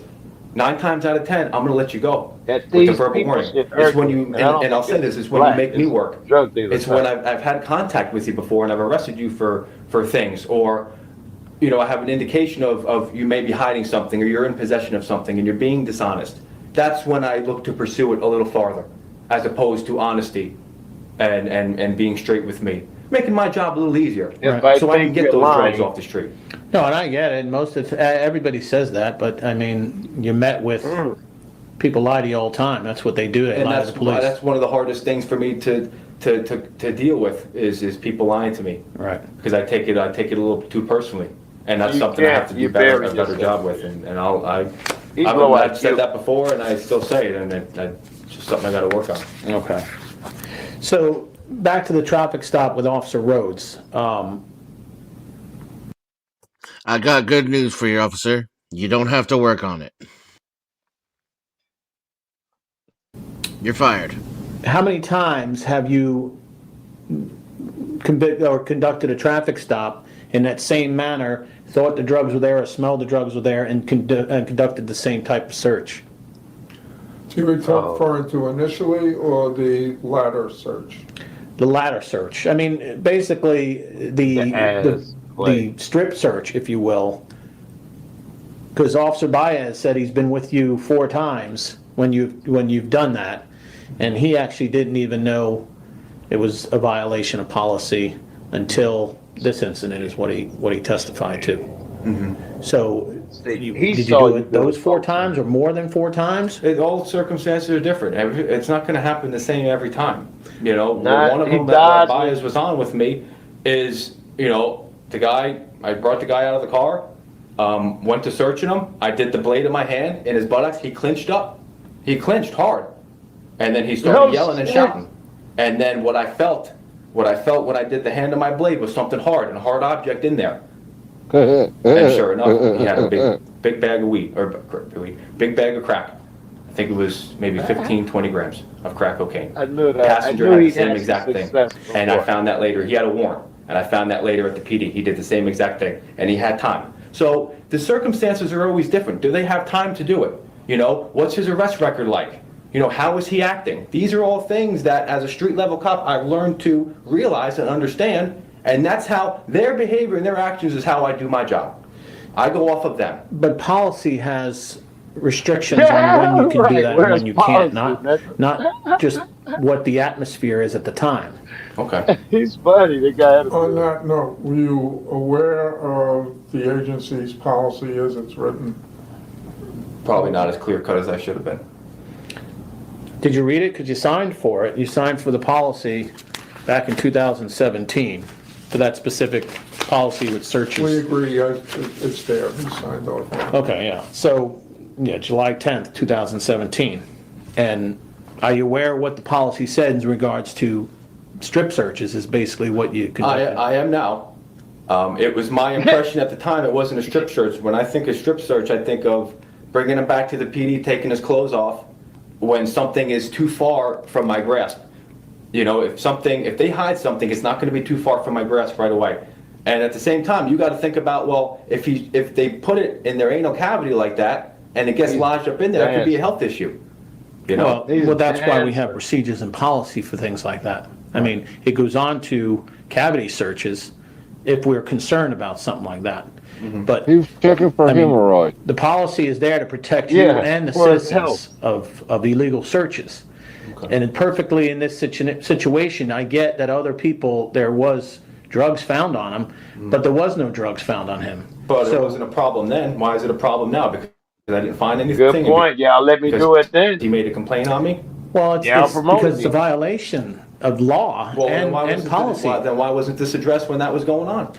[SPEAKER 7] 9 times out of 10, I'm going to let you go with the verbal warning. It's when you, and I'll say this, is when you make me work. It's when I've had contact with you before and I've arrested you for things, or, you know, I have an indication of you may be hiding something, or you're in possession of something and you're being dishonest. That's when I look to pursue it a little farther, as opposed to honesty and being straight with me. Making my job a little easier, so I can get those drugs off the street.
[SPEAKER 21] No, and I get it. Everybody says that, but I mean, you're met with people lie to you all the time. That's what they do. They lie to the police.
[SPEAKER 7] That's one of the hardest things for me to deal with is people lying to me.
[SPEAKER 21] Right.
[SPEAKER 7] Because I take it a little too personally, and that's something I have to do a better job with. And I've said that before, and I still say it, and it's just something I got to work on.
[SPEAKER 21] Okay. So back to the traffic stop with Officer Rhodes.
[SPEAKER 18] I got good news for you, officer. You don't have to work on it. You're fired.
[SPEAKER 21] How many times have you conducted a traffic stop in that same manner, thought the drugs were there or smelled the drugs were there, and conducted the same type of search?
[SPEAKER 8] So you're referring to initially or the latter search?
[SPEAKER 21] The latter search. I mean, basically the strip search, if you will, because Officer Baez said he's been with you 4 times when you've done that, and he actually didn't even know it was a violation of policy until this incident, is what he testified to. Mm-hmm. So did you do it those 4 times or more than 4 times?
[SPEAKER 7] All circumstances are different. It's not going to happen the same every time. You know, one of them that Baez was on with me is, you know, I brought the guy out of the car,
[SPEAKER 4] Went to searching him. I did the blade in my hand in his buttocks. He clinched up. He clinched hard. And then he started yelling and shouting. And then what I felt when I did the hand of my blade was something hard, and a hard object in there. And sure enough, he had a big bag of weed, or big bag of crack. I think it was maybe 15, 20 grams of crack cocaine.
[SPEAKER 15] I knew that.
[SPEAKER 4] Passenger had the same exact thing. And I found that later. He had a warrant. And I found that later at the PD. He did the same exact thing. And he had time. So the circumstances are always different. Do they have time to do it? You know, what's his arrest record like? You know, how is he acting? These are all things that as a street level cop I've learned to realize and understand. And that's how their behavior and their actions is how I do my job. I go off of them.
[SPEAKER 21] But policy has restrictions on when you can do that and when you can't, not just what the atmosphere is at the time.
[SPEAKER 4] Okay.
[SPEAKER 15] He's funny, the guy.
[SPEAKER 8] On that note, were you aware of the agency's policy as it's written?
[SPEAKER 4] Probably not as clear cut as I should have been.
[SPEAKER 21] Did you read it? Because you signed for it. You signed for the policy back in 2017 for that specific policy with searches.
[SPEAKER 8] We agree, it's there, he signed off on it.
[SPEAKER 21] Okay, yeah. So, yeah, July 10th, 2017. And are you aware what the policy said in regards to strip searches is basically what you conducted?
[SPEAKER 4] I am now. It was my impression at the time it wasn't a strip search. When I think of strip search, I think of bringing him back to the PD, taking his clothes off when something is too far from my grasp. You know, if they hide something, it's not going to be too far from my grasp right away. And at the same time, you got to think about, well, if they put it in their anal cavity like that and it gets lodged up in there, it could be a health issue. You know?
[SPEAKER 21] Well, that's why we have procedures and policy for things like that. I mean, it goes on to cavity searches if we're concerned about something like that. But
[SPEAKER 5] He's checking for hemorrhoid.
[SPEAKER 21] the policy is there to protect you and the citizens of illegal searches. And perfectly in this situation, I get that other people, there was drugs found on him, but there was no drugs found on him.
[SPEAKER 4] But it wasn't a problem then. Why is it a problem now? Because I didn't find anything.
[SPEAKER 15] Good point. Y'all let me do it then.
[SPEAKER 4] He made a complaint on me?
[SPEAKER 21] Well, it's because it's a violation of law and policy.
[SPEAKER 4] Then why wasn't this addressed when that was going on?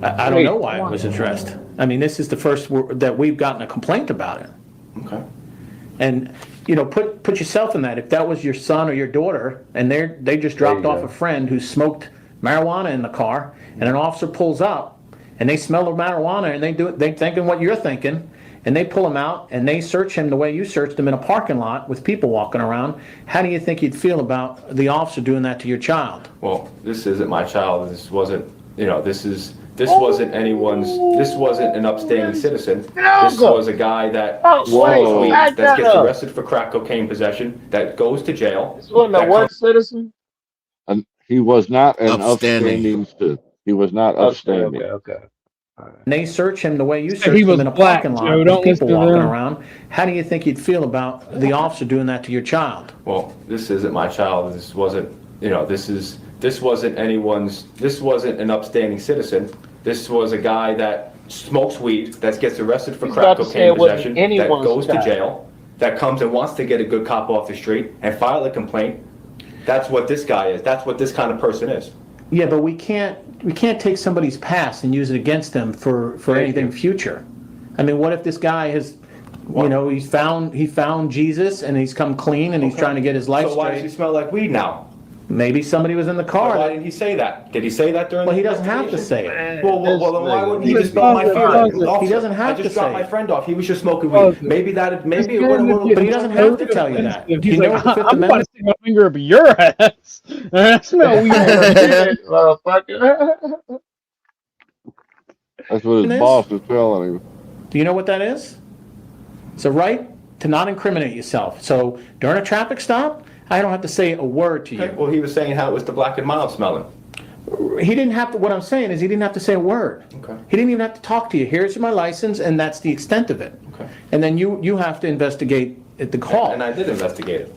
[SPEAKER 21] I don't know why it was addressed. I mean, this is the first that we've gotten a complaint about it.
[SPEAKER 4] Okay.
[SPEAKER 21] And, you know, put yourself in that. If that was your son or your daughter, and they just dropped off a friend who smoked marijuana in the car, and an officer pulls up, and they smell the marijuana, and they thinking what you're thinking, and they pull him out, and they search him the way you searched him in a parking lot with people walking around, how do you think you'd feel about the officer doing that to your child?
[SPEAKER 4] Well, this isn't my child. This wasn't, you know, this wasn't an upstanding citizen. This was a guy that smokes weed, that gets arrested for crack cocaine possession, that goes to jail.
[SPEAKER 15] This wasn't a what citizen?
[SPEAKER 5] And he was not an upstanding citizen. He was not upstanding.
[SPEAKER 15] Okay.
[SPEAKER 21] And they search him the way you searched him in a parking lot with people walking around. How do you think you'd feel about the officer doing that to your child?
[SPEAKER 4] Well, this isn't my child. This wasn't, you know, this wasn't an upstanding citizen. This was a guy that smokes weed, that gets arrested for crack cocaine possession, that goes to jail, that comes and wants to get a good cop off the street and file a complaint. That's what this guy is. That's what this kind of person is.
[SPEAKER 21] Yeah, but we can't take somebody's past and use it against them for anything future. I mean, what if this guy has, you know, he found Jesus and he's come clean and he's trying to get his life straight.
[SPEAKER 4] So why does he smell like weed now?
[SPEAKER 21] Maybe somebody was in the car.
[SPEAKER 4] Well, why didn't he say that? Did he say that during the
[SPEAKER 21] Well, he doesn't have to say it.
[SPEAKER 4] Well, then why wouldn't he just know my fear?
[SPEAKER 21] He doesn't have to say it.
[SPEAKER 4] I just dropped my friend off. He was just smoking weed. Maybe it would.
[SPEAKER 21] But he doesn't have to tell you that. Do you know what the Fifth
[SPEAKER 2] I'm about to
[SPEAKER 21] Amendment?
[SPEAKER 2] stick my finger up your ass. I smell weed.
[SPEAKER 15] Motherfucker.
[SPEAKER 5] That's what his boss was telling him.
[SPEAKER 21] Do you know what that is? It's a right to not incriminate yourself. So during a traffic stop, I don't have to say a word to you.
[SPEAKER 4] Well, he was saying how it was the black and mild smelling.
[SPEAKER 21] He didn't have to. What I'm saying is he didn't have to say a word.
[SPEAKER 4] Okay.
[SPEAKER 21] He didn't even have to talk to you. Here's my license, and that's the extent of it.
[SPEAKER 4] Okay.
[SPEAKER 21] And then you have to investigate the call.
[SPEAKER 4] And I did investigate it.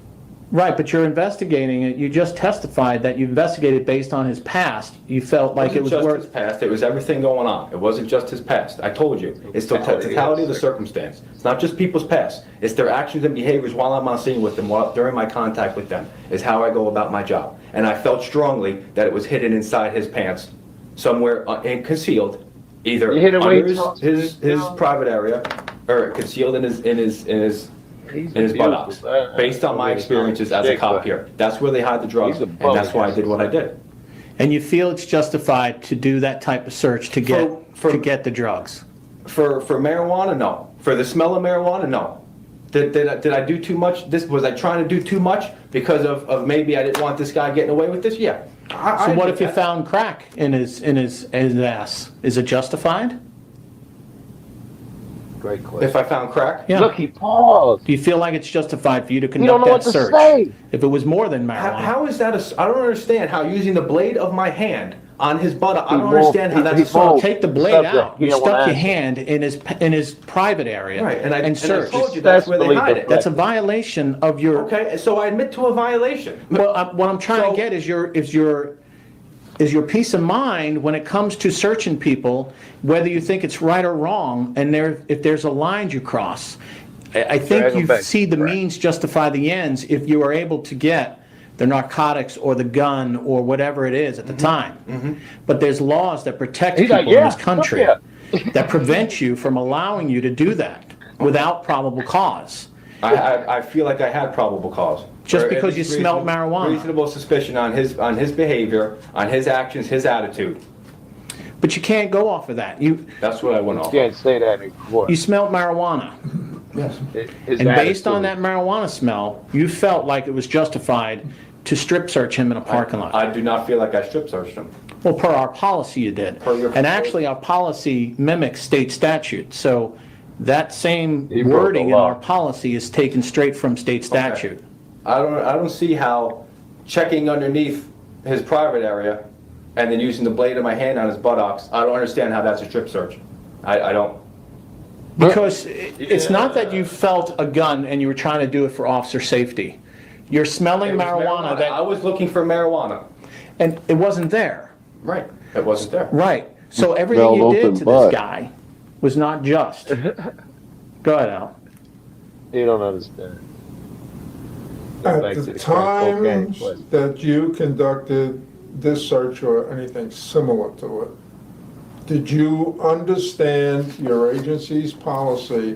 [SPEAKER 21] Right, but you're investigating it. You just testified that you investigated based on his past. You felt like it was
[SPEAKER 4] just
[SPEAKER 21] worth.
[SPEAKER 4] his past. It was everything going on. It wasn't just his past. I told you. It's the totality of the circumstance. It's not just people's past. It's their actions and behaviors while I'm on scene with them, during my contact with them, is how I go about my job. And I felt strongly that it was hidden inside his pants, somewhere and concealed either
[SPEAKER 15] You hit it way
[SPEAKER 4] under
[SPEAKER 15] too
[SPEAKER 4] his private area or concealed in his buttocks. Based on my experiences as a cop here, that's where they hide the drugs, and that's why I did what I did.
[SPEAKER 21] And you feel it's justified to do that type of search to get to get the drugs?
[SPEAKER 4] For marijuana, no. For the smell of marijuana, no. Did I do too much? Was I trying to do too much because of maybe I didn't want this guy getting away with this? Yeah.
[SPEAKER 21] So what if you found crack in his ass? Is it justified?
[SPEAKER 15] Great question.
[SPEAKER 4] If I found crack?
[SPEAKER 21] Yeah.
[SPEAKER 15] Look, he paused.
[SPEAKER 21] Do you feel like it's justified for you to
[SPEAKER 15] You don't
[SPEAKER 21] conduct
[SPEAKER 15] know what
[SPEAKER 21] that
[SPEAKER 15] to
[SPEAKER 21] search?
[SPEAKER 15] say.
[SPEAKER 21] If it was more than marijuana?
[SPEAKER 4] How is that I don't understand how using the blade of my hand on his buttock, I don't understand how that's assault.
[SPEAKER 21] Take the blade out. You stuck your hand in his private area
[SPEAKER 4] Right, and I
[SPEAKER 21] searched.
[SPEAKER 4] told you that's where they hide it.
[SPEAKER 21] That's a violation of your...
[SPEAKER 4] Okay, so I admit to a violation.
[SPEAKER 21] Well, what I'm trying to get is your peace of mind when it comes to searching people, whether you think it's right or wrong, and if there's a line you cross. I think you see the means justify the ends if you are able to get the narcotics or the gun or whatever it is at the time. But there's laws that protect people in this country that prevent you from allowing you to do that without probable cause.
[SPEAKER 4] I feel like I had probable cause.
[SPEAKER 21] Just
[SPEAKER 4] Or at
[SPEAKER 21] because you
[SPEAKER 4] least
[SPEAKER 21] smelled marijuana.
[SPEAKER 4] Reasonable suspicion on his behavior, on his actions, his attitude.
[SPEAKER 21] But you can't go off of that.
[SPEAKER 4] That's what I went off.
[SPEAKER 15] You can't say that in court.
[SPEAKER 21] You smelled marijuana.
[SPEAKER 4] Yes.
[SPEAKER 15] His
[SPEAKER 21] And based on
[SPEAKER 15] attitude.
[SPEAKER 21] that marijuana smell, you felt like it was justified to strip search him in a parking lot.
[SPEAKER 4] I do not feel like I strip searched him.
[SPEAKER 21] Well, per our policy you did. And actually our policy mimics state statute. So that same
[SPEAKER 15] He broke the
[SPEAKER 21] wording in
[SPEAKER 15] law.
[SPEAKER 21] our policy is taken straight from state statute.
[SPEAKER 4] I don't see how checking underneath his private area and then using the blade of my hand on his buttocks, I don't understand how that's a strip search. I don't.
[SPEAKER 21] Because it's not that you felt a gun and you were trying to do it for officer safety. You're smelling
[SPEAKER 4] It was
[SPEAKER 21] marijuana that...
[SPEAKER 4] I was looking for marijuana.
[SPEAKER 21] And it wasn't there.
[SPEAKER 4] Right. It wasn't there.
[SPEAKER 21] Right. So everything you did to this guy was not just. Go ahead, Al.
[SPEAKER 15] You don't understand.
[SPEAKER 8] At
[SPEAKER 15] Back to
[SPEAKER 8] the
[SPEAKER 15] the crack cocaine
[SPEAKER 8] times
[SPEAKER 15] question.
[SPEAKER 8] that you conducted this search or anything similar to it, did you understand your agency's policy,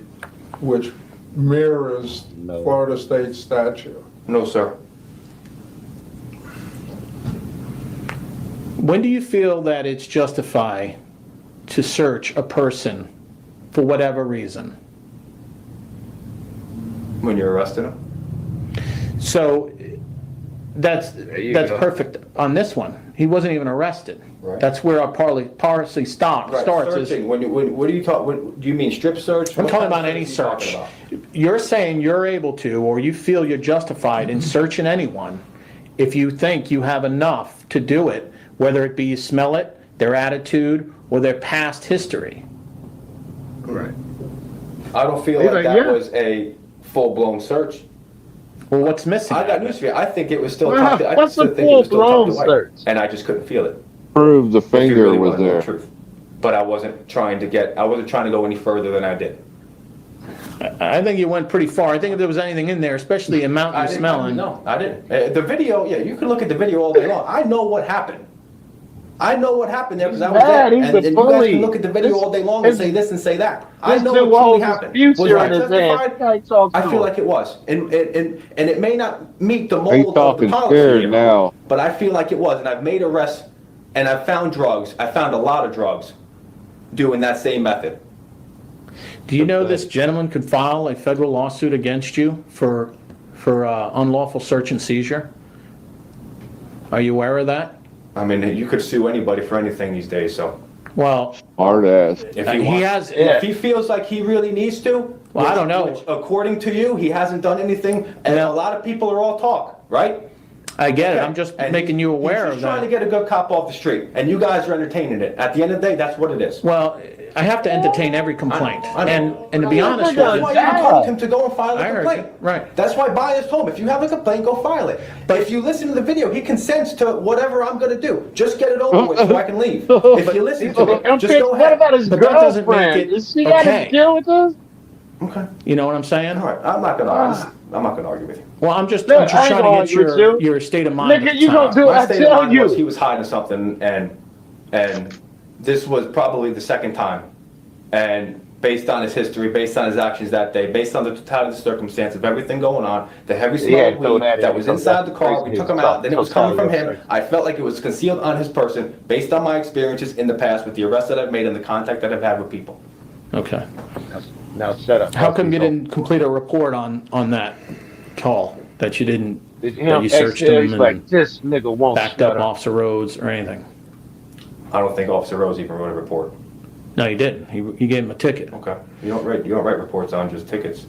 [SPEAKER 8] which mirrors Florida state statute?
[SPEAKER 4] No, sir.
[SPEAKER 21] When do you feel that it's justified to search a person for whatever reason?
[SPEAKER 4] When you're arresting him?
[SPEAKER 21] So that's
[SPEAKER 4] go.
[SPEAKER 21] perfect on this one. He wasn't even arrested.
[SPEAKER 4] Right.
[SPEAKER 21] That's where our policy starts.
[SPEAKER 4] Searching. What do you talk? Do you mean strip search?
[SPEAKER 21] I'm
[SPEAKER 4] What
[SPEAKER 21] talking
[SPEAKER 4] kind of
[SPEAKER 21] about any
[SPEAKER 4] search are you
[SPEAKER 21] search.
[SPEAKER 4] talking about?
[SPEAKER 21] You're saying you're able to, or you feel you're justified in searching anyone if you think you have enough to do it, whether it be you smell it, their attitude, or their past history.
[SPEAKER 4] Right. I don't feel like that was a full-blown search.
[SPEAKER 21] Well, what's missing?
[SPEAKER 4] I got news for you. I think it was still
[SPEAKER 5] Well,
[SPEAKER 4] tucked. I
[SPEAKER 5] what's
[SPEAKER 4] still
[SPEAKER 5] a
[SPEAKER 4] think it was still
[SPEAKER 5] full-blown
[SPEAKER 4] tucked away,
[SPEAKER 5] search?
[SPEAKER 4] and I just couldn't feel it.
[SPEAKER 5] Prove the
[SPEAKER 4] If you
[SPEAKER 5] finger
[SPEAKER 4] really
[SPEAKER 5] was
[SPEAKER 4] wanna know the
[SPEAKER 5] there.
[SPEAKER 4] truth. But I wasn't trying to go any further than I did.
[SPEAKER 21] I think you went pretty far. I think if there was anything in there, especially the amount you're smelling.
[SPEAKER 4] No, I didn't. The video, yeah, you can look at the video all day long. I know what happened. I know what happened there because I was
[SPEAKER 15] mad.
[SPEAKER 4] there.
[SPEAKER 15] He's
[SPEAKER 4] And
[SPEAKER 15] a
[SPEAKER 4] you guys
[SPEAKER 15] bully.
[SPEAKER 4] can look at the video all day long and say this and say that. I
[SPEAKER 15] this
[SPEAKER 4] know
[SPEAKER 15] dude
[SPEAKER 4] what truly
[SPEAKER 15] holds his
[SPEAKER 4] happened.
[SPEAKER 15] future
[SPEAKER 4] Was I
[SPEAKER 15] in his hand.
[SPEAKER 4] justified? I feel like it was. And it may not meet the
[SPEAKER 5] He's
[SPEAKER 4] mold of the
[SPEAKER 5] talking
[SPEAKER 4] policy
[SPEAKER 5] scared
[SPEAKER 4] here,
[SPEAKER 5] now.
[SPEAKER 4] but I feel like it was. And I've made arrests and I've found drugs. I found a lot of drugs doing that same method.
[SPEAKER 21] Do you know this gentleman could file a federal lawsuit against you for unlawful search and seizure? Are you aware of that?
[SPEAKER 4] I mean, you could sue anybody for anything these days, so.
[SPEAKER 21] Well,
[SPEAKER 5] hard ass.
[SPEAKER 4] If if he feels like he really needs to.
[SPEAKER 21] Well, I don't know.
[SPEAKER 4] which, according to you, he hasn't done anything, and a lot of people are all talk, right?
[SPEAKER 21] I get it. I'm just making you aware of
[SPEAKER 4] He's just trying
[SPEAKER 21] that.
[SPEAKER 4] to get a good cop off the street, and you guys are entertaining it. At the end of the day, that's what it is.
[SPEAKER 21] Well, I have to entertain every complaint.
[SPEAKER 4] I know.
[SPEAKER 21] And to be honest with
[SPEAKER 4] That's
[SPEAKER 21] you,
[SPEAKER 4] why you told him to go and file
[SPEAKER 21] I
[SPEAKER 4] a
[SPEAKER 21] heard
[SPEAKER 4] complaint.
[SPEAKER 21] you. Right.
[SPEAKER 4] That's why Bias told him, if you have a complaint, go file it. But if you listen to the video, he consents to whatever I'm gonna do. Just get it over with so I can leave. If you listen to it, just go ahead.
[SPEAKER 15] What about his
[SPEAKER 21] But that doesn't make
[SPEAKER 15] girlfriend?
[SPEAKER 21] it
[SPEAKER 15] Is she got
[SPEAKER 21] okay.
[SPEAKER 15] to deal with this?
[SPEAKER 4] Okay.
[SPEAKER 21] You know what I'm saying?
[SPEAKER 4] All right, I'm not gonna argue with you.
[SPEAKER 21] Well, I'm just
[SPEAKER 15] Look, I
[SPEAKER 21] trying
[SPEAKER 15] ain't
[SPEAKER 21] to
[SPEAKER 15] gonna
[SPEAKER 21] get
[SPEAKER 15] argue with
[SPEAKER 21] your state of mind.
[SPEAKER 15] Nigga,
[SPEAKER 21] at the
[SPEAKER 15] you
[SPEAKER 21] time.
[SPEAKER 15] gonna do
[SPEAKER 4] My
[SPEAKER 15] I
[SPEAKER 4] state of
[SPEAKER 15] tell
[SPEAKER 4] mind
[SPEAKER 15] you.
[SPEAKER 4] was he was hiding something and this was probably the second time. And based on his history, based on his actions that day, based on the totality of the circumstance of everything going on, the heavy smell of weed that was inside the car, we took him out, then it was coming from him. I felt like it was concealed on his person based on my experiences in the past with the arrests that I've made and the contact that I've had with people.
[SPEAKER 21] Okay.
[SPEAKER 15] Now shut up.
[SPEAKER 21] How come you didn't complete a report on that call, that you didn't, that you searched him and
[SPEAKER 15] like, this nigga won't
[SPEAKER 21] backed up Officer Rhodes or anything?
[SPEAKER 4] I don't think Officer Rhodes even wrote a report.
[SPEAKER 21] No, you didn't. He gave him a ticket.
[SPEAKER 4] Okay. You don't write reports on just tickets,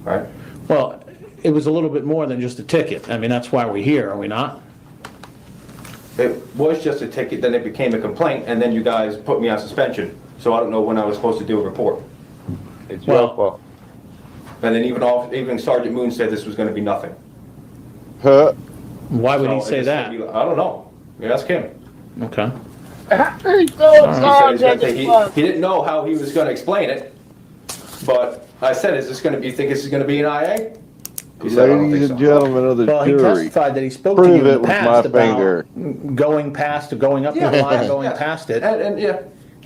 [SPEAKER 4] right?
[SPEAKER 21] Well, it was a little bit more than just a ticket. I mean, that's why we're here, are we not?
[SPEAKER 4] It was just a ticket, then it became a complaint, and then you guys put me on suspension. So I don't know when I was supposed to do a report.
[SPEAKER 15] It's your fault.
[SPEAKER 4] And then even Sergeant Moon said this was going to be nothing.
[SPEAKER 21] Why would he say that?
[SPEAKER 4] I don't know. You ask him.
[SPEAKER 21] Okay.
[SPEAKER 4] He didn't know how he was going to explain it, but I said, "Is this going to be? You think this is going to be an IA?" He said, "I don't
[SPEAKER 5] Ladies
[SPEAKER 4] think
[SPEAKER 5] and
[SPEAKER 4] so."
[SPEAKER 5] gentlemen of the
[SPEAKER 21] Well, he
[SPEAKER 5] jury,
[SPEAKER 21] testified that he spoke to
[SPEAKER 5] prove
[SPEAKER 21] you in
[SPEAKER 5] it
[SPEAKER 21] the
[SPEAKER 5] with my
[SPEAKER 21] past about
[SPEAKER 5] finger.
[SPEAKER 21] going past, going up the line, going past it.
[SPEAKER 4] And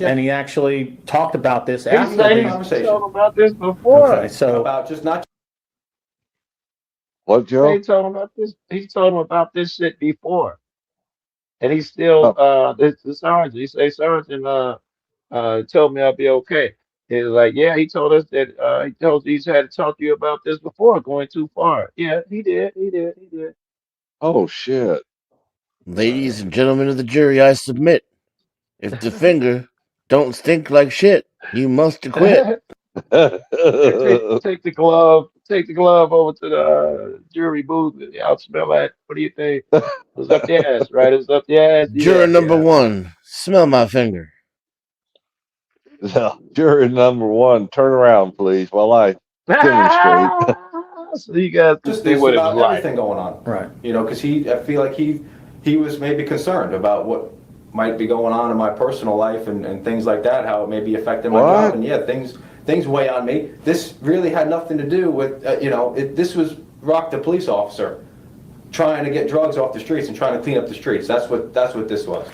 [SPEAKER 21] And he actually talked about this
[SPEAKER 15] He
[SPEAKER 21] after
[SPEAKER 15] said
[SPEAKER 21] the
[SPEAKER 15] he's told him about this before.
[SPEAKER 21] Okay, so
[SPEAKER 4] about just not.
[SPEAKER 5] What, Joe?
[SPEAKER 15] He told him about this. He told him about this shit before, and he's still the sergeant. He say, "Sergeant, told me I'll be okay." He was like, "Yeah, he told us that he's had to talk to you about this before going too far." Yeah, he did.
[SPEAKER 5] Oh shit!
[SPEAKER 18] Ladies and gentlemen of the jury, I submit. If the finger don't stink like shit, you must acquit.
[SPEAKER 15] Take the glove over to the jury booth. Y'all smell that? What do you think? It was up the ass, right? It was up the ass.
[SPEAKER 18] Juror number one, smell my finger.
[SPEAKER 5] Jury number one, turn around, please, while I demonstrate.
[SPEAKER 15] So you guys
[SPEAKER 4] Just
[SPEAKER 15] see
[SPEAKER 4] this
[SPEAKER 15] what it was
[SPEAKER 4] about
[SPEAKER 15] like.
[SPEAKER 4] everything going on,
[SPEAKER 21] right?
[SPEAKER 4] You know, because I feel like he was maybe concerned about what might be going on in my personal life and things like that, how it may be affecting my job, and yeah, things weigh on me. This really had nothing to do with this was Rock, the police officer, trying to get drugs off the streets and trying to clean up the streets. That's what this was.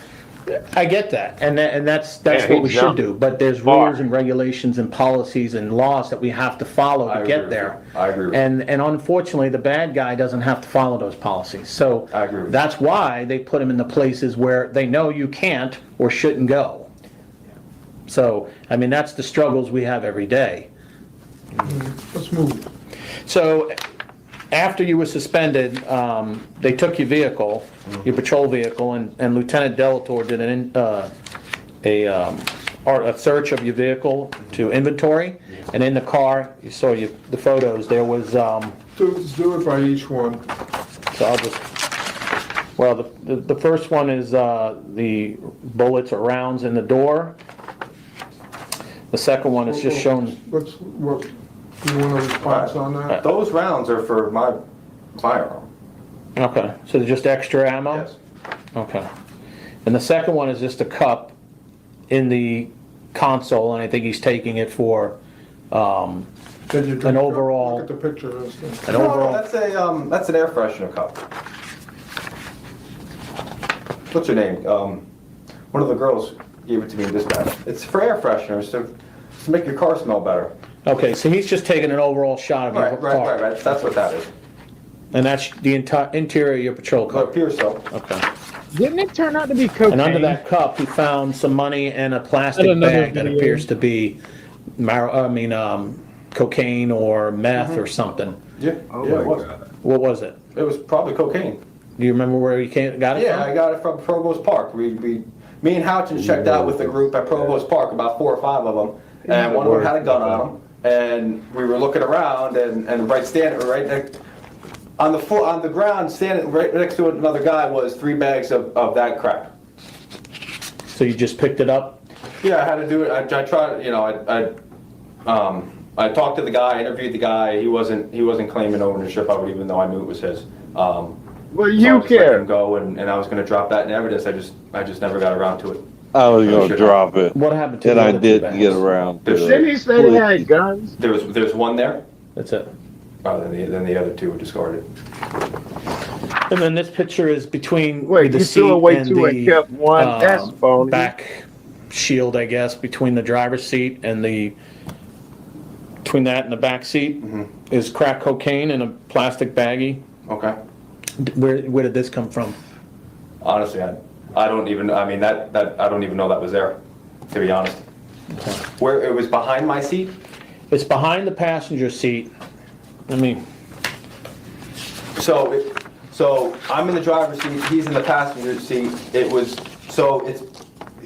[SPEAKER 21] I get that, and that's what we should do. But there's rules and regulations and policies and laws that we have to follow to get there.
[SPEAKER 4] I agree with
[SPEAKER 21] and unfortunately, the bad guy doesn't have to follow those policies. So
[SPEAKER 4] I agree with
[SPEAKER 21] that's why they put him in the places where they know you can't or shouldn't go. So I mean, that's the struggles we have every day.
[SPEAKER 8] Let's move.
[SPEAKER 21] So after you were suspended, they took your vehicle, your patrol vehicle, and Lieutenant Delator did a search of your vehicle to inventory. And in the car, you saw the photos. There was.
[SPEAKER 8] Let's do it by each one.
[SPEAKER 21] So I'll just. Well, the first one is the bullets or rounds in the door. The second one is just shown.
[SPEAKER 8] What? Do you want a response on that?
[SPEAKER 4] Those rounds are for my firearm.
[SPEAKER 21] Okay, so they're just extra ammo?
[SPEAKER 4] Yes.
[SPEAKER 21] Okay. And the second one is just a cup in the console, and I think he's taking it for an overall.
[SPEAKER 8] Look at the picture.
[SPEAKER 21] An overall.
[SPEAKER 4] That's an air freshener cup. What's your name? One of the girls gave it to me in dispatch. It's for air fresheners to make your car smell better.
[SPEAKER 21] Okay, so he's just taking an overall shot of your car.
[SPEAKER 4] Right. That's what that is.
[SPEAKER 21] And that's the interior of your patrol car?
[SPEAKER 4] It appears so.
[SPEAKER 21] Okay.
[SPEAKER 2] Didn't it turn out to be cocaine?
[SPEAKER 21] And under that cup, he found some money and a plastic bag that appears to be, cocaine or meth or something.
[SPEAKER 4] Yeah. It was.
[SPEAKER 21] What was it?
[SPEAKER 4] It was probably cocaine.
[SPEAKER 21] Do you remember where you got it from?
[SPEAKER 4] Yeah, I got it from Provost Park. Me and Houghton checked out with the group at Provost Park, about 4 or 5 of them, and one of them had a gun on them. And we were looking around, and right next on the ground, standing right next to another guy, was 3 bags of that crap.
[SPEAKER 21] So you just picked it up?
[SPEAKER 4] Yeah, I had to do it. I tried. I talked to the guy, interviewed the guy. He wasn't claiming ownership of it, even though I knew it was his.
[SPEAKER 15] Well, you
[SPEAKER 4] so
[SPEAKER 15] care.
[SPEAKER 4] Let him go, and I was going to drop that in evidence. I just never got around to it.
[SPEAKER 5] I was going to drop it.
[SPEAKER 21] What happened to
[SPEAKER 5] and
[SPEAKER 21] the
[SPEAKER 5] I
[SPEAKER 21] other 2
[SPEAKER 5] didn't
[SPEAKER 21] bags?
[SPEAKER 5] get around to it.
[SPEAKER 15] Didn't he say he had guns?
[SPEAKER 4] There's one there.
[SPEAKER 21] That's it.
[SPEAKER 4] Oh, then the other 2 were discarded.
[SPEAKER 21] And then this picture is between
[SPEAKER 15] Wait,
[SPEAKER 21] the
[SPEAKER 15] you
[SPEAKER 21] seat
[SPEAKER 15] threw away
[SPEAKER 21] and
[SPEAKER 15] 2 and kept 1. That's phony.
[SPEAKER 21] back shield, I guess, between the driver's seat and between that and the back seat is crack cocaine in a plastic baggie.
[SPEAKER 4] Okay.
[SPEAKER 21] Where did this come from?
[SPEAKER 4] Honestly, I don't even, I mean, that I don't even know that was there, to be honest. Where it was behind my seat?
[SPEAKER 21] It's behind the passenger seat. I mean,
[SPEAKER 4] so I'm in the driver's seat, he's in the passenger seat. It's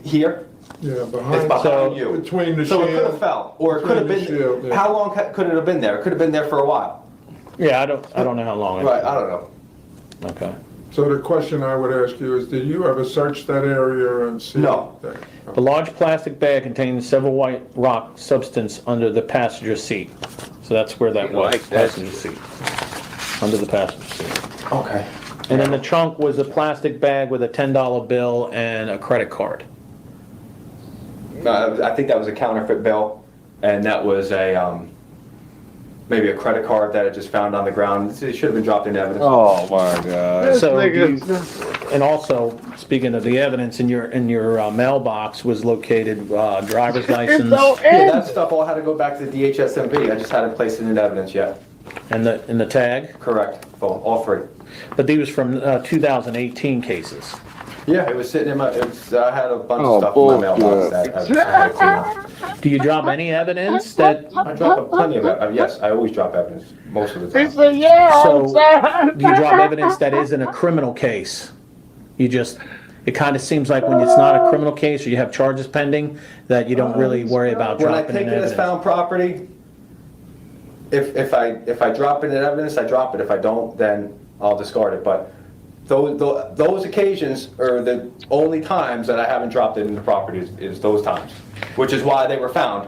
[SPEAKER 4] here?
[SPEAKER 8] Yeah, behind.
[SPEAKER 4] It's behind you.
[SPEAKER 8] Between the
[SPEAKER 4] So it could
[SPEAKER 8] shield.
[SPEAKER 4] have fell, or it could have
[SPEAKER 8] between
[SPEAKER 4] been,
[SPEAKER 8] the shield, yeah.
[SPEAKER 4] how long could it have been there? It could have been there for a while.
[SPEAKER 21] yeah, I don't know how long.
[SPEAKER 4] Right, I don't know.
[SPEAKER 21] Okay.
[SPEAKER 8] So the question I would ask you is, did you ever search that area and see?
[SPEAKER 4] No.
[SPEAKER 8] that?
[SPEAKER 21] The large plastic bag contained several white rock substance under the passenger seat. So that's where that was,
[SPEAKER 15] like that.
[SPEAKER 21] passenger seat. Under the passenger seat.
[SPEAKER 4] Okay.
[SPEAKER 21] And in the trunk was a plastic bag with a $10 bill and a credit card.
[SPEAKER 4] I think that was a counterfeit bill, and that was maybe a credit card that I just found on the ground. It should have been dropped into evidence.
[SPEAKER 5] Oh my God.
[SPEAKER 21] So, and also, speaking of the evidence, in your mailbox was located driver's license.
[SPEAKER 4] Yeah, that stuff all had to go back to the DHSMV. I just hadn't placed it in evidence yet.
[SPEAKER 21] And the tag?
[SPEAKER 4] Correct. All three.
[SPEAKER 21] But these was from 2018 cases.
[SPEAKER 4] Yeah, it was sitting in my. I had a bunch of stuff in my mailbox that I had to.
[SPEAKER 21] Do you drop any evidence that?
[SPEAKER 4] I drop plenty of evidence. Yes, I always drop evidence most of the time.
[SPEAKER 21] So, do you drop evidence that isn't a criminal case? It kind of seems like when it's not a criminal case or you have charges pending, that you don't really worry about
[SPEAKER 4] When I
[SPEAKER 21] dropping
[SPEAKER 4] take
[SPEAKER 21] in
[SPEAKER 4] it as
[SPEAKER 21] evidence.
[SPEAKER 4] found property, if I drop it in evidence, I drop it. If I don't, then I'll discard it. But those occasions are the only times that I haven't dropped it in the property is those times, which is why they were found.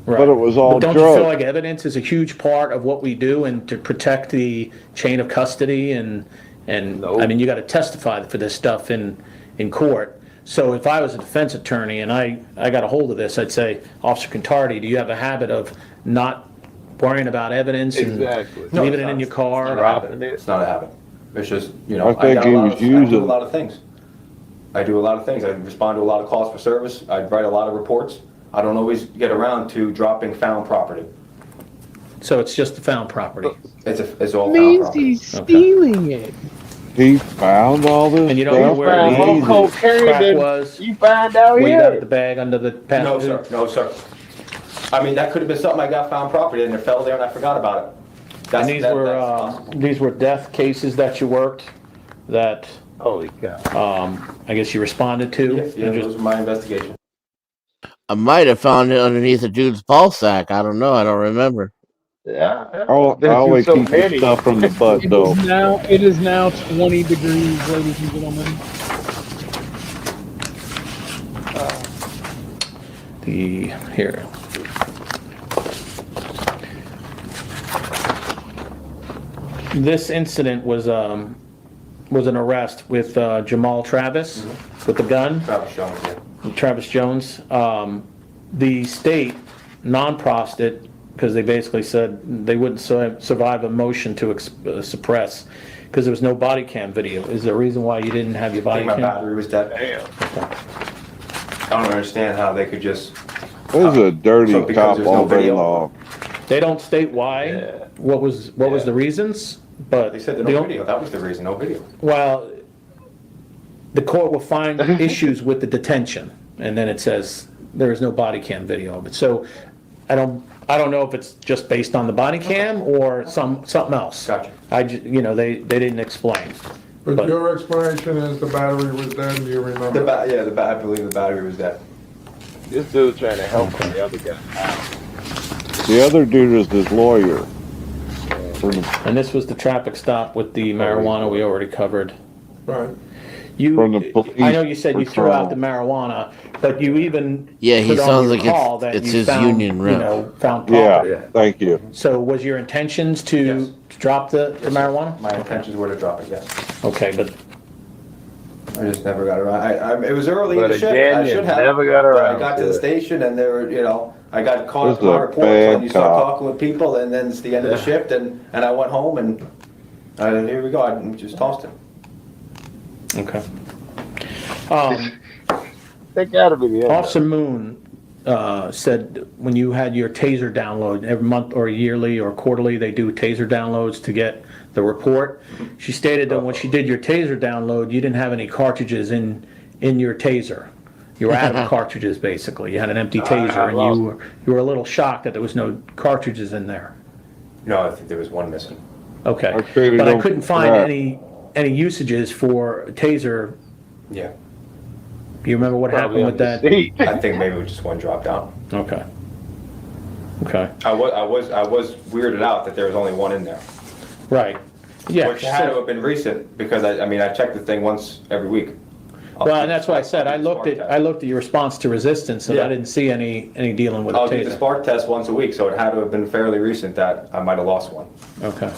[SPEAKER 21] Right.
[SPEAKER 5] But it was all
[SPEAKER 21] But don't
[SPEAKER 5] drugs.
[SPEAKER 21] you feel like evidence is a huge part of what we do and to protect the chain of custody and I mean, you got to testify for this stuff in court. So if I was a defense attorney and I got a hold of this, I'd say, Officer Contardi, do you have a habit of not worrying about evidence and leaving it in your car?
[SPEAKER 4] It's not a habit. It's just,
[SPEAKER 5] I think he was
[SPEAKER 4] I do
[SPEAKER 5] using.
[SPEAKER 4] a lot of things. I do a lot of things. I respond to a lot of calls for service. I write a lot of reports. I don't always get around to dropping found property.
[SPEAKER 21] So it's just the found property.
[SPEAKER 4] It's all found
[SPEAKER 2] Means
[SPEAKER 4] property.
[SPEAKER 2] he's stealing it.
[SPEAKER 5] He found all this
[SPEAKER 21] And you don't
[SPEAKER 5] stuff.
[SPEAKER 21] know where the crack was?
[SPEAKER 17] You find out
[SPEAKER 21] Where you got it
[SPEAKER 17] here.
[SPEAKER 21] at the bag under the
[SPEAKER 4] No,
[SPEAKER 21] passenger?
[SPEAKER 4] sir. No, sir. I mean, that could have been something I got found property and it fell there and I forgot about it.
[SPEAKER 21] And these were death cases that you worked that
[SPEAKER 15] Holy cow.
[SPEAKER 21] I guess you responded to?
[SPEAKER 4] Yeah, those were my investigation.
[SPEAKER 18] I might have found it underneath a dude's ball sack. I don't know. I don't remember.
[SPEAKER 15] Yeah.
[SPEAKER 5] I always keep the stuff from the butt though.
[SPEAKER 2] It is now 20 degrees, ladies and gentlemen.
[SPEAKER 21] Here. This incident was an arrest with Jamal Travis with the gun.
[SPEAKER 4] Travis Jones, yeah.
[SPEAKER 21] Travis Jones. The state non-prossed it because they basically said they wouldn't survive a motion to suppress because there was no body cam video. Is there a reason why you didn't have your
[SPEAKER 4] I
[SPEAKER 21] body
[SPEAKER 4] think my
[SPEAKER 21] cam?
[SPEAKER 4] battery was dead. I don't understand how they could just.
[SPEAKER 5] This is a dirty
[SPEAKER 4] So because
[SPEAKER 5] cop
[SPEAKER 4] there's no
[SPEAKER 5] all day
[SPEAKER 4] video?
[SPEAKER 5] long.
[SPEAKER 21] They don't state why. What was the reasons? But
[SPEAKER 4] They said no video. That was the reason, no video.
[SPEAKER 21] Well, the court will find issues with the detention, and then it says there is no body cam video of it. So I don't know if it's just based on the body cam or something else.
[SPEAKER 4] Gotcha.
[SPEAKER 21] They didn't explain.
[SPEAKER 8] But your explanation is the battery was dead and you remember?
[SPEAKER 4] I believe the battery was dead.
[SPEAKER 15] This dude's trying to help the other guy.
[SPEAKER 5] The other dude is his lawyer.
[SPEAKER 21] And this was the traffic stop with the marijuana we already covered.
[SPEAKER 8] Right.
[SPEAKER 5] From the police
[SPEAKER 21] I know you said you threw out the
[SPEAKER 5] patrol.
[SPEAKER 21] marijuana, but you even
[SPEAKER 18] Yeah, he
[SPEAKER 21] put on
[SPEAKER 18] sounds
[SPEAKER 21] your
[SPEAKER 18] like
[SPEAKER 21] call that
[SPEAKER 18] it's
[SPEAKER 21] you
[SPEAKER 18] his
[SPEAKER 21] found,
[SPEAKER 18] union rep.
[SPEAKER 21] found property.
[SPEAKER 5] Yeah, thank you.
[SPEAKER 21] So was your intentions to drop the marijuana?
[SPEAKER 4] My intentions were to drop it, yes.
[SPEAKER 21] Okay, but
[SPEAKER 4] I just never got around. It was early in
[SPEAKER 15] But
[SPEAKER 4] the shift.
[SPEAKER 15] again,
[SPEAKER 4] I
[SPEAKER 15] you
[SPEAKER 4] should have.
[SPEAKER 15] never got
[SPEAKER 4] But
[SPEAKER 15] around
[SPEAKER 4] I got to
[SPEAKER 15] to
[SPEAKER 4] the
[SPEAKER 15] it.
[SPEAKER 4] station and there were, I got caught
[SPEAKER 5] This
[SPEAKER 4] up in my
[SPEAKER 5] is a
[SPEAKER 4] reports
[SPEAKER 5] bad
[SPEAKER 4] and you start
[SPEAKER 5] cop.
[SPEAKER 4] talking with people and then it's the end of the shift and I went home and here we go. I just tossed it.
[SPEAKER 21] okay.
[SPEAKER 15] They gotta be the
[SPEAKER 21] Officer Moon said when you had your taser download every month or yearly or quarterly, they do taser downloads to get the report. She stated that when she did your taser download, you didn't have any cartridges in your taser. You were out of cartridges, basically. You had an empty taser, and you were a little shocked that there was no cartridges in there.
[SPEAKER 4] No, I think there was one missing.
[SPEAKER 21] Okay, but I couldn't find any usages for taser.
[SPEAKER 4] Yeah.
[SPEAKER 21] You remember what happened with that?
[SPEAKER 4] I think maybe just one dropped out.
[SPEAKER 21] Okay. Okay.
[SPEAKER 4] I was weirded out that there was only one in there.
[SPEAKER 21] Right. Yeah.
[SPEAKER 4] Which had to have been recent because I checked the thing once every week.
[SPEAKER 21] Well, and that's why I said I looked at your response to resistance, and I didn't see any dealing with
[SPEAKER 4] I'll
[SPEAKER 21] a
[SPEAKER 4] do the
[SPEAKER 21] taser.
[SPEAKER 4] spark test once a week, so it had to have been fairly recent that I might have lost one.
[SPEAKER 21] Okay.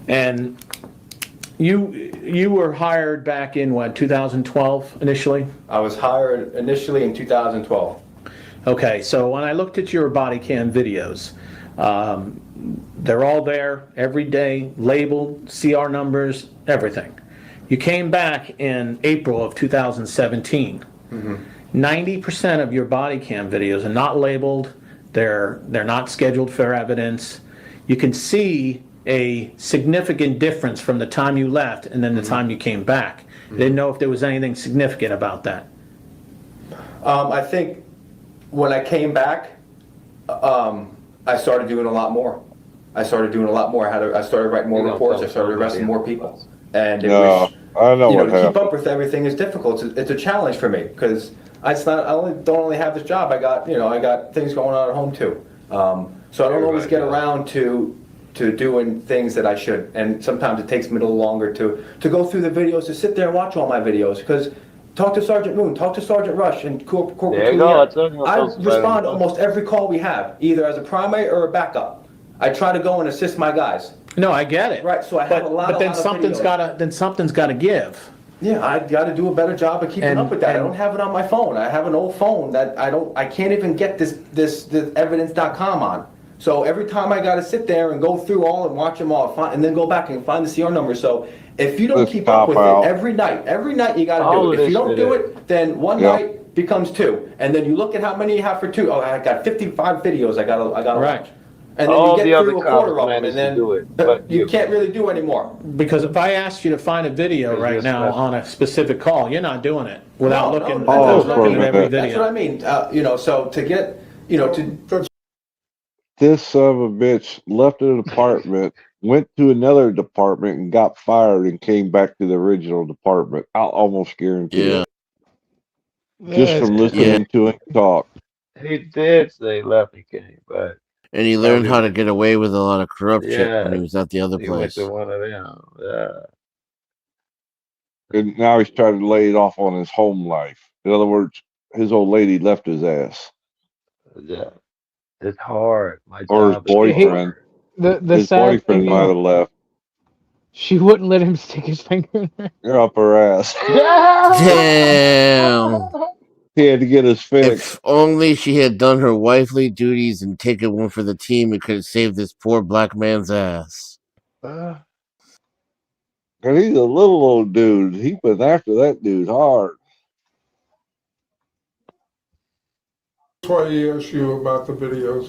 [SPEAKER 21] And you were hired back in what, 2012 initially?
[SPEAKER 4] I was hired initially in 2012.
[SPEAKER 21] Okay, so when I looked at your body cam videos, they're all there every day, labeled, CR numbers, everything. You came back in April of 2017. 90% of your body cam videos are not labeled. They're not scheduled for evidence. You can see a significant difference from the time you left and then the time you came back. Didn't know if there was anything significant about that.
[SPEAKER 4] I think when I came back, I started doing a lot more. I started writing more reports. I started arresting more people. And it was,
[SPEAKER 5] I know what
[SPEAKER 4] to keep
[SPEAKER 5] happened.
[SPEAKER 4] up with everything is difficult. It's a challenge for me because I don't only have this job. I got things going on at home too. So I don't always get around to doing things that I should. And sometimes it takes me a little longer to go through the videos, to sit there and watch all my videos because. Talk to Sergeant Moon, talk to Sergeant Rush, and Corporal Juliet. I respond to almost every call we have, either as a primary or a backup. I try to go and assist my guys.
[SPEAKER 21] No, I get it.
[SPEAKER 4] Right, so I have a lot of
[SPEAKER 21] something's got to give.
[SPEAKER 4] Yeah, I got to do a better job of keeping up with that. I don't have it on my phone. I have an old phone that I can't even get this evidence.com on. So every time I got to sit there and go through all and watch them all, and then go back and find the CR number. So if you don't keep up with it every night you got to do it. If you don't do it, then one night becomes two, and then you look at how many you have for two. Oh, I got 55 videos. I got to watch. And then you get through a quarter of them, and then you can't really do anymore.
[SPEAKER 21] Because if I asked you to find a video right now on a specific call, you're not doing it without looking at every video.
[SPEAKER 4] That's what I mean. So to get, to.
[SPEAKER 5] This son of a bitch left an department, went to another department, and got fired, and came back to the original department. I'll almost guarantee it. Just from listening to him talk.
[SPEAKER 15] He did say left and came back.
[SPEAKER 18] And he learned how to get away with a lot of corrupt shit when he was at the other
[SPEAKER 15] He
[SPEAKER 18] place.
[SPEAKER 15] went to one of them. Yeah.
[SPEAKER 5] And now he's trying to lay it off on his home life. In other words, his old lady left his ass.
[SPEAKER 15] Yeah. It's hard.
[SPEAKER 5] Or his boyfriend.
[SPEAKER 2] The
[SPEAKER 5] his boyfriend might have left.
[SPEAKER 2] She wouldn't let him stick his finger in there.
[SPEAKER 5] You're up her ass.
[SPEAKER 18] Damn.
[SPEAKER 5] He had to get his fix.
[SPEAKER 18] If only she had done her wifely duties and taken one for the team, it could have saved this poor black man's ass.
[SPEAKER 5] And he's a little old dude. He went after that dude hard.
[SPEAKER 8] That's why he asked you about the videos,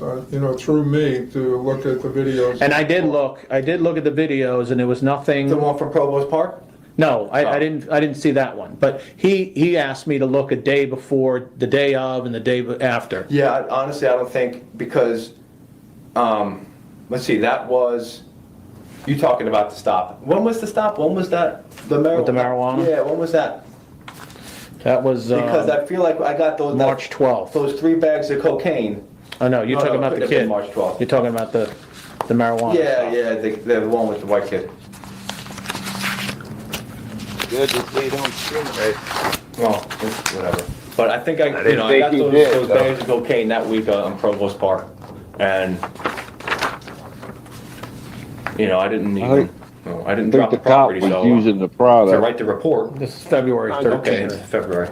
[SPEAKER 8] through me to look at the videos.
[SPEAKER 21] And I did look at the videos, and there was nothing.
[SPEAKER 4] The one from Provost Park?
[SPEAKER 21] No, I didn't see that one. But he asked me to look a day before, the day of, and the day after.
[SPEAKER 4] Yeah, honestly, I don't think because, let's see, that was, you talking about the stop. When was the stop? When was that? The marijuana?
[SPEAKER 21] With the marijuana?
[SPEAKER 4] Yeah, when was that?
[SPEAKER 21] That was
[SPEAKER 4] because I feel like I got those
[SPEAKER 21] March 12th.
[SPEAKER 4] Those 3 bags of cocaine.
[SPEAKER 21] Oh no, you're talking about the kid.
[SPEAKER 4] March 12th.
[SPEAKER 21] You're talking about the marijuana.
[SPEAKER 4] Yeah, the one with the white kid.
[SPEAKER 15] Good to see them discriminate.
[SPEAKER 4] Well, whatever. But I think I got those bags of cocaine that week on Provost Park, and I didn't even. I didn't drop the property,
[SPEAKER 5] was
[SPEAKER 4] so
[SPEAKER 5] using the product.
[SPEAKER 4] to write the report.
[SPEAKER 21] This is February 13th.
[SPEAKER 4] Okay, it's February,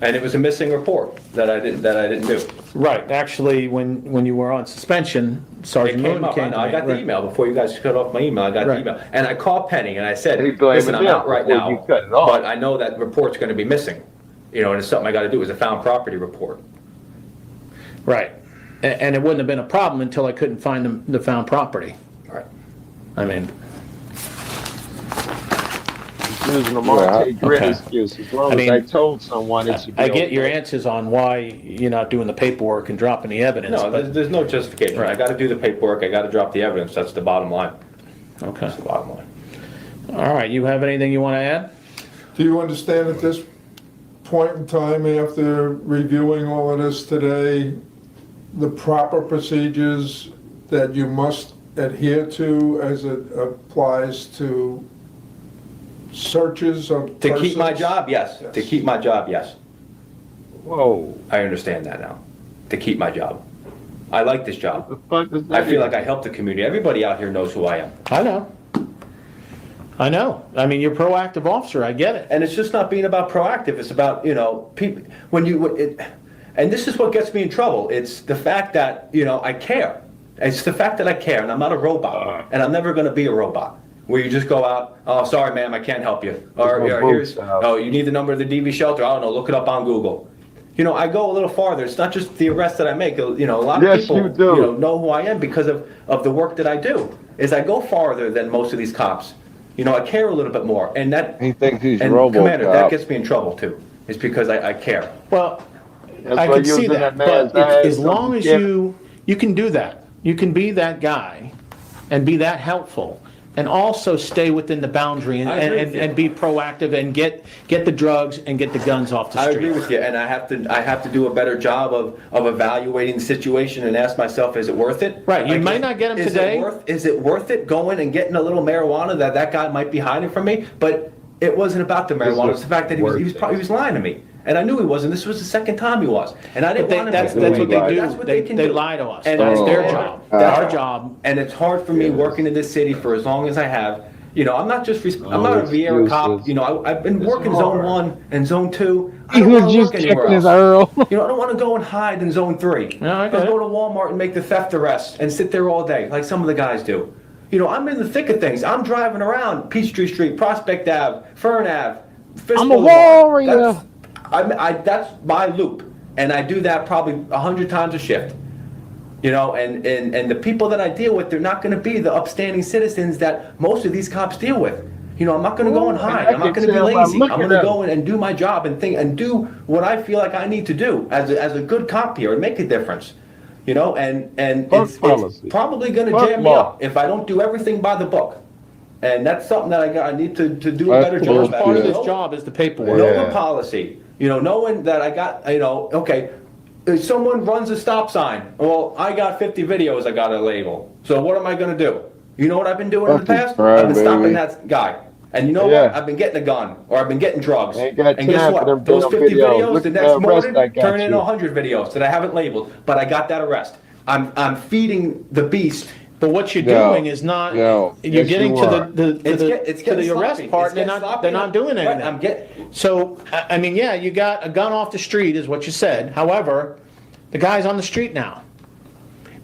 [SPEAKER 4] and it was a missing report that I didn't do.
[SPEAKER 21] Right. Actually, when you were on suspension, Sergeant
[SPEAKER 22] It came
[SPEAKER 21] Moon
[SPEAKER 22] up.
[SPEAKER 21] came to
[SPEAKER 22] I
[SPEAKER 21] me.
[SPEAKER 22] got the
[SPEAKER 21] Right.
[SPEAKER 22] email before you guys cut off my email. I got the
[SPEAKER 21] Right.
[SPEAKER 22] email, and I called Penny and I said,
[SPEAKER 15] He blaming
[SPEAKER 22] "Listen, I'm
[SPEAKER 15] them
[SPEAKER 22] out right
[SPEAKER 15] before you
[SPEAKER 22] now,
[SPEAKER 15] cut it off.
[SPEAKER 22] but I know that report's going to be missing. You know, and it's something I got to do. It's a found property report."
[SPEAKER 21] Right. And it wouldn't have been a problem until I couldn't find the found property.
[SPEAKER 22] Right.
[SPEAKER 21] I mean,
[SPEAKER 15] Using the Monte Grid
[SPEAKER 21] Okay.
[SPEAKER 15] excuse. As long
[SPEAKER 21] I mean,
[SPEAKER 15] as I told someone, it should be
[SPEAKER 21] I get your
[SPEAKER 15] okay.
[SPEAKER 21] answers on why you're not doing the paperwork and dropping the evidence.
[SPEAKER 22] No,
[SPEAKER 21] but,
[SPEAKER 22] there's no justification. I got to do the paperwork. I got to drop the evidence. That's the bottom line.
[SPEAKER 21] Okay.
[SPEAKER 22] That's the bottom line.
[SPEAKER 21] All right. You have anything you want to add?
[SPEAKER 8] Do you understand at this point in time, after reviewing all of this today, the proper procedures that you must adhere to as it applies to searches of
[SPEAKER 22] To keep my
[SPEAKER 8] persons?
[SPEAKER 22] job, yes. To keep my job, yes.
[SPEAKER 15] Whoa.
[SPEAKER 22] I understand that now. To keep my job. I like this job.
[SPEAKER 15] What the fuck is
[SPEAKER 22] I
[SPEAKER 15] that?
[SPEAKER 22] feel like I help the community. Everybody out here knows who I am.
[SPEAKER 21] I know. I know. I mean, you're a proactive officer. I get it.
[SPEAKER 22] And it's just not being about proactive. It's about, you know, people, and this is what gets me in trouble. It's the fact that, you know, I care. It's the fact that I care, and I'm not a robot. And I'm never going to be a robot. Where you just go out, "Oh, sorry, ma'am, I can't help you." Or, here's, "Oh, you need the number of the DV shelter?" "I don't know, look it up on Google." You know, I go a little farther. It's not just the arrest that I make. You know, a lot of people know who I am because of the work that I do. Is I go farther than most of these cops. You know, I care a little bit more. And that,
[SPEAKER 5] He thinks he's
[SPEAKER 22] and
[SPEAKER 5] RoboCop.
[SPEAKER 22] Commander, that gets me in trouble too. It's because I care.
[SPEAKER 21] Well,
[SPEAKER 15] That's
[SPEAKER 21] I
[SPEAKER 15] why
[SPEAKER 21] can
[SPEAKER 15] you was
[SPEAKER 21] see
[SPEAKER 15] in
[SPEAKER 21] that,
[SPEAKER 15] man's
[SPEAKER 21] but
[SPEAKER 15] eyes,
[SPEAKER 21] as long as
[SPEAKER 15] yeah.
[SPEAKER 21] you can do that, you can be that guy and be that helpful, and also stay within the boundary
[SPEAKER 22] I agree with you.
[SPEAKER 21] and be proactive and get the drugs and get the guns off the
[SPEAKER 22] I
[SPEAKER 21] street.
[SPEAKER 22] agree with you, and I have to do a better job of evaluating the situation and ask myself, is it worth it?
[SPEAKER 21] Right, you
[SPEAKER 22] Like,
[SPEAKER 21] might not get them
[SPEAKER 22] is
[SPEAKER 21] today.
[SPEAKER 22] Is it worth it going and getting a little marijuana that guy might be hiding from me? But it wasn't about the marijuana. It's the fact that he was lying to me, and I knew he wasn't. This was the second time he was, and I didn't want him
[SPEAKER 21] That's
[SPEAKER 22] to.
[SPEAKER 21] what they do.
[SPEAKER 22] That's what they can
[SPEAKER 21] They
[SPEAKER 22] do.
[SPEAKER 21] lie to us.
[SPEAKER 22] And
[SPEAKER 21] That's their
[SPEAKER 22] it's
[SPEAKER 21] job.
[SPEAKER 22] hard.
[SPEAKER 21] Our job.
[SPEAKER 22] And it's hard for me working in this city for as long as I have. You know, I'm not just I'm not a Vieira cop. You know, I've been working Zone 1 and Zone 2. I
[SPEAKER 2] He
[SPEAKER 22] don't
[SPEAKER 2] was
[SPEAKER 22] want to
[SPEAKER 2] just
[SPEAKER 22] work anywhere
[SPEAKER 2] checking his
[SPEAKER 22] else.
[SPEAKER 2] Earl.
[SPEAKER 22] You know, I don't want to go and hide in Zone 3.
[SPEAKER 21] No, I
[SPEAKER 22] I'll
[SPEAKER 21] get
[SPEAKER 22] go
[SPEAKER 21] it.
[SPEAKER 22] to Walmart and make the theft arrest and sit there all day, like some of the guys do. You know, I'm in the thick of things. I'm driving around Peachtree Street, Prospect Ave, Fern Ave, Fisk
[SPEAKER 2] I'm a
[SPEAKER 22] Boulevard.
[SPEAKER 2] warrior.
[SPEAKER 22] That's my loop, and I do that probably 100 times a shift. You know, and the people that I deal with, they're not going to be the upstanding citizens that most of these cops deal with. You know, I'm not going to go and hide. I'm not going to be lazy. I'm going to go in and do my job and think and do what I feel like I need to do as a good cop here and make a difference. You know, and it's probably going to jam me up if I don't do everything by the book. And that's something that I need to do a better job at.
[SPEAKER 21] Part of this job is the paperwork.
[SPEAKER 22] Knowing policy, you know, knowing that I got, you know, okay, if someone runs a stop sign, well, I got 50 videos I got to label. So what am I going to do? You know what I've been doing in the past? I've been stopping that guy. And you know what? I've been getting a gun or I've been getting drugs. And guess what? Those 50 videos, the next morning, turn in 100 videos that I haven't labeled, but I got that arrest. I'm feeding the beast.
[SPEAKER 21] But what you're doing is not. You're getting to the arrest part. They're not doing anything. So I mean, yeah, you got a gun off the street, is what you said. However, the guy's on the street now.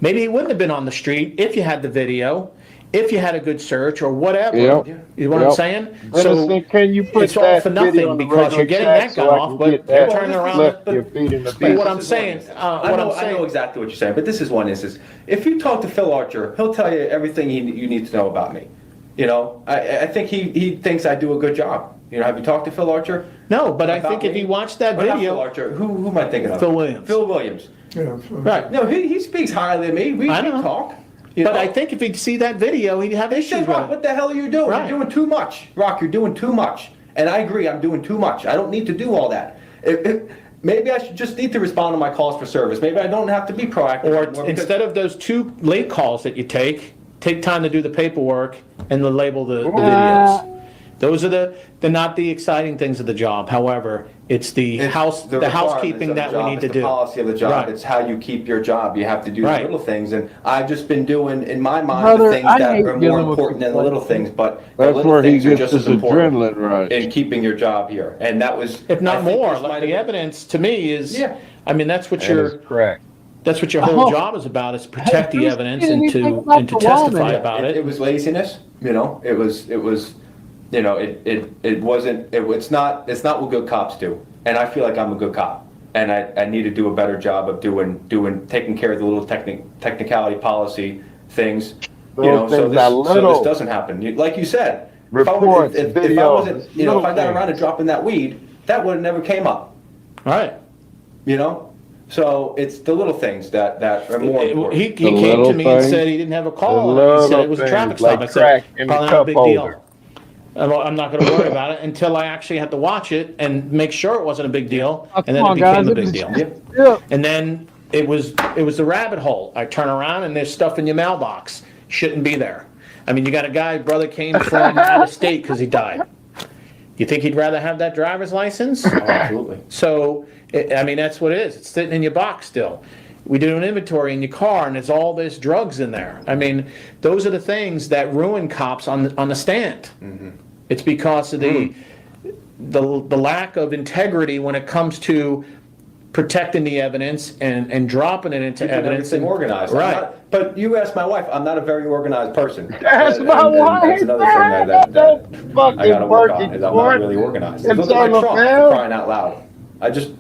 [SPEAKER 21] Maybe he wouldn't have been on the street if you had the video, if you had a good search or whatever.
[SPEAKER 15] Yep.
[SPEAKER 21] You know what I'm saying?
[SPEAKER 15] So can you put
[SPEAKER 21] it's all
[SPEAKER 15] that
[SPEAKER 21] for
[SPEAKER 15] video
[SPEAKER 21] nothing
[SPEAKER 15] on the
[SPEAKER 21] because you're getting
[SPEAKER 15] regular
[SPEAKER 21] that
[SPEAKER 15] chat
[SPEAKER 21] gun
[SPEAKER 15] so I
[SPEAKER 21] off,
[SPEAKER 15] can
[SPEAKER 21] but
[SPEAKER 15] get
[SPEAKER 21] they're
[SPEAKER 15] that
[SPEAKER 21] turning around.
[SPEAKER 15] flip you're feeding the
[SPEAKER 21] But
[SPEAKER 15] beast.
[SPEAKER 21] what I'm saying,
[SPEAKER 22] I know exactly what you're saying, but this is one instance. If you talk to Phil Archer, he'll tell you everything you need to know about me. You know, I think he thinks I do a good job. You know, have you talked to Phil Archer?
[SPEAKER 21] No, but I think if you watch that
[SPEAKER 22] Well, not
[SPEAKER 21] video,
[SPEAKER 22] Phil Archer. Who am I thinking of?
[SPEAKER 21] Phil Williams.
[SPEAKER 22] Phil Williams.
[SPEAKER 8] Yeah.
[SPEAKER 22] Right. No, he speaks highly of me. We talk.
[SPEAKER 21] But I think if he'd see that video, he'd have issues with
[SPEAKER 22] Rock,
[SPEAKER 21] it.
[SPEAKER 22] what the hell are you doing?
[SPEAKER 21] Right.
[SPEAKER 22] You're doing too much. Rock, you're doing too much. And I agree, I'm doing too much. I don't need to do all that. Maybe I should just need to respond to my calls for service. Maybe I don't have to be proactive.
[SPEAKER 21] Or
[SPEAKER 22] anymore
[SPEAKER 21] instead of those 2 late calls that you take time to do the paperwork and to label the videos. Those are they're not the exciting things of the job. However, it's the housekeeping that we need to do.
[SPEAKER 22] It's the policy of the job.
[SPEAKER 21] Right.
[SPEAKER 22] It's how you keep your job. You have to do the
[SPEAKER 21] Right.
[SPEAKER 22] little things. And I've just been doing, in my mind,
[SPEAKER 2] Brother,
[SPEAKER 22] the things
[SPEAKER 2] I
[SPEAKER 22] that
[SPEAKER 2] hate
[SPEAKER 22] are more
[SPEAKER 2] dealing with
[SPEAKER 22] important than the little things. But the
[SPEAKER 5] That's
[SPEAKER 22] little
[SPEAKER 5] where he
[SPEAKER 22] things are
[SPEAKER 5] gets
[SPEAKER 22] just
[SPEAKER 5] his
[SPEAKER 22] as important
[SPEAKER 5] adrenaline right.
[SPEAKER 22] in keeping your job here. And that was,
[SPEAKER 21] If not
[SPEAKER 22] I think
[SPEAKER 21] more,
[SPEAKER 22] this might
[SPEAKER 21] like
[SPEAKER 22] have
[SPEAKER 21] the
[SPEAKER 22] been-
[SPEAKER 21] evidence to me is,
[SPEAKER 22] Yeah.
[SPEAKER 21] I mean, that's what
[SPEAKER 15] That
[SPEAKER 21] you're,
[SPEAKER 15] is correct.
[SPEAKER 21] That's what your whole job is about: is protect the evidence and to testify about it.
[SPEAKER 7] It was laziness, you know. It was, you know, it wasn't. It's not what good cops do. And I feel like I'm a good cop, and I need to do a better job of taking care of the little technicality policy things, you know, so this doesn't happen. Like you said, if I wasn't, you know, if I got around to dropping that weed, that would have never came up.
[SPEAKER 21] All right.
[SPEAKER 7] You know. So it's the little things that are more important.
[SPEAKER 21] He came to me and said he didn't have a call. And he said it was a traffic stop. I said, probably not a big deal. I'm not going to worry about it until I actually had to watch it and make sure it wasn't a big deal. And then it became a big deal.
[SPEAKER 2] Yeah.
[SPEAKER 21] And then it was the rabbit hole. I turn around and there's stuff in your mailbox. Shouldn't be there. I mean, you got a guy, brother came from out of state because he died. You think he'd rather have that driver's license?
[SPEAKER 7] Oh, absolutely.
[SPEAKER 21] So, I mean, that's what it is. It's sitting in your box still. We do an inventory in your car, and there's all this drugs in there. I mean, those are the things that ruin cops on the stand.
[SPEAKER 7] Mm-hmm.
[SPEAKER 21] It's because of the lack of integrity when it comes to protecting the evidence and dropping it into evidence and
[SPEAKER 7] organized.
[SPEAKER 21] Right.
[SPEAKER 7] But you asked my wife. I'm not a very organized person.
[SPEAKER 17] That's my wife.
[SPEAKER 7] That's another thing that I gotta work on. Is I'm not really organized. Look at my trunk, for crying out loud. I just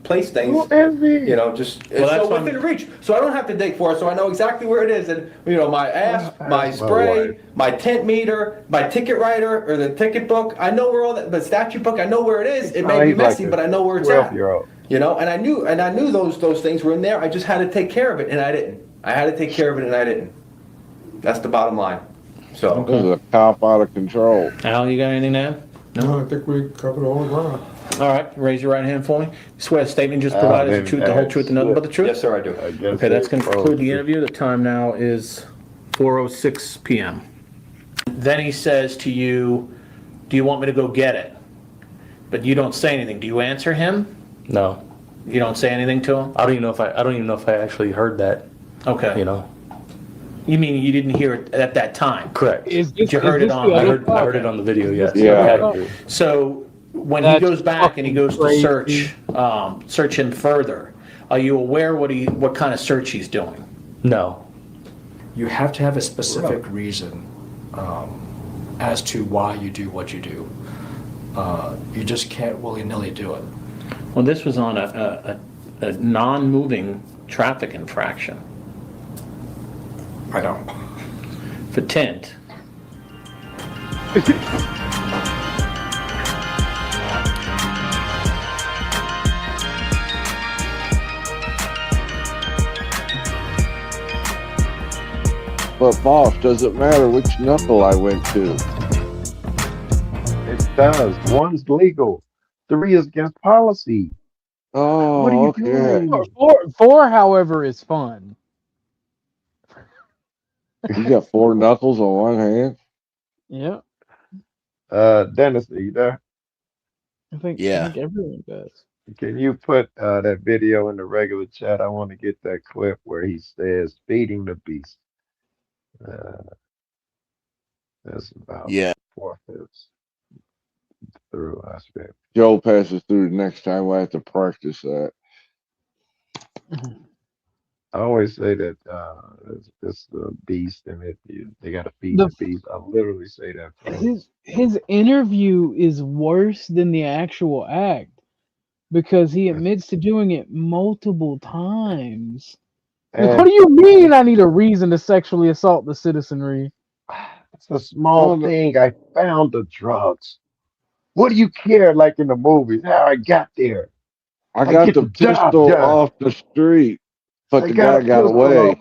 [SPEAKER 7] place things. You know, just so within reach. So I don't have to dig for it. So I know exactly where it is. And you know, my ass, my spray, my tent meter, my ticket writer or the ticket book. I know where all that. The statute book. I know where it is. It may be messy, but I know where it's at. You know, and I knew those things were in there. I just had to take care of it, and I didn't. I had to take care of it, and I didn't. That's the bottom line. So
[SPEAKER 5] this is a cop out of control.
[SPEAKER 21] Al, you got anything to add?
[SPEAKER 8] No, I think we covered all the ground.
[SPEAKER 21] All right, raise your right hand for me. Swear the statement just provided the truth, the whole truth, and nothing but the truth?
[SPEAKER 7] Yes, sir, I do.
[SPEAKER 21] Okay, that's going to conclude the interview. The time now is 4:06 p.m. Then he says to you, do you want me to go get it? But you don't say anything. Do you answer him?
[SPEAKER 1] No.
[SPEAKER 21] You don't say anything to him?
[SPEAKER 1] I don't even know if I actually heard that.
[SPEAKER 21] Okay.
[SPEAKER 1] You know.
[SPEAKER 21] You mean you didn't hear it at that time?
[SPEAKER 1] Correct.
[SPEAKER 21] But you heard it on.
[SPEAKER 1] I heard it on the video. Yes.
[SPEAKER 5] Yeah.
[SPEAKER 21] So when he goes back and he goes to search him further, are you aware what kind of search he's doing?
[SPEAKER 1] No.
[SPEAKER 6] You have to have a specific reason as to why you do what you do. You just can't willy-nilly do it.
[SPEAKER 21] Well, this was on a non-moving traffic infraction.
[SPEAKER 6] I know.
[SPEAKER 21] For tint.
[SPEAKER 5] But boss, does it matter which knuckle I went to?
[SPEAKER 15] It does. One's legal. 3 is against policy.
[SPEAKER 5] Oh,
[SPEAKER 15] what are you
[SPEAKER 5] okay.
[SPEAKER 15] doing?
[SPEAKER 2] Four, however, is fun.
[SPEAKER 5] You got 4 knuckles on one hand?
[SPEAKER 2] Yeah.
[SPEAKER 15] Dennis, are you there?
[SPEAKER 2] I think everyone does.
[SPEAKER 15] Can you put that video in the regular chat? I want to get that clip where he says feeding the beast. That's about 4/5 through, I suppose.
[SPEAKER 5] Joe passes through the next time. I have to practice that.
[SPEAKER 15] I always say that it's the beast, and they got to feed the beast. I literally say that.
[SPEAKER 2] His interview is worse than the actual act because he admits to doing it multiple times. Like, what do you mean I need a reason to sexually assault the citizenry?
[SPEAKER 15] It's a small thing. I found the drugs. What do you care, like in the movies, how I got there?
[SPEAKER 5] I got the pistol off the street, but the guy got away.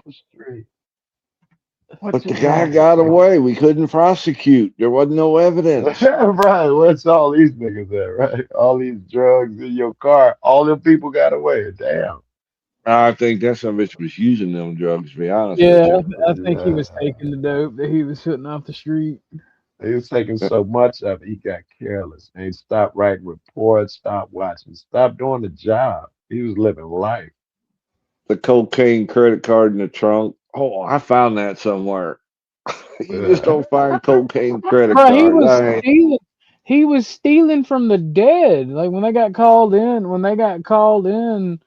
[SPEAKER 5] But the guy got away. We couldn't prosecute. There wasn't no evidence.
[SPEAKER 15] Right. What's all these niggas at, right? All these drugs in your car. All them people got away. Damn.
[SPEAKER 5] I think that some bitch was using them drugs, to be honest.
[SPEAKER 2] Yeah,
[SPEAKER 5] with you.
[SPEAKER 2] I think he was taking the dope that he was shooting off the street.
[SPEAKER 15] He was taking so much of it, he got careless. And he stopped writing reports, stopped watching, stopped doing the job. He was living life.
[SPEAKER 5] The cocaine credit card in the trunk. Oh, I found that somewhere. You just don't find cocaine credit cards.
[SPEAKER 2] He was stealing from the dead. Like when they got called in,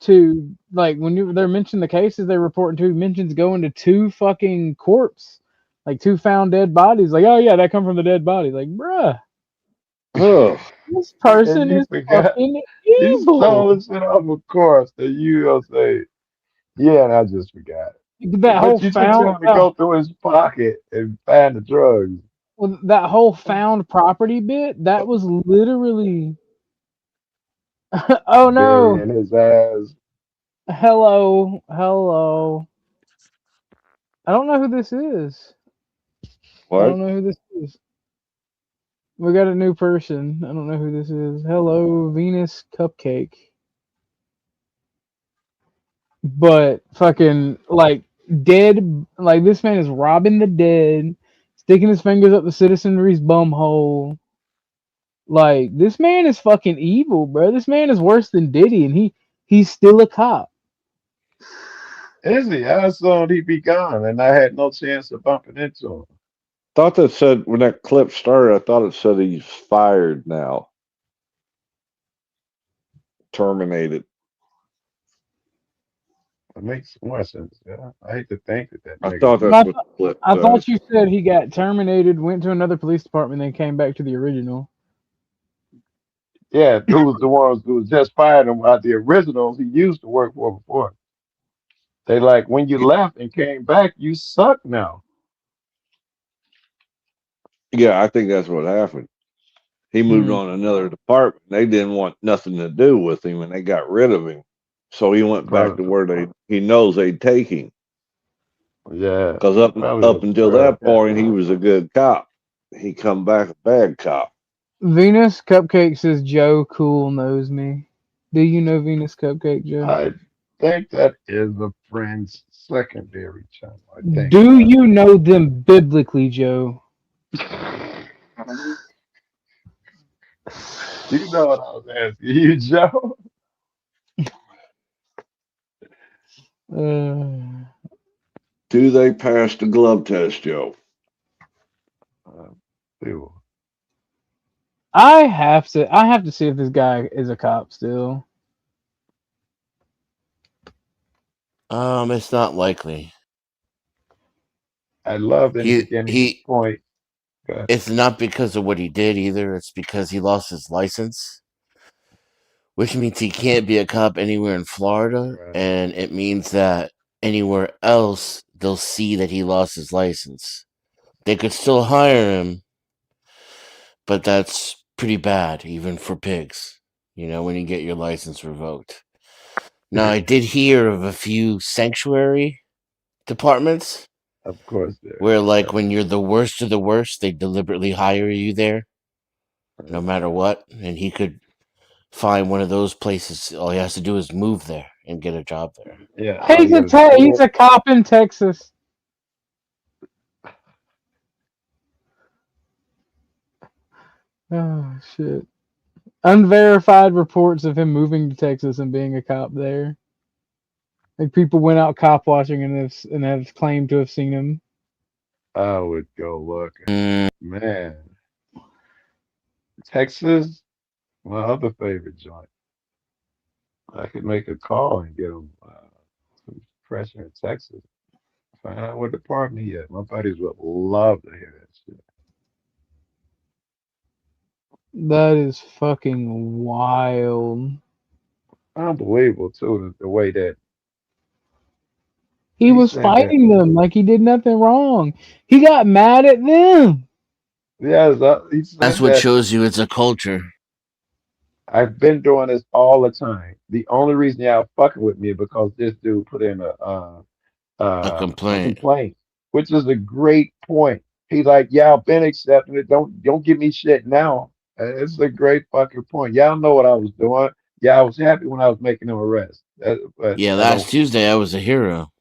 [SPEAKER 2] to like when they're mentioning the cases they're reporting to mentions going to 2 fucking corpse, like 2 found dead bodies. Like, oh yeah, that come from the dead body. Like, bruh,
[SPEAKER 5] Ugh.
[SPEAKER 2] this
[SPEAKER 15] And
[SPEAKER 2] person
[SPEAKER 15] you
[SPEAKER 2] is
[SPEAKER 15] forgot
[SPEAKER 2] fucking
[SPEAKER 15] you
[SPEAKER 2] evil.
[SPEAKER 15] stole this shit off of course, and you gonna say, yeah, and I just forgot.
[SPEAKER 2] That whole
[SPEAKER 15] But you just
[SPEAKER 2] found
[SPEAKER 15] want to go through his pocket and find the drugs.
[SPEAKER 2] well, that whole found property bit, that was literally oh no.
[SPEAKER 15] Burying his ass.
[SPEAKER 2] Hello. I don't know who this is. I
[SPEAKER 5] What?
[SPEAKER 2] don't know who this is. We got a new person. I don't know who this is. Hello, Venus Cupcake. But fucking like dead, like this man is robbing the dead, sticking his fingers up the citizenry's bum hole. Like this man is fucking evil, bro. This man is worse than Diddy, and he's still a cop.
[SPEAKER 15] Is he? I assumed he'd be gone, and I had no chance of bumping into him.
[SPEAKER 5] Thought that said when that clip started, I thought it said he's fired now, terminated.
[SPEAKER 15] It makes more sense. Yeah, I hate to think that
[SPEAKER 5] I
[SPEAKER 15] nigga.
[SPEAKER 5] thought that's what the clip
[SPEAKER 2] I
[SPEAKER 5] said.
[SPEAKER 2] thought you said he got terminated, went to another police department, then came back to the original.
[SPEAKER 15] Yeah, who was the ones who was just fired and the originals he used to work for before. They like when you left and came back, you suck now.
[SPEAKER 5] Yeah, I think that's what happened. He moved on to another department. They didn't want nothing to do with him, and they got rid of him. So he went back to where he knows they'd take him.
[SPEAKER 15] Yeah,
[SPEAKER 5] Because up until that point, he was a good cop. He come back a bad cop.
[SPEAKER 2] Venus Cupcake says Joe Cool knows me. Do you know Venus Cupcake, Joe?
[SPEAKER 15] I think that is a friend's secondary channel. I think.
[SPEAKER 2] Do you know them biblically, Joe?
[SPEAKER 15] You know what I was asking you, Joe?
[SPEAKER 5] Do they pass the glove test, Joe?
[SPEAKER 2] I have to see if this guy is a cop still.
[SPEAKER 18] It's not likely.
[SPEAKER 15] I love in the beginning his point.
[SPEAKER 18] It's not because of what he did either. It's because he lost his license, which means he can't be a cop anywhere in Florida, and it means that anywhere else they'll see that he lost his license. They could still hire him, but that's pretty bad, even for pigs. You know, when you get your license revoked. Now, I did hear of a few sanctuary departments.
[SPEAKER 15] Of course,
[SPEAKER 18] where like when you're the worst of the worst, they deliberately hire you there, no matter what. And he could find one of those places. All he has to do is move there and get a job there.
[SPEAKER 15] Yeah,
[SPEAKER 2] He's a cop in Texas. Oh shit! Unverified reports of him moving to Texas and being a cop there. Like people went out cop watching and have claimed to have seen him.
[SPEAKER 15] I would go look. Man, Texas, my other favorite joint. I could make a call and get him some pressure in Texas. Find out what department he at. My buddies would love to hear that shit.
[SPEAKER 2] That is fucking wild.
[SPEAKER 15] Unbelievable too, the way that
[SPEAKER 2] He was fighting them like he did nothing wrong. He got mad at them.
[SPEAKER 15] Yeah,
[SPEAKER 18] that's what shows you it's a culture.
[SPEAKER 15] I've been doing this all the time. The only reason y'all fucking with me is because this dude put in a complaint, which is a great point. He's like, y'all been accepting it. Don't give me shit now. It's a great fucking point. Y'all know what I was doing. Yeah, I was happy when I was making them arrest. But
[SPEAKER 18] yeah, last Tuesday I was a hero.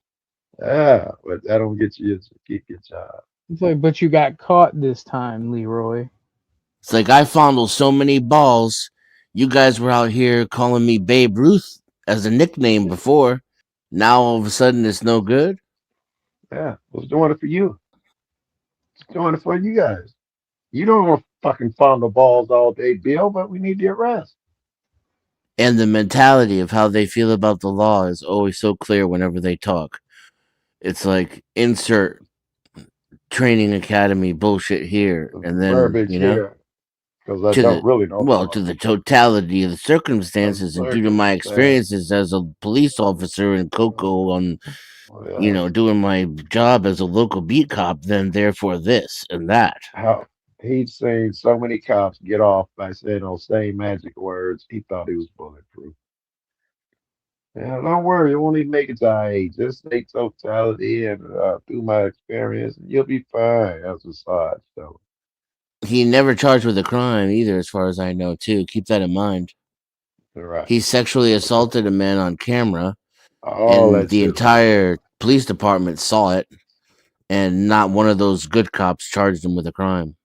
[SPEAKER 15] Yeah, but that don't get you to keep your job.
[SPEAKER 2] It's like, but you got caught this time, Leroy.
[SPEAKER 18] It's like I fondled so many balls. You guys were out here calling me Babe Ruth as a nickname before. Now all of a sudden it's no good.
[SPEAKER 15] Yeah, I was doing it for you. Doing it for you guys. You don't want to fucking fondle balls all day, Bill, but we need the arrest.
[SPEAKER 18] And the mentality of how they feel about the law is always so clear whenever they talk. It's like insert training academy bullshit here, and then
[SPEAKER 15] Verbiage here, because I don't really know the law.
[SPEAKER 18] to the totality of the circumstances, and due to my experiences as a police officer in Coco on, doing my job as a local beat cop, then therefore this and that.
[SPEAKER 15] How he'd seen so many cops get off by saying those same magic words. He thought he was bulletproof. Yeah, don't worry, it won't even make it to IA. Just say totality and through my experience, and you'll be fine. That's a side. So
[SPEAKER 18] He never charged with a crime either, as far as I know, too. Keep that in mind.
[SPEAKER 15] right.
[SPEAKER 18] He sexually assaulted a man on camera,
[SPEAKER 15] All
[SPEAKER 18] and
[SPEAKER 15] that
[SPEAKER 18] the
[SPEAKER 15] shit.
[SPEAKER 18] entire police department saw it, and not one of those good cops charged him with a crime.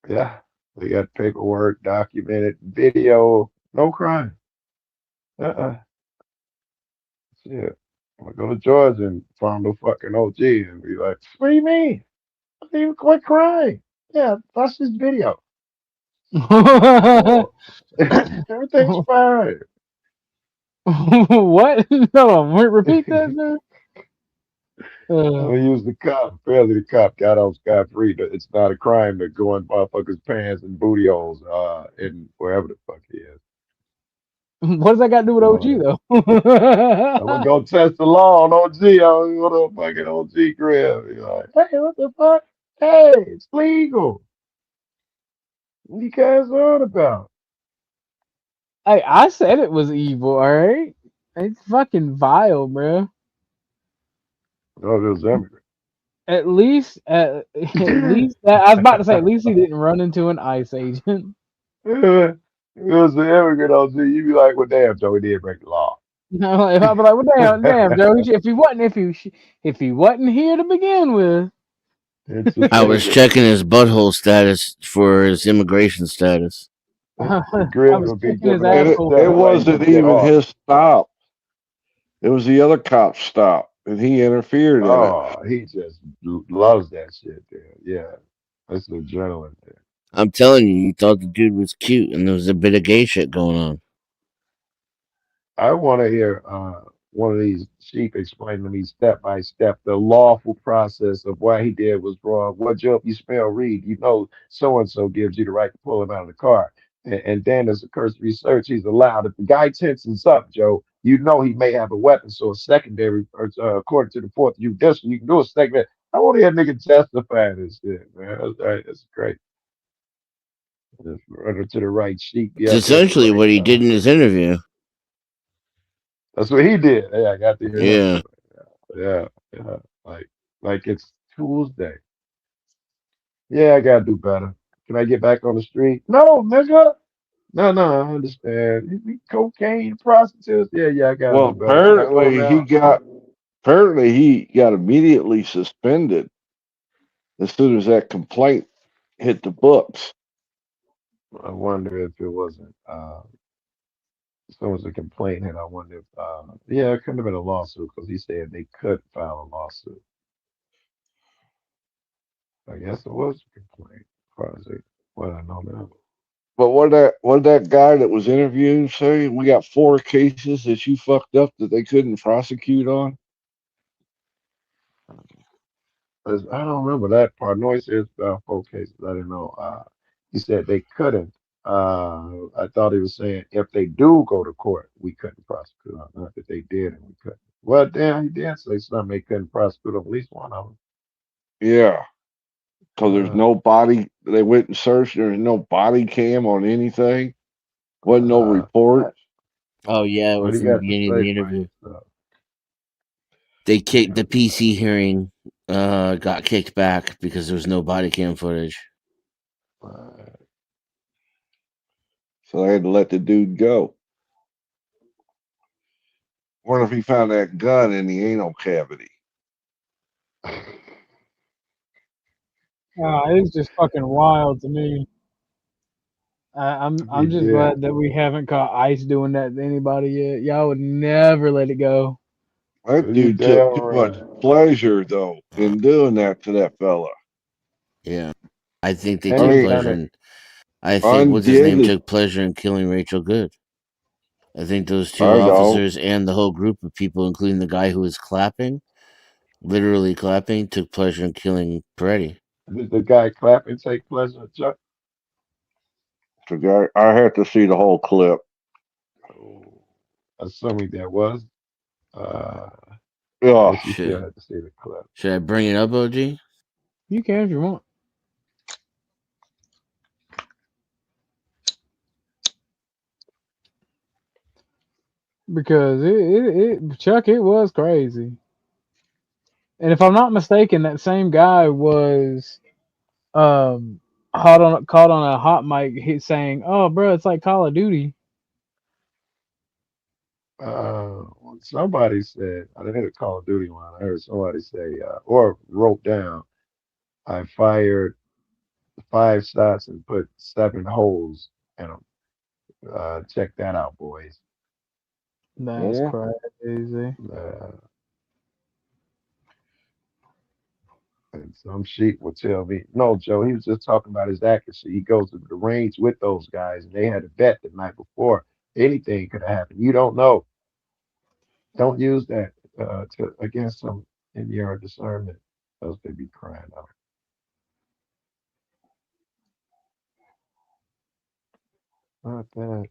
[SPEAKER 15] Yeah, we got paperwork, documented, video, no crime. Shit. I'm gonna go to Georgia and find a fucking OG and be like, what do you mean? What crime? Yeah, that's his video. Oh, everything's fine.
[SPEAKER 2] What? No, repeat that, man.
[SPEAKER 15] We use the cop. Apparently, the cop got off scot free. It's not a crime to go in motherfuckers' pants and booty holes, in wherever the fuck he is.
[SPEAKER 2] What does that got to do with OG though?
[SPEAKER 15] I'm gonna go test the law on OG. I'm gonna go to a fucking OG crib. Be like, hey, what the fuck? Hey, it's legal. What you guys on about?
[SPEAKER 2] Hey, I said it was evil, all right? It's fucking vile, bro.
[SPEAKER 15] No, it was immigrant.
[SPEAKER 2] At least I was about to say, at least he didn't run into an ICE agent.
[SPEAKER 15] It was an immigrant OG. You be like, well, damn, Joe, he did break the law.
[SPEAKER 2] No, I'd be like, well, damn, Joe. If he wasn't here to begin with.
[SPEAKER 18] I was checking his butthole status for his immigration status.
[SPEAKER 5] It wasn't even his stop. It was the other cop's stop, and he interfered in it.
[SPEAKER 15] Oh, he just loves that shit, dude. Yeah, that's the adrenaline there.
[SPEAKER 18] I'm telling you, you thought the dude was cute, and there was a bit of gay shit going on.
[SPEAKER 15] I want to hear one of these sheep explain to me step by step the lawful process of why he did was wrong. What Joe, you smell read, you know so and so gives you the right to pull him out of the car. And then there's a cursory search. He's allowed. If the guy tenses up, Joe, you know he may have a weapon. So a secondary, according to the fourth judicial, you can do a secondary. I want to hear a nigga testify this shit, man. That's great. Just run her to the right sheep.
[SPEAKER 18] It's essentially what he did in his interview.
[SPEAKER 15] That's what he did. Yeah, I got to hear
[SPEAKER 18] Yeah.
[SPEAKER 15] Yeah. Like it's Tuesday. Yeah, I gotta do better. Can I get back on the street? No, nigga. No, I understand. You cocaine, prostitutes. Yeah, I gotta
[SPEAKER 5] Well,
[SPEAKER 15] do better.
[SPEAKER 5] apparently he got immediately suspended as soon as that complaint hit the books.
[SPEAKER 15] I wonder if it wasn't someone's a complaint, and I wonder if it couldn't have been a lawsuit because he said they could file a lawsuit. I guess it was a complaint, as far as what I know now.
[SPEAKER 5] But what did that guy that was interviewing say? We got 4 cases that you fucked up that they couldn't prosecute on.
[SPEAKER 15] I don't remember that part. No, he says 4 cases. I didn't know. He said they couldn't. I thought he was saying if they do go to court, we couldn't prosecute on. Not that they did and we couldn't. Well, damn, he did say something they couldn't prosecute on at least one of them.
[SPEAKER 5] Yeah, because there's no body. They went and searched. There's no body cam on anything. Wasn't no report.
[SPEAKER 18] Oh yeah, it was in the beginning of the interview. They kicked the PC hearing. Got kicked back because there was no body cam footage.
[SPEAKER 5] So they had to let the dude go. Wonder if he found that gun in the anal cavity.
[SPEAKER 2] It's just fucking wild to me. I'm just glad that we haven't caught ICE doing that to anybody yet. Y'all would never let it go.
[SPEAKER 5] That dude took too much pleasure, though, in doing that to that fella.
[SPEAKER 18] Yeah, I think they took pleasure in. I think what's his name took pleasure in killing Rachel Good. I think those two
[SPEAKER 5] I don't.
[SPEAKER 18] officers and the whole group of people, including the guy who was clapping, literally clapping, took pleasure in killing Peretti.
[SPEAKER 15] Did the guy clapping take pleasure, Chuck?
[SPEAKER 5] The guy, I had to see the whole clip.
[SPEAKER 15] Assuming there was. I
[SPEAKER 5] Yeah.
[SPEAKER 15] guess you still had to see the clip.
[SPEAKER 18] Should I bring it up, OG?
[SPEAKER 2] You can if you want. Because Chuck, it was crazy. And if I'm not mistaken, that same guy was caught on a hot mic saying, "Oh, bro, it's like Call of Duty."
[SPEAKER 15] Somebody said, I didn't hear the Call of Duty one. I heard somebody say, or wrote down, I fired 5 shots and put 7 holes in them. Check that out, boys.
[SPEAKER 2] That's crazy.
[SPEAKER 15] And some sheep would tell me, no, Joe, he was just talking about his accuracy. He goes to the range with those guys, and they had a bet the night before. Anything could have happened. You don't know. Don't use that against them in your discernment, else they be crying out. Not that.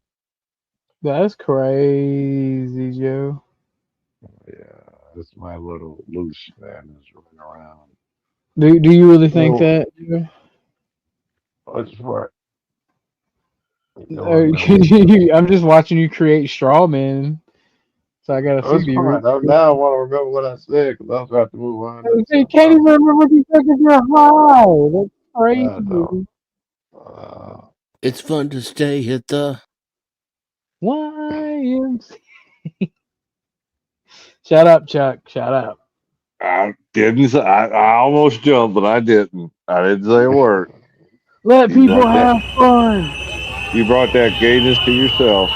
[SPEAKER 2] That's crazy, Joe.
[SPEAKER 15] Yeah, that's my little loose man that's running around.
[SPEAKER 2] Do you really think that, Joe?
[SPEAKER 15] What's for
[SPEAKER 2] I'm just watching you create straw men, so I gotta
[SPEAKER 15] That's
[SPEAKER 2] see.
[SPEAKER 15] fine. Now I want to remember what I said because I was about to move on.
[SPEAKER 2] You can't even remember what you said because you're high. That's crazy.
[SPEAKER 18] It's fun to stay at the
[SPEAKER 2] YMCA. Shut up, Chuck. Shut up.
[SPEAKER 5] I didn't say, I almost jumped, but I didn't. I didn't say a word.
[SPEAKER 2] Let
[SPEAKER 5] You
[SPEAKER 2] people
[SPEAKER 5] brought
[SPEAKER 2] have fun.
[SPEAKER 5] You brought that gayness to yourself.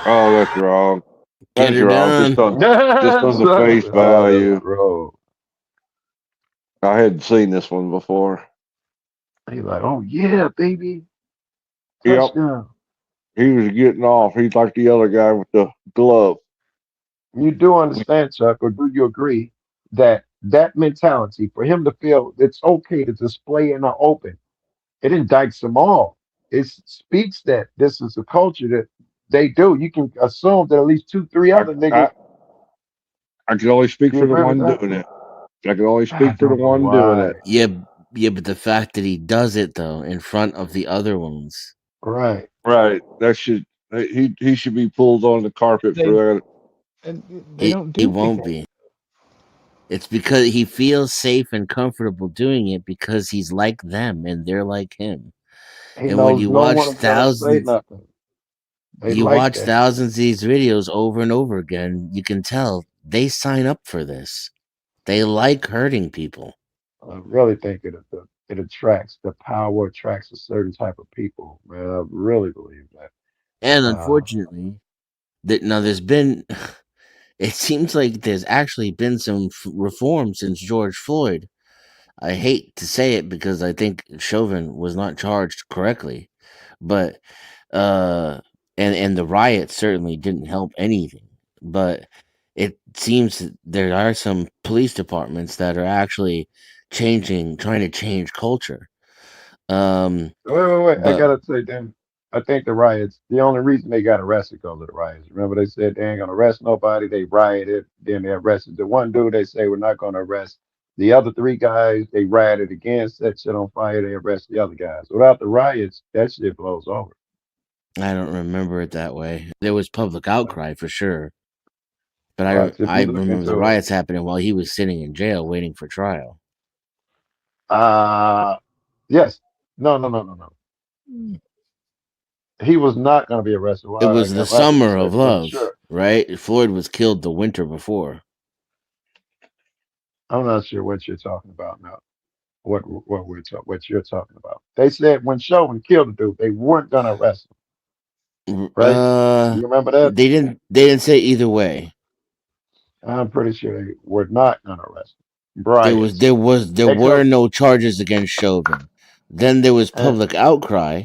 [SPEAKER 5] Oh, that's wrong.
[SPEAKER 18] Get
[SPEAKER 5] That's
[SPEAKER 18] her
[SPEAKER 5] wrong.
[SPEAKER 18] done.
[SPEAKER 5] Just on the face
[SPEAKER 15] that's
[SPEAKER 5] value.
[SPEAKER 15] wrong.
[SPEAKER 5] I hadn't seen this one before.
[SPEAKER 15] He's like, oh yeah, baby.
[SPEAKER 5] Yep.
[SPEAKER 15] Touchdown.
[SPEAKER 5] He was getting off. He's like the other guy with the glove.
[SPEAKER 15] You do understand, Chuck, or do you agree that that mentality for him to feel it's okay to display in the open, it indicts them all. It speaks that this is a culture that they do. You can assume that at least 2, 3 other niggas.
[SPEAKER 5] I can only speak
[SPEAKER 15] You
[SPEAKER 5] for the
[SPEAKER 15] agree with
[SPEAKER 5] one
[SPEAKER 15] that?
[SPEAKER 5] doing it. I can only speak for the
[SPEAKER 15] don't know
[SPEAKER 5] one doing
[SPEAKER 15] why.
[SPEAKER 5] it.
[SPEAKER 18] Yeah, but the fact that he does it though in front of the other ones.
[SPEAKER 15] Right.
[SPEAKER 5] Right. That should he should be pulled on the carpet for that.
[SPEAKER 2] They don't do
[SPEAKER 18] He won't
[SPEAKER 2] anything.
[SPEAKER 18] be. It's because he feels safe and comfortable doing it because he's like them and they're like him.
[SPEAKER 15] He
[SPEAKER 18] And when
[SPEAKER 15] knows
[SPEAKER 18] you
[SPEAKER 15] no
[SPEAKER 18] watch
[SPEAKER 15] one is gonna say
[SPEAKER 18] thousands,
[SPEAKER 15] nothing. They
[SPEAKER 18] you
[SPEAKER 15] like
[SPEAKER 18] watch
[SPEAKER 15] that.
[SPEAKER 18] thousands of these videos over and over again, you can tell they sign up for this. They like hurting people.
[SPEAKER 15] I really think it attracts the power attracts a certain type of people, man. I really believe that.
[SPEAKER 18] And unfortunately, there's been it seems like there's actually been some reform since George Floyd. I hate to say it because I think Chauvin was not charged correctly, but and the riots certainly didn't help anything. But it seems that there are some police departments that are actually trying to change culture.
[SPEAKER 15] Wait. I
[SPEAKER 18] But
[SPEAKER 15] gotta say, then I think the riots. The only reason they got arrested because of the riots. Remember, they said they ain't gonna arrest nobody. They rioted, then they arrested the one dude. They say we're not gonna arrest. The other 3 guys they rioted against, set shit on fire. They arrest the other guys. Without the riots, that shit blows over.
[SPEAKER 18] I don't remember it that way. There was public outcry for sure, but
[SPEAKER 15] Watch if
[SPEAKER 18] I
[SPEAKER 15] you look
[SPEAKER 18] remember the
[SPEAKER 15] into it.
[SPEAKER 18] riots happening while he was sitting in jail waiting for trial.
[SPEAKER 15] Yes. No. He was not gonna be arrested.
[SPEAKER 18] It
[SPEAKER 15] Why I
[SPEAKER 18] was the
[SPEAKER 15] got rioted,
[SPEAKER 18] summer of
[SPEAKER 15] I'm
[SPEAKER 18] love,
[SPEAKER 15] sure.
[SPEAKER 18] right? Floyd was killed the winter before.
[SPEAKER 15] I'm not sure what you're talking about now. What you're talking about? They said when Chauvin killed the dude, they weren't gonna arrest him, right? You remember that?
[SPEAKER 18] They didn't say either way.
[SPEAKER 15] I'm pretty sure they were not gonna arrest him. riots.
[SPEAKER 18] There
[SPEAKER 15] They
[SPEAKER 18] were
[SPEAKER 15] come,
[SPEAKER 18] no charges against Chauvin. Then there was public outcry,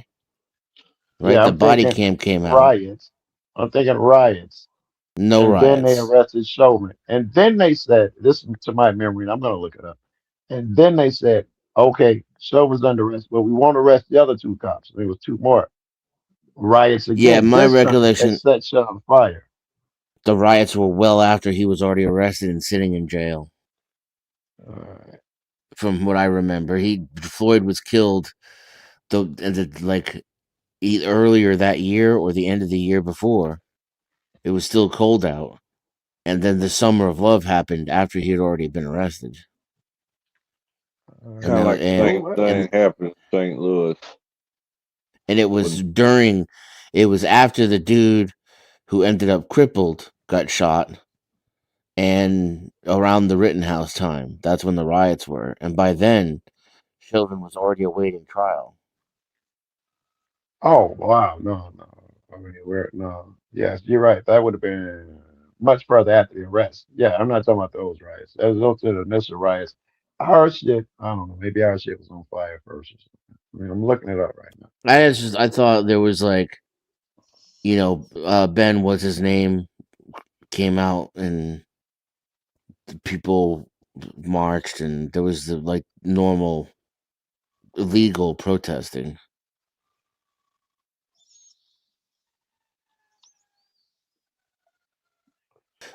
[SPEAKER 18] right?
[SPEAKER 15] yeah,
[SPEAKER 18] The
[SPEAKER 15] I'm
[SPEAKER 18] body
[SPEAKER 15] thinking
[SPEAKER 18] cam came out.
[SPEAKER 15] riots. I'm thinking riots.
[SPEAKER 18] No
[SPEAKER 15] And then they
[SPEAKER 18] riots.
[SPEAKER 15] arrested Chauvin. And then they said, this is to my memory, and I'm going to look it up. And then they said, okay, Chauvin's under arrest, but we won't arrest the other two cops. There was two more riots
[SPEAKER 18] Yeah,
[SPEAKER 15] again.
[SPEAKER 18] my
[SPEAKER 15] This time they
[SPEAKER 18] recollection,
[SPEAKER 15] set shit on fire.
[SPEAKER 18] the riots were well after he was already arrested and sitting in jail. From what I remember, Floyd was killed like earlier that year or the end of the year before. It was still cold out, and then the Summer of Love happened after he had already been arrested.
[SPEAKER 5] Kind of like the same thing happened in St. Louis.
[SPEAKER 18] And it was after the dude who ended up crippled got shot, and around the Rittenhouse time, that's when the riots were. And by then, Chauvin was already awaiting trial.
[SPEAKER 15] Oh, wow. No. I mean, no. Yes, you're right. That would have been much further after the arrest. Yeah, I'm not talking about those riots. That was those are the initial riots. Our shit, I don't know. Maybe our shit was on fire first or something. I mean, I'm looking it up right now.
[SPEAKER 18] I thought there was like, Ben, what's his name, came out and people marched, and there was the like normal illegal protesting.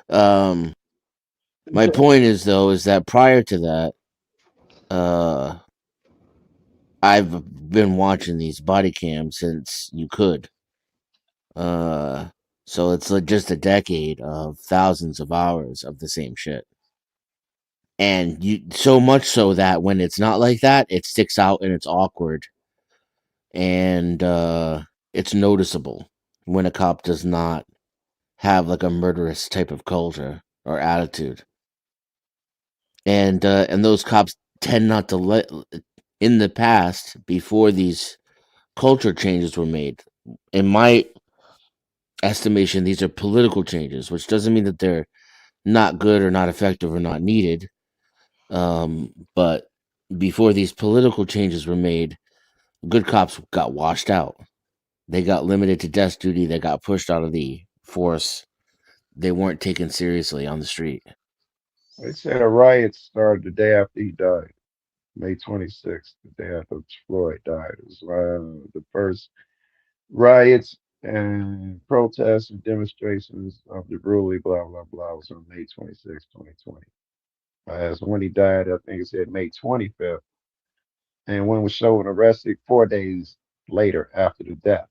[SPEAKER 18] My point is that prior to that, I've been watching these body cams since you could. So it's like just a decade of thousands of hours of the same shit. And so much so that when it's not like that, it sticks out and it's awkward. And it's noticeable when a cop does not have like a murderous type of culture or attitude. And those cops tend not to let, in the past, before these culture changes were made, in my estimation, these are political changes, which doesn't mean that they're not good or not effective or not needed. But before these political changes were made, good cops got washed out. They got limited to desk duty. They got pushed out of the force. They weren't taken seriously on the street.
[SPEAKER 15] They said a riot started the day after he died, May 26th, the day after Floyd died. It was the first riots and protests and demonstrations of the brutally blah, blah, blah was on May 26th, 2020. As when he died, I think it said May 25th. And when was Chauvin arrested 4 days later after the death.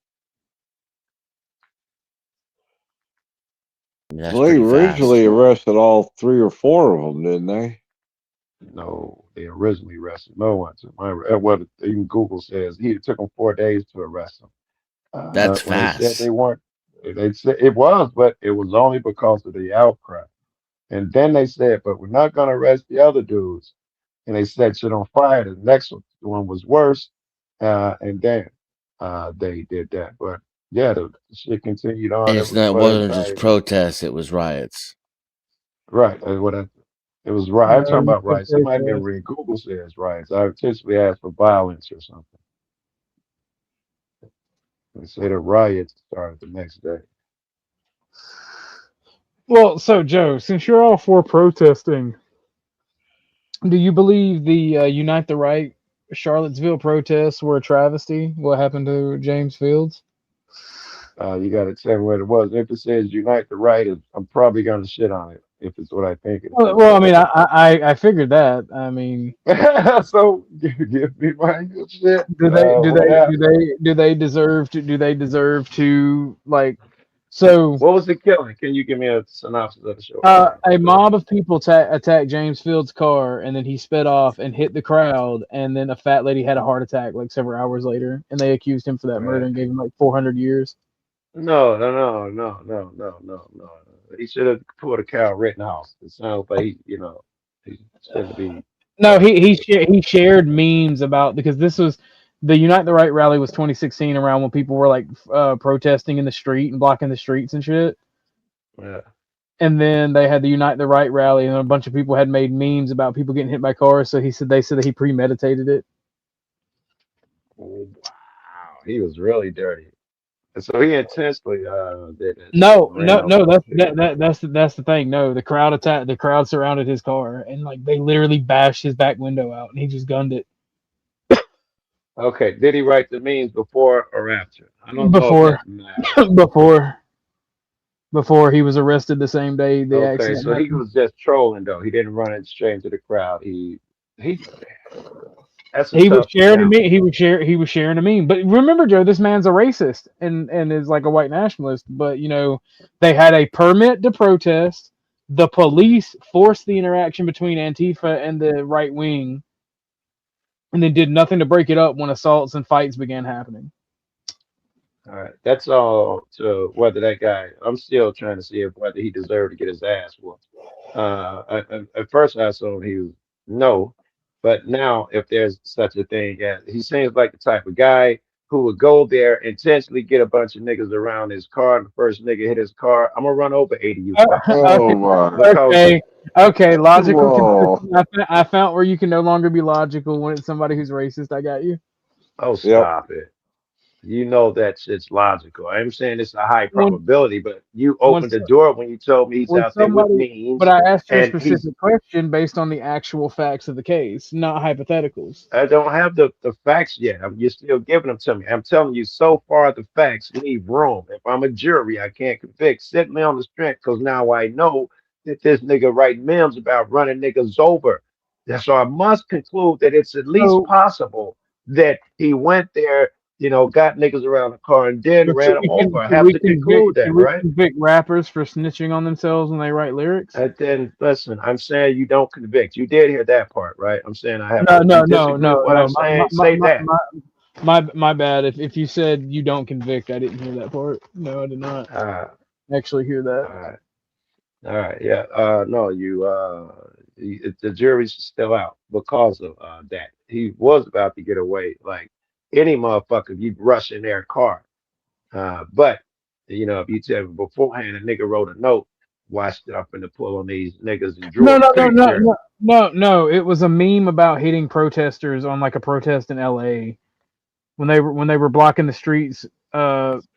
[SPEAKER 5] Well, they originally arrested all 3 or 4 of them, didn't they?
[SPEAKER 15] No, they originally arrested no one. What even Google says, it took them 4 days to arrest them.
[SPEAKER 18] That's
[SPEAKER 15] when
[SPEAKER 18] fast.
[SPEAKER 15] they said they weren't, they said it was, but it was only because of the outcry. And then they said, but we're not going to arrest the other dudes. And they set shit on fire. The next one was worse. And then they did that. But yeah, the shit continued on.
[SPEAKER 18] And it wasn't just protests, it was riots.
[SPEAKER 15] Right. That's what it was right. I'm talking about riots. It might be read Google says riots. I potentially asked for violence or something. They say the riots started the next day.
[SPEAKER 2] Well, so Joe, since you're all for protesting, do you believe the Unite the Right Charlottesville protests were a travesty? What happened to James Fields?
[SPEAKER 15] You got to tell me what it was. If it says Unite the Right, I'm probably going to shit on it if it's what I think it is.
[SPEAKER 2] Well, I mean, I figured that. I mean,
[SPEAKER 15] so give me my good shit.
[SPEAKER 2] Do they deserve to like? So
[SPEAKER 15] what was the killing? Can you give me a synopsis of the show?
[SPEAKER 2] A mob of people attacked James Fields' car, and then he sped off and hit the crowd, and then a fat lady had a heart attack like several hours later, and they accused him for that murder and gave him like 400 years.
[SPEAKER 15] No. He should have put a cow Rittenhouse. It sounds like he shouldn't be.
[SPEAKER 2] No, he shared memes about, because this was the Unite the Right rally was 2016, around when people were like protesting in the street and blocking the streets and shit.
[SPEAKER 15] Yeah.
[SPEAKER 2] And then they had the Unite the Right rally, and a bunch of people had made memes about people getting hit by cars. So they said that he premeditated it.
[SPEAKER 15] Oh, wow, he was really dirty. And so he intentionally did it,
[SPEAKER 2] No,
[SPEAKER 15] ran
[SPEAKER 2] no,
[SPEAKER 15] over
[SPEAKER 2] no.
[SPEAKER 15] those
[SPEAKER 2] That's
[SPEAKER 15] people.
[SPEAKER 2] that's the thing. No, the crowd attacked. The crowd surrounded his car, and like they literally bashed his back window out, and he just gunned it
[SPEAKER 15] Okay, did he write the memes before or after? I don't know if
[SPEAKER 2] before
[SPEAKER 15] that matters.
[SPEAKER 2] before before he was arrested the same day the
[SPEAKER 15] Okay,
[SPEAKER 2] accident
[SPEAKER 15] so he
[SPEAKER 2] happened.
[SPEAKER 15] was just trolling though. He didn't run it straight into the crowd. He that's a
[SPEAKER 2] He was
[SPEAKER 15] tough
[SPEAKER 2] sharing a
[SPEAKER 15] account.
[SPEAKER 2] meme. He was sharing a meme. But remember, Joe, this man's a racist and is like a white nationalist. But they had a permit to protest. The police forced the interaction between Antifa and the right wing, and then did nothing to break it up when assaults and fights began happening.
[SPEAKER 15] All right, that's all to whether that guy. I'm still trying to see if whether he deserved to get his ass whooped. At first I assumed he was no, but now if there's such a thing as he seems like the type of guy who would go there intentionally get a bunch of niggas around his car. And the first nigga hit his car, I'm gonna run over 80 you fuckers
[SPEAKER 5] Oh my.
[SPEAKER 15] because
[SPEAKER 2] Okay. Logical.
[SPEAKER 5] Whoa.
[SPEAKER 2] I found where you can no longer be logical when it's somebody who's racist. I got you.
[SPEAKER 15] oh
[SPEAKER 5] Yep.
[SPEAKER 15] stop it. You know that shit's logical. I'm saying it's a high
[SPEAKER 2] When
[SPEAKER 15] probability, but you
[SPEAKER 2] when
[SPEAKER 15] opened the door when you told me he's
[SPEAKER 2] when
[SPEAKER 15] out there with
[SPEAKER 2] somebody, but
[SPEAKER 15] means
[SPEAKER 2] I asked you a
[SPEAKER 15] and he's
[SPEAKER 2] specific question based on the actual facts of the case, not hypotheticals.
[SPEAKER 15] I don't have the facts yet. You're still giving them to me. I'm telling you, so far the facts leave room. If I'm a jury, I can't convict. Sit me on the strength because now I know that this nigga write memes about running niggas over. So I must conclude that it's at least
[SPEAKER 2] So,
[SPEAKER 15] possible that he went there, got niggas around the car and then
[SPEAKER 2] but
[SPEAKER 15] ran them over. I
[SPEAKER 2] should
[SPEAKER 15] have
[SPEAKER 2] we
[SPEAKER 15] to conclude that,
[SPEAKER 2] can we
[SPEAKER 15] right?
[SPEAKER 2] convict rappers for snitching on themselves when they write lyrics?
[SPEAKER 15] And then listen, I'm saying you don't convict. You did hear that part, right? I'm saying I have
[SPEAKER 2] No,
[SPEAKER 15] to. You
[SPEAKER 2] no, no,
[SPEAKER 15] disagree with
[SPEAKER 2] no,
[SPEAKER 15] what I'm
[SPEAKER 2] no.
[SPEAKER 15] saying? Say that.
[SPEAKER 2] My bad. If you said you don't convict, I didn't hear that part. No, I did not
[SPEAKER 15] Uh,
[SPEAKER 2] actually hear that.
[SPEAKER 15] all right. All right, yeah. No, the jury's still out because of that. He was about to get away, like any motherfucker. You'd rush in their car, but if you tell me beforehand, a nigga wrote a note, watched it up in the pull on these niggas and drew
[SPEAKER 2] No,
[SPEAKER 15] a
[SPEAKER 2] no, no, no,
[SPEAKER 15] picture.
[SPEAKER 2] no, no, no. It was a meme about hitting protesters on like a protest in L.A. when they were blocking the streets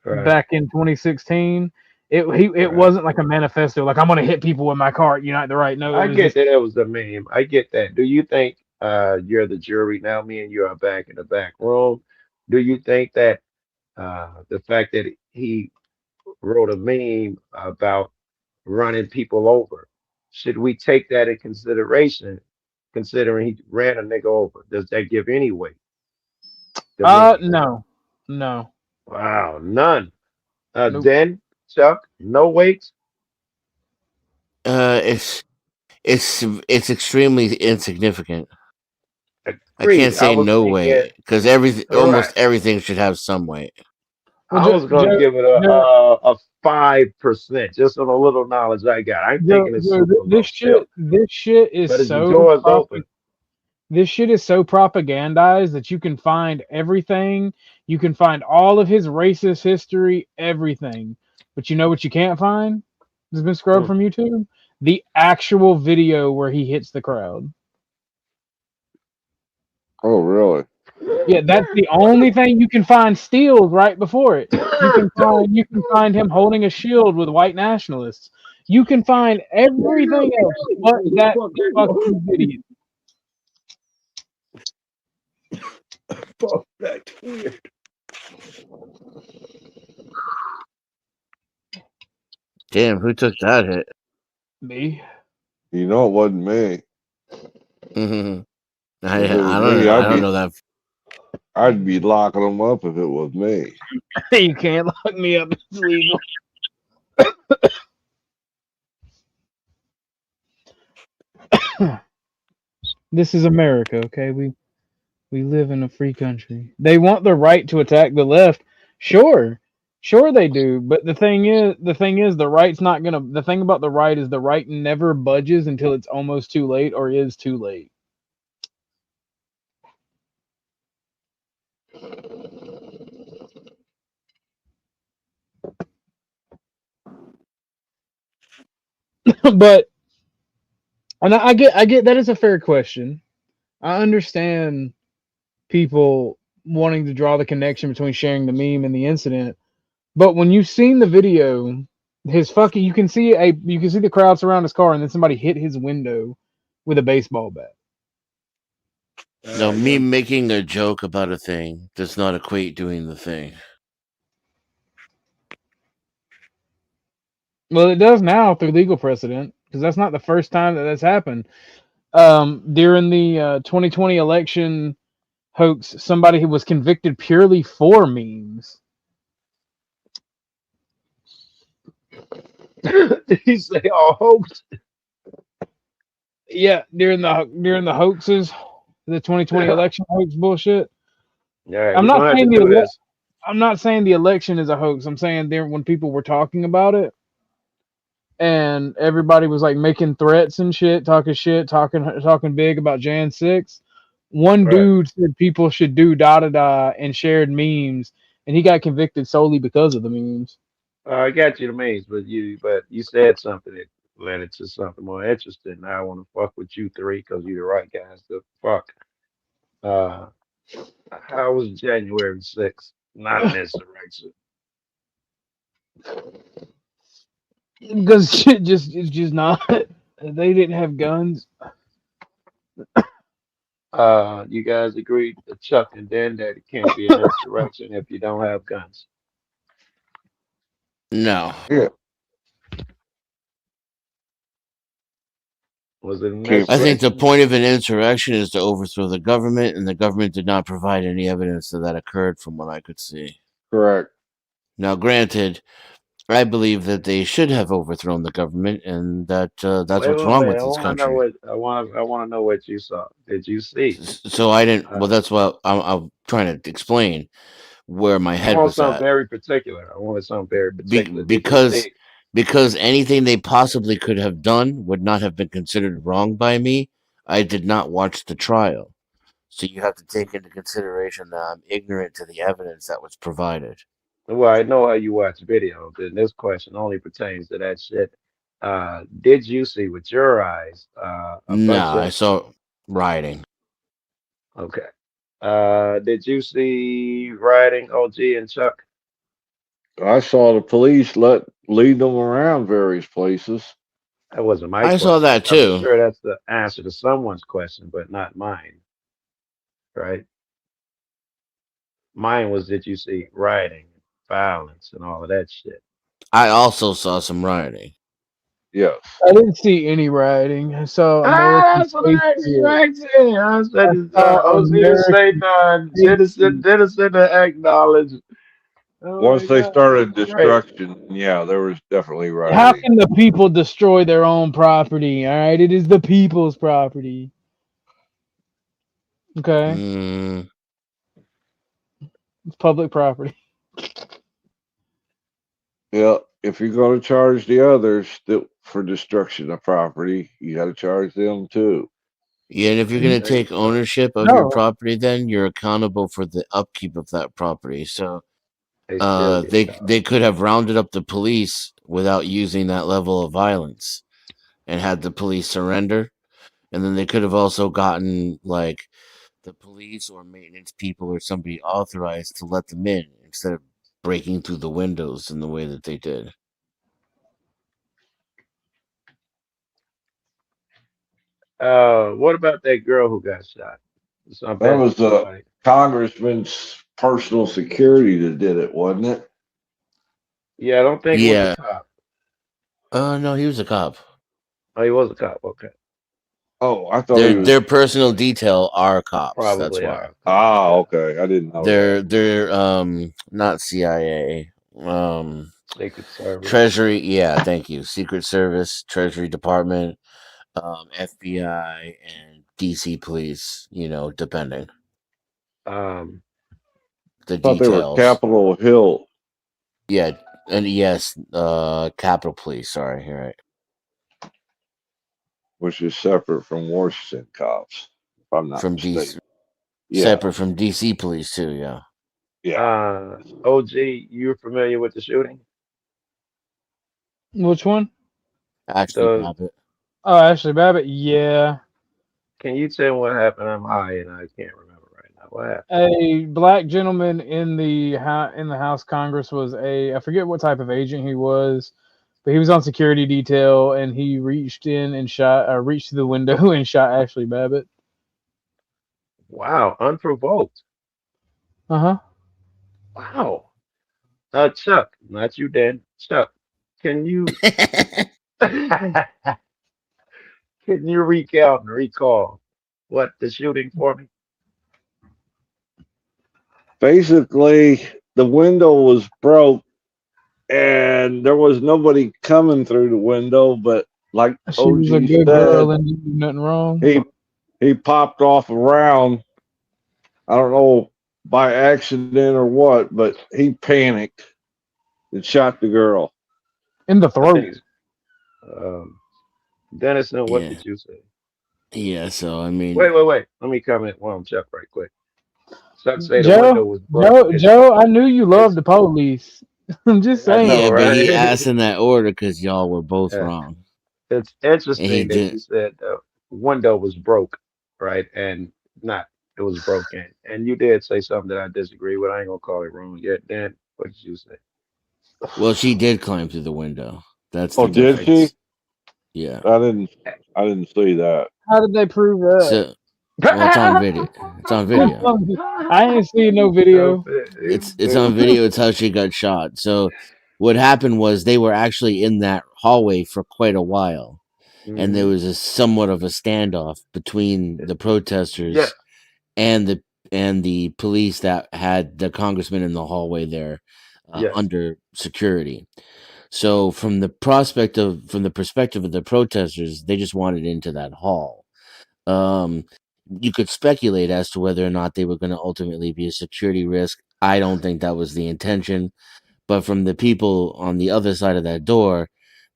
[SPEAKER 15] Right,
[SPEAKER 2] back in 2016. It
[SPEAKER 15] right.
[SPEAKER 2] wasn't like a manifesto like I'm gonna hit people with my car at Unite the Right. No, it
[SPEAKER 15] I
[SPEAKER 2] was
[SPEAKER 15] get
[SPEAKER 2] just
[SPEAKER 15] that it was a meme. I get that. Do you think you're the jury now? Me and you are back in the back room. Do you think that the fact that he wrote a meme about running people over. Should we take that in consideration, considering he ran a nigga over? Does that give any weight? The meme.
[SPEAKER 2] no, no,
[SPEAKER 15] Wow, none.
[SPEAKER 2] nope.
[SPEAKER 15] Then Chuck, no weight.
[SPEAKER 18] It's it's extremely insignificant. I can't
[SPEAKER 15] Agreed. I
[SPEAKER 18] say
[SPEAKER 15] was
[SPEAKER 18] no
[SPEAKER 15] thinking
[SPEAKER 18] way because almost
[SPEAKER 15] correct.
[SPEAKER 18] everything should have some weight.
[SPEAKER 2] Well,
[SPEAKER 15] I was gonna give it a 5%, just on a little knowledge I got. I'm thinking it's super low still,
[SPEAKER 2] This shit is
[SPEAKER 15] but the door is open.
[SPEAKER 2] this shit is so propagandized that you can find everything. You can find all of his racist history, everything. But you know what you can't find? It's been scrubbed
[SPEAKER 15] Hmm.
[SPEAKER 2] from YouTube. The actual video where he hits the crowd.
[SPEAKER 5] Oh really?
[SPEAKER 2] Yeah, that's the only thing you can find steals right before it. You can find him holding a shield with white nationalists. You can find everything else but that fucking video.
[SPEAKER 15] Fuck that weird.
[SPEAKER 18] Damn, who took that hit?
[SPEAKER 2] Me.
[SPEAKER 5] You know it wasn't me.
[SPEAKER 18] I
[SPEAKER 5] If it was
[SPEAKER 18] don't
[SPEAKER 5] me,
[SPEAKER 18] I don't know that.
[SPEAKER 5] I'd be locking them up if it was me.
[SPEAKER 2] You can't lock me up. It's legal. This is America, okay? We live in a free country. They want the right to attack the left. Sure. Sure they do. But the thing is the right's not gonna the thing about the right is the right never budges until it's almost too late or is too late. But and I get that is a fair question. I understand people wanting to draw the connection between sharing the meme and the incident. But when you've seen the video, his fucking you can see the crowd surround his car and then somebody hit his window with a baseball bat.
[SPEAKER 18] No, me making a joke about a thing does not equate doing the thing.
[SPEAKER 2] Well, it does now through legal precedent, because that's not the first time that that's happened. During the 2020 election hoax, somebody who was convicted purely for memes.
[SPEAKER 15] Did he say all hoax?
[SPEAKER 2] Yeah, during the hoaxes, the 2020 election hoax bullshit.
[SPEAKER 15] Yeah,
[SPEAKER 2] I'm
[SPEAKER 15] we're
[SPEAKER 2] not
[SPEAKER 15] gonna have to
[SPEAKER 2] saying
[SPEAKER 15] do this.
[SPEAKER 2] I'm not saying the election is a hoax. I'm saying there when people were talking about it, and everybody was like making threats and shit, talking big about Jan 6. One
[SPEAKER 15] Right.
[SPEAKER 2] dude said people should do da da da and shared memes, and he got convicted solely because of the memes.
[SPEAKER 15] I got you the means, but you said something that led it to something more interesting. Now I want to fuck with you three because you're the right guys to fuck. Uh, how was January 6th not an insurrection?
[SPEAKER 2] Because shit it's just not. They didn't have guns.
[SPEAKER 15] You guys agreed, Chuck and Dan, that it can't be an insurrection if you don't have guns.
[SPEAKER 18] No.
[SPEAKER 5] Yeah.
[SPEAKER 15] Was it an
[SPEAKER 18] I think the
[SPEAKER 15] insurrection?
[SPEAKER 18] point of an insurrection is to overthrow the government, and the government did not provide any evidence that occurred from what I could see.
[SPEAKER 5] Correct.
[SPEAKER 18] Now, granted, I believe that they should have overthrown the government, and that's
[SPEAKER 15] Wait
[SPEAKER 18] what's
[SPEAKER 15] a
[SPEAKER 18] wrong
[SPEAKER 15] minute.
[SPEAKER 18] with
[SPEAKER 15] I
[SPEAKER 18] this
[SPEAKER 15] want to know
[SPEAKER 18] country.
[SPEAKER 15] what I want to know what you saw. Did you see?
[SPEAKER 18] So I didn't. Well, that's what I'm trying to explain where my
[SPEAKER 15] I
[SPEAKER 18] head
[SPEAKER 15] want
[SPEAKER 18] was
[SPEAKER 15] something
[SPEAKER 18] at.
[SPEAKER 15] very particular. I wanted something very particular. Did you see?
[SPEAKER 18] Because anything they possibly could have done would not have been considered wrong by me. I did not watch the trial, so you have to take into consideration that I'm ignorant to the evidence that was provided.
[SPEAKER 15] Well, I know how you watch videos, and this question only pertains to that shit. Did you see with your eyes a bunch
[SPEAKER 18] Nah, I
[SPEAKER 15] of
[SPEAKER 18] saw rioting.
[SPEAKER 15] okay? Did you see riding OG and Chuck?
[SPEAKER 5] I saw the police lead them around various places.
[SPEAKER 15] That wasn't my
[SPEAKER 18] I
[SPEAKER 15] question.
[SPEAKER 18] saw that
[SPEAKER 15] I'm
[SPEAKER 18] too.
[SPEAKER 15] sure that's the answer to someone's question, but not mine, right? Mine was, did you see rioting, violence, and all of that shit?
[SPEAKER 18] I also saw some rioting.
[SPEAKER 5] Yes.
[SPEAKER 2] I didn't see any rioting. I saw American
[SPEAKER 15] That's what I
[SPEAKER 2] patriot.
[SPEAKER 15] expected. I said,
[SPEAKER 2] saw
[SPEAKER 15] OZ to say
[SPEAKER 2] American
[SPEAKER 15] none.
[SPEAKER 2] patriot.
[SPEAKER 15] Citizen to acknowledge. Oh
[SPEAKER 5] Once
[SPEAKER 15] my
[SPEAKER 5] they
[SPEAKER 15] God.
[SPEAKER 5] started
[SPEAKER 15] Right.
[SPEAKER 5] destruction, yeah, there was definitely
[SPEAKER 2] How
[SPEAKER 5] rioting.
[SPEAKER 2] can the people destroy their own property? All right, it is the people's property. Okay, it's public property.
[SPEAKER 5] Yeah, if you're going to charge the others for destruction of property, you got to charge them too.
[SPEAKER 18] Yeah, and if you're going to take ownership of your
[SPEAKER 2] No,
[SPEAKER 18] property, then you're accountable for the upkeep of that property. So
[SPEAKER 15] They still get
[SPEAKER 18] they could have rounded up the police without using that level of violence and had the police surrender. And then they could have also gotten like the police or maintenance people or somebody authorized to let them in instead of breaking through the windows in the way that they did.
[SPEAKER 15] What about that girl who got shot? So I
[SPEAKER 5] That
[SPEAKER 15] bet
[SPEAKER 5] was the
[SPEAKER 15] somebody.
[SPEAKER 5] congressman's personal security that did it, wasn't it?
[SPEAKER 15] Yeah, I don't think it was a
[SPEAKER 18] Yeah.
[SPEAKER 15] cop.
[SPEAKER 18] No, he was a cop.
[SPEAKER 15] Oh, he was a cop. Okay.
[SPEAKER 5] Oh, I thought he was.
[SPEAKER 18] Their personal detail are cops. That's
[SPEAKER 15] Probably
[SPEAKER 18] why.
[SPEAKER 15] are.
[SPEAKER 5] Ah, okay. I didn't know that.
[SPEAKER 18] They're not CIA.
[SPEAKER 15] Secret Service.
[SPEAKER 18] Treasury, yeah, thank you. Secret Service, Treasury Department, FBI, and DC Police. You know, depending
[SPEAKER 15] Um,
[SPEAKER 18] the
[SPEAKER 5] I thought they were
[SPEAKER 18] details.
[SPEAKER 5] Capitol Hill,
[SPEAKER 18] Yeah, and yes, Capitol Police. Sorry, you're right.
[SPEAKER 5] which is separate from Washington cops, if I'm not
[SPEAKER 18] From
[SPEAKER 5] mistaken.
[SPEAKER 18] DC,
[SPEAKER 5] Yeah,
[SPEAKER 18] separate from DC Police too. Yeah.
[SPEAKER 5] yeah.
[SPEAKER 15] OG, you familiar with the shooting?
[SPEAKER 2] Which one?
[SPEAKER 18] Ashley
[SPEAKER 15] So
[SPEAKER 18] Babbitt.
[SPEAKER 2] Oh, Ashley Babbitt. Yeah.
[SPEAKER 15] can you tell me what happened? I'm high and I can't remember right now. What happened?
[SPEAKER 2] A black gentleman in the House Congress was I forget what type of agent he was, but he was on security detail and he reached in and reached to the window and shot Ashley Babbitt.
[SPEAKER 15] Wow, unprovoked.
[SPEAKER 2] Uh-huh.
[SPEAKER 15] Wow. Chuck, not you, Dan. Chuck, can you can you recount and recall what the shooting for me?
[SPEAKER 5] Basically, the window was broke and there was nobody coming through the window, but like
[SPEAKER 2] She
[SPEAKER 5] OG
[SPEAKER 2] was a good girl
[SPEAKER 5] said,
[SPEAKER 2] and didn't do nothing wrong.
[SPEAKER 5] he popped off around. I don't know by accident or what, but he panicked and shot the girl
[SPEAKER 2] in the
[SPEAKER 15] I
[SPEAKER 2] throat.
[SPEAKER 15] think Dennison, what
[SPEAKER 18] Yeah.
[SPEAKER 15] did you say?
[SPEAKER 18] Yeah, so I mean,
[SPEAKER 15] Wait. Let me comment one on Chuck right quick. Chuck say the window was broken.
[SPEAKER 2] Joe, I knew you loved the police. I'm just
[SPEAKER 15] I
[SPEAKER 2] saying.
[SPEAKER 15] know,
[SPEAKER 18] yeah, but he
[SPEAKER 15] right?
[SPEAKER 18] asked in that order because y'all were both
[SPEAKER 15] Yeah.
[SPEAKER 18] wrong.
[SPEAKER 15] It's
[SPEAKER 18] And he
[SPEAKER 15] interesting that
[SPEAKER 18] did.
[SPEAKER 15] you said the window was broke, right? And not it was broken. And you did say something that I disagree with. I ain't gonna call it wrong yet. Dan, what did you say?
[SPEAKER 18] Well, she did climb through the window. That's the
[SPEAKER 5] Oh, did she?
[SPEAKER 18] difference. Yeah.
[SPEAKER 5] I didn't see that.
[SPEAKER 2] How did they prove that?
[SPEAKER 18] So, well, it's on video. It's on video.
[SPEAKER 2] I ain't seen no video.
[SPEAKER 18] It's on video. It's how she got shot. So, what happened was they were actually in that hallway for quite a while, and there was a somewhat of a standoff between the protesters
[SPEAKER 15] Yeah.
[SPEAKER 18] and the police that had the congressman in the hallway there
[SPEAKER 15] Yes.
[SPEAKER 18] under security. So from the perspective of the protesters, they just wanted into that hall. You could speculate as to whether or not they were going to ultimately be a security risk. I don't think that was the intention, but from the people on the other side of that door,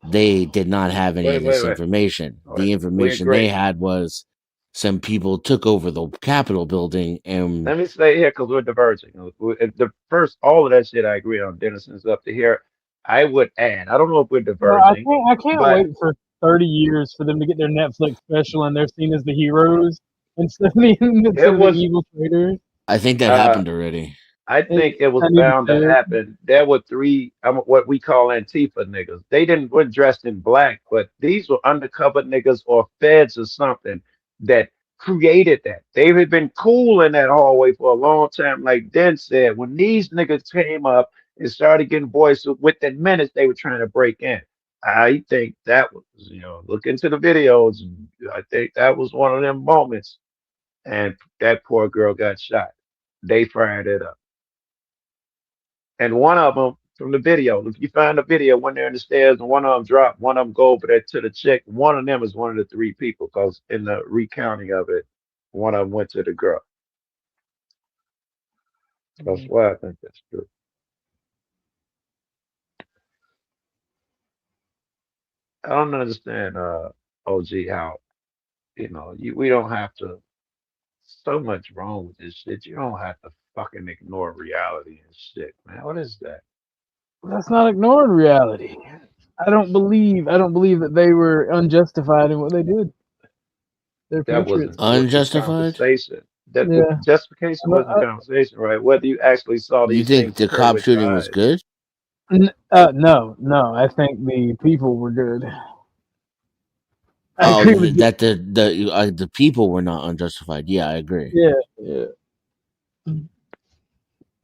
[SPEAKER 18] they did not have any of this information. The information they had was some people took over the Capitol building and
[SPEAKER 15] Let me stay here because we're diverging. The first, all of that shit I agree on. Dennison's up to here. I would add, I don't know if we're
[SPEAKER 2] Bro,
[SPEAKER 15] diverging,
[SPEAKER 2] I can't
[SPEAKER 15] but
[SPEAKER 2] wait for 30 years for them to get their Netflix special and they're seen as the heroes instead of the evil traitors.
[SPEAKER 18] I think that happened already.
[SPEAKER 15] I think it was bound to happen. There were three, what we call Antifa niggas. They weren't dressed in black, but these were undercover niggas or feds or something that created that. They had been cool in that hallway for a long time. Like Den said, when these niggas came up and started getting voices, within minutes they were trying to break in. I think that was, look into the videos. I think that was one of them moments. And that poor girl got shot. They fired it up. And one of them from the video, if you find the video when they're in the stairs and one of them dropped, one of them go over there to the chick. One of them is one of the three people because in the recounting of it, one of them went to the girl. That's why I think that's true. I don't understand, OG, how, we don't have to, so much wrong with this shit. You don't have to fucking ignore reality and shit, man. What is that?
[SPEAKER 2] That's not ignoring reality. I don't believe that they were unjustified in what they did. They're
[SPEAKER 15] That
[SPEAKER 2] patriots.
[SPEAKER 15] wasn't
[SPEAKER 18] Unjustified?
[SPEAKER 15] conversation. That
[SPEAKER 2] Yeah.
[SPEAKER 15] justification wasn't the conversation, right? Whether you actually saw
[SPEAKER 18] You
[SPEAKER 15] these
[SPEAKER 18] think
[SPEAKER 15] things
[SPEAKER 18] the
[SPEAKER 15] occur
[SPEAKER 18] cop
[SPEAKER 15] with
[SPEAKER 18] shooting
[SPEAKER 15] your
[SPEAKER 18] was
[SPEAKER 15] eyes.
[SPEAKER 18] good?
[SPEAKER 2] No. I think the people were good. I
[SPEAKER 18] Oh,
[SPEAKER 2] agree with you.
[SPEAKER 18] that the people were not unjustified. Yeah, I agree.
[SPEAKER 2] Yeah.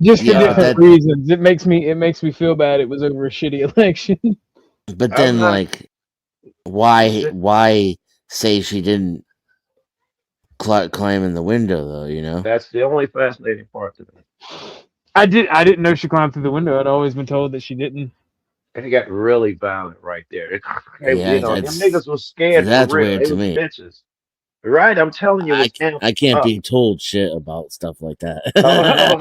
[SPEAKER 2] Just for
[SPEAKER 18] Yeah, but
[SPEAKER 2] different reasons. It makes me feel bad. It was over a shitty election.
[SPEAKER 18] But then, like, why say she didn't climb in the window though? You know.
[SPEAKER 15] That's the only fascinating part to me.
[SPEAKER 2] I didn't know she climbed through the window. I'd always been told that she didn't.
[SPEAKER 15] And it got really violent right there.
[SPEAKER 18] Yeah,
[SPEAKER 15] them niggas was scared for
[SPEAKER 18] that's
[SPEAKER 15] real.
[SPEAKER 18] weird
[SPEAKER 15] They
[SPEAKER 18] to
[SPEAKER 15] was
[SPEAKER 18] me.
[SPEAKER 15] bitches. Right? I'm telling you, it's
[SPEAKER 18] I can't
[SPEAKER 15] up.
[SPEAKER 18] be told shit about stuff like that.
[SPEAKER 15] Oh.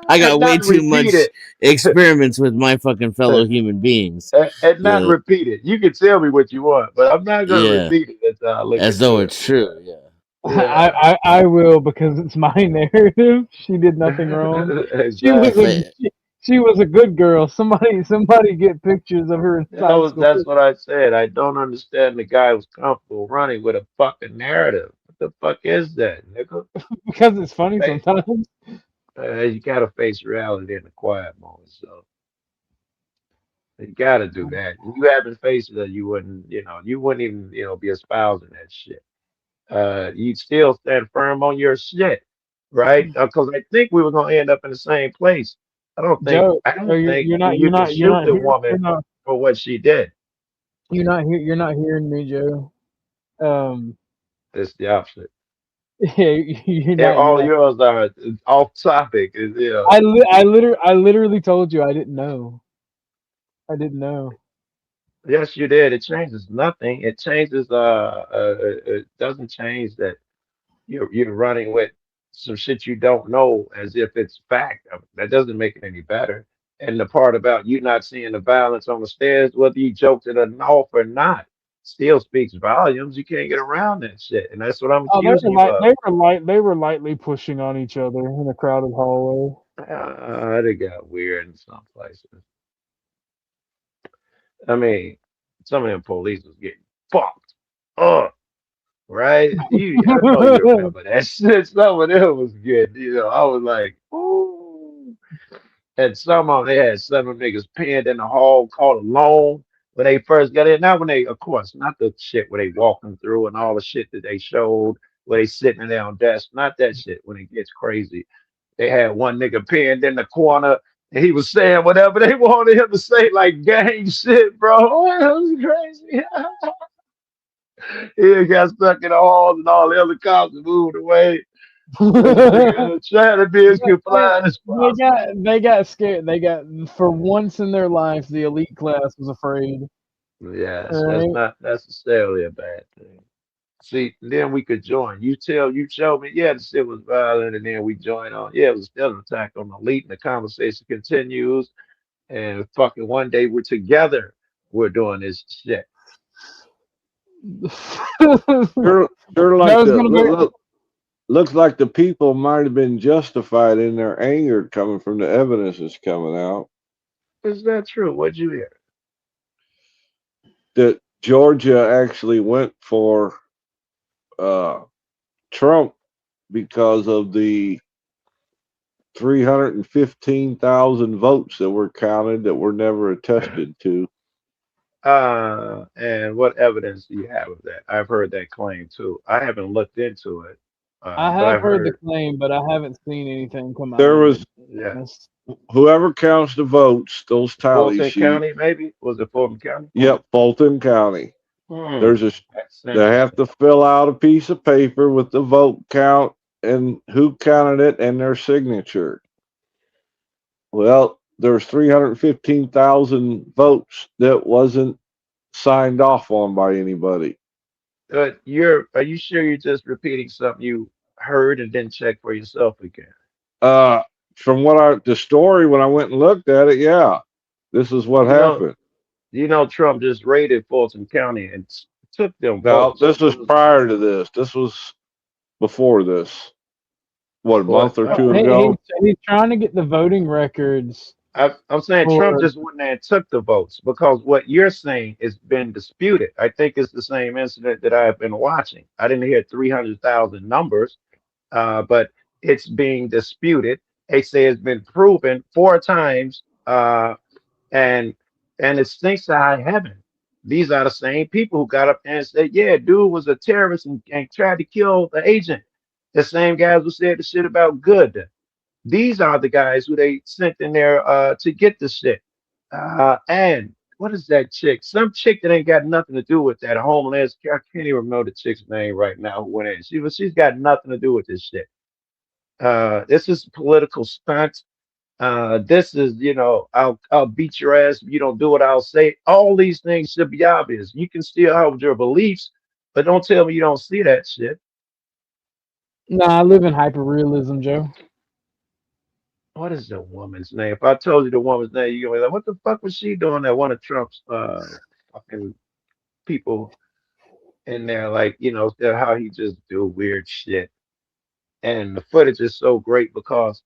[SPEAKER 18] I got way
[SPEAKER 15] Not
[SPEAKER 18] too much
[SPEAKER 15] repeated.
[SPEAKER 18] experiments with my fucking fellow human beings.
[SPEAKER 15] And not repeat it. You can tell me what you want, but I'm not gonna
[SPEAKER 18] Yeah,
[SPEAKER 15] repeat it. That's how I look
[SPEAKER 18] as
[SPEAKER 15] into
[SPEAKER 18] though
[SPEAKER 15] it.
[SPEAKER 18] it's true. Yeah.
[SPEAKER 2] I will because it's my narrative. She did nothing wrong. She was She was a good girl. Somebody get pictures of her in high school.
[SPEAKER 15] That's what I said. I don't understand the guy who's comfortable running with a fucking narrative. What the fuck is that, nigga?
[SPEAKER 2] Because it's funny
[SPEAKER 15] Face,
[SPEAKER 2] sometimes.
[SPEAKER 15] you gotta face reality in the quiet moments. So you gotta do that. You haven't faced it, you wouldn't even, be espousing that shit. You still stand firm on your shit, right? Because I think we were gonna end up in the same place.
[SPEAKER 2] Joe,
[SPEAKER 15] I
[SPEAKER 2] Joe,
[SPEAKER 15] don't think you can
[SPEAKER 2] you're
[SPEAKER 15] shoot
[SPEAKER 2] not
[SPEAKER 15] the
[SPEAKER 2] here.
[SPEAKER 15] woman for what she did.
[SPEAKER 2] You're not here. You're not hearing me, Joe. Um,
[SPEAKER 15] It's the opposite.
[SPEAKER 2] yeah, you're
[SPEAKER 15] All
[SPEAKER 2] not.
[SPEAKER 15] yours are off topic.
[SPEAKER 2] I literally told you I didn't know. I didn't know.
[SPEAKER 15] Yes, you did. It changes nothing. It changes. It doesn't change that you're running with some shit you don't know as if it's fact. That doesn't make it any better. And the part about you not seeing the violence on the stairs, whether you joked it off or not, still speaks volumes. You can't get around that shit, and that's what I'm
[SPEAKER 2] Oh,
[SPEAKER 15] accusing you of.
[SPEAKER 2] they were lightly pushing on each other in a crowded hallway.
[SPEAKER 15] It got weird in some places. I mean, some of them police was getting fucked up, right? I know you remember that shit. Some of them was good. I was like, ooh. And some of them, they had some of them niggas pinned in the hall, called alone when they first got in. Not when they, of course, not the shit where they walking through and all the shit that they showed, where they sitting there on desk. Not that shit when it gets crazy. They had one nigga pinned in the corner, and he was saying whatever they wanted him to say, like gang shit, bro. That was crazy. He got stuck in the halls, and all the other cops moved away. This nigga trying to be as compliant as possible.
[SPEAKER 2] They got scared. They got for once in their life the elite class was afraid.
[SPEAKER 15] Yes,
[SPEAKER 2] All
[SPEAKER 15] that's
[SPEAKER 2] right.
[SPEAKER 15] not necessarily a bad thing. See, then we could join. You show me, yeah, the shit was violent, and then we join on. Yeah, it was still an attack on the elite, and the conversation continues. And fucking one day we're together. We're doing this shit.
[SPEAKER 5] Sure
[SPEAKER 2] That
[SPEAKER 5] like
[SPEAKER 2] was
[SPEAKER 5] the
[SPEAKER 2] gonna be.
[SPEAKER 5] looks like the people might have been justified in their anger coming from the evidence that's coming out.
[SPEAKER 15] Is that true? What'd you hear?
[SPEAKER 5] That Georgia actually went for Trump because of the 315,000 votes that were counted that were never attested to.
[SPEAKER 15] And what evidence do you have of that? I've heard that claim too. I haven't looked into it,
[SPEAKER 2] I
[SPEAKER 15] but
[SPEAKER 2] have
[SPEAKER 15] I've
[SPEAKER 2] heard the
[SPEAKER 15] heard.
[SPEAKER 2] claim, but I haven't seen anything come out
[SPEAKER 5] There
[SPEAKER 2] of it.
[SPEAKER 5] was
[SPEAKER 2] To be
[SPEAKER 15] Yeah.
[SPEAKER 2] honest.
[SPEAKER 5] whoever counts the votes, those tally
[SPEAKER 15] Fulton
[SPEAKER 5] sheets.
[SPEAKER 15] County, maybe? Was it Fulton County?
[SPEAKER 5] Yep, Fulton County. There's a
[SPEAKER 15] That's
[SPEAKER 5] they have
[SPEAKER 15] interesting.
[SPEAKER 5] to fill out a piece of paper with the vote count and who counted it and their signature. Well, there's 315,000 votes that wasn't signed off on by anybody.
[SPEAKER 15] Are you sure you're just repeating something you heard and then check for yourself again?
[SPEAKER 5] Uh, from the story when I went and looked at it, yeah, this is what
[SPEAKER 15] You know,
[SPEAKER 5] happened.
[SPEAKER 15] Trump just raided Fulton County and took them
[SPEAKER 5] Now,
[SPEAKER 15] votes.
[SPEAKER 5] this was prior to this. This was before this. What, a
[SPEAKER 15] But
[SPEAKER 5] month or two ago?
[SPEAKER 2] He's trying to get the voting records
[SPEAKER 15] I'm saying Trump
[SPEAKER 2] for.
[SPEAKER 15] just went there and took the votes because what you're saying has been disputed. I think it's the same incident that I've been watching. I didn't hear 300,000 numbers, but it's being disputed. They say it's been proven 4 times, and it stinks to high heaven. These are the same people who got up there and said, "Yeah, dude was a terrorist and tried to kill the agent." The same guys who said the shit about Good. These are the guys who they sent in there to get the shit. And what is that chick? Some chick that ain't got nothing to do with that homeless. I can't even remember the chick's name right now who went in. She's got nothing to do with this shit. This is political stunt. This is, I'll beat your ass if you don't do what I'll say. All these things should be obvious. You can still hold your beliefs, but don't tell me you don't see that shit.
[SPEAKER 2] No, I live in hyperrealism, Joe.
[SPEAKER 15] What is the woman's name? If I told you the woman's name, you're gonna be like, what the fuck was she doing that one of Trump's fucking people in there? Like, how he just do weird shit. And the footage is so great because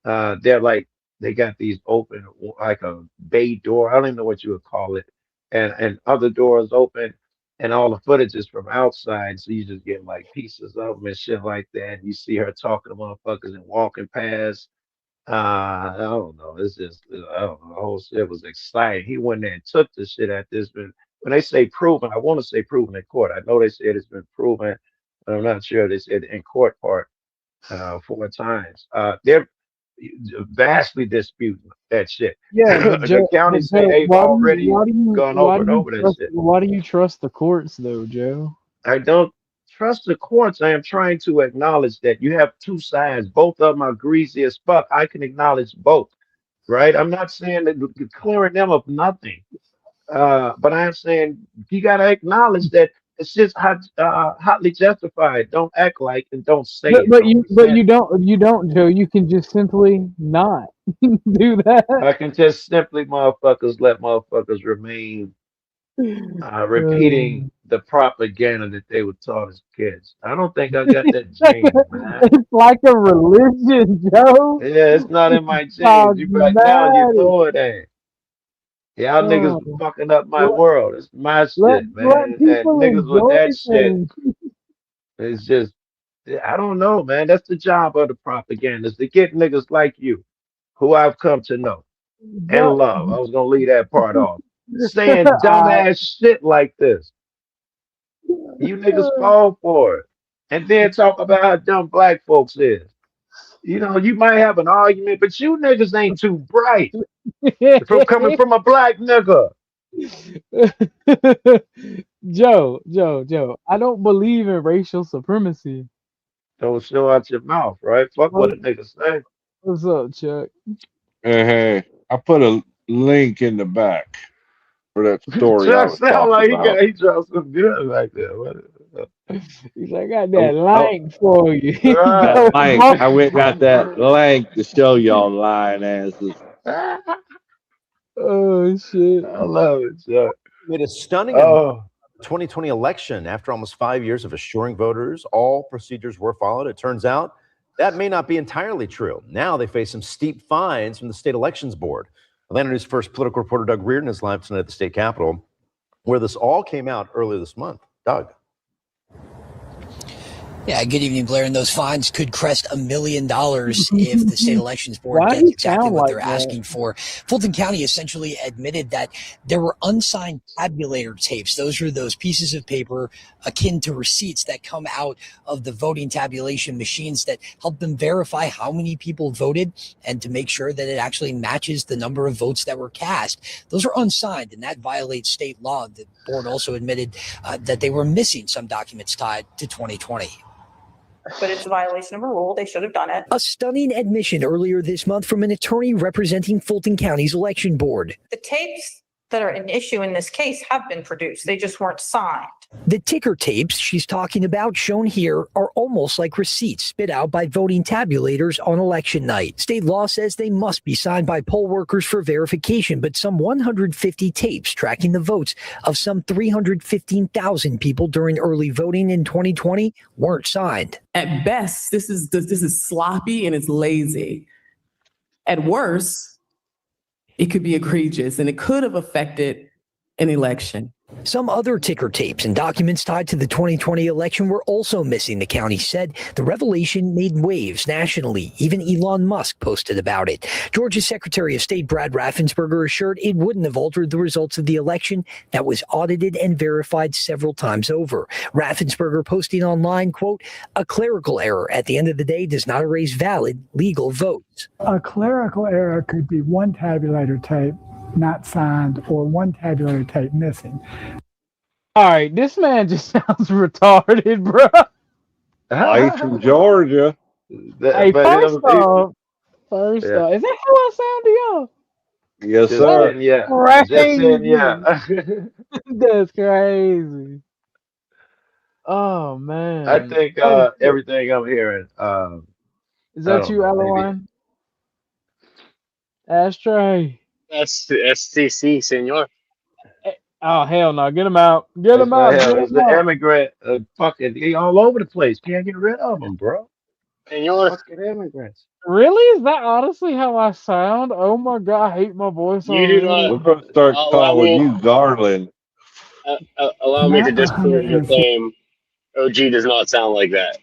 [SPEAKER 15] they're like they got these open like a bay door. I don't even know what you would call it, and other doors open, and all the footage is from outside. So you just get like pieces of them and shit like that. You see her talking to motherfuckers and walking past. I don't know. It's just I don't know. The whole shit was exciting. He went there and took the shit at this. But when they say proven, I want to say proven in court. I know they said it's been proven, but I'm not sure. They said in court part 4 times. They're vastly disputing that shit.
[SPEAKER 2] Yeah, but
[SPEAKER 15] The
[SPEAKER 2] Joe,
[SPEAKER 15] county
[SPEAKER 2] but
[SPEAKER 15] say
[SPEAKER 2] Joe,
[SPEAKER 15] they've already gone over and over that shit.
[SPEAKER 2] why do you trust the courts though, Joe?
[SPEAKER 15] I don't trust the courts. I am trying to acknowledge that you have two sides. Both of them are greasy as fuck. I can acknowledge both, right? I'm not saying that you're clearing them of nothing, but I am saying you got to acknowledge that it's just hotly justified. Don't act like and don't say it. Don't
[SPEAKER 2] But
[SPEAKER 15] pretend.
[SPEAKER 2] you don't, Joe. You can just simply not do that.
[SPEAKER 15] I can just simply motherfuckers let motherfuckers remain repeating the propaganda that they were taught as kids. I don't think I got that gene, man.
[SPEAKER 2] It's like a religion, Joe.
[SPEAKER 15] Yeah, it's not in my
[SPEAKER 2] It's
[SPEAKER 15] genes. You right now you know it ain't. Y'all niggas
[SPEAKER 2] Oh,
[SPEAKER 15] fucking up my
[SPEAKER 2] let,
[SPEAKER 15] world. It's my
[SPEAKER 2] let
[SPEAKER 15] shit,
[SPEAKER 2] let
[SPEAKER 15] man. And
[SPEAKER 2] people
[SPEAKER 15] niggas with
[SPEAKER 2] enjoy
[SPEAKER 15] that shit
[SPEAKER 2] things.
[SPEAKER 15] is just I don't know, man. That's the job of the propaganda is to get niggas like you, who I've come to know and
[SPEAKER 2] Joe,
[SPEAKER 15] love. I was gonna leave that part off. Saying dumbass shit like this. You niggas fall for it. And then talk about how dumb black folks is. You know, you might have an argument, but you niggas ain't too bright. From coming from a black nigga.
[SPEAKER 2] Joe. I don't believe in racial supremacy.
[SPEAKER 15] Don't show out your mouth, right? Fuck what a nigga say.
[SPEAKER 2] What's up, Chuck?
[SPEAKER 5] Hey, I put a link in the back for that story I
[SPEAKER 15] Chuck
[SPEAKER 5] was
[SPEAKER 15] sound
[SPEAKER 5] talking
[SPEAKER 15] like
[SPEAKER 5] about.
[SPEAKER 15] he dropped some good like that.
[SPEAKER 2] He's like, I got
[SPEAKER 5] Oh,
[SPEAKER 2] that
[SPEAKER 5] oh,
[SPEAKER 2] link for you.
[SPEAKER 5] that
[SPEAKER 15] Right.
[SPEAKER 5] link. I went got that link to show y'all lying asses.
[SPEAKER 2] Oh shit.
[SPEAKER 15] I love it, Chuck.
[SPEAKER 9] Made a stunning
[SPEAKER 15] Oh.
[SPEAKER 9] 2020 election. After almost 5 years of assuring voters all procedures were followed, it turns out that may not be entirely true. Now they face some steep fines from the state elections board. Atlanta News First political reporter Doug Reardon is live tonight at the state capitol, where this all came out earlier this month. Doug.
[SPEAKER 13] Yeah, good evening, Blair. And those fines could crest $1 million if the state elections board
[SPEAKER 2] Why
[SPEAKER 13] gets
[SPEAKER 2] he
[SPEAKER 13] exactly
[SPEAKER 2] sound
[SPEAKER 13] what
[SPEAKER 2] like
[SPEAKER 13] they're
[SPEAKER 2] that?
[SPEAKER 13] asking for. Fulton County essentially admitted that there were unsigned tabulator tapes. Those are those pieces of paper akin to receipts that come out of the voting tabulation machines that help them verify how many people voted and to make sure that it actually matches the number of votes that were cast. Those are unsigned, and that violates state law. The board also admitted that they were missing some documents tied to 2020.
[SPEAKER 12] But it's a violation of a rule. They should have done it.
[SPEAKER 13] A stunning admission earlier this month from an attorney representing Fulton County's election board.
[SPEAKER 12] The tapes that are an issue in this case have been produced. They just weren't signed.
[SPEAKER 13] The ticker tapes she's talking about, shown here, are almost like receipts spit out by voting tabulators on election night. State law says they must be signed by poll workers for verification, but some 150 tapes tracking the votes of some 315,000 people during early voting in 2020 weren't signed.
[SPEAKER 16] At best, this is sloppy and it's lazy. At worst, it could be egregious and it could have affected an election.
[SPEAKER 13] Some other ticker tapes and documents tied to the 2020 election were also missing, the county said. The revelation made waves nationally. Even Elon Musk posted about it. Georgia's Secretary of State Brad Raffensperger assured it wouldn't have altered the results of the election that was audited and verified several times over. Raffensperger posting online, quote, "A clerical error at the end of the day does not erase valid legal votes."
[SPEAKER 24] A clerical error could be one tabulator tape not signed or one tabulator tape missing.
[SPEAKER 2] All right, this man just sounds retarded, bro.
[SPEAKER 5] He's from Georgia.
[SPEAKER 2] Hey, first off, is that how I sound to y'all?
[SPEAKER 5] Yes,
[SPEAKER 15] Just
[SPEAKER 5] sir.
[SPEAKER 15] saying, yeah.
[SPEAKER 2] Crazy.
[SPEAKER 15] Just saying, yeah.
[SPEAKER 2] That's crazy. Oh man.
[SPEAKER 15] I think everything I'm hearing.
[SPEAKER 2] Is that you, Adeline? Ashtray.
[SPEAKER 14] That's STC, senor.
[SPEAKER 2] Oh hell no! Get him out! Get him
[SPEAKER 15] That's
[SPEAKER 2] out!
[SPEAKER 15] not him.
[SPEAKER 2] Get
[SPEAKER 15] It's
[SPEAKER 2] him
[SPEAKER 15] the
[SPEAKER 2] out!
[SPEAKER 15] immigrant. Fucking, he all over the place. Can't get rid of him, bro.
[SPEAKER 14] And you're
[SPEAKER 15] Fucking immigrants.
[SPEAKER 2] Really? Is that honestly how I sound? Oh my god, I hate my voice
[SPEAKER 14] you do
[SPEAKER 2] already.
[SPEAKER 14] not
[SPEAKER 5] We're gonna start
[SPEAKER 14] allow
[SPEAKER 5] calling
[SPEAKER 14] me
[SPEAKER 5] you Garland.
[SPEAKER 14] allow me to
[SPEAKER 24] Not
[SPEAKER 14] disprove your
[SPEAKER 24] 140.
[SPEAKER 14] claim. OG does not sound like that.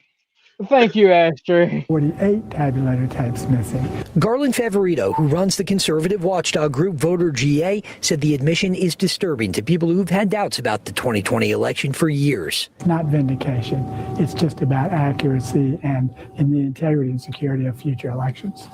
[SPEAKER 2] Thank you, Ashtray.
[SPEAKER 24] 48 tabulator tapes missing.
[SPEAKER 13] Garland Favorito, who runs the conservative watchdog group Voter GA, said the admission is disturbing to people who've had doubts about the 2020 election for years.
[SPEAKER 24] It's not vindication. It's just about accuracy and in the integrity and security of future elections.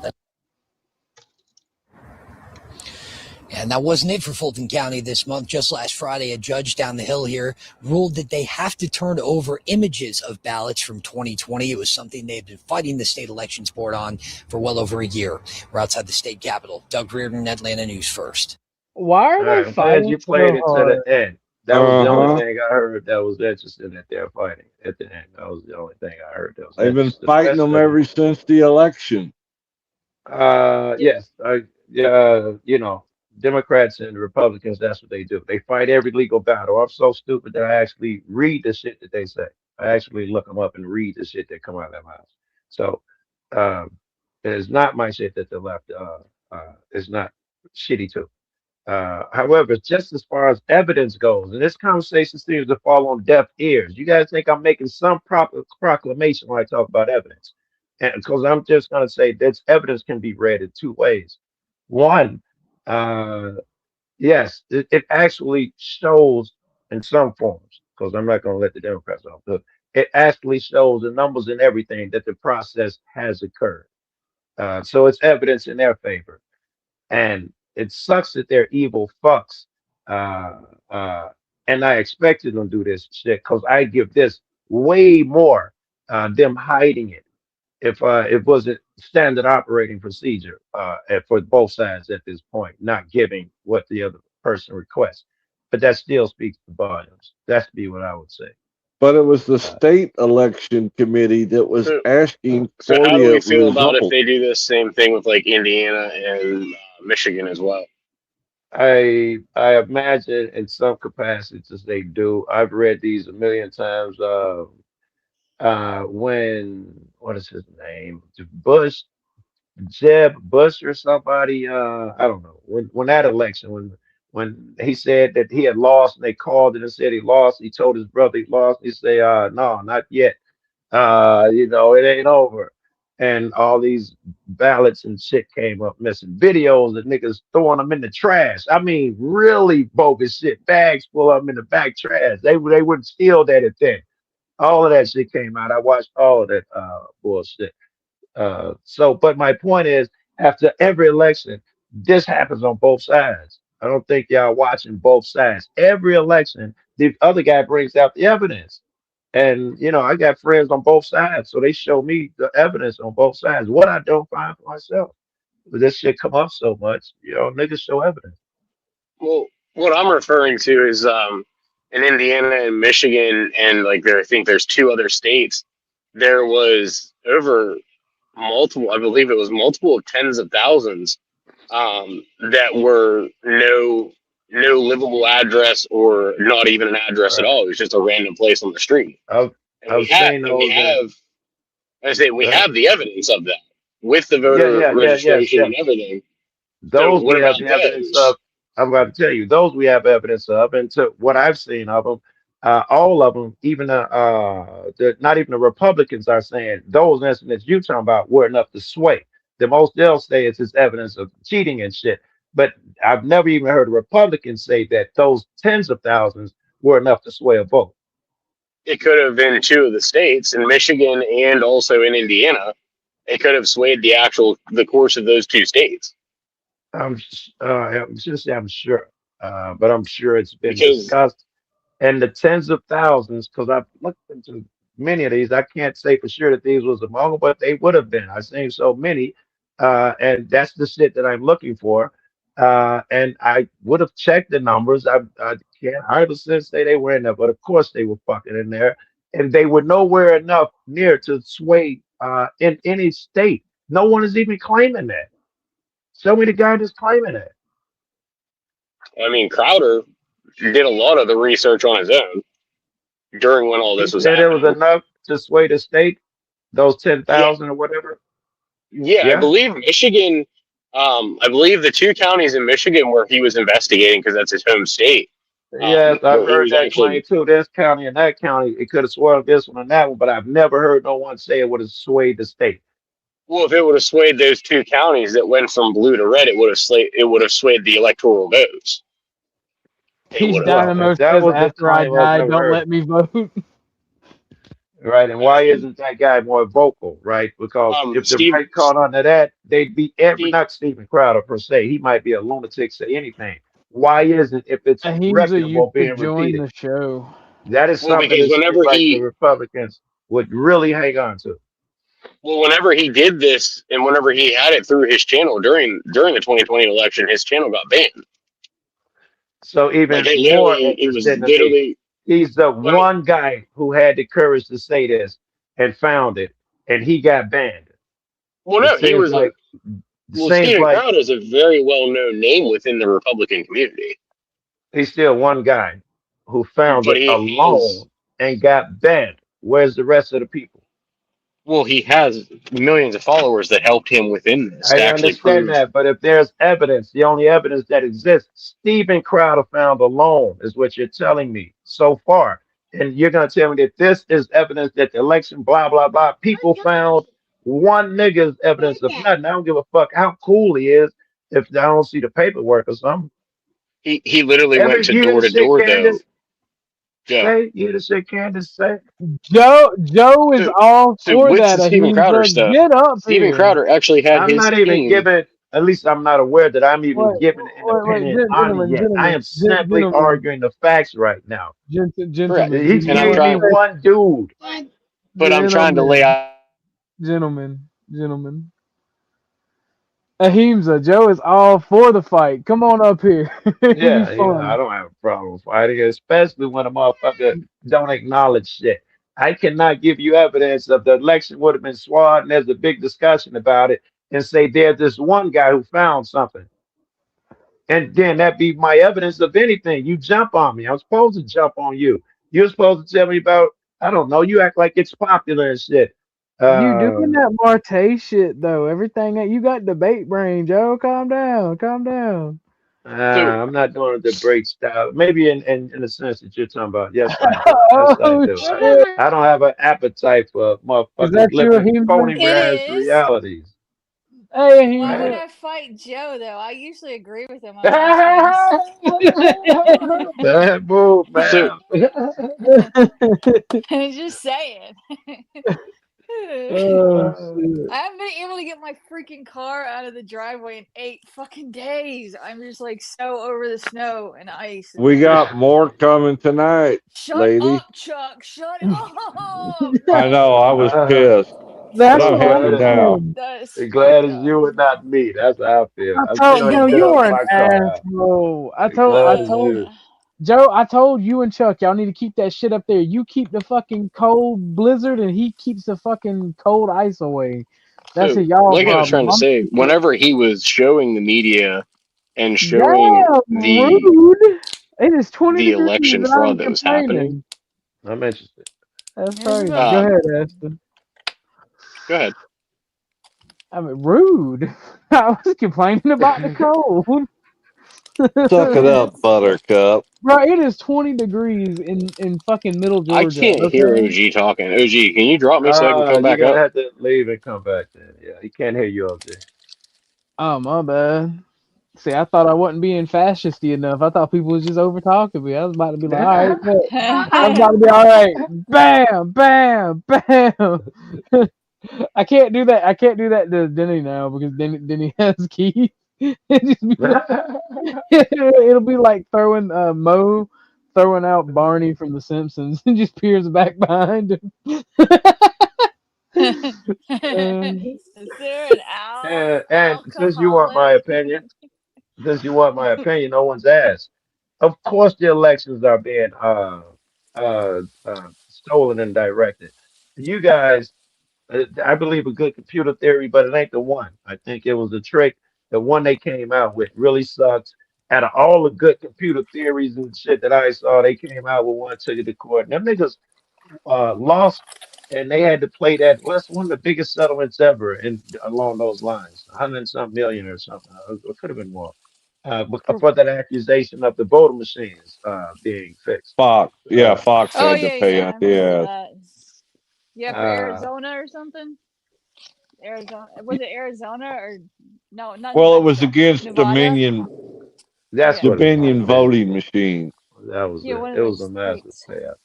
[SPEAKER 13] And that wasn't it for Fulton County this month. Just last Friday, a judge down the hill here ruled that they have to turn over images of ballots from 2020. It was something they've been fighting the state elections board on for well over a year. We're outside the state capitol. Doug Reardon, Atlanta News First.
[SPEAKER 2] Why are
[SPEAKER 15] All
[SPEAKER 2] they
[SPEAKER 15] right, I'm glad
[SPEAKER 2] fighting
[SPEAKER 15] you played
[SPEAKER 2] so
[SPEAKER 15] it to
[SPEAKER 2] hard?
[SPEAKER 15] the end. That was the only
[SPEAKER 5] Uh-huh.
[SPEAKER 15] thing I heard that was interesting that they're fighting at the end. That was the only thing I heard that was
[SPEAKER 5] They've been
[SPEAKER 15] interesting. The
[SPEAKER 5] fighting
[SPEAKER 15] rest
[SPEAKER 5] them
[SPEAKER 15] of it,
[SPEAKER 5] ever since the election.
[SPEAKER 15] yes, you know, Democrats and Republicans, that's what they do. They fight every legal battle. I'm so stupid that I actually read the shit that they say. I actually look them up and read the shit that come out of their mouths. So, it's not my shit that the left is not shitty too. However, just as far as evidence goes, and this conversation seems to fall on deaf ears. You guys think I'm making some proper proclamation when I talk about evidence? And because I'm just going to say this evidence can be read in two ways. One, yes, it actually shows in some forms, because I'm not going to let the Democrats off the hook. It actually shows the numbers and everything that the process has occurred. So it's evidence in their favor. And it sucks that they're evil fucks. Uh, and I expected them to do this shit because I give this way more them hiding it if it wasn't standard operating procedure for both sides at this point, not giving what the other person requests. But that still speaks to volumes. That's be what I would say.
[SPEAKER 5] But it was the state election committee that was asking
[SPEAKER 14] So
[SPEAKER 5] for
[SPEAKER 14] how do we
[SPEAKER 5] the
[SPEAKER 14] feel about if
[SPEAKER 5] result.
[SPEAKER 14] they do the same thing with like Indiana and Michigan as well?
[SPEAKER 15] I imagine in some capacities they do. I've read these a million times. When what is his name? Bush, Jeb Bush or somebody. I don't know. When that election, when he said that he had lost, and they called and said he lost. He told his brother he lost. He say, no, not yet. You know, it ain't over. And all these ballots and shit came up missing. Videos of niggas throwing them in the trash. I mean, really bogus shit. Bags full of them in the back trash. They wouldn't steal that thing. All of that shit came out. I watched all of that bullshit. But my point is, after every election, this happens on both sides. I don't think y'all watching both sides. Every election, the other guy brings out the evidence. And you know, I got friends on both sides, so they show me the evidence on both sides. What I don't find for myself, but this shit come up so much, you know, niggas show evidence.
[SPEAKER 14] Well, what I'm referring to is in Indiana and Michigan, and like I think there's two other states. There was over multiple, I believe it was multiple tens of thousands that were no livable address or not even an address at all. It was just a random place on the street.
[SPEAKER 15] I've seen those.
[SPEAKER 14] We have the evidence of that with the voter
[SPEAKER 15] Yeah.
[SPEAKER 14] registration and everything.
[SPEAKER 15] Those
[SPEAKER 14] So what
[SPEAKER 15] we have
[SPEAKER 14] about
[SPEAKER 15] the evidence
[SPEAKER 14] those?
[SPEAKER 15] of. I'm about to tell you, those we have evidence of, and to what I've seen of them, all of them, even not even the Republicans are saying those incidents you talking about were enough to sway. The most they'll say is evidence of cheating and shit. But I've never even heard a Republican say that those tens of thousands were enough to sway a vote.
[SPEAKER 14] It could have been two of the states in Michigan and also in Indiana. It could have swayed the course of those two states.
[SPEAKER 15] I'm sure, but I'm sure it's been discussed. And the tens of thousands, because I've looked into many of these, I can't say for sure that these was among them, but they would have been. I've seen so many, and that's the shit that I'm looking for. And I would have checked the numbers. I can't hardly say they were in there, but of course they were fucking in there, and they were nowhere enough near to sway in any state. No one is even claiming that. Show me the guy that's claiming that.
[SPEAKER 14] I mean, Crowder did a lot of the research on his own during when all this was
[SPEAKER 15] Said
[SPEAKER 14] happening.
[SPEAKER 15] it was enough to sway the state. those 10,000 or whatever?
[SPEAKER 14] Yeah, I believe Michigan. I believe the two counties in Michigan where he was investigating, because that's his home state.
[SPEAKER 15] Yes, I've
[SPEAKER 14] Where he
[SPEAKER 15] heard
[SPEAKER 14] was
[SPEAKER 15] that claim
[SPEAKER 14] actually,
[SPEAKER 15] too. This county and that county, it could have swerved this one and that one, but I've never heard no one say it would have swayed the state.
[SPEAKER 14] well, if it would have swayed those two counties that went from blue to red, it would have swayed the electoral votes.
[SPEAKER 2] Peach
[SPEAKER 14] would have.
[SPEAKER 2] Dynamo
[SPEAKER 15] If that
[SPEAKER 2] says,
[SPEAKER 15] was the
[SPEAKER 2] after I
[SPEAKER 15] claim, I've
[SPEAKER 2] die,
[SPEAKER 15] never
[SPEAKER 2] don't
[SPEAKER 15] heard
[SPEAKER 2] let me vote.
[SPEAKER 15] right? And why isn't that guy more vocal, right? Because if the
[SPEAKER 14] Steve,
[SPEAKER 15] right caught onto that, they'd be every
[SPEAKER 14] Steve,
[SPEAKER 15] not Stephen Crowder per se. He might be a lunatic, say anything. Why isn't if it's
[SPEAKER 2] Ahimsa used
[SPEAKER 15] reputable
[SPEAKER 2] to
[SPEAKER 15] being
[SPEAKER 2] join
[SPEAKER 15] repeated?
[SPEAKER 2] the show.
[SPEAKER 15] That is
[SPEAKER 14] well,
[SPEAKER 15] something
[SPEAKER 14] because
[SPEAKER 15] that seems like the Republicans would really hang on to.
[SPEAKER 14] whenever he did this, and whenever he had it through his channel during the 2020 election, his channel got banned.
[SPEAKER 15] So even
[SPEAKER 14] Like
[SPEAKER 15] more
[SPEAKER 14] it was
[SPEAKER 15] interesting to me,
[SPEAKER 14] literally.
[SPEAKER 15] he's the one guy who had the courage to say this and found it, and he got banned.
[SPEAKER 14] Well,
[SPEAKER 15] It
[SPEAKER 14] no, he was a. Well,
[SPEAKER 15] seems
[SPEAKER 14] Steven
[SPEAKER 15] like
[SPEAKER 14] Crowder is a very well-known name within the Republican community,
[SPEAKER 15] he's still one guy who found
[SPEAKER 14] but
[SPEAKER 15] it
[SPEAKER 14] he
[SPEAKER 15] alone
[SPEAKER 14] has.
[SPEAKER 15] and got banned. Where's the rest of the people?
[SPEAKER 14] Well, he has millions of followers that helped him within this
[SPEAKER 15] I
[SPEAKER 14] to actually
[SPEAKER 15] understand
[SPEAKER 14] prove.
[SPEAKER 15] that, but if there's evidence, the only evidence that exists, Stephen Crowder found alone is what you're telling me so far. And you're going to tell me that this is evidence that the election, blah, blah, blah. People found one nigga's evidence of nothing. I don't give a fuck how cool he is if I don't see the paperwork or something.
[SPEAKER 14] He literally went
[SPEAKER 15] Every
[SPEAKER 14] to
[SPEAKER 15] year
[SPEAKER 14] door
[SPEAKER 15] the
[SPEAKER 14] to
[SPEAKER 15] shit
[SPEAKER 14] door though.
[SPEAKER 15] Candace
[SPEAKER 14] Yeah.
[SPEAKER 15] say, you the shit Candace say.
[SPEAKER 2] Joe is all
[SPEAKER 14] So
[SPEAKER 2] for
[SPEAKER 14] with
[SPEAKER 2] that.
[SPEAKER 14] the Steven Crowder
[SPEAKER 2] Ahimsa,
[SPEAKER 14] stuff,
[SPEAKER 2] get up
[SPEAKER 14] Steven
[SPEAKER 2] here.
[SPEAKER 14] Crowder actually had
[SPEAKER 15] I'm
[SPEAKER 14] his
[SPEAKER 15] not even
[SPEAKER 14] team.
[SPEAKER 15] giving, at least I'm not aware that I'm even
[SPEAKER 2] Wait,
[SPEAKER 15] giving an opinion on it
[SPEAKER 2] gentlemen,
[SPEAKER 15] yet. I am simply
[SPEAKER 2] gentlemen,
[SPEAKER 15] arguing the facts right now.
[SPEAKER 2] gentlemen,
[SPEAKER 15] He
[SPEAKER 14] And I'm
[SPEAKER 15] gave me
[SPEAKER 14] trying,
[SPEAKER 15] one dude.
[SPEAKER 14] but I'm trying to lay out.
[SPEAKER 2] Gentlemen. Ahimsa, Joe is all for the fight. Come on up here. It'll be
[SPEAKER 15] Yeah,
[SPEAKER 2] fun.
[SPEAKER 15] I don't have a problem fighting, especially when a motherfucker don't acknowledge shit. I cannot give you evidence of the election would have been swatted and there's a big discussion about it and say there's this one guy who found something. And then that be my evidence of anything. You jump on me. I'm supposed to jump on you. You're supposed to tell me about, I don't know, you act like it's popular and shit.
[SPEAKER 2] You doing that Marte shit though? Everything you got debate brain, Joe. Calm down.
[SPEAKER 15] I'm not doing the debate style. Maybe in the sense that you're talking about. Yes, I do. Yes, I
[SPEAKER 2] Oh
[SPEAKER 15] do.
[SPEAKER 2] shit!
[SPEAKER 15] I don't have an appetite for
[SPEAKER 2] Is
[SPEAKER 15] motherfuckers
[SPEAKER 2] that you,
[SPEAKER 15] living in
[SPEAKER 2] Ahimsa?
[SPEAKER 15] phony
[SPEAKER 3] It
[SPEAKER 15] ass
[SPEAKER 3] is.
[SPEAKER 15] realities.
[SPEAKER 2] Hey,
[SPEAKER 3] Why would
[SPEAKER 2] Ahimsa.
[SPEAKER 3] I fight Joe though? I usually agree with him on most things.
[SPEAKER 15] Bad move, man.
[SPEAKER 3] I'm just saying.
[SPEAKER 2] Oh
[SPEAKER 3] I haven't been able to get my freaking car out of the driveway in 8 fucking days. I'm just like so over the snow and ice.
[SPEAKER 5] We got more coming tonight,
[SPEAKER 3] Shut
[SPEAKER 5] lady.
[SPEAKER 3] up, Chuck. Shut up.
[SPEAKER 5] I know, I was pissed.
[SPEAKER 2] That's
[SPEAKER 5] But I'm
[SPEAKER 2] what
[SPEAKER 5] happy now.
[SPEAKER 3] That's
[SPEAKER 15] glad it's you and not me. That's how I feel.
[SPEAKER 2] I
[SPEAKER 15] I'm
[SPEAKER 2] told
[SPEAKER 15] still
[SPEAKER 2] Joe
[SPEAKER 15] get
[SPEAKER 2] you
[SPEAKER 15] up
[SPEAKER 2] are an
[SPEAKER 15] my car.
[SPEAKER 2] asshole. I
[SPEAKER 15] Glad it's
[SPEAKER 2] told
[SPEAKER 15] you.
[SPEAKER 2] Joe, I told you and Chuck, y'all need to keep that shit up there. You keep the fucking cold blizzard, and he keeps the fucking cold ice away. That's
[SPEAKER 14] So,
[SPEAKER 2] a y'all
[SPEAKER 14] like I was
[SPEAKER 2] problem.
[SPEAKER 14] trying to say, whenever he was showing the media and showing
[SPEAKER 2] Damn, rude. It is 20
[SPEAKER 14] the
[SPEAKER 2] degrees
[SPEAKER 14] election
[SPEAKER 2] and
[SPEAKER 14] fraud
[SPEAKER 2] I'm
[SPEAKER 14] that was happening,
[SPEAKER 2] complaining.
[SPEAKER 15] I'm interested.
[SPEAKER 2] That's crazy. Go
[SPEAKER 14] Um,
[SPEAKER 2] ahead, Aston.
[SPEAKER 14] go ahead.
[SPEAKER 2] I mean, rude. I was complaining about the cold.
[SPEAKER 5] Suck it up, Buttercup.
[SPEAKER 2] Bro, it is 20 degrees in fucking middle
[SPEAKER 14] I
[SPEAKER 2] Georgia.
[SPEAKER 14] can't hear
[SPEAKER 2] Okay.
[SPEAKER 14] OG talking. OG, can you drop me so I can come
[SPEAKER 15] You're
[SPEAKER 14] back
[SPEAKER 15] gonna
[SPEAKER 14] up?
[SPEAKER 15] have to leave and come back then. Yeah, he can't hear you up there.
[SPEAKER 2] Oh my bad. See, I thought I wasn't being fascisty enough. I thought people was just over talking me. I was about to be like, all right, bet. I was about to be all right. Bam, bam, bam. I can't do that. I can't do that to Denny now because Denny has keys. It'll be like throwing Mo throwing out Barney from The Simpsons and just peers back behind him.
[SPEAKER 3] Is there an
[SPEAKER 15] And since you want my opinion, no one's asked. Of course, the elections are being stolen and directed. You guys, I believe a good computer theory, but it ain't the one. I think it was a trick. The one they came out with really sucks. Out of all the good computer theories and shit that I saw, they came out with one took it to court. Them niggas lost and they had to play that. Well, that's one of the biggest settlements ever, and along those lines, 100 and some million or something. It could have been more. For that accusation of the voting machines being fixed.
[SPEAKER 5] Fox, yeah, Fox
[SPEAKER 3] Oh
[SPEAKER 5] had to
[SPEAKER 3] yeah,
[SPEAKER 5] pay
[SPEAKER 3] yeah,
[SPEAKER 5] it.
[SPEAKER 3] I remember
[SPEAKER 5] Yeah,
[SPEAKER 3] that. Yeah, for Arizona or something. Arizona, was it Arizona or no? Not New
[SPEAKER 5] well, it was
[SPEAKER 3] Mexico.
[SPEAKER 5] against
[SPEAKER 3] Nevada.
[SPEAKER 5] Dominion,
[SPEAKER 15] That's
[SPEAKER 3] Yeah.
[SPEAKER 15] what it was.
[SPEAKER 5] Dominion voting machine
[SPEAKER 15] That was
[SPEAKER 3] Yeah,
[SPEAKER 15] it.
[SPEAKER 3] one
[SPEAKER 15] It
[SPEAKER 3] of
[SPEAKER 15] was
[SPEAKER 3] those
[SPEAKER 15] a massive
[SPEAKER 3] states.
[SPEAKER 15] payout.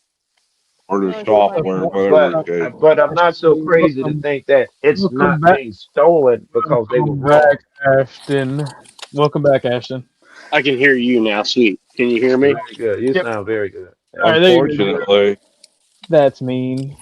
[SPEAKER 5] or the
[SPEAKER 3] That was
[SPEAKER 5] software,
[SPEAKER 3] funny.
[SPEAKER 5] whatever the case.
[SPEAKER 15] But I'm not so crazy to
[SPEAKER 2] Welcome,
[SPEAKER 15] think that it's
[SPEAKER 2] welcome
[SPEAKER 15] not
[SPEAKER 2] back.
[SPEAKER 15] being stolen because they were
[SPEAKER 2] Welcome back,
[SPEAKER 15] wrong.
[SPEAKER 2] Ashton. Welcome back, Ashton.
[SPEAKER 14] I can hear you now, sweet. Can you hear me?
[SPEAKER 15] Very good. You
[SPEAKER 2] Yep.
[SPEAKER 15] sound very good.
[SPEAKER 2] All right, there you go.
[SPEAKER 5] Unfortunately,
[SPEAKER 2] That's mean.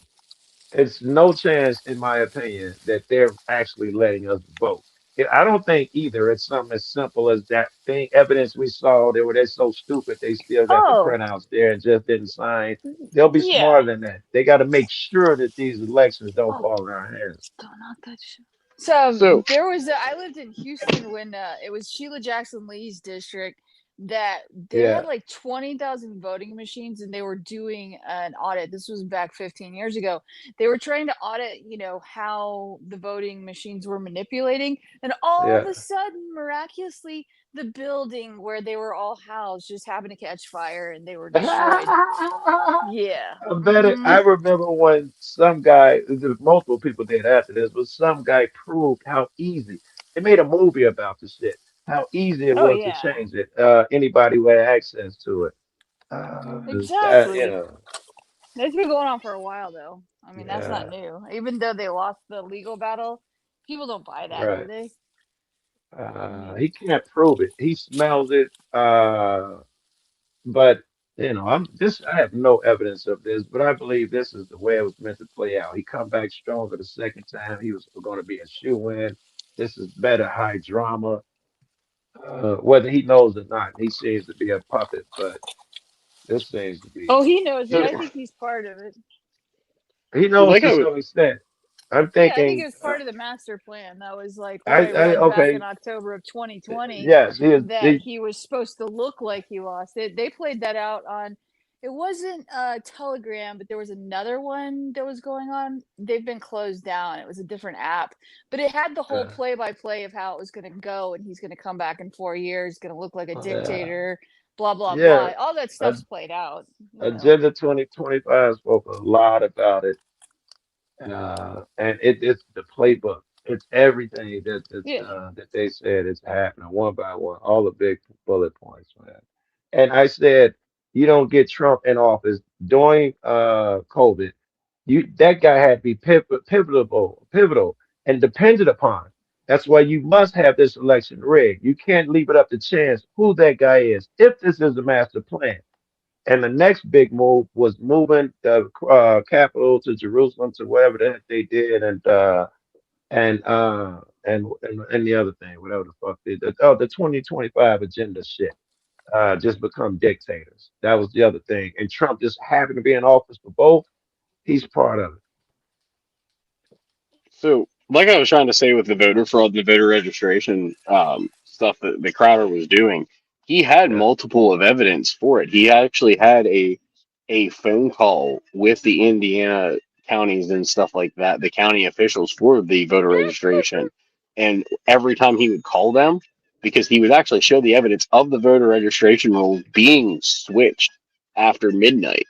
[SPEAKER 15] It's no chance, in my opinion, that they're actually letting us vote. I don't think either. It's something as simple as that thing evidence we saw. They're so stupid they still got the
[SPEAKER 3] Oh,
[SPEAKER 15] printouts there and just didn't sign. They'll be
[SPEAKER 3] yeah.
[SPEAKER 15] smarter than that. They got to make sure that these elections don't
[SPEAKER 3] Oh,
[SPEAKER 15] fall in our hands.
[SPEAKER 3] don't knock that shit. So
[SPEAKER 14] So
[SPEAKER 3] there was I lived in Houston when it was Sheila Jackson Lee's district that they
[SPEAKER 15] Yeah,
[SPEAKER 3] had like 20,000 voting machines and they were doing an audit. This was back 15 years ago. They were trying to audit, how the voting machines were manipulating. And all of
[SPEAKER 15] yeah.
[SPEAKER 3] a sudden, miraculously, the building where they were all housed just happened to catch fire and they were destroyed. Yeah.
[SPEAKER 15] I bet it. I remember when some guy, multiple people did after this, but some guy proved how easy. They made a movie about the shit. How easy it
[SPEAKER 3] Oh,
[SPEAKER 15] was to
[SPEAKER 3] yeah.
[SPEAKER 15] change it. Anybody who had access to it.
[SPEAKER 3] Exactly.
[SPEAKER 15] You know,
[SPEAKER 3] It's been going on for a while, though. I mean, that's
[SPEAKER 15] yeah,
[SPEAKER 3] not new. Even though they lost the legal battle, people don't buy that, do
[SPEAKER 15] right.
[SPEAKER 3] they?
[SPEAKER 15] He can't prove it. He smells it. But I have no evidence of this, but I believe this is the way it was meant to play out. He come back stronger the second time. He was going to be a shoe-in. This is better high drama. Whether he knows or not, he seems to be a puppet, but this seems to be.
[SPEAKER 3] Oh, he knows it.
[SPEAKER 14] so
[SPEAKER 3] I think he's part of it.
[SPEAKER 15] He knows
[SPEAKER 14] like
[SPEAKER 15] to
[SPEAKER 14] I was
[SPEAKER 15] some extent. I'm
[SPEAKER 3] Yeah, I think
[SPEAKER 15] thinking.
[SPEAKER 3] it was part of the master plan. That was like what I
[SPEAKER 15] I
[SPEAKER 3] read back in
[SPEAKER 15] okay.
[SPEAKER 3] October of 2020
[SPEAKER 15] Yes, he is.
[SPEAKER 3] that he was supposed to look like he lost it. They played that out on. It wasn't Telegram, but there was another one that was going on. They've been closed down. It was a different app, but it had the whole play-by-play of how it was going to go, and he's going to come back in 4 years, going to look like a dictator, blah blah
[SPEAKER 15] Yeah.
[SPEAKER 3] blah. All that
[SPEAKER 15] Uh,
[SPEAKER 3] stuff's played out.
[SPEAKER 15] Agenda 2025 spoke a lot about it. And it's the playbook. It's everything
[SPEAKER 3] Yeah.
[SPEAKER 15] that they said is happening one by one, all the big bullet points, man. And I said, you don't get Trump in office during COVID. That guy had to be pivotal, and depended upon. That's why you must have this election rigged. You can't leave it up to chance who that guy is. If this is the master plan. And the next big move was moving the capital to Jerusalem to wherever the heck they did, and the other thing, whatever the fuck they did. Oh, the 2025 agenda shit. Just become dictators. That was the other thing. And Trump just happened to be in office for both. He's part of it.
[SPEAKER 14] So, like I was trying to say with the voter fraud, the voter registration stuff that Crowder was doing, he had multiple of evidence for it. He actually had a phone call with the Indiana counties and stuff like that, the county officials for the voter registration. And every time he would call them, because he would actually show the evidence of the voter registration rules being switched after midnight.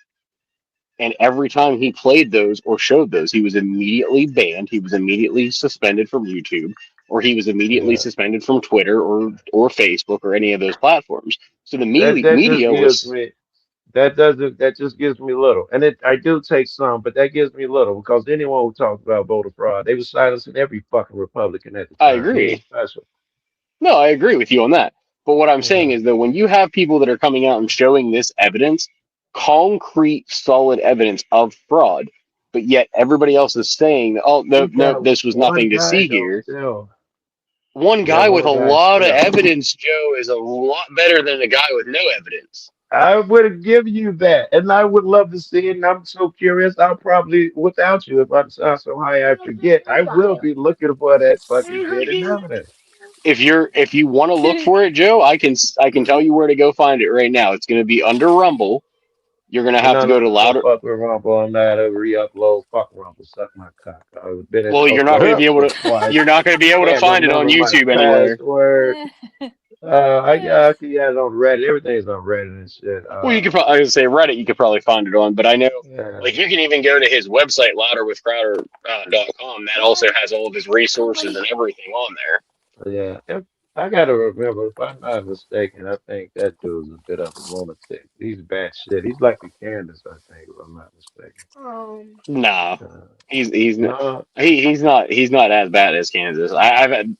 [SPEAKER 14] And every time he played those or showed those, he was immediately banned. He was immediately suspended from YouTube, or he was immediately
[SPEAKER 15] Yeah.
[SPEAKER 14] suspended from Twitter or Facebook or any of those platforms. So the
[SPEAKER 15] That just
[SPEAKER 14] media
[SPEAKER 15] gives
[SPEAKER 14] was.
[SPEAKER 15] me that just gives me little. And I do take some, but that gives me little because anyone who talks about voter fraud, they was silencing every fucking Republican at the
[SPEAKER 14] I
[SPEAKER 15] time. He ain't
[SPEAKER 14] agree.
[SPEAKER 15] special.
[SPEAKER 14] No, I agree with you on that. But what I'm saying
[SPEAKER 15] Yeah.
[SPEAKER 14] is that when you have people that are coming out and showing this evidence, concrete, solid evidence of fraud, but yet everybody else is saying, "Oh no,
[SPEAKER 15] You
[SPEAKER 14] no,
[SPEAKER 15] got
[SPEAKER 14] this was
[SPEAKER 15] one
[SPEAKER 14] nothing to
[SPEAKER 15] guy
[SPEAKER 14] see
[SPEAKER 15] though
[SPEAKER 14] here."
[SPEAKER 15] still.
[SPEAKER 14] One
[SPEAKER 15] You got
[SPEAKER 14] guy with a
[SPEAKER 15] one guy
[SPEAKER 14] lot of
[SPEAKER 15] still.
[SPEAKER 14] evidence, Joe, is a lot better than a guy with no evidence.
[SPEAKER 15] I would give you that, and I would love to see it. And I'm so curious. I'll probably, without you, if I'm so high I forget, I will be looking for that fucking shit and evidence.
[SPEAKER 14] If you want to look for it, Joe, I can tell you where to go find it right now. It's going to be under Rumble. You're gonna have to go to louder.
[SPEAKER 15] Fuck with Rumble on that. Re-upload. Fuck Rumble. Suck my cock. I've been in
[SPEAKER 14] Well, you're not gonna be able
[SPEAKER 15] upload
[SPEAKER 14] to.
[SPEAKER 15] twice.
[SPEAKER 14] You're not gonna be able to
[SPEAKER 15] Can't
[SPEAKER 14] find it on
[SPEAKER 15] remember my
[SPEAKER 14] YouTube anywhere.
[SPEAKER 15] password. I can get it on Reddit. Everything's on Reddit and shit.
[SPEAKER 14] Well, you could probably, I was gonna say Reddit. You could probably find it on, but I know,
[SPEAKER 15] Yeah.
[SPEAKER 14] like, you can even go to his website, louderwithcrowder.com. That also has all of his resources and everything on there.
[SPEAKER 15] Yeah, I gotta remember, if I'm not mistaken, I think that dude's a bit of a lunatic. He's bad shit. He's like a Candace, I think, if I'm not mistaken.
[SPEAKER 14] Nah, he's
[SPEAKER 15] No.
[SPEAKER 14] he's not as bad as Kansas. I've had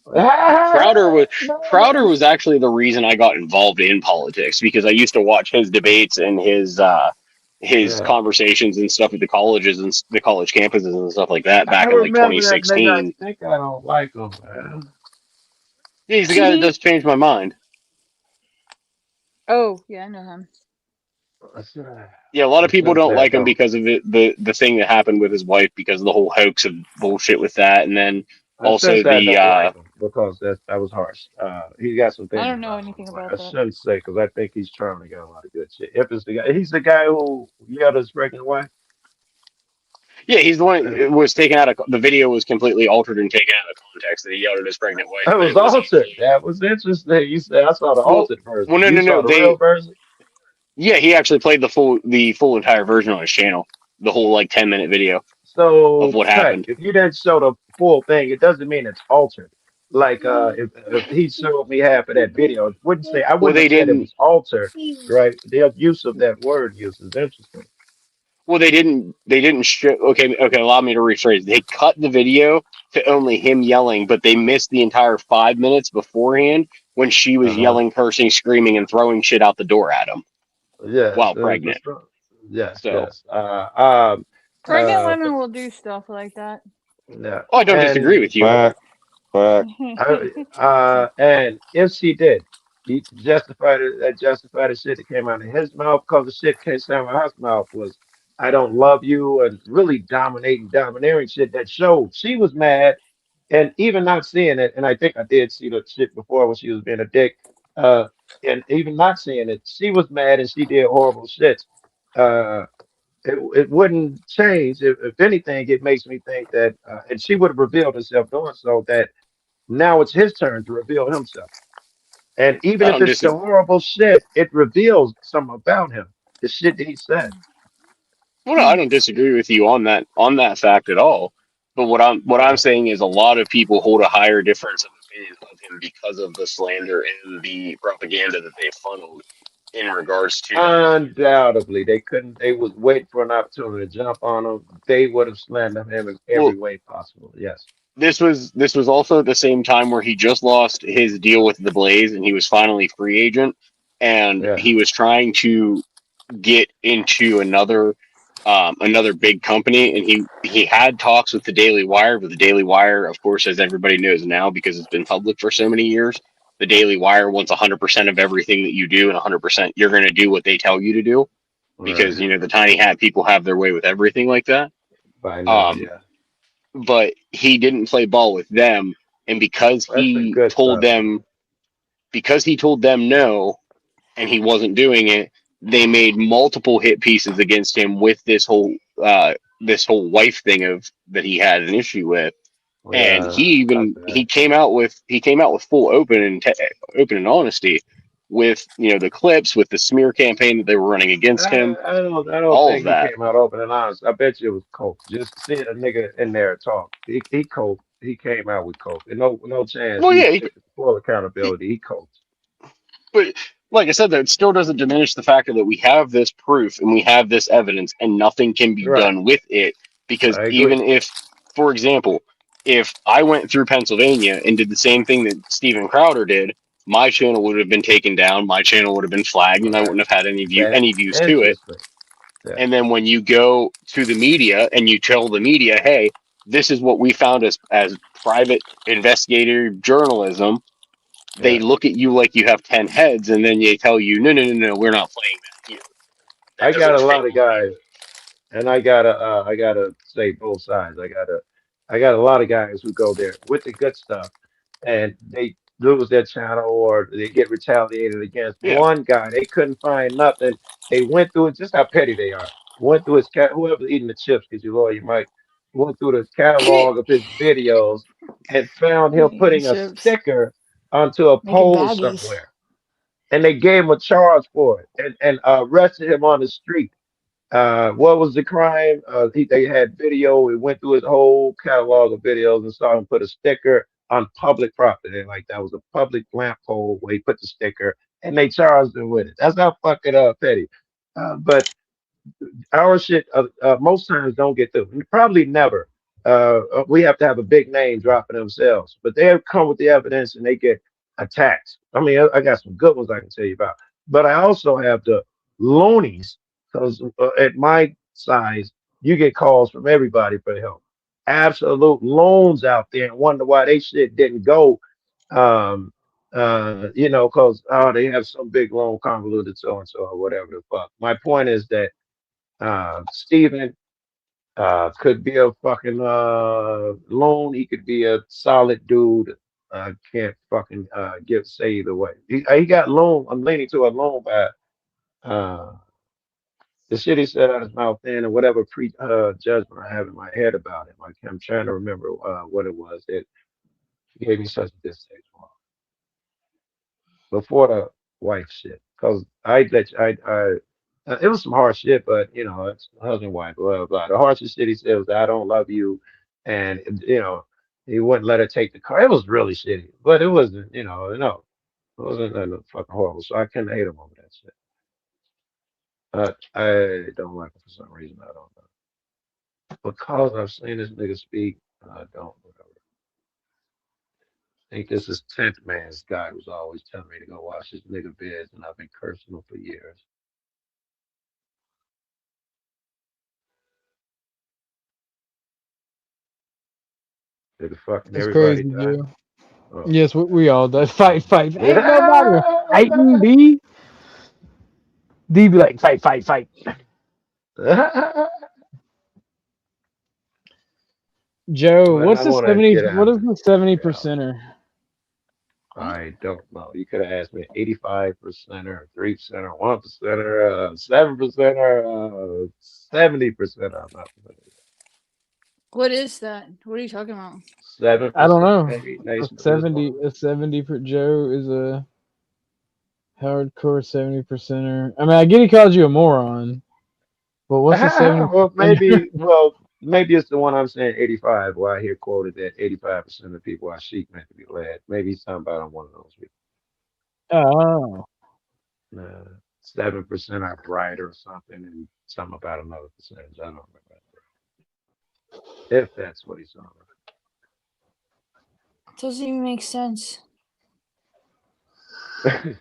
[SPEAKER 14] Crowder was actually the reason I got involved in politics, because I used to watch his debates and his
[SPEAKER 15] Yeah.
[SPEAKER 14] conversations and stuff at the colleges and the college campuses and stuff like that back
[SPEAKER 15] I
[SPEAKER 14] in like
[SPEAKER 15] remember that nigga. I
[SPEAKER 14] 2016.
[SPEAKER 15] think I don't like him, man.
[SPEAKER 14] Yeah, he's the guy that does change my mind.
[SPEAKER 3] Oh, yeah, I know him.
[SPEAKER 14] Yeah, a lot of people don't like him
[SPEAKER 15] though.
[SPEAKER 14] because of the thing that happened with his wife, because of the whole hoax of bullshit with that, and then also
[SPEAKER 15] I
[SPEAKER 14] the
[SPEAKER 15] don't like him because that was harsh. He got some things.
[SPEAKER 3] I don't know anything about
[SPEAKER 15] I
[SPEAKER 3] that.
[SPEAKER 15] shouldn't say, because I think he's trying to get a lot of good shit. If it's the guy, he's the guy who yelled his pregnant wife.
[SPEAKER 14] Yeah, he's the one who was taken out of the video, was completely altered and taken out of context. That he yelled at his pregnant wife.
[SPEAKER 15] That was altered. That was interesting. You said I saw the altered version.
[SPEAKER 14] Well, no,
[SPEAKER 15] You saw the real version.
[SPEAKER 14] Yeah, he actually played the full entire version on his channel, the whole like 10-minute video
[SPEAKER 15] So
[SPEAKER 14] of what happened.
[SPEAKER 15] If you didn't show the full thing, it doesn't mean it's altered. Like if he showed me half of that video, I wouldn't have said it was altered, right? The use of that word use is interesting.
[SPEAKER 14] Well, they didn't show. Okay, allow me to rephrase. They cut the video to only him yelling, but they missed the entire 5 minutes beforehand when she was yelling, cursing, screaming, and throwing shit out the door at him.
[SPEAKER 15] Yes,
[SPEAKER 14] while pregnant.
[SPEAKER 15] Yes,
[SPEAKER 14] So,
[SPEAKER 15] yes.
[SPEAKER 3] Pregnant women will do stuff like that.
[SPEAKER 15] Yeah.
[SPEAKER 14] Oh, I don't disagree with you.
[SPEAKER 15] And if she did, he justified it. That justified the shit that came out of his mouth, because the shit came out of her mouth was, "I don't love you," and really domineering shit that showed she was mad, and even not seeing it. And I think I did see the shit before when she was being a dick. And even not seeing it, she was mad and she did horrible shit. It wouldn't change. If anything, it makes me think that, and she would have revealed herself doing so, that now it's his turn to reveal himself. And even if it's the horrible shit, it reveals something about him, the shit that he said.
[SPEAKER 14] Well, no, I don't disagree with you on that fact at all. But what I'm saying is, a lot of people hold a higher difference of opinion of him because of the slander and the propaganda that they funneled in regards to.
[SPEAKER 15] Undoubtedly, they was waiting for an opportunity to jump on him. They would have slandered him in every way possible. Yes.
[SPEAKER 14] This was also at the same time where he just lost his deal with the Blaze and he was finally free agent, and he was trying to get into another big company, and he had talks with the Daily Wire, but the Daily Wire, of course, as everybody knows now because it's been public for so many years, the Daily Wire wants 100% of everything that you do, and 100% you're going to do what they tell you to do, because the tiny hat people have their way with everything like that. But he didn't play ball with them, and because he told them no, and he wasn't doing it, they made multiple hit pieces against him with this whole wife thing that he had an issue with, and he came out with full open and honesty with the clips, with the smear campaign that they were running against him.
[SPEAKER 15] I don't
[SPEAKER 14] all
[SPEAKER 15] think
[SPEAKER 14] of that.
[SPEAKER 15] he came out open and honest. I bet you it was coke. Just seeing a nigga in there talk, he coke. He came out with coke, and no chance.
[SPEAKER 14] Well, yeah,
[SPEAKER 15] he took full accountability. He coked.
[SPEAKER 14] But like I said, that still doesn't diminish the fact that we have this proof and we have this evidence, and nothing can be done with it. Because even if, for example, if I went through Pennsylvania and did the same thing that Steven Crowder did, my channel would have been taken down, my channel would have been flagged, and I wouldn't have had any views to it. Yeah. And then when you go to the media and you tell the media, hey, this is what we found as private investigative journalism, they look at you like you have 10 heads, and then they tell you, no, we're not playing that here.
[SPEAKER 15] I got a lot of guys, and I gotta say both sides. I got a lot of guys who go there with the good stuff, and they lose their channel or they get retaliated against. One guy, they couldn't find nothing. They went through it, just how petty they are. Went through his cat, whoever's eating the chips, because you lawyer, you might went through the catalog of his videos and found him
[SPEAKER 3] Eating
[SPEAKER 15] putting a
[SPEAKER 3] chips,
[SPEAKER 15] sticker onto a
[SPEAKER 3] making
[SPEAKER 15] pole
[SPEAKER 3] baggies.
[SPEAKER 15] somewhere, and they gave him a charge for it and arrested him on the street. What was the crime? They had video. We went through his whole catalog of videos and saw him put a sticker on public property. Like that was a public lamp pole where he put the sticker, and they charged him with it. That's how fucking petty. But our shit most times don't get through. Probably never. We have to have a big name dropping themselves, but they have come with the evidence and they get attacked. I mean, I got some good ones I can tell you about, but I also have the loonies because at my size, you get calls from everybody for help. Absolute loans out there and wonder why they shit didn't go. Um, because they have some big loan convoluted so and so or whatever the fuck. My point is that Steven could be a fucking loan. He could be a solid dude. Can't fucking say either way. He got loan. I'm leaning to a loan by uh, the shit he said out his mouth then, and whatever pre judgment I have in my head about him. I'm trying to remember what it was that gave me such a distaste for him before the wife shit. Cause it was some hard shit, but it's husband wife, blah blah blah. The harshest shit he said was, "I don't love you," and he wouldn't let her take the car. It was really shitty, but it wasn't, no, it wasn't nothing fucking horrible. So I couldn't hate him over that shit. I don't like him for some reason. I don't know. Because I've seen this nigga speak, I don't. Whatever. I think this is 10th man's guy who's always telling me to go watch this nigga vids, and I've been cursing him for years. Did the fucking
[SPEAKER 2] That's
[SPEAKER 15] everybody
[SPEAKER 2] crazy,
[SPEAKER 15] die?
[SPEAKER 2] Joe.
[SPEAKER 15] Oh.
[SPEAKER 2] Yes, we all does. Fight. Ain't nobody fighting D. D be like, fight. Joe,
[SPEAKER 15] But
[SPEAKER 2] what's
[SPEAKER 15] I
[SPEAKER 2] the
[SPEAKER 15] want to
[SPEAKER 2] 70?
[SPEAKER 15] get
[SPEAKER 2] What
[SPEAKER 15] out
[SPEAKER 2] is
[SPEAKER 15] of
[SPEAKER 2] the
[SPEAKER 15] this.
[SPEAKER 2] 70 percenter?
[SPEAKER 15] I don't know. You could have asked me 85% or 3% or 1% or 7% or 70%. I'm not familiar.
[SPEAKER 3] What is that? What are you talking about?
[SPEAKER 15] 7%,
[SPEAKER 2] I don't know.
[SPEAKER 15] maybe Nation
[SPEAKER 2] A
[SPEAKER 15] of
[SPEAKER 2] 70,
[SPEAKER 15] Islam.
[SPEAKER 2] a 70 for Joe is a hardcore 70 percenter. I mean, I get he called you a moron, but what's the 70
[SPEAKER 15] Well,
[SPEAKER 2] percenter?
[SPEAKER 15] maybe it's the one I'm saying 85, where I hear quoted that 85% of the people are sheep meant to be led. Maybe he's talking about I'm one of those people.
[SPEAKER 2] Oh,
[SPEAKER 15] 7% are bright or something, and something about another percentage. I don't remember. If that's what he's talking
[SPEAKER 3] Doesn't even make sense.
[SPEAKER 15] about.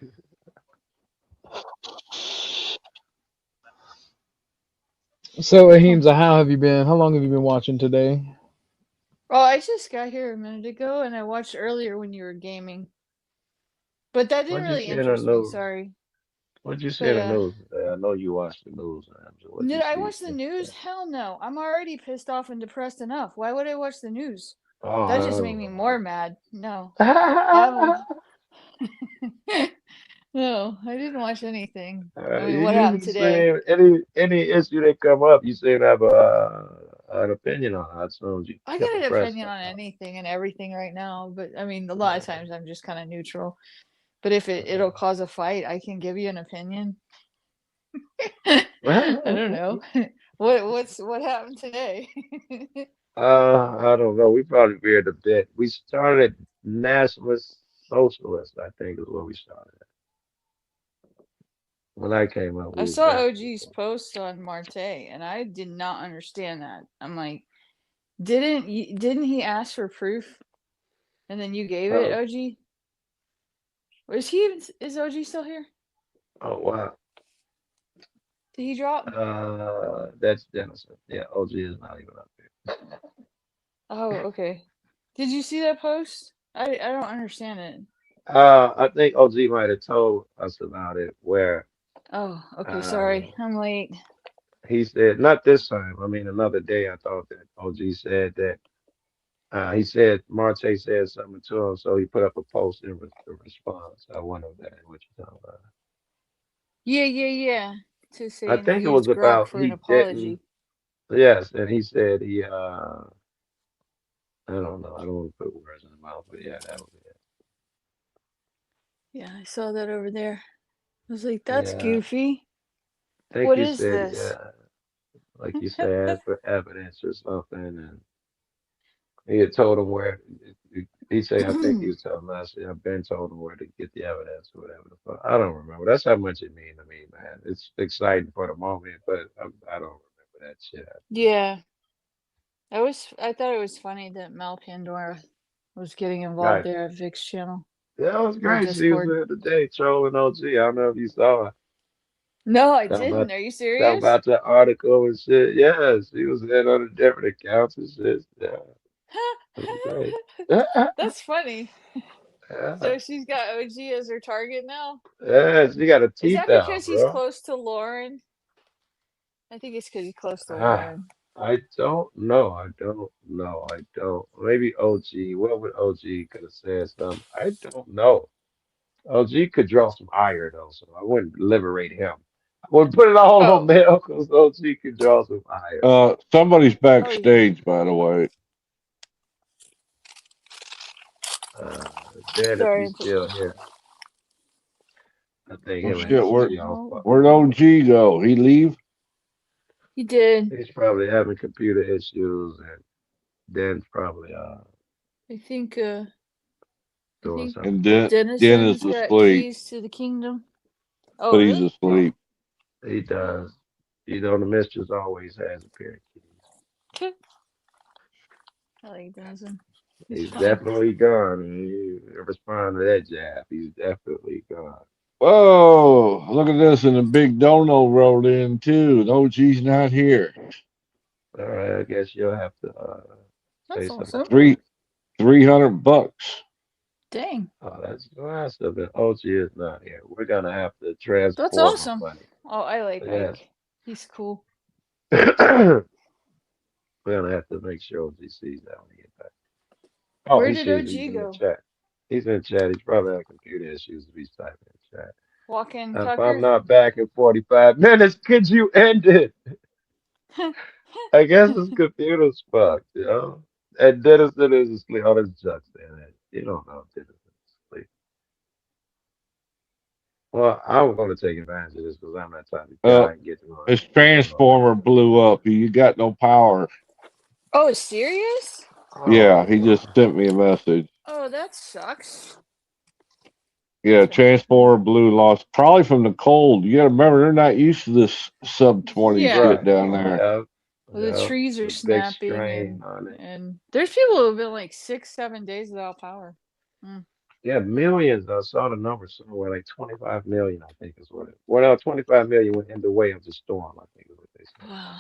[SPEAKER 2] so Ahimza, how have you been? How long have you been watching today?
[SPEAKER 3] Oh, I just got here a minute ago, and I watched earlier when you were gaming. But that didn't
[SPEAKER 15] What'd you
[SPEAKER 3] really
[SPEAKER 15] see in the
[SPEAKER 3] interest me.
[SPEAKER 15] news?
[SPEAKER 3] Sorry.
[SPEAKER 15] What'd you see in
[SPEAKER 3] But
[SPEAKER 15] the news today? I know you watched the news. What'd you
[SPEAKER 3] did I
[SPEAKER 15] see?
[SPEAKER 3] watch the news? Hell no. I'm already pissed off and depressed enough. Why would I watch the news?
[SPEAKER 15] Oh,
[SPEAKER 3] That just made me more mad. No. Have no, I didn't watch anything. I mean, what
[SPEAKER 15] you
[SPEAKER 3] happened
[SPEAKER 15] even
[SPEAKER 3] today?
[SPEAKER 15] say any issue that come up, you seem to have an opinion on it. As soon as you
[SPEAKER 3] I
[SPEAKER 15] kept
[SPEAKER 3] got
[SPEAKER 15] the
[SPEAKER 3] an
[SPEAKER 15] press.
[SPEAKER 3] opinion on anything and everything right now, but I mean, a lot of times I'm just kind of neutral. But if it'll cause a fight, I can give you an opinion. I don't know. What happened today?
[SPEAKER 15] I don't know. We probably veered a bit. We started nationalist socialist, I think is where we started. When I came up,
[SPEAKER 3] I
[SPEAKER 15] we was
[SPEAKER 3] saw
[SPEAKER 15] nationalist.
[SPEAKER 3] OG's post on Marte, and I did not understand that. I'm like, didn't he ask for proof, and then you gave it, OG? Is OG still here?
[SPEAKER 15] Oh wow.
[SPEAKER 3] Did he drop?
[SPEAKER 15] That's Denison. Yeah, OG is not even up there.
[SPEAKER 3] Oh, okay. Did you see that post? I don't understand it.
[SPEAKER 15] I think OG might have told us about it where
[SPEAKER 3] Oh, okay,
[SPEAKER 15] uh,
[SPEAKER 3] sorry. I'm late.
[SPEAKER 15] he said, not this time. I mean, another day I thought that OG said that he said Marte said something to him, so he put up a post in response. I wonder if that is what you're talking about.
[SPEAKER 3] Yeah. to say
[SPEAKER 15] I
[SPEAKER 3] and
[SPEAKER 15] think it
[SPEAKER 3] use
[SPEAKER 15] was
[SPEAKER 3] Grok
[SPEAKER 15] about
[SPEAKER 3] for an
[SPEAKER 15] he
[SPEAKER 3] apology.
[SPEAKER 15] didn't. Yes, and he said he. I don't know. I don't want to put words in the mouth, but yeah, that was it.
[SPEAKER 3] Yeah, I saw that over there. I was like, that's
[SPEAKER 15] Yeah,
[SPEAKER 3] goofy.
[SPEAKER 15] I think
[SPEAKER 3] What
[SPEAKER 15] he
[SPEAKER 3] is
[SPEAKER 15] said
[SPEAKER 3] this?
[SPEAKER 15] like you said, for evidence or something, and he had told him where. He said, I think he was telling us, I've been told him where to get the evidence or whatever the fuck. I don't remember. That's how much it mean to me, man. It's exciting for the moment, but I don't remember that shit.
[SPEAKER 3] Yeah. I thought it was funny that Mel Pandora was getting involved
[SPEAKER 15] Right.
[SPEAKER 3] there at Vic's channel
[SPEAKER 15] That was
[SPEAKER 3] or
[SPEAKER 15] great. She was
[SPEAKER 3] Discord.
[SPEAKER 15] there today trolling OG. I don't know if you saw it.
[SPEAKER 3] No, I
[SPEAKER 15] Talking
[SPEAKER 3] didn't.
[SPEAKER 15] about
[SPEAKER 3] Are you
[SPEAKER 15] talking
[SPEAKER 3] serious?
[SPEAKER 15] about the article and shit. Yes, she was in on the different accounts and shit. Yeah, that was great.
[SPEAKER 3] That's funny.
[SPEAKER 15] Yeah,
[SPEAKER 3] So she's got OG as her target now?
[SPEAKER 15] yeah, she got her
[SPEAKER 3] Is
[SPEAKER 15] teeth
[SPEAKER 3] that
[SPEAKER 15] out,
[SPEAKER 3] because he's
[SPEAKER 15] bro.
[SPEAKER 3] close to Lauren? I think it's because he's close to
[SPEAKER 15] Ah,
[SPEAKER 3] Lauren.
[SPEAKER 15] I don't know. I don't know. I don't. Maybe OG. What would OG could have said something? I don't know. OG could draw some ire though, so I wouldn't liberate him. I would put it all on
[SPEAKER 3] Oh.
[SPEAKER 15] Mel because OG could draw some ire.
[SPEAKER 5] Somebody's
[SPEAKER 3] Oh, yeah.
[SPEAKER 5] backstage, by the way.
[SPEAKER 15] Dan, if
[SPEAKER 3] Sorry.
[SPEAKER 15] he's still here, I think
[SPEAKER 5] Oh
[SPEAKER 15] him and
[SPEAKER 5] shit,
[SPEAKER 15] OG all
[SPEAKER 5] where'd
[SPEAKER 15] fucking.
[SPEAKER 5] OG go? He leave?
[SPEAKER 3] He did.
[SPEAKER 15] He's probably having computer issues, and Dan's probably
[SPEAKER 3] I think
[SPEAKER 15] doing something.
[SPEAKER 5] And
[SPEAKER 3] Dennison's
[SPEAKER 5] Dennis
[SPEAKER 3] got
[SPEAKER 5] asleep,
[SPEAKER 3] keys to the kingdom. Oh,
[SPEAKER 5] but he's
[SPEAKER 3] really?
[SPEAKER 5] asleep.
[SPEAKER 15] He does. You know, the mistress always has a pair of keys.
[SPEAKER 3] I like Dennison. He's
[SPEAKER 15] He's
[SPEAKER 3] funny.
[SPEAKER 15] definitely gone. He respond to that jab. He's definitely gone.
[SPEAKER 5] Whoa, look at this, and the big dono rolled in too. The OG's not here.
[SPEAKER 15] All right, I guess you'll have to say
[SPEAKER 3] That's
[SPEAKER 15] something.
[SPEAKER 3] awesome.
[SPEAKER 5] $300.
[SPEAKER 3] Dang.
[SPEAKER 15] Oh, that's massive. And OG is not here. We're gonna have to
[SPEAKER 3] That's
[SPEAKER 15] transform our
[SPEAKER 3] awesome.
[SPEAKER 15] money.
[SPEAKER 3] Oh, I like
[SPEAKER 15] Yes.
[SPEAKER 3] Ike. He's cool.
[SPEAKER 15] We're gonna have to make sure OG sees that when he gets back. Oh,
[SPEAKER 3] Where
[SPEAKER 15] he
[SPEAKER 3] did
[SPEAKER 15] sees. He's
[SPEAKER 3] OG
[SPEAKER 15] in the
[SPEAKER 3] go?
[SPEAKER 15] chat. He's in chat. He's probably having computer issues if he's typing in chat.
[SPEAKER 3] Walking
[SPEAKER 15] If
[SPEAKER 3] Tucker?
[SPEAKER 15] I'm not back in 45 minutes, could you end it? I guess his computer's fucked, you know? And Dennison is asleep. Oh, there's Chuck's in it. You don't know if Dennison's asleep. Well, I'm going to take advantage of this because I'm that type of guy and get to know
[SPEAKER 5] His transformer blew up. You got no power.
[SPEAKER 3] Oh, serious?
[SPEAKER 5] Yeah, he just sent me a message.
[SPEAKER 3] Oh, that sucks.
[SPEAKER 5] Yeah, transformer blew lost probably from the cold. You gotta remember they're not used to this sub 20
[SPEAKER 3] Yeah.
[SPEAKER 5] shit down there.
[SPEAKER 15] Yeah.
[SPEAKER 3] Well, the trees are
[SPEAKER 15] Big
[SPEAKER 3] snapping,
[SPEAKER 15] strain on it.
[SPEAKER 3] and there's people who have been like 6-7 days without power.
[SPEAKER 15] Yeah, millions. I saw the number somewhere, like 25 million, I think is what it. Well, no, 25 million went in the way of the storm, I think is what they said.
[SPEAKER 3] Wow.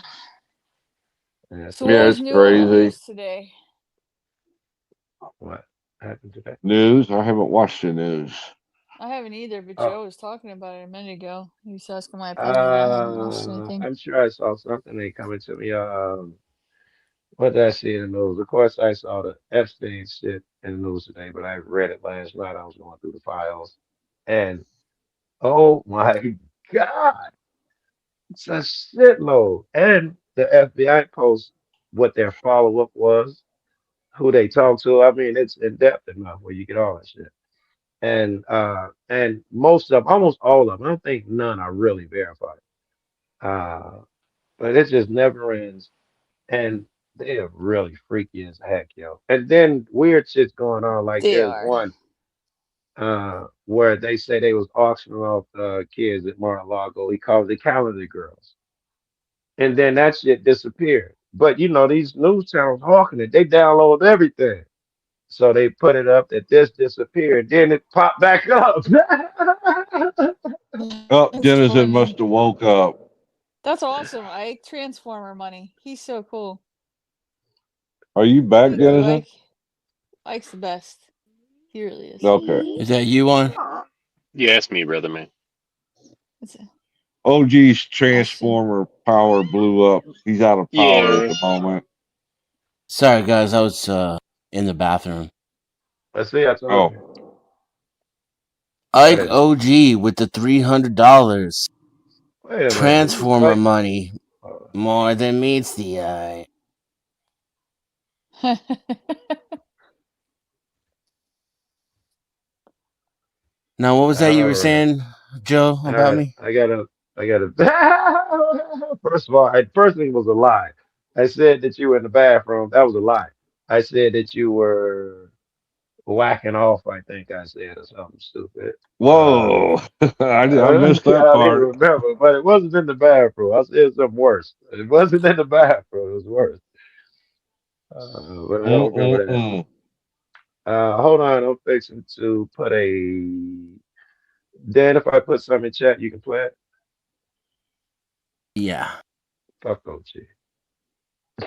[SPEAKER 15] Yeah,
[SPEAKER 3] So what was new on the news today?
[SPEAKER 15] What happened today?
[SPEAKER 5] News? I haven't watched the news.
[SPEAKER 3] I haven't either, but
[SPEAKER 15] Oh.
[SPEAKER 3] Joe was talking about it a minute ago. He was asking my opinion. I haven't watched anything.
[SPEAKER 15] I'm sure I saw something they coming to me. What did I see in the news? Of course, I saw the Epstein shit in the news today, but I read it last night. I was going through the files, and oh my God, it's a shitload. And the FBI posts what their follow up was, who they talked to. I mean, it's in depth enough where you get all that shit. And most of them, almost all of them, I don't think none are really verified. But it just never ends. And they are really freaky as heck, yo. And then weird shit's going on. Like
[SPEAKER 3] They
[SPEAKER 15] there's
[SPEAKER 3] are.
[SPEAKER 15] one where they say they was auctioning off kids at Mar-a-Lago. He calls it calendar girls. And then that shit disappeared. But you know, these news channels hawking it, they download everything. So they put it up that this disappeared. Then it popped back up.
[SPEAKER 5] Oh,
[SPEAKER 3] That's
[SPEAKER 5] Dennison
[SPEAKER 3] funny.
[SPEAKER 5] must have woke up.
[SPEAKER 3] That's awesome. Ike Transformer money. He's so cool.
[SPEAKER 5] Are you back, Dennison?
[SPEAKER 3] Ike's the best. He really is.
[SPEAKER 5] Okay.
[SPEAKER 18] Is that you on?
[SPEAKER 14] Yeah, it's me, brother, man.
[SPEAKER 5] OG's transformer power blew up. He's out of power at the moment.
[SPEAKER 18] Sorry, guys. I was in the bathroom.
[SPEAKER 15] Let's see. I told you.
[SPEAKER 18] Ike OG with the $300.
[SPEAKER 15] Wait a minute.
[SPEAKER 18] Transformer money more than meets the eye. Now, what was that you were saying, Joe, about me?
[SPEAKER 15] I gotta. First of all, first thing was a lie. I said that you were in the bathroom. That was a lie. I said that you were whacking off. I think I said or something stupid.
[SPEAKER 5] Whoa, I missed
[SPEAKER 15] I
[SPEAKER 5] that
[SPEAKER 15] don't even
[SPEAKER 5] part.
[SPEAKER 15] remember, but it wasn't in the bathroom. I said something worse. It wasn't in the bathroom. It was worse. But I don't remember that. Hold on. I'm fixing to put a. Dan, if I put something in chat, you can play it.
[SPEAKER 18] Yeah.
[SPEAKER 15] Fuck OG.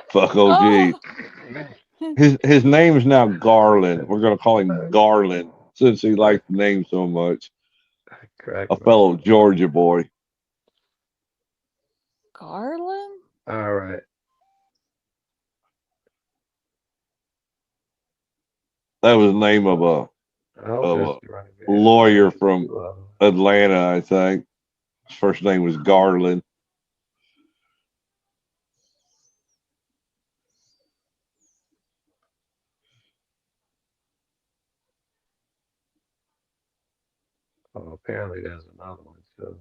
[SPEAKER 5] Fuck OG. His name's now Garland. We're gonna call him Garland since he likes the name so much. A fellow Georgia boy.
[SPEAKER 3] Garland?
[SPEAKER 15] All right.
[SPEAKER 5] That was the name of a lawyer from Atlanta, I think. His first name was Garland.
[SPEAKER 15] Oh, apparently there's another one too.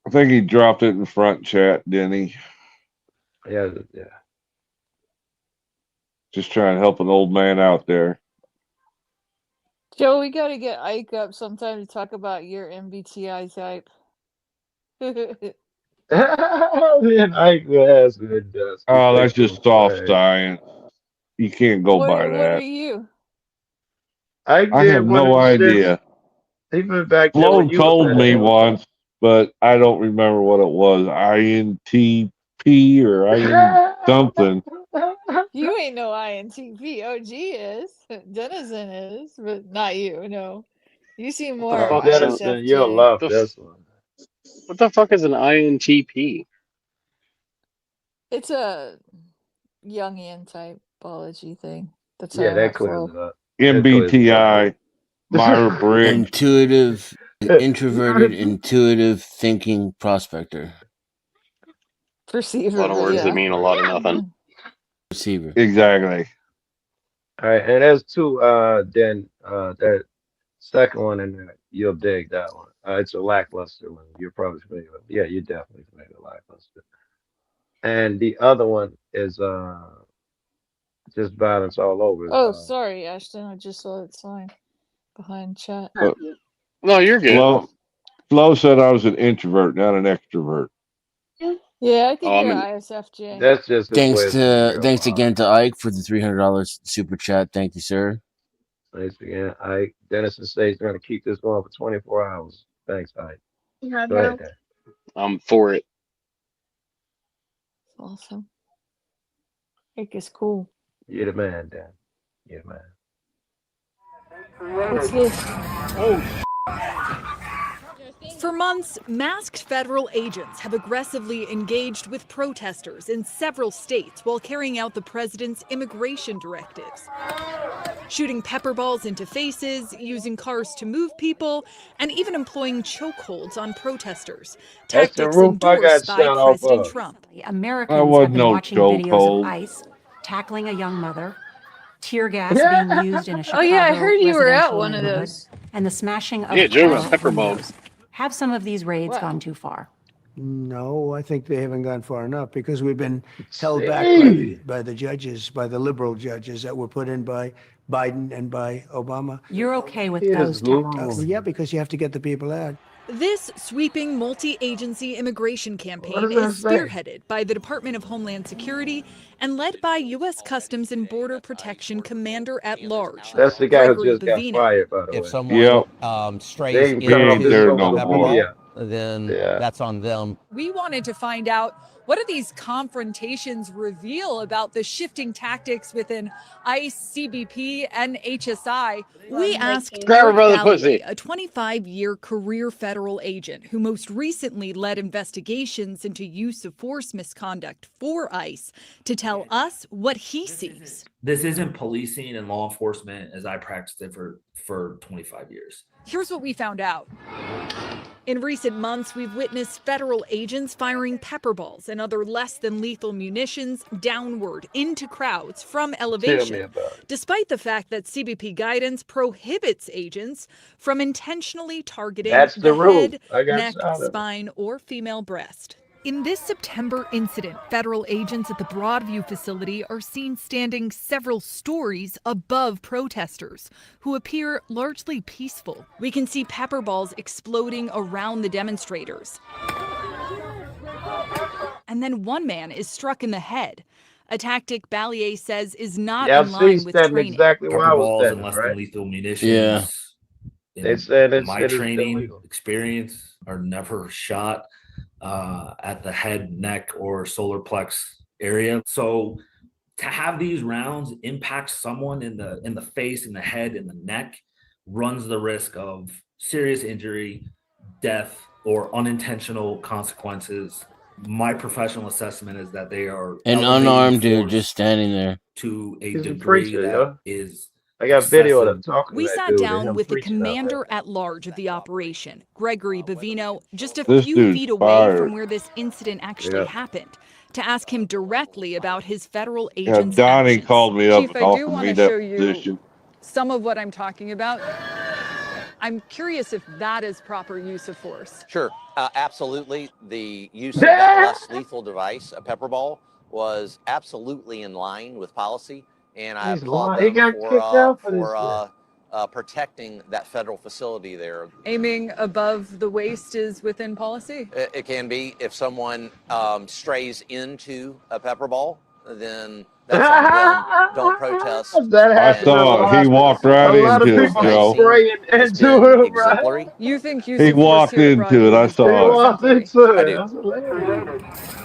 [SPEAKER 5] I think he dropped it in front chat, didn't he?
[SPEAKER 15] Yeah.
[SPEAKER 5] Just trying to help an old man out there.
[SPEAKER 3] Joe, we gotta get Ike up sometime to talk about your MBTI type.
[SPEAKER 15] Man, Ike has good dust.
[SPEAKER 5] Oh, that's just soft science. You can't go by
[SPEAKER 3] What are
[SPEAKER 5] that.
[SPEAKER 3] you?
[SPEAKER 15] Ike
[SPEAKER 5] I
[SPEAKER 15] did
[SPEAKER 5] have
[SPEAKER 15] one
[SPEAKER 5] no
[SPEAKER 15] of the
[SPEAKER 5] idea.
[SPEAKER 15] shits, even back there
[SPEAKER 5] Flo
[SPEAKER 15] when you
[SPEAKER 5] told
[SPEAKER 15] was
[SPEAKER 5] me
[SPEAKER 15] at
[SPEAKER 5] once, but I don't remember what it was. INTP or IN something.
[SPEAKER 3] You ain't no INTP. OG is. Denizen is, but not you. No, you seem more
[SPEAKER 15] Denizen, you'll love this one.
[SPEAKER 14] What the fuck is an INTP?
[SPEAKER 3] It's a Jungian type biology thing. That's
[SPEAKER 15] Yeah,
[SPEAKER 3] how
[SPEAKER 15] that
[SPEAKER 3] that
[SPEAKER 15] clears
[SPEAKER 3] flow.
[SPEAKER 15] it up.
[SPEAKER 5] MBTI, Myra Briggs.
[SPEAKER 18] Intuitive, introverted, intuitive thinking prospector.
[SPEAKER 3] Perceiver.
[SPEAKER 14] A lot of words that mean a lot of nothing.
[SPEAKER 18] Receiver.
[SPEAKER 5] Exactly.
[SPEAKER 15] All right, and there's two. Then that second one in there, you'll dig that one. It's a lackluster one. You're probably familiar with. Yeah, you're definitely familiar with lackluster. And the other one is just balance all over.
[SPEAKER 3] Oh, sorry, Ashton. I just saw that sign behind chat.
[SPEAKER 14] No, you're good.
[SPEAKER 5] Flo said I was an introvert, not an extrovert.
[SPEAKER 3] Yeah, I think you're ISFJ.
[SPEAKER 15] That's just his way of saying
[SPEAKER 18] Thanks again to Ike for the $300 super chat. Thank you, sir.
[SPEAKER 15] Thanks again, Ike. Dennison says he's going to keep this going for 24 hours. Thanks, Ike. Go ahead, Dan.
[SPEAKER 14] I'm for it.
[SPEAKER 3] Awesome. Ike is cool.
[SPEAKER 15] You're the man, Dan. You're the man.
[SPEAKER 3] What's this?
[SPEAKER 10] For months, masked federal agents have aggressively engaged with protesters in several states while carrying out the president's immigration directives. Shooting pepper balls into faces, using cars to move people, and even employing chokeholds on protesters.
[SPEAKER 15] That's the
[SPEAKER 10] Tactics
[SPEAKER 15] roof I got
[SPEAKER 10] endorsed by
[SPEAKER 15] shot off
[SPEAKER 10] President
[SPEAKER 15] of.
[SPEAKER 10] Trump.
[SPEAKER 11] Americans have been watching videos of ICE tackling a young mother, tear gas being used in a Chicago
[SPEAKER 3] Oh yeah, I heard you were at
[SPEAKER 11] residential
[SPEAKER 3] one of
[SPEAKER 11] neighborhood,
[SPEAKER 3] those.
[SPEAKER 11] and the smashing of
[SPEAKER 14] Joe got
[SPEAKER 11] car
[SPEAKER 14] pepper balled.
[SPEAKER 11] windows. Have some of these raids gone too far?
[SPEAKER 19] No, I think they haven't gone far enough because we've been held back by the judges, by the liberal judges that were put in by Biden and by Obama.
[SPEAKER 11] You're okay with those tactics?
[SPEAKER 19] Yeah, because you have to get the people out.
[SPEAKER 10] This sweeping multi-agency immigration campaign
[SPEAKER 19] What
[SPEAKER 10] is
[SPEAKER 19] does that say?
[SPEAKER 10] spearheaded by the Department of Homeland Security and led by U.S. Customs and Border Protection Commander-at-Large.
[SPEAKER 15] That's the guy who
[SPEAKER 10] Gregory
[SPEAKER 15] just got
[SPEAKER 10] Bavino.
[SPEAKER 15] fired, by the way.
[SPEAKER 20] If someone strays
[SPEAKER 15] They ain't coming off
[SPEAKER 20] into
[SPEAKER 15] this
[SPEAKER 5] there
[SPEAKER 15] social
[SPEAKER 5] no more.
[SPEAKER 15] media.
[SPEAKER 20] then
[SPEAKER 15] Yeah.
[SPEAKER 20] that's on them.
[SPEAKER 10] We wanted to find out, what do these confrontations reveal about the shifting tactics within ICE, CBP, and HSI? We asked
[SPEAKER 14] Grab her
[SPEAKER 10] Eric
[SPEAKER 14] by the
[SPEAKER 10] Galloway,
[SPEAKER 14] pussy.
[SPEAKER 10] a 25-year career federal agent who most recently led investigations into use of force misconduct for ICE, to tell us what he sees.
[SPEAKER 25] This isn't policing and law enforcement as I practiced it for 25 years.
[SPEAKER 10] Here's what we found out. In recent months, we've witnessed federal agents firing pepper balls and other less than lethal munitions downward into crowds from elevation, despite the fact that CBP guidance prohibits agents from intentionally targeting
[SPEAKER 15] That's the rule.
[SPEAKER 10] head,
[SPEAKER 15] I got
[SPEAKER 10] neck,
[SPEAKER 15] shot at.
[SPEAKER 10] spine, or female breast. In this September incident, federal agents at the Broadview facility are seen standing several stories above protesters, who appear largely peaceful. We can see pepper balls exploding around the demonstrators. And then one man is struck in the head, a tactic Ballier says is not in line with training.
[SPEAKER 15] Exactly where I
[SPEAKER 25] Pepper
[SPEAKER 15] was
[SPEAKER 25] balls and
[SPEAKER 15] standing,
[SPEAKER 25] less
[SPEAKER 15] right?
[SPEAKER 25] than lethal munitions.
[SPEAKER 18] Yeah.
[SPEAKER 15] They said it's
[SPEAKER 25] My training experience are never shot at the head, neck, or solar plex area. So to have these rounds impact someone in the face, in the head, in the neck, runs the risk of serious injury, death, or unintentional consequences. My professional assessment is that they are
[SPEAKER 18] An
[SPEAKER 25] elevating
[SPEAKER 18] unarmed dude
[SPEAKER 25] force
[SPEAKER 18] just standing there.
[SPEAKER 25] to a
[SPEAKER 15] He's a
[SPEAKER 25] degree
[SPEAKER 15] preacher,
[SPEAKER 25] that
[SPEAKER 15] yo.
[SPEAKER 25] is
[SPEAKER 15] I got video of them
[SPEAKER 25] excessive.
[SPEAKER 15] talking
[SPEAKER 10] We
[SPEAKER 15] to that
[SPEAKER 10] sat
[SPEAKER 15] dude and
[SPEAKER 10] down
[SPEAKER 15] him
[SPEAKER 10] with the
[SPEAKER 15] preaching out there.
[SPEAKER 10] commander at large of the operation, Gregory Bavino, just a
[SPEAKER 5] This
[SPEAKER 10] few
[SPEAKER 5] dude's
[SPEAKER 10] feet away
[SPEAKER 5] fired.
[SPEAKER 10] from where this incident actually
[SPEAKER 5] Yeah.
[SPEAKER 10] happened, to ask him directly about his federal
[SPEAKER 5] Yeah,
[SPEAKER 10] agents'
[SPEAKER 5] Donnie
[SPEAKER 10] actions.
[SPEAKER 5] called me up
[SPEAKER 3] Chief,
[SPEAKER 5] and
[SPEAKER 3] I do
[SPEAKER 5] offered
[SPEAKER 3] want
[SPEAKER 5] me
[SPEAKER 3] to
[SPEAKER 5] that
[SPEAKER 3] show you
[SPEAKER 5] position.
[SPEAKER 3] some of what I'm talking about. I'm curious if that is proper use of force.
[SPEAKER 4] Sure, absolutely. The use of that less lethal device, a pepper ball, was absolutely in line with policy, and I
[SPEAKER 15] He's
[SPEAKER 4] applaud
[SPEAKER 15] lying. He
[SPEAKER 4] them
[SPEAKER 15] got kicked out for this shit.
[SPEAKER 4] protecting that federal facility there.
[SPEAKER 3] Aiming above the waist is within policy?
[SPEAKER 4] It can be if someone strays into a pepper ball, then that's on them. Don't protest.
[SPEAKER 15] That
[SPEAKER 5] I
[SPEAKER 15] happened a
[SPEAKER 5] saw it.
[SPEAKER 15] lot.
[SPEAKER 5] He walked right
[SPEAKER 15] A lot of
[SPEAKER 5] into it,
[SPEAKER 15] people
[SPEAKER 5] Joe.
[SPEAKER 15] spraying into it, right?
[SPEAKER 3] You think use
[SPEAKER 5] He
[SPEAKER 3] of force
[SPEAKER 5] walked
[SPEAKER 3] here at
[SPEAKER 5] into it.
[SPEAKER 3] Broadview
[SPEAKER 5] I
[SPEAKER 3] is
[SPEAKER 5] saw
[SPEAKER 15] He
[SPEAKER 5] it.
[SPEAKER 15] walked into it.
[SPEAKER 4] I do.
[SPEAKER 15] That's hilarious.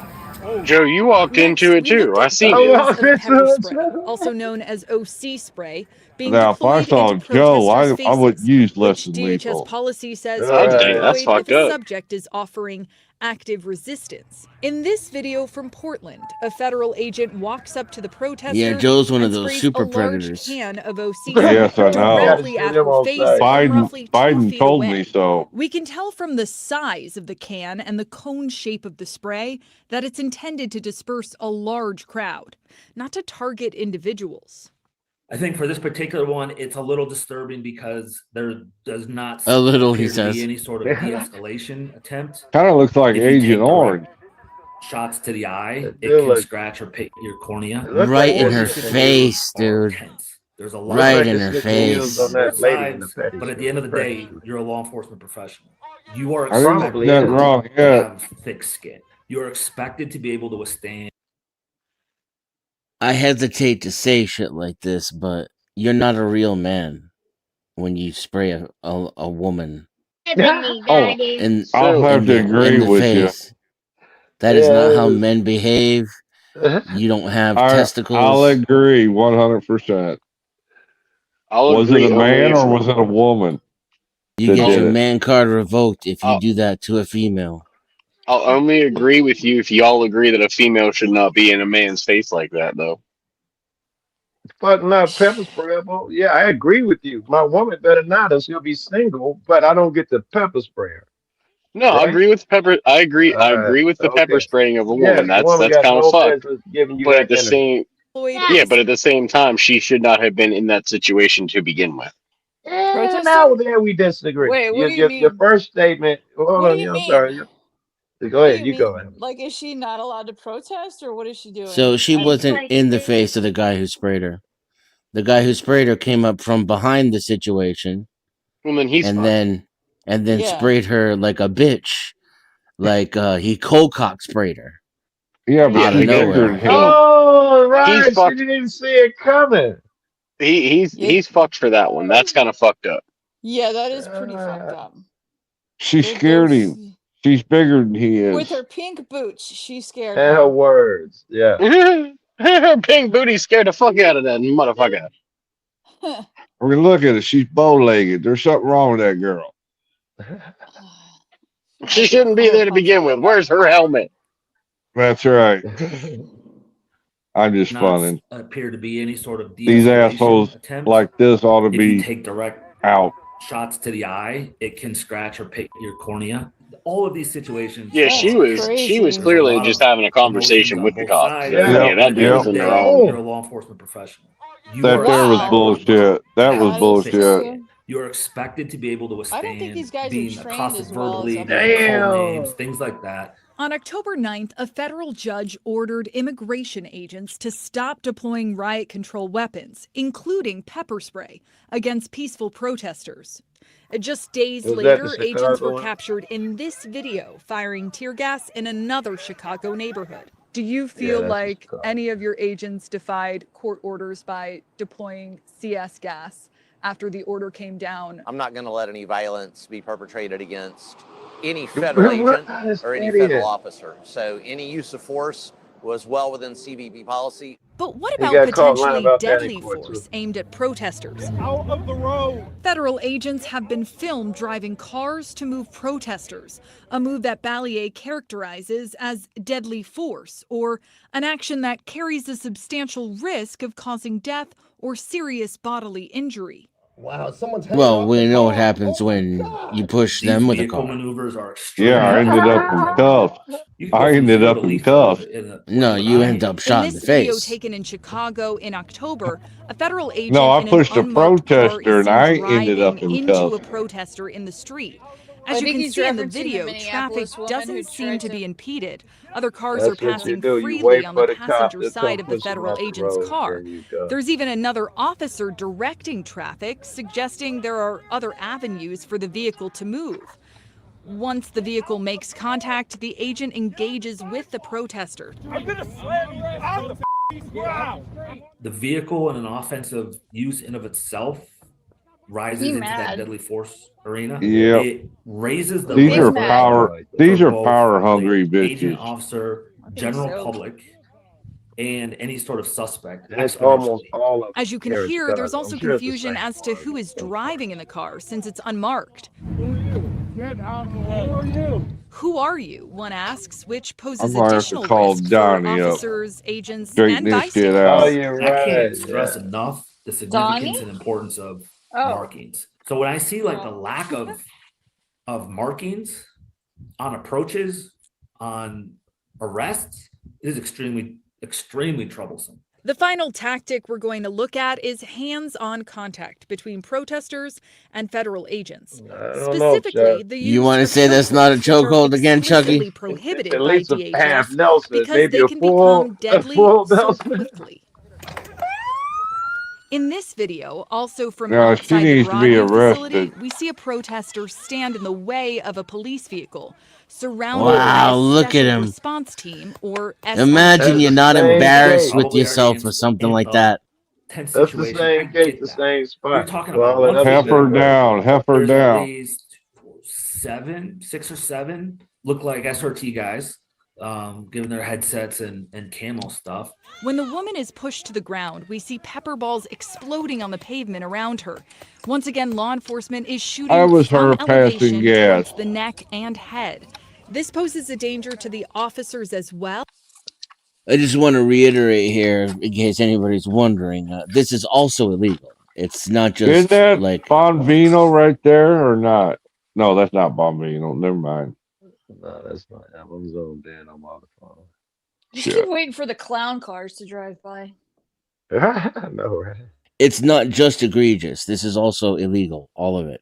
[SPEAKER 14] Joe, you walked into it
[SPEAKER 10] we looked
[SPEAKER 14] too. I
[SPEAKER 10] at
[SPEAKER 14] seen
[SPEAKER 15] I
[SPEAKER 14] it.
[SPEAKER 10] videos
[SPEAKER 15] walked
[SPEAKER 10] of
[SPEAKER 15] into
[SPEAKER 10] pepper
[SPEAKER 15] it.
[SPEAKER 10] spray, also known as OC spray, being
[SPEAKER 5] Now, if I
[SPEAKER 10] deployed
[SPEAKER 5] saw
[SPEAKER 10] into
[SPEAKER 5] Joe,
[SPEAKER 10] protesters'
[SPEAKER 5] I would
[SPEAKER 10] faces,
[SPEAKER 5] use less
[SPEAKER 10] which
[SPEAKER 5] than
[SPEAKER 10] DHS
[SPEAKER 5] lethal.
[SPEAKER 10] policy says
[SPEAKER 15] All
[SPEAKER 10] can be
[SPEAKER 15] right.
[SPEAKER 14] Dang, that's
[SPEAKER 10] deployed if
[SPEAKER 14] fucked
[SPEAKER 10] a
[SPEAKER 14] up.
[SPEAKER 10] subject is offering active resistance. In this video from Portland, a federal agent walks up to the protester
[SPEAKER 18] Yeah, Joe's one of
[SPEAKER 10] and
[SPEAKER 18] those
[SPEAKER 10] sprays
[SPEAKER 18] super
[SPEAKER 10] a large
[SPEAKER 18] predators.
[SPEAKER 10] can of OC
[SPEAKER 5] Yes, I
[SPEAKER 10] spray
[SPEAKER 5] know.
[SPEAKER 10] directly at her face from roughly 2
[SPEAKER 5] Biden
[SPEAKER 10] feet
[SPEAKER 5] told
[SPEAKER 10] away.
[SPEAKER 5] me so.
[SPEAKER 10] We can tell from the size of the can and the cone shape of the spray that it's intended to disperse a large crowd, not to target individuals.
[SPEAKER 25] I think for this particular one, it's a little disturbing because there does not
[SPEAKER 18] A little,
[SPEAKER 25] appear
[SPEAKER 18] he
[SPEAKER 25] to be
[SPEAKER 18] says.
[SPEAKER 25] any sort of de-escalation attempt.
[SPEAKER 5] Kind of looks like
[SPEAKER 25] If you
[SPEAKER 5] Agent
[SPEAKER 25] take
[SPEAKER 5] Orange.
[SPEAKER 25] direct shots to the eye,
[SPEAKER 15] do
[SPEAKER 25] it can
[SPEAKER 15] look-
[SPEAKER 25] scratch or pick your cornea.
[SPEAKER 15] It looks
[SPEAKER 18] Right
[SPEAKER 15] like
[SPEAKER 18] in
[SPEAKER 15] this
[SPEAKER 18] her
[SPEAKER 15] is getting
[SPEAKER 18] face, dude.
[SPEAKER 25] Tense. There's a lot
[SPEAKER 18] Right
[SPEAKER 15] like
[SPEAKER 18] in
[SPEAKER 15] it's
[SPEAKER 18] her
[SPEAKER 15] getting used on
[SPEAKER 18] face.
[SPEAKER 15] that
[SPEAKER 25] both
[SPEAKER 15] lady in the
[SPEAKER 25] sides,
[SPEAKER 15] petty
[SPEAKER 25] but at
[SPEAKER 15] shit,
[SPEAKER 25] the end of the
[SPEAKER 15] petty
[SPEAKER 25] day,
[SPEAKER 15] shit.
[SPEAKER 25] you're a law enforcement professional. You are
[SPEAKER 5] I didn't
[SPEAKER 15] Probably
[SPEAKER 5] do
[SPEAKER 25] expected
[SPEAKER 5] nothing
[SPEAKER 15] is.
[SPEAKER 5] wrong
[SPEAKER 25] to
[SPEAKER 5] yet.
[SPEAKER 25] have thick skin. You're expected to be able to withstand.
[SPEAKER 18] I hesitate to say shit like this, but you're not a real man when you spray a woman
[SPEAKER 5] Oh,
[SPEAKER 18] in
[SPEAKER 5] I'll have to agree
[SPEAKER 18] in the
[SPEAKER 5] with you.
[SPEAKER 18] face. That is not how men behave. You don't have
[SPEAKER 5] I'll
[SPEAKER 18] testicles.
[SPEAKER 5] agree 100%.
[SPEAKER 14] I'll
[SPEAKER 5] Was it
[SPEAKER 14] agree
[SPEAKER 5] a
[SPEAKER 14] only
[SPEAKER 5] man
[SPEAKER 14] if
[SPEAKER 5] or was it a woman
[SPEAKER 18] You
[SPEAKER 5] that
[SPEAKER 18] get
[SPEAKER 5] did
[SPEAKER 18] your
[SPEAKER 5] it?
[SPEAKER 18] man card revoked if you
[SPEAKER 14] I'll,
[SPEAKER 18] do that to a female.
[SPEAKER 14] I'll only agree with you if y'all agree that a female should not be in a man's face like that, though.
[SPEAKER 15] But not pepper spray, bro. Yeah, I agree with you. My woman better not, or she'll be single. But I don't get the pepper sprayer,
[SPEAKER 14] No, I
[SPEAKER 15] right?
[SPEAKER 14] agree with pepper. I agree. I
[SPEAKER 15] All right.
[SPEAKER 14] agree with the pepper
[SPEAKER 15] Okay.
[SPEAKER 14] spraying of a woman.
[SPEAKER 15] Yes, a woman
[SPEAKER 14] That's
[SPEAKER 15] got
[SPEAKER 14] kind of
[SPEAKER 15] no
[SPEAKER 14] fucked.
[SPEAKER 15] business giving you
[SPEAKER 14] But
[SPEAKER 15] that
[SPEAKER 14] at the
[SPEAKER 15] energy.
[SPEAKER 14] same time, she should not have been in that situation to begin with.
[SPEAKER 15] And now there we disagree.
[SPEAKER 3] Wait, what do you
[SPEAKER 15] Your
[SPEAKER 3] mean?
[SPEAKER 15] first statement. Hold
[SPEAKER 3] What do
[SPEAKER 15] on,
[SPEAKER 3] you
[SPEAKER 15] I'm
[SPEAKER 3] mean?
[SPEAKER 15] sorry. Go
[SPEAKER 3] What do
[SPEAKER 15] ahead.
[SPEAKER 3] you
[SPEAKER 15] You go
[SPEAKER 3] mean?
[SPEAKER 15] ahead.
[SPEAKER 3] Like, is she not allowed to protest, or what is she doing?
[SPEAKER 18] So she wasn't in the face of the guy who sprayed her. The guy who sprayed her came up from behind the situation.
[SPEAKER 14] Well, then he's
[SPEAKER 18] and
[SPEAKER 14] fine.
[SPEAKER 18] then
[SPEAKER 3] Yeah.
[SPEAKER 18] sprayed her like a bitch. Like he cold cock sprayed her.
[SPEAKER 5] Yeah, but
[SPEAKER 18] Out
[SPEAKER 5] she
[SPEAKER 18] of nowhere.
[SPEAKER 5] figured him.
[SPEAKER 15] Oh, right. She
[SPEAKER 14] fucked.
[SPEAKER 15] didn't even see it coming.
[SPEAKER 14] He's fucked for that one. That's kind of fucked up.
[SPEAKER 3] Yeah, that is pretty fucked up.
[SPEAKER 5] She scared him. She's bigger than he
[SPEAKER 3] With
[SPEAKER 5] is.
[SPEAKER 3] her pink boots, she scared
[SPEAKER 15] And her
[SPEAKER 3] him.
[SPEAKER 15] words. Yeah.
[SPEAKER 14] Her pink booty scared the fuck out of that motherfucker.
[SPEAKER 5] I mean, look at it. She's bow-legged. There's something wrong with that girl.
[SPEAKER 14] She shouldn't be there to begin with. Where's her helmet?
[SPEAKER 5] That's right. I'm just
[SPEAKER 25] Not
[SPEAKER 5] funning.
[SPEAKER 25] appear to be any sort of
[SPEAKER 5] These
[SPEAKER 25] de-escalation
[SPEAKER 5] assholes
[SPEAKER 25] attempt.
[SPEAKER 5] like this ought to
[SPEAKER 25] If you
[SPEAKER 5] be
[SPEAKER 25] take direct
[SPEAKER 5] out.
[SPEAKER 25] shots to the eye, it can scratch or pick your cornea. All of these situations.
[SPEAKER 14] Yeah, she was clearly just having a conversation with the cop. Yeah, that dude was in the wrong.
[SPEAKER 25] You're a law enforcement professional.
[SPEAKER 5] That there was bullshit. That was bullshit.
[SPEAKER 25] You're expected to be able to withstand
[SPEAKER 3] I don't think these guys are
[SPEAKER 25] being
[SPEAKER 3] trained
[SPEAKER 25] accosted
[SPEAKER 3] as well as
[SPEAKER 25] verbally,
[SPEAKER 3] other
[SPEAKER 25] being called names, things like that.
[SPEAKER 10] On October 9th, a federal judge ordered immigration agents to stop deploying riot control weapons, including pepper spray, against peaceful protesters. Just days later, agents were captured in this video firing tear gas in another Chicago neighborhood. Do you feel like any of your agents defied court orders by deploying CS gas after the order came down?
[SPEAKER 4] I'm not going to let any violence be perpetrated against any federal agent or any federal officer. So any use of force was well within CBP policy.
[SPEAKER 10] But what about potentially deadly force aimed at protesters?
[SPEAKER 7] Out of the road!
[SPEAKER 10] Federal agents have been filmed driving cars to move protesters, a move that Ballier characterizes as deadly force, or an action that carries a substantial risk of causing death or serious bodily injury.
[SPEAKER 7] Wow, someone's
[SPEAKER 18] Well, we know what happens when you push them with a car.
[SPEAKER 25] Maneuvers are
[SPEAKER 5] Yeah, I ended up in cuffs.
[SPEAKER 18] No, you end up shot in the
[SPEAKER 10] In this video
[SPEAKER 18] face.
[SPEAKER 10] taken in Chicago in October, a federal agent
[SPEAKER 5] No, I
[SPEAKER 10] in
[SPEAKER 5] pushed
[SPEAKER 10] an
[SPEAKER 5] a
[SPEAKER 10] unmarked
[SPEAKER 5] protester
[SPEAKER 10] car
[SPEAKER 5] and
[SPEAKER 10] is
[SPEAKER 5] I
[SPEAKER 10] seen
[SPEAKER 5] ended up
[SPEAKER 10] driving
[SPEAKER 5] in
[SPEAKER 10] into a
[SPEAKER 5] cuffs.
[SPEAKER 10] protester in the street.
[SPEAKER 3] I
[SPEAKER 10] As you
[SPEAKER 3] think
[SPEAKER 10] can
[SPEAKER 3] he's
[SPEAKER 10] see in the
[SPEAKER 3] referencing the
[SPEAKER 10] video, traffic
[SPEAKER 3] Minneapolis woman
[SPEAKER 10] doesn't
[SPEAKER 3] who
[SPEAKER 10] seem
[SPEAKER 3] tried
[SPEAKER 10] to
[SPEAKER 3] to-
[SPEAKER 10] be impeded. Other cars
[SPEAKER 15] That's
[SPEAKER 10] are
[SPEAKER 15] what
[SPEAKER 10] passing
[SPEAKER 15] you do. You
[SPEAKER 10] freely
[SPEAKER 15] wait
[SPEAKER 10] on
[SPEAKER 15] for
[SPEAKER 10] the
[SPEAKER 15] the cop
[SPEAKER 10] passenger
[SPEAKER 15] to
[SPEAKER 10] side
[SPEAKER 15] come
[SPEAKER 10] of the
[SPEAKER 15] push you
[SPEAKER 10] federal
[SPEAKER 15] off the
[SPEAKER 10] agent's
[SPEAKER 15] road,
[SPEAKER 10] car.
[SPEAKER 15] then you go.
[SPEAKER 10] There's even another officer directing traffic, suggesting there are other avenues for the vehicle to move. Once the vehicle makes contact, the agent engages with the protester.
[SPEAKER 7] I'm gonna slam you on the ground!
[SPEAKER 25] The vehicle in an offensive use in of itself rises
[SPEAKER 3] He
[SPEAKER 25] into
[SPEAKER 3] mad.
[SPEAKER 25] that deadly force arena.
[SPEAKER 5] Yep.
[SPEAKER 25] It raises the
[SPEAKER 5] These are
[SPEAKER 25] risk
[SPEAKER 5] power. These are
[SPEAKER 25] both
[SPEAKER 5] power hungry
[SPEAKER 25] the agent,
[SPEAKER 5] bitches.
[SPEAKER 25] officer, general
[SPEAKER 3] so.
[SPEAKER 25] public, and any sort of suspect.
[SPEAKER 15] That's almost
[SPEAKER 25] exponentially.
[SPEAKER 15] all of
[SPEAKER 10] As you can
[SPEAKER 15] Here in
[SPEAKER 10] hear,
[SPEAKER 15] Chicago.
[SPEAKER 10] there's also
[SPEAKER 15] I'm sure it's the
[SPEAKER 10] confusion
[SPEAKER 15] same
[SPEAKER 10] as to who is driving in the car since it's unmarked.
[SPEAKER 7] Get out of the way. Who are you?
[SPEAKER 10] Who are you? One asks, which
[SPEAKER 5] I'm
[SPEAKER 10] poses
[SPEAKER 5] gonna have to
[SPEAKER 10] additional
[SPEAKER 5] call
[SPEAKER 10] risk
[SPEAKER 5] Donnie
[SPEAKER 10] for
[SPEAKER 5] up.
[SPEAKER 10] officers, agents,
[SPEAKER 5] Straighten
[SPEAKER 10] and
[SPEAKER 5] this shit
[SPEAKER 10] bystanders.
[SPEAKER 5] out.
[SPEAKER 15] Oh, you're
[SPEAKER 25] I can't
[SPEAKER 15] right.
[SPEAKER 25] stress
[SPEAKER 15] Yeah.
[SPEAKER 25] enough the significance
[SPEAKER 3] Donnie?
[SPEAKER 25] and importance of
[SPEAKER 3] Oh.
[SPEAKER 25] markings. So when I see like the lack of markings on approaches, on arrests, it is extremely troublesome.
[SPEAKER 10] The final tactic we're going to look at is hands-on contact between protesters and federal agents.
[SPEAKER 15] I don't know,
[SPEAKER 10] Specifically,
[SPEAKER 15] Chuck.
[SPEAKER 10] the
[SPEAKER 18] You
[SPEAKER 10] use
[SPEAKER 18] want to
[SPEAKER 10] of
[SPEAKER 18] say that's not a
[SPEAKER 10] chokeholds, which are
[SPEAKER 18] chokehold again,
[SPEAKER 10] explicitly
[SPEAKER 18] Chucky?
[SPEAKER 10] prohibited
[SPEAKER 15] At
[SPEAKER 10] by
[SPEAKER 15] least a half
[SPEAKER 10] DHS
[SPEAKER 15] Nelson,
[SPEAKER 10] because
[SPEAKER 15] maybe
[SPEAKER 10] they
[SPEAKER 15] a
[SPEAKER 10] can
[SPEAKER 15] full,
[SPEAKER 10] become deadly
[SPEAKER 15] full
[SPEAKER 10] so
[SPEAKER 15] Nelson.
[SPEAKER 10] quickly. In this video, also from
[SPEAKER 5] Yeah, she
[SPEAKER 10] outside the
[SPEAKER 5] needs to be
[SPEAKER 10] Broadview facility,
[SPEAKER 5] arrested.
[SPEAKER 10] we see a protester stand in the way of a police vehicle, surrounded
[SPEAKER 18] Wow,
[SPEAKER 10] by a
[SPEAKER 18] look at
[SPEAKER 10] special
[SPEAKER 18] him.
[SPEAKER 10] response team, or
[SPEAKER 18] Imagine
[SPEAKER 10] SRT.
[SPEAKER 18] you're not
[SPEAKER 15] Same
[SPEAKER 18] embarrassed
[SPEAKER 15] case.
[SPEAKER 18] with yourself or something like that.
[SPEAKER 25] Tense
[SPEAKER 15] That's the
[SPEAKER 25] situation. I
[SPEAKER 15] same case,
[SPEAKER 25] get
[SPEAKER 15] the
[SPEAKER 25] that.
[SPEAKER 15] same
[SPEAKER 25] You're
[SPEAKER 15] spot.
[SPEAKER 25] talking
[SPEAKER 15] Well,
[SPEAKER 25] about
[SPEAKER 15] all that
[SPEAKER 25] one
[SPEAKER 15] other
[SPEAKER 25] vehicle.
[SPEAKER 5] Heifer
[SPEAKER 15] shit.
[SPEAKER 5] down. Heifer
[SPEAKER 25] There's at
[SPEAKER 5] down.
[SPEAKER 25] least 6 or 7 look like SRT guys, given their headsets and camo stuff.
[SPEAKER 10] When the woman is pushed to the ground, we see pepper balls exploding on the pavement around her. Once again, law enforcement is shooting
[SPEAKER 5] I was
[SPEAKER 10] from
[SPEAKER 5] her passing
[SPEAKER 10] elevation
[SPEAKER 5] gas.
[SPEAKER 10] towards the neck and head. This poses a danger to the officers as well.
[SPEAKER 18] I just want to reiterate here, in case anybody's wondering, this is also illegal. It's not
[SPEAKER 5] Isn't
[SPEAKER 18] just
[SPEAKER 5] that
[SPEAKER 18] like
[SPEAKER 5] Bonvino right there or not? No, that's not Bonvino. Never mind.
[SPEAKER 15] No, that's not. I'm zoomed in. I'm on the phone.
[SPEAKER 3] Just
[SPEAKER 5] Yeah.
[SPEAKER 3] keep waiting for the clown cars to drive by.
[SPEAKER 15] I know, right?
[SPEAKER 18] it's not just egregious. This is also illegal. All of it.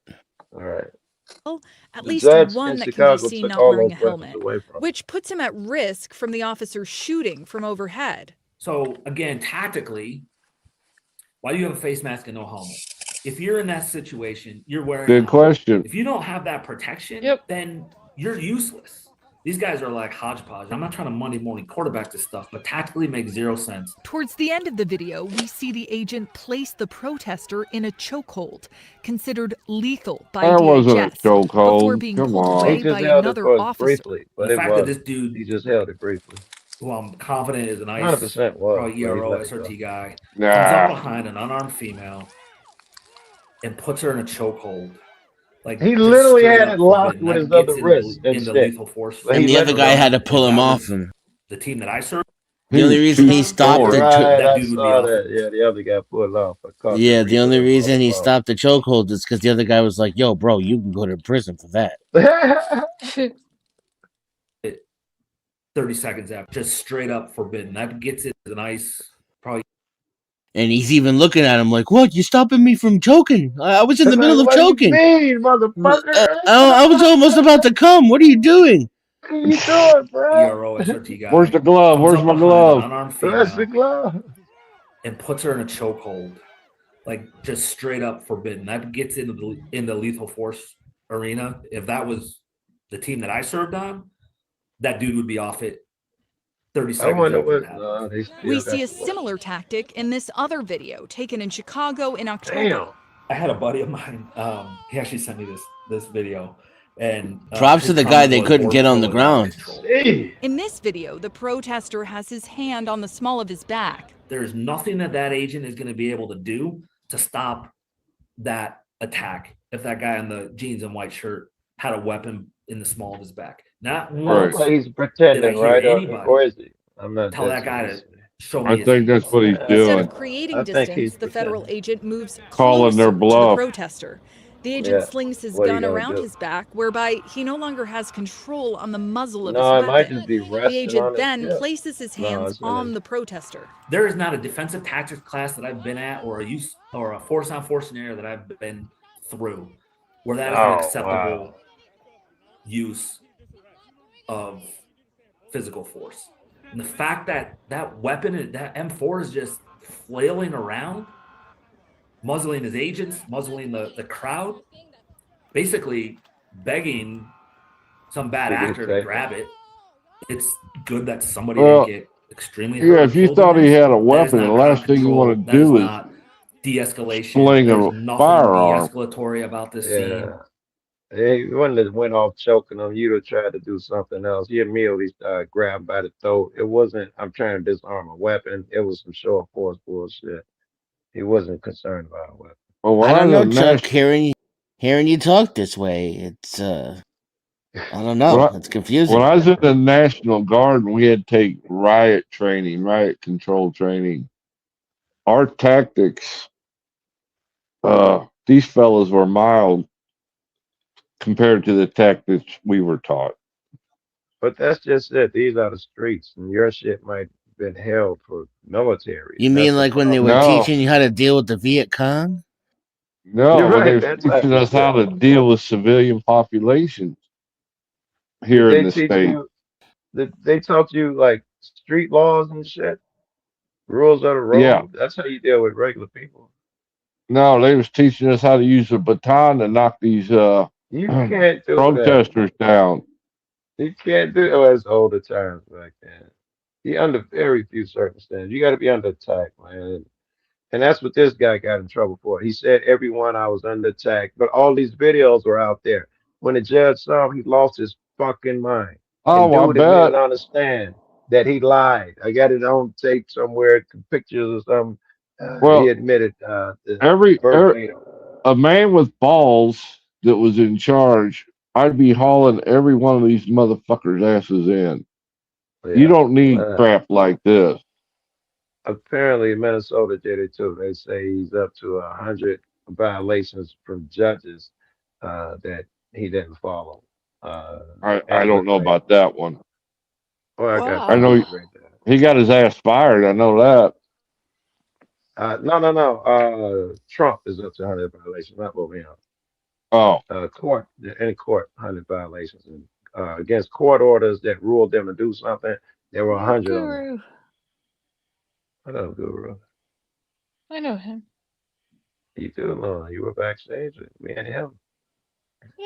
[SPEAKER 15] All right.
[SPEAKER 10] At
[SPEAKER 15] The
[SPEAKER 10] least
[SPEAKER 15] judge
[SPEAKER 10] one
[SPEAKER 15] in
[SPEAKER 10] that can
[SPEAKER 15] Chicago
[SPEAKER 10] be seen
[SPEAKER 15] took
[SPEAKER 10] not
[SPEAKER 15] all
[SPEAKER 10] wearing a
[SPEAKER 15] those weapons
[SPEAKER 10] helmet,
[SPEAKER 15] away from him.
[SPEAKER 10] which puts him at risk from the officer shooting from overhead.
[SPEAKER 25] So again, tactically, why do you have a face mask and no helmet? If you're in that situation, you're wearing a
[SPEAKER 5] Good
[SPEAKER 25] helmet.
[SPEAKER 5] question.
[SPEAKER 25] If you don't have that protection, then you're useless. These guys are like hodgepodge. I'm not trying to Monday morning quarterback this stuff, but tactically makes zero sense.
[SPEAKER 10] Towards the end of the video, we see the agent place the protester in a chokehold, considered lethal by
[SPEAKER 5] That wasn't a
[SPEAKER 10] DHS, before
[SPEAKER 5] chokehold.
[SPEAKER 10] being
[SPEAKER 5] Come
[SPEAKER 10] pulled
[SPEAKER 5] on.
[SPEAKER 10] away
[SPEAKER 15] He just
[SPEAKER 10] by
[SPEAKER 15] held it
[SPEAKER 10] another
[SPEAKER 15] for us
[SPEAKER 10] officer.
[SPEAKER 15] briefly, but
[SPEAKER 25] The
[SPEAKER 15] it
[SPEAKER 25] fact that
[SPEAKER 15] was.
[SPEAKER 25] this dude,
[SPEAKER 15] He just held it briefly.
[SPEAKER 25] who I'm confident is an ICE
[SPEAKER 15] 100% was,
[SPEAKER 25] or
[SPEAKER 15] but he
[SPEAKER 25] ERO,
[SPEAKER 15] let it
[SPEAKER 25] SRT guy, comes
[SPEAKER 5] Nah.
[SPEAKER 25] up behind an unarmed female and puts her in a chokehold. Like
[SPEAKER 15] He
[SPEAKER 25] just
[SPEAKER 15] literally
[SPEAKER 25] straight
[SPEAKER 15] had
[SPEAKER 25] up
[SPEAKER 15] it locked
[SPEAKER 25] forbidden.
[SPEAKER 15] with
[SPEAKER 25] That
[SPEAKER 15] his
[SPEAKER 25] gets
[SPEAKER 15] other wrist
[SPEAKER 25] into
[SPEAKER 15] instead.
[SPEAKER 25] lethal force.
[SPEAKER 15] But
[SPEAKER 18] And
[SPEAKER 15] he
[SPEAKER 18] the
[SPEAKER 15] let
[SPEAKER 18] other
[SPEAKER 15] her
[SPEAKER 18] guy
[SPEAKER 15] go.
[SPEAKER 18] had to pull him
[SPEAKER 25] That
[SPEAKER 18] off
[SPEAKER 25] was
[SPEAKER 18] him.
[SPEAKER 25] the team that I served.
[SPEAKER 18] The only reason he stopped
[SPEAKER 15] Right,
[SPEAKER 18] the
[SPEAKER 15] I saw that. Yeah, the other guy pulled off. I caught
[SPEAKER 18] yeah, the only
[SPEAKER 15] replay
[SPEAKER 18] reason he
[SPEAKER 15] of
[SPEAKER 18] stopped the chokehold is because the other guy was like, "Yo, bro, you can go to prison for that."
[SPEAKER 25] 30 seconds after, just straight up forbidden. That gets it as an ice, probably.
[SPEAKER 18] And he's even looking at him like, "What? You stopping me from choking? I was in the middle of
[SPEAKER 15] What do you
[SPEAKER 18] choking.
[SPEAKER 15] mean, motherfucker?
[SPEAKER 18] I was almost about to come. What are you doing?"
[SPEAKER 15] What are you doing, bro?
[SPEAKER 25] ERO SRT guy.
[SPEAKER 5] Where's the glove?
[SPEAKER 25] Comes
[SPEAKER 5] Where's
[SPEAKER 25] up
[SPEAKER 5] my
[SPEAKER 25] behind
[SPEAKER 5] glove?
[SPEAKER 25] An unarmed
[SPEAKER 15] Where's the
[SPEAKER 25] female
[SPEAKER 15] glove?
[SPEAKER 25] and puts her in a chokehold, like just straight up forbidden. That gets into the lethal force arena. If that was the team that I served on, that dude would be off it 30
[SPEAKER 15] I
[SPEAKER 25] seconds
[SPEAKER 15] wonder
[SPEAKER 25] after it
[SPEAKER 15] what.
[SPEAKER 25] happened.
[SPEAKER 15] No, they
[SPEAKER 10] We
[SPEAKER 15] still
[SPEAKER 10] see a
[SPEAKER 15] got
[SPEAKER 10] similar tactic in this other video taken in Chicago in October.
[SPEAKER 15] Damn.
[SPEAKER 25] I had a buddy of mine. He actually sent me this video, and
[SPEAKER 18] Props to
[SPEAKER 25] his
[SPEAKER 18] the guy
[SPEAKER 25] comment
[SPEAKER 18] they
[SPEAKER 25] was,
[SPEAKER 18] couldn't get on the
[SPEAKER 25] "Border Patrol
[SPEAKER 18] ground."
[SPEAKER 25] is out of control."
[SPEAKER 10] In this video, the protester has his hand on the small of his back.
[SPEAKER 25] There's nothing that agent is going to be able to do to stop that attack if that guy in the jeans and white shirt had a weapon in the small of his back. Not once
[SPEAKER 15] Well, he's
[SPEAKER 25] did I
[SPEAKER 15] pretending,
[SPEAKER 25] hear
[SPEAKER 15] right?
[SPEAKER 25] anybody
[SPEAKER 15] Or is he? I'm not.
[SPEAKER 25] tell that guy to show me
[SPEAKER 5] I
[SPEAKER 25] his
[SPEAKER 5] think that's
[SPEAKER 25] hands.
[SPEAKER 5] what he's
[SPEAKER 10] Instead
[SPEAKER 5] doing.
[SPEAKER 10] of creating
[SPEAKER 15] I think he's
[SPEAKER 10] distance, the federal agent moves
[SPEAKER 5] Calling their
[SPEAKER 10] closer to the
[SPEAKER 5] bluff.
[SPEAKER 10] protester. The agent
[SPEAKER 15] Yeah,
[SPEAKER 10] slings his
[SPEAKER 15] what are you
[SPEAKER 10] gun
[SPEAKER 15] gonna
[SPEAKER 10] around
[SPEAKER 15] do?
[SPEAKER 10] his back, whereby he no longer has control on the muzzle of his
[SPEAKER 15] No, it might
[SPEAKER 10] weapon.
[SPEAKER 15] just be
[SPEAKER 10] The
[SPEAKER 15] resting
[SPEAKER 10] agent
[SPEAKER 15] on his
[SPEAKER 10] then
[SPEAKER 15] hip.
[SPEAKER 10] places his
[SPEAKER 15] No,
[SPEAKER 10] hands
[SPEAKER 15] it's in
[SPEAKER 10] on
[SPEAKER 15] his-
[SPEAKER 10] the protester.
[SPEAKER 25] There is not a defensive tactics class that I've been at or a force on force scenario that I've been through where that is an
[SPEAKER 15] Oh,
[SPEAKER 25] acceptable
[SPEAKER 15] wow.
[SPEAKER 25] use of physical force. And the fact that that weapon, that M4 is just flailing around, muzzling his agents, muzzling the crowd, basically begging some bad
[SPEAKER 15] To get
[SPEAKER 25] actor to
[SPEAKER 15] taken.
[SPEAKER 25] grab it. It's good that somebody
[SPEAKER 5] Well,
[SPEAKER 25] didn't get extremely hurt.
[SPEAKER 5] yeah,
[SPEAKER 25] or
[SPEAKER 5] if you
[SPEAKER 25] killed in
[SPEAKER 5] thought he
[SPEAKER 25] this.
[SPEAKER 5] had a
[SPEAKER 25] That is
[SPEAKER 5] weapon,
[SPEAKER 25] not
[SPEAKER 5] the last
[SPEAKER 25] crowd
[SPEAKER 5] thing you
[SPEAKER 25] control.
[SPEAKER 5] want to
[SPEAKER 25] That is
[SPEAKER 5] do is
[SPEAKER 25] not de-escalation.
[SPEAKER 5] sling
[SPEAKER 25] There's
[SPEAKER 5] a
[SPEAKER 25] nothing
[SPEAKER 5] firearm.
[SPEAKER 25] de-escalatory about this
[SPEAKER 15] Yeah.
[SPEAKER 25] scene.
[SPEAKER 15] Hey, you wouldn't have went off choking him. You'd have tried to do something else. You immediately grabbed by the throat. It wasn't, I'm trying to disarm a weapon. It was some show of force bullshit. He wasn't concerned about a weapon.
[SPEAKER 5] Well, when
[SPEAKER 18] I don't
[SPEAKER 5] was
[SPEAKER 18] know,
[SPEAKER 5] in
[SPEAKER 18] Chuck.
[SPEAKER 5] Nash-
[SPEAKER 18] Hearing you talk this way, it's I don't know.
[SPEAKER 5] when
[SPEAKER 18] It's confusing.
[SPEAKER 5] I was in the National Guard, and we had to take riot training, riot control training. Our tactics, these fellas were mild compared to the tactics we were taught.
[SPEAKER 15] But that's just it. These are the streets, and your shit might have been held for military.
[SPEAKER 18] You
[SPEAKER 15] That's
[SPEAKER 18] mean
[SPEAKER 15] the
[SPEAKER 18] like when they
[SPEAKER 15] problem.
[SPEAKER 18] were
[SPEAKER 5] No,
[SPEAKER 18] teaching you how to deal with the Viet Cong?
[SPEAKER 5] no,
[SPEAKER 15] You're
[SPEAKER 5] when they
[SPEAKER 15] right.
[SPEAKER 5] were
[SPEAKER 15] That
[SPEAKER 5] teaching
[SPEAKER 15] type of
[SPEAKER 5] us how
[SPEAKER 15] shit.
[SPEAKER 5] to deal with civilian populations
[SPEAKER 15] Did
[SPEAKER 5] here in
[SPEAKER 15] they
[SPEAKER 5] the
[SPEAKER 15] teach
[SPEAKER 5] state.
[SPEAKER 15] you? Did they taught you like street laws and shit? Rules of the road.
[SPEAKER 5] Yeah,
[SPEAKER 15] That's how you deal with regular people.
[SPEAKER 5] no, they was teaching us how to use a baton to knock these
[SPEAKER 15] You can't do that.
[SPEAKER 5] protesters down.
[SPEAKER 15] You can't do. Oh, it's older times back then. You under very few circumstances. You got to be under attack, man. And that's what this guy got in trouble for. He said everyone I was under attack, but all these videos were out there. When the judge saw him, he lost his fucking mind. And
[SPEAKER 5] Oh, I
[SPEAKER 15] dude admitted
[SPEAKER 5] bet.
[SPEAKER 15] on the stand that he lied. I got it on tape somewhere, pictures or something. He
[SPEAKER 5] Well,
[SPEAKER 15] admitted
[SPEAKER 5] every
[SPEAKER 15] verbatim.
[SPEAKER 5] a man with balls that was in charge, I'd be hauling every one of these motherfuckers' asses in. You
[SPEAKER 15] Yeah.
[SPEAKER 5] don't need crap like this.
[SPEAKER 15] Apparently, Minnesota did it too. They say he's up to 100 violations from judges that he didn't follow.
[SPEAKER 5] I don't know about that one.
[SPEAKER 15] Well, I got
[SPEAKER 5] I know
[SPEAKER 15] somebody right there.
[SPEAKER 5] he got his ass fired. I know that.
[SPEAKER 15] No. Trump is up to 100 violations, not Obama.
[SPEAKER 5] Oh,
[SPEAKER 15] Court, any court, 100 violations. And against court orders that ruled them to do something, there were 100 of them.
[SPEAKER 3] Guru.
[SPEAKER 15] I know Guru.
[SPEAKER 3] I know him.
[SPEAKER 15] You do know. You were backstage with me and him.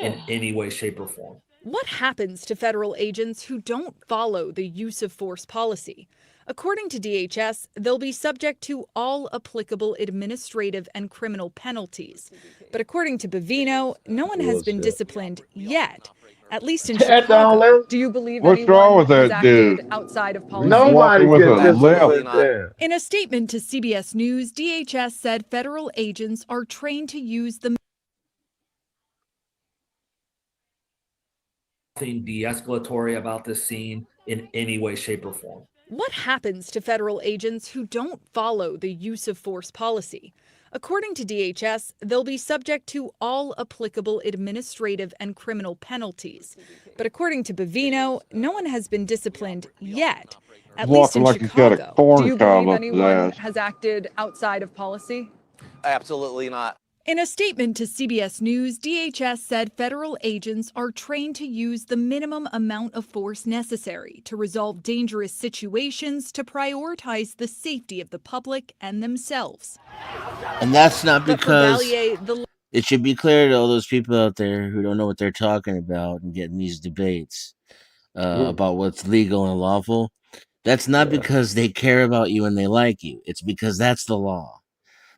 [SPEAKER 25] In any way, shape, or form.
[SPEAKER 10] What happens to federal agents who don't follow the use of force policy? According to DHS, they'll be subject to all applicable administrative and criminal penalties. But according to Bavino, no one has been disciplined yet, at least in Chicago. Do you believe
[SPEAKER 5] what's wrong with
[SPEAKER 10] has
[SPEAKER 5] that dude?
[SPEAKER 10] acted outside of policy?
[SPEAKER 15] Nobody
[SPEAKER 5] with
[SPEAKER 15] gets
[SPEAKER 5] a
[SPEAKER 15] disciplined
[SPEAKER 5] limp.
[SPEAKER 15] there.
[SPEAKER 10] In a statement to CBS News, DHS said federal agents are trained to use the
[SPEAKER 25] Nothing de-escalatory about this scene in any way, shape, or form.
[SPEAKER 10] What happens to federal agents who don't follow the use of force policy? According to DHS, they'll be subject to all applicable administrative and criminal penalties. But according to Bavino, no one has been disciplined yet, at least in
[SPEAKER 5] Walking like he's got a
[SPEAKER 10] Chicago.
[SPEAKER 5] corn
[SPEAKER 10] Do you
[SPEAKER 5] cob
[SPEAKER 10] believe
[SPEAKER 5] up his
[SPEAKER 10] anyone
[SPEAKER 5] ass.
[SPEAKER 10] has acted outside of policy?
[SPEAKER 4] Absolutely not.
[SPEAKER 10] In a statement to CBS News, DHS said federal agents are trained to use the minimum amount of force necessary to resolve dangerous situations to prioritize the safety of the public and themselves.
[SPEAKER 18] And that's not
[SPEAKER 10] But for
[SPEAKER 18] because
[SPEAKER 10] Valier,
[SPEAKER 18] it should be clear to all those people out there who don't know what they're talking about and get in these debates about what's legal and lawful. That's not because they care about you and they like you. It's because that's the law.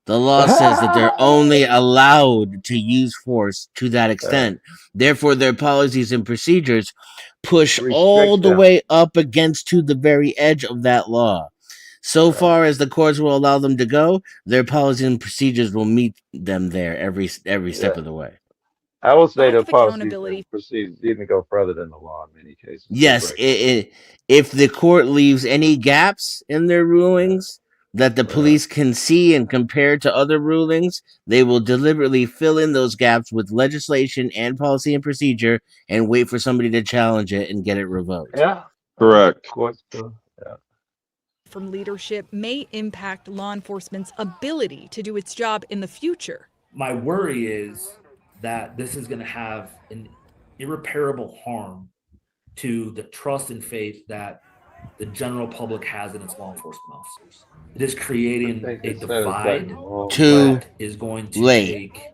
[SPEAKER 18] The law says that they're only allowed to use force to that extent. Therefore, their policies and procedures push all the way up against to the very edge of that law. So far as the courts will allow them to go, their policies and procedures will meet them there every step of the way.
[SPEAKER 15] I would say
[SPEAKER 10] lack
[SPEAKER 15] the
[SPEAKER 10] of
[SPEAKER 15] policies
[SPEAKER 10] accountability.
[SPEAKER 15] and procedures even go further than the law in many cases.
[SPEAKER 18] Yes, if the court leaves any gaps in their rulings that the police can see and compare to other rulings, they will deliberately fill in those gaps with legislation and policy and procedure and wait for somebody to challenge it and get it revoked.
[SPEAKER 15] Yeah.
[SPEAKER 5] Correct.
[SPEAKER 10] From leadership may impact law enforcement's ability to do its job in the future.
[SPEAKER 25] My worry is that this is going to have an irreparable harm to the trust and faith that the general public has in its law enforcement officers. It is creating a divide that is going to take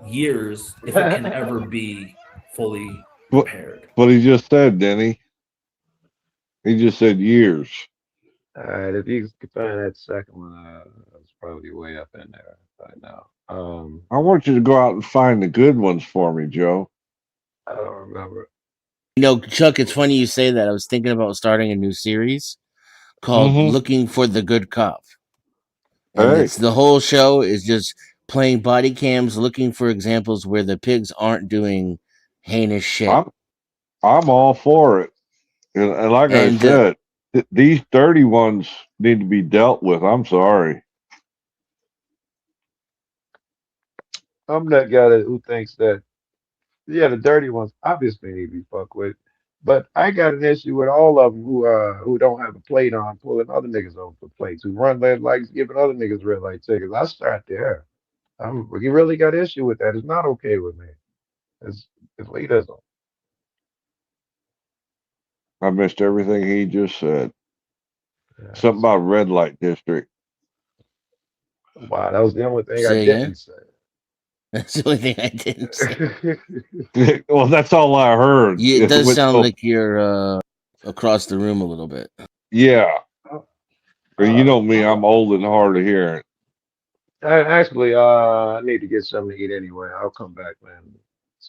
[SPEAKER 25] years if it can ever be fully repaired.
[SPEAKER 5] What he just said, Denny. He just said years.
[SPEAKER 15] All right, if you can find that second one, it's probably way up in there right now.
[SPEAKER 5] I want you to go out and find the good ones for me, Joe.
[SPEAKER 15] I don't remember.
[SPEAKER 18] You know, Chuck, it's funny you say that. I was thinking about starting a new series called Looking for the Good Cop. And it's the whole show is just playing body cams, looking for examples where the pigs aren't doing heinous shit.
[SPEAKER 5] I'm all for it. And like I said, these dirty ones need to be dealt with. I'm sorry.
[SPEAKER 15] I'm that guy who thinks that, the dirty ones obviously need to be fucked with. But I got an issue with all of them who don't have a plate on, pulling other niggas over for plates, who run red lights, giving other niggas red light tickets. I start there. You really got issue with that. It's not okay with me. It's elitism.
[SPEAKER 5] I missed everything he just said. Something about red light district.
[SPEAKER 15] Wow, that was the only thing I didn't say.
[SPEAKER 18] That's the only thing I didn't say.
[SPEAKER 5] Well, that's all I heard.
[SPEAKER 18] It does sound like you're across the room a little bit.
[SPEAKER 5] Yeah. You know me, I'm old and hard of hearing.
[SPEAKER 15] I need to get something to eat anyway. I'll come back, man.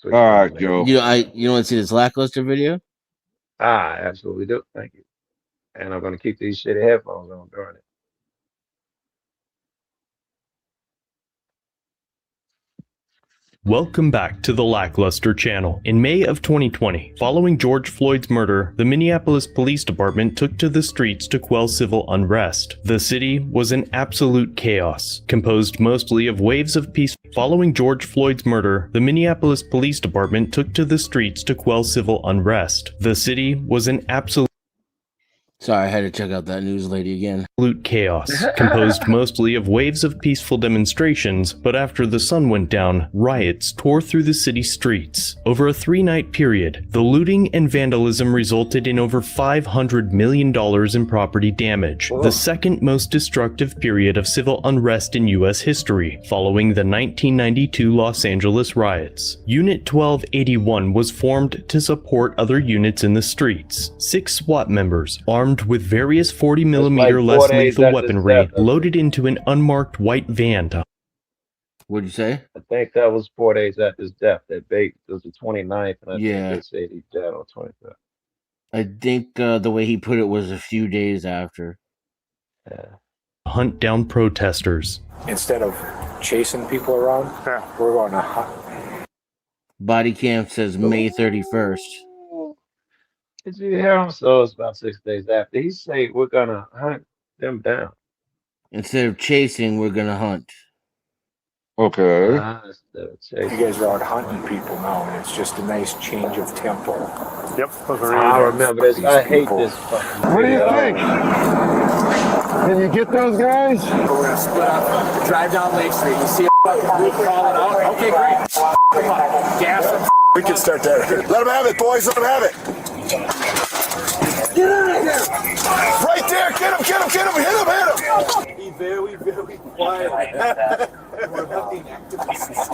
[SPEAKER 5] All right, Joe.
[SPEAKER 18] You want to see this lackluster video?
[SPEAKER 15] I absolutely do. Thank you. And I'm going to keep these shitty headphones on during it.
[SPEAKER 1] Welcome back to the Lackluster Channel. In May of 2020, following George Floyd's murder, the Minneapolis Police Department took to the streets to quell civil unrest. The city was in absolute chaos, composed mostly of waves of peace. Following George Floyd's murder, the Minneapolis Police Department took to the streets to quell civil unrest. The city was in absolute
[SPEAKER 18] Sorry, I had to check out that news lady again.
[SPEAKER 1] Absolute chaos, composed mostly of waves of peaceful demonstrations, but after the sun went down, riots tore through the city streets. Over a 3-night period, the looting and vandalism resulted in over $500 million in property damage, the second most destructive period of civil unrest in U.S. history, following the 1992 Los Angeles riots. Unit 1281 was formed to support other units in the streets. 6 SWAT members, armed with various 40mm less lethal weaponry, loaded into an unmarked white van.
[SPEAKER 18] What'd you say?
[SPEAKER 15] I think that was 4 days after his death. That date was the 29th, and I
[SPEAKER 18] Yeah.
[SPEAKER 15] think they said he died on 25th.
[SPEAKER 18] I think the way he put it was a few days after.
[SPEAKER 1] Hunt down protesters.
[SPEAKER 8] Instead of chasing people around, we're going to hunt.
[SPEAKER 18] Body cam says May 31st.
[SPEAKER 15] Did you hear him? So it's about 6 days after. He say we're gonna hunt them down.
[SPEAKER 18] Instead of chasing, we're gonna hunt.
[SPEAKER 5] Okay.
[SPEAKER 8] You guys are out hunting people now, and it's just a nice change of tempo. Yep.
[SPEAKER 15] I remember this. I hate this fucking
[SPEAKER 7] What do you
[SPEAKER 15] video.
[SPEAKER 7] think? Can you get those guys?
[SPEAKER 8] We're gonna split up, drive down Lake Street. You see a fucking group crawling out? Okay, great. Come on, gas them. We can start there. Let them have it, boys. Let them have it. Get out of here! Right there! Get him! Get him! Get him! Hit him! Hit him! Be very, very quiet. We're hunting activists.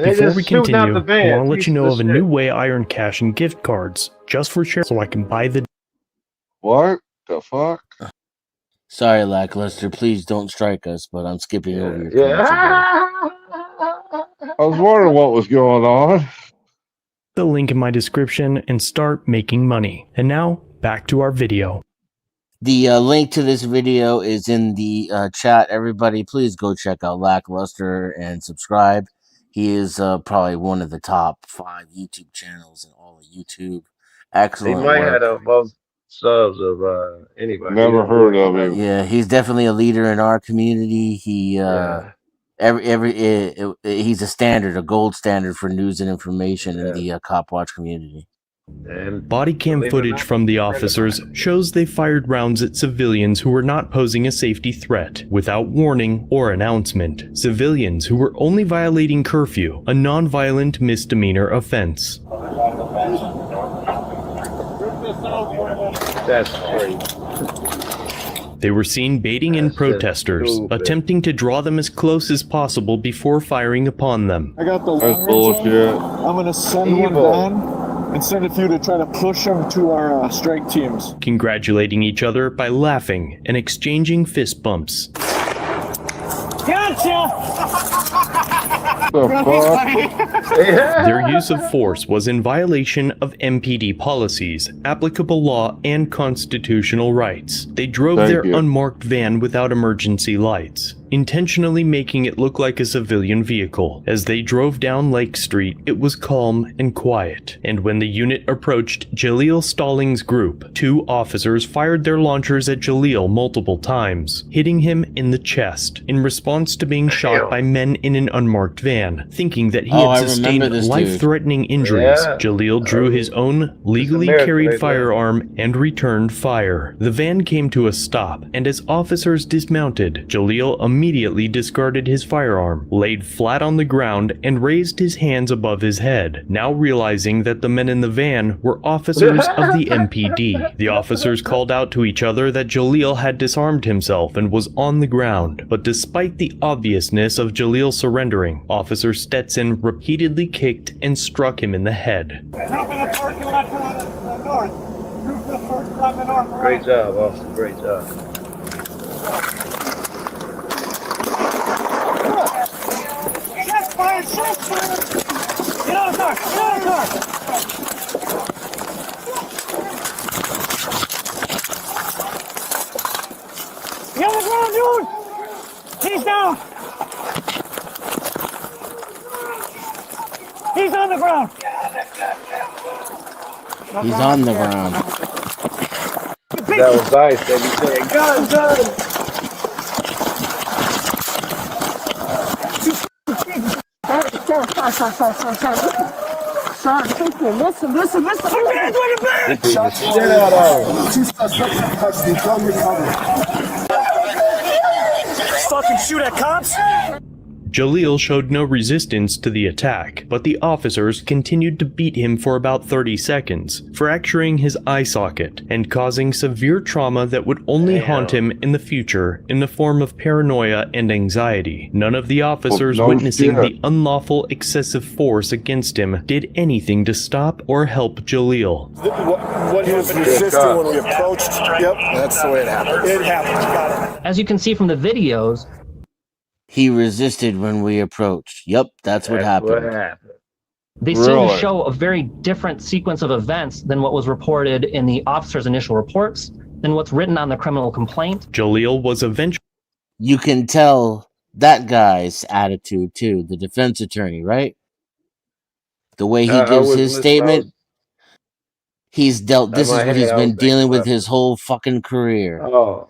[SPEAKER 1] Before we continue, I want to let you know of a new way I earn cash and gift cards just for share, so I can buy the.
[SPEAKER 5] What the fuck?
[SPEAKER 18] Sorry, Lackluster. Please don't strike us, but I'm skipping over your
[SPEAKER 5] I was wondering what was going on.
[SPEAKER 1] The link in my description and start making money. And now, back to our video.
[SPEAKER 18] The link to this video is in the chat. Everybody, please go check out Lackluster and subscribe. He is probably one of the top 5 YouTube channels in all of YouTube. Excellent
[SPEAKER 15] He might
[SPEAKER 18] work.
[SPEAKER 15] have the most subs of anybody.
[SPEAKER 5] Never heard of him.
[SPEAKER 18] Yeah, he's definitely a leader in our community. He he's a standard, a gold standard for news and information in the Cop Watch community.
[SPEAKER 1] Body cam footage from the officers shows they fired rounds at civilians who were not posing a safety threat without warning or announcement. Civilians who were only violating curfew, a non-violent misdemeanor offense.
[SPEAKER 15] That's crazy.
[SPEAKER 1] They were seen baiting in protesters, attempting to draw them as close as possible before firing upon them.
[SPEAKER 7] I got the
[SPEAKER 5] That's bullshit.
[SPEAKER 7] I'm gonna send one down and send a few to try to push them to our strike teams.
[SPEAKER 1] Congratulating each other by laughing and exchanging fist bumps. Their use of force was in violation of MPD policies, applicable law, and constitutional rights. They drove their unmarked van without emergency lights, intentionally making it look like a civilian vehicle. As they drove down Lake Street, it was calm and quiet, and when the unit approached Jaleel Stallings' group, 2 officers fired their launchers at Jaleel multiple times, hitting him in the chest, in response to being shot by men in an unmarked van. Thinking that he had sustained life-threatening injuries, Jaleel drew his own legally carried firearm and returned fire. The van came to a stop, and as officers dismounted, Jaleel immediately discarded his firearm, laid flat on the ground, and raised his hands above his head, now realizing that the men in the van were officers of the MPD. The officers called out to each other that Jaleel had disarmed himself and was on the ground, but despite the obviousness of Jaleel surrendering, Officer Stetson repeatedly kicked and struck him in the head.
[SPEAKER 15] Great job, officer. Great job.
[SPEAKER 7] Get out of the car! Get out of the car! Get on the ground, dude! He's down! He's on the ground!
[SPEAKER 18] He's on the ground.
[SPEAKER 15] That was nice that he said, gun!
[SPEAKER 7] Listen. Listen.
[SPEAKER 15] Shut shit out of him.
[SPEAKER 7] Fucking shoot at cops?
[SPEAKER 1] Jaleel showed no resistance to the attack, but the officers continued to beat him for about 30 seconds, fracturing his eye socket and causing severe trauma that would only haunt him in the future in the form of paranoia and anxiety. None of the officers witnessing the unlawful excessive force against him did anything to stop or help Jaleel.
[SPEAKER 7] What he was resisting when we approached? Yep. That's the way it happened. It happened. Got it.
[SPEAKER 6] As you can see from the videos,
[SPEAKER 18] he resisted when we approached. Yep, that's what happened.
[SPEAKER 6] They seem to show a very different sequence of events than what was reported in the officer's initial reports, than what's written on the criminal complaint.
[SPEAKER 1] Jaleel was eventually...
[SPEAKER 18] You can tell that guy's attitude too, the defense attorney, right? the way he
[SPEAKER 15] I
[SPEAKER 18] gives
[SPEAKER 15] was
[SPEAKER 18] his
[SPEAKER 15] listening.
[SPEAKER 18] statement, he's dealt. This is what he's
[SPEAKER 15] I was
[SPEAKER 18] been
[SPEAKER 15] thinking
[SPEAKER 18] dealing with
[SPEAKER 15] about
[SPEAKER 18] his whole fucking career.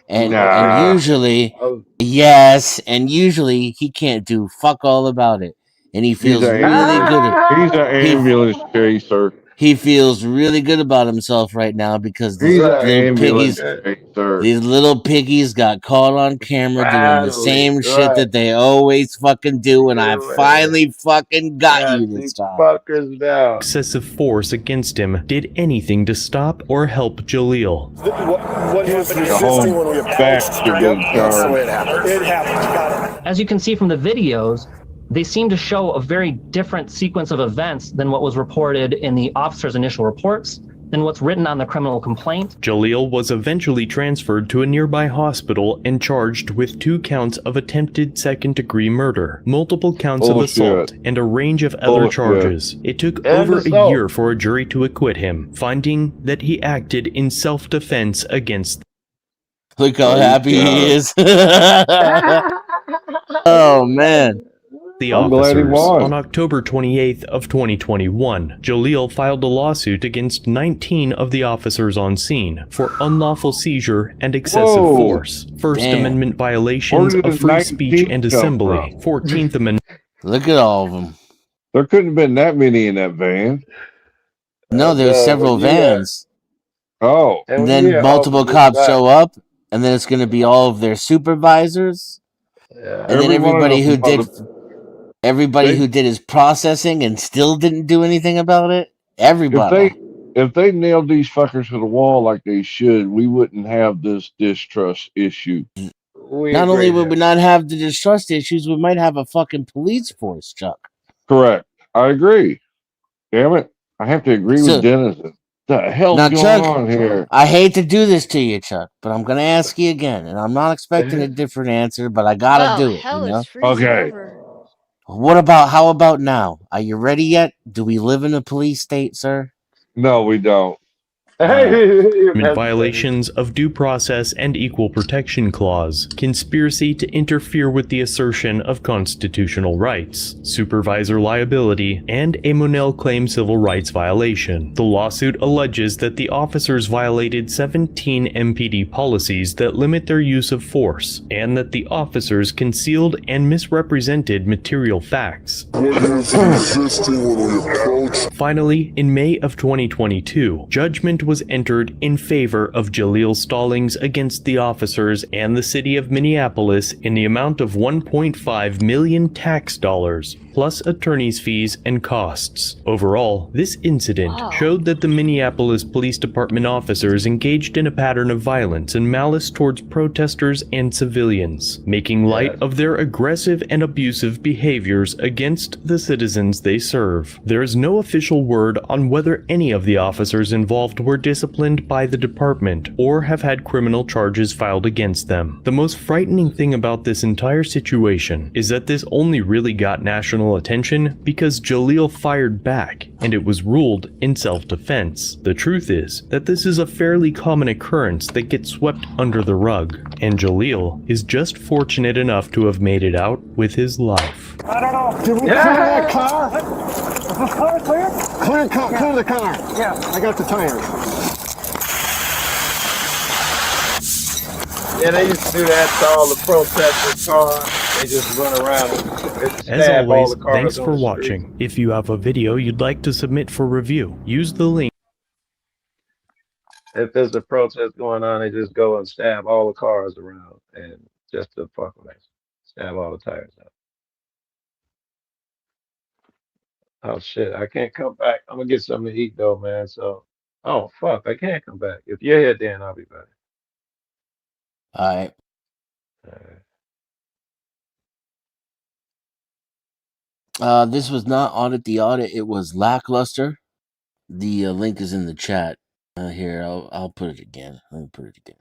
[SPEAKER 18] And
[SPEAKER 15] okay.
[SPEAKER 18] usually,
[SPEAKER 15] I was,
[SPEAKER 18] yes, and usually he can't do fuck all about it, and he
[SPEAKER 5] He's
[SPEAKER 18] feels
[SPEAKER 5] an
[SPEAKER 18] really good.
[SPEAKER 5] he's an
[SPEAKER 18] He
[SPEAKER 5] ambulance chaser.
[SPEAKER 18] he feels really good about himself right now because these
[SPEAKER 5] He's an
[SPEAKER 15] right.
[SPEAKER 18] little
[SPEAKER 5] ambulance
[SPEAKER 18] piggies,
[SPEAKER 5] chaser.
[SPEAKER 18] these little piggies got caught on camera doing the
[SPEAKER 15] Finally,
[SPEAKER 18] same shit
[SPEAKER 15] right.
[SPEAKER 18] that they always fucking do, and I
[SPEAKER 15] Yeah, man.
[SPEAKER 18] finally fucking got you
[SPEAKER 15] Got
[SPEAKER 18] this
[SPEAKER 15] these
[SPEAKER 18] time.
[SPEAKER 15] fuckers down.
[SPEAKER 1] Excessive force against him did anything to stop or help Jaleel.
[SPEAKER 7] What
[SPEAKER 5] The
[SPEAKER 7] happened
[SPEAKER 5] whole
[SPEAKER 7] existing when we approached?
[SPEAKER 5] back to being
[SPEAKER 7] That's the way
[SPEAKER 5] charged.
[SPEAKER 7] it happened. It happened. Got it.
[SPEAKER 6] As you can see from the videos, they seem to show a very different sequence of events than what was reported in the officer's initial reports, than what's written on the criminal complaint.
[SPEAKER 1] Jaleel was eventually transferred to a nearby hospital and charged with 2 counts of attempted second-degree murder, multiple counts of assault, and a range of other charges. It took over a year for a jury to acquit him, finding that he acted in self-defense against.
[SPEAKER 18] Look how happy he is. Oh man.
[SPEAKER 1] The
[SPEAKER 5] I'm glad he
[SPEAKER 1] officers.
[SPEAKER 5] won.
[SPEAKER 1] On October 28th of 2021, Jaleel filed a lawsuit against 19 of the officers on scene for unlawful seizure and excessive
[SPEAKER 5] Whoa.
[SPEAKER 1] force, First
[SPEAKER 18] Damn.
[SPEAKER 1] Amendment violations
[SPEAKER 5] Where did
[SPEAKER 1] of
[SPEAKER 5] the
[SPEAKER 1] free speech
[SPEAKER 5] 19
[SPEAKER 1] and
[SPEAKER 5] come
[SPEAKER 1] assembly,
[SPEAKER 5] from?
[SPEAKER 1] 14th Amendment.
[SPEAKER 18] Look at all of them.
[SPEAKER 5] There couldn't have been that many in that van.
[SPEAKER 18] No, there's several vans.
[SPEAKER 5] Oh.
[SPEAKER 18] And then multiple cops show up, and then it's going to be all of their supervisors, and then everybody who did his processing and still didn't do anything about it. Everybody.
[SPEAKER 5] If they nailed these fuckers to the wall like they should, we wouldn't have this distrust issue.
[SPEAKER 18] Not only would we not have the distrust issues, we might have a fucking police force, Chuck.
[SPEAKER 5] Correct. I agree. Damn it. I have to agree with Dennis. The hell's
[SPEAKER 18] Now,
[SPEAKER 5] going
[SPEAKER 18] Chuck,
[SPEAKER 5] on here?
[SPEAKER 18] I hate to do this to you, Chuck, but I'm going to ask you again, and I'm not expecting a different answer, but I got to do it.
[SPEAKER 3] Hell
[SPEAKER 18] You know?
[SPEAKER 3] is freezing over.
[SPEAKER 18] How about now? Are you ready yet? Do we live in a police state, sir?
[SPEAKER 5] No, we don't.
[SPEAKER 1] Violations of due process and equal protection clause, conspiracy to interfere with the assertion of constitutional rights, supervisor liability, and a Monell claim civil rights violation. The lawsuit alleges that the officers violated 17 MPD policies that limit their use of force, and that the officers concealed and misrepresented material facts. Finally, in May of 2022, judgment was entered in favor of Jaleel Stallings against the officers and the city of Minneapolis in the amount of $1.5 million tax dollars, plus attorney's fees and costs. Overall, this incident showed that the Minneapolis Police Department officers engaged in a pattern of violence and malice towards protesters and civilians, making light of their aggressive and abusive behaviors against the citizens they serve. There is no official word on whether any of the officers involved were disciplined by the department or have had criminal charges filed against them. The most frightening thing about this entire situation is that this only really got national attention because Jaleel fired back and it was ruled in self-defense. The truth is that this is a fairly common occurrence that gets swept under the rug, and Jaleel is just fortunate enough to have made it out with his life.
[SPEAKER 7] I don't know. Did we clear that car? Is this car clear? Clear the car. Yeah. I got the tires.
[SPEAKER 15] Yeah, they used to do that to all the protesters' cars. They just run around and
[SPEAKER 1] As
[SPEAKER 15] stab all
[SPEAKER 1] always,
[SPEAKER 15] the cars
[SPEAKER 1] thanks
[SPEAKER 15] on
[SPEAKER 1] for
[SPEAKER 15] the street.
[SPEAKER 1] watching. If you have a video you'd like to submit for review, use the link.
[SPEAKER 15] If there's a protest going on, they just go and stab all the cars around and just to fuck with us. Stab all the tires out. Oh shit, I can't come back. I'm gonna get something to eat though, man. So, oh fuck, I can't come back. If you're here, Dan, I'll be back.
[SPEAKER 18] All right. This was not Audit the Audit. It was Lackluster. The link is in the chat. Here, I'll put it again. Let me put it again.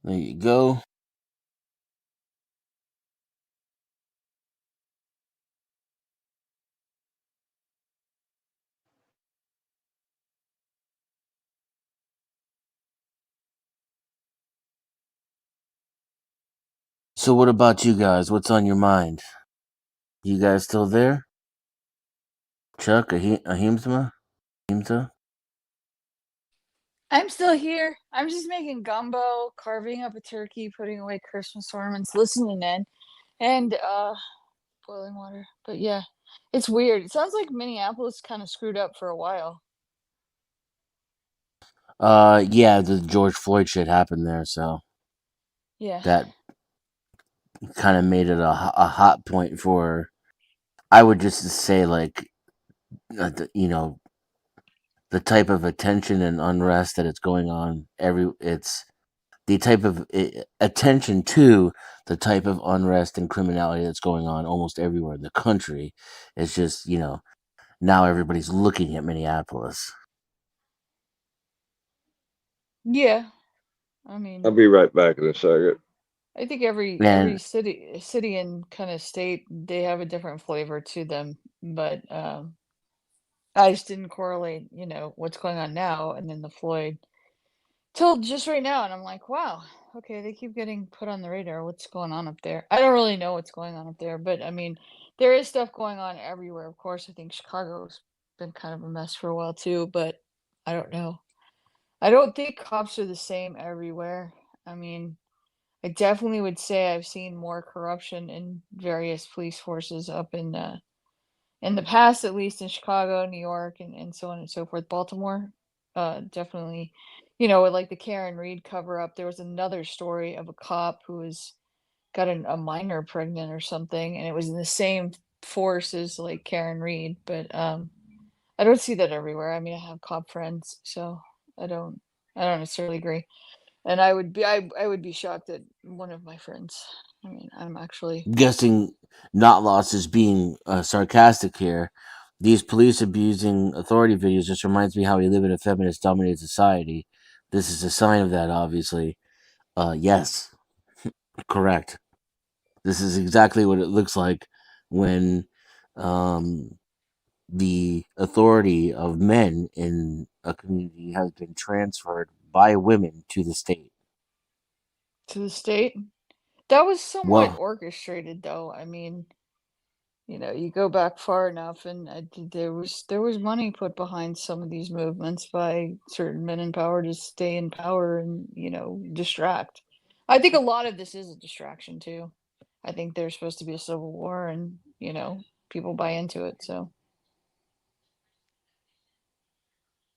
[SPEAKER 18] There you go. So what about you guys? What's on your mind? You guys still there? Chuck, Ahimsa?
[SPEAKER 3] I'm still here. I'm just making gumbo, carving up a turkey, putting away Christmas ornaments, listening in, and boiling water. But yeah, it's weird. It sounds like Minneapolis kind of screwed up for a while.
[SPEAKER 18] Yeah, the George Floyd shit happened there, so
[SPEAKER 3] Yeah.
[SPEAKER 18] that kind of made it a hot point for, I would just say, like, you know, the type of attention and unrest that it's going on. It's the type of attention to the type of unrest and criminality that's going on almost everywhere in the country. It's just, now everybody's looking at Minneapolis.
[SPEAKER 3] Yeah. I mean,
[SPEAKER 5] I'll be right back in a second.
[SPEAKER 3] I think every
[SPEAKER 18] And
[SPEAKER 3] city and kind of state, they have a different flavor to them, but I just didn't correlate, what's going on now and then the Floyd till just right now, and I'm like, wow, okay, they keep getting put on the radar. What's going on up there? I don't really know what's going on up there, but I mean, there is stuff going on everywhere. Of course, I think Chicago's been kind of a mess for a while too, but I don't know. I don't think cops are the same everywhere. I mean, I definitely would say I've seen more corruption in various police forces up in the past, at least in Chicago, New York, and so on and so forth. Baltimore, definitely, with like the Karen Reed cover up, there was another story of a cop who was got a minor pregnant or something, and it was in the same force as like Karen Reed, but I don't see that everywhere. I mean, I have cop friends, so I don't I don't necessarily agree. And I would be shocked that one of my friends. I mean, I'm actually
[SPEAKER 18] guessing not lost is being sarcastic here. These police abusing authority videos just reminds me how we live in a feminist dominated society. This is a sign of that, obviously. Yes, correct. This is exactly what it looks like when um, the authority of men in a community has been transferred by women to the state.
[SPEAKER 3] to the state. That was somewhat
[SPEAKER 18] Well,
[SPEAKER 3] orchestrated, though. I mean, you go back far enough, and there was money put behind some of these movements by certain men in power to stay in power and distract. I think a lot of this is a distraction too. I think there's supposed to be a civil war, and people buy into it. So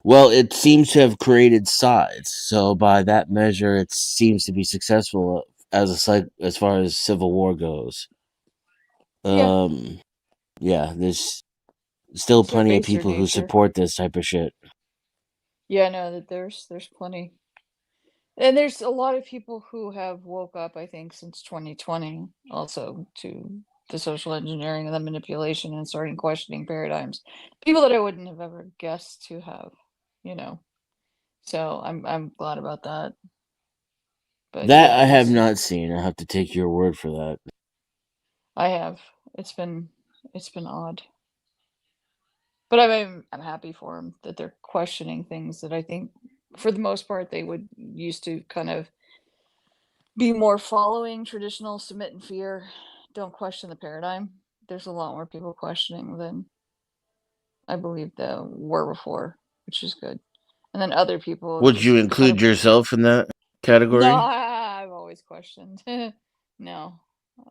[SPEAKER 18] well, it seems to have created sides. So by that measure, it seems to be successful as far as civil war goes.
[SPEAKER 3] yeah,
[SPEAKER 18] Um, yeah, there's still
[SPEAKER 3] it's their
[SPEAKER 18] plenty of
[SPEAKER 3] baser
[SPEAKER 18] people who
[SPEAKER 3] nature.
[SPEAKER 18] support this type of shit.
[SPEAKER 3] Yeah, no, that there's plenty. And there's a lot of people who have woke up, I think, since 2020 also to the social engineering and the manipulation and starting questioning paradigms. People that I wouldn't have ever guessed to have, you know. So I'm glad about that. But
[SPEAKER 18] That
[SPEAKER 3] yeah,
[SPEAKER 18] I have
[SPEAKER 3] it's
[SPEAKER 18] not seen. I have to take your word for that.
[SPEAKER 3] I have. It's been odd. But I'm happy for them that they're questioning things that I think for the most part they would used to kind of be more following traditional submit and fear, don't question the paradigm. There's a lot more people questioning than I believe there were before, which is good. And then other people have
[SPEAKER 18] Would you
[SPEAKER 3] just kind
[SPEAKER 18] include
[SPEAKER 3] of
[SPEAKER 18] yourself in that
[SPEAKER 3] no,
[SPEAKER 18] category?
[SPEAKER 3] I've always questioned. No,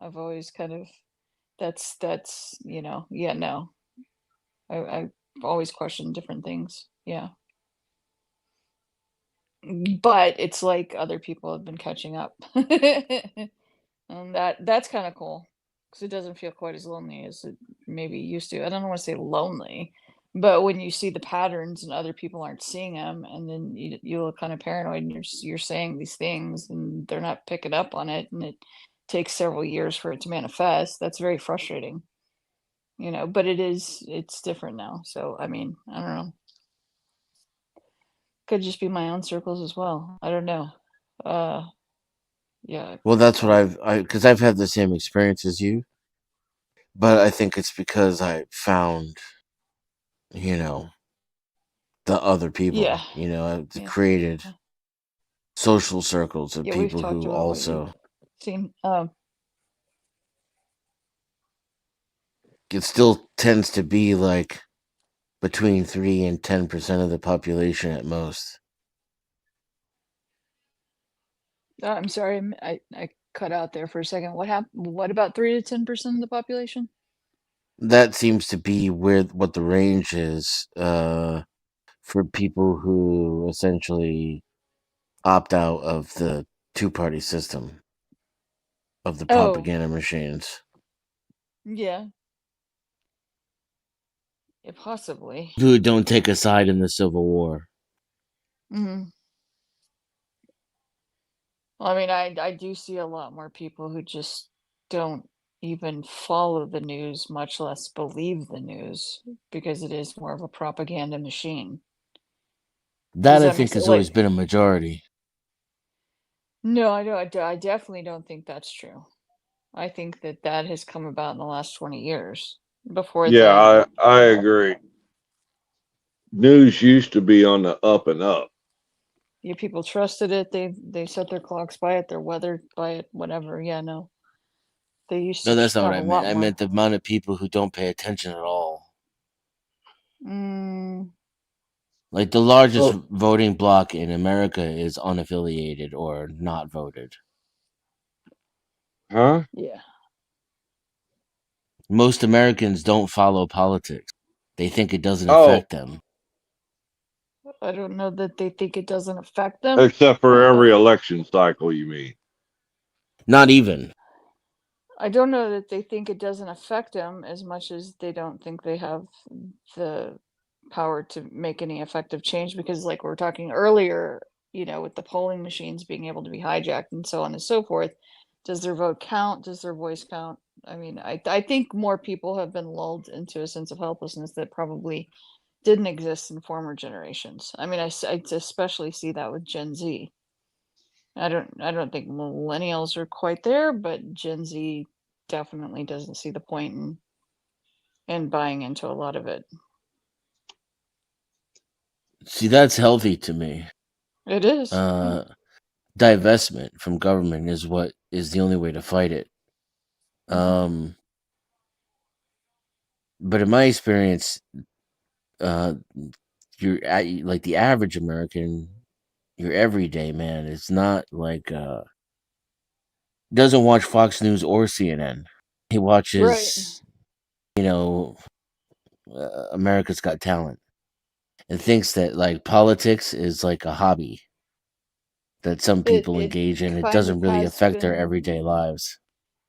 [SPEAKER 3] I've always kind of that's yeah, no. I've always questioned different things. Yeah. But it's like other people have been catching up. And that's kind of cool because it doesn't feel quite as lonely as it maybe used to. I don't want to say lonely, but when you see the patterns and other people aren't seeing them, and then you look kind of paranoid, and you're saying these things, and they're not picking up on it, and it takes several years for it to manifest. That's very frustrating, But it's different now. So I mean, I don't know. Could just be my own circles as well. I don't know. Yeah.
[SPEAKER 18] Well, that's what because I've had the same experience as you, but I think it's because I found, the other people,
[SPEAKER 3] Yeah.
[SPEAKER 18] I've
[SPEAKER 3] Yeah.
[SPEAKER 18] created social circles of
[SPEAKER 3] Yeah, we've
[SPEAKER 18] people
[SPEAKER 3] talked
[SPEAKER 18] who
[SPEAKER 3] about what you've
[SPEAKER 18] also,
[SPEAKER 3] seen.
[SPEAKER 18] it still tends to be like between 3 and 10% of the population at most.
[SPEAKER 3] I'm sorry, I cut out there for a second. What happened? What about 3 to 10% of the population?
[SPEAKER 18] That seems to be what the range is for people who essentially opt out of the two-party system of the
[SPEAKER 3] Oh,
[SPEAKER 18] propaganda machines.
[SPEAKER 3] yeah. Yeah, possibly.
[SPEAKER 18] Who don't take a side in the Civil War.
[SPEAKER 3] Mhm. Well, I mean, I do see a lot more people who just don't even follow the news, much less believe the news, because it is more of a propaganda machine.
[SPEAKER 18] That
[SPEAKER 3] Does
[SPEAKER 18] I
[SPEAKER 3] that make
[SPEAKER 18] think
[SPEAKER 3] sense?
[SPEAKER 18] has always been a majority.
[SPEAKER 3] No, I know. I definitely don't think that's true. I think that that has come about in the last 20 years. Before then,
[SPEAKER 5] Yeah, I agree. News used to be on the up and up.
[SPEAKER 3] yeah, people trusted it. They set their clocks by it, their weather by it, whatever. Yeah, no. They used
[SPEAKER 18] No,
[SPEAKER 3] to
[SPEAKER 18] that's not what
[SPEAKER 3] have
[SPEAKER 18] I
[SPEAKER 3] a
[SPEAKER 18] meant.
[SPEAKER 3] lot
[SPEAKER 18] I
[SPEAKER 3] more.
[SPEAKER 18] meant the amount of people who don't pay attention at all.
[SPEAKER 3] Mm,
[SPEAKER 18] Like the largest
[SPEAKER 5] Oh,
[SPEAKER 18] voting bloc in America is unaffiliated or not voted.
[SPEAKER 5] huh?
[SPEAKER 3] yeah.
[SPEAKER 18] Most Americans don't follow politics. They think it doesn't
[SPEAKER 5] Oh,
[SPEAKER 18] affect them.
[SPEAKER 3] I don't know that they think it doesn't affect them.
[SPEAKER 5] except for every election cycle, you mean?
[SPEAKER 18] Not even.
[SPEAKER 3] I don't know that they think it doesn't affect them as much as they don't think they have the power to make any effective change because like we were talking earlier, with the polling machines being able to be hijacked and so on and so forth, does their vote count? Does their voice count? I mean, I think more people have been lulled into a sense of helplessness that probably didn't exist in former generations. I mean, I especially see that with Gen Z. I don't think millennials are quite there, but Gen Z definitely doesn't see the point in buying into a lot of it.
[SPEAKER 18] See, that's healthy to me.
[SPEAKER 3] It is. Yeah.
[SPEAKER 18] Divestment from government is what is the only way to fight it. But in my experience, like the average American, your everyday man is not like doesn't watch Fox News or CNN. He
[SPEAKER 3] Right.
[SPEAKER 18] watches, America's Got Talent, and thinks that like politics is like a hobby that some people
[SPEAKER 3] It
[SPEAKER 18] engage in. It
[SPEAKER 3] kind
[SPEAKER 18] doesn't
[SPEAKER 3] of
[SPEAKER 18] really
[SPEAKER 3] has
[SPEAKER 18] affect their everyday
[SPEAKER 3] been
[SPEAKER 18] lives.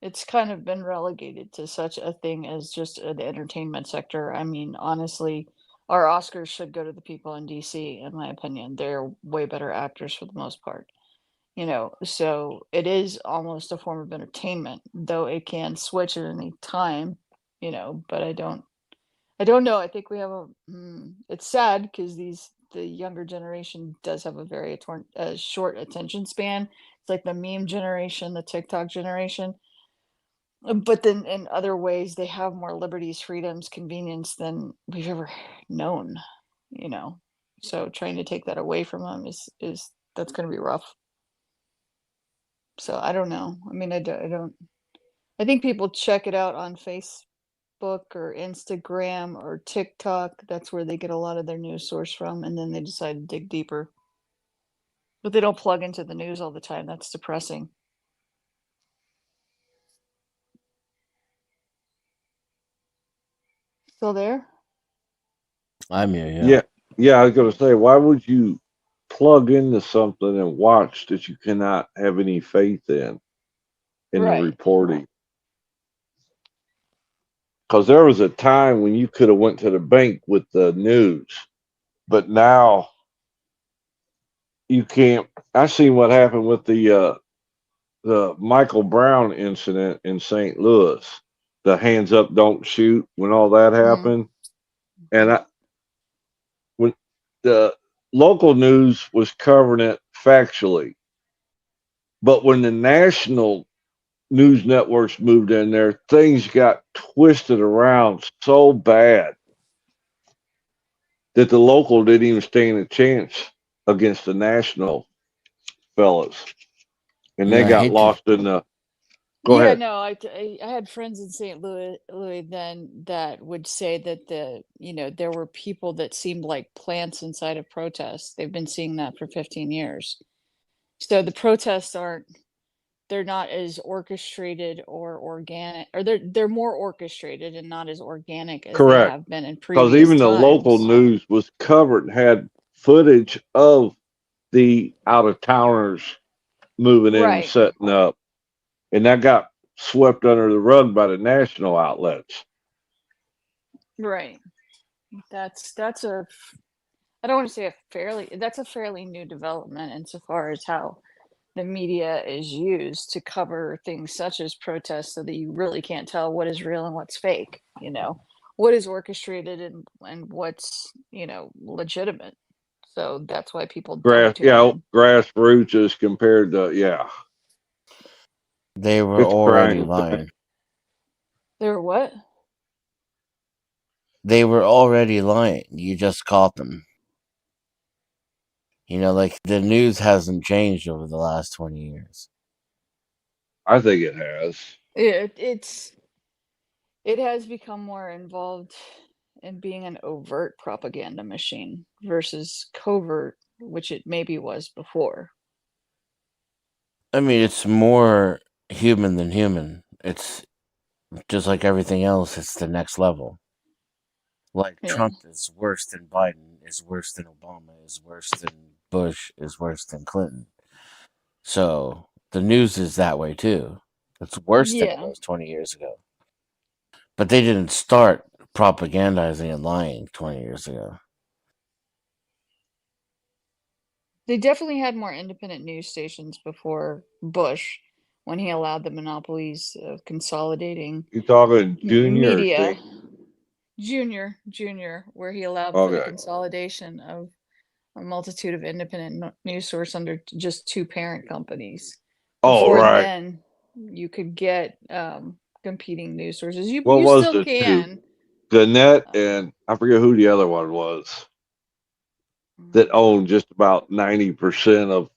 [SPEAKER 3] it's kind of been relegated to such a thing as just the entertainment sector. I mean, honestly, our Oscars should go to the people in DC, in my opinion. They're way better actors for the most part. So it is almost a form of entertainment, though it can switch at any time, but I don't know. I think we have it's sad because the younger generation does have a very short attention span. It's like the meme generation, the TikTok generation. But then in other ways, they have more liberties, freedoms, convenience than we've ever known, you know. So trying to take that away from them is that's going to be rough. So I don't know. I mean, I don't. I think people check it out on Facebook or Instagram or TikTok. That's where they get a lot of their news source from, and then they decide to dig deeper. But they don't plug into the news all the time. That's depressing. Still there?
[SPEAKER 18] I'm here, yeah.
[SPEAKER 5] Yeah, yeah. I was gonna say, why would you plug into something and watch that you cannot have any faith in the
[SPEAKER 3] Right.
[SPEAKER 5] reporting? Because there was a time when you could have went to the bank with the news, but now you can't. I seen what happened with the Michael Brown incident in St. Louis, the hands up, don't shoot, when all that happened, and when the local news was covering it factually, But when the national news networks moved in there, things got twisted around so bad that the local didn't even stand a chance against the national fellas, and they
[SPEAKER 18] Yeah, I
[SPEAKER 5] got
[SPEAKER 18] hate to.
[SPEAKER 5] lost in the. Go
[SPEAKER 3] Yeah,
[SPEAKER 5] ahead.
[SPEAKER 3] no, I had friends in St. Louis then that would say that there were people that seemed like plants inside of protests. They've been seeing that for 15 years. So the protests they're not as orchestrated or organic, or they're more orchestrated and not as organic as they
[SPEAKER 5] Correct.
[SPEAKER 3] have been in
[SPEAKER 5] Because
[SPEAKER 3] previous
[SPEAKER 5] even the local
[SPEAKER 3] times.
[SPEAKER 5] news was covered and had footage of the out of towners moving in and
[SPEAKER 3] Right,
[SPEAKER 5] setting up, and that got swept under the rug by the national outlets.
[SPEAKER 3] right. That's I don't want to say that's a fairly new development insofar as how the media is used to cover things such as protests so that you really can't tell what is real and what's fake, what is orchestrated and what's, legitimate. So that's why people don't tune in.
[SPEAKER 5] Grassroots is compared to
[SPEAKER 18] They were
[SPEAKER 5] it's
[SPEAKER 18] already
[SPEAKER 5] crying.
[SPEAKER 18] lying.
[SPEAKER 3] They're what?
[SPEAKER 18] They were already lying. You just caught them. Like the news hasn't changed over the last 20 years.
[SPEAKER 5] I think it has.
[SPEAKER 3] It has become more involved in being an overt propaganda machine versus covert, which it maybe was before.
[SPEAKER 18] I mean, it's more human than human. It's just like everything else, it's the next level. Like
[SPEAKER 3] Yeah.
[SPEAKER 18] Trump is worse than Biden, is worse than Obama, is worse than Bush, is worse than Clinton. So the news is that way too. It's worse than it
[SPEAKER 3] Yeah.
[SPEAKER 18] was 20 years ago. But they didn't start propagandizing and lying 20 years ago.
[SPEAKER 3] They definitely had more independent news stations before Bush, when he allowed the monopolies of consolidating
[SPEAKER 5] You talking junior or
[SPEAKER 3] media.
[SPEAKER 5] senior?
[SPEAKER 3] Junior, where he allowed for the
[SPEAKER 5] Okay.
[SPEAKER 3] consolidation of a multitude of independent news sources under just two parent companies.
[SPEAKER 5] Oh,
[SPEAKER 3] Before
[SPEAKER 5] right.
[SPEAKER 3] then, you could get competing news sources.
[SPEAKER 5] What
[SPEAKER 3] You
[SPEAKER 5] was
[SPEAKER 3] still
[SPEAKER 5] the two?
[SPEAKER 3] can.
[SPEAKER 5] Gannett and I forget who the other one was that owned just about 90% of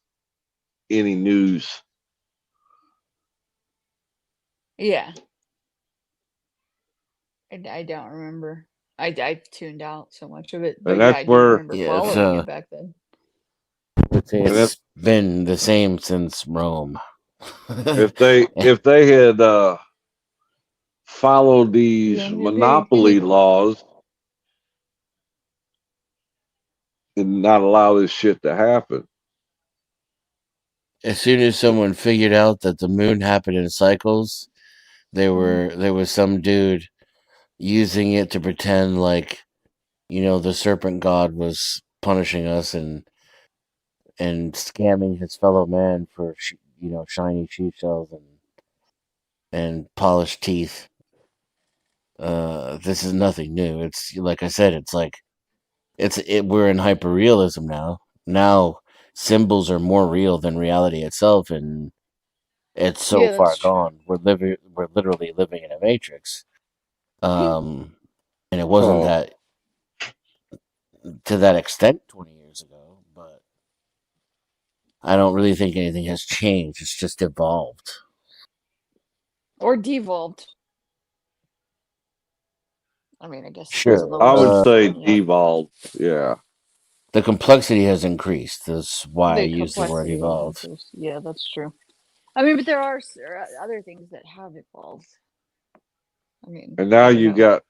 [SPEAKER 5] any news.
[SPEAKER 3] Yeah. I don't remember. I tuned out so much of it, but
[SPEAKER 5] And
[SPEAKER 3] yeah,
[SPEAKER 5] that's
[SPEAKER 3] I do
[SPEAKER 5] where
[SPEAKER 3] remember following it back then.
[SPEAKER 18] It's been the same since Rome.
[SPEAKER 5] if they had followed these monopoly laws and not allow this shit to happen.
[SPEAKER 18] As soon as someone figured out that the moon happened in cycles, there was some dude using it to pretend like, the serpent god was punishing us and scamming his fellow man for shiny seashells and polished teeth. This is nothing new. It's like I said. It's like we're in hyperrealism now. Now symbols are more real than reality itself, and it's so
[SPEAKER 3] Yeah,
[SPEAKER 18] far
[SPEAKER 3] that's true.
[SPEAKER 18] gone. We're literally living in a matrix. And it wasn't that to that extent 20 years ago, but I don't really think anything has changed. It's just evolved.
[SPEAKER 3] Or devolved. I mean, I guess
[SPEAKER 18] Sure.
[SPEAKER 3] the
[SPEAKER 5] I would
[SPEAKER 3] worst
[SPEAKER 5] say
[SPEAKER 3] one, yeah.
[SPEAKER 5] devolved. Yeah.
[SPEAKER 18] The complexity has increased. That's why I
[SPEAKER 3] The
[SPEAKER 18] use the word
[SPEAKER 3] complexity has
[SPEAKER 18] evolved.
[SPEAKER 3] increased. Yeah, that's true. I mean, but there are other things that have evolved. I mean,
[SPEAKER 5] And now
[SPEAKER 3] you
[SPEAKER 5] you
[SPEAKER 3] know,
[SPEAKER 5] got,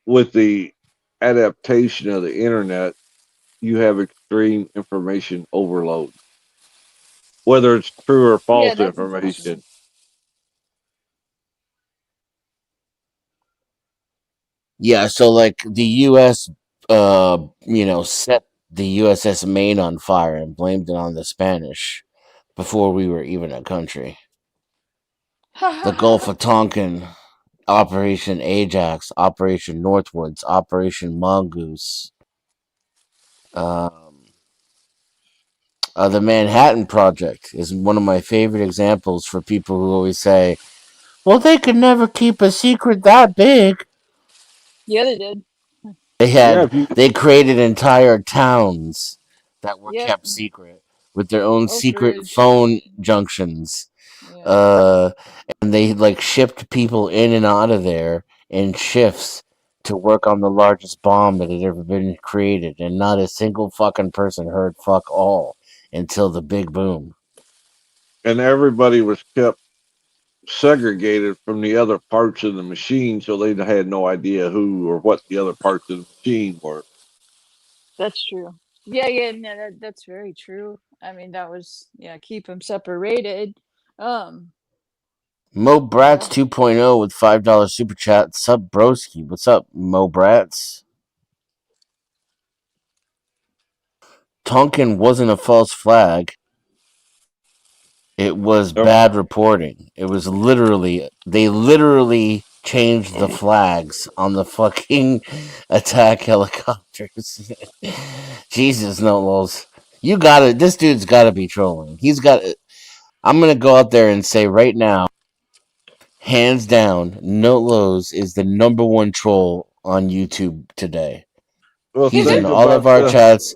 [SPEAKER 5] with the adaptation of the internet, you have extreme information overload. Whether it's true or
[SPEAKER 3] yeah,
[SPEAKER 5] false
[SPEAKER 3] that's a problem.
[SPEAKER 5] information.
[SPEAKER 18] Yeah, so like the U.S., set the USS Maine on fire and blamed it on the Spanish before we were even a country. The Gulf of Tonkin, Operation Ajax, Operation Northwoods, Operation Mongoose, The Manhattan Project is one of my favorite examples for people who always say, well, they could never keep a secret that big.
[SPEAKER 3] Yeah, they did.
[SPEAKER 18] They created entire towns that were
[SPEAKER 3] Yep.
[SPEAKER 18] kept secret with their own
[SPEAKER 3] Oak
[SPEAKER 18] secret
[SPEAKER 3] Ridge.
[SPEAKER 18] phone junctions. And they like shipped people in and out of there in shifts to work on the largest bomb that had ever been created, and not a single fucking person heard fuck all until the big boom.
[SPEAKER 5] And everybody was kept segregated from the other parts of the machine, so they had no idea who or what the other parts of the machine were.
[SPEAKER 3] That's true. Yeah, no, that's very true. I mean, that was keep them separated.
[SPEAKER 18] Mo Brats 2.0 with $5 super chat. Sub Broski. What's up, Mo Brats? Tonkin wasn't a false flag. It was bad reporting. It was they literally changed the flags on the fucking attack helicopters. Jesus, Notlos. This dude's gotta be trolling. I'm gonna go out there and say right now, hands down, Notlos is the number one troll on YouTube today.
[SPEAKER 5] Well,
[SPEAKER 18] He's in all of our chats.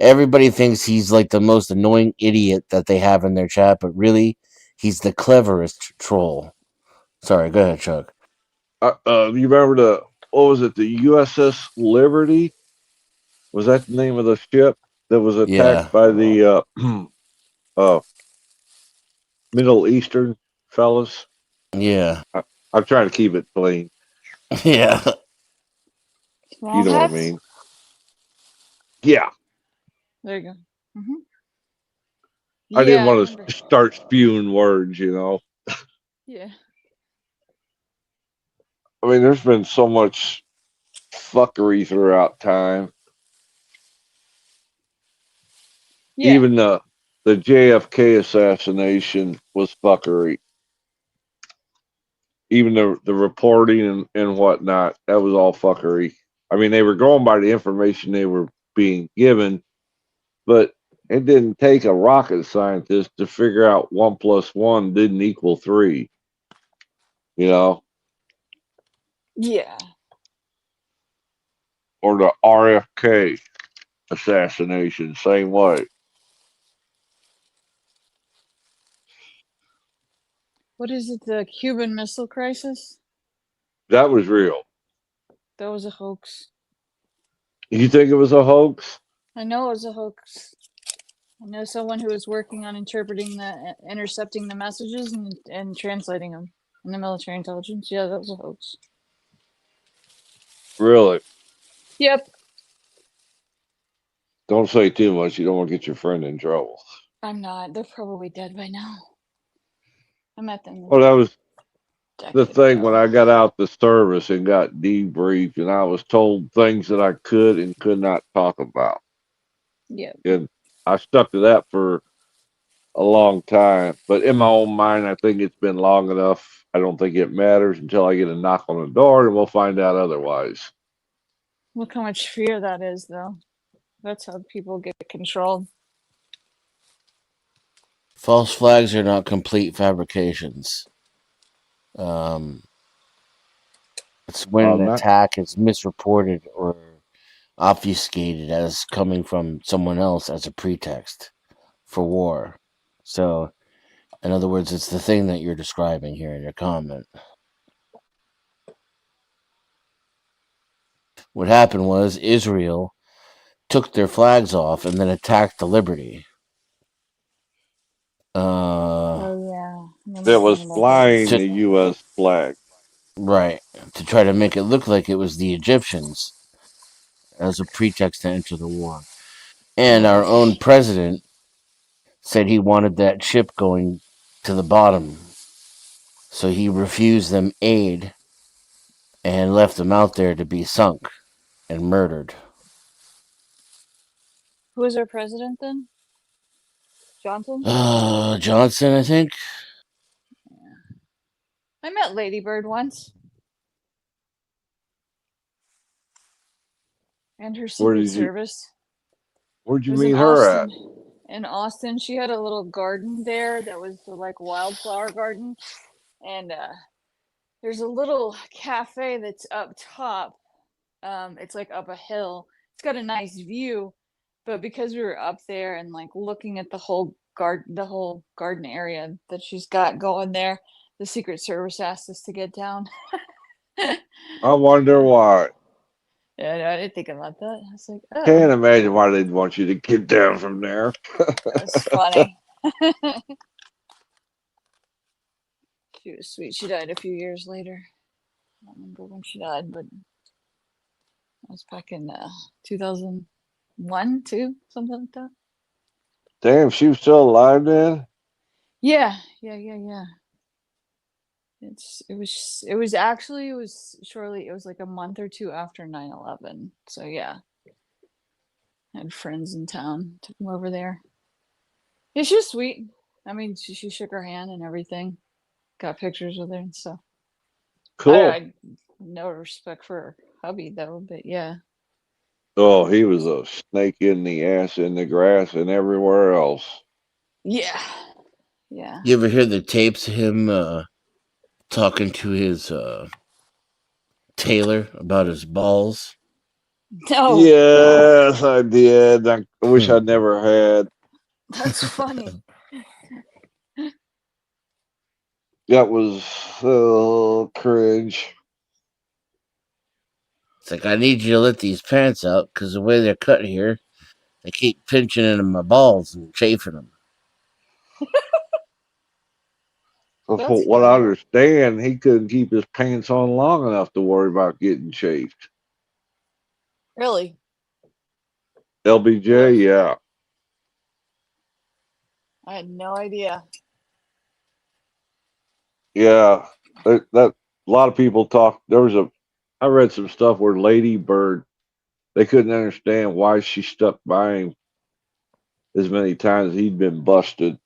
[SPEAKER 18] Everybody thinks he's like the most annoying idiot that they have in their chat, but really, he's the cleverest troll. Sorry, go ahead, Chuck.
[SPEAKER 5] You remember what was it, the USS Liberty? Was that the name of the ship that was attacked by the Middle Eastern fellas?
[SPEAKER 18] Yeah.
[SPEAKER 5] I'm trying to keep it clean.
[SPEAKER 18] Yeah.
[SPEAKER 5] You know what I mean? Yeah.
[SPEAKER 3] There you go. Mm-hmm.
[SPEAKER 5] I didn't want to start spewing words, you know.
[SPEAKER 3] Yeah.
[SPEAKER 5] I mean, there's been so much fuckery throughout time.
[SPEAKER 3] Yeah.
[SPEAKER 5] Even the JFK assassination was fuckery. Even the reporting and whatnot, that was all fuckery. I mean, they were going by the information they were being given, but it didn't take a rocket scientist to figure out 1 + 1 didn't equal 3. You know?
[SPEAKER 3] Yeah.
[SPEAKER 5] Or the RFK assassination, same way.
[SPEAKER 3] What is it? The Cuban Missile Crisis?
[SPEAKER 5] That was real.
[SPEAKER 3] That was a hoax.
[SPEAKER 5] You think it was a hoax?
[SPEAKER 3] I know it was a hoax. I know someone who was working on intercepting the messages and translating them in the military intelligence. Yeah, that was a hoax.
[SPEAKER 5] Really?
[SPEAKER 3] Yep.
[SPEAKER 5] Don't say too much. You don't want to get your friend in trouble.
[SPEAKER 3] I'm not. They're probably dead by now. I met them.
[SPEAKER 5] Well, that was the thing when I got out the service and got debriefed, and I was told things that I could and could not talk about.
[SPEAKER 3] Yeah.
[SPEAKER 5] And I stuck to that for a long time. But in my own mind, I think it's been long enough. I don't think it matters until I get a knock on the door, and we'll find out otherwise.
[SPEAKER 3] Look how much fear that is, though. That's how people get controlled.
[SPEAKER 18] False flags are not complete fabrications. It's when an attack is misreported or obfuscated as coming from someone else as a pretext for war. So, in other words, it's the thing that you're describing here in your comment. What happened was Israel took their flags off and then attacked the Liberty.
[SPEAKER 5] That was flying the U.S. flag.
[SPEAKER 18] Right. To try to make it look like it was the Egyptians as a pretext to enter the war. And our own president said he wanted that ship going to the bottom. So he refused them aid and left them out there to be sunk and murdered.
[SPEAKER 3] Who was our president then? Johnson?
[SPEAKER 18] Johnson, I think.
[SPEAKER 3] I met Lady Bird once. And her Secret Service.
[SPEAKER 5] Where'd you meet her at?
[SPEAKER 3] in Austin. She had a little garden there that was like wildflower garden, and there's a little cafe that's up top. It's like up a hill. It's got a nice view, but because we were up there and like looking at the whole garden area that she's got going there, the Secret Service asked us to get down.
[SPEAKER 5] I wonder why.
[SPEAKER 3] Yeah, I didn't think about that. I was like, oh,
[SPEAKER 5] Can't imagine why they'd want you to get down from there.
[SPEAKER 3] that's funny. She was sweet. She died a few years later. I don't remember when she died, but it was back in 2001, 2, something like that.
[SPEAKER 5] Damn, she was still alive then?
[SPEAKER 3] Yeah. It was like a month or two after 9/11. So yeah. I had friends in town, took them over there. Yeah, she was sweet. I mean, she shook her hand and everything. Got pictures with her and stuff.
[SPEAKER 5] Cool.
[SPEAKER 3] I no respect for her hubby though, but yeah.
[SPEAKER 5] Oh, he was a snake in the ass, in the grass, and everywhere else.
[SPEAKER 3] Yeah.
[SPEAKER 18] You ever hear the tapes of him talking to his tailor about his balls?
[SPEAKER 3] No.
[SPEAKER 5] Yes, I did. I wish I never had.
[SPEAKER 3] That's funny.
[SPEAKER 5] That was so cringe.
[SPEAKER 18] It's like, I need you to let these pants out because the way they're cut here, they keep pinching into my balls and chafing them.
[SPEAKER 5] From what I understand, he couldn't keep his pants on long enough to worry about getting chafed.
[SPEAKER 3] Really?
[SPEAKER 5] LBJ, yeah.
[SPEAKER 3] I had no idea.
[SPEAKER 5] Yeah, that a lot of people talk. I read some stuff where Lady Bird, they couldn't understand why she stuck by him as many times he'd been busted.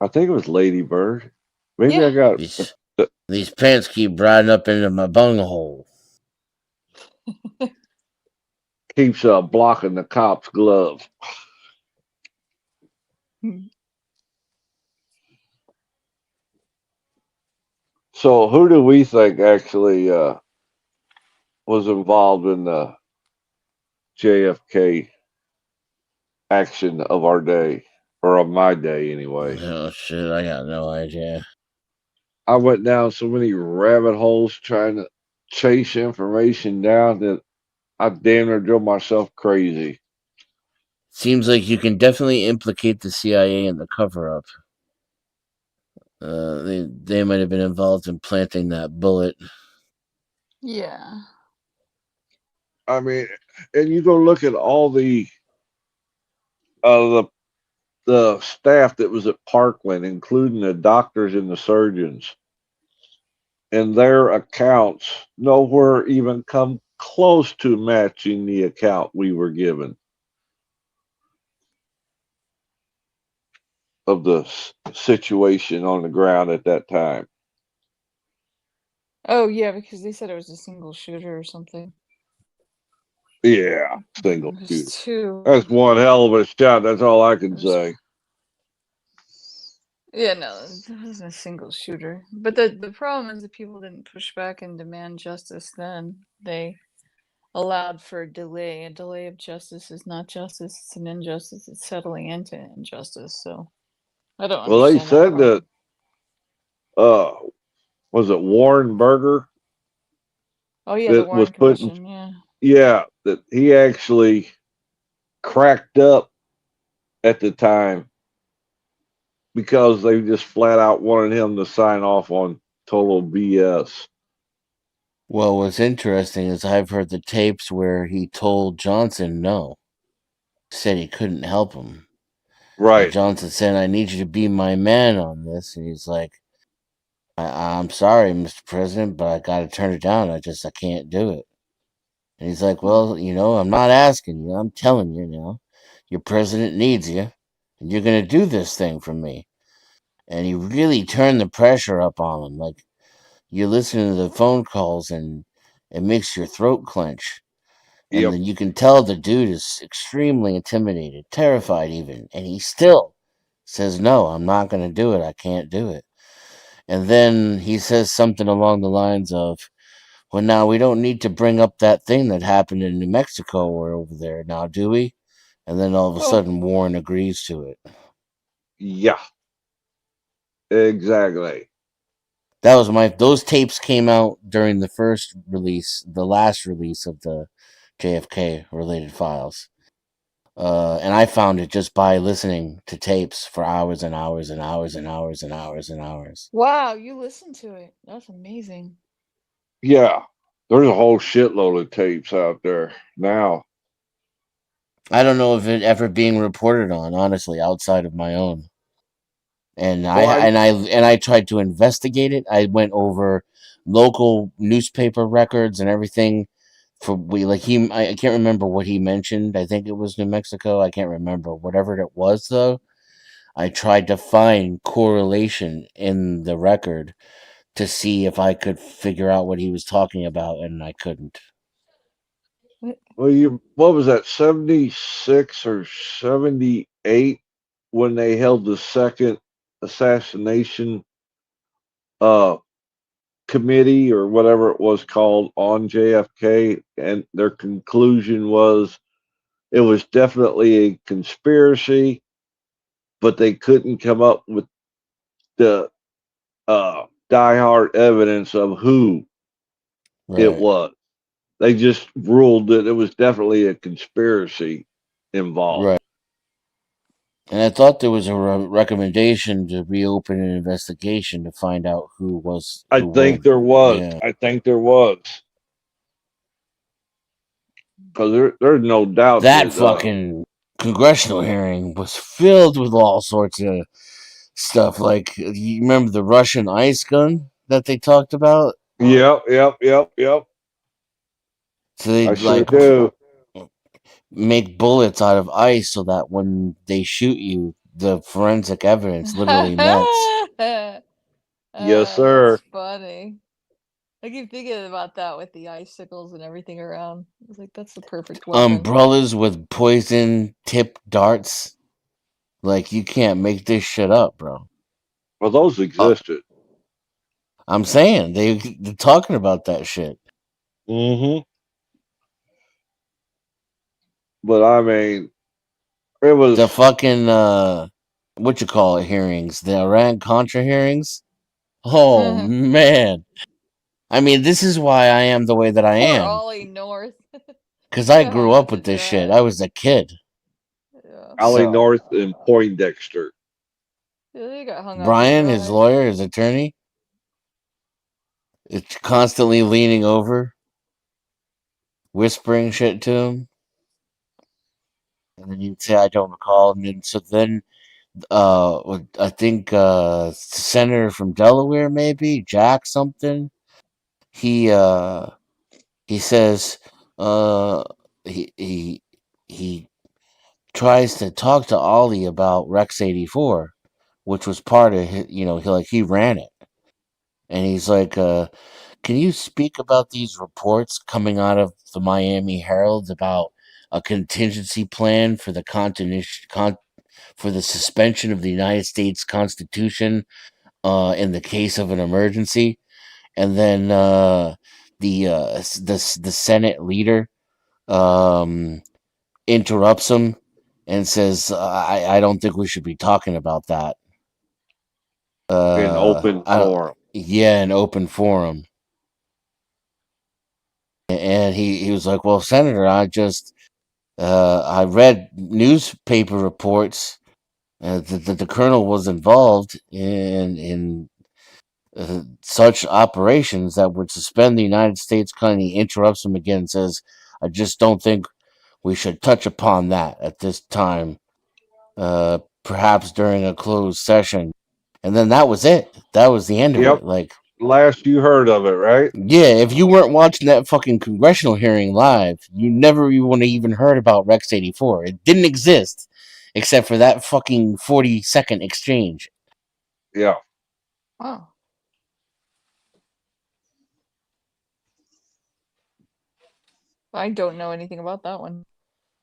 [SPEAKER 5] I think it was Lady Bird. Maybe I got
[SPEAKER 18] these pants keep riding up into my bunghole.
[SPEAKER 5] Keeps blocking the cop's glove. So, who do we think actually was involved in the JFK action of our day, or of my day anyway?
[SPEAKER 18] Oh shit, I got no idea.
[SPEAKER 5] I went down so many rabbit holes trying to chase information down that I damn near drove myself crazy.
[SPEAKER 18] Seems like you can definitely implicate the CIA in the cover-up. They might have been involved in planting that bullet.
[SPEAKER 3] Yeah.
[SPEAKER 5] I mean, and you go look at all the staff that was at Parkland, including the doctors and the surgeons, and their accounts nowhere even come close to matching the account we were given of the situation on the ground at that time.
[SPEAKER 3] Oh yeah, because they said it was a single shooter or something.
[SPEAKER 5] Yeah, single shooter.
[SPEAKER 3] Two.
[SPEAKER 5] That's one hell of a shot. That's all I can say.
[SPEAKER 3] Yeah, no, it wasn't a single shooter. But the problem is that people didn't push back and demand justice then. They allowed for a delay. A delay of justice is not justice, it's an injustice. It's settling into injustice. So I don't
[SPEAKER 5] Well, they
[SPEAKER 3] understand
[SPEAKER 5] said that was it Warren Berger?
[SPEAKER 3] Oh yeah, the Warren Commission, yeah.
[SPEAKER 5] Yeah, that he actually cracked up at the time because they just flat out wanted him to sign off on total BS.
[SPEAKER 18] Well, what's interesting is I've heard the tapes where he told Johnson no. Said he couldn't help him.
[SPEAKER 5] Right.
[SPEAKER 18] And Johnson said, I need you to be my man on this. And he's like, I'm sorry, Mr. President, but I got to turn it down. I can't do it. And he's like, well, I'm not asking you. I'm telling you, your president needs you. And you're going to do this thing for me. And he really turned the pressure up on him. Like, you listen to the phone calls and it makes your throat clench. And
[SPEAKER 5] Yep.
[SPEAKER 18] then you can tell the dude is extremely intimidated, terrified even, and he still says, "No, I'm not going to do it. I can't do it." And then he says something along the lines of, "Well, now we don't need to bring up that thing that happened in New Mexico or over there now, do we?" And then all of a sudden, Warren agrees to it.
[SPEAKER 5] Yeah. Exactly.
[SPEAKER 18] That was those tapes came out during the last release of the JFK related files. And I found it just by listening to tapes for hours and hours and hours and hours and hours and hours.
[SPEAKER 3] Wow, you listened to it. That's amazing.
[SPEAKER 5] Yeah. There's a whole shitload of tapes out there now.
[SPEAKER 18] I don't know if it ever being reported on, honestly, outside of my own. And I tried to investigate it. I went over local newspaper records and everything. I can't remember what he mentioned. I think it was New Mexico. I can't remember. Whatever it was, though, I tried to find correlation in the record to see if I could figure out what he was talking about, and I couldn't.
[SPEAKER 5] Well, what was that, 76 or 78 when they held the second assassination committee or whatever it was called on JFK, and their conclusion was it was definitely a conspiracy, but they couldn't come up with the diehard evidence of who it was. They just ruled that it was definitely a conspiracy involved.
[SPEAKER 18] Right. And I thought there was a recommendation to reopen an investigation to find out who was.
[SPEAKER 5] I think there was.
[SPEAKER 18] Yeah.
[SPEAKER 5] I think there was. Because there's no doubt
[SPEAKER 18] that fucking congressional hearing was filled with all sorts of stuff. Like, you remember the Russian ice gun that they talked about?
[SPEAKER 5] Yep.
[SPEAKER 18] So they
[SPEAKER 5] sure do.
[SPEAKER 18] Make bullets out of ice so that when they shoot you, the forensic evidence literally melts.
[SPEAKER 5] Yes, sir.
[SPEAKER 3] That's funny. I keep thinking about that with the icicles and everything around. I was like, that's the perfect weapon.
[SPEAKER 18] Umbrellas with poison tipped darts. Like, you can't make this shit up, bro.
[SPEAKER 5] Well, those existed.
[SPEAKER 18] I'm saying they're talking about that shit.
[SPEAKER 5] Mm-hmm. But I mean, it was
[SPEAKER 18] the fucking what you call it hearings, the Iran Contra hearings. Oh man, I mean, this is why I am the way that I
[SPEAKER 3] Poor
[SPEAKER 18] am.
[SPEAKER 3] Ollie North.
[SPEAKER 18] Because I grew up with this shit. I was a kid.
[SPEAKER 3] Yeah.
[SPEAKER 5] Ollie North and Poindexter.
[SPEAKER 3] Yeah, they got hung
[SPEAKER 18] Brian, his lawyer, his attorney, it's constantly leaning over, whispering shit to him. And then you'd say, "I don't recall." And then I think senator from Delaware, maybe Jack something. He says he tries to talk to Ollie about Rex 84, which was part of his, he ran it, and he's like, "Can you speak about these reports coming out of the Miami Herald about a contingency plan for the for the suspension of the United States Constitution in the case of an emergency?" And then the Senate leader interrupts him and says, I don't think we should be talking about that.
[SPEAKER 5] In open forum.
[SPEAKER 18] Yeah, an open forum. And he was like, "Well, Senator, I read newspaper reports that the colonel was involved in such operations that would suspend the United States." Kind of interrupts him again and says, "I just don't think we should touch upon that at this time. Perhaps during a closed session." And then that was it. That was the end of it. Like,
[SPEAKER 5] last you heard of it, right?
[SPEAKER 18] Yeah, if you weren't watching that fucking congressional hearing live, you never would have even heard about Rex 84. It didn't exist except for that fucking 40-second exchange.
[SPEAKER 5] Yeah.
[SPEAKER 3] Wow. I don't know anything about that one.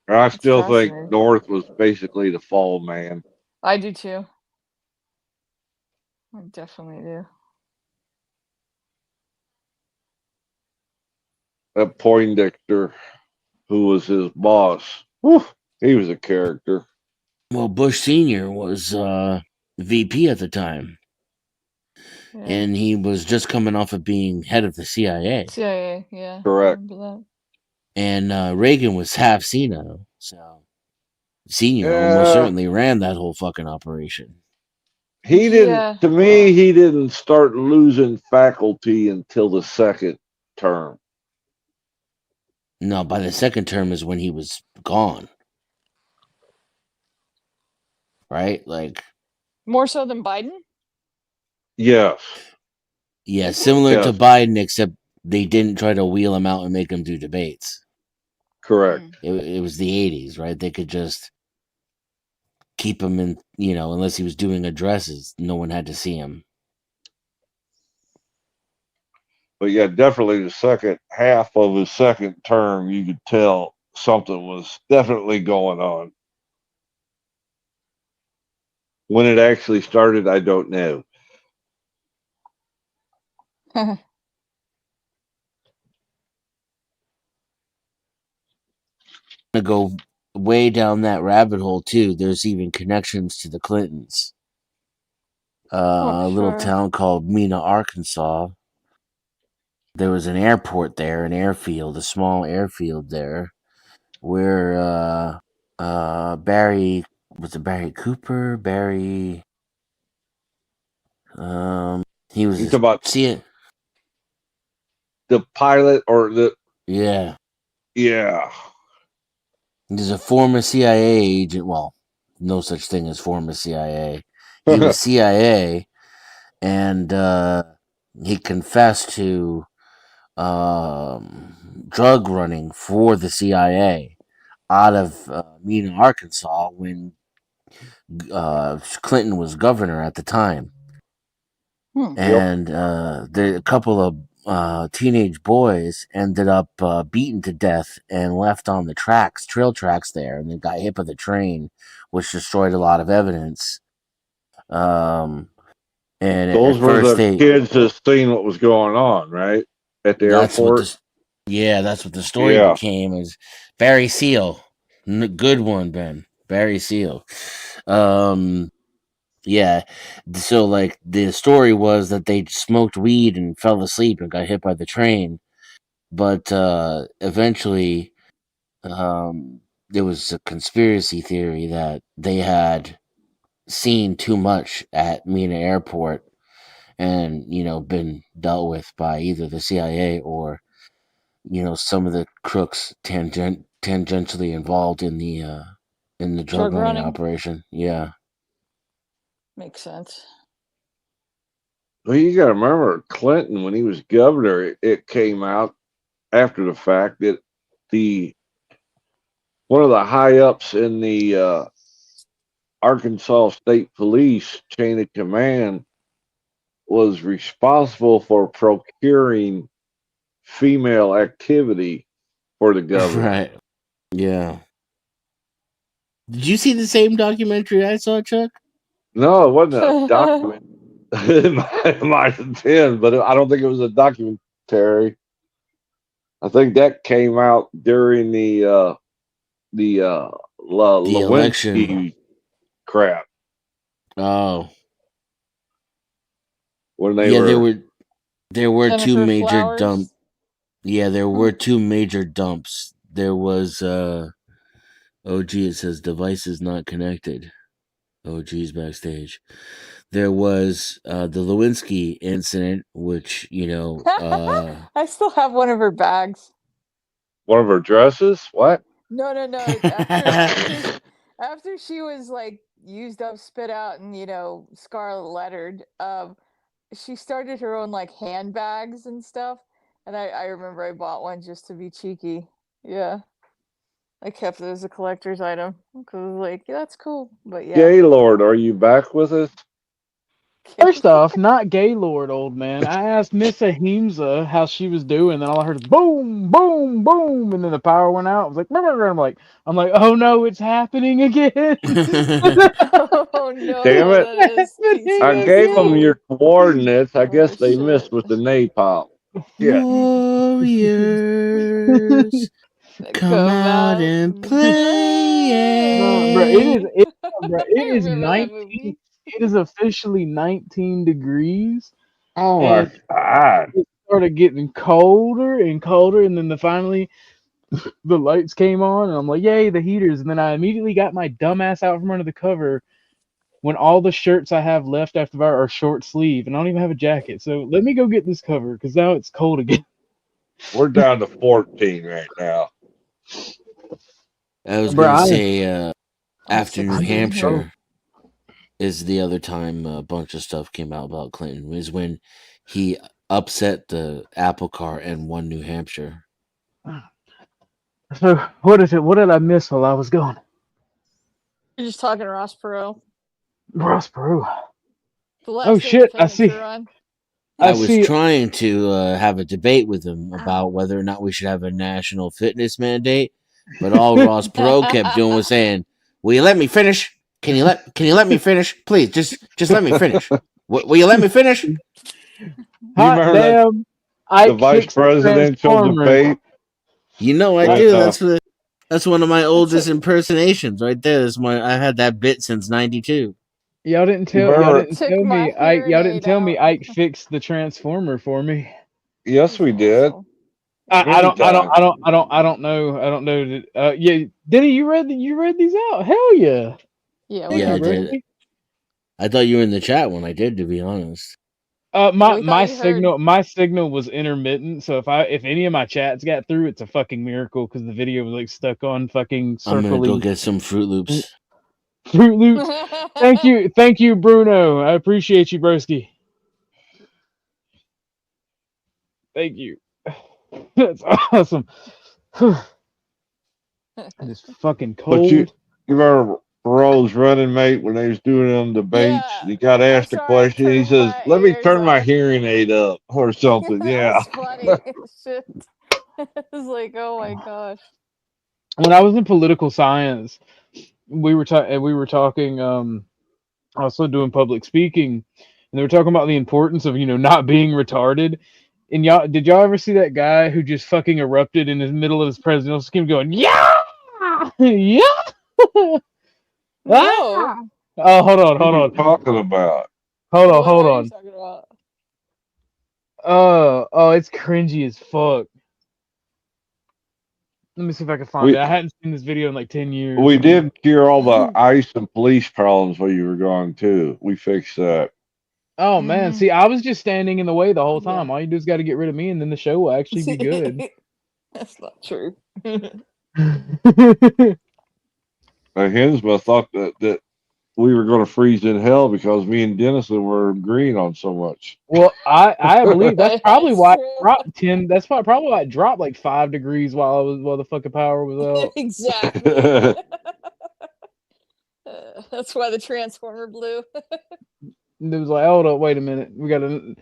[SPEAKER 5] I
[SPEAKER 3] It's
[SPEAKER 5] still think
[SPEAKER 3] fascinating.
[SPEAKER 5] North was basically the fall man.
[SPEAKER 3] I do too. I definitely do.
[SPEAKER 5] That Poindexter, who was his boss, whew, he was a character.
[SPEAKER 18] Well, Bush Sr. was VP at the time.
[SPEAKER 3] Yeah.
[SPEAKER 18] And he was just coming off of being head of the CIA.
[SPEAKER 3] CIA, yeah.
[SPEAKER 5] Correct.
[SPEAKER 3] I remember that.
[SPEAKER 18] And Reagan was half senile, so Senior almost certainly ran that whole fucking operation.
[SPEAKER 5] He didn't. To me, he didn't start losing faculty until the second term.
[SPEAKER 18] No, by the second term is when he was gone. Right? Like
[SPEAKER 3] more so than Biden?
[SPEAKER 5] Yes.
[SPEAKER 18] Yeah, similar to Biden, except they didn't try to wheel him out and make him do debates.
[SPEAKER 5] Correct.
[SPEAKER 18] It was the 80s, right? They could just keep him in, unless he was doing addresses, no one had to see him.
[SPEAKER 5] But yeah, definitely the second half of his second term, you could tell something was definitely going on. When it actually started, I don't know.
[SPEAKER 18] To go way down that rabbit hole too, there's even connections to the Clintons. A little town called Mena, Arkansas. There was an airport there, an airfield, a small airfield there, where Barry Cooper? He was
[SPEAKER 5] He's about
[SPEAKER 18] the
[SPEAKER 5] pilot or the
[SPEAKER 18] yeah.
[SPEAKER 5] He's
[SPEAKER 18] a former CIA agent. Well, no such thing as former CIA. He was CIA, and he confessed to drug running for the CIA out of Mena, Arkansas, when Clinton was governor at the time. And a couple of teenage boys ended up beaten to death and left on the trail tracks there, and they got hit by the train, which destroyed a lot of evidence. And
[SPEAKER 5] those
[SPEAKER 18] at
[SPEAKER 5] were
[SPEAKER 18] first
[SPEAKER 5] the kids that seen what was going on, right? At the airport.
[SPEAKER 18] That's what the story became. Is Barry Seal, good one, Ben. Barry Seal. Yeah. So like the story was that they smoked weed and fell asleep and got hit by the train. But eventually there was a conspiracy theory that they had seen too much at Mena Airport and, been dealt with by either the CIA or, some of the crooks tangentially involved in the drug running operation. Yeah.
[SPEAKER 3] Makes sense.
[SPEAKER 5] Well, you got to remember Clinton, when he was governor, it came out after the fact that one of the high ups in the Arkansas State Police chain of command was responsible for procuring female activity for the governor.
[SPEAKER 18] Right. Yeah. Did you see the same documentary I saw, Chuck?
[SPEAKER 5] No, it wasn't a document. It might have been, but I don't think it was a documentary. I think that came out during the
[SPEAKER 18] election
[SPEAKER 5] crap.
[SPEAKER 18] Oh,
[SPEAKER 5] when they
[SPEAKER 18] there were
[SPEAKER 3] Jennifer
[SPEAKER 18] two major
[SPEAKER 3] Flowers?
[SPEAKER 18] dumps. Yeah, there were two major dumps. There was it says devices not connected. OG's backstage. There was the Lewinsky incident, which
[SPEAKER 3] I still have one of her bags.
[SPEAKER 5] One of her dresses? What?
[SPEAKER 3] No. After she was like used up, spit out, and scarlet lettered, she started her own like handbags and stuff. And I remember I bought one just to be cheeky. Yeah. I kept it as a collector's item because like, yeah, that's cool. But yeah.
[SPEAKER 5] Gaylord, are you back with us?
[SPEAKER 2] First off, not Gaylord, old man. I asked Miss Ahimsa how she was doing, and all I heard is boom, boom, boom, and then the power went out. I was like, I'm like, oh no, it's happening again.
[SPEAKER 3] Oh no,
[SPEAKER 5] Damn it.
[SPEAKER 3] that is
[SPEAKER 5] I gave them
[SPEAKER 3] PTSD.
[SPEAKER 5] your coordinates. I guess they
[SPEAKER 3] shit.
[SPEAKER 5] missed with the napalm. Yeah.
[SPEAKER 18] Warriors, come out and play.
[SPEAKER 2] Bro, it is
[SPEAKER 3] remember that
[SPEAKER 2] 19.
[SPEAKER 3] movie.
[SPEAKER 2] It is officially 19 degrees.
[SPEAKER 5] Oh my
[SPEAKER 2] And
[SPEAKER 5] God.
[SPEAKER 2] it started getting colder and colder, and then finally the lights came on, and I'm like, yay, the heaters. And then I immediately got my dumb ass out from under the cover when all the shirts I have left after that are short sleeve, and I don't even have a jacket. So let me go get this cover, because now it's cold again.
[SPEAKER 5] We're down to 14 right now.
[SPEAKER 18] I was
[SPEAKER 2] Bro,
[SPEAKER 18] going to say, after New
[SPEAKER 3] 16,
[SPEAKER 18] Hampshire is the other time a bunch of stuff came out about Clinton, is when he upset the apple cart and won New Hampshire.
[SPEAKER 2] So what is it? What did I miss while I was gone?
[SPEAKER 3] You're just talking to Ross Perot.
[SPEAKER 2] Ross Perot.
[SPEAKER 3] The last
[SPEAKER 2] Oh shit! I see.
[SPEAKER 18] I was trying to have a debate with him about whether or not we should have a national fitness mandate, but all Ross Perot kept doing was saying, "Will you let me finish? Can you let me finish, please? Just let me finish. Will you let me finish?"
[SPEAKER 2] Hot damn!
[SPEAKER 5] The vice presidential debate.
[SPEAKER 18] You know I do. That's one of my oldest impersonations right there. I had that bit since '92.
[SPEAKER 2] Y'all didn't tell me. Y'all didn't tell me Ike fixed the transformer for me.
[SPEAKER 5] Yes, we did.
[SPEAKER 2] I don't know. Yeah, Denny, you read these out? Hell yeah.
[SPEAKER 3] Yeah,
[SPEAKER 18] Yeah, I did. I thought you were in the chat when I did, to be honest.
[SPEAKER 2] My signal was intermittent, so if any of my chats got through, it's a fucking miracle because the video was like stuck on fucking
[SPEAKER 18] I'm gonna go
[SPEAKER 2] circling.
[SPEAKER 18] get some Fruit Loops.
[SPEAKER 2] Fruit Loops. Thank you, Bruno. I appreciate you, broski. Thank you. That's awesome. It's fucking cold.
[SPEAKER 5] But you remember Perot's running mate when they was doing them debates? He got asked a question. He says, "Let me turn my hearing aid up," or something. Yeah.
[SPEAKER 3] That's funny. Shit. It's like, oh my gosh.
[SPEAKER 2] When I was in political science, we were talking. Also doing public speaking, and they were talking about the importance of not being retarded. And did y'all ever see that guy who just fucking erupted in the middle of his presidential scheme, going yeah, yeah?
[SPEAKER 3] No.
[SPEAKER 2] Oh, hold on.
[SPEAKER 5] What are you talking about?
[SPEAKER 2] Hold
[SPEAKER 3] What are
[SPEAKER 2] on.
[SPEAKER 3] you talking about?
[SPEAKER 2] Oh, it's cringy as fuck. Let me see if I can find it. I hadn't seen this video in like 10 years.
[SPEAKER 5] We did cure all the ICE and police problems while you were gone too. We fixed that.
[SPEAKER 2] Oh man, see, I was just standing in the way the whole time. All you do is got to get rid of me, and then the show will actually be good.
[SPEAKER 3] That's not true.
[SPEAKER 5] Hensma thought that we were going to freeze in hell because me and Dennison were agreeing on so much.
[SPEAKER 2] Well, I believe that's probably why it dropped 10. That's probably why it dropped like 5 degrees while the fucking power was out.
[SPEAKER 3] Exactly. That's why the transformer blew.
[SPEAKER 2] It was like, hold up, wait a minute, we got to.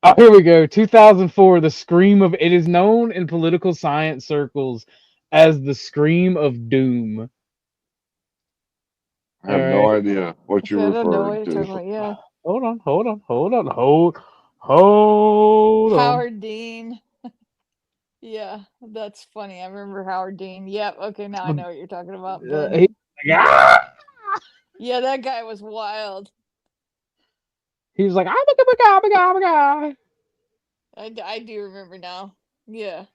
[SPEAKER 2] Oh, here we go. 2004, the scream of it is known in political science circles as the scream of doom.
[SPEAKER 5] I have no idea what you're referring to.
[SPEAKER 3] Yeah.
[SPEAKER 2] Hold on.
[SPEAKER 3] Howard Dean. Yeah, that's funny. I remember Howard Dean. Yep. Okay, now I know what you're talking about. Yeah, that guy was wild.
[SPEAKER 2] He was like, I'm a guy.
[SPEAKER 3] I do remember now. Yeah.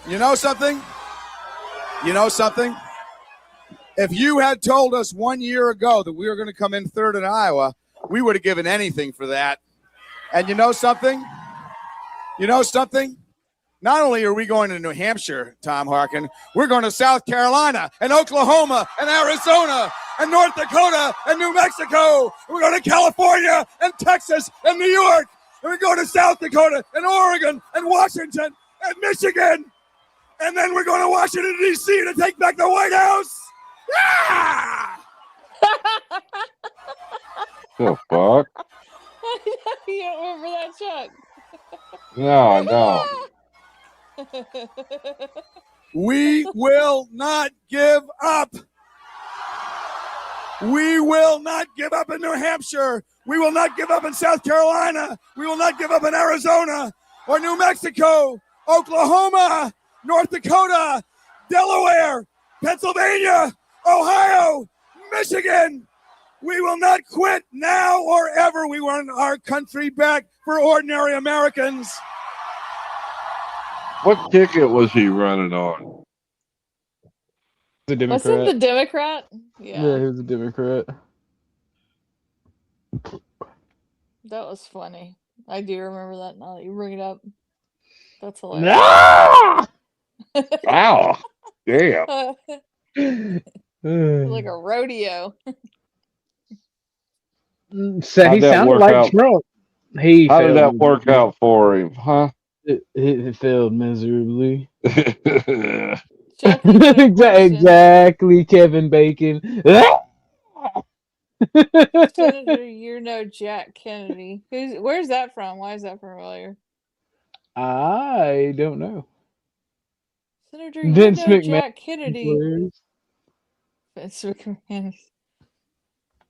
[SPEAKER 8] You know something? If you had told us 1 year ago that we were going to come in third in Iowa, we would have given anything for that. And you know something? Not only are we going to New Hampshire, Tom Harkin, we're going to South Carolina and Oklahoma and Arizona and North Dakota and New Mexico. We're going to California and Texas and New York. And we're going to South Dakota and Oregon and Washington and Michigan. And then we're going to Washington, D.C. to take back the White House. Yeah!
[SPEAKER 5] The fuck?
[SPEAKER 3] You don't remember that, Chuck?
[SPEAKER 5] No, no.
[SPEAKER 8] We will not give up. We will not give up in New Hampshire. We will not give up in South Carolina. We will not give up in Arizona or New Mexico, Oklahoma, North Dakota, Delaware, Pennsylvania, Ohio, Michigan. We will not quit now or ever. We want our country back for ordinary Americans.
[SPEAKER 5] What ticket was he running on?
[SPEAKER 2] The Democrat.
[SPEAKER 3] Wasn't the Democrat?
[SPEAKER 2] Yeah, he was a Democrat.
[SPEAKER 3] That was funny. I do remember that now that you bring it up. That's hilarious.
[SPEAKER 5] No! Ow! Damn.
[SPEAKER 3] Like a rodeo.
[SPEAKER 2] So he sounded like Trump.
[SPEAKER 5] How did that work out for him, huh?
[SPEAKER 2] It failed miserably.
[SPEAKER 3] Exactly,
[SPEAKER 2] Kevin Bacon.
[SPEAKER 3] Senator, you're no Jack Kennedy. Where's that from? Why is that familiar?
[SPEAKER 2] I don't know.
[SPEAKER 3] Senator, you're
[SPEAKER 2] Vince
[SPEAKER 3] no
[SPEAKER 2] McMahon.
[SPEAKER 3] Jack Kennedy. Vince McMahon.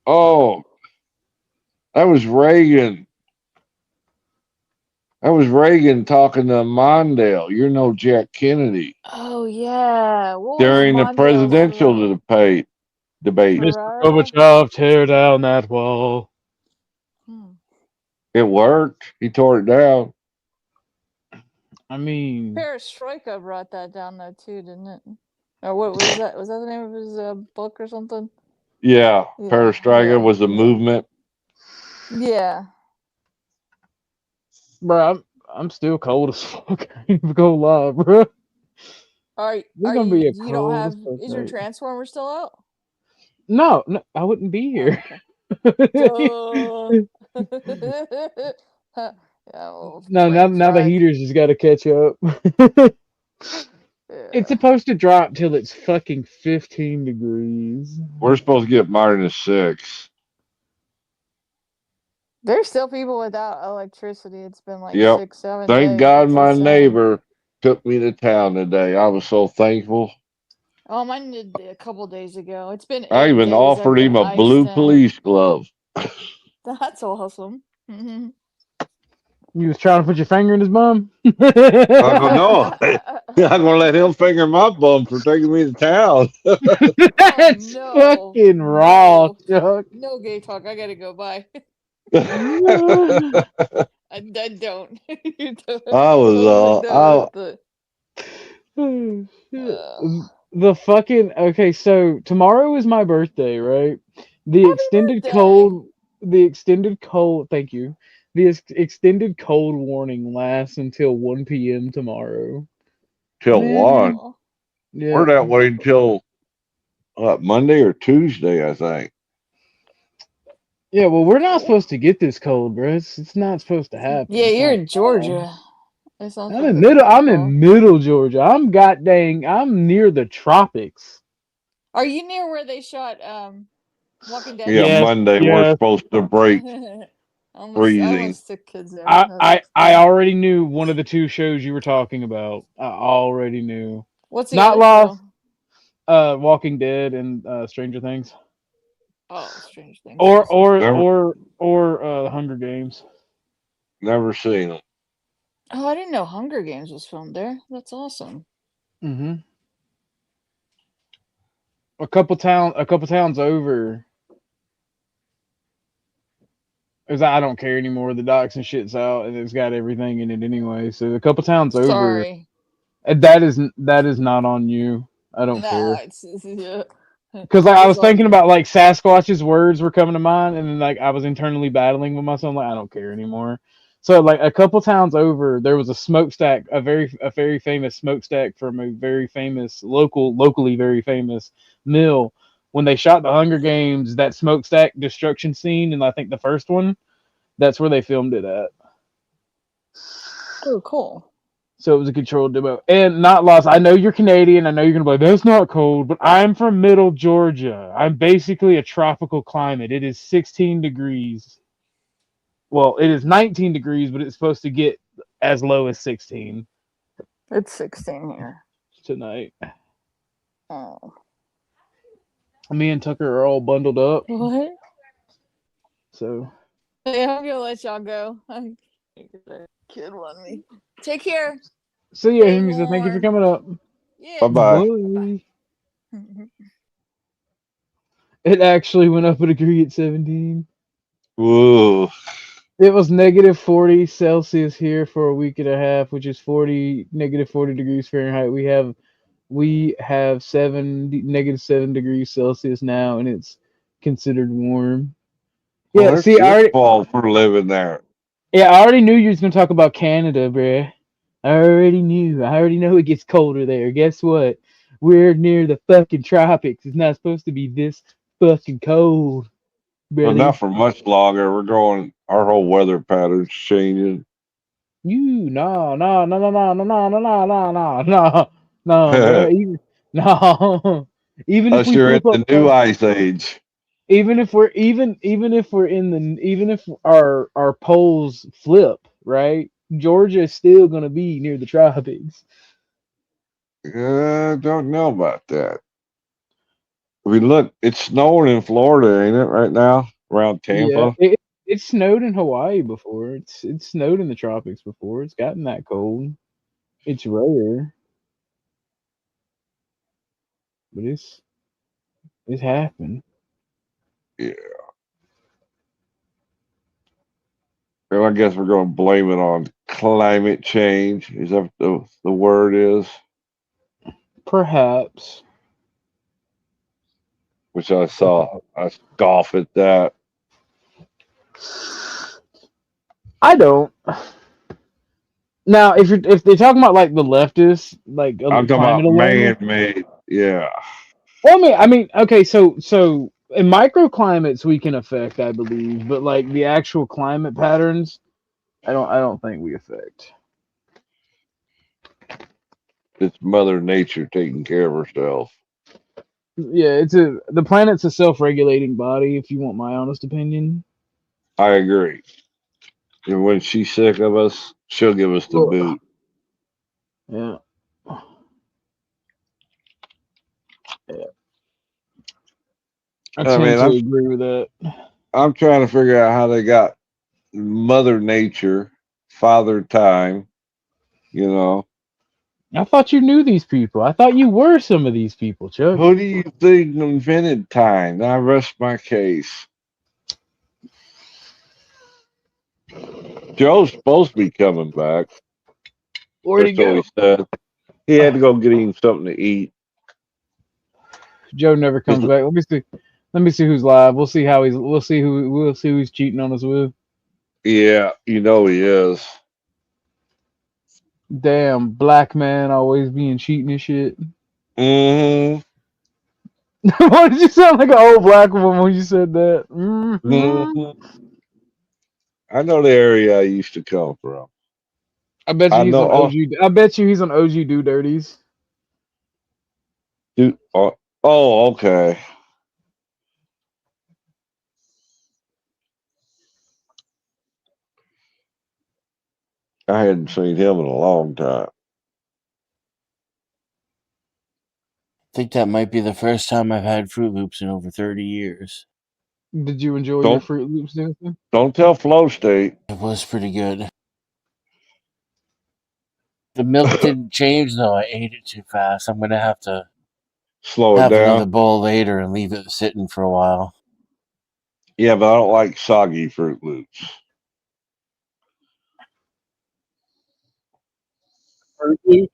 [SPEAKER 5] Oh, that was Reagan. That was Reagan talking to Mondale. You're no Jack Kennedy.
[SPEAKER 3] Oh yeah. What
[SPEAKER 5] During
[SPEAKER 3] was
[SPEAKER 5] the
[SPEAKER 3] Mondale's
[SPEAKER 5] presidential debate.
[SPEAKER 2] Mr. Gorbachev, tear down that wall.
[SPEAKER 5] It worked. He tore it down.
[SPEAKER 2] I mean,
[SPEAKER 3] Perestroika brought that down though too, didn't it? Or what was that? Was that the name of his book or something?
[SPEAKER 5] Yeah, Perestroika was a movement.
[SPEAKER 3] Yeah.
[SPEAKER 2] Bro, I'm still cold as fuck. I ain't even gonna lie, bro.
[SPEAKER 3] You don't have? Is your transformer still out?
[SPEAKER 2] No, I wouldn't be here. No, now the heaters just got to catch up. It's supposed to drop till it's fucking 15 degrees.
[SPEAKER 5] We're supposed to get -6.
[SPEAKER 3] There's still people without electricity. It's been like
[SPEAKER 5] Yep.
[SPEAKER 3] 6-7 days.
[SPEAKER 5] Thank God
[SPEAKER 3] That's
[SPEAKER 5] my
[SPEAKER 3] insane.
[SPEAKER 5] neighbor took me to town today. I was so thankful.
[SPEAKER 3] Oh, mine did a couple days ago. It's been 8
[SPEAKER 5] I even
[SPEAKER 3] days
[SPEAKER 5] offered
[SPEAKER 3] I've
[SPEAKER 5] him
[SPEAKER 3] been
[SPEAKER 5] a blue
[SPEAKER 3] iced in.
[SPEAKER 5] police glove.
[SPEAKER 3] That's awesome.
[SPEAKER 2] You was trying to put your finger in his bum?
[SPEAKER 5] I don't know. I'm gonna let him finger my bum for taking me to town.
[SPEAKER 2] That's fucking raw, Chuck.
[SPEAKER 3] No gay talk. I gotta go. Bye. I don't.
[SPEAKER 2] The fucking okay. So tomorrow is my birthday, right? The extended cold. Thank you. The extended cold warning lasts until 1 p.m. tomorrow.
[SPEAKER 5] Till
[SPEAKER 2] Man.
[SPEAKER 5] 1.
[SPEAKER 2] Yeah.
[SPEAKER 5] We're that way until Monday or Tuesday, I think.
[SPEAKER 2] Yeah, well, we're not supposed to get this cold, bro. It's not supposed to happen.
[SPEAKER 3] Yeah, you're in Georgia.
[SPEAKER 2] I'm in middle Georgia. I'm near the tropics.
[SPEAKER 3] Are you near where they shot Walking Dead?
[SPEAKER 5] Yeah, Monday we're supposed to break freezing.
[SPEAKER 2] I already knew one of the two shows you were talking about. I already knew.
[SPEAKER 3] What's the
[SPEAKER 2] Not
[SPEAKER 3] other
[SPEAKER 2] Lost? Walking Dead and Stranger Things.
[SPEAKER 3] Oh, Stranger Things.
[SPEAKER 2] Or Hunger Games.
[SPEAKER 5] Never seen them.
[SPEAKER 3] Oh, I didn't know Hunger Games was filmed there. That's awesome.
[SPEAKER 2] Mm-hmm. A couple towns over. Because I don't care anymore. The docs and shit's out, and it's got everything in it anyway. So a couple towns over.
[SPEAKER 3] Sorry.
[SPEAKER 2] That is not on you. I don't care.
[SPEAKER 3] Yeah.
[SPEAKER 2] Because I was thinking about like Sasquatch's words were coming to mind, and then like I was internally battling with myself. Like I don't care anymore. So like a couple towns over, there was a smokestack, a very famous smokestack from a very famous locally very famous mill. When they shot the Hunger Games, that smokestack destruction scene, and I think the first one, that's where they filmed it at.
[SPEAKER 3] Oh, cool.
[SPEAKER 2] So it was a controlled demo. And not lost. I know you're Canadian. I know you're going to be like, that's not cold. But I'm from middle Georgia. I'm basically a tropical climate. It is 16 degrees. Well, it is 19 degrees, but it's supposed to get as low as 16.
[SPEAKER 3] It's 16 here
[SPEAKER 2] tonight.
[SPEAKER 3] Oh.
[SPEAKER 2] Me and Tucker are all bundled up.
[SPEAKER 3] What?
[SPEAKER 2] So.
[SPEAKER 3] Yeah, I'm going to let y'all go. Kid want me. Take care.
[SPEAKER 2] See ya, Himisa. Thank you for coming up.
[SPEAKER 3] Yeah.
[SPEAKER 5] Bye-bye.
[SPEAKER 2] It actually went up a degree at 17.
[SPEAKER 5] Whoa.
[SPEAKER 2] It was negative 40 Celsius here for a week and a half, which is negative 40 degrees Fahrenheit. We have negative 7 degrees Celsius now, and it's considered warm.
[SPEAKER 5] Well,
[SPEAKER 2] Yeah, see,
[SPEAKER 5] fault for living there.
[SPEAKER 2] Yeah, I already knew you was gonna talk about Canada, bruh. I already knew. I already know it gets colder there. Guess what? We're near the fucking tropics. It's not supposed to be this fucking cold.
[SPEAKER 5] Well, not for much longer. Our whole weather pattern's changing.
[SPEAKER 2] No, bro. No. Even if we
[SPEAKER 5] you're
[SPEAKER 2] flip
[SPEAKER 5] in the new ice age.
[SPEAKER 2] even if our poles flip, right? Georgia is still gonna be near the tropics.
[SPEAKER 5] I don't know about that. Look, it's snowing in Florida, ain't it, right now? Around Tampa?
[SPEAKER 2] Yeah, it snowed in Hawaii before. It's snowed in the tropics before. It's gotten that cold. It's rare. But it's happened.
[SPEAKER 5] Yeah. Well, I guess we're going to blame it on climate change. Is that what the word is?
[SPEAKER 2] Perhaps.
[SPEAKER 5] Which I saw. I scoff at that.
[SPEAKER 2] I don't. Now, if they're talking about like the leftists, like
[SPEAKER 5] I'm talking
[SPEAKER 2] climate
[SPEAKER 5] about
[SPEAKER 2] alarmist,
[SPEAKER 5] man-made. Yeah.
[SPEAKER 2] Well, I mean, okay, so in microclimates we can affect, I believe, but like the actual climate patterns, I don't think we affect.
[SPEAKER 5] It's Mother Nature taking care of herself.
[SPEAKER 2] Yeah, the planet's a self-regulating body. If you want my honest opinion,
[SPEAKER 5] I agree. And when she's sick of us, she'll give us the boot.
[SPEAKER 2] Yeah. I tend to agree with that.
[SPEAKER 5] I'm trying to figure out how they got Mother Nature, Father Time, you know.
[SPEAKER 2] I thought you knew these people. I thought you were some of these people, Chuck.
[SPEAKER 5] Who do you think invented time? I rest my case. Joe's supposed to be coming back.
[SPEAKER 2] Where'd he go?
[SPEAKER 5] He said. He had to go get him something to eat.
[SPEAKER 2] Joe never comes back. Let me see who's live. We'll see who he's cheating on us with.
[SPEAKER 5] Yeah, you know he is.
[SPEAKER 2] Damn, black man always being cheating and shit.
[SPEAKER 5] Mm-hmm.
[SPEAKER 2] Why did you sound like an old black woman when you said that? Mm-hmm.
[SPEAKER 5] Mm-hmm. I know the area I used to come from.
[SPEAKER 2] I bet you he's on OG. I bet you he's on OG Do Dirties.
[SPEAKER 5] Dude, oh, okay. I hadn't seen him in a long time.
[SPEAKER 18] I think that might be the first time I've had Fruit Loops in over 30 years.
[SPEAKER 2] Did you enjoy your Fruit Loops, Nathan?
[SPEAKER 5] Don't tell Flow State.
[SPEAKER 18] It was pretty good. The milk didn't change, though. I ate it too fast. I'm going to have to
[SPEAKER 5] slow it down.
[SPEAKER 18] Have another bowl later and leave it sitting for a while.
[SPEAKER 5] Yeah, but I don't like soggy Fruit Loops.
[SPEAKER 2] Fruit Loops?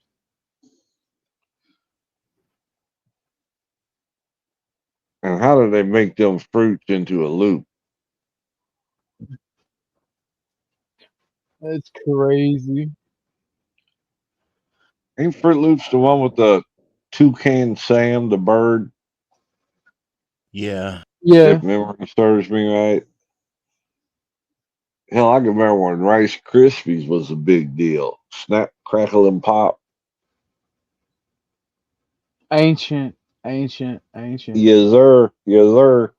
[SPEAKER 5] And how do they make them fruits into a loop?
[SPEAKER 2] That's crazy.
[SPEAKER 5] Ain't Fruit Loops the one with the toucan Sam, the bird?
[SPEAKER 18] Yeah.
[SPEAKER 2] Yeah.
[SPEAKER 5] If memory serves me right. Hell, I can remember when Rice Krispies was a big deal. Snap, crackle, and pop.
[SPEAKER 2] Ancient.
[SPEAKER 5] Yes, sir. Yes, sir.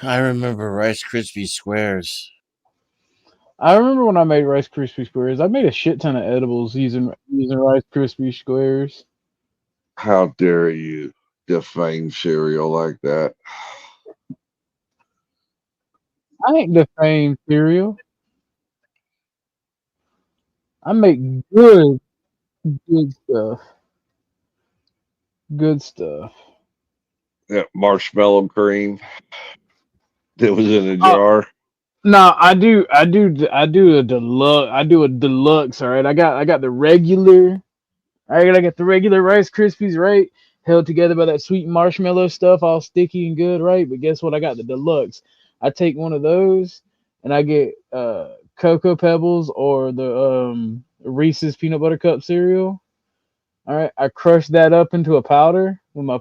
[SPEAKER 18] I remember Rice Krispie squares.
[SPEAKER 2] I remember when I made Rice Krispie squares. I made a shit ton of edibles using Rice Krispie squares.
[SPEAKER 5] How dare you defame cereal like that?
[SPEAKER 2] I ain't defame cereal. I make good stuff. Good stuff.
[SPEAKER 5] That marshmallow cream that was in a jar.
[SPEAKER 2] No, I do a deluxe. I do a deluxe. All right, I got the regular. I got the regular Rice Krispies, right? Held together by that sweet marshmallow stuff, all sticky and good, right? But guess what? I got the deluxe. I take one of those and I get Cocoa Pebbles or the Reese's peanut butter cup cereal. All right, I crush that up into a powder with my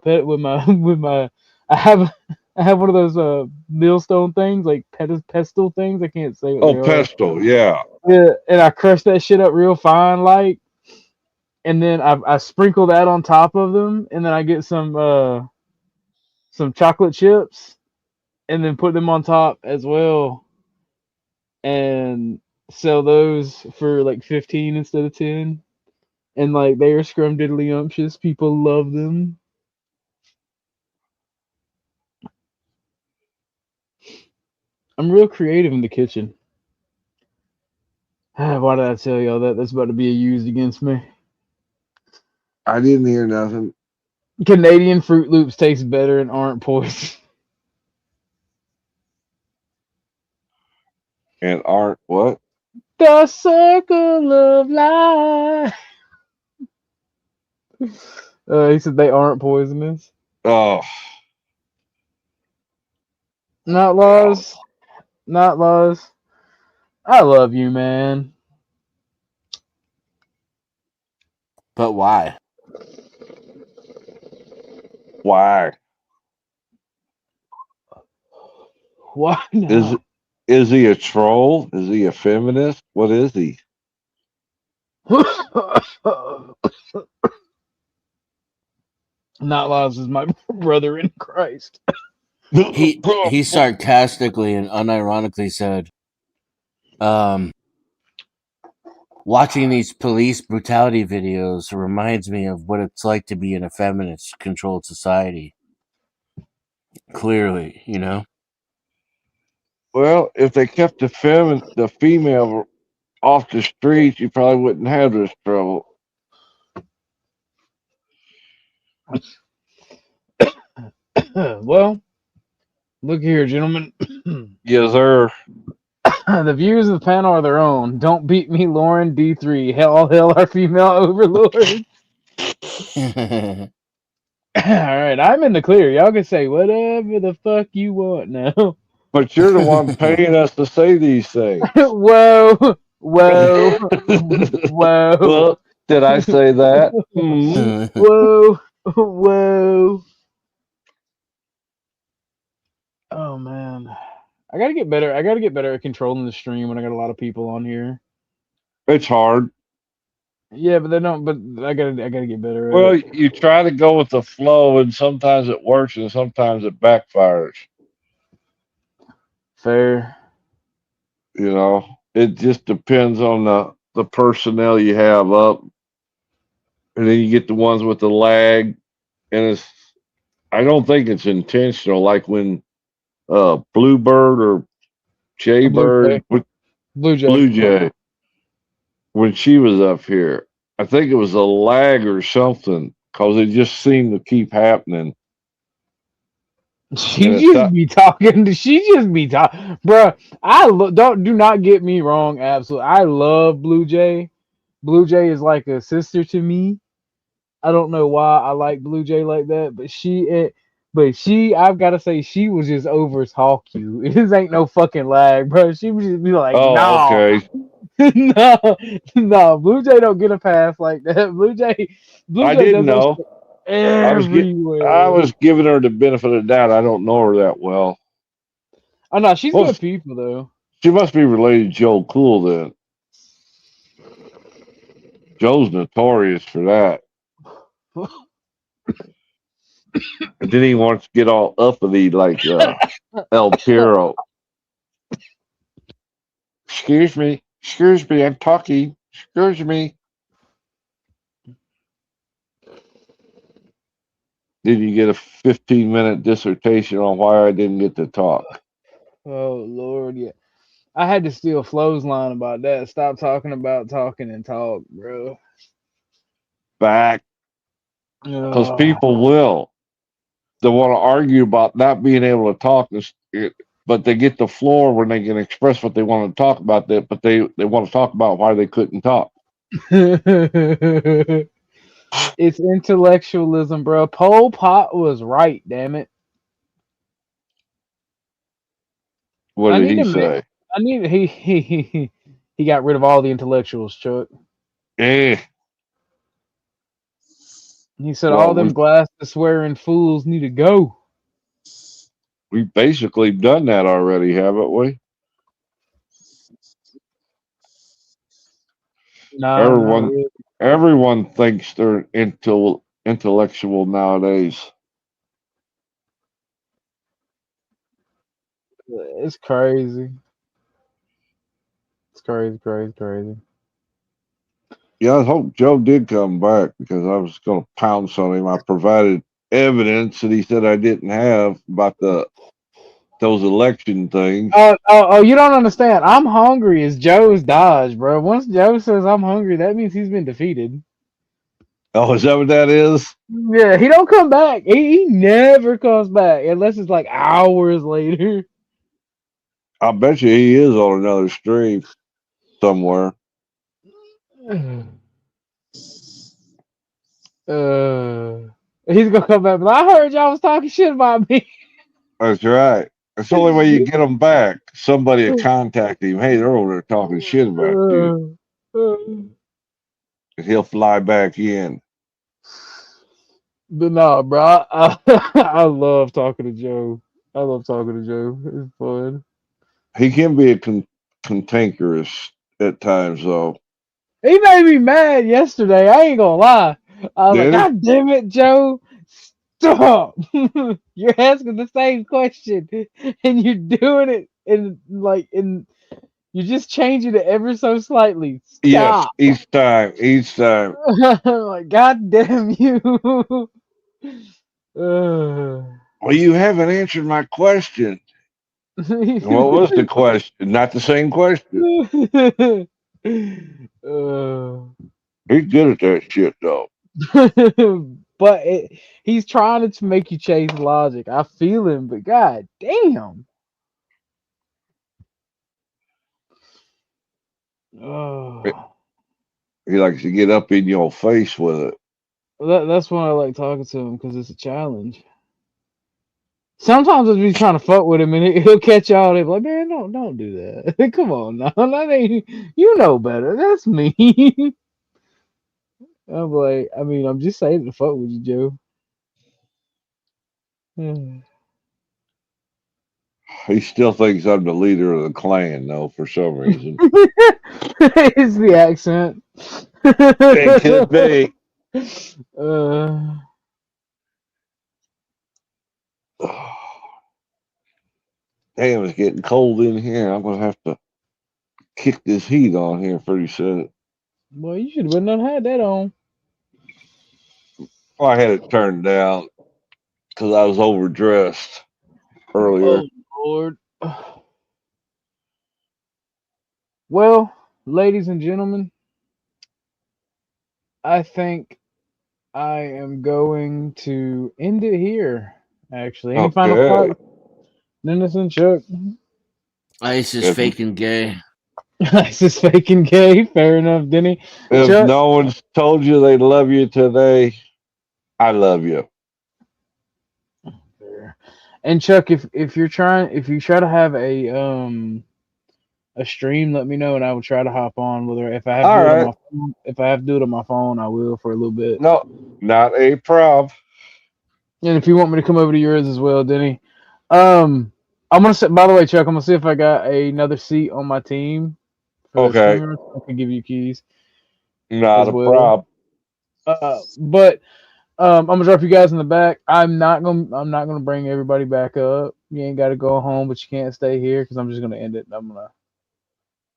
[SPEAKER 2] with my. I have one of those millstone things, like pestle things. I can't say what
[SPEAKER 5] Oh,
[SPEAKER 2] they are.
[SPEAKER 5] pesto, yeah.
[SPEAKER 2] Yeah, and I crush that shit up real fine, like, and then I sprinkle that on top of them, and then I get some chocolate chips, and then put them on top as well, and sell those for like 15 instead of 10. And like they are scrumdiddlyumptious. People love them. I'm real creative in the kitchen. Why did I tell y'all that? That's about to be used against me.
[SPEAKER 5] I didn't hear nothing.
[SPEAKER 2] Canadian Fruit Loops taste better and aren't poison.
[SPEAKER 5] And aren't what?
[SPEAKER 2] The circle of life. He said they aren't poisonous.
[SPEAKER 5] Oh.
[SPEAKER 2] Not laws. Not laws. I love you, man.
[SPEAKER 18] But why?
[SPEAKER 5] Why?
[SPEAKER 2] Why not?
[SPEAKER 5] Is he a troll? Is he a feminist? What is he?
[SPEAKER 2] Not laws is my brother in Christ.
[SPEAKER 18] He sarcastically and unironically said, watching these police brutality videos reminds me of what it's like to be in a feminist controlled society. Clearly, you know.
[SPEAKER 5] Well, if they kept the female off the streets, you probably wouldn't have this trouble.
[SPEAKER 2] Well, look here, gentlemen.
[SPEAKER 5] Yes, sir.
[SPEAKER 2] The views of the panel are their own. Don't beat me, Lauren. D3. Hell, our female overlord. All right, I'm in the clear. Y'all can say whatever the fuck you want now.
[SPEAKER 5] But you're the one paying us to say these things.
[SPEAKER 2] Whoa. Well,
[SPEAKER 5] did I say that?
[SPEAKER 2] Whoa. Oh man, I gotta get better. I gotta get better at controlling the stream when I got a lot of people on here.
[SPEAKER 5] It's hard.
[SPEAKER 2] Yeah, but they don't. But I gotta get better.
[SPEAKER 5] Well,
[SPEAKER 2] at it.
[SPEAKER 5] you try to go with the flow, and sometimes it works, and sometimes it backfires.
[SPEAKER 2] Fair.
[SPEAKER 5] You know, it just depends on the personnel you have up, and then you get the ones with the lag, and I don't think it's intentional. Like when Bluebird or Jaybird,
[SPEAKER 2] Blue
[SPEAKER 5] Jay, when she was up here, I think it was a lag or something because it just seemed to keep happening.
[SPEAKER 2] She just be talking. Bruh, do not get me wrong. Absolutely, I love Blue Jay. Blue Jay is like a sister to me. I don't know why I like Blue Jay like that, but I've got to say, she was just over talk you. It ain't no fucking lag, bro. She would just be like, "Nah,
[SPEAKER 5] okay.
[SPEAKER 2] no, Blue Jay don't get a pass like that. Blue Jay
[SPEAKER 5] I didn't know.
[SPEAKER 2] Everywhere.
[SPEAKER 5] I was giving her the benefit of the doubt. I don't know her that well.
[SPEAKER 2] Oh no, she's
[SPEAKER 5] Well,
[SPEAKER 2] good people though.
[SPEAKER 5] she must be related to Joe Cool then. Joe's notorious for that. And then he wants to get all uppity like El Piro. Excuse me, I'm talking. Excuse me. Did you get a 15-minute dissertation on why I didn't get to talk?
[SPEAKER 2] Oh Lord, yeah. I had to steal Flo's line about that. Stop talking about talking and talk, bro.
[SPEAKER 5] Back. Because people will. They want to argue about not being able to talk, but they get the floor when they can express what they want to talk about, but they want to talk about why they couldn't talk.
[SPEAKER 2] It's intellectualism, bro. Pol Pot was right, damn it.
[SPEAKER 5] What did he say?
[SPEAKER 2] He got rid of all the intellectuals, Chuck.
[SPEAKER 5] Eh.
[SPEAKER 2] He said all them glass swearing fools need to go.
[SPEAKER 5] We've basically done that already, haven't we?
[SPEAKER 2] No,
[SPEAKER 5] everyone thinks they're intellectual nowadays.
[SPEAKER 2] It's crazy. It's crazy.
[SPEAKER 5] Yeah, I hope Joe did come back because I was going to pounce on him. I provided evidence that he said I didn't have about those election things.
[SPEAKER 2] Oh, you don't understand. I'm hungry is Joe's dodge, bro. Once Joe says I'm hungry, that means he's been defeated.
[SPEAKER 5] Oh, is that what that is?
[SPEAKER 2] Yeah, he don't come back. He never comes back unless it's like hours later.
[SPEAKER 5] I bet you he is on another stream somewhere.
[SPEAKER 2] He's gonna come back. But I heard y'all was talking shit about me.
[SPEAKER 5] That's right. That's the only way you get them back. Somebody will contact him. Hey, they're over there talking shit about you. And he'll fly back in.
[SPEAKER 2] But nah, bro. I love talking to Joe. It's fun.
[SPEAKER 5] He can be a cantankerous at times, though.
[SPEAKER 2] He made me mad yesterday. I ain't gonna lie. I was like, God damn it, Joe. Stop. You're asking the same question and you're doing it in you're just changing it ever so slightly. Stop.
[SPEAKER 5] Yes, each time.
[SPEAKER 2] Like, God damn you.
[SPEAKER 5] Well, you haven't answered my question. What was the question? Not the same question. He's good at that shit, though.
[SPEAKER 2] But he's trying to make you chase logic. I feel him, but god damn.
[SPEAKER 5] He likes to get up in your face with it.
[SPEAKER 2] That's why I like talking to him, because it's a challenge. Sometimes I'll be trying to fuck with him and he'll catch y'all and be like, man, don't do that. Come on now. That ain't, you know better. That's me. I'm like, I mean, I'm just saying to fuck with you, Joe.
[SPEAKER 5] He still thinks I'm the leader of the clan, though, for some reason.
[SPEAKER 2] It's the accent.
[SPEAKER 5] It could be. Damn, it's getting cold in here. I'm gonna have to kick this heat on here pretty soon.
[SPEAKER 2] Boy, you should have not had that on.
[SPEAKER 5] Well, I had it turned down because I was overdressed earlier.
[SPEAKER 2] Oh Lord. Well, ladies and gentlemen, I think I am going to end it here. Actually, any final thoughts? Dennis and Chuck.
[SPEAKER 18] Ice is faking gay.
[SPEAKER 2] Ice is faking gay. Fair enough, Denny.
[SPEAKER 5] If
[SPEAKER 2] Chuck,
[SPEAKER 5] no one's told you they love you today, I love you.
[SPEAKER 2] And Chuck, if you try to have a stream, let me know and I will try to hop on. Whether if I have to do it on my phone, if I have to do it on my phone, I will for a little bit.
[SPEAKER 5] No, not a problem.
[SPEAKER 2] And if you want me to come over to yours as well, Denny. I'm gonna say. By the way, Chuck, I'm gonna see if I got another seat on my team. For the
[SPEAKER 5] Okay.
[SPEAKER 2] streamers. I can give you keys.
[SPEAKER 5] Not
[SPEAKER 2] as
[SPEAKER 5] a
[SPEAKER 2] well.
[SPEAKER 5] problem.
[SPEAKER 2] But I'm gonna drop you guys in the back. I'm not gonna bring everybody back up. You ain't got to go home, but you can't stay here because I'm just gonna end it. I'm gonna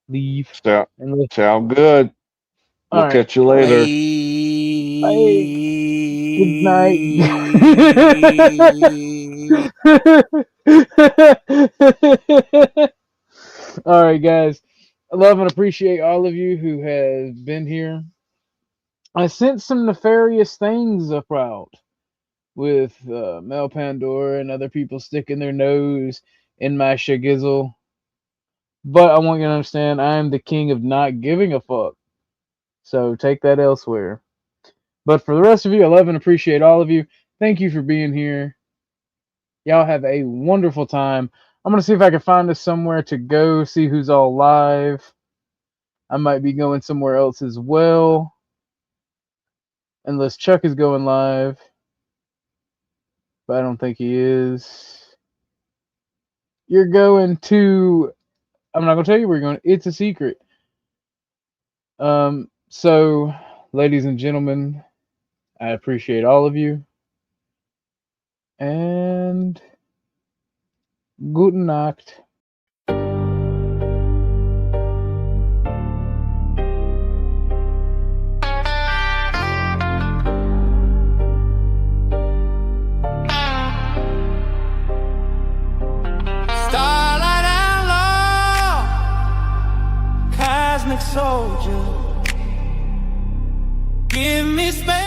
[SPEAKER 2] leave.
[SPEAKER 5] Sound good. We'll
[SPEAKER 2] All right.
[SPEAKER 5] catch you later.
[SPEAKER 2] Bye. Good night. All right, guys. I love and appreciate all of you who have been here. I sent some nefarious things about with Mel Pandora and other people sticking their nose in my shagizzle. But I want you to understand I am the king of not giving a fuck. So take that elsewhere. But for the rest of you, I love and appreciate all of you. Thank you for being here. Y'all have a wonderful time. I'm going to see if I can find us somewhere to go, see who's all live. I might be going somewhere else as well. Unless Chuck is going live. But I don't think he is. You're going to... I'm not going to tell you where you're going. It's a secret. So, ladies and gentlemen, I appreciate all of you. And... Guten Nacht.
[SPEAKER 9] Starlight outlaw, cosmic soldier, give me space.